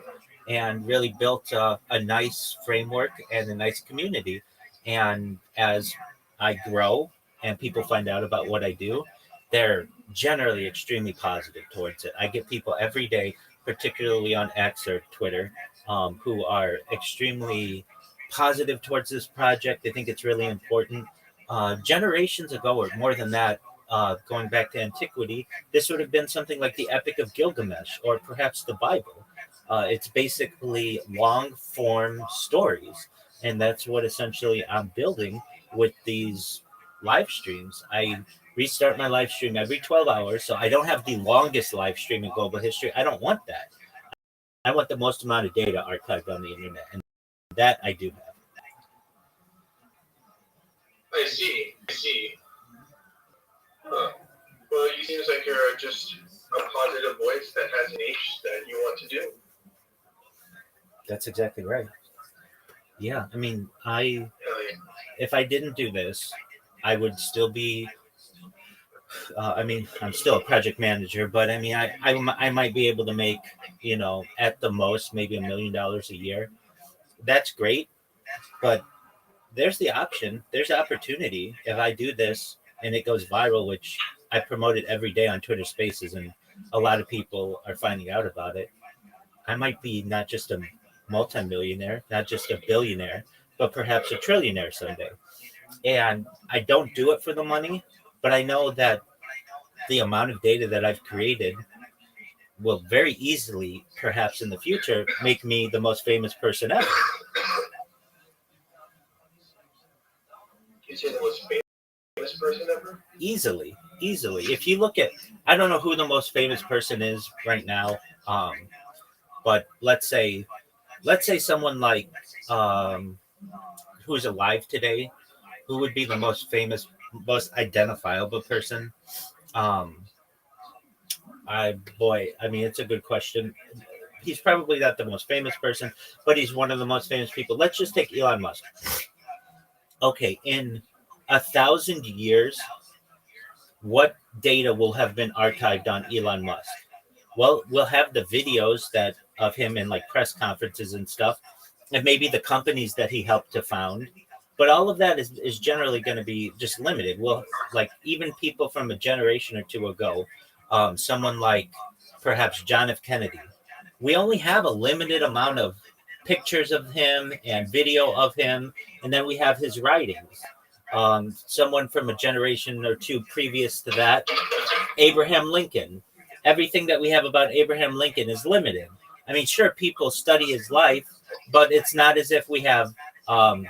and really built a nice framework and a nice community. And as I grow and people find out about what I do, they're generally extremely positive towards it. I get people every day, particularly on X or Twitter, who are extremely positive towards this project. They think it's really important. Generations ago, or more than that, going back to antiquity, this would have been something like the Epic of Gilgamesh or perhaps the Bible. It's basically long form stories. And that's what essentially I'm building with these live streams. I restart my live stream every 12 hours, so I don't have the longest live stream in global history. I don't want that. I want the most amount of data archived on the internet, and that I do have. I see. Huh. Well, it seems like you're just a positive voice that has niche that you want to do. That's exactly right. Yeah, I mean, Hell yeah. if I didn't do this, I would still be. I mean, I'm still a project manager, but I mean, I might be able to make, at the most maybe $1 million a year. That's great, but there's the option. There's opportunity if I do this and it goes viral, which I promote it every day on Twitter Spaces, and a lot of people are finding out about it. I might be not just a multimillionaire, not just a billionaire, but perhaps a trillionaire someday. And I don't do it for the money, but I know that the amount of data that I've created will very easily, perhaps in the future, make me the most famous person ever. You say the most famous person ever? Easily. If you look at, I don't know who the most famous person is right now, but let's say someone like who's alive today, who would be the most famous, most identifiable person. I mean, it's a good question. He's probably not the most famous person, but he's one of the most famous people. Let's just take Elon Musk. Okay, in 1,000 years, what data will have been archived on Elon Musk? Well, we'll have the videos that of him in like press conferences and stuff, and maybe the companies that he helped to found. But all of that is generally going to be just limited. Well, like even people from a generation or two ago, someone like perhaps John F. Kennedy, we only have a limited amount of pictures of him and video of him, and then we have his writings. Someone from a generation or two previous to that, Abraham Lincoln. Everything that we have about Abraham Lincoln is limited. I mean, sure, people study his life, but it's not as if we have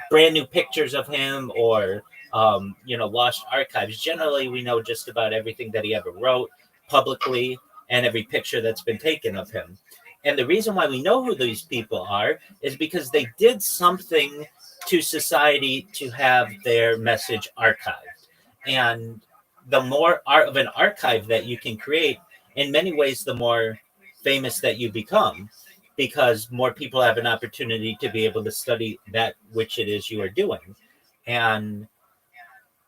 brand new pictures of him or lost archives. Generally, we know just about everything that he ever wrote publicly and every picture that's been taken of him. And the reason why we know who these people are is because they did something to society to have their message archived. And the more of an archive that you can create, in many ways, the more famous that you become, because more people have an opportunity to be able to study that which it is you are doing. And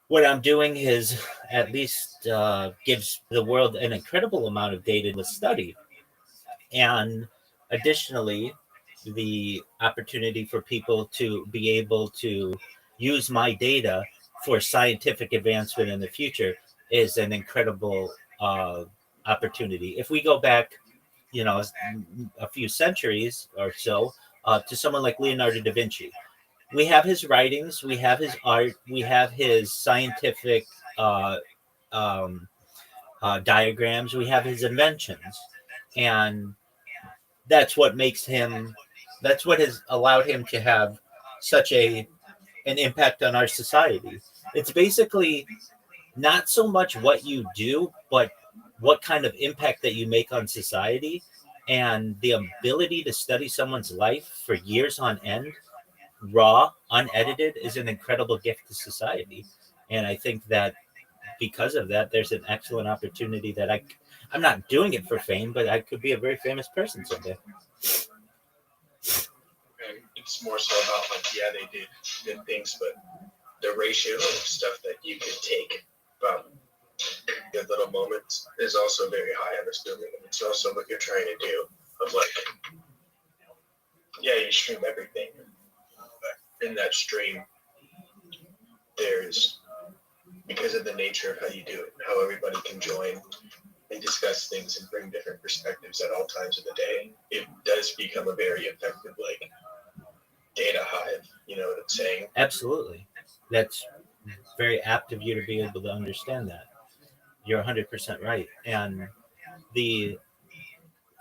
what I'm doing is at least gives the world an incredible amount of data to study. And additionally, the opportunity for people to be able to use my data for scientific advancement in the future is an incredible opportunity. If we go back, a few centuries or so, to someone like Leonardo da Vinci, we have his writings, we have his art, we have his scientific diagrams, we have his inventions, and that's what makes him. That's what has allowed him to have such an impact on our society. It's basically not so much what you do, but what kind of impact that you make on society, and the ability to study someone's life for years on end, raw, unedited, is an incredible gift to society. And I think that because of that, there's an excellent opportunity that I'm not doing it for fame, but I could be a very famous person someday. And it's more so about they did things, but the ratio of stuff that you could take from the little moments is also very high, I'm assuming. And it's also what you're trying to do of you stream everything. But in that stream, there's, because of the nature of how you do it, how everybody can join and discuss things and bring different perspectives at all times of the day, it does become a very effective data hive. You know what I'm saying? Absolutely. That's very apt of you to be able to understand that. You're 100% right. And the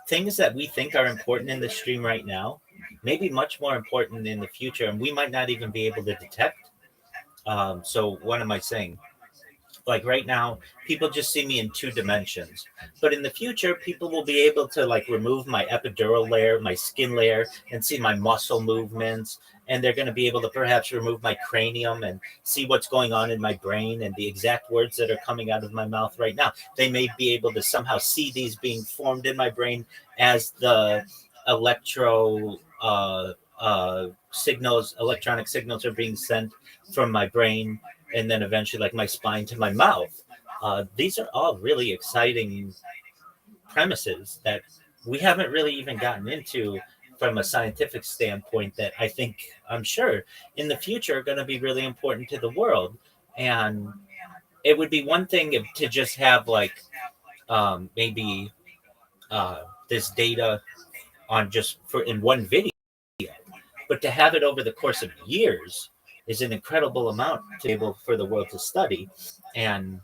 things that we think are important in the stream right now may be much more important in the future, and we might not even be able to detect. So what am I saying? Like right now, people just see me in two dimensions. But in the future, people will be able to like remove my epidural layer, my skin layer, and see my muscle movements. And they're going to be able to perhaps remove my cranium and see what's going on in my brain and the exact words that are coming out of my mouth right now. They may be able to somehow see these being formed in my brain as the electro signals, electronic signals are being sent from my brain and then eventually like my spine to my mouth. These are all really exciting premises that we haven't really even gotten into from a scientific standpoint that I think I'm sure in the future are going to be really important to the world. And it would be one thing if, to just have like maybe this data on just for in one video, but to have it over the course of years is an incredible amount to be able for the world to study. And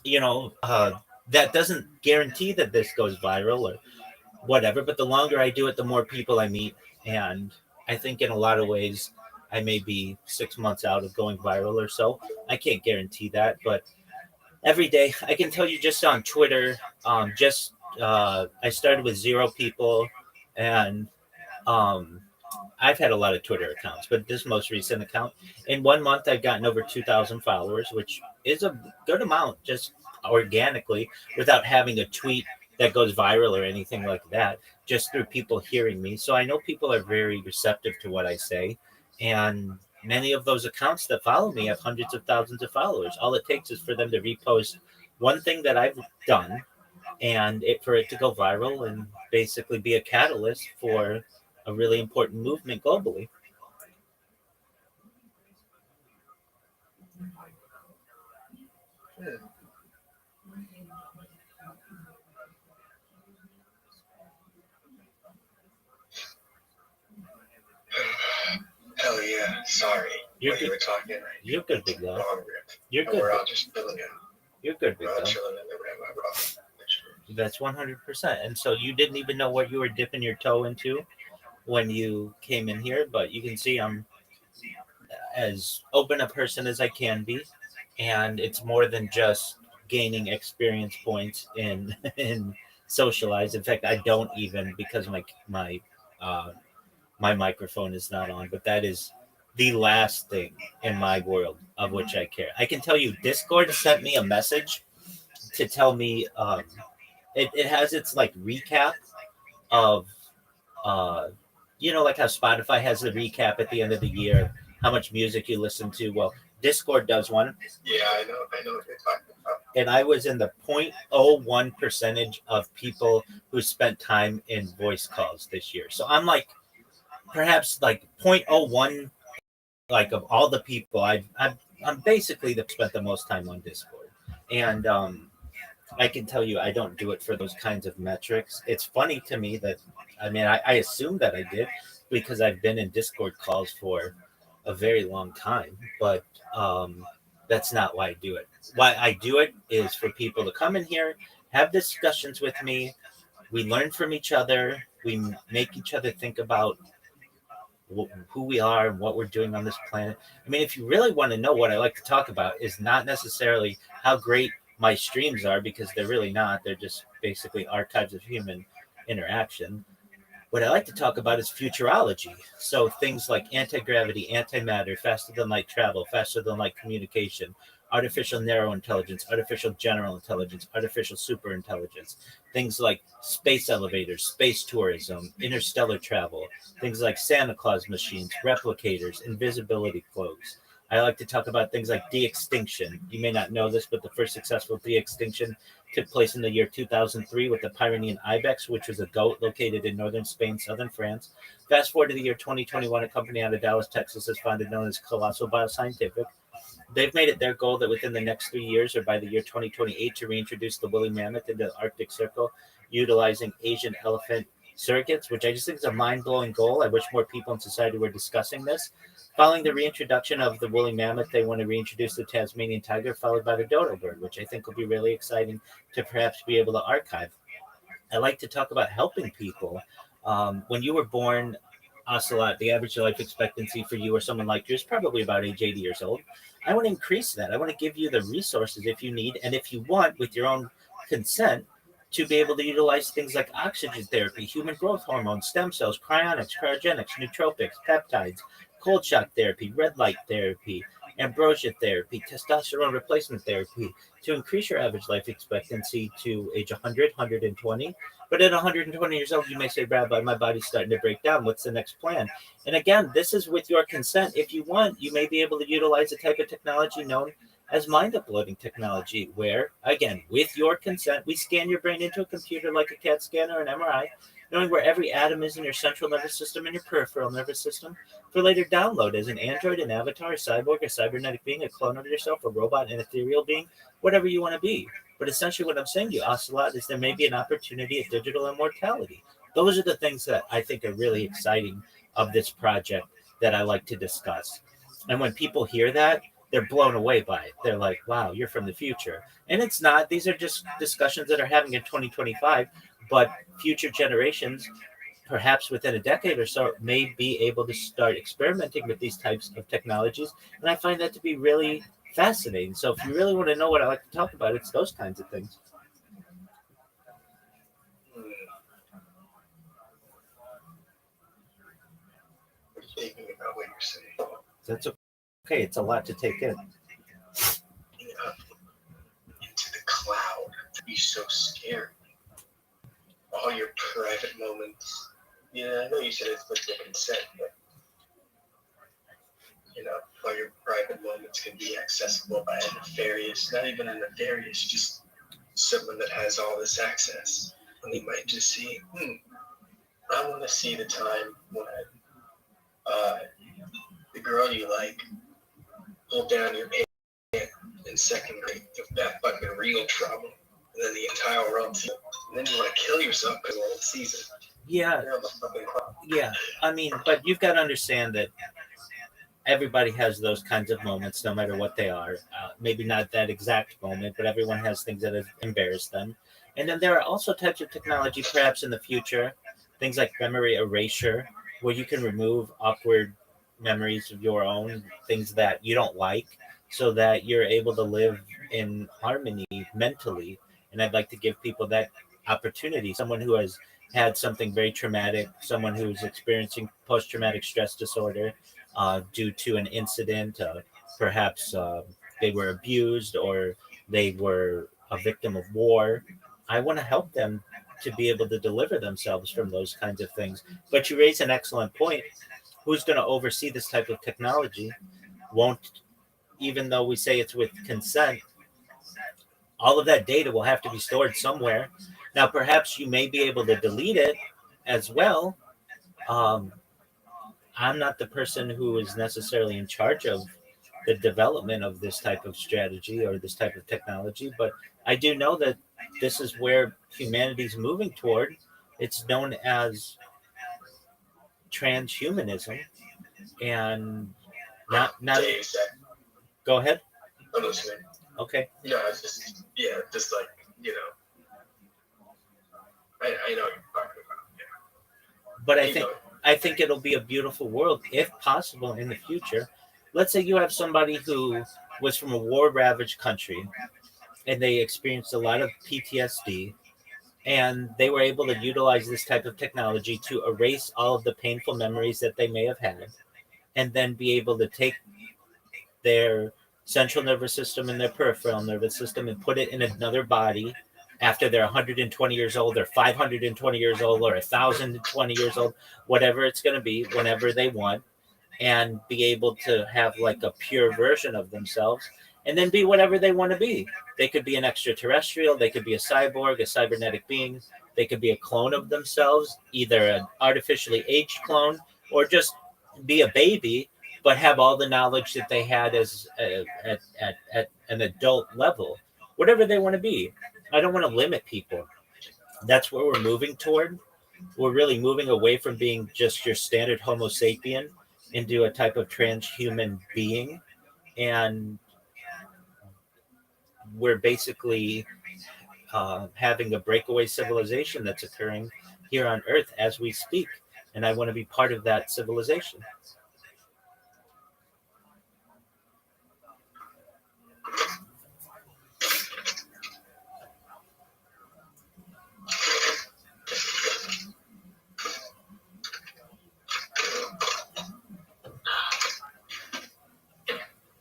you know, that doesn't guarantee that this goes viral or whatever, but the longer I do it, the more people I meet. And I think in a lot of ways, I may be 6 months out of going viral or so. I can't guarantee that, but every day I can tell you just on Twitter, just I started with 0 people, and um, I've had a lot of Twitter accounts, but this most recent account, in 1 month, I've gotten over 2,000 followers, which is a good amount just organically without having a tweet that goes viral or anything like that, just through people hearing me. So I know people are very receptive to what I say. And many of those accounts that follow me have hundreds of thousands of followers. All it takes is for them to repost one thing that I've done and for it to go viral and basically be a catalyst for a really important movement globally. Hell yeah. Sorry. You're When you good. were talking, You're good, big guy. long rip. You're And good. we're all just chilling in. You're good, big We're all guy. chilling in the room, my brother. That's 100%. And so you didn't even know what you were dipping your toe into when you came in here, but you can see I'm as open a person as I can be, and it's more than just gaining experience points in in socialize. In fact, I don't even because uh, my microphone is not on, but that is the last thing in my world of which I care. I can tell you, Discord sent me a message to tell me it has its like recap of uh, like how Spotify has the recap at the end of the year, how much music you listen to. Well, Discord does one, Yeah, I know what you're talking about. and I was in the 0.01 percentage of people who spent time in voice calls this year. So I'm like perhaps like 0.01 like of all the people I'm basically the spent the most time on Discord. And I can tell you I don't do it for those kinds of metrics. It's funny to me that I assume that I did because I've been in Discord calls for a very long time, but that's not why I do it. Why I do it is for people to come in here, have discussions with me. We learn from each other. We make each other think about who we are and what we're doing on this planet. I mean, if you really want to know what I like to talk about, is not necessarily how great my streams are because they're really not. They're just basically archives of human interaction. What I like to talk about is futurology. So things like anti-gravity, antimatter, faster than light travel, faster than light communication, artificial narrow intelligence, artificial general intelligence, artificial super intelligence, things like space elevators, space tourism, interstellar travel, things like Santa Claus machines, replicators, invisibility cloaks. I like to talk about things like de-extinction. You may not know this, but the first successful de-extinction took place in the year 2003 with the Pyrenean ibex, which was a goat located in northern Spain, southern France. Fast forward to the year 2021, a company out of Dallas, Texas, is founded known as Colossal Bioscientific. They've made it their goal that within the next 3 years or by the year 2028 to reintroduce the woolly mammoth into the Arctic Circle utilizing Asian elephant surrogates, which I just think is a mind-blowing goal. I wish more people in society were discussing this. Following the reintroduction of the woolly mammoth, they want to reintroduce the Tasmanian tiger, followed by the dodo bird, which I think will be really exciting to perhaps be able to archive. I like to talk about helping people. When you were born, Ocelot, the average life expectancy for you or someone like you is probably about age 80 years old. I want to increase that. I want to give you the resources if you need, and if you want, with your own consent, to be able to utilize things like oxygen therapy, human growth hormone, stem cells, cryonics, cryogenics, nootropics, peptides, cold shock therapy, red light therapy, ambrosia therapy, testosterone replacement therapy, to increase your average life expectancy to age 100, 120. But at 120 years old, you may say, Rabbi, my body's starting to break down. What's the next plan? And again, this is with your consent. If you want, you may be able to utilize a type of technology known as mind uploading technology, where, again, with your consent, we scan your brain into a computer like a CAT scan or an MRI, knowing where every atom is in your central nervous system and your peripheral nervous system, for later download as an android, an avatar, a cyborg, a cybernetic being, a clone of yourself, a robot, an ethereal being, whatever you want to be. But essentially what I'm saying to you, Ocelot, is there may be an opportunity at digital immortality. Those are the things that I think are really exciting of this project that I like to discuss. And when people hear that, they're blown away by it. They're like, wow, you're from the future. And it's not. These are just discussions that are having in 2025, but future generations, perhaps within a decade or so, may be able to start experimenting with these types of technologies. And I find that to be really fascinating. So if you really want to know what I like to talk about, it's those kinds of things. Thinking about what you're saying. That's okay. It's a lot to take in. Into the cloud. To be so scary. All your private moments. Yeah, I know you said it's with the consent, but all your private moments can be accessible by a nefarious, not even a nefarious, just someone that has all this access. And they might just see, I want to see the time when the girl you like pulled down your pants in second grade with that fucking real trouble. And then the entire world sees it. And then you want to kill yourself because the world sees it. Yeah. Yeah. I mean, but you've got to understand that everybody has those kinds of moments, no matter what they are. Maybe not that exact moment, but everyone has things that have embarrassed them. And then there are also types of technology, perhaps in the future, things like memory erasure, where you can remove awkward memories of your own, things that you don't like, so that you're able to live in harmony mentally. And I'd like to give people that opportunity. Someone who has had something very traumatic, someone who's experiencing post-traumatic stress disorder due to an incident, perhaps they were abused or they were a victim of war. I want to help them to be able to deliver themselves from those kinds of things. But you raise an excellent point. Who's going to oversee this type of technology? Won't, even though we say it's with consent, all of that data will have to be stored somewhere. Now, perhaps you may be able to delete it as well. I'm not the person who is necessarily in charge of the development of this type of strategy or this type of technology, but I do know that this is where humanity's moving toward. It's known as transhumanism, and not. Go ahead. I'm listening. Okay. No, it's just like I know what you're talking about. Yeah. But I think it'll be a beautiful world if possible in the future. Let's say you have somebody who was from a war-ravaged country and they experienced a lot of PTSD, and they were able to utilize this type of technology to erase all of the painful memories that they may have had, and then be able to take their central nervous system and their peripheral nervous system and put it in another body after they're 120 years old or 520 years old or 1,020 years old, whatever it's going to be, whenever they want, and be able to have like a pure version of themselves and then be whatever they want to be. They could be an extraterrestrial, they could be a cyborg, a cybernetic being, they could be a clone of themselves, either an artificially aged clone or just be a baby, but have all the knowledge that they had as at an adult level, whatever they want to be. I don't want to limit people. That's where we're moving toward. We're really moving away from being just your standard Homo sapien into a type of transhuman being. And we're basically having a breakaway civilization that's occurring here on Earth as we speak. and I want to be part of that civilization.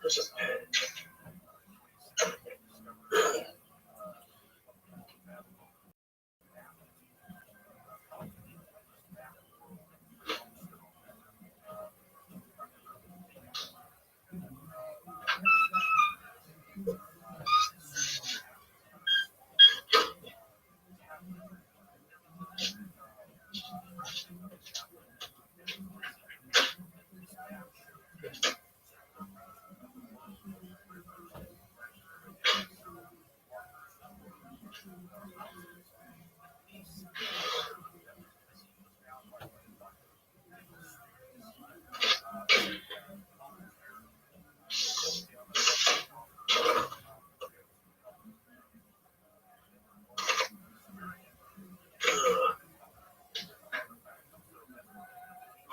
There's a pen.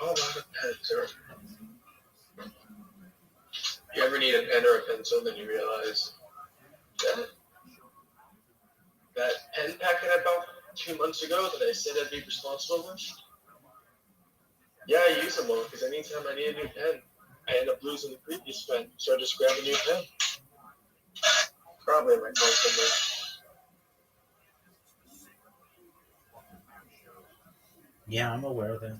Oh, I'm a pen, sir. You ever need a pen or a pencil, then you realize that pen packet I bought 2 months ago that I said I'd be responsible with? Yeah, I use them all because anytime I need a new pen, I end up losing the previous pen, so I just grab a new pen. Probably in my phone somewhere. Yeah, I'm aware of that.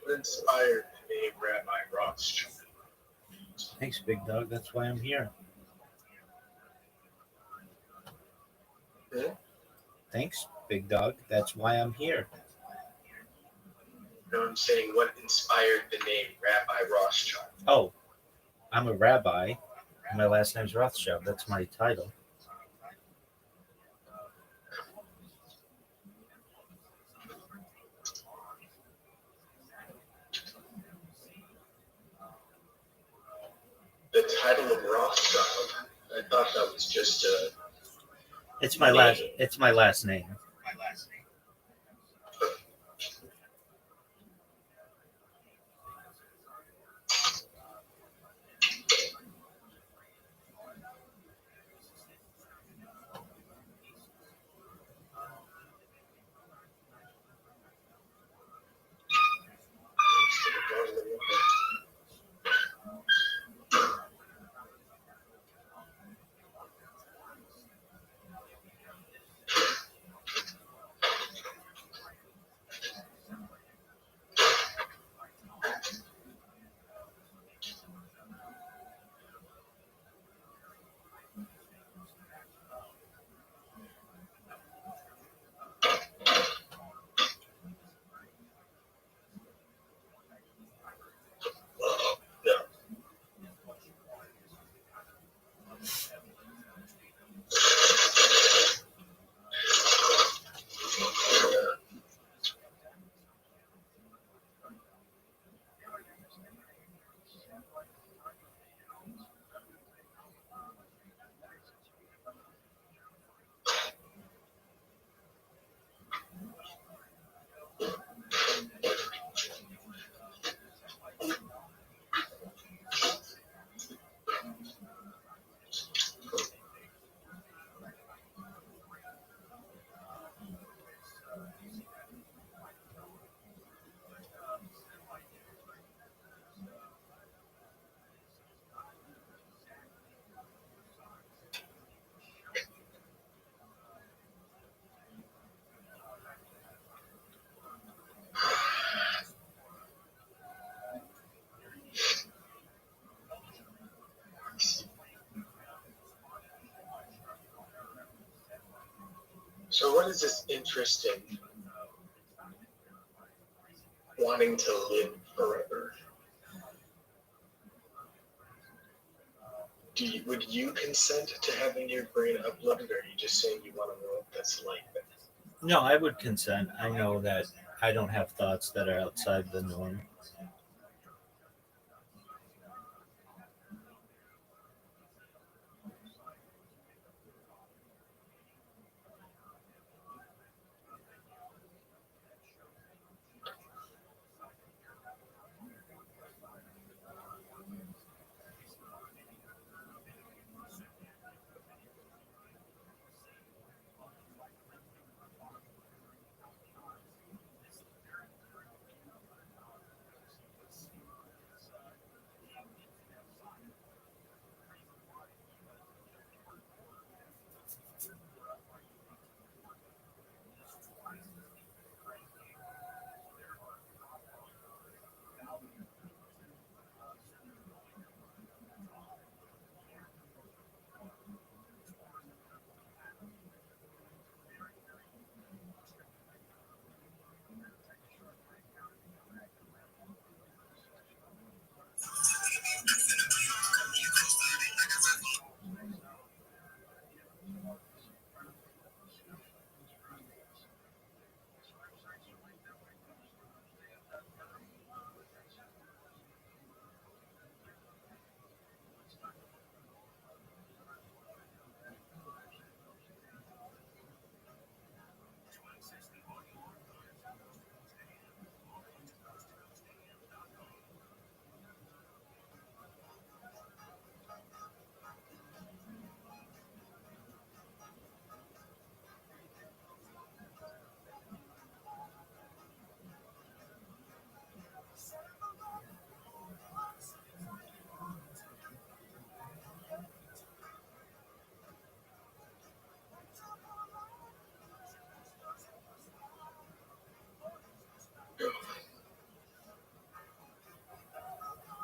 What inspired the name Rabbi Rothschild? Thanks, big dog. That's why I'm here. Hmm? Thanks, big dog. That's why I'm here. No, I'm saying what inspired the name Rabbi Rothschild? Oh, I'm a rabbi. My last name's Rothschild. That's my title. The title of Rothschild? I thought that was just a It's my last. It's my last name. what is this interest in wanting to live forever? Would you consent to having your brain uploaded, or are you just saying you want to know what that's like? No, I would consent. I know that I don't have thoughts that are outside the norm.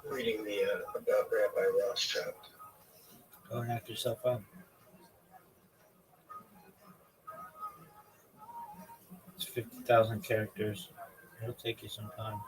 Reading about Rabbi Rothschild. Go knock yourself out. It's 50,000 characters. It'll take you some time.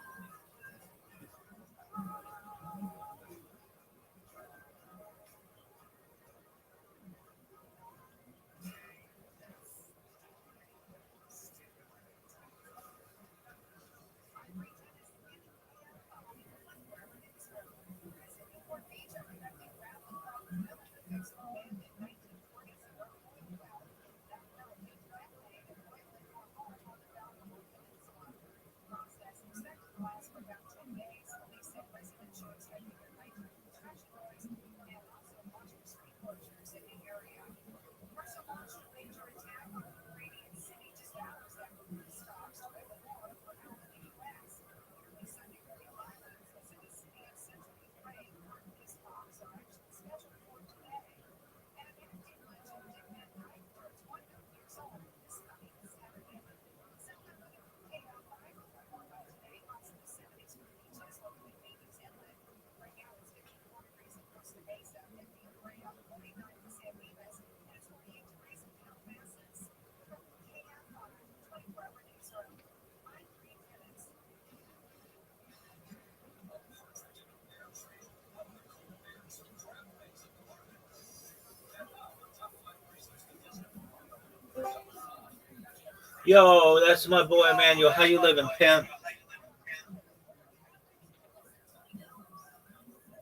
Yo, that's my boy Emmanuel. How you living, pimp?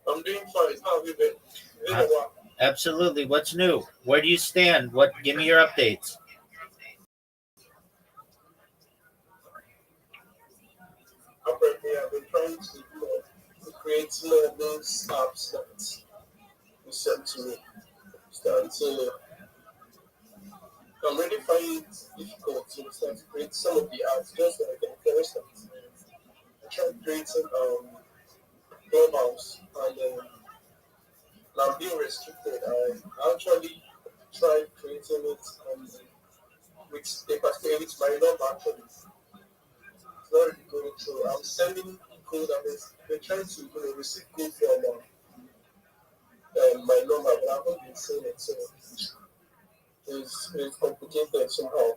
I'm doing fine. How have you been? It's been a while. Absolutely. What's new? Where do you stand? What? Give me your updates. Apparently, I've been trying to create more of those apps that you sent to me. So I'm really finding it difficult to start to create some of the apps just so I can finish them. I tried creating Clubhouse and now being restricted. I actually tried creating it with a particular with my number actually. It's not really going through. I'm sending code and they're trying to receive code from my number, but I haven't been seeing it. So it's complicated somehow.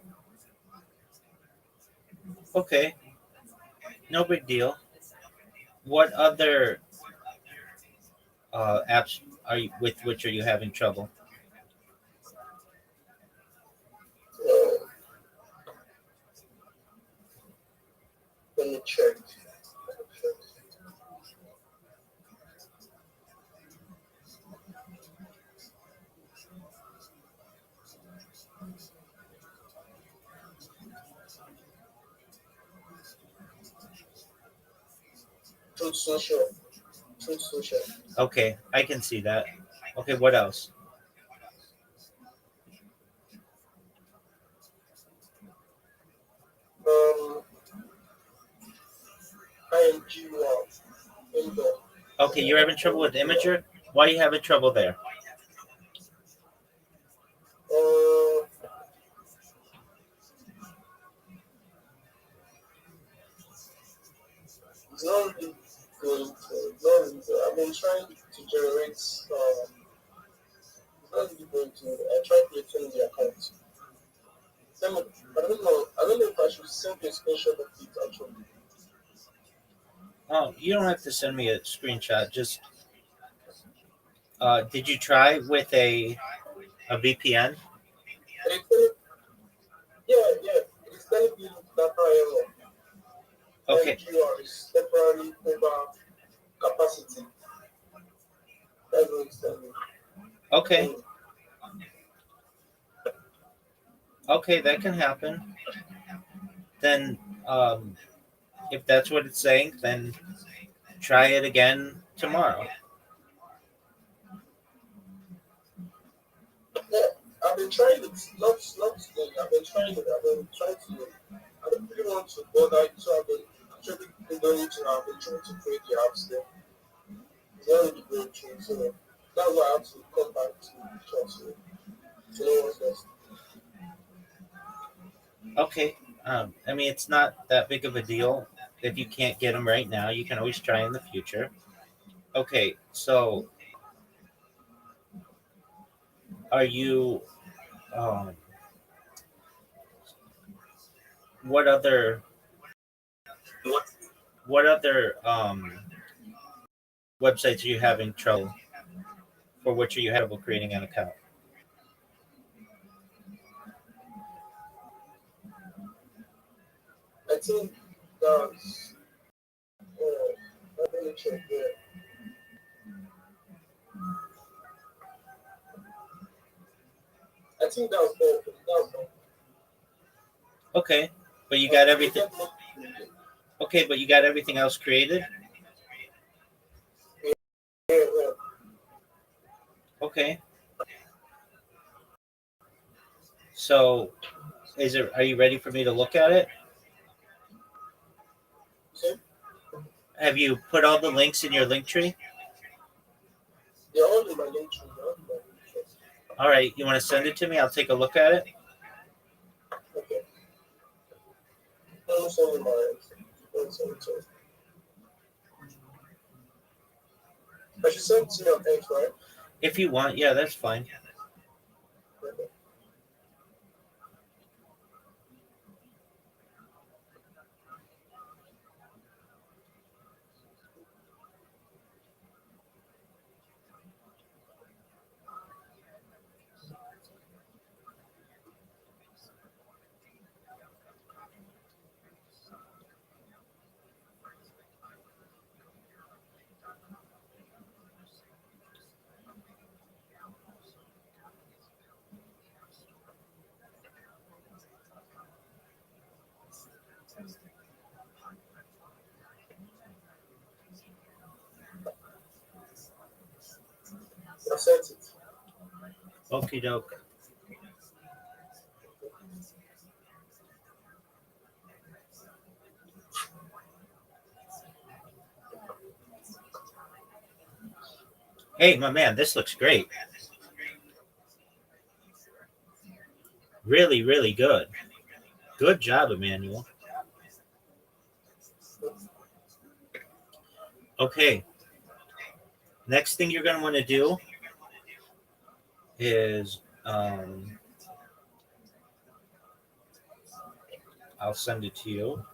Okay, no big deal. What other apps are you with which are you having trouble? Uh, let me check. Truth Social. Truth Social. Okay, I can see that. Okay, what else? Um, IMG1. Indoor. Okay, you're having trouble with Imager. Why are you having trouble there? Uh, it's not really going to. Not really good. I've been trying to generate. It's not really going to. I tried creating the account. Send me, I don't know. I don't know if I should send you a screenshot of it actually. Oh, you don't have to send me a screenshot. Just did you try with a VPN? And it's telling, yeah. It's telling me that I am Okay, MQR is temporarily over capacity. That's what it's telling me. okay, So, okay, that can happen. Then, if that's what it's saying, then try it again tomorrow. yeah, I've been trying it. Not today. I've been trying it. I've been trying to. I don't really want to bother it, so I've been actually been doing it now. I've been trying to create the apps there. It's not really going through, so that's why I have to come back to church to know what's next. Okay, I mean it's not that big of a deal. If you can't get them right now, you can always try in the future. Okay, so are you? Um, what other? What other websites are you having trouble? For which are you having trouble creating an account? I think that's. Let me check there. I think that was all. That was all. Okay, but you got You everything. get more. Okay, but you got everything else created. Yeah. Okay, so is it? Are you ready for me to look at it? See, Have you put all the links in your link tree? they're all in my link tree. They're all in my link tree. All right, you want to send it to me? I'll take a look at it. Okay. Don't send me my. Don't send it to me. I should send it to you on X, right? If you want, yeah, that's fine. Okay. I sent it. Okie doke. Hey, my man, this looks great. Really, really good. Good job, Emmanuel. Okay, next thing you're going to want to do is I'll send it to you.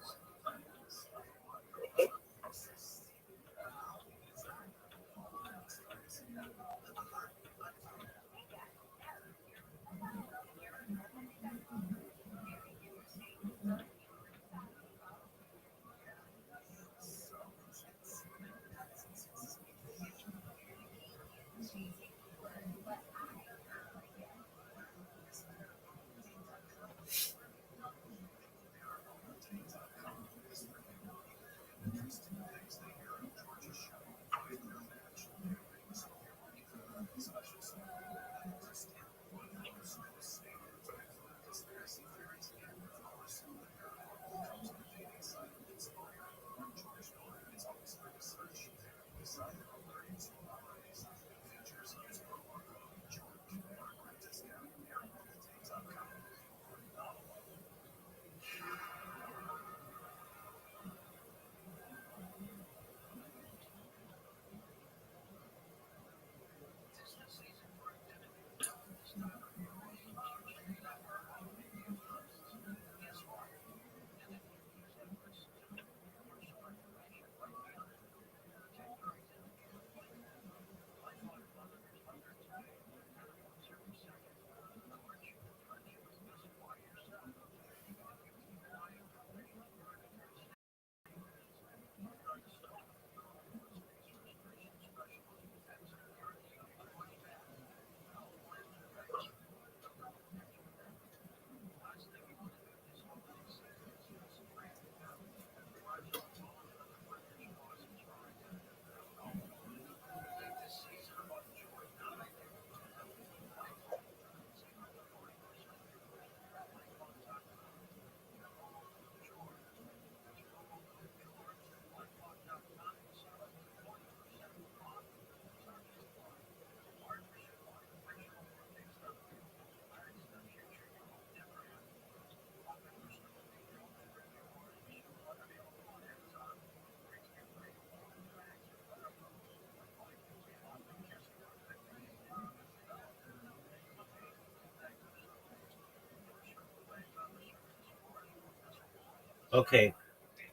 Okay,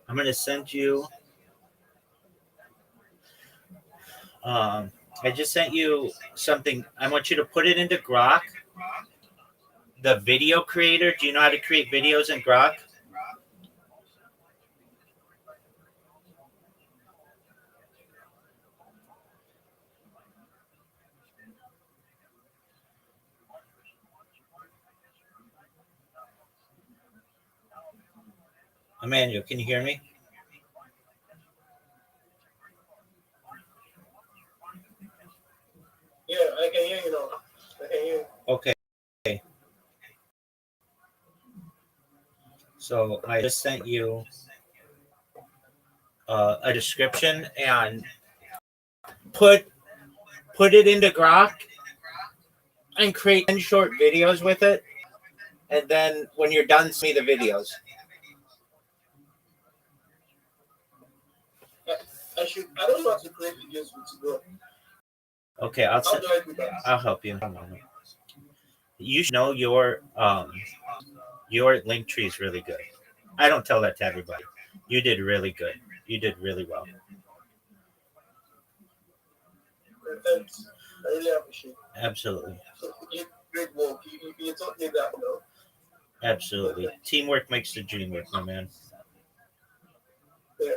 I'm gonna send you. Um, I just sent you something. I want you to put it into Grok, the video creator. Do you know how to create videos in Grok? Emmanuel, can you hear me? Yeah, I can hear you now. I can hear you. Okay. So I just sent you a description and put it into Grok and create 10 short videos with it. And then when you're done, send me the videos. I don't know how to create videos with Bro. Okay, How do I do that? I'll help you. You should know your link tree is really good. I don't tell that to everybody. You did really good. You did really well. Thanks. I really appreciate it. Absolutely. So, great work. You taught me that, no? Absolutely. Teamwork makes the dream work, my man. Yeah.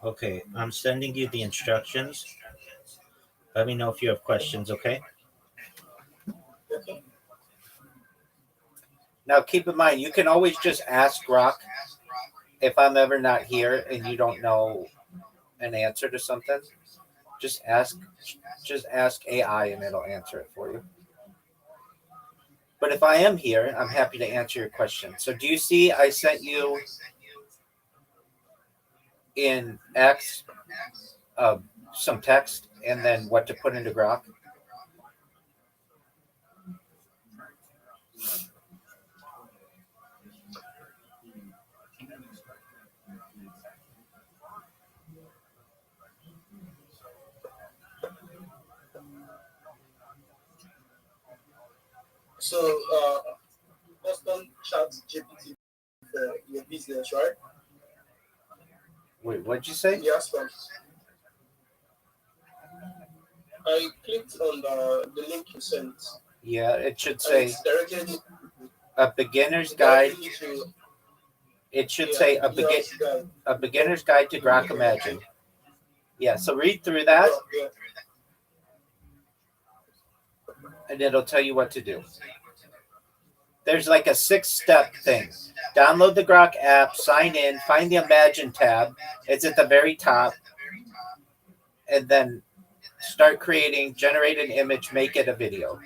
Okay, I'm sending you the instructions. Let me know if you have questions, okay? Okay. Now, keep in mind, you can always just ask Rock if I'm ever not here and you don't know an answer to something. Just ask AI and it'll answer it for you. But if I am here, I'm happy to answer your question. So, do you see I sent you in X some text and then what to put into Grok? So, custom chat GPT for your business, right? Wait, what'd you say? Yes, ma'am. I clicked on the link you sent. Yeah, it should say It's directed a beginner's guide. to It should say a beginner's guide to Grok Imagine. Yeah, so read through that Yeah. and it'll tell you what to do. There's like a 6-step thing. Download the Grok app, sign in, find the Imagine tab. It's at the very top. And then start creating, generate an image, make it a video.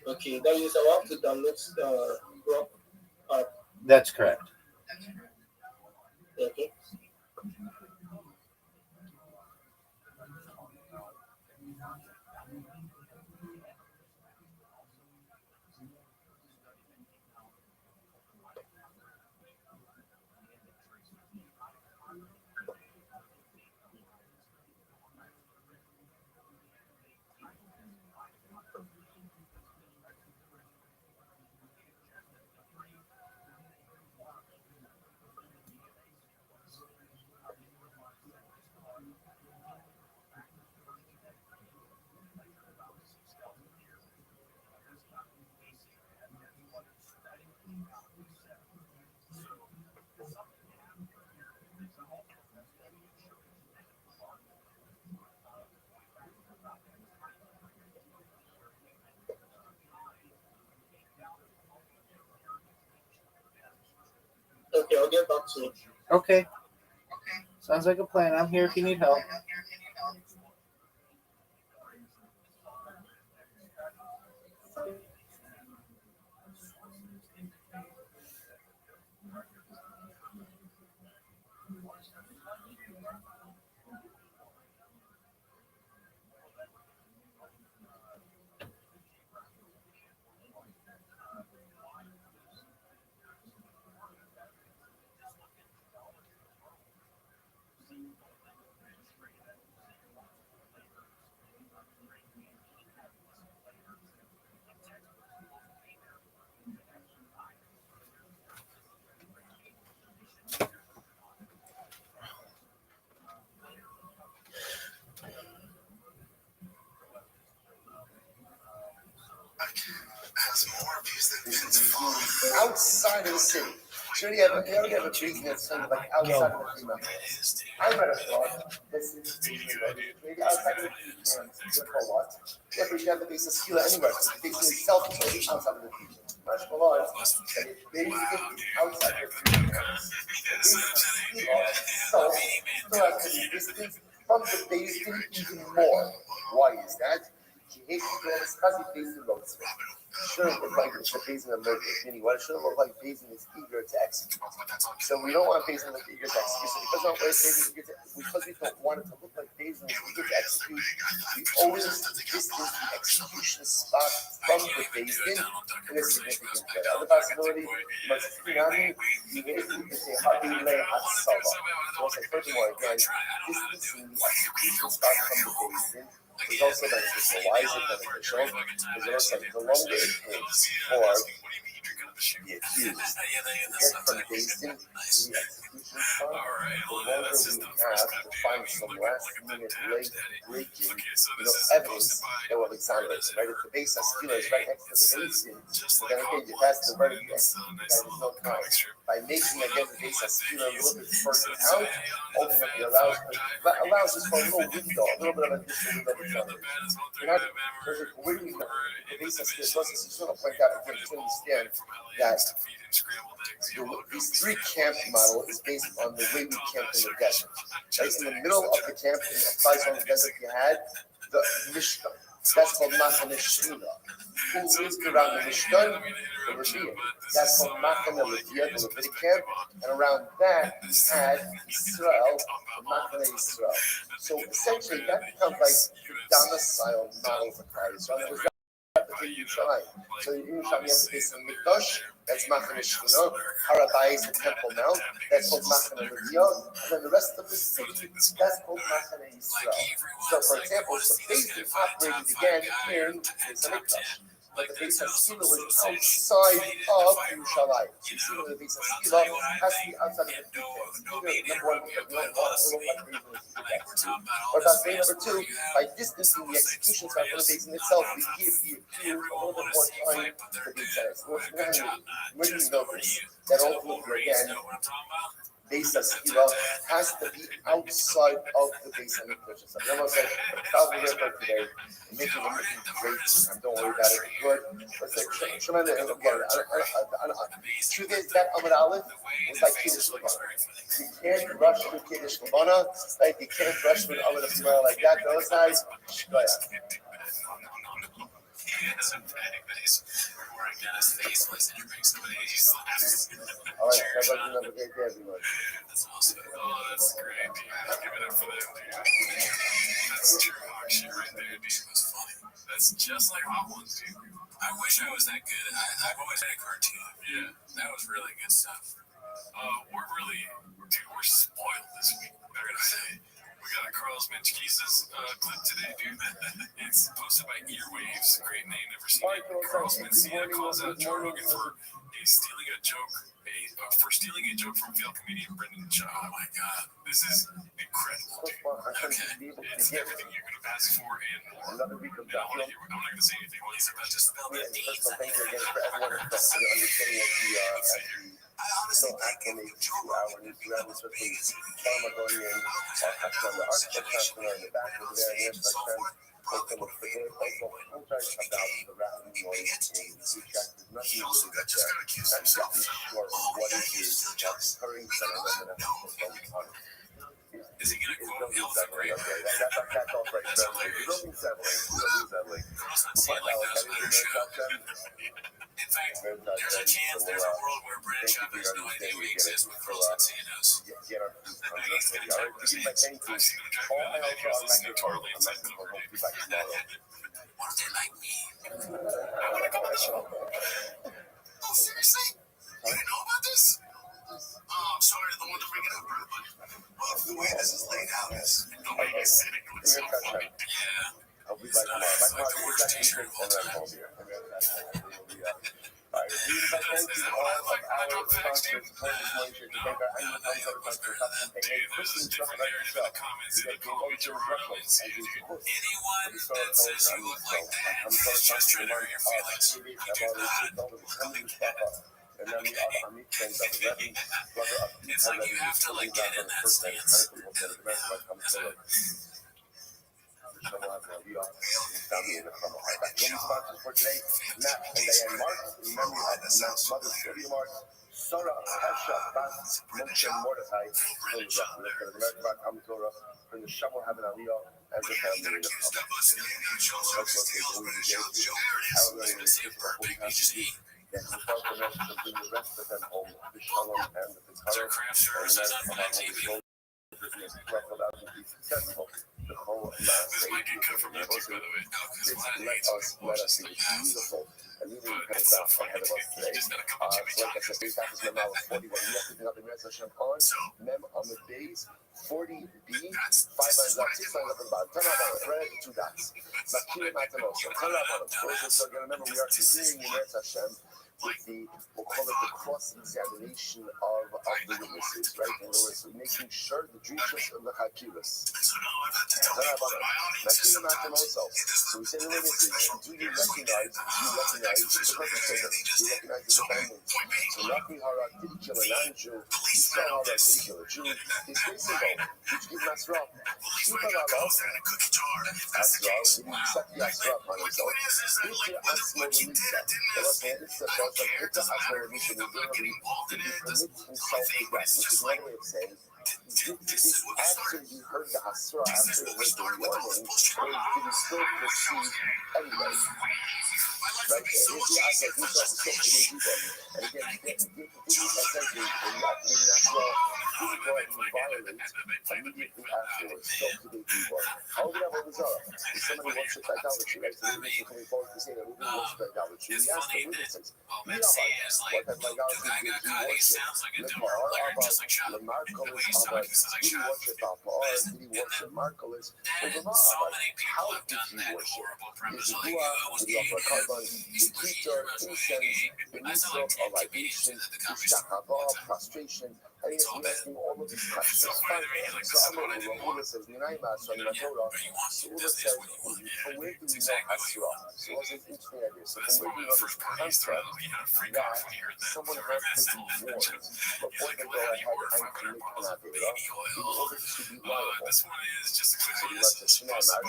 Okay, that means I have to download the Grok app. That's correct. Okay. Okay, I'll get back to you. Okay. Sounds like a plan. I'm here if you need help. outside of the city. So you already have a basement that's kind of like outside of the free market. I read a thought that's maybe outside of the free camp for what? Yeah, but you have the base of Skila anywhere. So the basement itself is already outside of the free camp. Much more large, but it basically outside of the free camp. The base of Skila itself still has to be distance from the basement even more. Why is that? He hates to go on his fuzzy face and roads. Shouldn't look like it's a Bezin of murderers. Meaning, what it shouldn't look like Bezin is eager to execute. So we don't want Bezin to look eager to execute. So because we don't want it to look like Bezin is eager to execute, we always distance the execution spot from the Bezin in a significant way. Other possibility, Maskinani, you basically say Habile Hatsava. So I'll say furthermore again, distancing the execution spot from the Bezin is also beneficial. Why is it beneficial? Because it looks like the longer it takes for the accused to get from Basin to the execution spot, the longer we have to find some last-minute late breaking, evidence that will exonerate it. Right? If the base of Skila is right next to the Basin, then okay, you pass the verdict. That is no crime. By making again the base of Skila a little bit further out, ultimately allows us for a little window, a little bit of a distant window. Where do we know? The base of Skila, I just want to point out again to understand that this three-camp model is based on the way we camped in the desert. Right? In the middle of the camp, in the place on the desert, you had the Mishkan. That's called Machane Shchina. Who lived around the Mishkan? The Rabbi. That's called Machane Leviah, the Levitic camp. And around that, we had Israel, the Machane Israel. So essentially, that becomes like the domicile model for Christ. So it was Yerushalayim. So in Yerushalayim, you have the base of Mikdash. That's Machane Shchina. Rabbi is the Temple Mount. That's called Machane Leviah. And then the rest of the city, that's called Machane Israel. So, for example, so Bezin operated again in Mikdash. But the base of Skila was outside of Yerushalayim. So the base of Skila has to be outside of the number one, Or about day number two, by distancing the execution spot from the basin itself, we give the accused a little bit more time to be sentenced. When do you know this? That ultimately, again, base of Skila has to be outside of the base of Mikdash. So I'm almost like, probably here for today. Making great. Don't worry about it. Good. Let's say, truth is that Amud Aleph is like Kiddush Levana. You can't rush through Kiddush Levana, like you can't rush through Amud Aleph like that. Those guys, shkoya. All right, everybody, have a great day, everyone. That's awesome. Oh, that's great, dude. Give it up for that, dude. That's true hard shit right there, dude. That's funny. That's just like Hot Ones, dude. I wish I was that good. I've always had a cartoon. Yeah, that was really good stuff. We're spoiled this week. They're gonna say. We got a Carlos Menchkis's clip today, dude. It's posted by Earwaves. Great name, never seen it. Carlos Mencia calls out Joe Rogan for stealing a joke from failed comedian Brendan Shaw. Oh my god, this is incredible, dude. Okay, it's everything you could have asked for and more. And I want to hear. I'm not gonna say anything. Well, he's about to spell that name. Thank you again for everyone for understanding the so acclimate to our new surroundings, especially Caledonian, the architecture in the back of there, and there's like also look for it, also about the rattling noise in the food track. There's nothing really that's there. Not exactly sure what it is that's occurring, but I know that I'm on it. Is he going to quote Health and Great? That's all right. Building settling. In fact, there's a chance there's a world where Brandon Shaw has no idea we exist with Carlos Mencia knows. He's going to tell Mercedes. I've seen him drive around the videos listening to our lanes at the cover, dude. What if they like me? I want to come on the show. Oh, seriously? You didn't know about this? Oh, I'm sorry, the one to bring it up, bro, but well, the way this is laid out is nobody is sitting. It's so funny. Yeah. I'll be back tomorrow. My car is actually here. We invite thank you all of our sponsors for this morning to thank our annual sponsor for Captain Pay. Christmas truck about yourself. You get to go to your Brussels as you host. Anyone that says you look like that is just trying to hurt your feelings. And then the other Amit friends of Rabbi, brother of It's like you have to like get in that stance. Sponsors for today, Matt and Diane Mark, in memory of Matt's mother, Sylvia Mark, Sarah, Hesha, Bas, Moshe, Mordechai, from the American Common Torah, from the Shabbat Having Aliyah, and the family in the Then we felt the message to bring the rest of them home, the Shalom and the Their craft services on my TV. be successful. The whole This might get cut from YouTube, by the way. let us be beautiful. And we will kind of ahead of us today. Just got a couple Jimmy So like I said, base office memo 41. We have to pick up the Mirza Hashem on. Mem on the days 40B, 5 lines up, 6 lines up at the bottom. Turn up on it, red, 2 dots. Makira Matamosa, turn up on it. So again, remember, we are continuing the Mirza Hashem with the, we'll call it the cross-examination of the witnesses, right? In other words, making sure the Drushas of the Hakiras. Turn up on it. Makira Matamosa. So we say the witnesses, do you recognize the perpetrator? Do you recognize the defendant? So Rabbi Hara did kill a non-Jew. He saw Hara did kill a Jew. His Basibo, which gives Masra. Shubha Rala, Asra, did he accept the Asra upon himself? Hitra Asma Lisa. There was an Hitra Asma Lisa, did he permit himself to death, which is another way of saying, after he heard the Asra, after he heard the warning, or did he still proceed anyway? Right? And again, immediately afterwards, however, that was if somebody worships idolatry, right? So we can forward to say that we worship idolatry. We ask the witnesses, what type of idolatry did he worship? Did he worship Baal? Did he worship Markolis? How did he worship? Did he offer carbon? The keter, incense, the mitzvah of libation, shachava, prostration, and he's asking all of these questions. Fine. So Amar Ula says, Minaymas from the Torah. So Ula says, from where do we know Asra? So what's an interesting idea? So from where do we know this concept that someone has to be warned before they go ahead and commit an Avera in order to be liable? So he lets us know that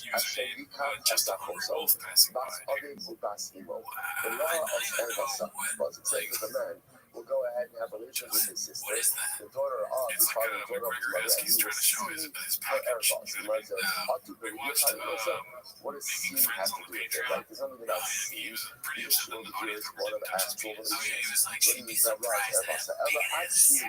Asherika Asdachoso, Bas Ave Ubas Imo. The law of Ergasa, because it says that the man will go ahead and have a relationship with his sister, the daughter of his father, the daughter of his mother, and he will see her Ergos. The man says, what does see have to do with it? Like, there's nothing about see. The issue over here is one of actual relations. What do you mean, Ergasa? Ella, I see.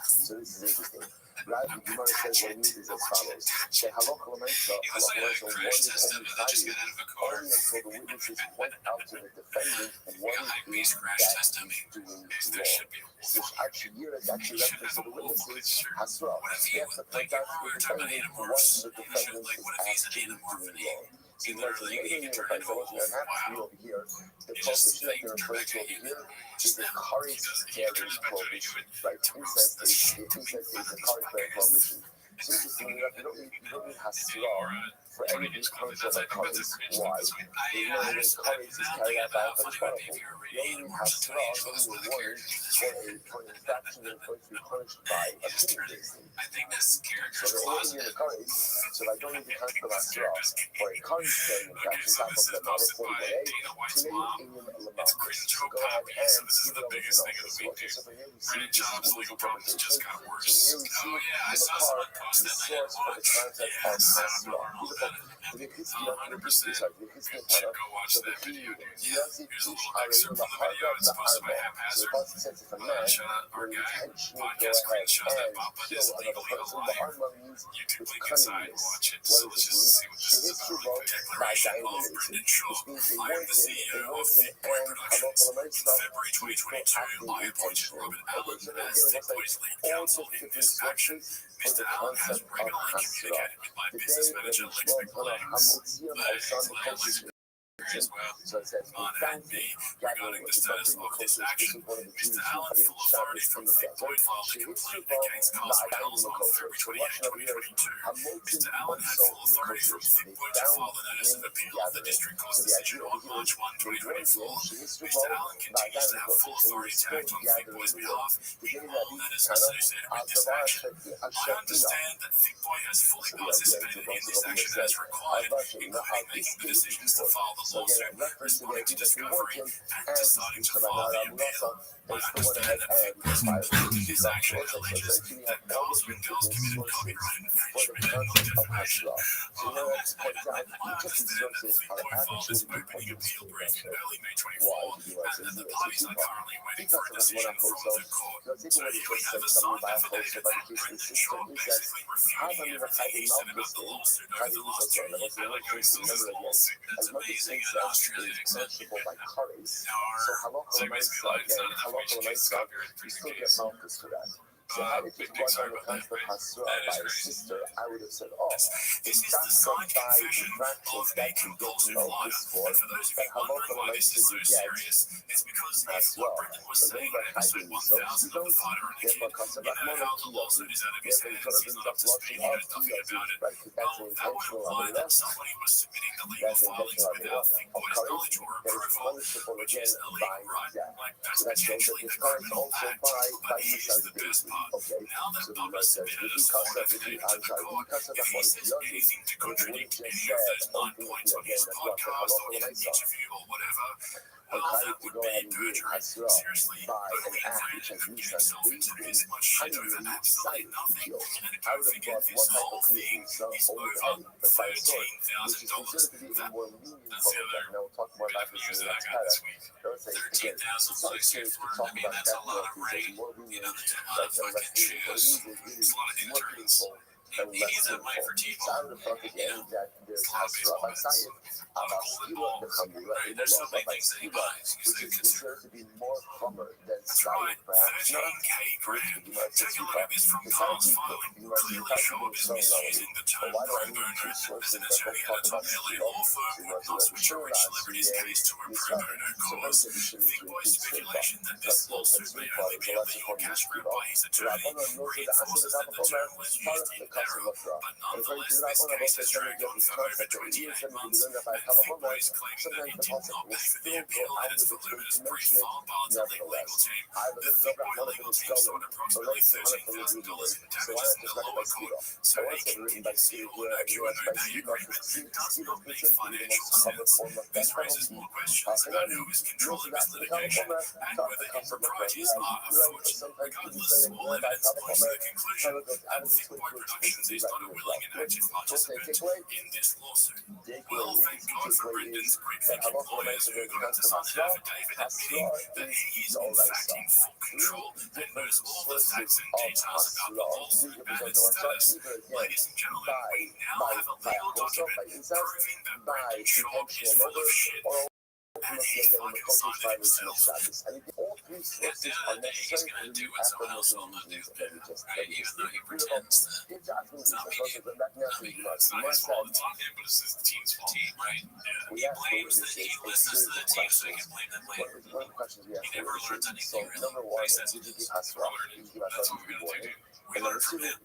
So this is interesting. Rabbi Gemara says what it means is as follows. The halacha l'maisa, halacha one is only valid only until the witnesses point out to the defendant what it is that he's doing wrong. Which actually reference to the witnesses hasra. They have to point out to the defendant what the defendant is actually doing wrong. See, there's maybe in the defense, I wasn't going to have to be over here. The prohibition that they're referring to over here is the courage bearing prohibition, right? Incense is the courage bearing prohibition. It's interesting that you don't need hasra for any of these concepts of courage. Why? Because courage is carried out by a punishable. You only need hasra when you're warned for an infraction that is going to be punished by a penal-based thing. So they're only in the courage, so I don't need the concept of hasra for a courage bearing infraction, top of the number 41A, to name in Lamakus. So go ahead and give it over to Nokus. Okay, so for here we see this is English interpretation. So here we see in the car the source for the concept of hasra. So the Hizkiah, so the Yazi Tush Arei, the heart of the Arba. So the Pasuk says if a man will intentionally go ahead and kill another person, the Arba means with cunningness. What does it mean? Shehitrubo by diagonalizing, which means they want him, and Halakha L'Maisa, he's still acting intentionally. Okay, so they're giving us like all sorts of different structures for the concept of Hasra. Today, when Shmuel Tana Hamotzion Osan B'Kol as well. So it says, On and B, regarding the status of this action, Mr. Allen, full authority from the Thick Boy, filed a complaint against Castle Hills on February 28, 2022. Mr. Allen had full authority from Thick Boy to file the notice of appeal of the district court's decision on March 1, 2024. Mr. Allen continues to have full authority to act on Thick Boy's behalf in all matters associated with this action. I understand that Thick Boy has fully participated in this action as required, including making the decisions to file the lawsuit, responding to discovery, and deciding to file the appeal. I understand that Thick Boy's complaint in this action alleges that Gospel Girls committed copyright infringement and non-defamation. On that item, I understand that Thick Boy filed his opening appeal brief in early May 24, and that the parties are currently waiting for a decision from the court. So here we have a signed affidavit from Brendan Shaw basically refuting everything he said about the lawsuit over the last 2 years. I like this lawsuit. That's amazing and Australia acceptable. Now, so basically like it's not a defamation case copyright infringement case. Malchus for that. So had it Big was sorry on the about that, Constable right? Hasra That is by his crazy. sister, I would have said, oh, This is the that's signed by confession infractions of a that you get compulsive notice liar. for. And for those of you wondering why this is so serious, it's because if what Brendan was saying in episode 1000 of The Fighter and the Kid, you know how the lawsuit is out of his hands, he's not up to speed, he knows nothing about it. Well, that would imply that somebody was submitting the legal filings without Thick Boy's knowledge or approval, which is illegal, right? Like, that's potentially the criminal act. But here's the best part. Now that Bubba submitted a sworn affidavit to the court, if he says anything to contradict any of those 9 points on his podcast or in an interview or whatever, well, that would be perjury. Seriously, opening a fight and putting himself into this much shit over absolutely nothing. And if you figure this whole thing is over $13,000, that's the other bit of news that I got this week. 13,000 associates were, I mean, that's a lot of rain. You know, that's a lot of fucking shoes. It's a lot of interns. He's a mic for T-ball. You know, it's a lot of baseball bats. A lot of golden balls. Right? There's so many things that he buys. He's a consumer. to be more common than That's right. 13K grand. Take a look at this from Carl's filing. Clearly Shaw is misusing the term pro bono as an attorney at a top LA law firm would not switch a rich celebrity's case to a pro bono cause. Thick Boy's speculation that this lawsuit may only be a legal cash grab by his attorney reinforces that the term was used in error. But nonetheless, this case has dragged on for over 28 months, and Thick Boy is claiming that he did not pay for the appeal and his voluminous brief filed by the legal team. The Thick Boy legal team sought approximately $13,000 in damages in the lower court so they can keep the seal and argue a no-pay agreement does not make financial sense. This raises more questions about who is controlling this litigation and whether improprieties are afoot. Regardless, all evidence points to the conclusion that Thick Boy Productions is not a willing and active participant in this lawsuit. Well, thank God for Brendan's great-thinking lawyers who got to sign an affidavit admitting that he is in fact in full control and knows all the facts and details about the lawsuit and its status. Ladies and gentlemen, we now have a legal document proving that Brendan Shaw is full of shit and he fucking signed it himself. All three At the sources end are of the day, he's necessary going to to do what someone else will not do for him, right? Even though he pretends that it's not media. I mean, it's not his fault, it's on him, but it's his team's fault, right? Yeah. He claims that he listens to the team so he can blame them later. One of the questions we have He never learns anything, really. number But one, he says he does. We're learning. That's what we're going to do. We learn from him.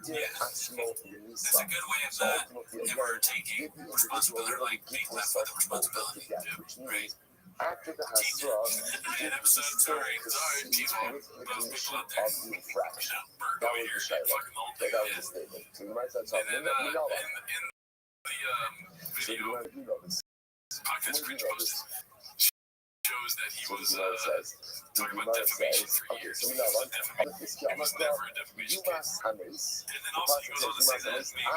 Yeah. There's a good way of not ever taking responsibility, or like being left with the responsibility. Yeah. Right. after the Hasra, In episode, sorry, T-ball, those people out there. of the infraction. Bird That over was here, the statement. fucking all day. That was the statement. So you might say And something. then, You know that. in the So video, you know this. podcast Cringe posted, shows that he was says. talking about defamation for Okay, years. so He we know was that. defamation. He was never a defamation case. And then also he goes on to say that maybe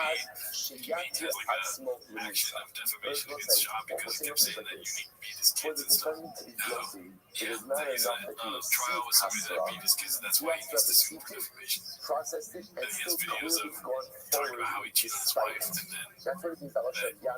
he has like an action of defamation against Shaw because he kept saying that you need to beat his For kids the and stuff. defendant to be guilty, it Yeah, is not he's enough in that a you trial with somebody that Hasra, beat his kids, and that's why he needs to sue for defamation. processed it, and Then he has still videos clearly of gone talking about how he forward cheated on his despite wife, it. and then That's what it means that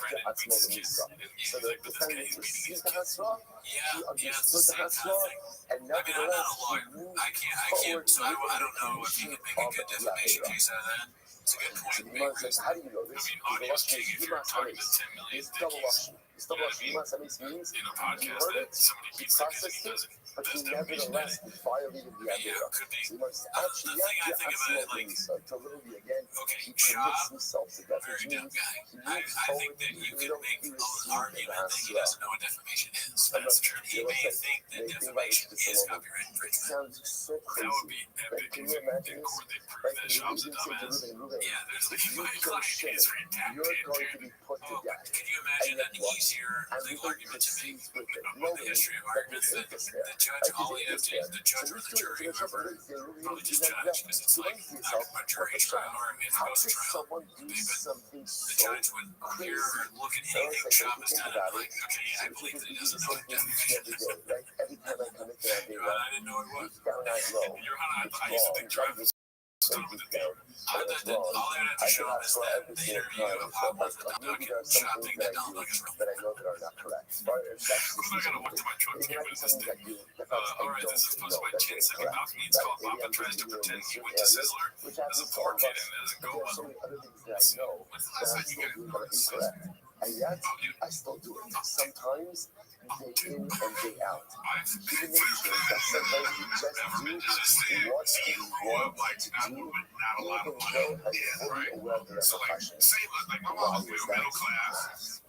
Brendan beats his kids. Hasra. And So he's the like, but this guy defendant is beating received his the kids. Hasra, Yeah, he yeah, it's the understood the same kind of Hasra, thing. and I mean, I'm not a nevertheless, lawyer. he moved I can't, so I don't know if you can make a good defamation case out of that. It's a good point. So the man says, how do you know I this? mean, Because the audio Rothschild, cheating if you you're must talking have to this. 10 million It's double dickies. Rothschild. Stop watching Mass means in a he podcast heard that it, somebody he beats the guy processed that does it, it. but he Does that mean that nevertheless violated the you know, idea. could be So he must the actually, thing I think of it like, to literally again, okay, he commits job, himself to death, very which dumb means guy. he I moves think forward, that you even could though make he an received argument that he doesn't know what defamation is. I'm That's not- true. He you know, may it's think that they think about it defamation just a is moment. copyright It infringement. sounds so That would crazy. be Like, epic can if you imagine in this? court they prove Right? that You Shop's a even say to dumbass. Ruben, Yeah, there's like, if you my kill client Shimon, is very tap you're going to be put to Oh, but death. can you And imagine yet an what? easier And legal Ruben argument to make proceeds with it, on the knowing history of that arguments his that ink is there. the judge, Like, his all ink you have is to there. the judge So or he's the doing jury, it. So whoever, Ruben probably is just like, judge, because it's you like, want to yourself, a jury trial or if it how goes to could trial. someone do But something the so judge would hear or look at So anything it's like, Shabbos think done and about be like, it. okay, yeah, I So believe that he do doesn't the know same what thing defamation every is. day, right? Every time I commit to that day, Your Honor, right? I didn't know it was. Deep down I know Your Honor, it's I used to wrong. think drive was So done with deep the deal. down, but it's All wrong. they have to I show can him ask is for that every the single interview time. of So Pablo like, the Duck maybe there are and some Shop things thing that that I Donald do Duck is wrong. that I know that are not correct. But it's I'm not gonna walk to my truck It here might with be this something thing. that you, the fact I Alright, don't this is posted know by that Chin they're Second correct. Balcony. It's But called maybe Papa I'm tries just to doing pretend he research went to areas, Sizzler which as happens a to all poor of kid us. and doesn't But go there are well. so many other things that I know When's the that last I'm time you still got doing that are incorrect. And yet, I still do it. Sometimes day in and day out. Human nature is that sometimes we just do what we want to do, even though I'm fully aware of the repercussions. Why is that?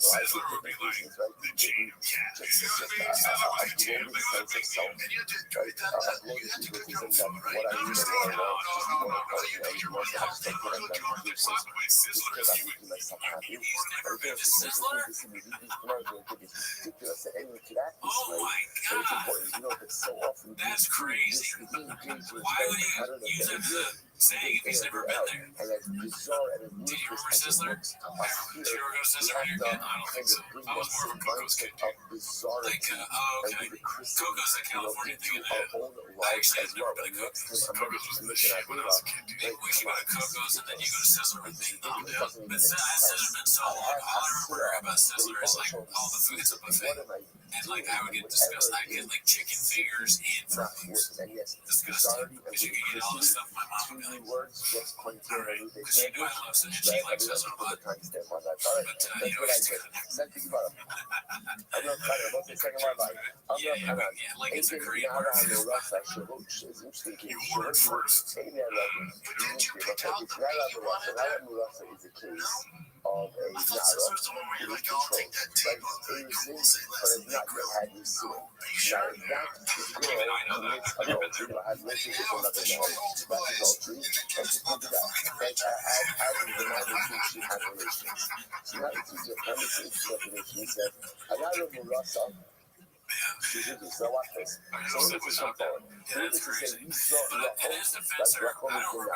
Sizzler would be like the jam. Just a bloated sense of self. Right? A bloated egotism that what I need and what I want, just what I want, and you also have to what I'm going to do just because I'm making myself happy. And again, this is ridiculous that anyone could act this way. But it's important to know that so often That's crazy. Why would he use it as a saying if he's never been there? And as bizarre and as Did you ludicrous remember as it Sizzler? looks to us Did here, you ever go to we Sizzler when have you were to a kid? I don't kind think so. of bring I was that more of same a Coco's kid. mindset of bizarrety Okay. and ludicrosity, Coco's a California thing. into our own lives as well. And next time I'm Coco's was the shit when I was a kid, dude. We should go to Coco's and then you go to Sizzler with me. I'm down. But Sizzler's been so long. All I remember about Sizzler is like all the food's a buffet. And like I would get disgusted. I'd get like chicken fingers and food. And yes, Disgusting. Because you can get all the stuff my mom would be like, words just alright. Because she knew I love Sizzler. She likes Sizzler a lot. But, you know, it's I'm not trying to look at second my life. I'm not yeah, like it's a great word. You work first. Is a case of a I thought Sizzler's the one where you're like, I'll take that tape off and you won't say less than that girl. had you seen. Are you sure? That girl commits adultery or has relationship with another man. That's adultery. And she did that. And as the man who thinks she had relations. She had to teach her premises definition. He said, Another Murasa. She did this. So watch this. So this is some point. Yeah, that's crazy. But in his defense, sir, I don't remember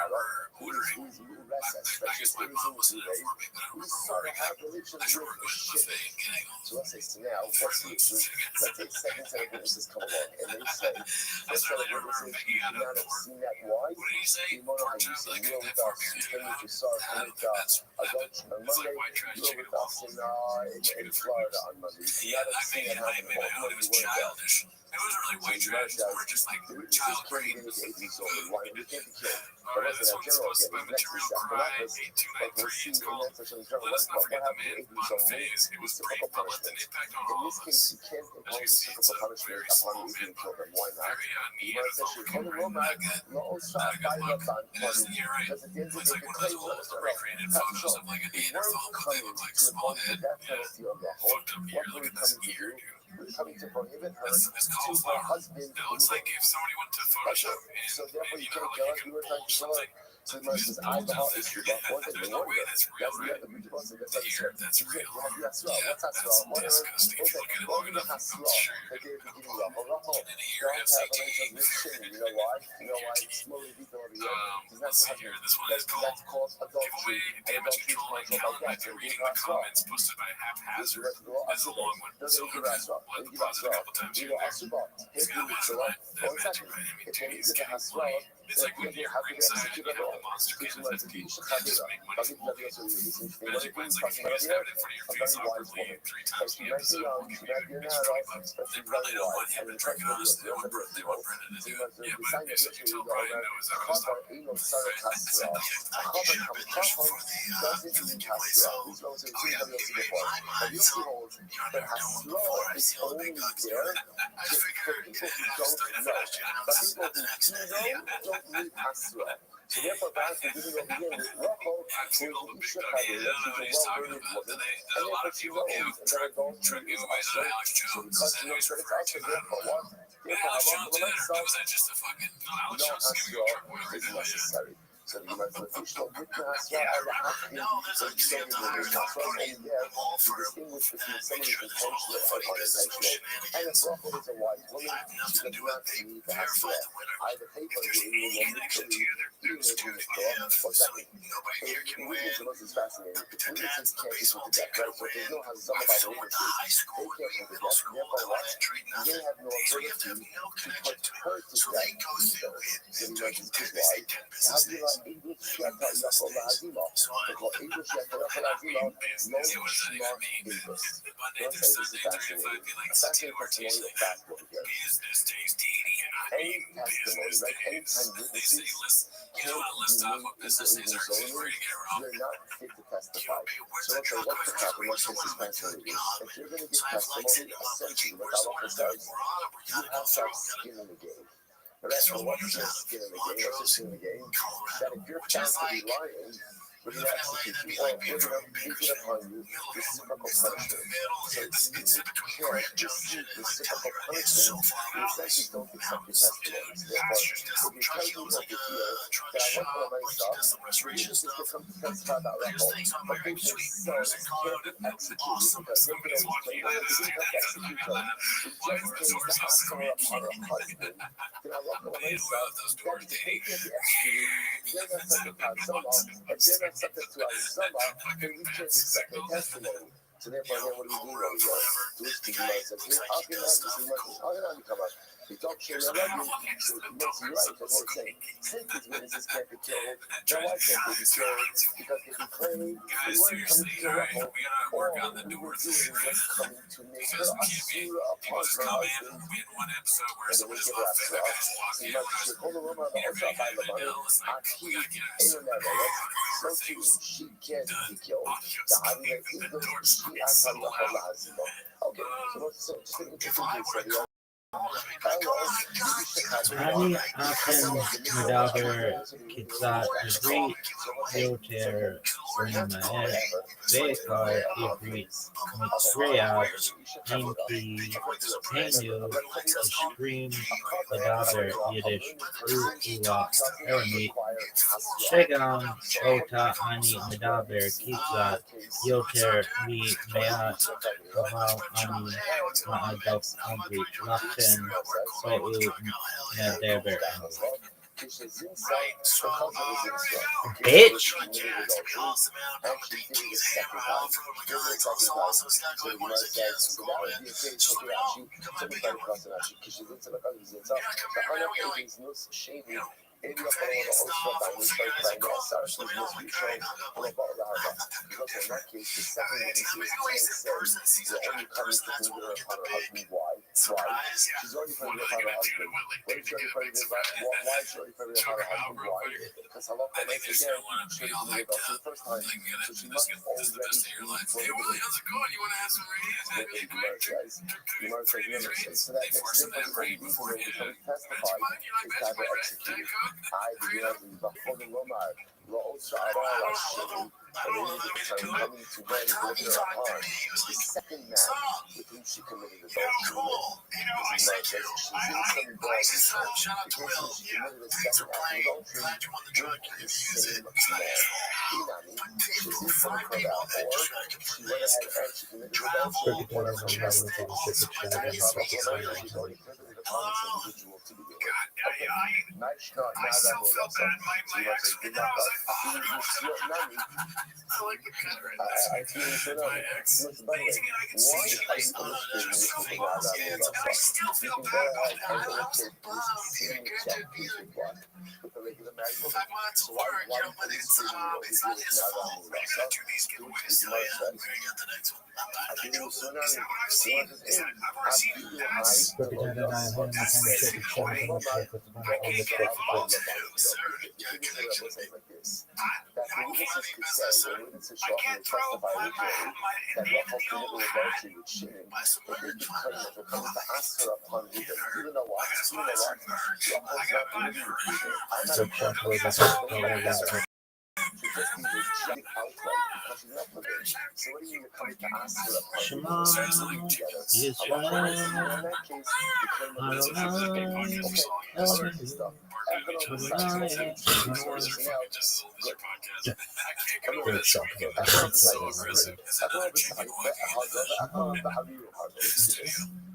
ordering. I guess my mom was in it for me, but I don't remember ordering it. I should work with the buffet and getting all So let's say now, what's the issue? Let's say second set of witnesses come along and they say, I certainly don't remember picking out now a I've pork. seen that. Why? What did he say? You know how Pork you chops? say, Like, you're that with far us, beer, then dude. you saw That's adultery on It's like Monday, white trash you're chicken with us in Florida on Monday. You Yeah, gotta I see mean, that happen. maybe I know it was childish. It wasn't really white trash. It was more just like child grade. Why we can't be killed? Alright, this one's supposed to be Material Cry 8293. It's called Let Us Not Forget the Man Bun Phase. It was brief but left an impact on all In of this us. case, you can't As impose you a see, it's typical a punishment very upon small the Asian man. children. Why not? Very You might say, Neanderthal "Shekol brain, not good. lo osa Not a good look. bayraban It isn't, you're right. Because at the end of It's the like day, one the of those claim old was recreated photos of like a Neanderthal, but they look like small head. Yeah. Fucked up ear. Look at this ear, dude. we're coming to prohibit her It's to her cauliflower. husband. That looks like if somebody went to Photoshop So and therefore, you you know can't how tell like us you we were can trying pull to show something. So much as alcohol is true. There's no way that's real, right? The ear, that's real. Yeah, that's disgusting. If you look at it long enough, I'm sure you're gonna come upon it. And then here, FCT. You know why? You know why? Slowly people over here. Let's see here. This one is called That's called Giveaway Damage Control and Count. I've been reading the comments posted by Haphazard. This is a long one, so we'll have to pause it a couple times here and there. He's got a mastermind. That magic mind, I mean, dude, he's getting like It's like when you're ringside and you know the monster cans have to be just make money from old people. Imagine when it's like if you just have it in front of your face awkwardly 3 times the episode, you maybe makes $20. They probably don't want him to drink it honest. They want Brendan to do it. Yeah, but as you can tell, Brian knows how to stop. So therefore, God's been giving over here with Rachel, who is the Isha Chayil, she's a well-learned woman, and therefore she knows that her goal is Asher. So because she knows that it's Asher, therefore what? Therefore, Halach no Hasra is necessary. So the Gemara says, "Fish no written Hasra ala Achim." So it's showing the written Hasra only there to distinguish between somebody who's potentially unorganizational and if Rachel is a wise woman, she does not need the Hasra. Either paper or even the or second. Witness is fascinating. Witnesses can't equal to death, right? So if they know how some about the witnesses, they can't equal to death. Therefore, what? They have no ability to put her to death either. So the question is why? How do you like English Shata Yachol Hazima? Because English Shata Yachol Hazima, no Shema English. Don't say this is fascinating. A fascinating testimony of fact over here. Any testimony, right? Anytime witnesses can't be made you're not fit to testify. So okay, what's the problem? Let's say suspension release. If you're going to give testimony, essentially, what Allah says, you have to have skin in the game. But that's what's your skin in the game? What's your skin in the game? That if you're found to be lying, we're going to execute you, or we're going to take it upon you reciprocal punishment. So you can't receive reciprocal punishment, you essentially don't accept your testimonies. Therefore, if you tell me over here that I went for myself, witnesses will come to testify about Rachel, but they themselves can't be executed because they can only claim that they didn't have to execute them. It just came to ask her upon her husband. Then I went for myself, that they can't be executed, they're not subject to Azama, and they're not subject to Azama, then we can't accept their testimony. So therefore, then what do we do over here? To which the Gemara says, here, how can I come up? They don't share their love you, so it makes you right. That's what we're saying. Since these witnesses can't be killed, then why can't they be killed? Because they declared we weren't coming to Rachel, all we were doing was coming to make her asura upon her husband, and then we give her asura. So you might say, hold the room on the Osha by the money, Aki, so too, she can't be killed. The Havila Eagle, she asked Allah Hazima. Okay, so let's just take it to the Ani akan medaber kita ibrit yoter umae bekar ibrit mitzreya inki henyu scream medaber Yiddish ula ermi shegam ota ani medaber kita yoter mi mea kahal ani ma'adok ambrit lachen medaber bitch. Ele ia falar uma outra coisa para nessa, acho que nos bichos vão falar because in that case, the second witness is the only coming to do her upon her husband. Why? She's already putting it upon her husband. When is she already putting it upon why is she already putting it upon her husband? Why? Because Allah makes again, she didn't do it the first time, so she must already be prohibited. You want to have some radios? Gemara says, remember, so that next thing the only reason when we come testify is to have her executed. I begin the whole Romar, Rothschild, coming to when living her upon the second man with whom she committed adultery with. She's in some because she committed a second act of adultery with the same man. She's in some for that, or she went ahead and she committed adultery with one of her husbands. She's already prohibited upon this individual to begin with. Okay, now that was so she was a good enough. I like the cut right I feel so now. Listen, by the way, why are you illustrating this with the guy that I still feel bad about that. I was bummed. seeing the check piece of black with the regular magnum? 5 months of work, but it's not his fault. We're gonna do these giveaways. So yeah, we're gonna get the next one. I know. Is that what I've seen? I've already seen that's recording. I can't follow too, sir. Your connection. That the witnesses could say, the witnesses show up and testify originally that Rothschild never regards you with shame, but they could claim that they're coming to ask her upon Reuben. You know what? Rothschild's not believing you. I'm not a judge of that. She just be rejected outright because she's not living. So what do you mean you're coming to ask her upon Reuben? Yes, In that case, you claim that there's a big podcast. Okay, all right, stuff.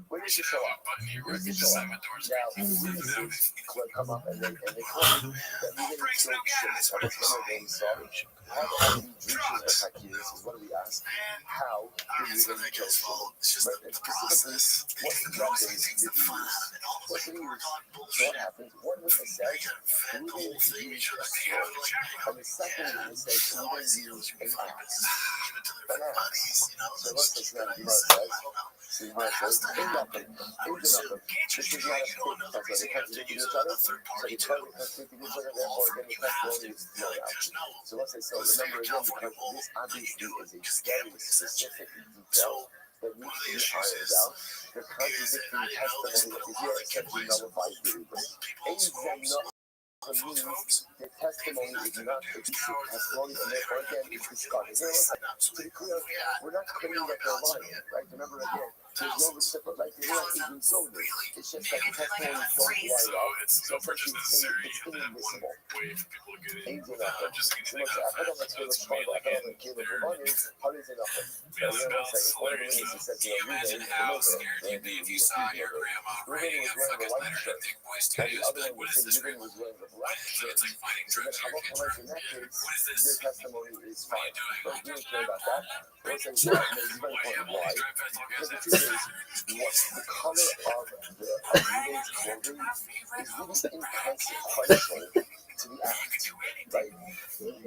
When did you show up? When did you show up? Now, the witnesses come up and they claim that we didn't kill shit. That was one of them, sorry. How do we drinking attack you? This is what we ask. How do you even kill shit? But specifically, what weapons did you use? What did you use? So what happens? One witness says, we didn't use a sword. And the second witness says, we didn't use an axe. An axe. So let's just not do that, guys. See how it goes? Ain't nothing. This is not a fake because they contradicting each other. So they totally contradicting each other, therefore again the testimony is thrown out. So let's say so remember again because this obviously is a very specific detail that needs to be ironed out. The contradicting testimony is here essentially nullifies the Reuben. Means the testimony is not a decent testimony, and therefore again it's discarded. To be clear, we're not claiming that they're lying, right? Remember again, there's no reciprocal, like they're not even zoning. It's just that the testimonies don't line up, so it's inadmissible. Ain't nothing. So much I don't let's go let's find out. I don't care what the money is. How is it nothing? One of the witnesses says, If you saw your grandma Reuben was wearing a white shirt, and the other one was saying Reuben was wearing a black shirt. it's like finding So then drugs. how about in that case, their testimony is fine. But we don't care about that. We're saying, well, maybe you're going to why? Because the truth is, what the color of Reuben's clothing is really inconsequential to the act, right?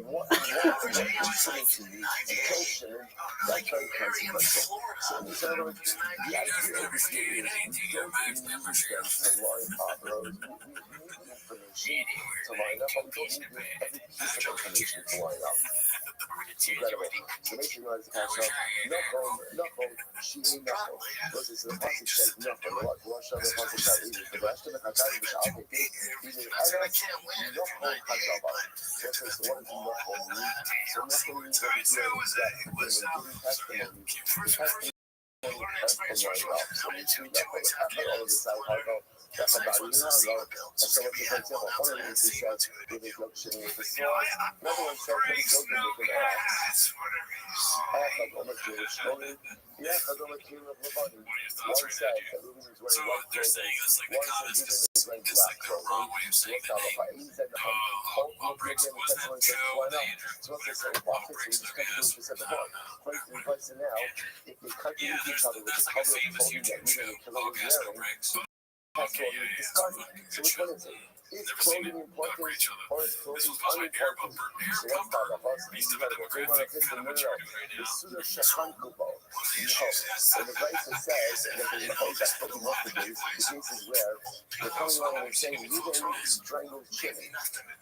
What incident to you, children, that's very consequential. So in other words, the idea of this is we don't need them to line up, or we need the information to line up, but we don't need every piece of information to line up. Incredible. So make sure you realize the council, nothing, she ain't nothing. Versus the Pasuk says nothing. Rosh Hashanah, the rest of the Chazal, which I'll take it, is an Eretz, nothing Chazava. This is what is nothing mean. So nothing means that it's that when giving testimony, the testimony has to line up. So we see that for the happen all of the side, how go, that's about it, and so what's the example? One of the witnesses says, they make milk shitting with the sauce. Another one says, they joking with an axe. One said that Reuben was wearing white clothing. One said Reuben was wearing black clothing. He said the whole bricks wasn't too dangerous. So let's say, well, we just cut the loose and set the bar. Place it now, if they cut each other with the cover of clothing that Reuben was wearing, that's what we discarded. So which one is it? Is clothing important or is clothing unimportant? So let's talk about us. This is incredible. They want to fit the middle. The Suda Shahan Kubo. No. And the Raisa says that the Raisa putting up the case is where they're coming along and saying, we don't strangle Jimmy.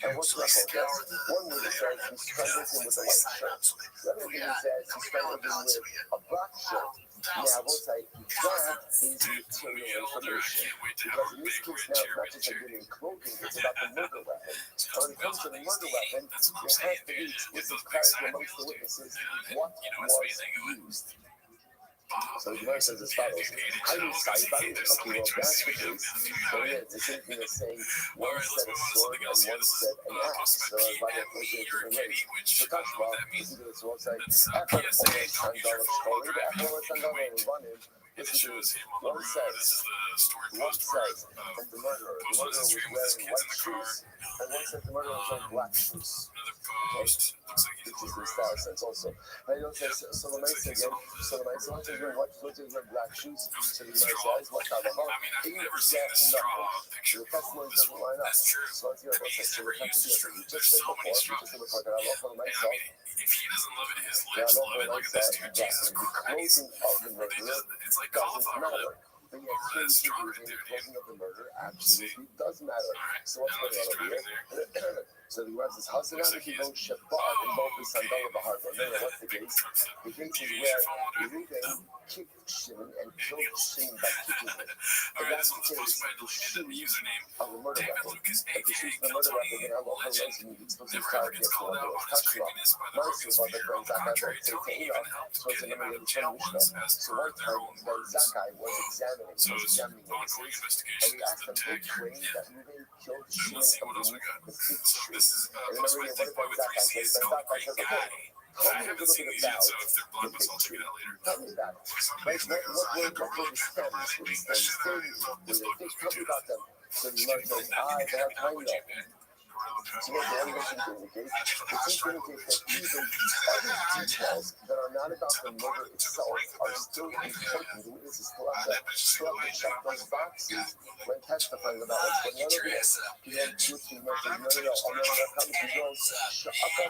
And what's that called? One witness says he strangled him with a white shirt. The other witness says he strangled him with a black shirt. Now, I will say that is material information. Because in this case now, it's not just about getting clothing, it's about the murder weapon. And when it comes to the murder weapon, there has to be explicit clarity amongst the witnesses what was used. So the Gemara says as follows: I use Saibari. Okay, well that's the case. So yeah, it's the same thing as saying one said a sword and one said an axe. So everybody has different ways. So Tashma, this is what it's say. After all the Shandala Shkolim, after all the Shandala running, And it shows him on the road. This is the story post that the murderer was wearing white shoes, and one said the murderer was wearing black shoes. Another post. Looks like he's Which is the style sense also. And you know, so the nice again, so the nice one is wearing white shoes, wearing black shoes. So the nice guys, what kind of I mean, I've never seen a straw picture the testimony doesn't line up. That's true. So it's here, But he's so never we have used to a straw. do it. There's so many straws. Just look like I love for And I myself. mean, if he doesn't love it, his lips love it. Look at this dude. Jesus Christ. It's like cauliflower lip. But yet, the closing of the murder absolutely does matter. So what's going on over here? So the U.S. is housing out if you don't ship bought and both is on dollar the harbor. No, what's the case? The case is where Reuben kicked Shimon and killed Shimon by kicking him. And that's the case the shoes of the murder weapon. If you shoot the murder weapon, then I will have less than you explosive target for one of those touch off. Nice about the friend Zakai that say to Enoch, so it's a number of the Mishnah. So one time when Zakai was examining the case, and he asked them to claim that Reuben killed Shimon underneath the fig tree. And remember, what about Zakai? Zakai says, okay, tell me a little bit about the fig tree. Tell me about it. Right? What were the stems? What the stems did? Tell me about them. So the Lord says, they have time though. So what the animation indicates, it seems to indicate that even other details that are not about the murder itself are still important. The witnesses still have to check those boxes when testifying about what's going on over there. He had two or three mentions, the Allah committed us. So what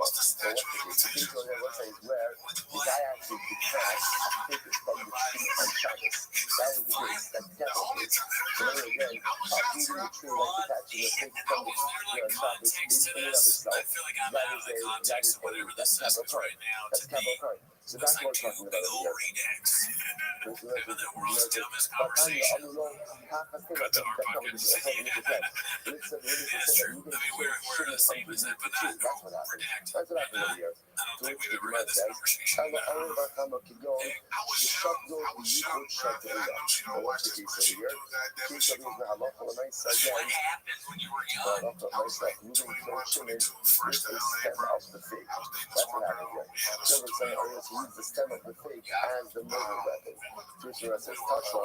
the case on there was saying where the guy actually detached a figure from the tree on Shabbos. That was the case, that definitely. So again, uprooting the tree like detaching a fig from the tree on Shabbos is in and of itself. That's capital crime. So that's what we're talking about over here. Use the stem of the fig as the murder weapon. First says, touch on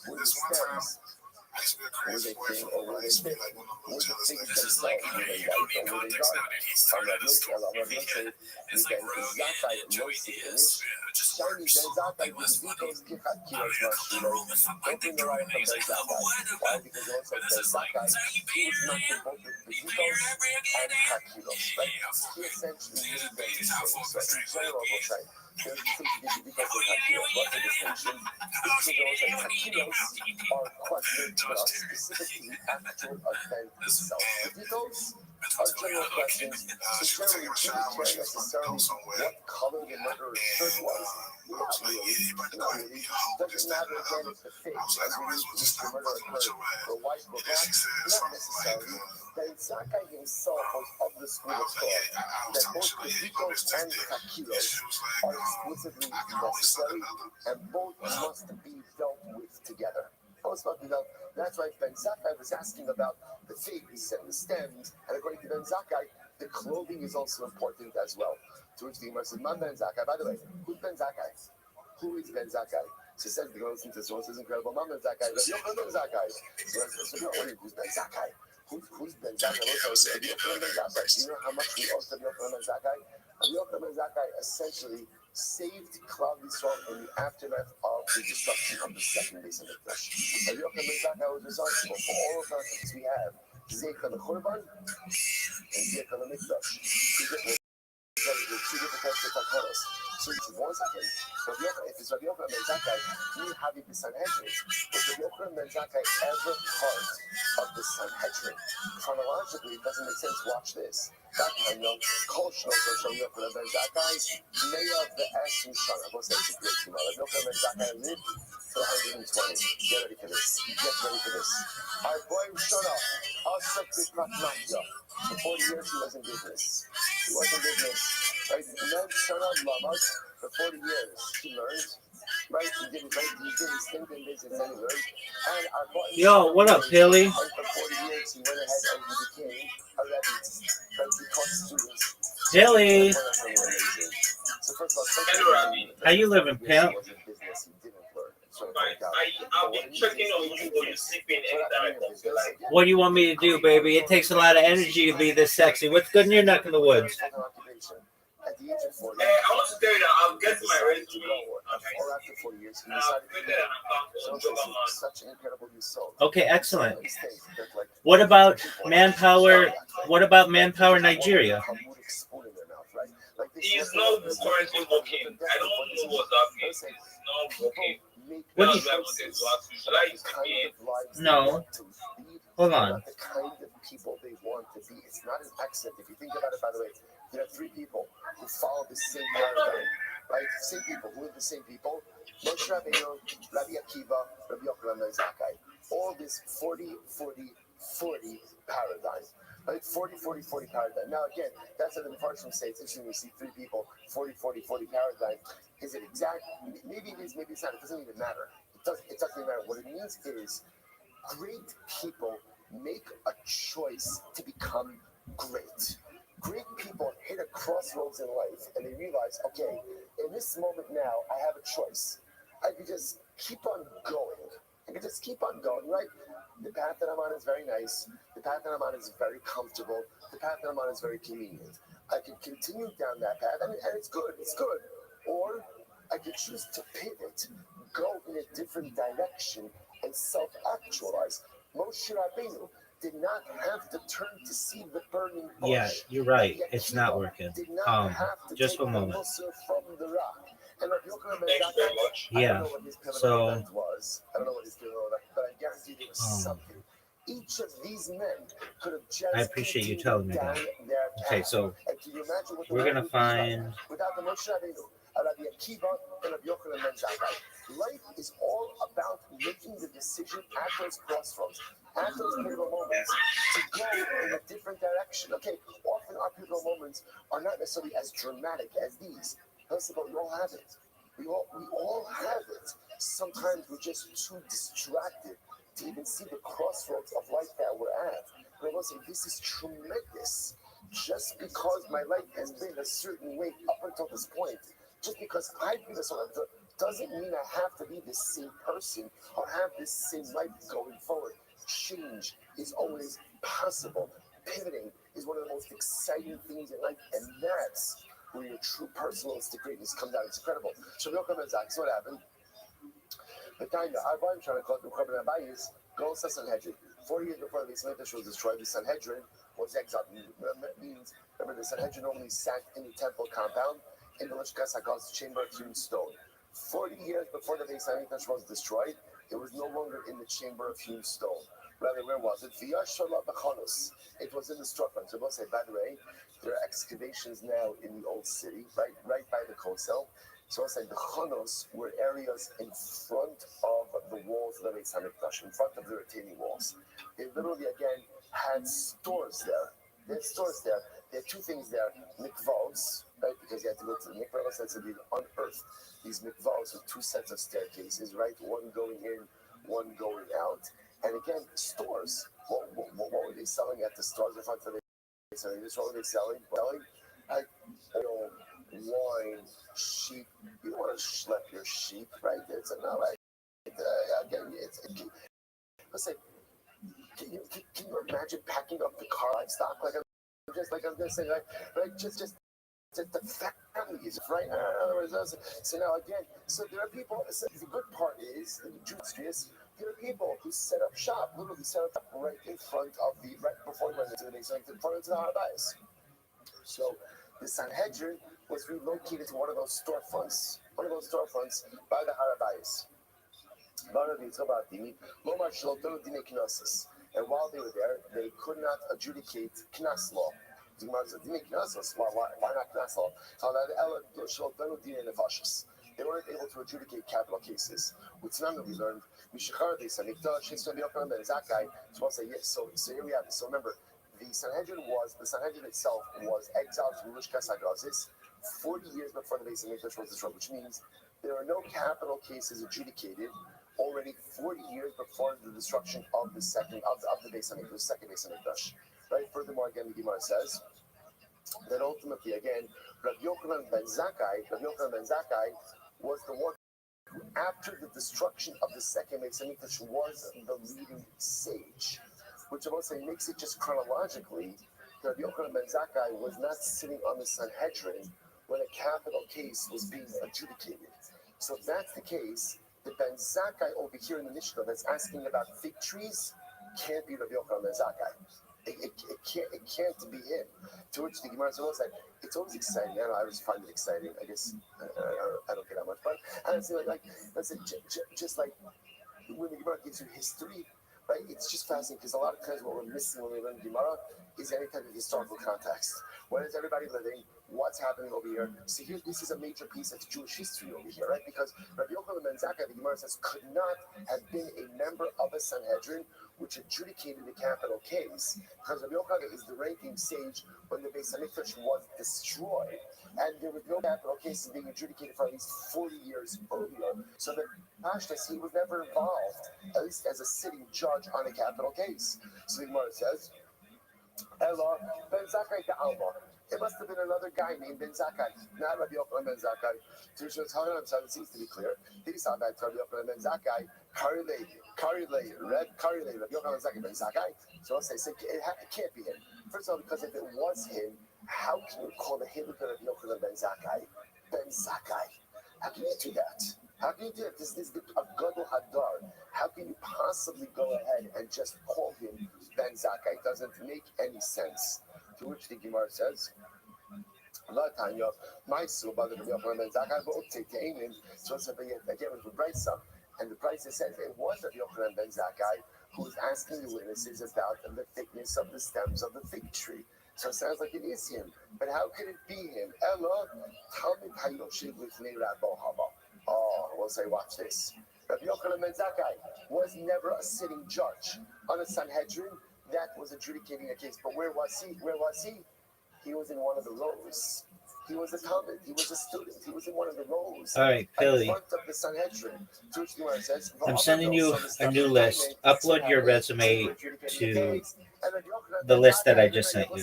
with the stems. Were they thin or were they thick? Were the figs themselves, were they light or were they dark? Shiny Zakai was Vito's Kichakios Mashino. Open the right from Zakai. Why? Because also Zakai, he was not involved with the Vitos and Hakilos, right? He essentially made them the same. So in general, we'll say, there's a distinction because of Hakilos. What's the distinction? Because Hakilos are questions that are specific to the actual event itself. The Vitos are general questions, so generally you shouldn't care necessarily what color the murderer's shirt was. Not really. Doesn't matter again if the fig, as we used to the murder occurred, were white or black, not necessarily. That Zakai himself was of the school of thought that both the Vitos and the Hakilos are explicitly necessary, and both must be dealt with together. That's why Ben Zakai was asking about the figs and the stems, and according to Ben Zakai, the clothing is also important as well. To which the Gemara says, Man Ben Zakai. By the way, who's Ben Zakai? Who is Ben Zakai? She said, because listen to this one, this is incredible. Man Ben Zakai. Rabbi Yochanan Ben Zakai. So who's Ben Zakai? Who's Ben Zakai? Do you know how much we owe Rabbi Yochanan Ben Zakai? Rabbi Yochanan Ben Zakai essentially saved Klal Yisrael in the aftermath of the destruction of the second base of the flesh. Rabbi Yochanan Ben Zakai was responsible for all of the things we have. Zeika the Churban and Zeika the Mikdash. Two different types of takonos. So it's 1 second. If it's Rabbi Yochanan Ben Zakai, he had the Sanhedrin. Was Rabbi Yochanan Ben Zakai ever part of the Sanhedrin? Chronologically, it doesn't make sense. Watch this. That time, Kol Shnoto Rabbi Yochanan Ben Zakai, Meya Ve'esh Mishana. We'll say it's a great email. Rabbi Yochanan Ben Zakai lived for 120. Get ready for this. Our boy Shana, Asaf Bikrat Matya. For 40 years, he was in business. Right? Then Shana Lamas, for 40 years, he learned. Right? He did his thing in business and he learned. And our boy Yo, what up, Haley? And for 40 years, he went ahead and he became students. Dilly, So first of all, Hello, Rabbi. how you living, pimp? was in business he didn't learn. So it Right. worked out. I'll be checking on you or you sleeping anytime I come to like. What do you want me to do, baby? It takes a lot of energy to be this sexy. What's good in your neck of the woods? At the age of 40, Hey, I want to tell you that I'll get to my decided to resume. go, Okay. or after 40 years, he And I'll decided put to that go. on account So for it's job amount. such an incredible result. Okay, excellent. So it states that, like, What about people manpower? What about manpower want Nigeria? a Talmudic spoon in their mouth, right? Like this He's is not currently working. I don't know what's happening. He's not working. What That's do why I wanted to ask you. Should I the kind be of lives they No. want to lead, Hold on. not the kind of people they want to be. It's not an accident. If you think about it, by the way, there are three people who follow the same paradigm, right? Same people. Who are the same people? Moshe Rabbeinu, Rabbi Akiva, Rabbi Yochanan ben Zakkai. All this 40, 40, 40 paradigm. Right? 40, 40, 40 paradigm. Now, again, that's what the Mepharshim say. It's interesting. We see three people, 40, 40, 40 paradigm. Is it exact? Maybe it is, maybe it's not. It doesn't even matter. It doesn't even matter. What it means is great people make a choice to become great. Great people hit a crossroads in life and they realize, okay, in this moment now, I have a choice. I can just keep on going. I can just keep on going, right? The path that I'm on is very nice. The path that I'm on is very comfortable. The path that I'm on is very convenient. I can continue down that path, and it's good. It's good. Or I could choose to pivot, go in a different direction, and self-actualize. Moshe Rabbeinu did not have to turn to see the burning bush. Yeah, you're right. Rabbi It's Akiva not working. did not have to Just take for a the moment. mussar from the rock. And Rabbi Yochanan ben Thank you very Zakkai, much. I Yeah. don't know what his pivotal So- event was. I don't know what his pivotal event, but I guarantee there was something. Each of these men could have just I appreciate you continued telling me down that. their Okay, path. so And can you imagine what the we're world gonna would be like find. without the Moshe Rabbeinu, Rabbi Akiva, and Rabbi Yochanan ben Zakkai? Life is all about making the decision at those crossroads, at those pivotal moments, to go in a different direction. Okay, often our pivotal moments are not necessarily as dramatic as these. Listen, but we all have it. We all have it. Sometimes we're just too distracted to even see the crossroads of life that we're at. But I will say, this is tremendous. Just because my life has been a certain way up until this point, just because I've been a certain way, doesn't mean I have to be the same person or have this same life going forward. Change is always possible. Pivoting is one of the most exciting things in life, and that's where your true personalistic greatness comes out. It's incredible. So we'll come and Zach. So what happened? The time that I'm trying to call the Rabbi is go to Sanhedrin. 40 years before the Beis was destroyed, the Sanhedrin was exiled. Means remember the Sanhedrin only sat in the temple compound in the Lishkas HaGaz's chamber of hewn stone. 40 years before the Beis Hamikdash was destroyed, it was no longer in the chamber of hewn stone. Rather, where was it? It was in the storefront. So we'll say, by the way, there are excavations now in the old city, right by the Kosel. So we'll say the Chonos were areas in front of the walls of the Beis Hamikdash, in front of the retaining walls. They literally, again, had stores there. They had stores there. They had two things there: mikvahs, right? Because you had to go to the mikvahs, and so they unearthed these mikvahs with two sets of staircases, right? One going in, one going out. And again, stores. What were they selling at the stores in front of the Beis? What were they selling? Like oil, wine, sheep. You don't want to schlep your sheep, right? It's not like again. Let's say, can you imagine packing up the car livestock? I'm just saying, right? Just the families, right? So now again, so there are people. So the good part is the Jewish. There are people who set up shop, literally set up right in front of right before they went into the Beis, in front of the Rabbi. So the Sanhedrin was relocated to one of those storefronts by the Harabais. And while they were there, they could not adjudicate Knas law. Why not Knas law? They weren't able to adjudicate capital cases. With none that we learned, so here we have it. So remember, the Sanhedrin itself was exiled from Lishkas HaGazis 40 years before the Beis Hamikdash was destroyed, which means there are no capital cases adjudicated already 40 years before the destruction of the second Beis Hamikdash, the second Beis Hamikdash. Right? Furthermore, again, the Gemara says, that ultimately, again, Rabbi Yochanan ben Zakkai was the one who, after the destruction of the second Beis Hamikdash, was the leading sage, which I will say makes it just chronologically. Rabbi Yochanan ben Zakkai was not sitting on the Sanhedrin when a capital case was being adjudicated. So if that's the case, the Ben Zakkai over here in the Mishnah that's asking about fig trees can't be Rabbi Yochanan ben Zakkai. It can't be him. To which the Gemara says, it's always exciting. I always find it exciting. I guess I don't get that much fun. And I say, just like when the Gemara gives you history, right? It's just fascinating because a lot of times what we're missing when we learn Gemara is any kind of historical context. What is everybody living? What's happening over here? So here, this is a major piece of Jewish history over here, right? Because Rabbi Yochanan ben Zakkai, the Gemara says, could not have been a member of a Sanhedrin which adjudicated the capital case, because Rabbi Yochanan is the ranking sage when the Beis Hamikdash was destroyed, and there was no capital cases being adjudicated for at least 40 years earlier. So that Pashtas, he was never involved, at least as a sitting judge on a capital case. So the Gemara says, Ella ben Zakkai to Alma. It must have been another guy named Ben Zakkai, not Rabbi Yochanan ben Zakkai. So it seems to be clear. He saw that Rabbi Yochanan ben Zakkai, Rabbi Yochanan ben Zakkai ben Zakkai. So I'll say it can't be him. First of all, because if it was him, how can you call the Hebrew Rabbi Yochanan ben Zakkai? Ben Zakkai. How can you do that? How can you do that? This is a Gadol Hadar. How can you possibly go ahead and just call him Ben Zakkai? It doesn't make any sense. To which the Gemara says, my soul, but Ben Zakkai, but again, with the Brisa, and the Brisa says it was Rabbi Yochanan ben Zakkai who was asking the witnesses about the thickness of the stems of the fig tree. So it sounds like it is him. But how could it be him? Ella, tell me how you don't with me, Rabbi Haba. Oh, we'll say, watch this. Rabbi Yochanan ben Zakkai was never a sitting judge on a Sanhedrin that was adjudicating a case. But where was he? He was in one of the rows. He was a Talmud. He was a student. He was in one of the rows. All right, Billy. In front of the Sanhedrin. I'm sending you a new list. Upload your resume to the list that I just sent you.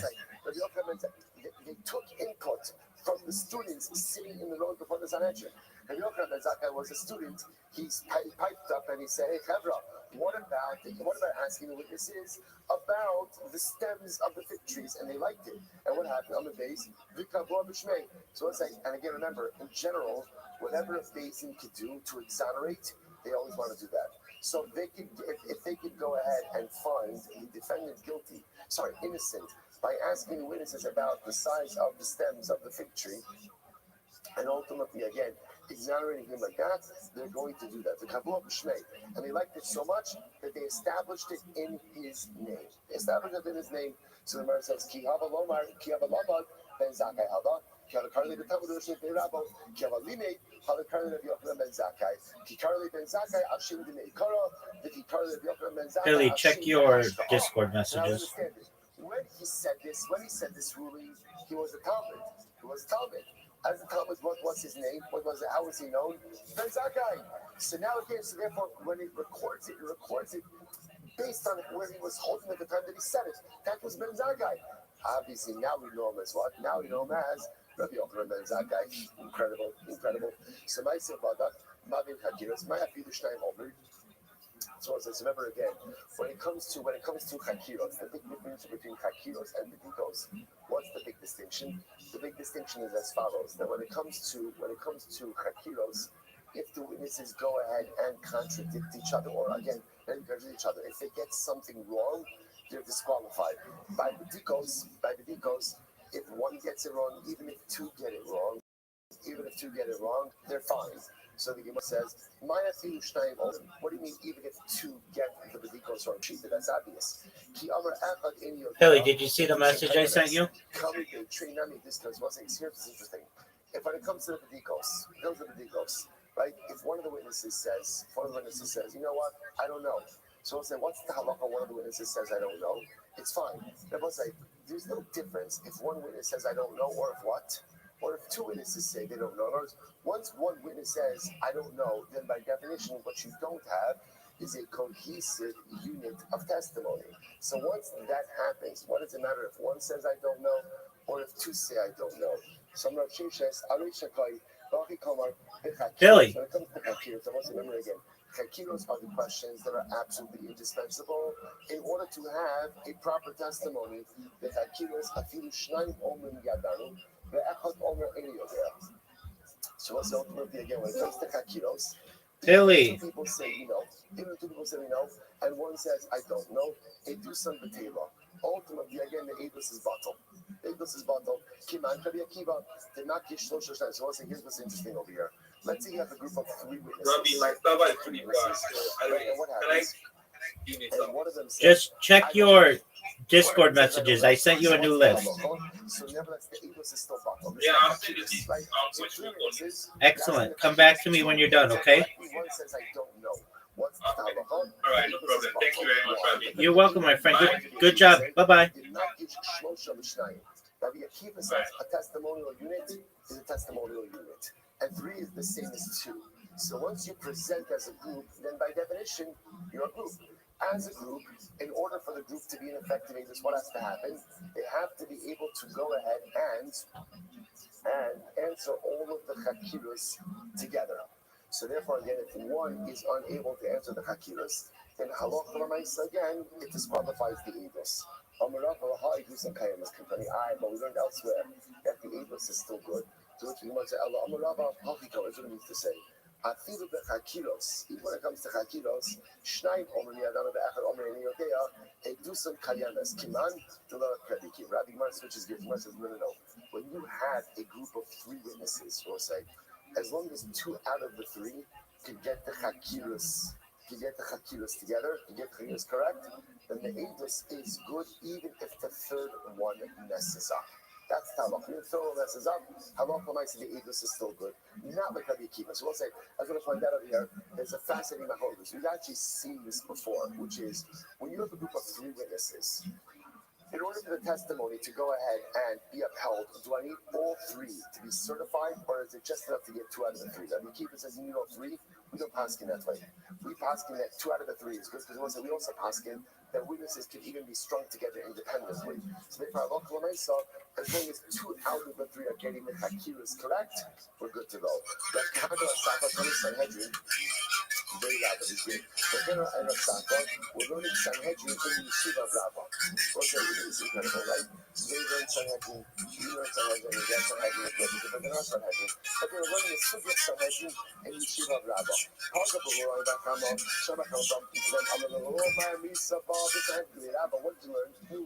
They took input from the students sitting in the rows before the Sanhedrin. Rabbi Yochanan ben Zakkai was a student. He piped up and he said, "Hey, Chevra, what about asking the witnesses about the stems of the fig trees?" And they liked it. And what happened on the base? So let's say, and again, remember, in general, whatever a basin could do to exonerate, they always want to do that. So they could, if they could go ahead and find the defendant innocent, by asking the witnesses about the size of the stems of the fig tree, and ultimately, again, exonerating him like that, they're going to do that. The Kabbalah B'Shmei. And they liked it so much that they established it in his name. They established it in his name. So the Gemara says, Ki hava lomar, ki hava lomar, ben Zakkai hava, ki hava karli b'tamud roshei be'rabo, ki hava limei, hava karli Rabbi Yochanan ben Zakkai, ki karli ben Zakkai, avshin b'nei kara, ki karli Rabbi Yochanan ben Zakkai. Billy, check your Discord messages. When he said this ruling, he was a Talmud. As the Talmud, what was his name? How was he known? Ben Zakkai. So now again, therefore, when it records it based on where he was holding at the time that he said it. That was Ben Zakkai. Obviously, now we know him as what? Now we know him as Rabbi Yochanan ben Zakkai. Incredible. So my Silvada, Mavin Hakiras, my Afidu Shnayim Omer. So remember again, when it comes to chakiros, the big difference between chakiros and bedikos. What's the big distinction? The big distinction is as follows: that when it comes to chakiros, if the witnesses go ahead and contradict each other, or again, contradict each other, if they get something wrong, they're disqualified. By bedikos, if one gets it wrong, even if two get it wrong, they're fine. So the Gemara says, what do you mean even if two get the bedikos wrong? That's obvious. Billy, did you see the message I sent you? Here's interesting. If when it comes to the bedikos, right? If one of the witnesses says, you know what, I don't know. So we'll say, what's the halakha? One of the witnesses says, I don't know. It's fine. Then we'll say, there's no difference if one witness says, I don't know, or if what? Or if two witnesses say they don't know. In other words, once one witness says, I don't know, then by definition, what you don't have is a cohesive unit of testimony. So once that happens, what does it matter if one says I don't know or if two say I don't know? So I'm not sure. Billy. When it comes to chakiros, I want to remember again. Chakiros are the questions that are absolutely indispensable in order to have a proper testimony. The chakiros afilu shnayim omrim yadanu ve'echad omer eni yodea. So what's ultimately again when it comes to chakiros? Billy. Two people say you know, even two people say we know, and one says I don't know. They do some betela. Ultimately, again, the Eidos is bottle. Eidos is bottle. Kiman Rabbi Akiva did not give Shlosh Shlosh. So here's what's interesting over here. Let's say you have a group of three witnesses. Rabbi, my Baba is pretty fast. Right, and what happens? And one of them says, Just check your Discord messages. I sent you a new list. So nevertheless, the Eidos is still bottle. Yeah, I'll send it to you. Right? I'll So switch three it on. witnesses. Excellent. Come back to me when you're done, okay? One says I don't know. What's the Okay. halacha? All right, no problem. Thank you very much, Rabbi. You're welcome, my friend. Good job. Bye-bye. Did not give Shlosha Mishnayim. Rabbi Akiva says a testimonial unit is a testimonial unit, and three is the same as two. So once you present as a group, then by definition you're a group. As a group, in order for the group to be an effective Eidos, what has to happen? They have to be able to go ahead and answer all of the chakiros together. So therefore, again, if one is unable to answer the chakiros, then halacha l'maisa again, it disqualifies the Eidos. But we learned elsewhere that the Eidos is still good. So what it means to say. Even when it comes to chakiros, shnayim omrim yadanu ve'echad omer eni yodea, edusam kayemes kiman d'lo prediki. Rabbi Mar switches gears. Mar says, no. When you have a group of three witnesses, we'll say, as long as two out of the three can get the chakiros together, can get the chakiros correct, then the Eidos is good even if the third one messes up. That's halach. If the third one messes up, halacha might say the Eidos is still good. Not like Rabbi Akiva. So we'll say, I was going to point that over here. There's a fascinating machlokes. We've actually seen this before, which is when you have a group of three witnesses, in order for the testimony to go ahead and be upheld, do I need all three to be certified, or is it just enough to get two out of the three? Rabbi Akiva says you need all three. We don't paskin that way. We paskin that two out of the three is good, because we also paskin that witnesses can even be strung together independently. So therefore, as long as two out of the three are getting the chakiros correct, we're good to go. Very loud, but it's good. We're learning Sanhedrin in the Yeshiva of Rabbi. It's incredible, right? They learn Sanhedrin, you learn Sanhedrin, and that's Sanhedrin, but they're not Sanhedrin. But they're learning the subject Sanhedrin in the Yeshiva of Rabbi. What did you learn?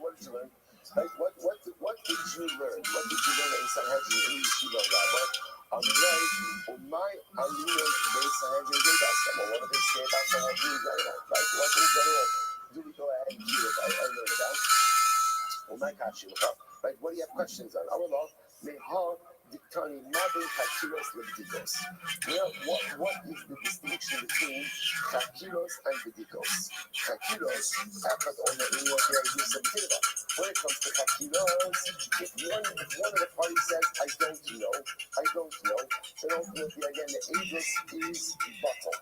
What did you learn? Right? What did you learn? What did you learn in Sanhedrin in the Yeshiva of Rabbi? On the right, my Alina based Sanhedrin gave us some. What do they say about Sanhedrin in general? Right? What in general do we go ahead and hear it? I learned about. My Kashi, right? What do you have questions on? Allah, Meha Diktani Mabin Chakiros Lebedikos. What is the distinction between Chakiros and Bedikos? Chakiros, Echad Omer Eni Yodea Yusam Teva. When it comes to Chakiros, if one of the parties says, I don't know, then ultimately, again, the Eidos is bottle.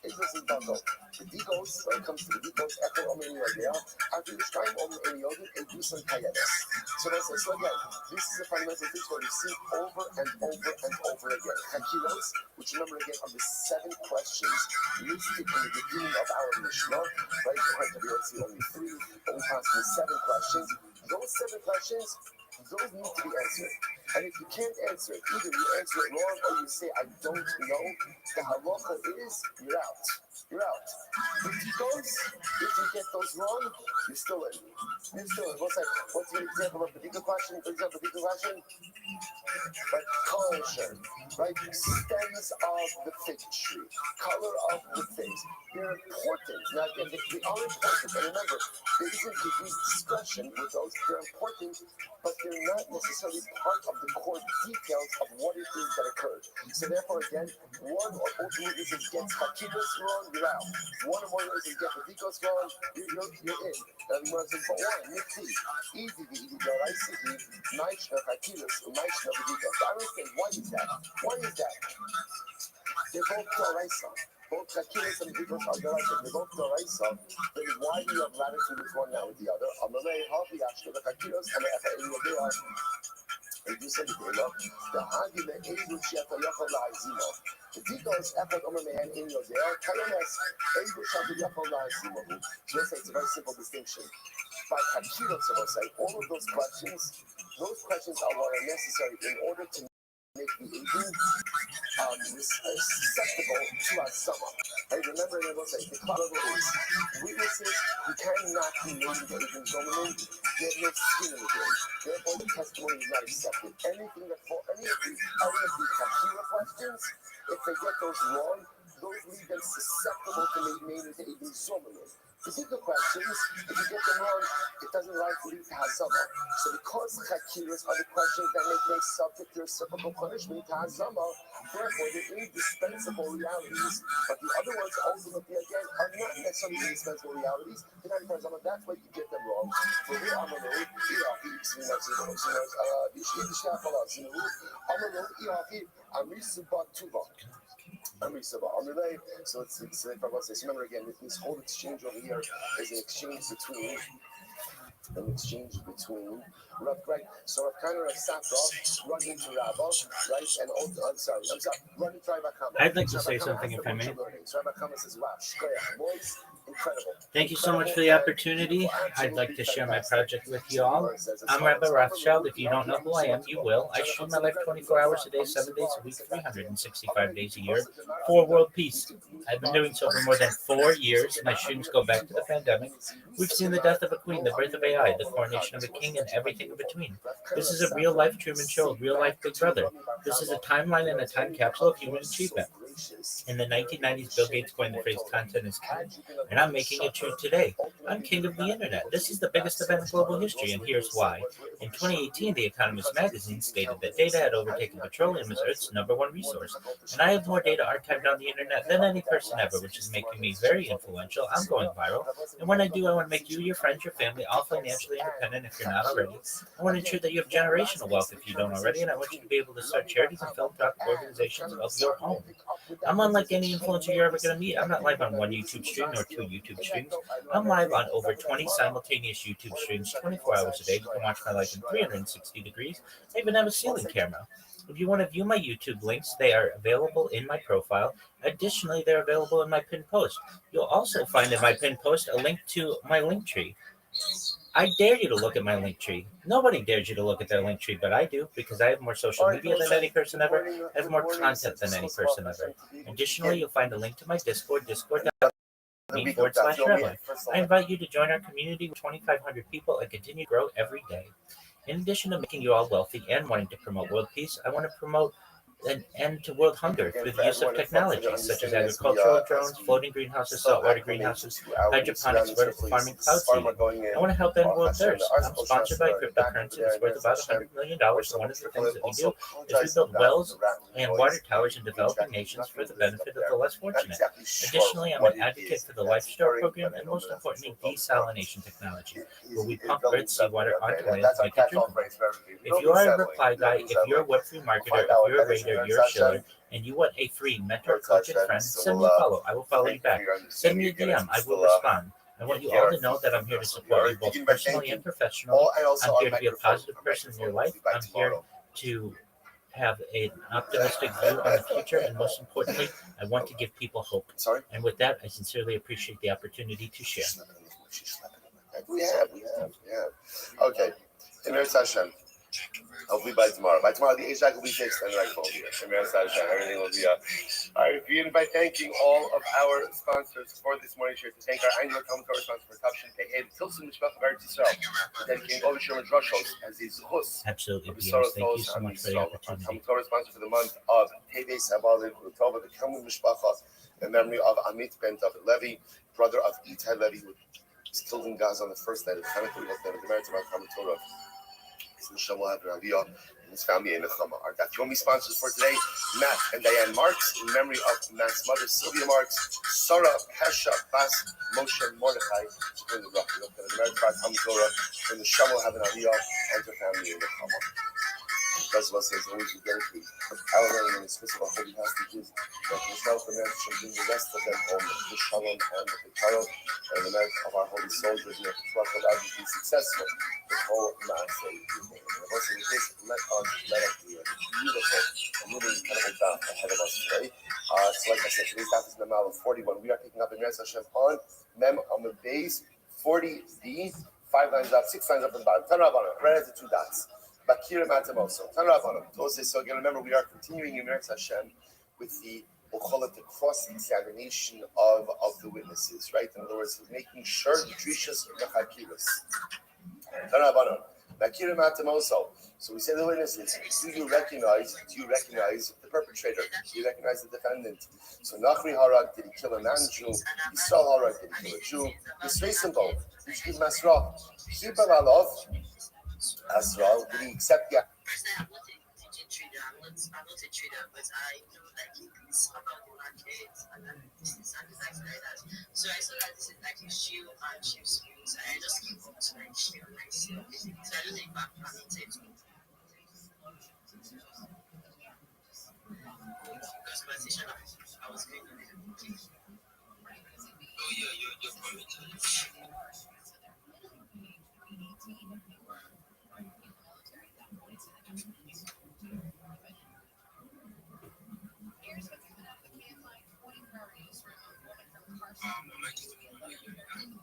Eidos is bottle. Bedikos, when it comes to Bedikos, Echad Omer Eni Yodea, after the time Omer Eni Yodea, Edusam Kayedes. So again, this is a fundamental thing that we see over and over again. Chakiros, which remember again are the 7 questions listed in the beginning of our Mishnah, right? We don't see only 3, but we pass the 7 questions. Those 7 questions, those need to be answered. And if you can't answer it, either you answer it wrong or you say, I don't know, the halacha is, you're out. You're out. If you get those wrong, you're still in. What's an example of the bigger question? For example, the bigger question? Like color, right? Stems of the fig tree, color of the figs. They're important. Now, again, they are important. And remember, there isn't complete discretion with those. They're important, but they're not necessarily part of the core details of what it is that occurred. So therefore, again, one or both witnesses gets Chakiros wrong, you're out. One or more witnesses get Bedikos wrong, you're in. Now, we want to say, but one, Nifti, easy, I see, Maishna Chakiros, Maishna Bedikos. I understand, why is that? They're both Toraisa. both Chakiris and Mikos are Doraisa. They're both Doraisa. Then why do you have latitude with one, not with the other? Amalei, Havi, Ashto, the Chakiros, and the Echa Eliyah. And you said the Hagi, the Edu, Shiata, Yachal, La'azimo. The Titos, Echad, Omer, Mehan, in your there, Kayanes, Edu, Shiata, Yachal, La'azimo. Just it's a very simple distinction. By Chakiros, I will say, all of those questions are what are necessary in order to make the Edu susceptible to our summer. And remember, I will say, the cloud is witnesses who cannot be made into Edu Zomanim, they have no skin in the game. Therefore, the testimony is not accepted. Anything that for any of the Chakira questions, if they get those wrong, those leave them susceptible to being made into Edu Zomanim. Particular questions, if you get them wrong, it doesn't lead to Hazama. So because Chakiras are the questions that make them subject to reciprocal punishment to Hazama, therefore they're indispensable realities. But the other ones ultimately, again, are not necessarily indispensable realities. They're not Hazama. That's why you get them wrong. For the Amalei, so it's remember again, this whole exchange over here is an exchange between right? So Rav Kana Rav Safra run into Rabbi, right? And also, I'm sorry, run into Rabbi Kama. I'd like to say something if I may. So Rabbi Kama says, wow, boys, incredible. Thank you so much for the opportunity. I'd like to share my project with you all. I'm Rabbi Rothschild. If you don't know who I am, you will. I stream my life 24 hours a day, 7 days a week, 365 days a year for world peace. I've been doing so for more than 4 years. My streams go back to the pandemic. We've seen the death of a queen, the birth of AI, the coronation of a king, and everything in between. This is a real-life Truman Show, real-life Big Brother. This is a timeline and a time capsule of human achievement. In the 1990s, Bill Gates coined the phrase content is king, and I'm making it true today. I'm king of the internet. This is the biggest event in global history, and here's why. In 2018, The Economist magazine stated that data had overtaken petroleum as Earth's #1 resource, and I have more data archived on the internet than any person ever, which is making me very influential. I'm going viral, and when I do, I want to make you, your friends, your family, all financially independent if you're not already. I want to ensure that you have generational wealth if you don't already, and I want you to be able to start charities and philanthropic organizations of your own. I'm unlike any influencer you're ever going to meet. I'm not live on one YouTube stream nor 2 YouTube streams. I'm live on over 20 simultaneous YouTube streams 24 hours a day. You can watch my life in 360 degrees. I even have a ceiling camera. If you want to view my YouTube links, they are available in my profile. Additionally, they're available in my pinned post. You'll also find in my pinned post a link to my link tree. I dare you to look at my link tree. Nobody dares you to look at their link tree, but I do because I have more social media than any person ever. I have more content than any person ever. Additionally, you'll find a link to my Discord, discord.me/Rabbi. I invite you to join our community with 2,500 people and continue to grow every day. In addition to making you all wealthy and wanting to promote world peace, I want to promote an end to world hunger through the use of technology such as agricultural drones, floating greenhouses, saltwater greenhouses, hydroponics, vertical farming, cloud seeding. I want to help end world thirst. I'm sponsored by cryptocurrency that's worth about $100 million. One of the things that we do is we build wells and water towers in developing nations for the benefit of the less fortunate. Additionally, I'm an advocate for the Lifestore program and most importantly, desalination technology, where we pump Earth's seawater onto land to make it drinkable. If you are a reply guy, if you're a Web3 marketer, if you're a raider, you're a shiller, and you want a free mentor, coach, and friend, send me a follow. I will follow you back. Send me a DM. I will respond. I want you all to know that I'm here to support you both personally and professionally. I'm here to be a positive person in your life. I'm here to have an optimistic view on the future, and most importantly, I want to give people hope. And with that, I sincerely appreciate the opportunity to share. We have. Okay. In Hashem. Hopefully by tomorrow. By tomorrow, the HVAC will be fixed and the right will be here. Everything will be up. All right, begin by thanking all of our sponsors for this morning's show. To thank our annual commentary sponsor for Tafshin Pehed, Tilson Mishpach of Eretz Yisrael. Dedicating all the Sherman Rothschild as a zuchus. Absolutely, yes. Thank you so much for the opportunity. Our commentary sponsor for the month of Teves Avalim Kutova, the Kamu Mishpacha, in memory of Amit Ben David Levy, brother of Itai Levy, who was killed in Gaza on the first night of Hanukkah. We hope that the merits of our commentary. Rabbi and his family in the Chama. Our Dafyomi sponsors for today, Matt and Diane Marks, in memory of Matt's mother, Sylvia Marks, Sarah, Hesha, Bas, Moshe, Mordechai, from the Rock, the American Torah, from the Shamo, have an Aliyah, and the family in the Chama. Rest of us as always we dedicate elevating and specific holy hostages that Michelle the man should bring the rest of them home with shalom and with the child and the merit of our holy soldiers and the trust that others be successful with whole massive evening. And also with this, let us be a beautiful and really incredible daf ahead of us today. So like I said, today's daf is Mem 41. We are picking up in Meretz Hashem on Mem on the base 40b, 5 lines up, 6 lines up in the bottom. Tan Rabbanon, right as the 2 dots. Bakira Matamoso. Tan Rabbanon. So again, remember, we are continuing in Meretz Hashem with the, we'll call it the cross-examination of the witnesses, right? In other words, making sure Drishas Mechakiras. Tan Rabbanon. Bakira Matamoso. So we say to the witnesses, do you recognize the perpetrator? Do you recognize the defendant? So Nachri Harag, did he kill a non-Jew? Yisrael Harag, did he kill a Jew? Yisrael both. Did he give Masra? Kibar Alov, Asra, did he accept the I'm not a trader, but I know like it's about the market and business and things like that. So I saw that this is like a shoe and shoe springs, and I just keep up to like shoe myself. So I don't know if I'm permitted to. Because conversation I was going on. Oh yeah, you're permitted.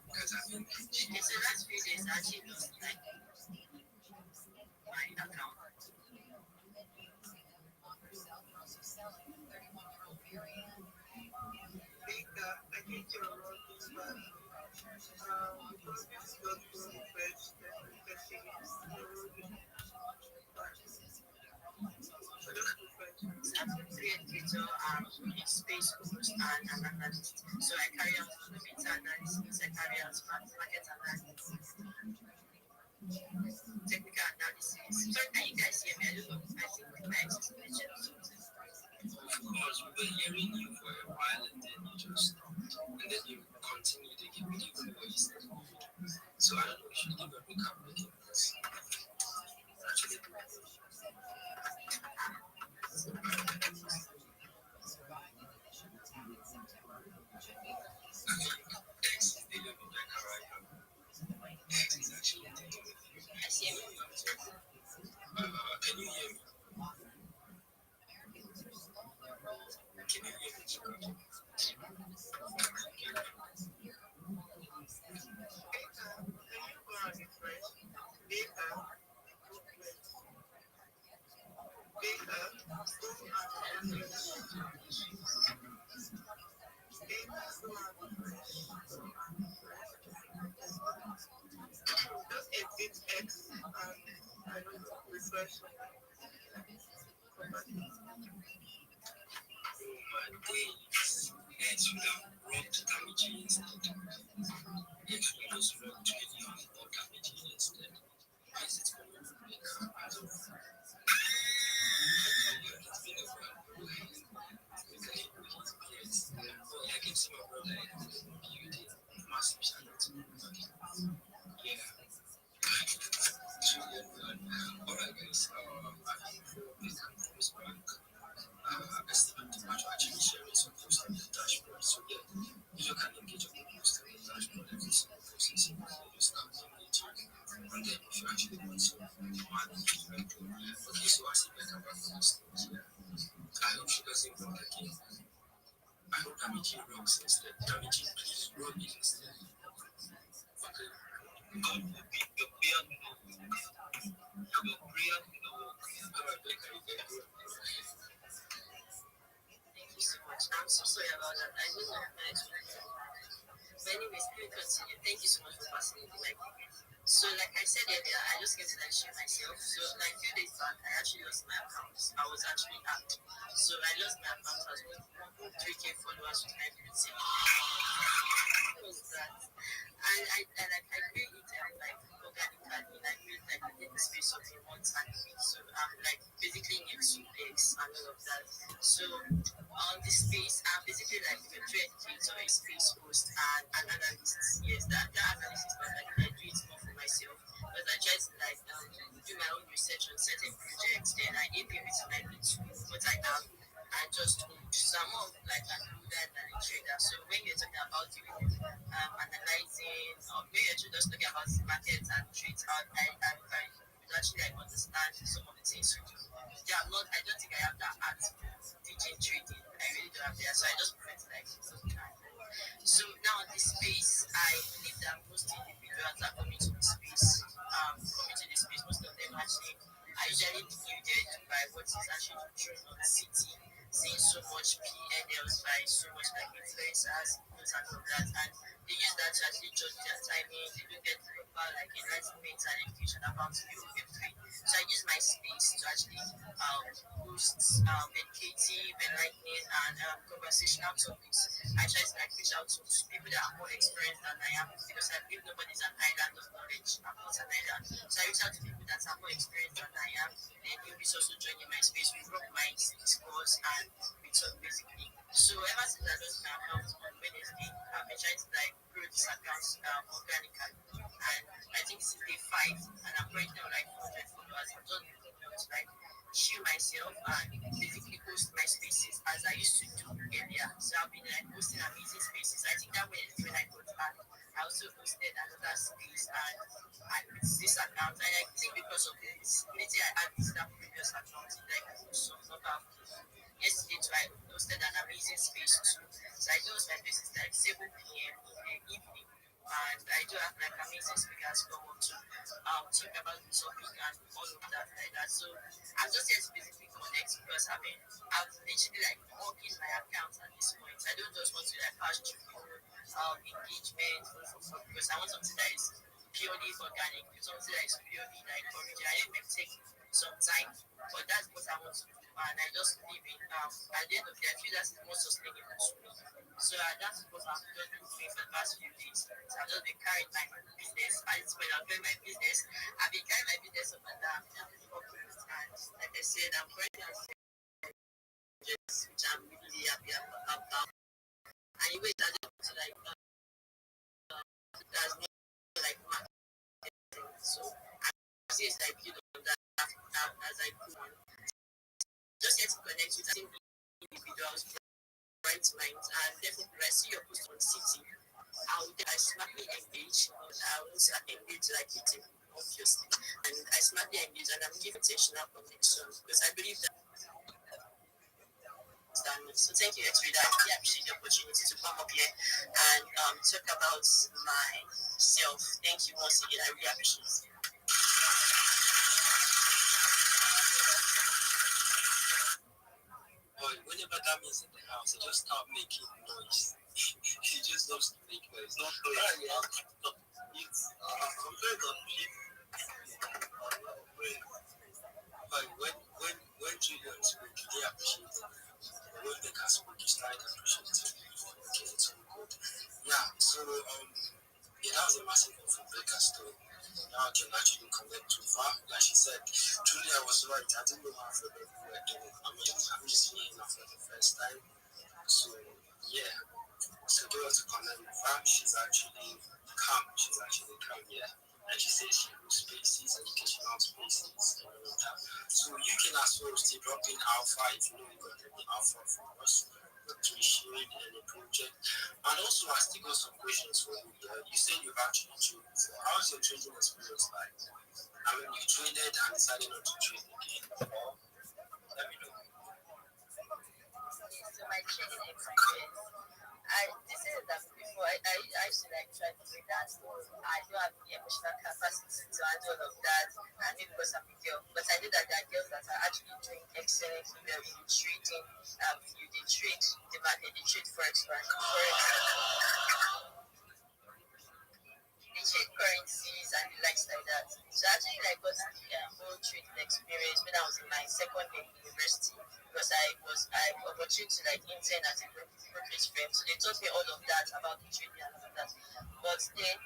Because I've been in the last few days, I actually lost like my account. I think you're wrong, but because it's not too fresh, space host and an analyst. So I carry out data analysis, I carry out market analysis, technical analysis. So can you guys hear me? I don't know. I think my explanation or something. Of course, we've been hearing you for a while and then you just stopped. And then you continue to give me what you said. So I don't know if you should give a recap again. Actually, can you hear me? Can you hear me? I'm so sorry about that. I don't know how to explain it. But anyways, let me continue. Thank you so much for passing it. So like I said earlier, I just get to like share myself. So like a few days back, I actually lost my account. I was actually hacked. So I lost my account. I was with 3K followers with my beauty. What was that? And I create it like organically, like build like a space of a month and a week. So I'm like basically new to X and all of that. So on this space, I'm basically like a trade creator, a space host, and an analyst. Yes, that analysis, but like I do it more for myself. But I try to like do my own research on certain projects. Then I things you do. Yeah, I don't think I have that art for teaching trading. I really don't have that. So I just prefer to like so now in this space, I believe that most individuals are coming to this space, most of them actually are usually deluded by what is actually true on the city, seeing so much PNLs by so much like influencers, and all of that, and they use that to actually judge their timing. They don't get proper like enlightenment and education about Web3. So I use my space to actually boost educative, enlightening, and conversational topics. I try to like reach out to people that are more experienced than I am because I believe nobody's an island of knowledge. I'm not an island. So I reach out to people that are more experienced than I am. Then newbies also joining my space. We rock minds, discourse, and we talk basically. So ever since I lost my account on Wednesday, I've been trying to like grow this account organically. And I think this is day 5, and I'm currently on like 400 followers. I'm just looking to like show myself and basically host my spaces as I used to do earlier. So I've been like hosting amazing spaces. I think that when I got back, I also hosted another space and it's this account. And I think because of this, maybe I had this that previous account, like some number of yesterday too, I hosted an amazing space too. So I do host my spaces like 7 p.m. in the evening. And I do have like amazing speakers come up to talk about the topic and all of that like that. So I'm just here to basically connect because I've literally like working my account at this point. I don't just want to like pass through engagement because I want something that is purely organic, something that is purely like original. I may take some time, but that's what I want to do. And I just believe in at the end of the day, I feel that's the most sustainable to me. So that's what I've just been doing for the past few days. So I've just been carrying my business. At this point, I'm doing my business. I've been carrying my business up and down. And like I said, I'm currently on which I'm really happy about. And you wait, I just to like that's not like marketing. So I see it's like that as I go on. Just get to connect with individuals, bright minds, and definitely when I see your post on City, I smartly engage. I also engage like it obviously, and I smartly engage, and I'm giving intentional connections because I believe that. So thank you, X-Ray. I really appreciate the opportunity to come up here and talk about myself. Thank you once again. I really appreciate it. But whenever that means in the house, it just start making noise. He just loves to make noise. Not noise. It's compared to when Julian spoke, he appreciated it. When the cast spoke, he started appreciating it. Okay, it's so good. Yeah, so that was a massive move for Baker's story. Now I can actually connect to far. Like she said, truly I was right. I didn't know how for the we were doing. I mean, I'm just seeing her for the first time. So yeah. So there was a connect with her. She's actually calm. Yeah. And she says she will spaces, educational spaces, and all of that. So you can as well still drop in alpha if you know you got any alpha from us. Appreciate any project. And also, I still got some questions for you. You said you've actually traded. So how's your trading experience like? I mean, you traded and decided not to trade again. Let me know. So my trading experience. This is that before I should like try to do that. I don't have the emotional capacity to handle all of that, and maybe because I'm a girl. But I know that there are girls that are actually doing excellently well in trading. They trade the market, they trade forex, they trade currencies and the likes like that. So actually, I got the whole trading experience when I was in my second year in university because I opportunity to like intern as a brokerage firm. So they taught me all of that about the trading and all of that. But then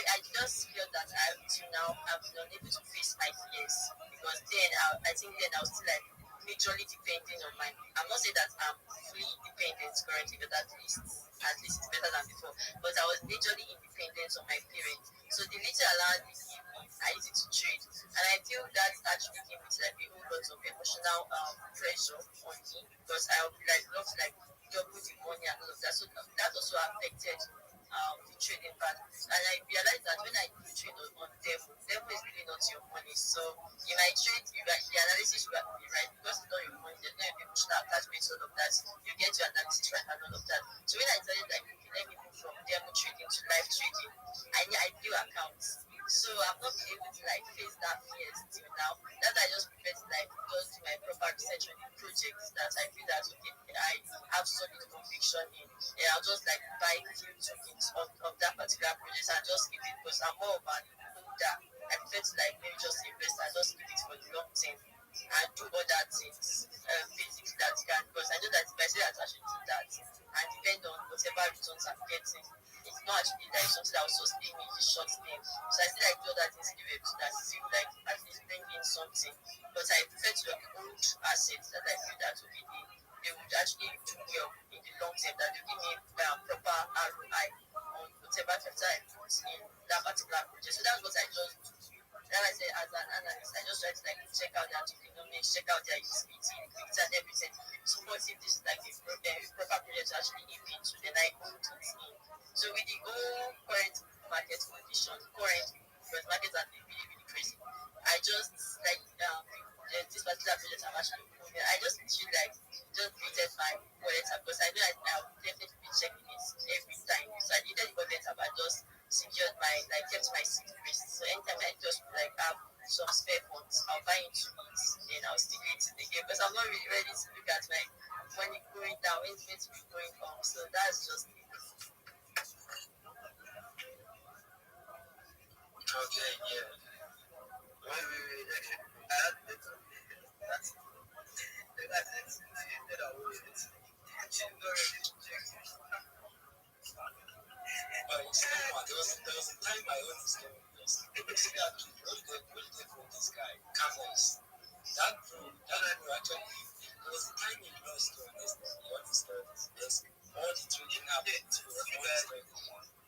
I just feel that I till now I've been unable to face my fears because then I think then I was still like majorly depending on my. I'm not saying that I'm fully independent currently, but at least it's better than before. But I was majorly independent on my parents. So the little allowance they give me, I use it to trade. And I feel that actually gave me like a whole lot of emotional pressure on me because I would like love to like double the money and all of that. So that also affected the trading part. And I realized that when I do trade on demo is really not your money. So you might trade, the analysis So I've not been able to like face that fear till now. That I just prefer to like just do my proper research on the projects that I feel that okay, I have solid conviction in. And I'll just like buy few tokens of that particular project and just keep it because I'm more of an holder. I prefer to like maybe just invest and just keep it for the long term and do other things basically that can because I know that if I say that I should do that and depend on whatever returns I'm getting, it's not actually like something that will sustain me in the short term. So I still like do other things in the web that still like at least bring in something. But I prefer to like hold assets that I feel that okay they would actually do well in the long term, that they give me proper ROI on whatever capital I put in that particular project. So that's what I just do. Like I said, as an analyst, I just try to like check out their tokenomics, check out their usability, liquidity, and everything. So what if this is like a proper project to actually imp into, then I hold it in. So with the whole current market condition, currently, because markets are really, really crazy, I just like this particular project I'm actually moving. I just feel like just created my wallet app because I know I'll definitely be checking it every time. So I needed the wallet app. I just secured my like kept my seed risk. So anytime I just like have some spare funds, I'll buy into it and I'll stick it again because I'm not really ready to look at my money going down. It's meant to be going up. So that's just it. Okay, yeah. Wait. I had to that's it. She's already rejected. But you see, there was a time my own is getting this. Basically, actually, what did they call this guy? Carlos. That bro actually, there was a time he lost on this thing. He understood this. All the trading happened to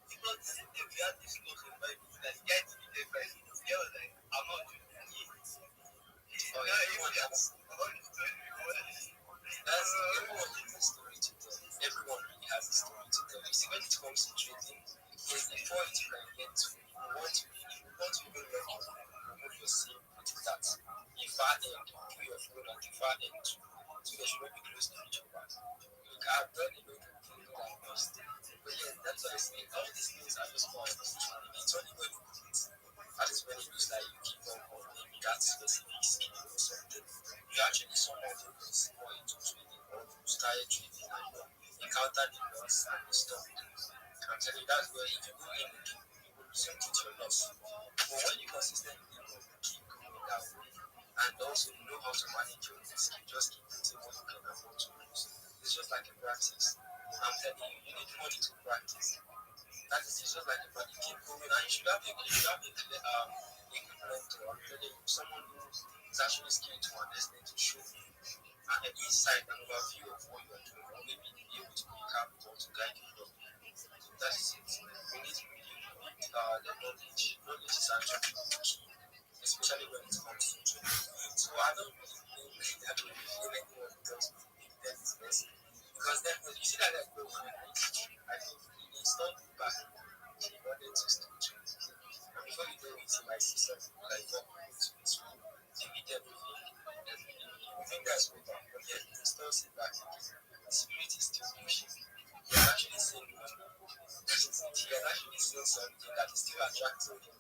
because the same day we had this close in by that guy to be there by he was like, I'm not doing that. Oh, yeah, everyone has that's everyone has a story to tell. Everyone really has a story to tell. You see, when it comes to trading, is before you can get to you want to even learn to remove your SIM with that. The far end, do your phone at the far end too. So they should not be close to each other. Look, I've done a lot of things that I've lost. But yeah, that's what I say. All these things are just for understanding. It's only when you do it. That is when it looks like you keep on maybe that specific skill or something. You actually someone focus more into trading or you started trading and you encountered the loss and you stopped. I'm telling you, that's where if you go in, you will resume to your loss. But when you consistently keep going that way and also you know how to manage your risk, you just keep putting what you can afford to lose. It's just like a practice. I'm telling you, you need money to practice. That is it's just like a practice. You keep going and you should have a good mentor. I'm telling you, someone who is actually skilled to understand to show you an insight and overview of what you are doing, or maybe be able to recap or to guide you along. That is it. We need the knowledge. Knowledge is actually key, especially when it comes to trading. So I don't really think that we feel anyone who does that is best. Because then when you see that like go on I think it's not back. He wanted to still trade. And before you know it, he might see something like what people to this way. They meet everything. And you think that's over. But yet he still sit back again. The spirit is still pushing. He has actually seen money. He has actually seen something that is still attracting him.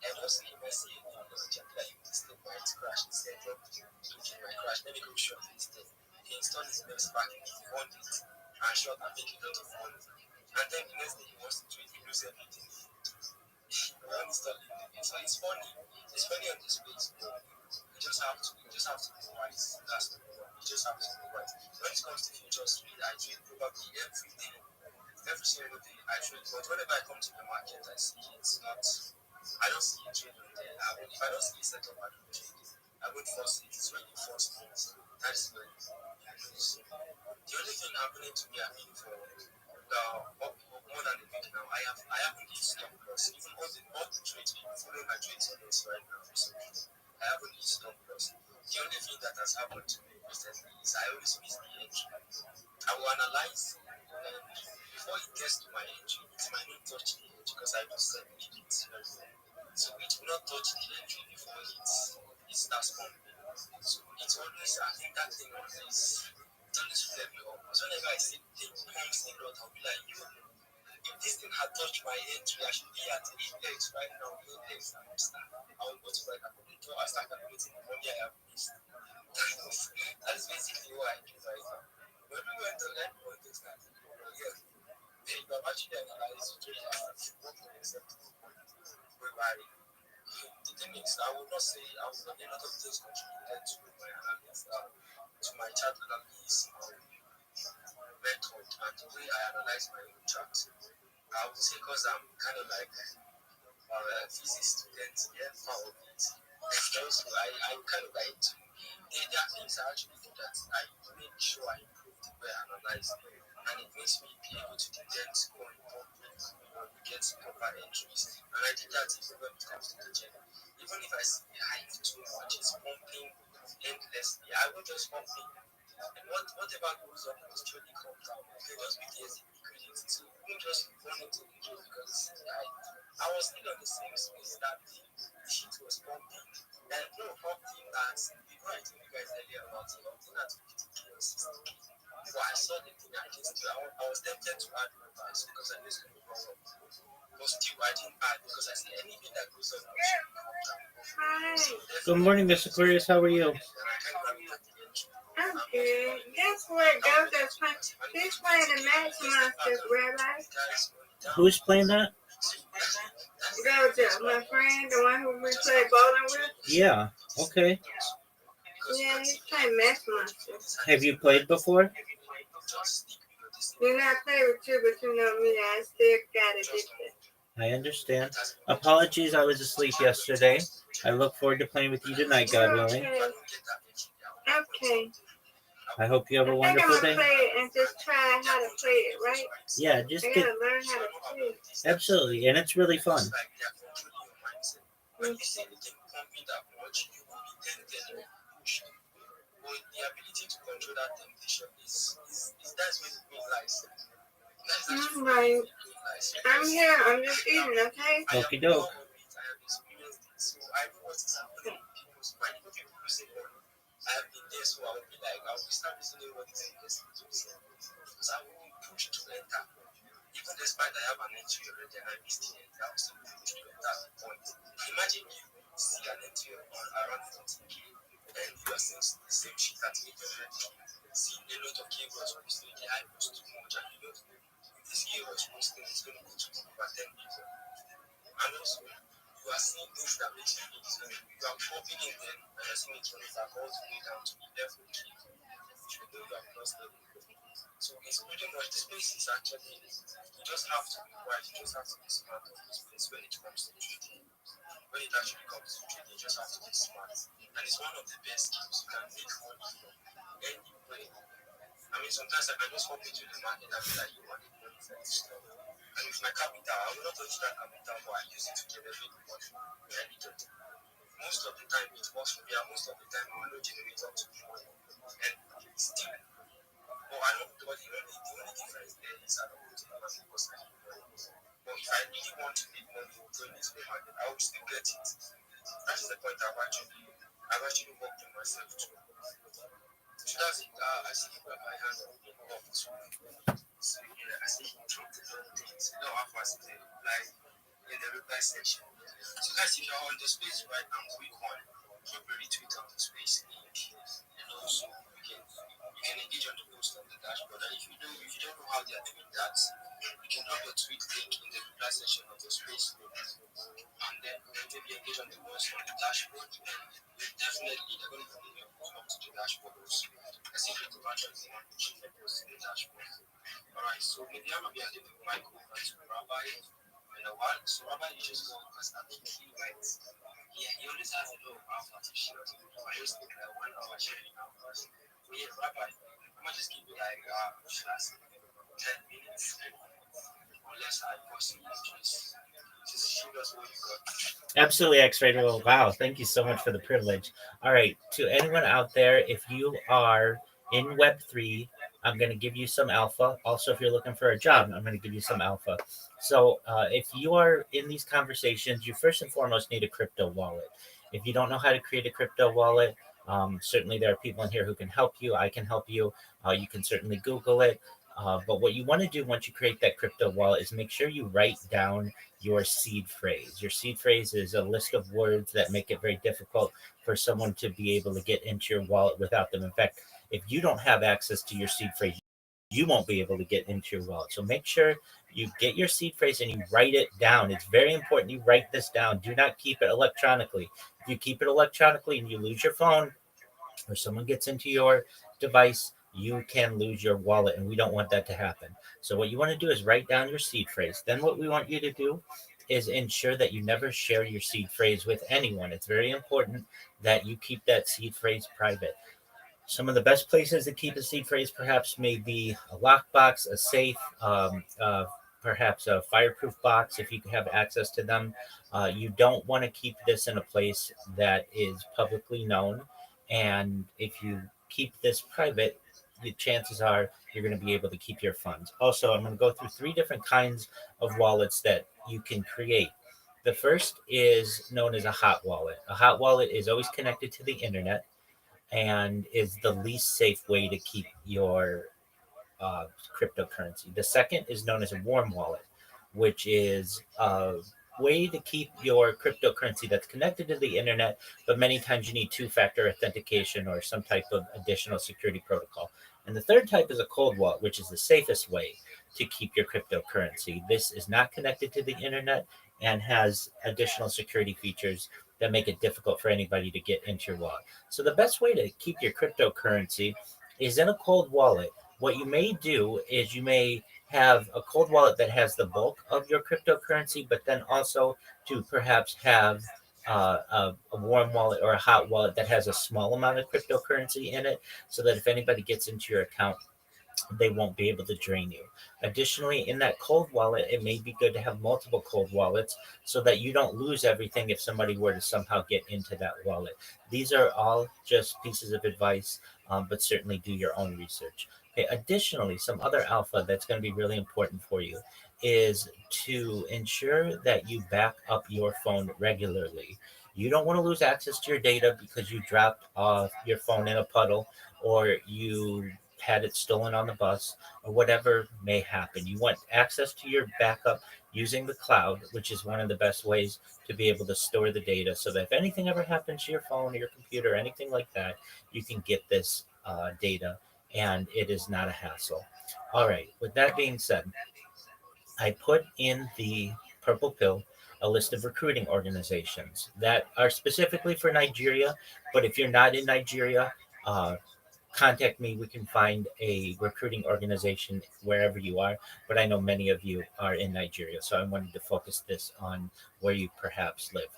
And also he might see a new object like this thing might crash. He said, look, it might crash. Let me go short instead. He installed his best package, he won it, and short and make a lot of money. And then the next day he wants to trade, he loses everything. You understand? So it's funny. It's funny on this page, but you just have to be wise. That's the problem. You just have to be wise. When it comes to futures trade, I trade probably every day. Every single day I trade, but whenever I come to the market, I see it's not. I don't see a trade on there. If I don't see a setup, I don't trade. I would force it. It's when you force things. That's when you lose. The only thing happening to me, I mean, for more than a week now, I haven't used stop loss. Even all the trades, people follow my trades on this right now. So I haven't used stop loss. The only thing that has happened to me recently is I always miss the entry. I will analyze and before it gets to my entry, it might not touch the edge because I don't set the limits very well. So it will not touch the entry before it starts pumping. So it's always, I think that thing always, it always flare me up. Because whenever I see the thing pumps a lot, I'll be like, yo, if this thing had touched my entry, I should be at 8 legs right now, 8 legs. I will go to my calculator, I start calculating the money I have missed. That is basically what I do right now. When we went to learn all those things, yeah, you have actually analyzed what for yourself whereby the thing is, I would not say a lot of things contributed to my analysis, to my chart analysis method and the way I analyze my own charts. I would say because I'm kind of like a physics student, yeah, for a bit. And also, I kind of like to, there are things I actually do that I make sure I improve the way I analyze, and it makes me be able to detect scoring get proper entries. And I did that even when it comes to the gym. Even if I see the hype too much, it's pumping endlessly. I will just pump it. And whatever goes up will surely come down. Because BTS is liquidity. So you won't just run into the gym because it's the hype. I was still on the same space that the shit was pumping. And no pumping that before I told you guys earlier about it, pumping at 50k or 60k. So I saw the thing I just do. I was tempted to add more parts because I just couldn't go up. But still, I didn't add because I said anything that goes up should come down. So Good morning, Miss Aquarius. How are you? and I kind of I'm good. Guess what? Gojo's playing. He's playing the Max Monsters, Rabbi. Who's playing that? Gojo, my friend, the one who we play bowling with. Yeah. Okay. Yeah, he's playing Max Monsters. Have you played before? You know, I play with you, but you know me, I still got addicted. I understand. Apologies, I was asleep yesterday. I look forward to playing with you tonight, God willing. Okay. I hope you have a I think I'm wonderful gonna day. play it and just try how to play it, right? Yeah, just I get gotta learn how to play it. absolutely, and it's really fun. when you see anything pumping that much, you will be tempted or pushed. But the ability to control that temptation is that's when the brain lies. That's actually Right. when the brain lies. I'm here. I'm just eating, okay? I am Okie more doke. of it. I have experienced it, so I know what is happening in people's mind. Even people losing money, I have been there, so I will be like, I will start listening what is investing to say. Because I will be pushed to enter. Even despite I have an entry already and I missed the entry, I will still be pushed to enter the point. Imagine you see an entry on around 40k and you are seeing the same shit at 800k. See a lot of cables posting the hype was too much, and you know this year was posting is going to go to over 10 people. And also, you are seeing things that makes you think you are popping in there and you're seeing it running back all the way down to 11k. You know you have lost the. So it's pretty much the space is actually you just have to be wise, you just have to be smart of this place when it comes to trading. When it actually comes to trading, you just have to be smart. And it's one of the best skills you can make money from any way. I mean, sometimes I can just hop into the market and be like, you want money for this stuff. And with my capital, I will not touch that capital, but I use it to generate money when I need it. Most of the time, it works for me, and most of the time, I will not generate up to money. And still, but I know, but the only difference there is I don't go to the market because I need money. But if I really want to make money going into the market, I will still get it. That is the point I've actually worked on myself too. So that's it. I see you got my hand on the off too. So yeah, I see you dropped a lot of things. You know how fast it is. Like in the reply section. So guys, if you're on the space right now, quick one, drop a retweet on the space link. And also you can engage on the post on the dashboard. And if you don't know how they are doing that, you can drop your tweet link in the reply section of the space link. And then maybe engage on the post on the dashboard. And definitely they're going to bring your post up to the dashboard also. I see the actually want to push the post to the dashboard. Alright, so maybe I'm gonna be handing the mic over to Rabbi in a while. So Rabbi, you just go because I think he went. Yeah, he always has a low alpha to share. I just think that 1 hour sharing alpha. So yeah, Rabbi, I'm gonna just give you like should I say 10 minutes unless I possibly just shoot us what you got. Absolutely, X-Ray. Well, wow, thank you so much for the privilege. All right, to anyone out there, if you are in Web3, I'm going to give you some alpha. Also, if you're looking for a job, I'm going to give you some alpha. So, if you are in these conversations, you first and foremost need a crypto wallet. If you don't know how to create a crypto wallet, certainly there are people in here who can help you. I can help you. You can certainly Google it. But what you want to do once you create that crypto wallet is make sure you write down your seed phrase. Your seed phrase is a list of words that make it very difficult for someone to be able to get into your wallet without them. In fact, if you don't have access to your seed phrase, you won't be able to get into your wallet. So make sure you get your seed phrase and you write it down. It's very important you write this down. Do not keep it electronically. If you keep it electronically and you lose your phone, or someone gets into your device, you can lose your wallet, and we don't want that to happen. So, what you want to do is write down your seed phrase. Then, what we want you to do is ensure that you never share your seed phrase with anyone. It's very important that you keep that seed phrase private. Some of the best places to keep a seed phrase perhaps may be a lockbox, a safe, perhaps a fireproof box if you have access to them. You don't want to keep this in a place that is publicly known. And if you keep this private, the chances are you're going to be able to keep your funds. Also, I'm going to go through three different kinds of wallets that you can create. The first is known as a hot wallet. A hot wallet is always connected to the internet and is the least safe way to keep your cryptocurrency. The second is known as a warm wallet, which is a way to keep your cryptocurrency that's connected to the internet, but many times you need two-factor authentication or some type of additional security protocol. And the third type is a cold wallet, which is the safest way to keep your cryptocurrency. This is not connected to the internet and has additional security features that make it difficult for anybody to get into your wallet. So the best way to keep your cryptocurrency is in a cold wallet. What you may do is you may have a cold wallet that has the bulk of your cryptocurrency, but then also to perhaps have a warm wallet or a hot wallet that has a small amount of cryptocurrency in it, so that if anybody gets into your account, they won't be able to drain you. Additionally, in that cold wallet, it may be good to have multiple cold wallets so that you don't lose everything if somebody were to somehow get into that wallet. These are all just pieces of advice, but certainly do your own research. Okay, additionally, some other alpha that's going to be really important for you is to ensure that you back up your phone regularly. You don't want to lose access to your data because you dropped off your phone in a puddle or you had it stolen on the bus or whatever may happen. You want access to your backup using the cloud, which is one of the best ways to be able to store the data so that if anything ever happens to your phone or your computer or anything like that, you can get this data and it is not a hassle. All right, with that being said, I put in the purple pill a list of recruiting organizations that are specifically for Nigeria. But if you're not in Nigeria, uh, contact me. We can find a recruiting organization wherever you are. But I know many of you are in Nigeria, so I wanted to focus this on where you perhaps live.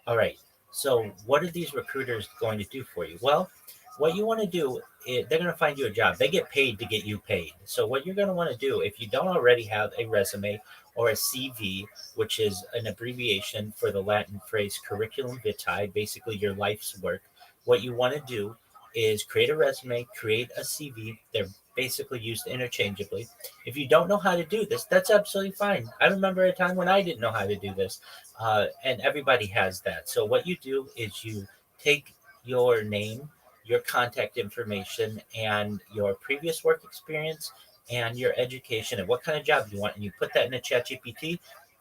All right. So, what are these recruiters going to do for you? Well, what you want to do is they're going to find you a job. They get paid to get you paid. So, what you're going to want to do, if you don't already have a resume or a CV, which is an abbreviation for the Latin phrase curriculum vitae, basically your life's work, what you want to do is create a resume, create a CV. They're basically used interchangeably. If you don't know how to do this, that's absolutely fine. I remember a time when I didn't know how to do this, and everybody has that. So what you do is you take your name, your contact information, and your previous work experience and your education and what kind of job you want, and you put that in a chat GPT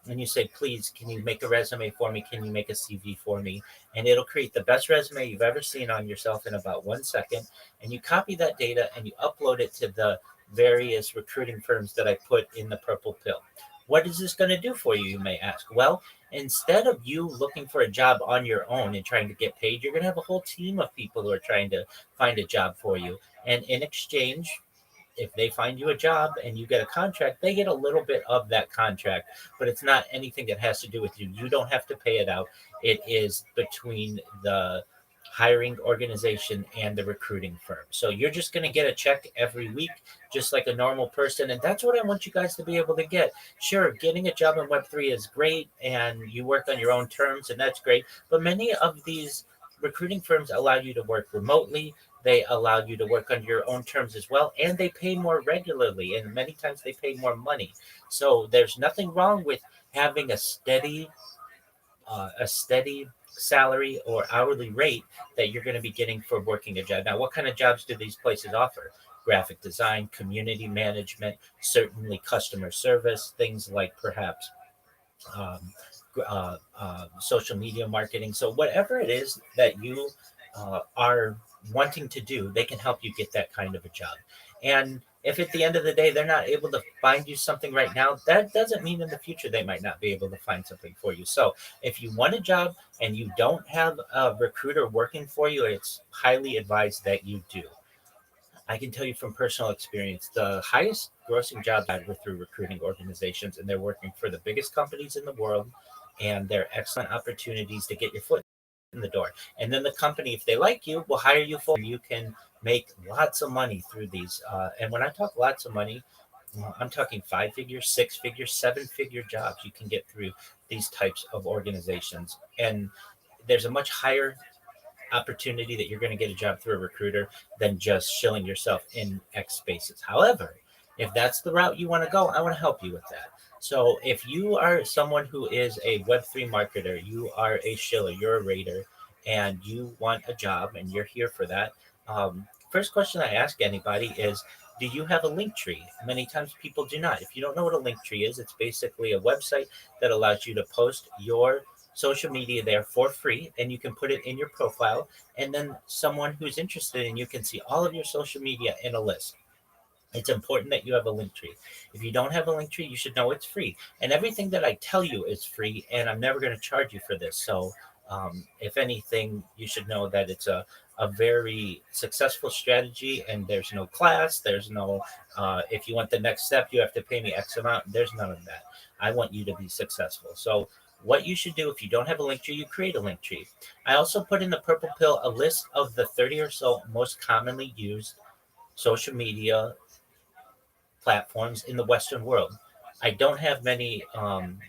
and you say, please, can you make a resume for me? Can you make a CV for me? And it'll create the best resume you've ever seen on yourself in about 1 second. And you copy that data and you upload it to the various recruiting firms that I put in the purple pill. What is this going to do for you, you may ask? Well, instead of you looking for a job on your own and trying to get paid, you're going to have a whole team of people who are trying to find a job for you. And in exchange, if they find you a job and you get a contract, they get a little bit of that contract, but it's not anything that has to do with you. You don't have to pay it out. It is between the hiring organization and the recruiting firm. So you're just going to get a check every week, just like a normal person. And that's what I want you guys to be able to get. Sure, getting a job in Web3 is great and you work on your own terms, and that's great. But many of these recruiting firms allow you to work remotely. They allow you to work on your own terms as well, and they pay more regularly, and many times they pay more money. So there's nothing wrong with having a steady salary or hourly rate that you're going to be getting for working a job. Now, what kind of jobs do these places offer? graphic design, community management, certainly customer service, things like perhaps um, social media marketing. So whatever it is that you are wanting to do, they can help you get that kind of a job. And if at the end of the day they're not able to find you something right now, that doesn't mean in the future they might not be able to find something for you. So if you want a job and you don't have a recruiter working for you, it's highly advised that you do. I can tell you from personal experience, the highest grossing jobs I had were through recruiting organizations, and they're working for the biggest companies in the world, and they're excellent opportunities to get your foot in the door. And then the company, if they like you, will hire you full. You can make lots of money through these. And when I talk lots of money, I'm talking 5 figure, 6 figure, 7 figure jobs you can get through these types of organizations. And there's a much higher opportunity that you're going to get a job through a recruiter than just shilling yourself in X spaces. However, if that's the route you want to go, I want to help you with that. So if you are someone who is a Web3 marketer, you are a shiller, you're a rater, and you want a job and you're here for that, first question I ask anybody is, do you have a link tree? Many times people do not. If you don't know what a link tree is, it's basically a website that allows you to post your social media there for free, and you can put it in your profile, and then someone who's interested in you can see all of your social media in a list. It's important that you have a link tree. If you don't have a link tree, you should know it's free. And everything that I tell you is free, and I'm never going to charge you for this. So, if anything, you should know that it's a very successful strategy, and there's no class. There's no, if you want the next step, you have to pay me X amount. There's none of that. I want you to be successful. So, what you should do if you don't have a link tree, you create a link tree. I also put in the purple pill a list of the 30 or so most commonly used social media platforms in the Western world. I don't have many,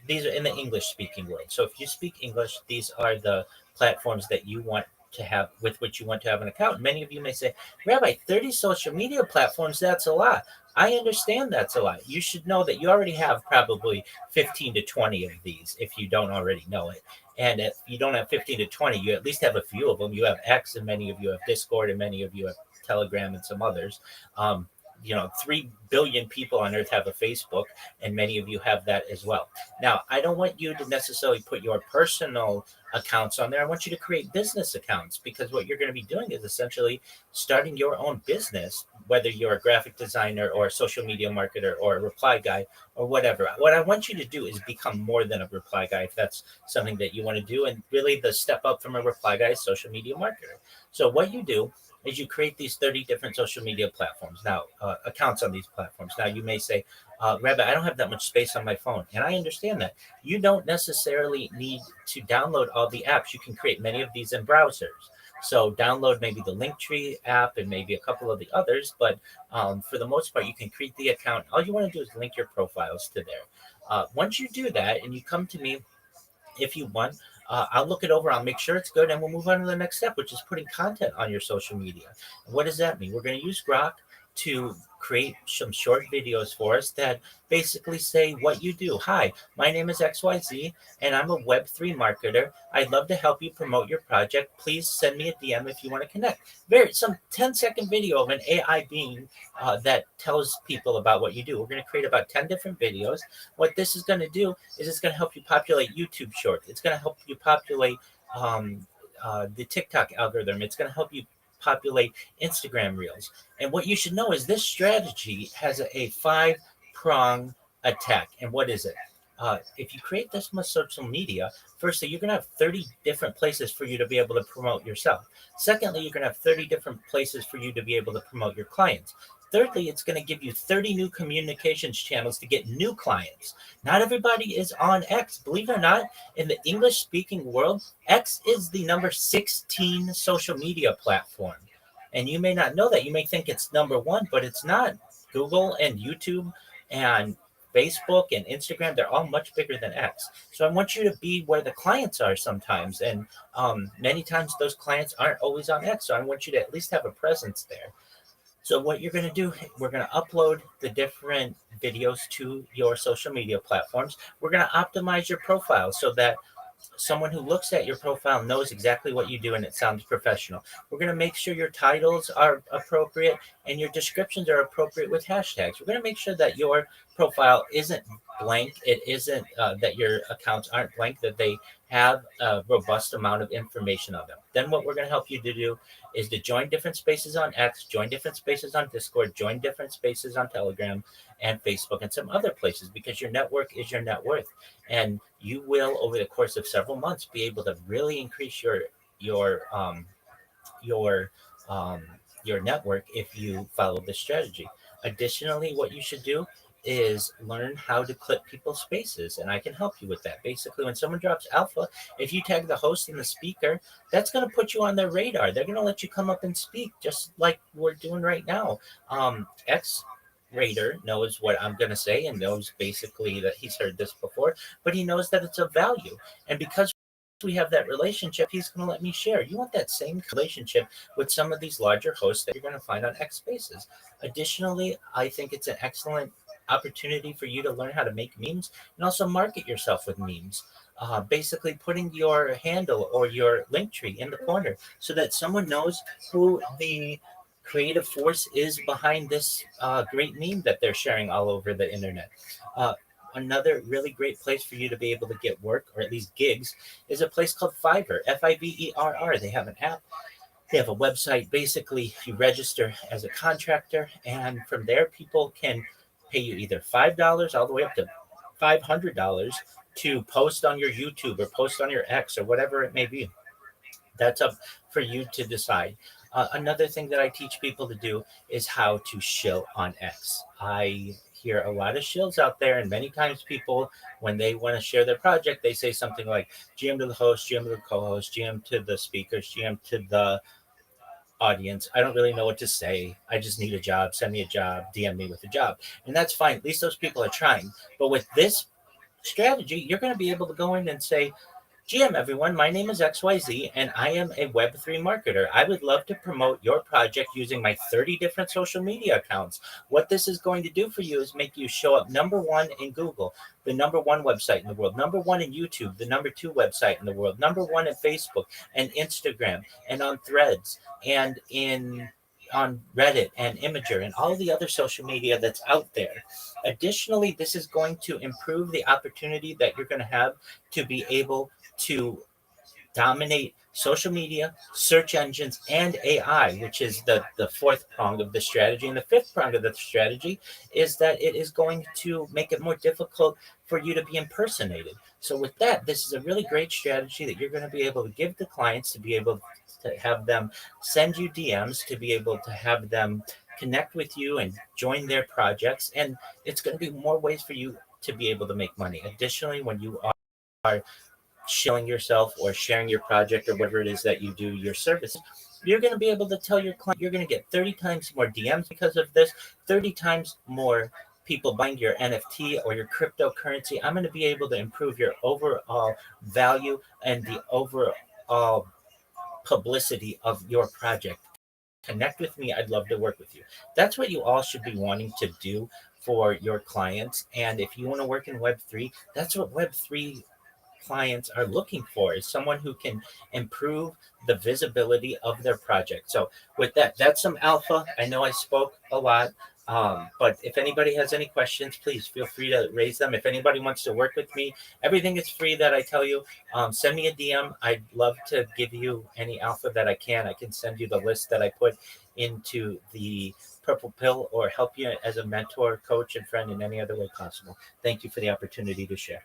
these are in the English speaking world. So if you speak English, these are the platforms that you want to have, with which you want to have an account. Many of you may say, Rabbi, 30 social media platforms, that's a lot. I understand that's a lot. You should know that you already have probably 15 to 20 of these if you don't already know it. And if you don't have 15 to 20, you at least have a few of them. You have X, and many of you have Discord, and many of you have Telegram, and some others. 3 billion people on earth have a Facebook, and many of you have that as well. Now, I don't want you to necessarily put your personal accounts on there. I want you to create business accounts, because what you're going to be doing is essentially starting your own business, whether you're a graphic designer or a social media marketer or a reply guy or whatever. What I want you to do is become more than a reply guy, if that's something that you want to do. And really, the step up from a reply guy is social media marketer. So what you do is you create these 30 different social media platforms. Now, accounts on these platforms. Now, you may say, Rabbi, I don't have that much space on my phone. And I understand that. You don't necessarily need to download all the apps. You can create many of these in browsers. So download maybe the Linktree app and maybe a couple of the others. But for the most part, you can create the account. All you want to do is link your profiles to there. Once you do that and you come to me, if you want, I'll look it over. I'll make sure it's good, and we'll move on to the next step, which is putting content on your social media. And what does that mean? We're going to use Grok to create some short videos for us that basically say what you do. Hi, my name is XYZ, and I'm a Web3 marketer. I'd love to help you promote your project. Please send me a DM if you want to connect. Some 10-second video of an AI being that tells people about what you do. We're going to create about 10 different videos. What this is going to do is it's going to help you populate YouTube Shorts. It's going to help you populate the TikTok algorithm. It's going to help you populate Instagram Reels. And what you should know is this strategy has a 5-prong attack. And what is it? If you create this much social media, firstly, you're going to have 30 different places for you to be able to promote yourself. Secondly, you're going to have 30 different places for you to be able to promote your clients. Thirdly, it's going to give you 30 new communications channels to get new clients. Not everybody is on X. Believe it or not, in the English-speaking world, X is the number 16 social media platform. And you may not know that. You may think it's number 1, but it's not. Google and YouTube and Facebook and Instagram, they're all much bigger than X. So I want you to be where the clients are sometimes. And many times those clients aren't always on X. So I want you to at least have a presence there. So what you're going to do, we're going to upload the different videos to your social media platforms. We're going to optimize your profile so that someone who looks at your profile knows exactly what you do and it sounds professional. We're going to make sure your titles are appropriate and your descriptions are appropriate with hashtags. We're going to make sure that your profile isn't blank. It isn't that your accounts aren't blank, that they have a robust amount of information on them. Then what we're going to help you to do is to join different spaces on X, join different spaces on Discord, join different spaces on Telegram and Facebook and some other places, because your network is your net worth. And you will, over the course of several months, be able to really increase your um, your um, your network if you follow this strategy. Additionally, what you should do is learn how to clip people's spaces, and I can help you with that. Basically, when someone drops alpha, if you tag the host and the speaker, that's going to put you on their radar. They're going to let you come up and speak, just like we're doing right now. X Raider knows what I'm going to say and knows basically that he's heard this before, but he knows that it's of value. And because we have that relationship, he's going to let me share. You want that same relationship with some of these larger hosts that you're going to find on X Spaces. Additionally, I think it's an excellent opportunity for you to learn how to make memes and also market yourself with memes. Basically, putting your handle or your link tree in the corner so that someone knows who the creative force is behind this great meme that they're sharing all over the internet. Another really great place for you to be able to get work, or at least gigs, is a place called Fiverr, Fiverr. They have an app, they have a website. Basically, you register as a contractor, and from there, people can pay you either $5 all the way up to $500 to post on your YouTube or post on your X or whatever it may be. That's up for you to decide. Another thing that I teach people to do is how to shill on X. I hear a lot of shills out there, and many times people, when they want to share their project, they say something like GM to the host, GM to the co-host, GM to the speakers, GM to the audience. I don't really know what to say. I just need a job. Send me a job. DM me with a job. And that's fine. At least those people are trying. But with this strategy, you're going to be able to go in and say, GM, everyone, my name is XYZ, and I am a Web3 marketer. I would love to promote your project using my 30 different social media accounts. What this is going to do for you is make you show up number one in Google, the number one website in the world, number one in YouTube, the number two website in the world, number one in Facebook and Instagram and on Threads and on Reddit and Imager and all the other social media that's out there. Additionally, this is going to improve the opportunity that you're going to have to be able to dominate social media, search engines, and AI, which is the fourth prong of the strategy. And the fifth prong of the strategy is that it is going to make it more difficult for you to be impersonated. So with that, this is a really great strategy that you're going to be able to give to clients, to be able to have them send you DMs, to be able to have them connect with you and join their projects. And it's going to be more ways for you to be able to make money. Additionally, when you are shilling yourself or sharing your project or whatever it is that you do, your service, you're going to be able to tell your client you're going to get 30 times more DMs because of this, 30 times more people buying your NFT or your cryptocurrency. I'm going to be able to improve your overall value and the overall publicity of your project. Connect with me. I'd love to work with you. That's what you all should be wanting to do for your clients. And if you want to work in Web3, that's what Web3 clients are looking for, is someone who can improve the visibility of their project. So with that, that's some alpha. I know I spoke a lot, but if anybody has any questions, please feel free to raise them. If anybody wants to work with me, everything is free that I tell you. Send me a DM. I'd love to give you any alpha that I can. I can send you the list that I put into the purple pill or help you as a mentor, coach, and friend in any other way possible. Thank you for the opportunity to share.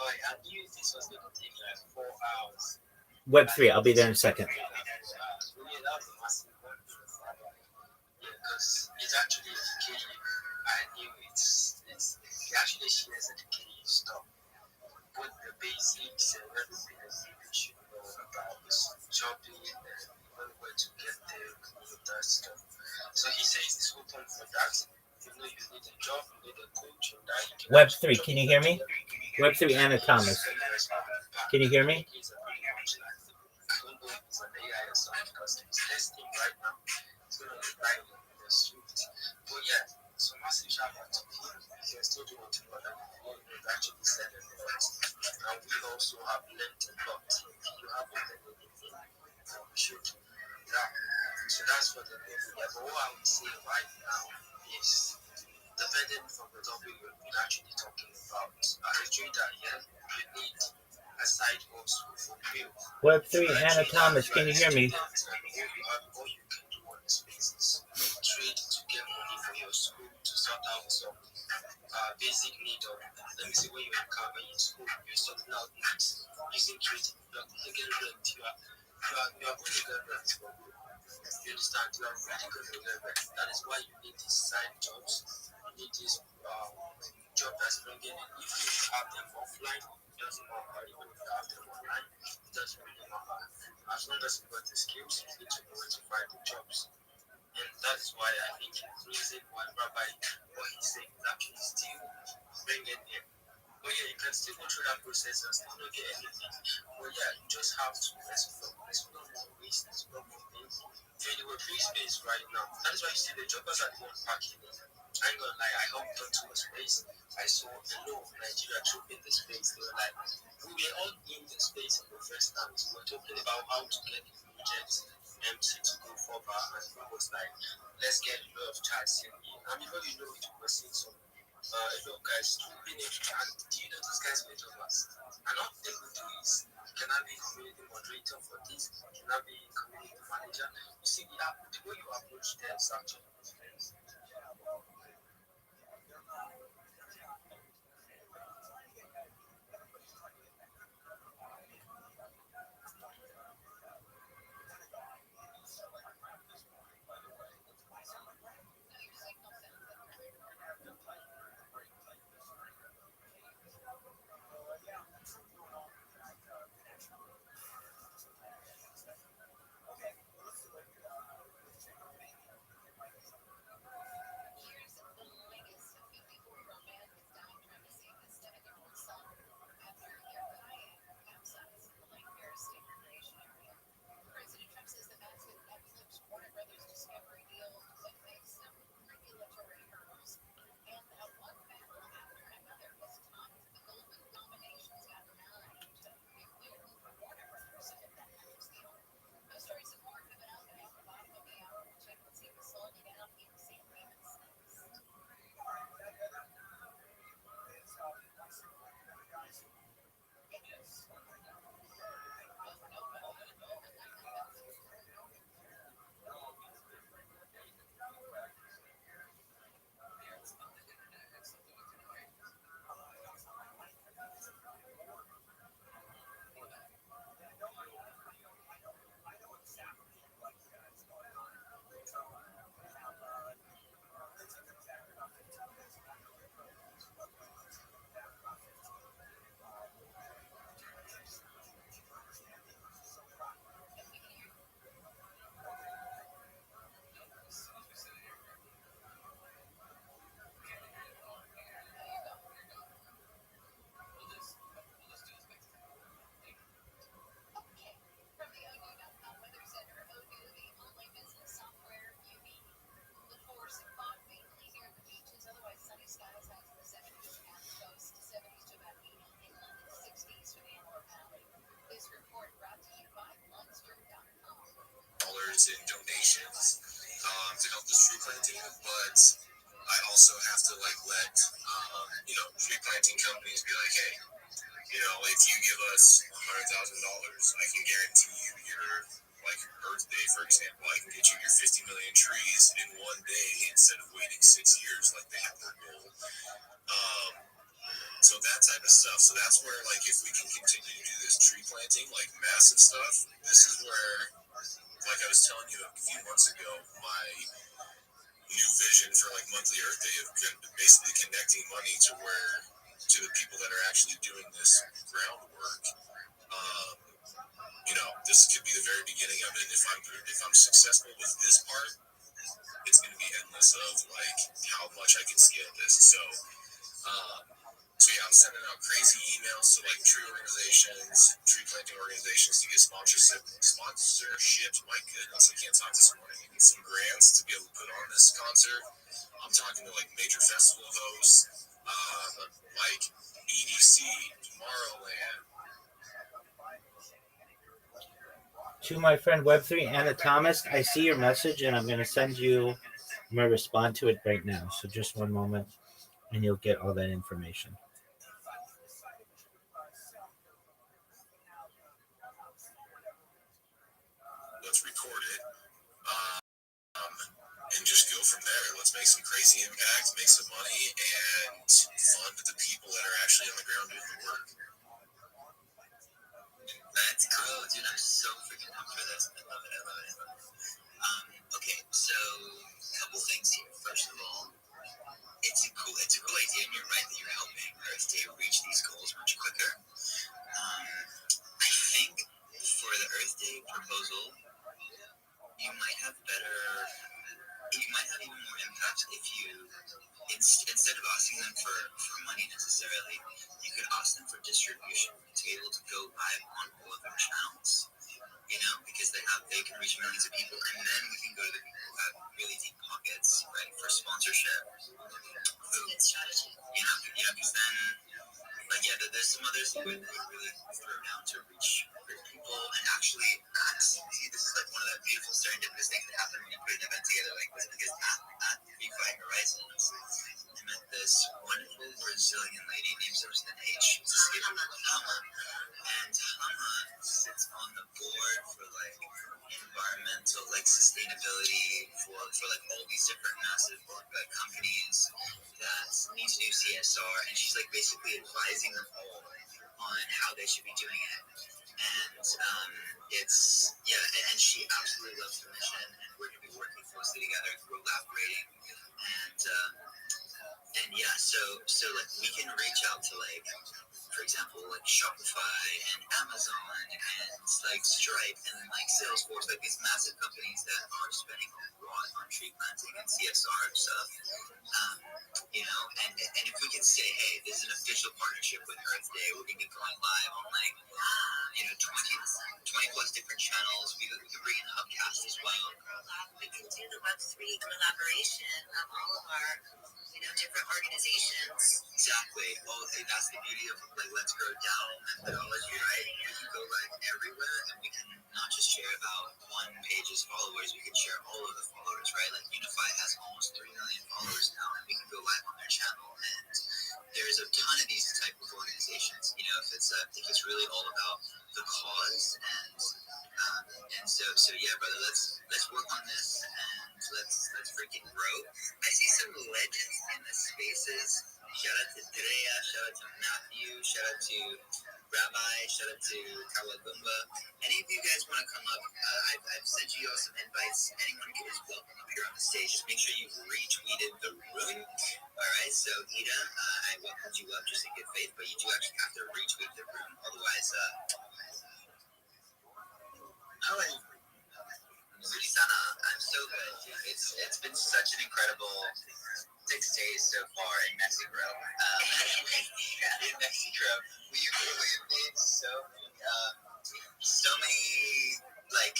I knew this was going to take like 4 hours. Web3, I'll be there in a second. Really, that was a massive one. Yeah, because it's actually educating. I knew it actually shares educating stuff. Both the basics and everything that you should know about this shopping and where to get there, all of that stuff. So he says it's open for that. You know, you need a job, you need a coach, and that you can Web3, can you hear me? Web3 Anna Thomas. Can you hear me? I don't know if it's an AI or something because it's testing right now. It's going to be live on the street. But yeah, so also do want to know that you've actually said a lot, and we also have learned a lot. You haven't learned anything, you should. Yeah. So that's what the thing is. But what I would say right now is, depending from the topic we've been actually talking about, as a trader, yeah, you need a side hustle for real. Web3, Hannah Thomas, can you hear me? All you can do on this space is trade to get money for your school, to sort out some basic need of, let me see, when you're in school, you're sorting out needs using trading. You are going to get rent. You are going to get rent. You understand? You are really going to get rent. That is why you need these side jobs. You need this job that's bringing in. If you have them offline, it doesn't matter. Even if you have them online, it doesn't really matter. As long as you've got the skills, you need to know where to find the jobs. And that is why I think the reason why Rabbi, what he's saying, is actually still bringing in. But yeah, you can still go through that process and still not get anything. But yeah, you just have to explore more ways, explore more things. You're in the Web3 space right now. That is why you see the jobbers are the ones packing it. I ain't gonna lie, I hopped onto a space. I saw a lot of Nigeria trooping the space. They were like, we were all in the space in the first time. So we were talking about how to get the projects MC to go further, and it was like, let's get a lot of chats in. And before you know it, we were seeing some a lot of guys trooping it. And do you know those guys were jobbers? And all they will do is, can I be community moderator for this? Can I be community manager? You see, the way you approach them is actually. In donations to help this tree planting, but I also have to like let tree planting companies be like, hey, if you give us $100,000, I can guarantee you your Earth Day, for example. I can get you your 50 million trees in one day instead of waiting 6 years like they have their goal. So that type of stuff. So that's where if we can continue to do this tree planting, massive stuff, this is where. Like I was telling you a few months ago, my new vision for monthly Earth Day of basically connecting money to the people that are actually doing this groundwork. This could be the very beginning of it. If I'm successful with this part, it's going to be endless of how much I can scale this. So yeah, I'm sending out crazy emails to tree organizations, tree planting organizations to get sponsorships. My goodness, I can't talk this morning. I need some grants to be able to put on this concert. I'm talking to major festival hosts. like EDC, Tomorrowland. To my friend Web3 Anatomist, I see your message and I'm going to send you, I'm going to respond to it right now. So just one moment and you'll get all that information. Let's record it and just go from there. Let's make some crazy impact, make some money, and fund the people that are actually on the ground doing the work. That's cool, dude. I'm so freaking up for this. I love it. Okay, so a couple things here. First of all, it's a cool idea, and you're right that you're helping Earth Day reach these goals much quicker. I think for the Earth Day proposal, you might have even more impact if you, instead of asking them for money necessarily, you could ask them for distribution to be able to go live on all of their channels, because they can reach millions of people, and then we can go to the people who have really deep pockets, right, for sponsorship. Good strategy. Because then, there's some others who would really throw down to reach people, and actually, see, this is like one of the beautiful serendipitous things that happen when you put an event together like this, because at Refi Horizons, I met this wonderful Brazilian lady named starts with an H. She's escaping Hama, and Hama sits on the board for like environmental, like sustainability for like all these different massive companies that need to do CSR, and she's like basically advising them all on how they should be doing it. And and she absolutely loves the mission, and we're going to be working closely together, collaborating, so like we can reach out to like, for example, like Shopify and Amazon and like Stripe and like Salesforce, like these massive companies that are spending a lot on tree planting and CSR and stuff. And if we can say, hey, this is an official partnership with Earth Day, we're going to be going live on like 20 plus different channels. We can bring in Hubcast as well. We can do the Web3 collaboration of all of our different organizations. Exactly. Well, that's the beauty of like Let's Grow DAO methodology, right? We can go like everywhere, and we can not just share about one page's followers, we can share all of the followers, right? Like Unify has almost 3 million followers now, and we can go live on their channel. And there's a ton of these type of organizations, if it's really all about the cause, and so yeah, brother, let's work on this, and let's freaking grow. I see some legends in the spaces. Shout out to Drea, shout out to Matthew, shout out to Rabbi, shout out to Kawagumba. Any of you guys want to come up? I've sent you all some invites. Anyone is welcome up here on the stage. Just make sure you retweeted the room. All right, so Ida, I welcomed you up just in good faith, but you do actually have to retweet the room. Otherwise, how are you? Surisana, I'm so good, dude. It's been such an incredible 6 days so far in Mexico. In Mexico, we have made so many like,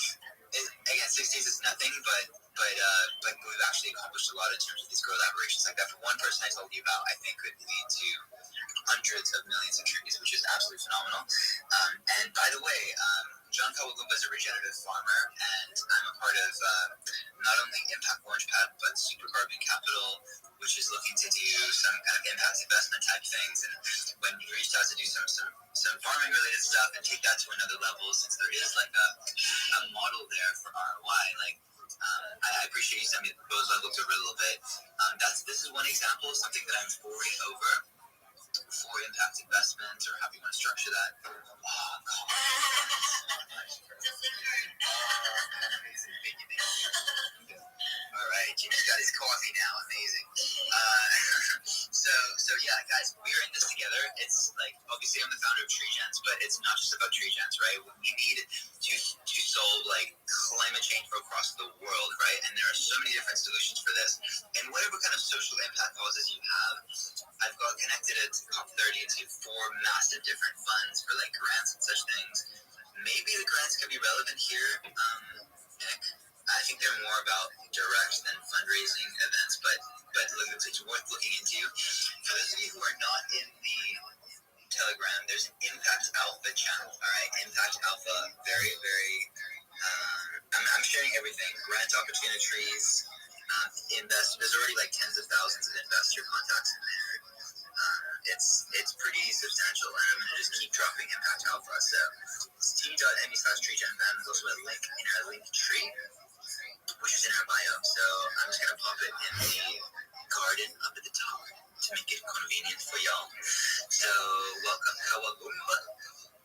again, 6 days is nothing, but we've actually accomplished a lot in terms of these collaborations. Like that one person I told you about, I think could lead to hundreds of millions of trees, which is absolutely phenomenal. And by the way, John Kawagumba is a regenerative farmer, and I'm a part of not only Impact Launchpad, but Super Carbon Capital, which is looking to do some kind of impact investment type things. And when we reached out to do some farming related stuff and take that to another level, since there is like a model there for ROI, like I appreciate you sending me the proposal. I looked over it a little bit. This is one example of something that I'm pouring over for impact investment, or how you want to structure that. All right, Jimmy's got his coffee now. Amazing. So yeah, guys, we're in this together. It's like, obviously I'm the founder of TreeGens, but it's not just about TreeGens, right? We need to solve like climate change across the world, right? And there are so many different solutions for this. And whatever kind of social impact causes you have, I've got connected at COP30 to 4 massive different funds for like grants and such things. Maybe the grants could be relevant here, Nick. I think they're more about direct than fundraising events, but look, it's worth looking into. For those of you who are not in the Telegram, there's an Impact Alpha channel. All right, Impact Alpha, very, very. I'm sharing everything. Grant opportunities. There's already like tens of thousands of investor contacts in there. It's pretty substantial, and I'm gonna just keep dropping Impact Alpha. So it's t.me/treegenban. There's also a link in our link tree, which is in our bio. So I'm just gonna pop it in the garden up at the top to make it convenient for y'all. So welcome Kawagumba,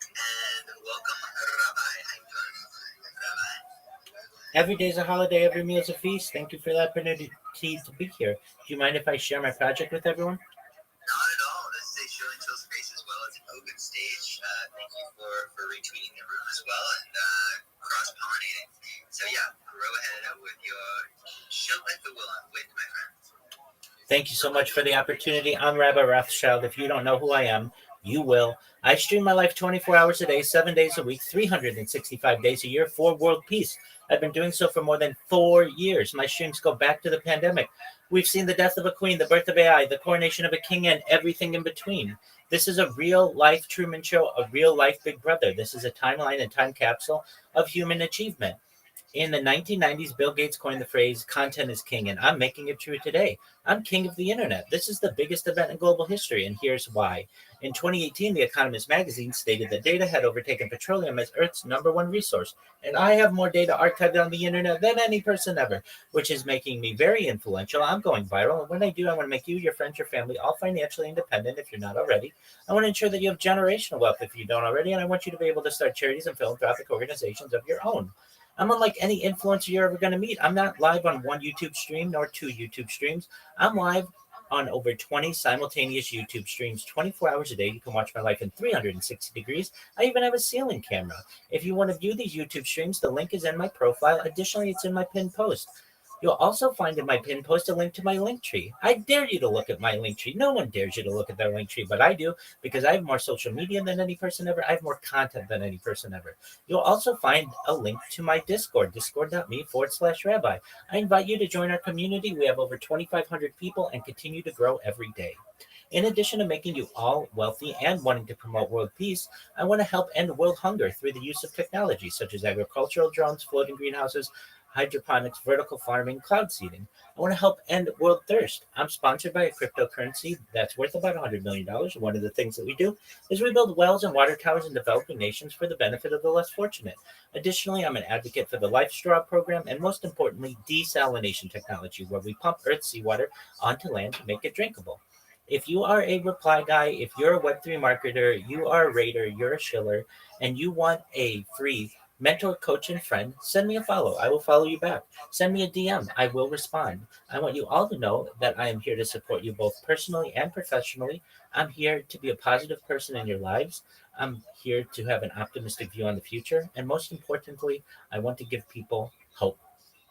and welcome Rabbi. How you doing, Rabbi? Every day's a holiday, every meal's a feast. Thank you for the opportunity to be here. Do you mind if I share my project with everyone? Not at all. This is a show and tell space as well as an open stage. Thank you for retweeting the room as well and cross-pollinating. So yeah, go ahead with your show like the will with my friend. Thank you so much for the opportunity. I'm Rabbi Rothschild. If you don't know who I am, you will. I stream my life 24 hours a day, 7 days a week, 365 days a year for world peace. I've been doing so for more than 4 years. My streams go back to the pandemic. We've seen the death of a queen, the birth of AI, the coronation of a king, and everything in between. This is a real-life Truman Show, a real-life Big Brother. This is a timeline and time capsule of human achievement. In the 1990s, Bill Gates coined the phrase, content is king, and I'm making it true today. I'm king of the internet. This is the biggest event in global history, and here's why. In 2018, The Economist magazine stated that data had overtaken petroleum as Earth's #1 resource, and I have more data archived on the internet than any person ever, which is making me very influential. I'm going viral, and when I do, I want to make you, your friends, your family, all financially independent if you're not already. I want to ensure that you have generational wealth if you don't already, and I want you to be able to start charities and philanthropic organizations of your own. I'm unlike any influencer you're ever going to meet. I'm not live on one YouTube stream nor 2 YouTube streams. I'm live on over 20 simultaneous YouTube streams 24 hours a day. You can watch my life in 360 degrees. I even have a ceiling camera. If you want to view these YouTube streams, the link is in my profile. Additionally, it's in my pinned post. You'll also find in my pinned post a link to my link tree. I dare you to look at my link tree. No one dares you to look at their link tree, but I do because I have more social media than any person ever. I have more content than any person ever. You'll also find a link to my Discord, discord.me/rabbi. I invite you to join our community. We have over 2,500 people and continue to grow every day. In addition to making you all wealthy and wanting to promote world peace, I want to help end world hunger through the use of technology such as agricultural drones, floating greenhouses, hydroponics, vertical farming, cloud seeding. I want to help end world thirst. I'm sponsored by a cryptocurrency that's worth about $100 million. One of the things that we do is we build wells and water towers in developing nations for the benefit of the less fortunate. Additionally, I'm an advocate for the Life Straw program and most importantly, desalination technology, where we pump Earth's seawater onto land to make it drinkable. If you are a reply guy, if you're a Web3 marketer, you are a raider, you're a shiller, and you want a free mentor, coach, and friend, send me a follow. I will follow you back. Send me a DM. I will respond. I want you all to know that I am here to support you both personally and professionally. I'm here to be a positive person in your lives. I'm here to have an optimistic view on the future. And most importantly, I want to give people hope.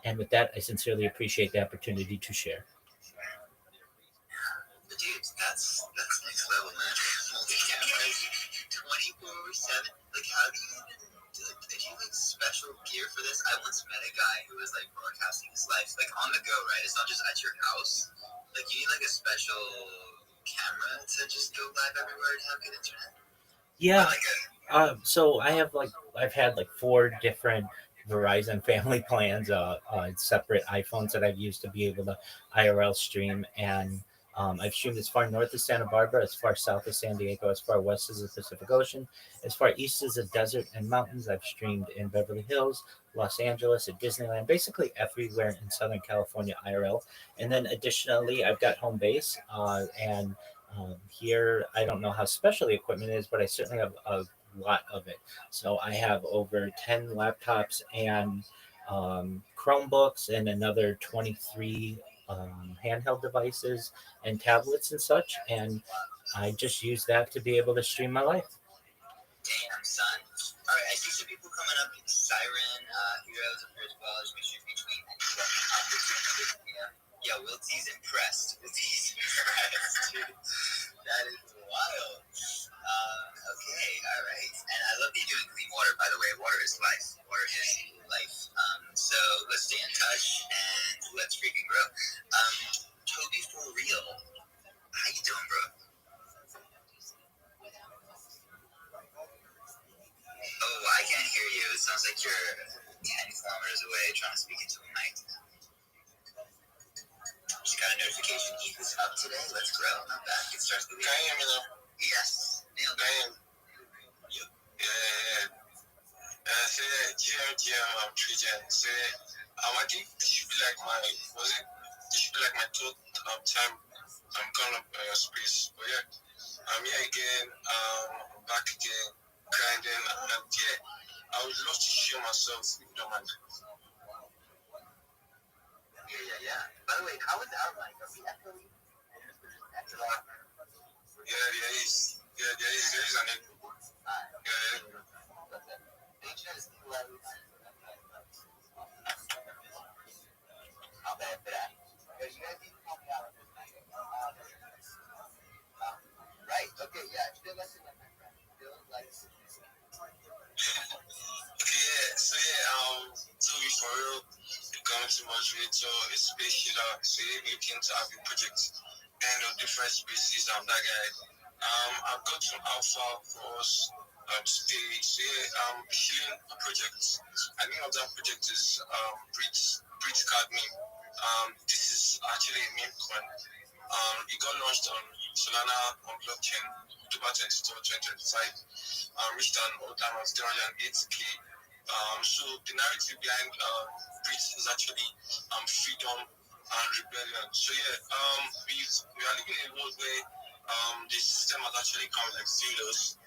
And with that, I sincerely appreciate the opportunity to share. Dude, that's next level, man. Multi-cameras, 24/7. Like, how do you even do you like special gear for this? I once met a guy who was like broadcasting his life, like on the go, right? It's not just at your house. Like, you need like a special camera to just go live everywhere and have good internet. Yeah. Like So I've had like 4 different Verizon family plans, separate iPhones that I've used to be able to IRL stream, and I've streamed as far north as Santa Barbara, as far south as San Diego, as far west as the Pacific Ocean, as far east as the desert and mountains. I've streamed in Beverly Hills, Los Angeles, at Disneyland, basically everywhere in Southern California IRL. And then additionally, I've got home base, and here, I don't know how special the equipment is, but I certainly have a lot of it. So I have over 10 laptops and Chromebooks and another 23 handheld devices and tablets and such. And I just use that to be able to stream my life. damn, son. All right, I see some people coming up. Siren, Heroes up here as well. Just make sure you retweet and you up to another video. Yeah, Wiltie's impressed. Wiltie's impressed, dude. That is wild. Okay, all right. And I love you doing clean water, by the way. Water is life. Water is life. So let's stay in touch and let's freaking grow. Toby, for real. How you doing, bro? you're 10 kilometers away trying to speak into the mic. Just got a notification. Ethan's up today. Let's grow. I'm back. It starts the week. Can you hear me now? Yes. Nailed it. Yeah. Say GM, Trigen. Say, I think this should be like my, this should be like my third time I'm coming up space. But yeah, I'm here again, back again, grinding, and yeah, I would love to share myself if you don't mind. Yeah. By the way, how is our mic? Are we echoing? Yeah, there is. There is an echo. Yeah. I'll bet for that. You guys need to help me out on this night. Right, okay, yeah, still listening, my friend. Still like. So for real, going to moderator, especially looking to have a project and different species of that guy. I've got some alpha for us today. So sharing a project. And the name of that project is Brit Card Meme. This is actually a meme coin. It got launched on Solana on blockchain October 22, 2025. Reached an all-time of 308k. So the narrative behind Brit is actually freedom and rebellion. So we are living in a world where the system has actually come like serious.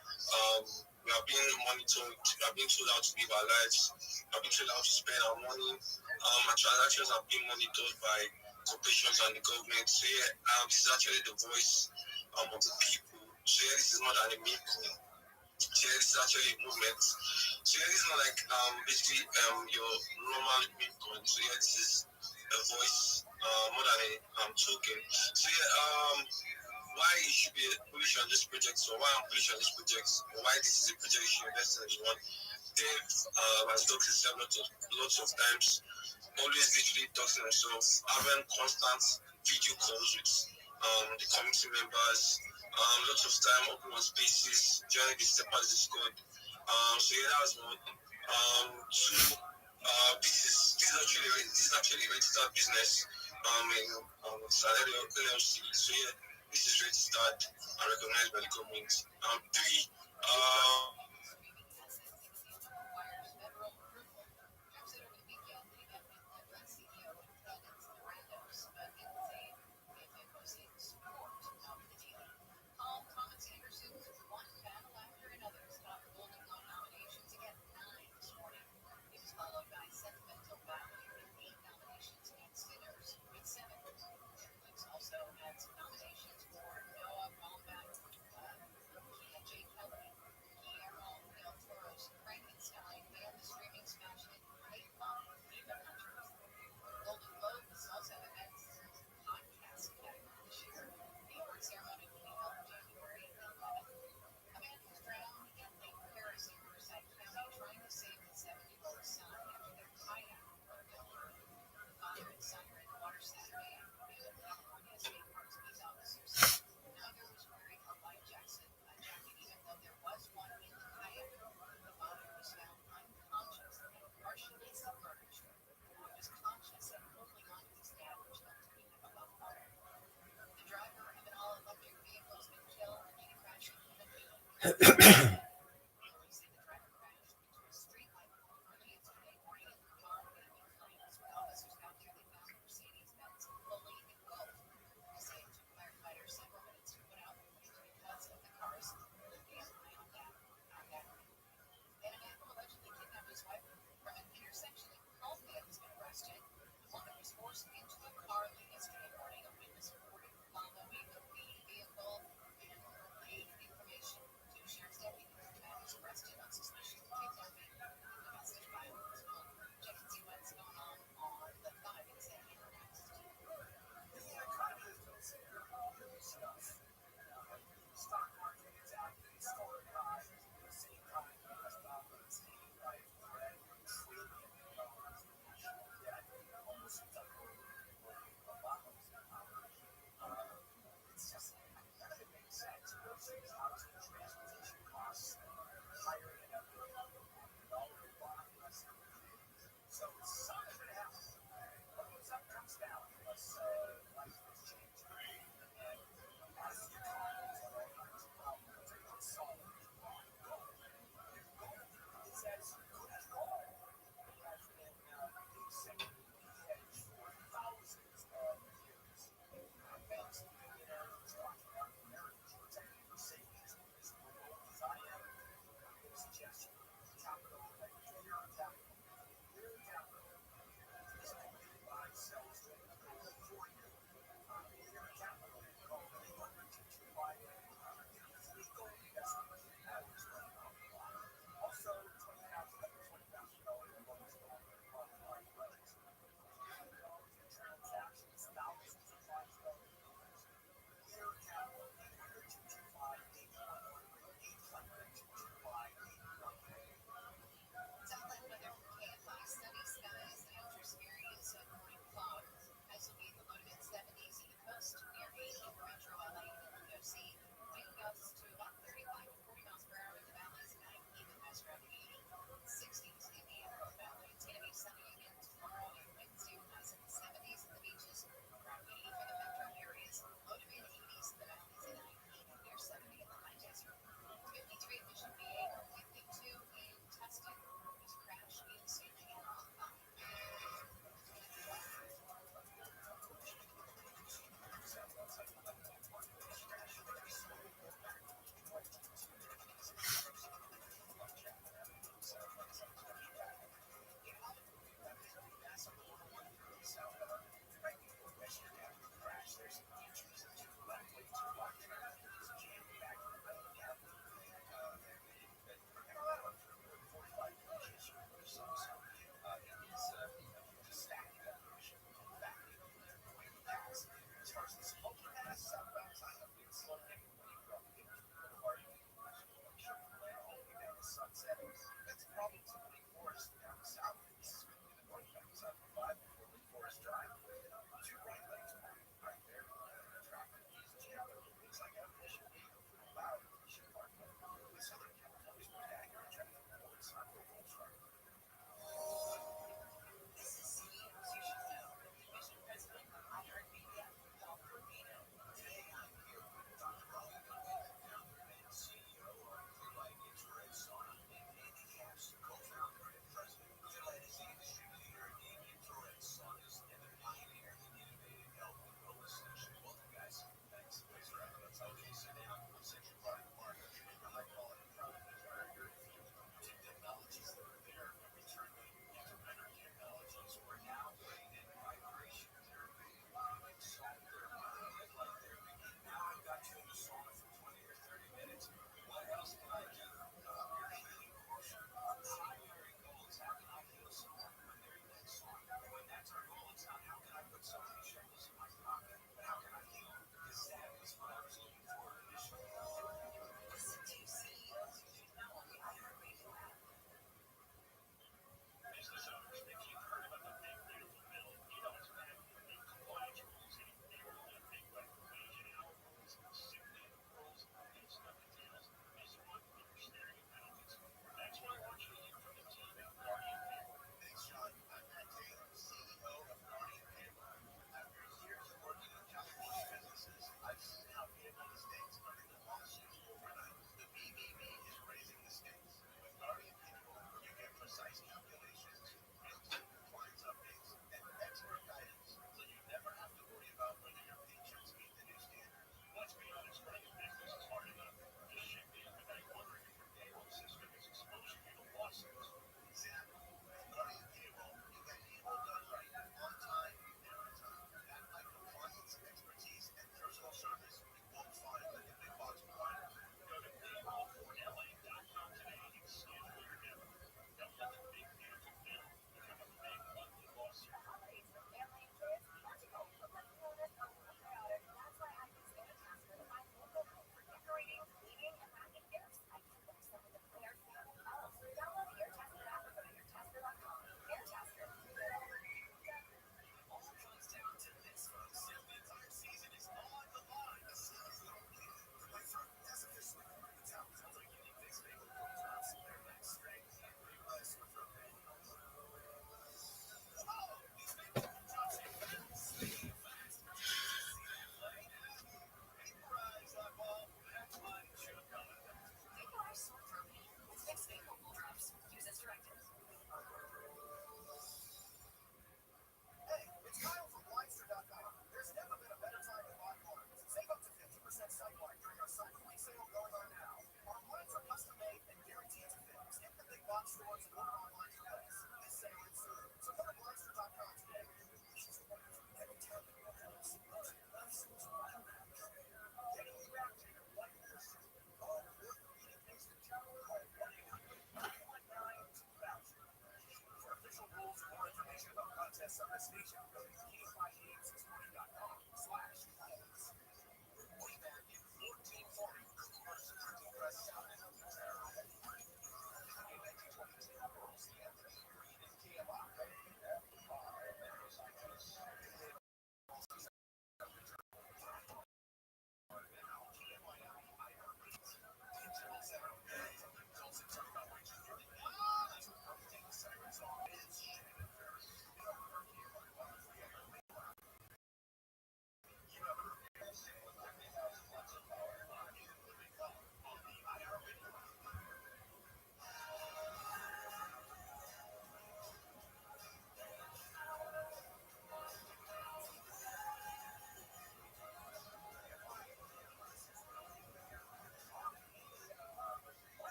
We are being monitored. We are being told how to live our lives. We are being told how to spend our money. Our transactions are being monitored by corporations and the government. So this is actually the voice of the people. So this is not an meme coin. So this is actually a movement. So this is not like basically your normal meme coin. So this is a voice more than a token. So why you should be bullish on this project, or why I'm bullish on this project, or why this is a project you should invest in one. Dave has talked himself lots of times, always literally talks to himself, having constant video calls with the community members, lots of time open on spaces, joining the Steppers Discord. That was one. Two, this is actually a registered business in Salario LLC. So this is registered and recognized by the government. Three,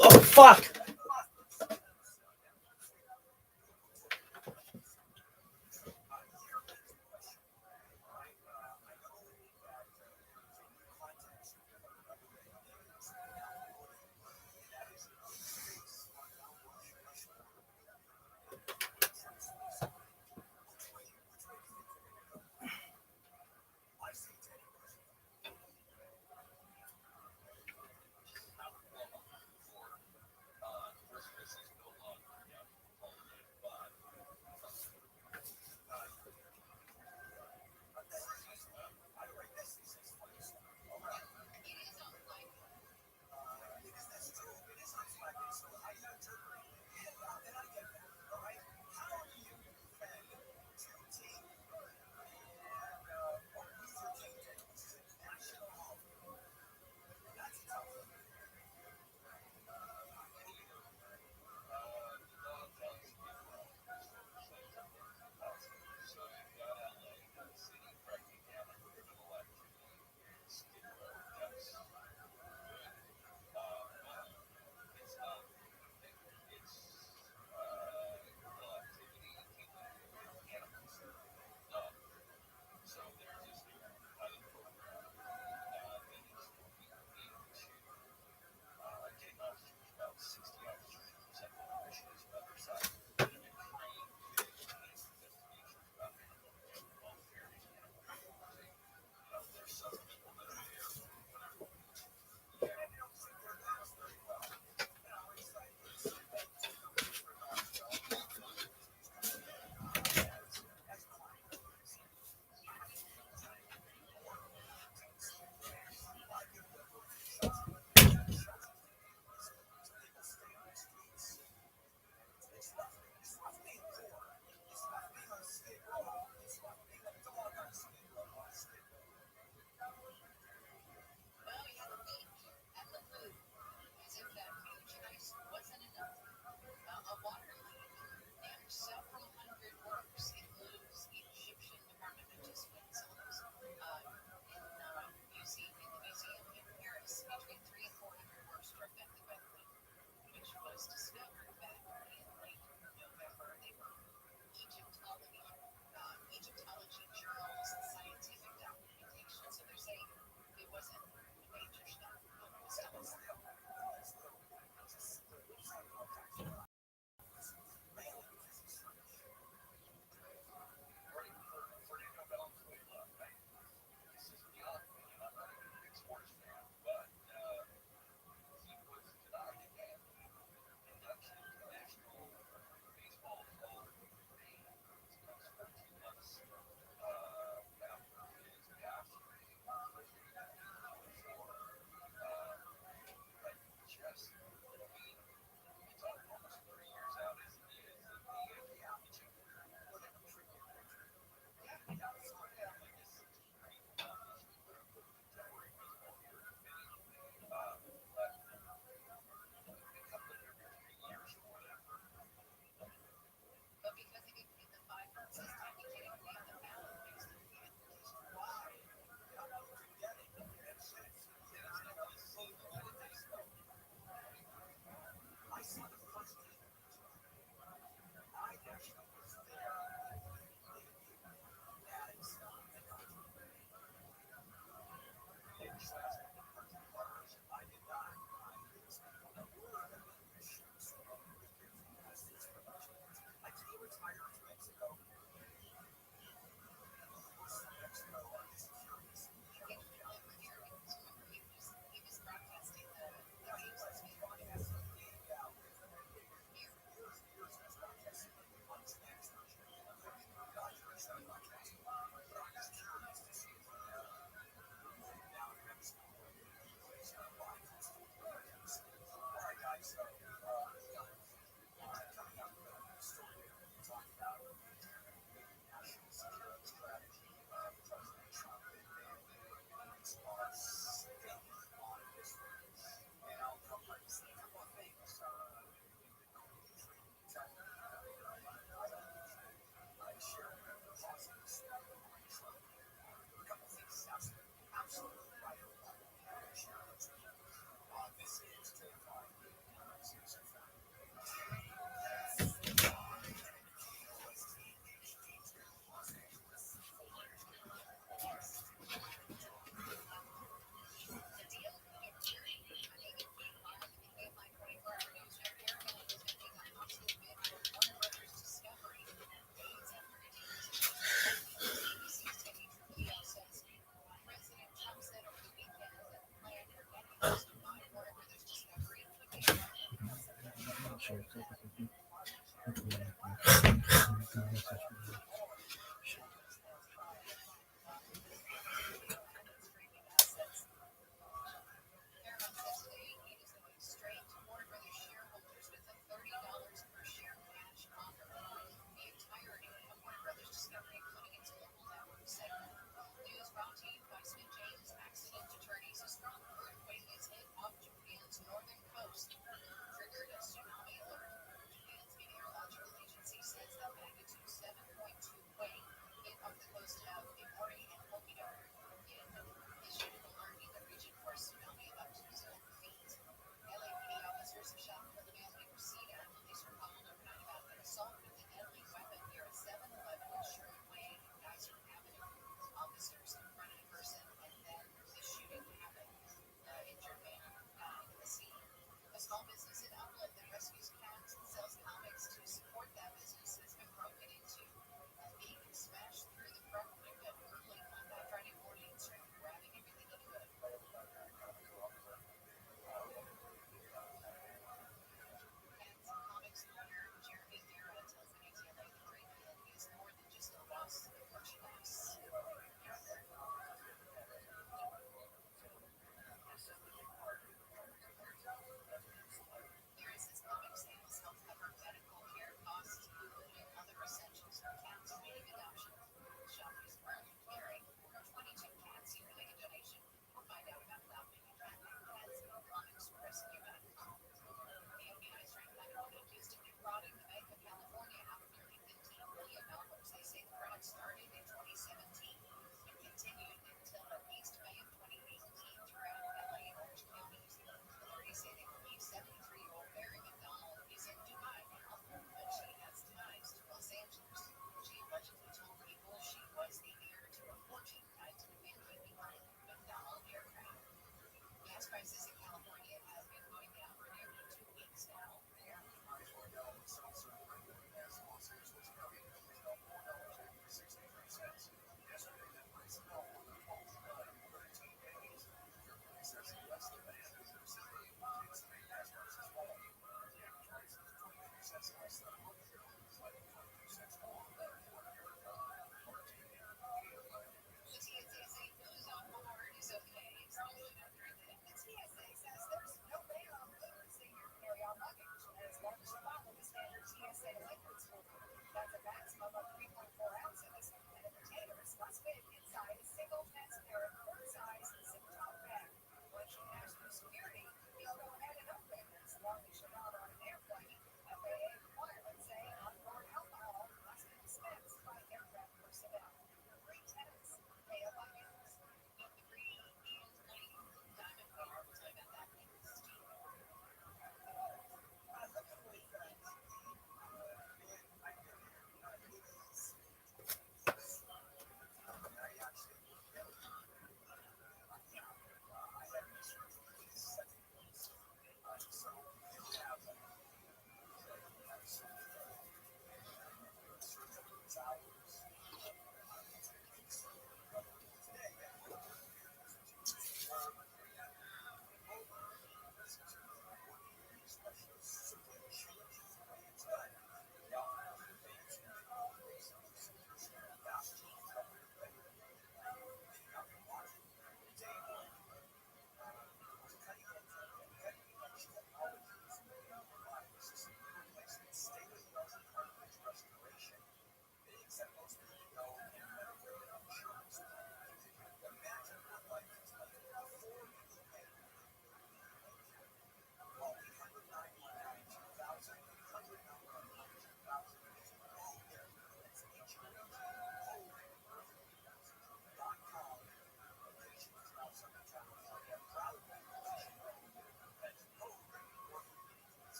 Oh, fuck!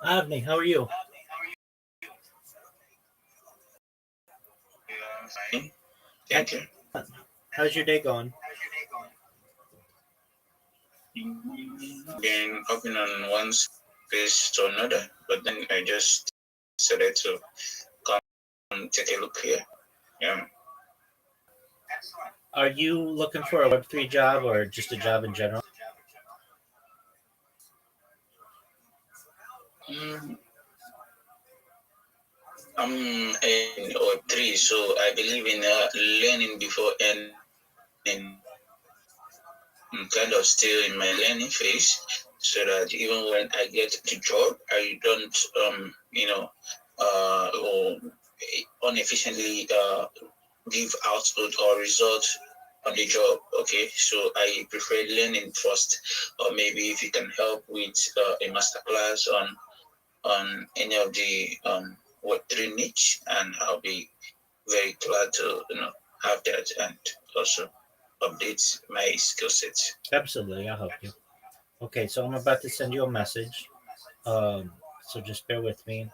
Avni, how are you? Fine. Thank you. How's your day going? Been hopping on one space to another, but then I just decided to come take a look here. Yeah. Are you looking for a Web3 job or just a job in general? Mm, I'm in Web3, so I believe in learning before earning. I'm kind of still in my learning phase, so that even when I get to job, I don't, or inefficiently give output or result on the job. Okay, so I prefer learning first, or maybe if you can help with a masterclass on any of the Web3 niche, and I'll be very glad to have that and also update my skill set. Absolutely, I'll help you. Okay, so I'm about to send you a message. So just bear with me.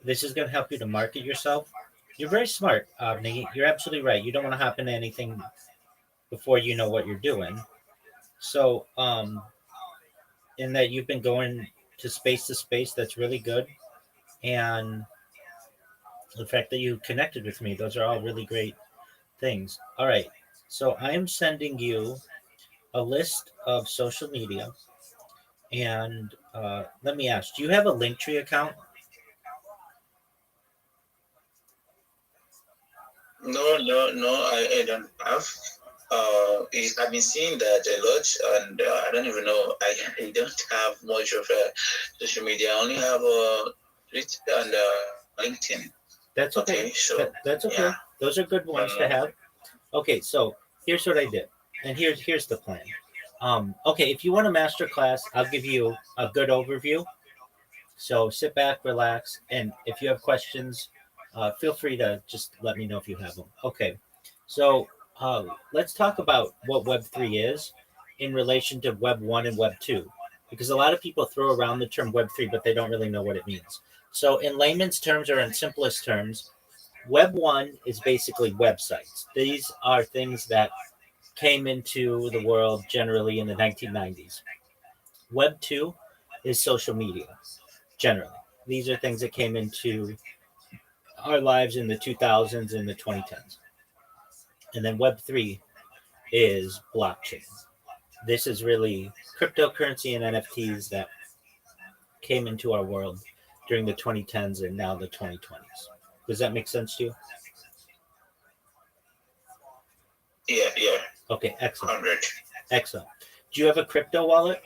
This is going to help you to market yourself. You're very smart, Avni. You're absolutely right. You don't want to hop into anything before you know what you're doing. So, in that you've been going to space, that's really good. And the fact that you connected with me, those are all really great things. All right. So I am sending you a list of social media. And let me ask, do you have a Linktree account? No, I don't have. I've been seeing that a lot, and I don't even know. I don't have much of a social media. I only have Twitter and LinkedIn. That's okay. Okay, so That's okay. yeah, Those are good ones to have. Okay, so here's what I did, and here's the plan. Okay, if you want a master class, I'll give you a good overview. So sit back, relax, and if you have questions, feel free to just let me know if you have them. Okay, so let's talk about what Web3 is in relation to Web 1 and Web 2, because a lot of people throw around the term Web3, but they don't really know what it means. So, in layman's terms or in simplest terms, Web 1 is basically websites. These are things that came into the world generally in the 1990s. Web 2 is social media, generally. These are things that came into our lives in the 2000s and the 2010s. And then Web 3 is blockchain. This is really cryptocurrency and NFTs that came into our world during the 2010s and now the 2020s. Does that make sense to you? yeah, Okay, excellent. 100. Excellent. Do you have a crypto wallet?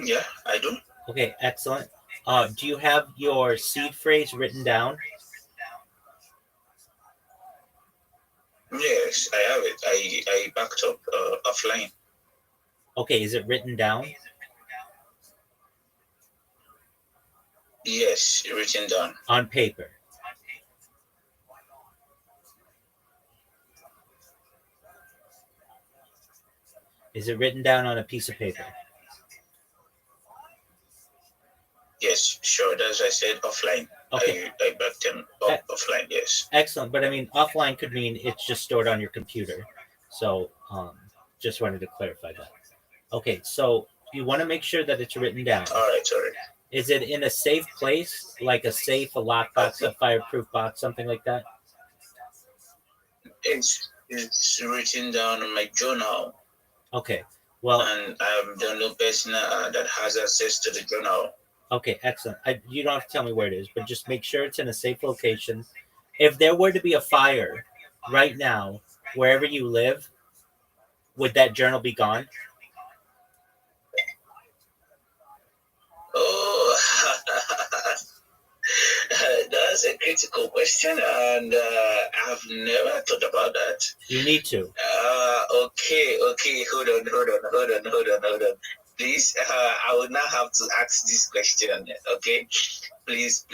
Yeah, I do. Okay, excellent. Do you have your seed phrase written down? Yes, I have it. I backed up offline. Okay, is it written down? Yes, written down. On paper? Is it written down on a piece of paper? Yes, sure. As I said, offline. Okay. I backed them up offline. Yes. Excellent, but I mean, offline could mean it's just stored on your computer. So, just wanted to clarify that. Okay, so you want to make sure that it's written down. All right. Is it in a safe place, like a safe, a lockbox, a fireproof box, something like that? It's written down in my journal. Okay. Well, and I'm the only person that has access to the journal. Okay, excellent. You don't have to tell me where it is, but just make sure it's in a safe location. If there were to be a fire right now, wherever you live, would that journal be gone? Oh, that's a critical question, and I've never thought about that. You need to. Okay. Hold on. Please, I would now have to ask this question. Okay, please.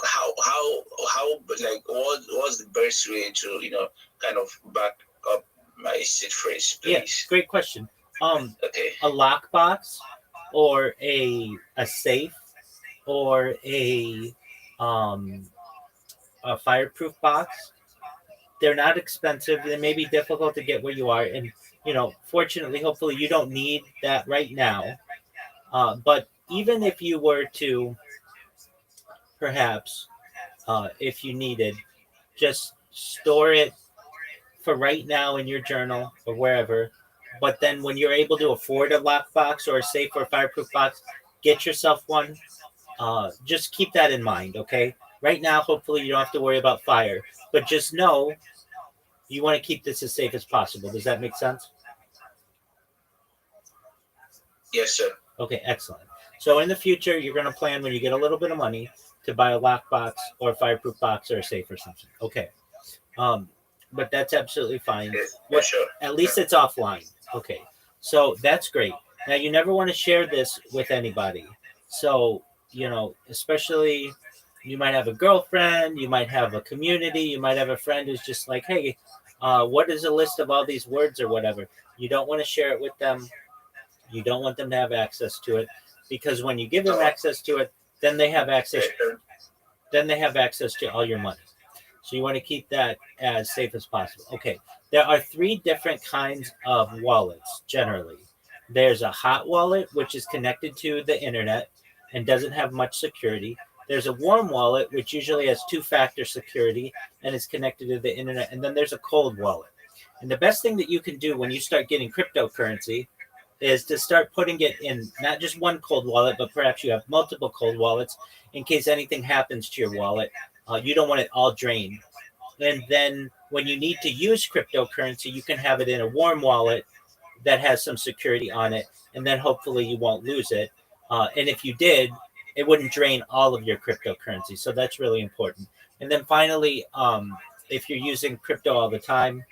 How like what's the best way to kind of back up my seed phrase, Yeah, please. great question. Okay. A lockbox, or a safe, or a fireproof box. They're not expensive. They may be difficult to get where you are, and fortunately, hopefully, you don't need that right now. But even if you were to, perhaps, if you needed, just store it for right now in your journal or wherever. But then when you're able to afford a lockbox or a safe or fireproof box, get yourself one. Just keep that in mind, okay? Right now, hopefully, you don't have to worry about fire, but just know you want to keep this as safe as possible. Does that make sense? Yes, sir. Okay, excellent. So in the future, you're going to plan, when you get a little bit of money, to buy a lockbox or a fireproof box or a safe or something. Okay. But that's absolutely fine. Yes, for sure. At least it's offline. Okay. So that's great. Now, you never want to share this with anybody. So, especially, you might have a girlfriend, you might have a community, you might have a friend who's just like, hey, what is a list of all these words or whatever? You don't want to share it with them. You don't want them to have access to it, because when you give them access to it, then they have access. Then they have access to all your money. So you want to keep that as safe as possible. Okay. There are 3 different kinds of wallets generally. There's a hot wallet, which is connected to the internet and doesn't have much security. There's a warm wallet, which usually has 2-factor security and is connected to the internet. And then there's a cold wallet. And the best thing that you can do when you start getting cryptocurrency is to start putting it in not just one cold wallet, but perhaps you have multiple cold wallets in case anything happens to your wallet. You don't want it all drained. And then when you need to use cryptocurrency, you can have it in a warm wallet that has some security on it, and then hopefully you won't lose it. And if you did, it wouldn't drain all of your cryptocurrency. So that's really important. And then finally, if you're using crypto all the time,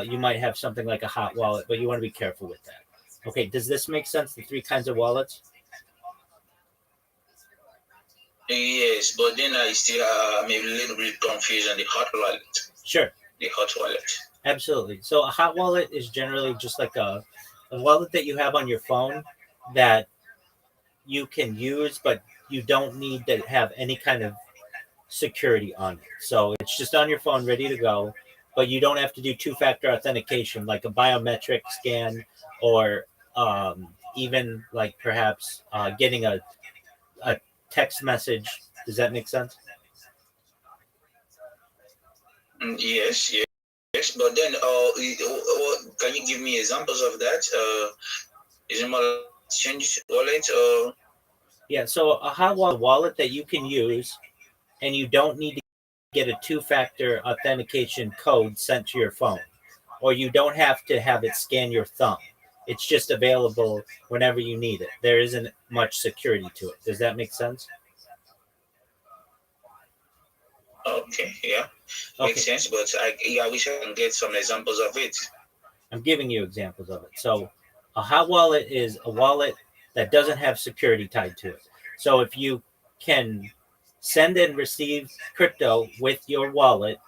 you might have something like a hot wallet, but you want to be careful with that. Okay, does this make sense? The 3 kinds of wallets? Yes, but then I still maybe a little bit confused on the hot wallet. Sure. The hot wallet. Absolutely. So a hot wallet is generally just like a wallet that you have on your phone that you can use, but you don't need to have any kind of security on it. So it's just on your phone, ready to go, but you don't have to do 2-factor authentication like a biometric scan, or even like perhaps getting a text message. Does that make sense? Yes, yes. But then, can you give me examples of that? Is it more change wallet or? Yeah. So a hot wallet that you can use, and you don't need to get a 2-factor authentication code sent to your phone, or you don't have to have it scan your thumb. It's just available whenever you need it. There isn't much security to it. Does that make sense? Okay, yeah, makes sense. But I wish I can get some examples of it. I'm giving you examples of it. So a hot wallet is a wallet that doesn't have security tied to it. So if you can send and receive crypto with your wallet,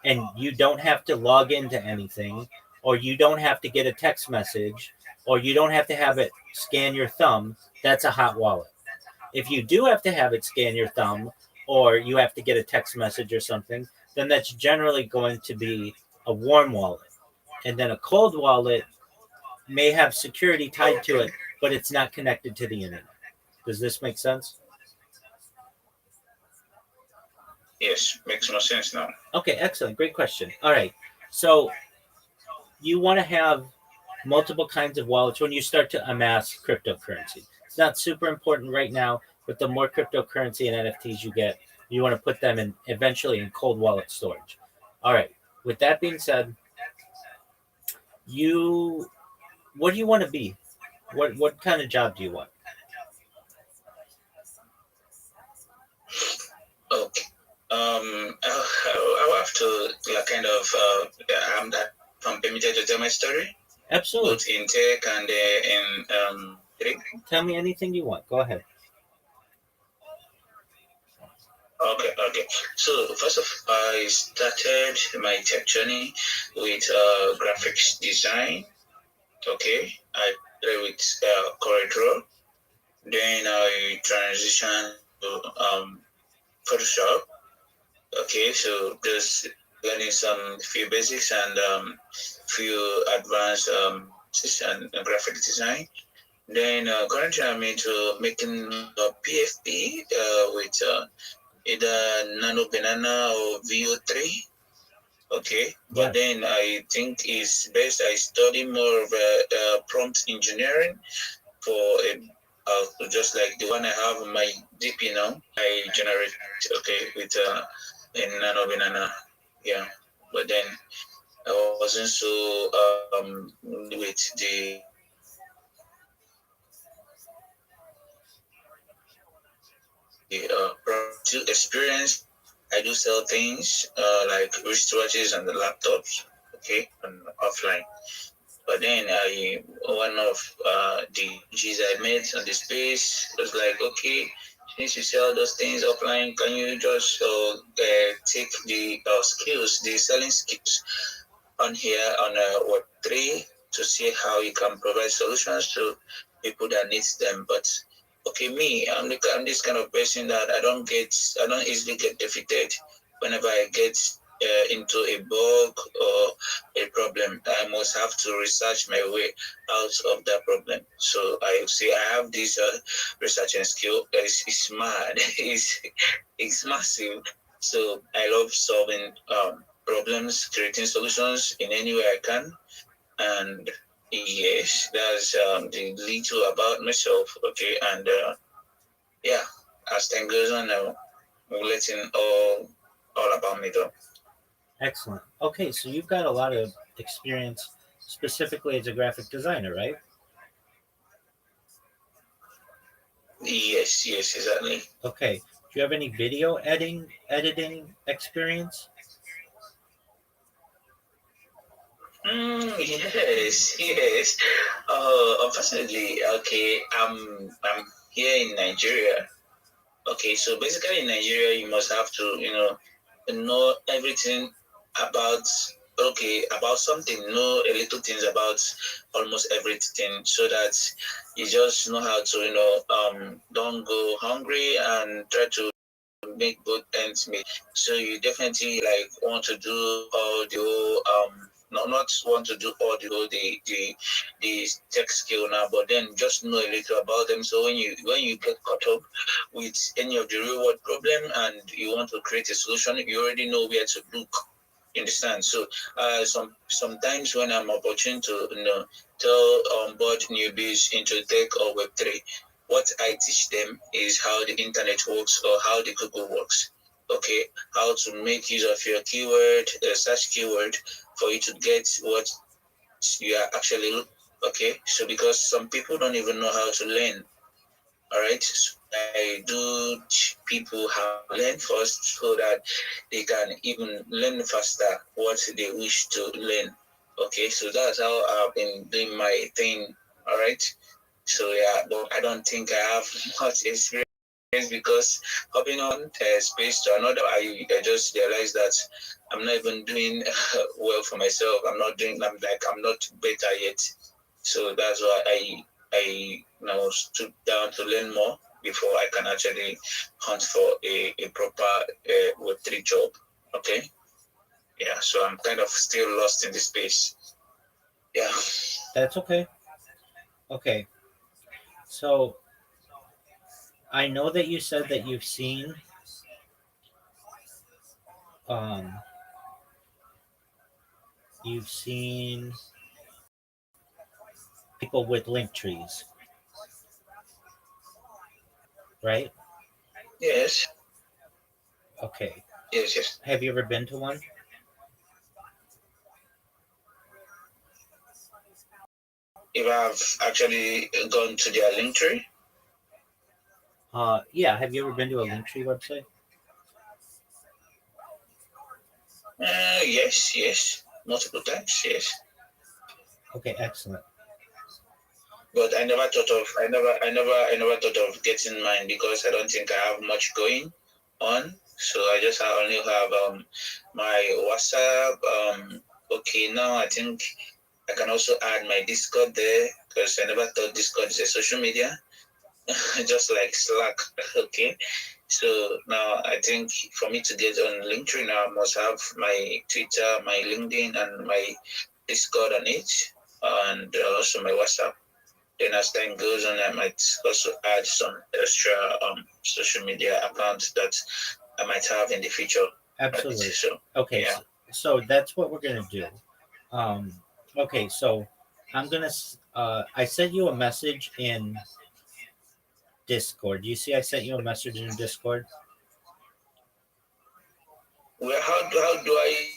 and you don't have to log into anything, or you don't have to get a text message, or you don't have to have it scan your thumb, that's a hot wallet. If you do have to have it scan your thumb, or you have to get a text message or something, then that's generally going to be a warm wallet. And then a cold wallet may have security tied to it, but it's not connected to the internet. Does this make sense? Yes, makes more sense now. Okay, excellent. Great question. All right. So you want to have multiple kinds of wallets when you start to amass cryptocurrency. It's not super important right now, but the more cryptocurrency and NFTs you get, you want to put them in eventually in cold wallet storage. All right. With that being said, what do you want to be? What kind of job do you want? Okay. I'll have to kind of I'm permitted to tell my story. Absolutely. Both in tech and in Tell me anything you want. Go ahead. Okay. So first of all, I started my tech journey with graphics design. Okay, I started with Corridor. Then I transitioned to Photoshop. Okay, so just learning some few basics and few advanced and graphic design. Then currently I'm into making PFP with either Nano Banana or VO3. Okay, but then I think it's best I study more of prompt engineering for just like the one I have on my DP now. I generate with in Nano Banana. Yeah, but then I wasn't so with the to experience. I do sell things like wristwatches and the laptops, okay, and offline. But then one of the G's I met on the space was like, okay, since you sell those things offline, can you just take the skills, the selling skills on here on Web3 to see how you can provide solutions to people that needs them. But okay, me, I'm this kind of person that I don't easily get defeated. Whenever I get into a bug or a problem, I must have to research my way out of that problem. So I say I have this researching skill. It's mad. It's massive. So I love solving problems, creating solutions in any way I can. And yes, that's the little about myself. Okay, and yeah, as time goes on, we'll let in all about me though. Excellent. Okay, so you've got a lot of experience specifically as a graphic designer, right? Yes, exactly. Okay. Do you have any video editing experience? Yes. Unfortunately, okay, I'm here in Nigeria. Okay, so basically in Nigeria, you must have to, know everything about about something, know a little things about almost everything, so that you just know how to, don't go hungry and try to make both ends meet. So you definitely like want to do all the whole not want to do all the tech skill now, but then just know a little about them. So when you get caught up with any of the real world problem and you want to create a solution, you already know where to look. You understand? So sometimes when I'm opportune to tell onboard newbies into tech or Web3, what I teach them is how the internet works or how the Google works. Okay, how to make use of your keyword, search keyword, for you to get what you are actually. Okay, so because some people don't even know how to learn. All right, so I do teach people how to learn first so that they can even learn faster what they wish to learn. Okay, so that's how I've been doing my thing. All right, so yeah, but I don't think I have much experience because hopping on space to another, I just realized that I'm not even doing well for myself. I'm not better yet. So that's why I now stood down to learn more before I can actually hunt for a proper Web3 job. Okay. Yeah. So I'm kind of still lost in the space. Yeah. That's okay. Okay. So I know that you said that um you've seen people with link trees, right? Yes. Okay. Yes. Have you ever been to one? If I've actually gone to their link tree. Yeah. Have you ever been to a link tree website? Yes, multiple times, yes. Okay, excellent. But I never thought of getting mine because I don't think I have much going on. So I just only have my WhatsApp. Okay, now I think I can also add my Discord there because I never thought Discord is a social media, just like Slack. Okay, so now I think for me to get on Linktree now, I must have my Twitter, my LinkedIn, and my Discord on it, and also my WhatsApp. Then as time goes on, I might also add some extra social media accounts that I might have in the future. Absolutely. Right? So Okay, yeah. so that's what we're gonna do. Okay, so I'm gonna. I sent you a message in Discord. You see, I sent you a message in Discord. Well, how do I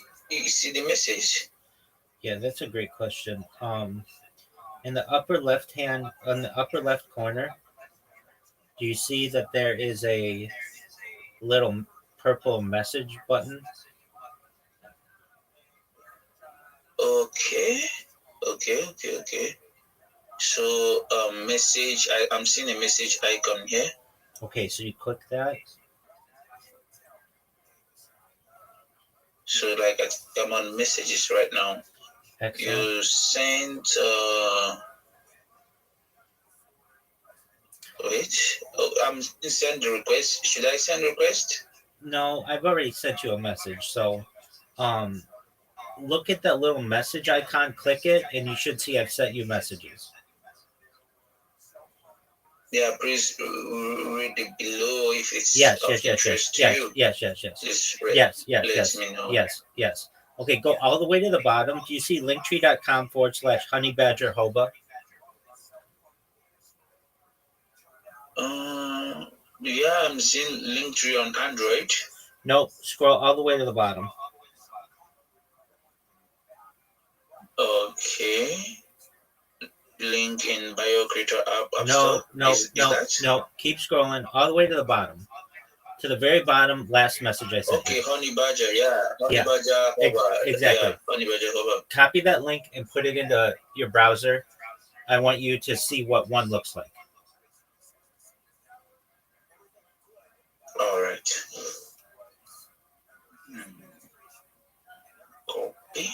see the message? Yeah, that's a great question. In the upper left hand, on the upper left corner, do you see that there is a little purple message button? Okay, okay. So message. I'm seeing a message icon here. Okay, so you click that. So like I'm on messages right now. Excellent. You sent wait. Oh, I'm send the request. Should I send request? No, I've already sent you a message. So, um, look at that little message icon, click it, and you should see I've sent you messages. Yeah, please read it below if it's Yes, of yes, yes, yes, interest to yes, you. yes, yes, yes, Just yes, yes, let yes, me know. yes, yes. Okay, go all the way to the bottom. Do you see linktree.com/honeybadgerhoba? Yeah, I'm seeing Linktree on Android. Nope, scroll all the way to the bottom. Okay. Link in Bio Creator App Store. No, Is that? no. Keep scrolling all the way to the bottom. To the very bottom, last message I sent Okay, you. Honey Badger, yeah. Honey Yeah, Badger Hover. exactly. Yeah, Honey Badger Hover. Copy that link and put it into your browser. I want you to see what one looks like. All right. Copy.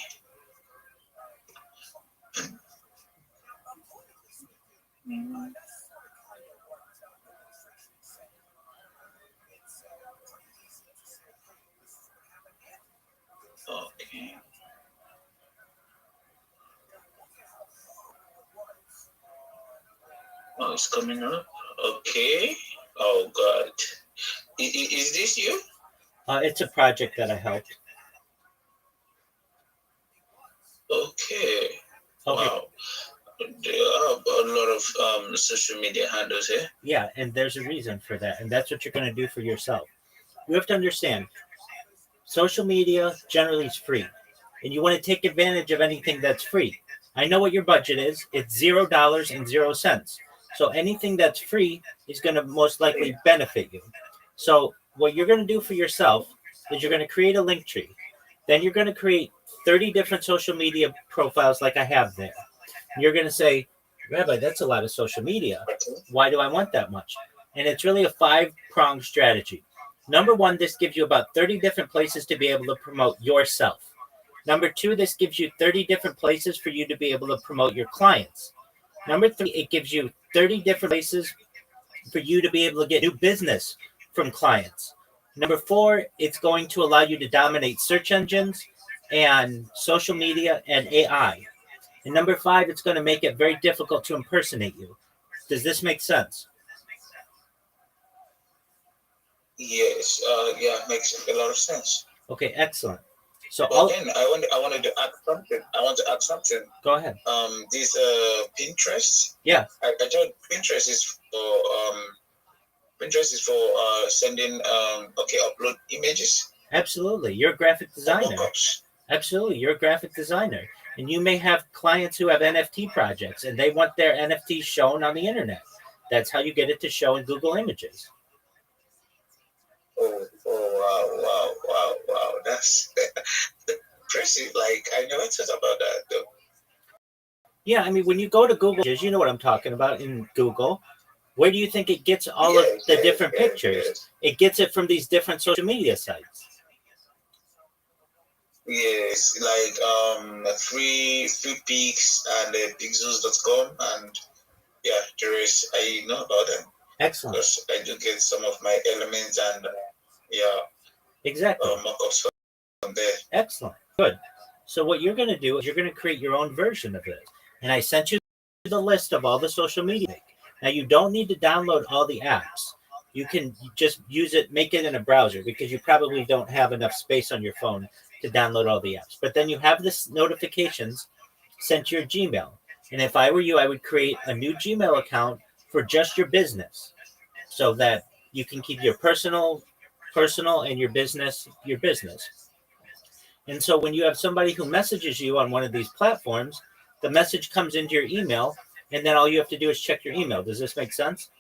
Okay. Oh, it's coming up. Okay. Oh God. Is this you? It's a project that I helped. Okay. Okay. Wow. There are a lot of social media handles here. Yeah, and there's a reason for that, and that's what you're going to do for yourself. You have to understand, social media generally is free, and you want to take advantage of anything that's free. I know what your budget is. It's $0 and 0 cents. So anything that's free is going to most likely benefit you. So what you're going to do for yourself is you're going to create a link tree. Then you're going to create 30 different social media profiles like I have there. And you're going to say, Rabbi, that's a lot of social media. Why do I want that much? And it's really a 5-pronged strategy. Number one, this gives you about 30 different places to be able to promote yourself. Number two, this gives you 30 different places for you to be able to promote your clients. Number three, it gives you 30 different places for you to be able to get new business from clients. Number four, it's going to allow you to dominate search engines and social media and AI. And number five, it's going to make it very difficult to impersonate you. Does this make sense? Yes. Yeah, makes a lot of sense. Okay, excellent. So but then I wanted to add something. I want to add something. Go ahead. This Pinterest. Yeah. I thought Pinterest is for sending upload images. Absolutely. You're a graphic designer. Absolutely. You're a graphic designer. And you may have clients who have NFT projects and they want their NFTs shown on the internet. That's how you get it to show in Google Images. Wow. That's impressive. Like, I never thought about that, though. Yeah, I mean, when you go to Google Images, you know what I'm talking about in Google. Where do you think it gets all of the different pictures? It gets it from these different social media sites. Yes, like free pics and pixels.com, and yeah, there is, I know about them. Excellent. Because I do get some of my elements and yeah, exactly mock-ups from there. Excellent. Good. So what you're going to do is you're going to create your own version of it. And I sent you the list of all the social media. Now you don't need to download all the apps. You can just use it, make it in a browser, because you probably don't have enough space on your phone to download all the apps. But then you have this notifications sent to your Gmail. And if I were you, I would create a new Gmail account for just your business, so that you can keep your personal and your business. And so when you have somebody who messages you on one of these platforms, the message comes into your email, and then all you have to do is check your email. Does this make sense?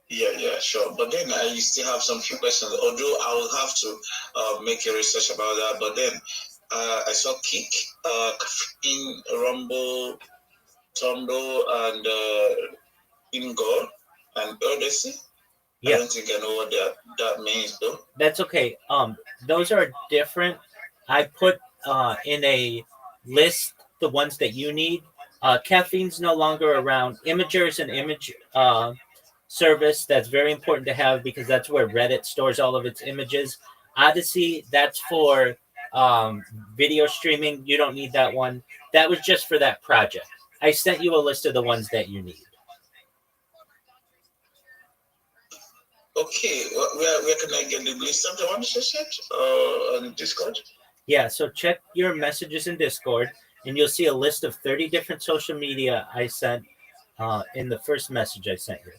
Yeah, sure. But then I still have some few questions, although I will have to make a research about that. But then I saw Kick, Caffeine, Rumble, Tondo, and Ingor, and Odyssey. Yeah. I don't think I know what that means, though. That's okay. Those are different. I put in a list the ones that you need. Caffeine's no longer around. Imager is an image service that's very important to have, because that's where Reddit stores all of its images. Odyssey, that's for video streaming. You don't need that one. That was just for that project. I sent you a list of the ones that you need. Okay, where can I get the list of the ones you sent? On Discord? Yeah, so check your messages in Discord, and you'll see a list of 30 different social media I sent in the first message I sent you.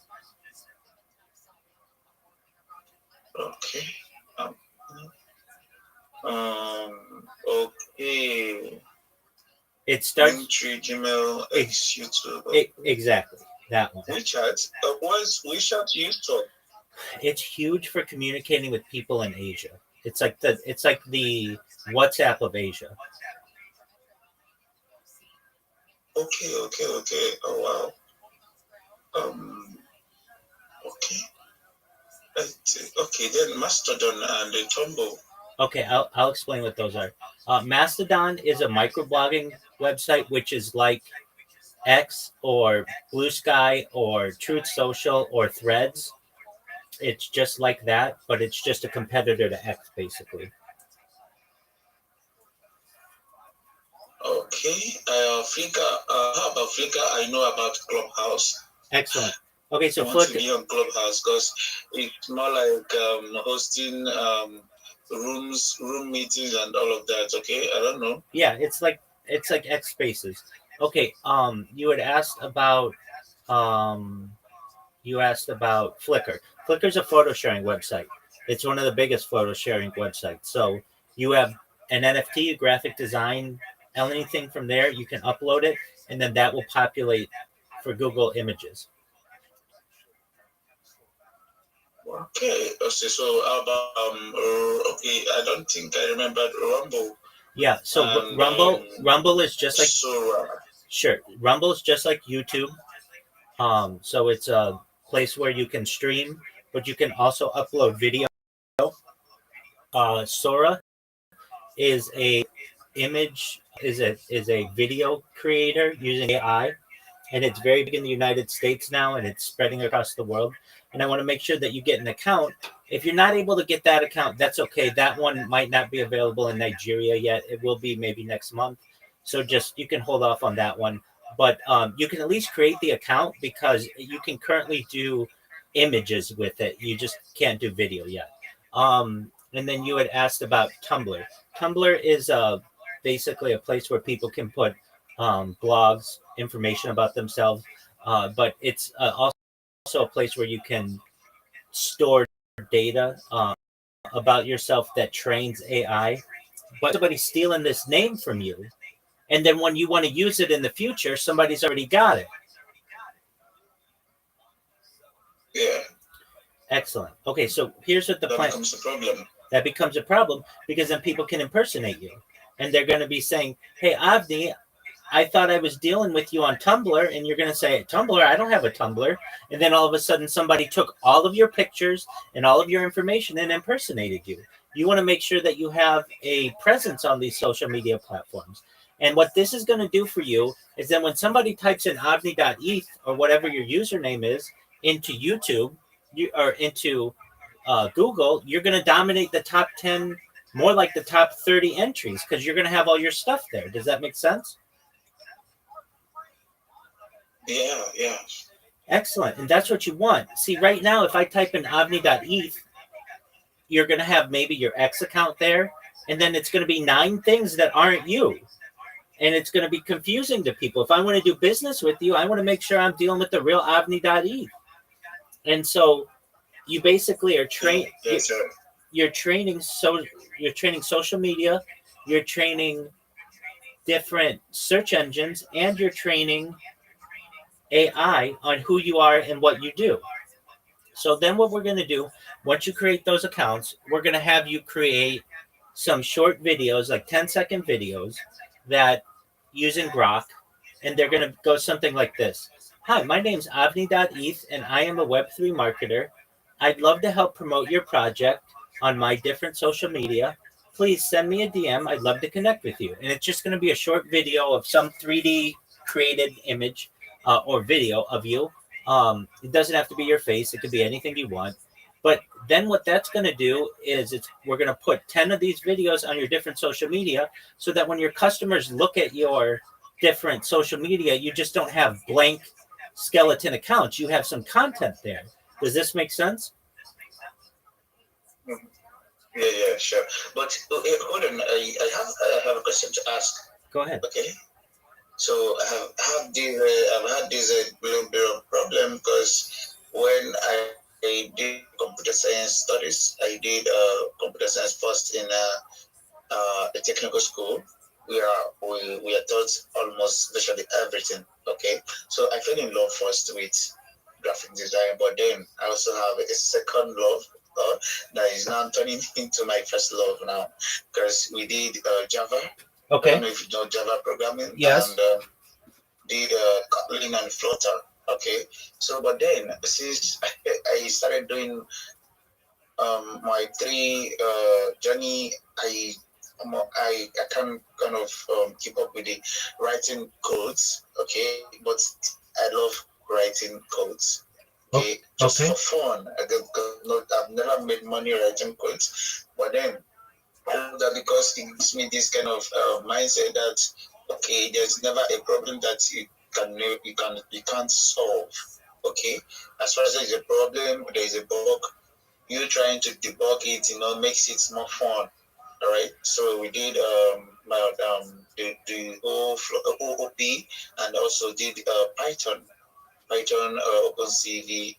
Okay. Okay. It starts Gmail, X, YouTube. Exactly, that one. WeChat. What's WeChat used for? It's huge for communicating with people in Asia. It's like the WhatsApp of Asia. Okay. Oh wow. Okay. Okay, then Mastodon and the Tumblr. Okay, I'll explain what those are. Mastodon is a microblogging website, which is like X or Blue Sky or Truth Social or Threads. It's just like that, but it's just a competitor to X, basically. Okay. Flickr. How about Flickr? I know about Clubhouse. Excellent. Okay, so I want to be on Clubhouse because it's more like hosting room meetings and all of that. Okay, I don't know. Yeah, it's like X Spaces. Okay. You had asked about Flickr. Flickr's a photo sharing website. It's one of the biggest photo sharing websites. So you have an NFT, a graphic design, anything from there, you can upload it, and then that will populate for Google Images. Okay. So how about okay, I don't think I remember Rumble. Yeah, so Rumble is just like Sure. Rumble is just like YouTube. So it's a place where you can stream, but you can also upload video. Sora is a video creator using AI, and it's very big in the United States now, and it's spreading across the world. And I want to make sure that you get an account. If you're not able to get that account, that's okay. That one might not be available in Nigeria yet. It will be maybe next month. So you can hold off on that one. But you can at least create the account, because you can currently do images with it. You just can't do video yet. And then you had asked about Tumblr. Tumblr is basically a place where people can put blogs, information about themselves. But it's also a place where you can store data about yourself that trains AI. But somebody's stealing this name from you, and then when you want to use it in the future, somebody's already got it. Yeah. Excellent. Okay, so here's what the plan. That becomes a problem. That becomes a problem, because then people can impersonate you, and they're going to be saying, "Hey, Avni, I thought I was dealing with you on Tumblr, and you're going to say, Tumblr? I don't have a Tumblr. And then all of a sudden, somebody took all of your pictures and all of your information and impersonated you. You want to make sure that you have a presence on these social media platforms. And what this is going to do for you is that when somebody types in avni.eth or whatever your username is into YouTube or into Google, you're going to dominate the top 10, more like the top 30 entries, because you're going to have all your stuff there. Does that make sense? Yeah. Excellent. And that's what you want. See, right now, if I type in avni.eth, you're going to have maybe your X account there, and then it's going to be 9 things that aren't you. And it's going to be confusing to people. If I want to do business with you, I want to make sure I'm dealing with the real avni.eth. And so you basically are trained. Yes, sir. You're training social media, you're training different search engines, and you're training AI on who you are and what you do. So then what we're going to do, once you create those accounts, we're going to have you create some short videos, like 10-second videos that using Grok, and they're going to go something like this. Hi, my name's avni.eth, and I am a Web3 marketer. I'd love to help promote your project on my different social media. Please send me a DM. I'd love to connect with you. And it's just going to be a short video of some 3D created image or video of you. It doesn't have to be your face. It could be anything you want. But then what that's going to do is we're going to put 10 of these videos on your different social media so that when your customers look at your different social media, you just don't have blank skeleton accounts. You have some content there. Does this make sense? Yeah, sure. But hold on, I have a question to ask. Go ahead. Okay. So I've had this little bit of problem because when I did computer science studies, I did computer science first in a technical school. We are taught almost virtually everything. Okay, so I fell in love first with graphic design, but then I also have a second love that is now turning into my first love now, because we did Java. Okay. I don't know if you know Java programming. Yes. And did Kotlin and Flutter. Okay. So, but then since I started doing my 3 journey, I can kind of keep up with the writing codes. Okay, but I love writing codes. Okay, just for fun. I've never made money writing codes, but then I love that because it gives me this kind of mindset that okay, there's never a problem that you can't solve. Okay, as far as there's a problem, there's a bug. You trying to debug it, makes it more fun. All right. So we did the whole OOP and also did Python, OpenCV,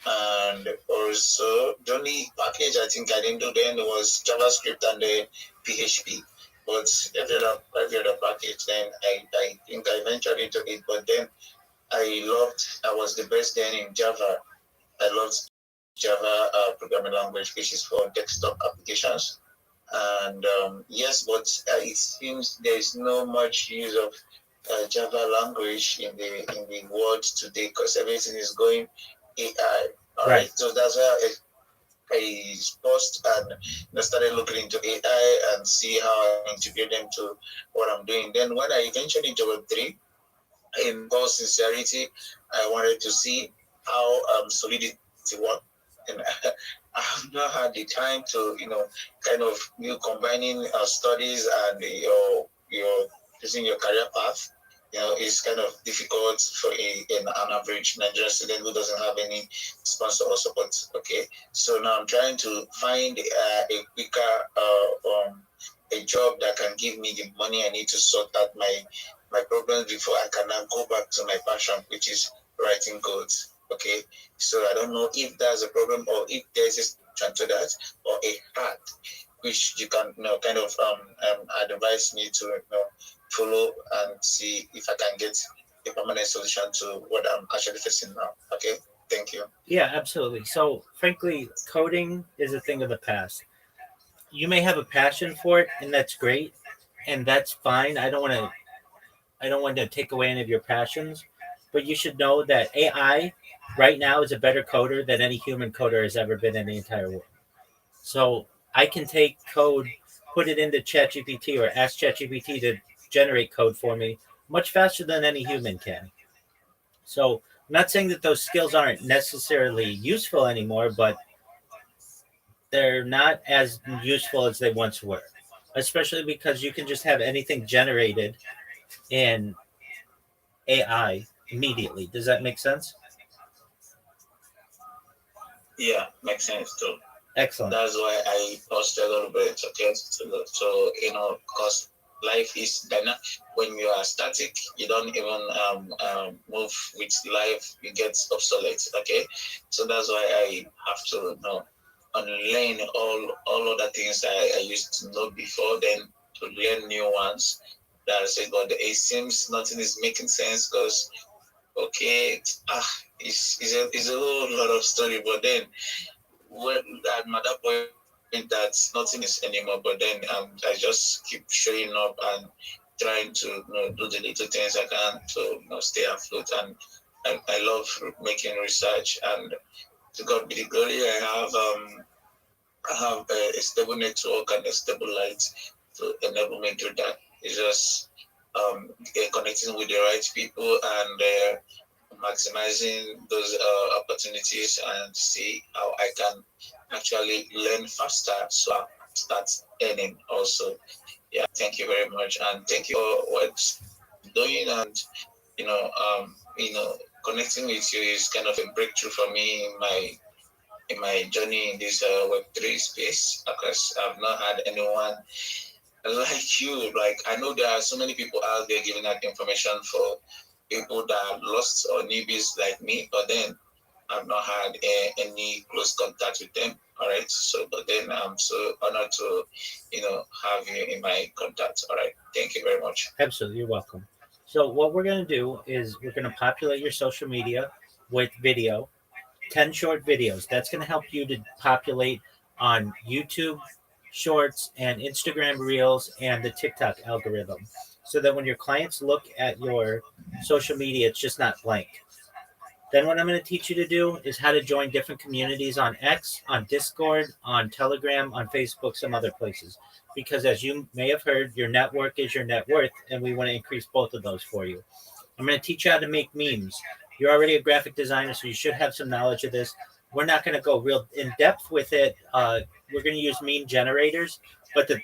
and also the only package I think I didn't do then was JavaScript and the PHP. But every other package, then I think I ventured into it. But then I was the best then in Java. I loved Java programming language, which is for desktop applications. And yes, but it seems there is no much use of Java language in the world today because everything is going AI. All right. So that's why I paused and started looking into AI and see how I integrate them to what I'm doing. Then when I ventured into Web3, in all sincerity, I wanted to see how Solidity works. And I have not had the time to, kind of you combining studies and your using your career path. It's kind of difficult for an average Nigerian student who doesn't have any sponsor or support. Okay, so now I'm trying to find a quicker a job that can give me the money I need to sort out my problems before I can now go back to my passion, which is writing codes. Okay, so I don't know if there's a problem or if there's a solution to that or a hack which you can kind of advise me to follow and see if I can get a permanent solution to what I'm actually facing now. Okay, thank you. Yeah, absolutely. So frankly, coding is a thing of the past. You may have a passion for it, and that's great, and that's fine. I don't want to I don't want to take away any of your passions, but you should know that AI right now is a better coder than any human coder has ever been in the entire world. So I can take code, put it into ChatGPT or ask ChatGPT to generate code for me much faster than any human can. So I'm not saying that those skills aren't necessarily useful anymore, but they're not as useful as they once were, especially because you can just have anything generated in AI immediately. Does that make sense? Yeah, makes sense too. Excellent. That's why I paused a little bit. Okay, so because life is dynamic. When you are static, you don't even move with life. You get obsolete. Okay, so that's why I have to unlearn all other things I used to know before, then to learn new ones. That's it. But it seems nothing is making sense because okay, it's a whole lot of story, but then when I'm at that point that nothing is anymore, but then I just keep showing up and trying to do the little things I can to stay afloat. And I love making research. And to God be the glory, I have a stable network and a stable light to enable me to do that. It's just connecting with the right people and maximizing those opportunities and see how I can actually learn faster so I start earning also. Yeah, thank you very much, and thank you for what you're doing. And you know, um, you know, connecting with you is kind of a breakthrough for me in my journey in this Web3 space because I've not had anyone like you. Like I know there are so many people out there giving out information for people that are lost or newbies like me, but then I've not had any close contact with them. All right. So, but then I'm so honored to, have you in my contact. All right. Thank you very much. Absolutely, you're welcome. So what we're going to do is we're going to populate your social media with video, 10 short videos. That's going to help you to populate on YouTube Shorts and Instagram Reels and the TikTok algorithm so that when your clients look at your social media, it's just not blank. Then what I'm going to teach you to do is how to join different communities on X, on Discord, on Telegram, on Facebook, some other places. Because as you may have heard, your network is your net worth, and we want to increase both of those for you. I'm going to teach you how to make memes. You're already a graphic designer, so you should have some knowledge of this. We're not going to go real in depth with it. We're going to use meme generators, but the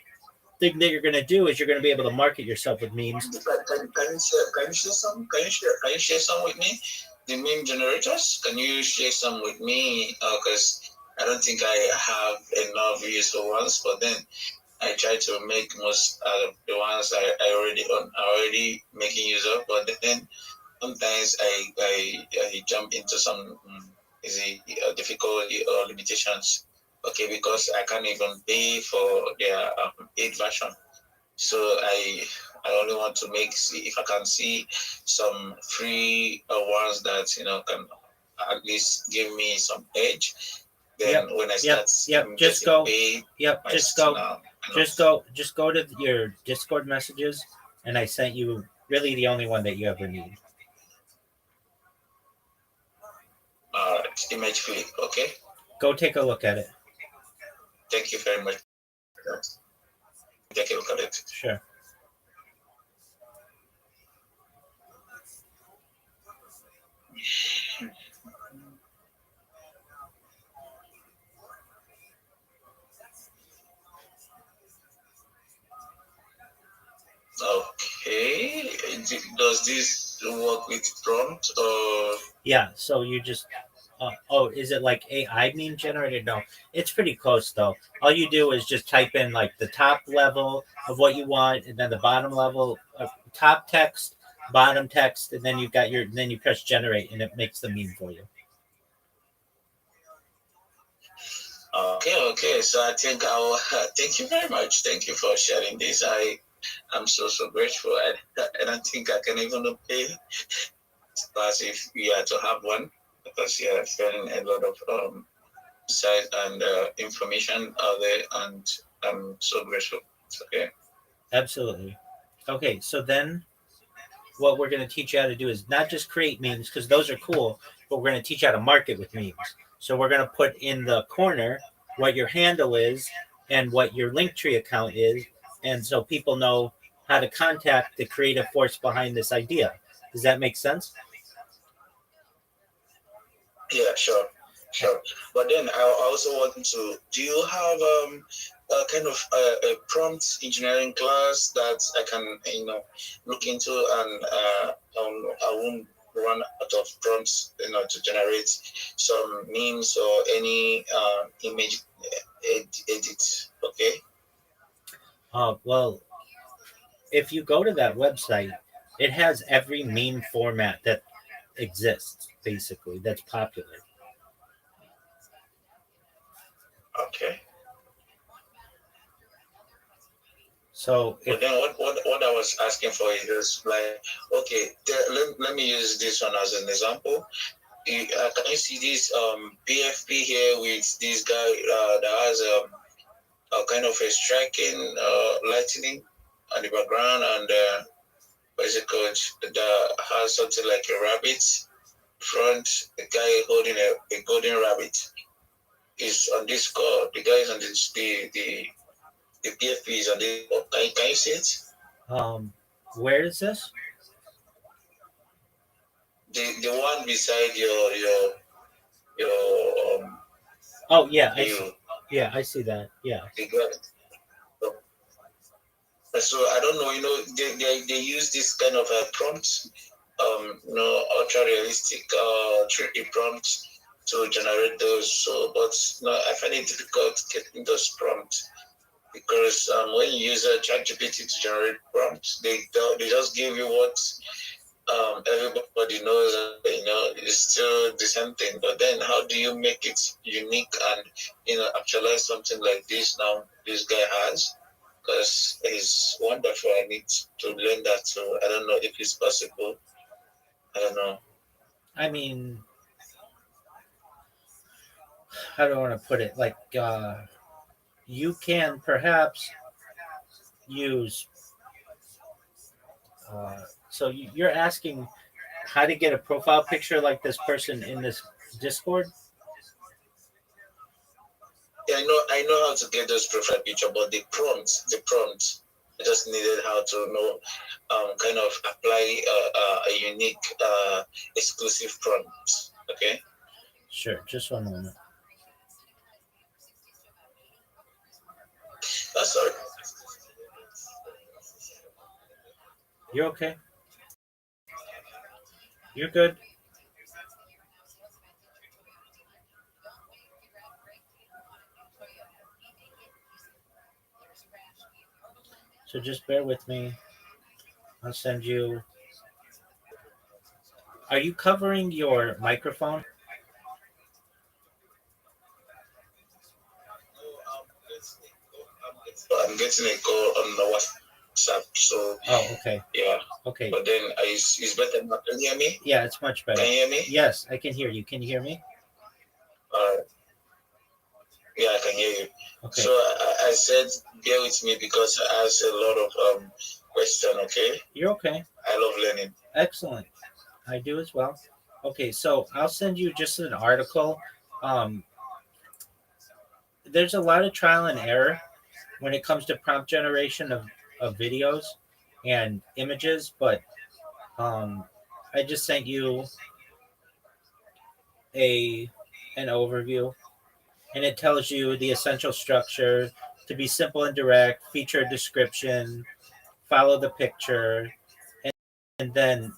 thing that you're going to do is you're going to be able to market yourself with memes. Can you share some with me? The meme generators. Can you share some with me? Because I don't think I have enough useful ones, but then I try to make most out of the ones I already own, already making use of. But then sometimes I jump into some difficulty or limitations. Okay, because I can't even pay for their paid version. So I only want to see if I can see some free ones that can at least give me some edge. Then when I start just go paid, just go to your Discord messages, and I sent you really the only one that you ever need. Image flip, okay? Go take a look at it. Thank you very much. Take a look at it. Sure. Okay. Does this work with prompt or? Yeah. So you just. Is it like AI meme generated? No, it's pretty close though. All you do is just type in like the top level of what you want, and then the bottom level, top text, bottom text, and then then you press generate, and it makes the meme for you. Okay. So I think I'll thank you very much. Thank you for sharing this. I'm so grateful. I don't think I can even pay as if we are to have one because you're sharing a lot of insight and information out there, and I'm so grateful. Okay. Absolutely. Okay, so then what we're going to teach you how to do is not just create memes because those are cool, but we're going to teach you how to market with memes. So we're going to put in the corner what your handle is and what your Linktree account is, and so people know how to contact the creative force behind this idea. Does that make sense? Yeah, sure. But then I also want to. Do you have a kind of a prompt engineering class that I can look into, and I won't run out of prompts to generate some memes or any image edit. Okay. Well, if you go to that website, it has every meme format that exists, basically, that's popular. Okay. So, but then what I was asking for is just like, okay, let me use this one as an example. Can you see this PFP here with this guy that has a kind of a striking lightning on the background, and what's it called, that has something like a rabbit front, the guy holding a golden rabbit is on this call. The guy is on the PFP is on this call. Can you see it? Where is this? The one beside your oh yeah, I see that. Yeah. So I don't know, they use this kind of a prompt, ultra realistic 3D prompt to generate those. So, but I find it difficult getting those prompts because when you use a ChatGPT to generate prompts, they just give you what everybody knows. It's still the same thing. But then, how do you make it unique and actualize something like this? Now this guy has. Because it's wonderful. I need to learn that. So I don't know if it's possible. I don't know. I mean, how do I want to put it? Like, you can perhaps use. So you're asking how to get a profile picture like this person in this Discord? Yeah, I know how to get those profile picture, but the prompt, I just needed how to know, kind of apply a unique, exclusive prompt. Okay. Sure. Just one moment. Sorry. You're okay. You're good. So just bear with me. I'll send you. Are you covering your microphone? I'm getting a call on the WhatsApp. So. Oh, okay. Yeah. Okay. But then it's better now. Can you hear me? Yeah, it's much better. Can you hear me? Yes, I can hear you. Can you hear me? Yeah, I can hear you. Okay. So I said, bear with me because I asked a lot of questions. Okay. You're okay. I love learning. Excellent. I do as well. Okay, so I'll send you just an article. There's a lot of trial and error when it comes to prompt generation of videos and images, but I just sent you an overview, and it tells you the essential structure to be simple and direct, feature a description, follow the picture, and then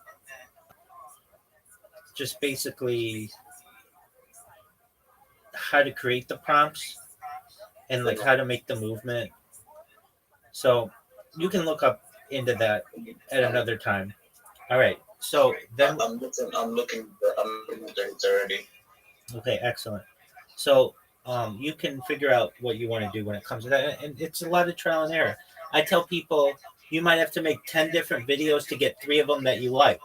just basically how to create the prompts and like how to make the movement. So you can look up into that at another time. All right. So then I'm looking at it already. Okay, excellent. So you can figure out what you want to do when it comes to that, and it's a lot of trial and error. I tell people you might have to make 10 different videos to get 3 of them that you like.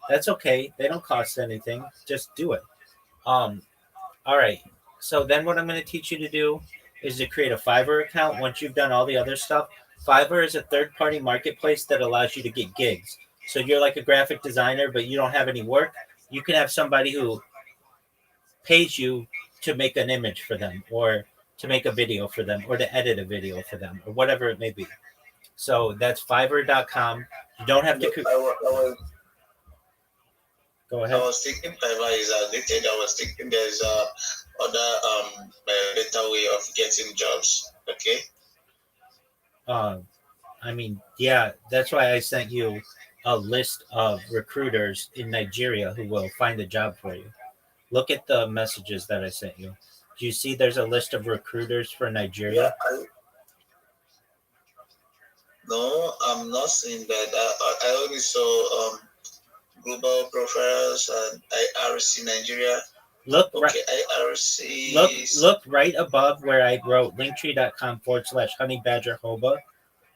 That's okay. They don't cost anything. Just do it. All right. So then what I'm going to teach you to do is to create a Fiverr account once you've done all the other stuff. Fiverr is a third-party marketplace that allows you to get gigs. So you're like a graphic designer, but you don't have any work. You can have somebody who pays you to make an image for them, or to make a video for them, or to edit a video for them, or whatever it may be. So that's Fiverr.com. You don't have to. Go I ahead. was thinking Fiverr is outdated. I was thinking there's other better way of getting jobs. Okay. I mean, yeah, that's why I sent you a list of recruiters in Nigeria who will find a job for you. Look at the messages that I sent you. Do you see there's a list of recruiters for Nigeria? Yeah, no, I'm not seeing that. I only saw global profiles and IRC Nigeria. Look Okay, IRC. look right above where I wrote linktree.com/honeybadgerhoba.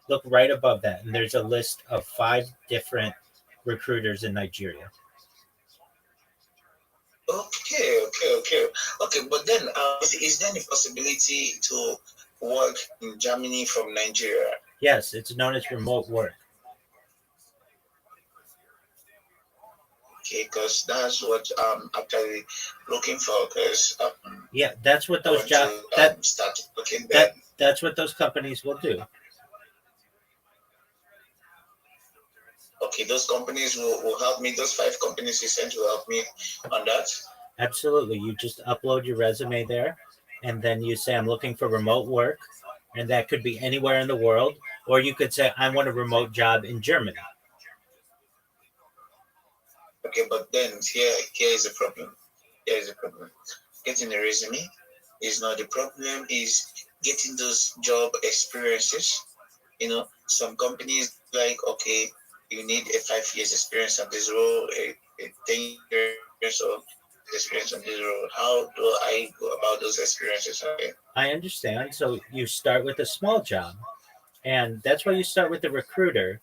Look right above that, and there's a list of 5 different recruiters in Nigeria. Okay. But then, is there any possibility to work in Germany from Nigeria? Yes, it's known as remote work. Okay, because that's what I'm actually looking for. Because yeah, that's what those jobs start looking there. That's what those companies will do. Okay, those companies will help me. Those 5 companies you sent will help me on that. Absolutely. You just upload your resume there, and then you say, I'm looking for remote work. And that could be anywhere in the world. Or you could say, I want a remote job in Germany. Okay, but then here is the problem. Getting a resume is not the problem. Is getting those job experiences. Some companies like, okay, you need a 5 years experience on this role, a 10 years of experience on this role. How do I go about those experiences? Okay. I understand. So you start with a small job, and that's why you start with the recruiter.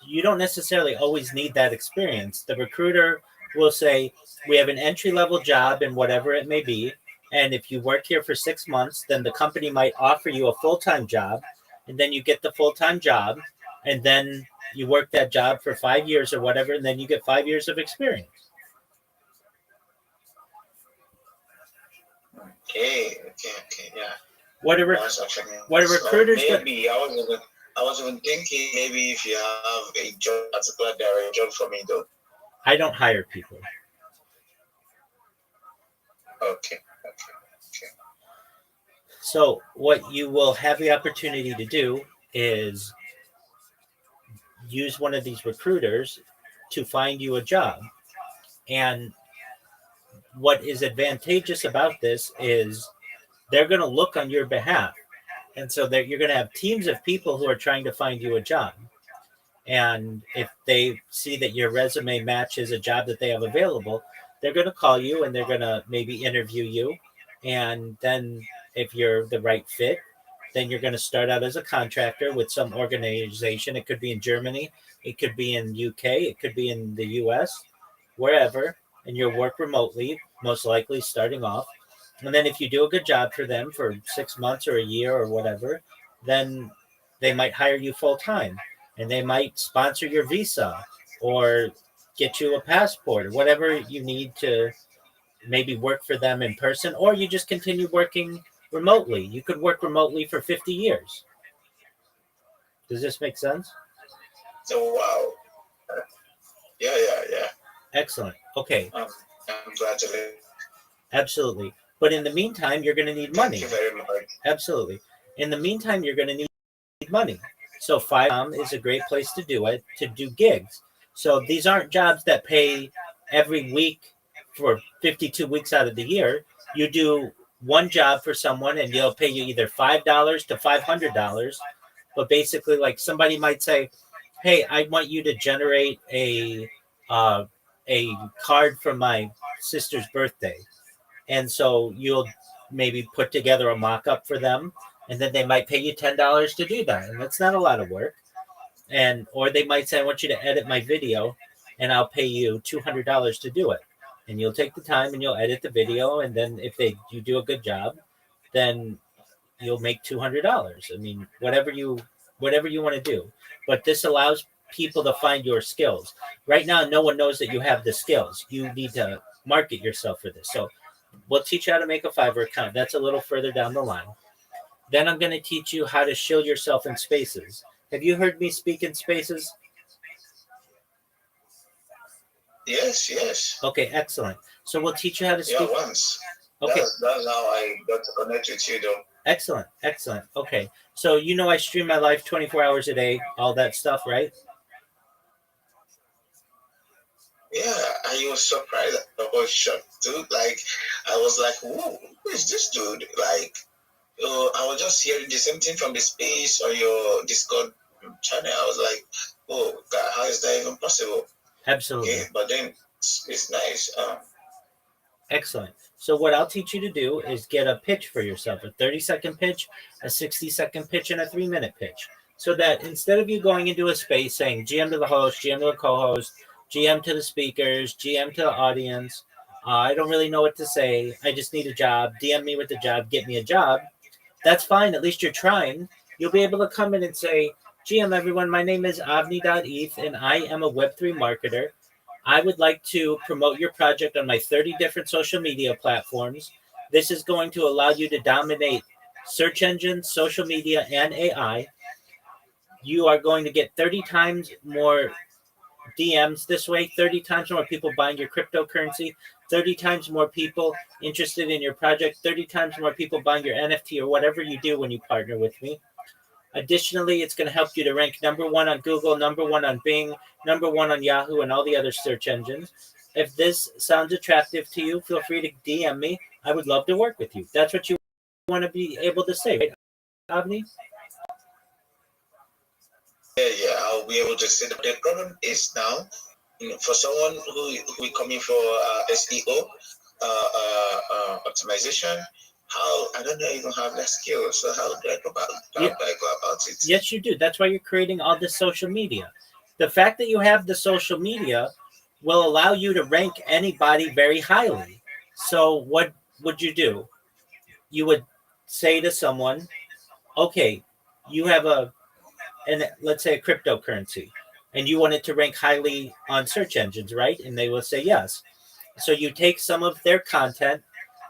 You don't necessarily always need that experience. The recruiter will say, we have an entry level job in whatever it may be. And if you work here for 6 months, then the company might offer you a full-time job. And then you get the full-time job. And then you work that job for 5 years or whatever. And then you get 5 years of experience. Okay, yeah. What are recruiters? Maybe I was even thinking maybe if you have a job, particular direct job for me though. I don't hire people. Okay. So what you will have the opportunity to do is use one of these recruiters to find you a job. And what is advantageous about this is they're going to look on your behalf. And so you're going to have teams of people who are trying to find you a job. And if they see that your resume matches a job that they have available, they're going to call you and they're going to maybe interview you. And then if you're the right fit, then you're going to start out as a contractor with some organization. It could be in Germany. It could be in UK. It could be in the US, wherever. And you'll work remotely, most likely starting off. And then if you do a good job for them for 6 months or a year or whatever, then they might hire you full time. And they might sponsor your visa or get you a passport or whatever you need to maybe work for them in person, or you just continue working remotely. You could work remotely for 50 years. Does this make sense? Oh, wow. Yeah. Excellent. Okay. I'm glad to live. Absolutely. But in the meantime, you're going to need money. Thank you very much. Absolutely. In the meantime, you're going to need money. So Fiverr is a great place to do it, to do gigs. So these aren't jobs that pay every week for 52 weeks out of the year. You do one job for someone and they'll pay you either $5 to $500. But basically, like somebody might say, hey, I want you to generate a card for my sister's birthday. And so you'll maybe put together a mock-up for them, and then they might pay you $10 to do that. And that's not a lot of work. Or they might say, I want you to edit my video, and I'll pay you $200 to do it. And you'll take the time and you'll edit the video. And then if you do a good job, then you'll make $200. I mean, whatever you want to do. But this allows people to find your skills. Right now, no one knows that you have the skills. You need to market yourself for this. So we'll teach you how to make a Fiverr account. That's a little further down the line. Then I'm going to teach you how to shield yourself in spaces. Have you heard me speak in spaces? Yes. Okay, excellent. So we'll teach you how to speak. Yeah, once. Okay. That's how I got to connect with you, though. Excellent. Okay. So I stream my life 24 hours a day, all that stuff, right? Yeah, I was surprised. I was shocked, dude. Like, I was like, whoa, who is this dude? Like, I was just hearing the same thing from the space or your Discord channel. I was like, oh, God, how is that even possible? Absolutely. Okay, but then it's nice. Excellent. So what I'll teach you to do is get a pitch for yourself, a 30-second pitch, a 60-second pitch, and a 3-minute pitch. So that instead of you going into a space saying GM to the host, GM to the co-host, GM to the speakers, GM to the audience, I don't really know what to say, I just need a job, DM me with a job, get me a job, that's fine. At least you're trying. You'll be able to come in and say, GM, everyone, my name is Avni.eth, and I am a Web3 marketer. I would like to promote your project on my 30 different social media platforms. This is going to allow you to dominate search engines, social media, and AI. You are going to get 30 times more DMs this way, 30 times more people buying your cryptocurrency, 30 times more people interested in your project, 30 times more people buying your NFT or whatever you do when you partner with me. Additionally, it's going to help you to rank number 1 on Google, number 1 on Bing, number 1 on Yahoo, and all the other search engines. If this sounds attractive to you, feel free to DM me. I would love to work with you. That's what you want to be able to say, right, Avni? Yeah, I'll be able to say that. The problem is now, for someone who is coming for SEO, optimization, how I don't even have that skill. So how do I go about it? Yes, you do. That's why you're creating all this social media. The fact that you have the social media will allow you to rank anybody very highly. So what would you do? You would say to someone, okay, you have let's say a cryptocurrency, and you want it to rank highly on search engines, right? And they will say yes. So you take some of their content,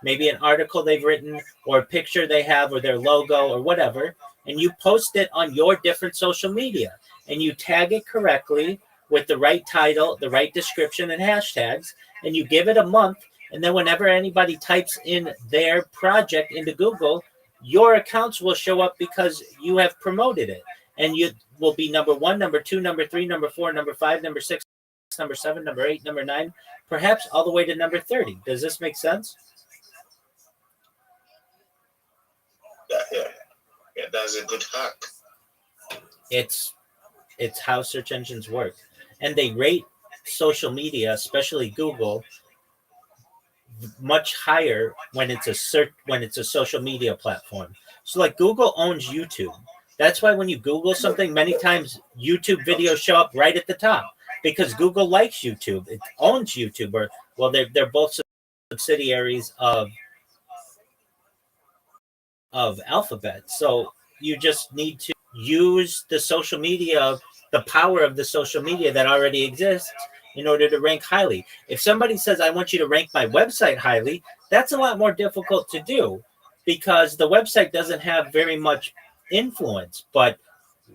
maybe an article they've written or a picture they have or their logo or whatever, and you post it on your different social media, and you tag it correctly with the right title, the right description, and hashtags, and you give it a month, and then whenever anybody types in their project into Google, your accounts will show up because you have promoted it, and you will be number 1, number 2, number 3, number 4, number 5, number 6, number 7, number 8, number 9, perhaps all the way to number 30. Does this make sense? Yeah, that's a good hack. It's how search engines work, and they rate social media, especially Google, much higher when it's a social media platform. So like Google owns YouTube. That's why when you Google something, many times YouTube videos show up right at the top because Google likes YouTube. It owns YouTube, or well, they're both subsidiaries of Alphabet. So you just need to use the social media, the power of the social media that already exists in order to rank highly. If somebody says, I want you to rank my website highly, that's a lot more difficult to do because the website doesn't have very much influence, but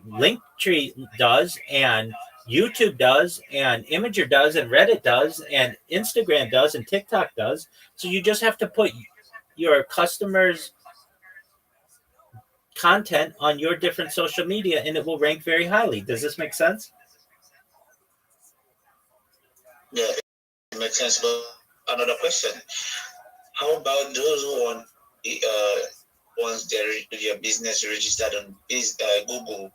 Linktree does, and YouTube does, and Imager does, and Reddit does, and Instagram does, and TikTok does. So you just have to put your customers' content on your different social media and it will rank very highly. Does this make sense? Yeah, it makes sense. But another question: how about those who want once their business registered on Google,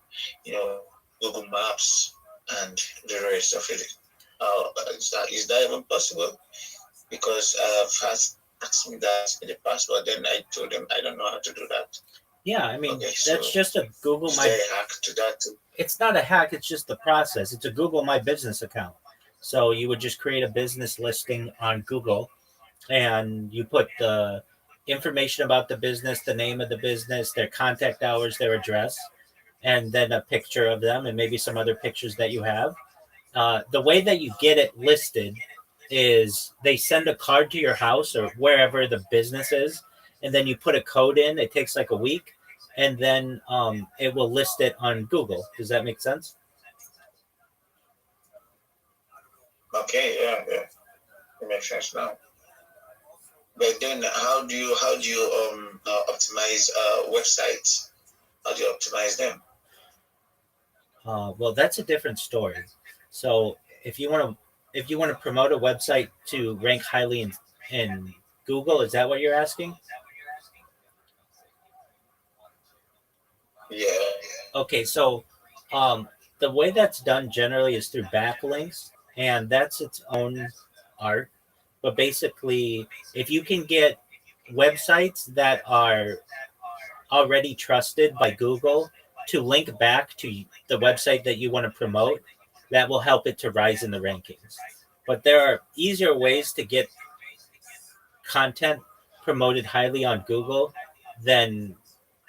Google Maps and the rest of it? Is that even possible? Because I've asked me that in the past, but then I told them I don't know how to do that. Yeah, I mean, that's just a Google My... Is there a hack to that too? It's not a hack, it's just the process. It's a Google My Business account. So you would just create a business listing on Google, and you put the information about the business, the name of the business, their contact hours, their address, and then a picture of them and maybe some other pictures that you have. The way that you get it listed is they send a card to your house or wherever the business is, and then you put a code in. It takes like a week, and then it will list it on Google. Does that make sense? Okay, yeah, it makes sense now. But then, how do you optimize websites? How do you optimize them? Well, that's a different story. So if you want to promote a website to rank highly in Google, is that what you're asking? Yeah. Okay, so um, the way that's done generally is through backlinks, and that's its own art. But basically, if you can get websites that are already trusted by Google to link back to the website that you want to promote, that will help it to rise in the rankings. But there are easier ways to get content promoted highly on Google than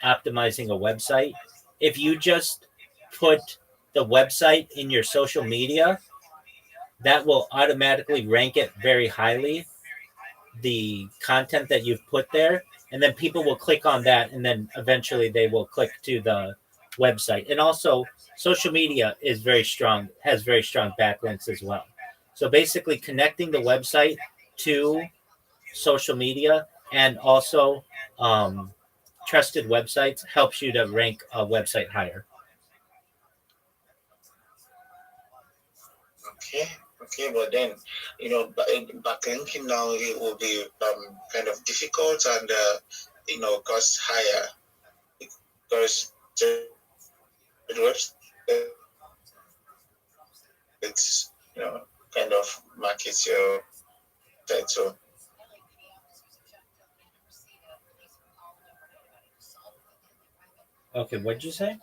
optimizing a website. If you just put the website in your social media, that will automatically rank it very highly, the content that you've put there, and then people will click on that, and then eventually they will click to the website. And also, social media is very strong, has very strong backlinks as well. So basically, connecting the website to social media and also trusted websites helps you to rank a website higher. Okay, but then, backlinking now it will be kind of difficult and cost higher because the website it's kind of markets your site. So Okay, what did you say?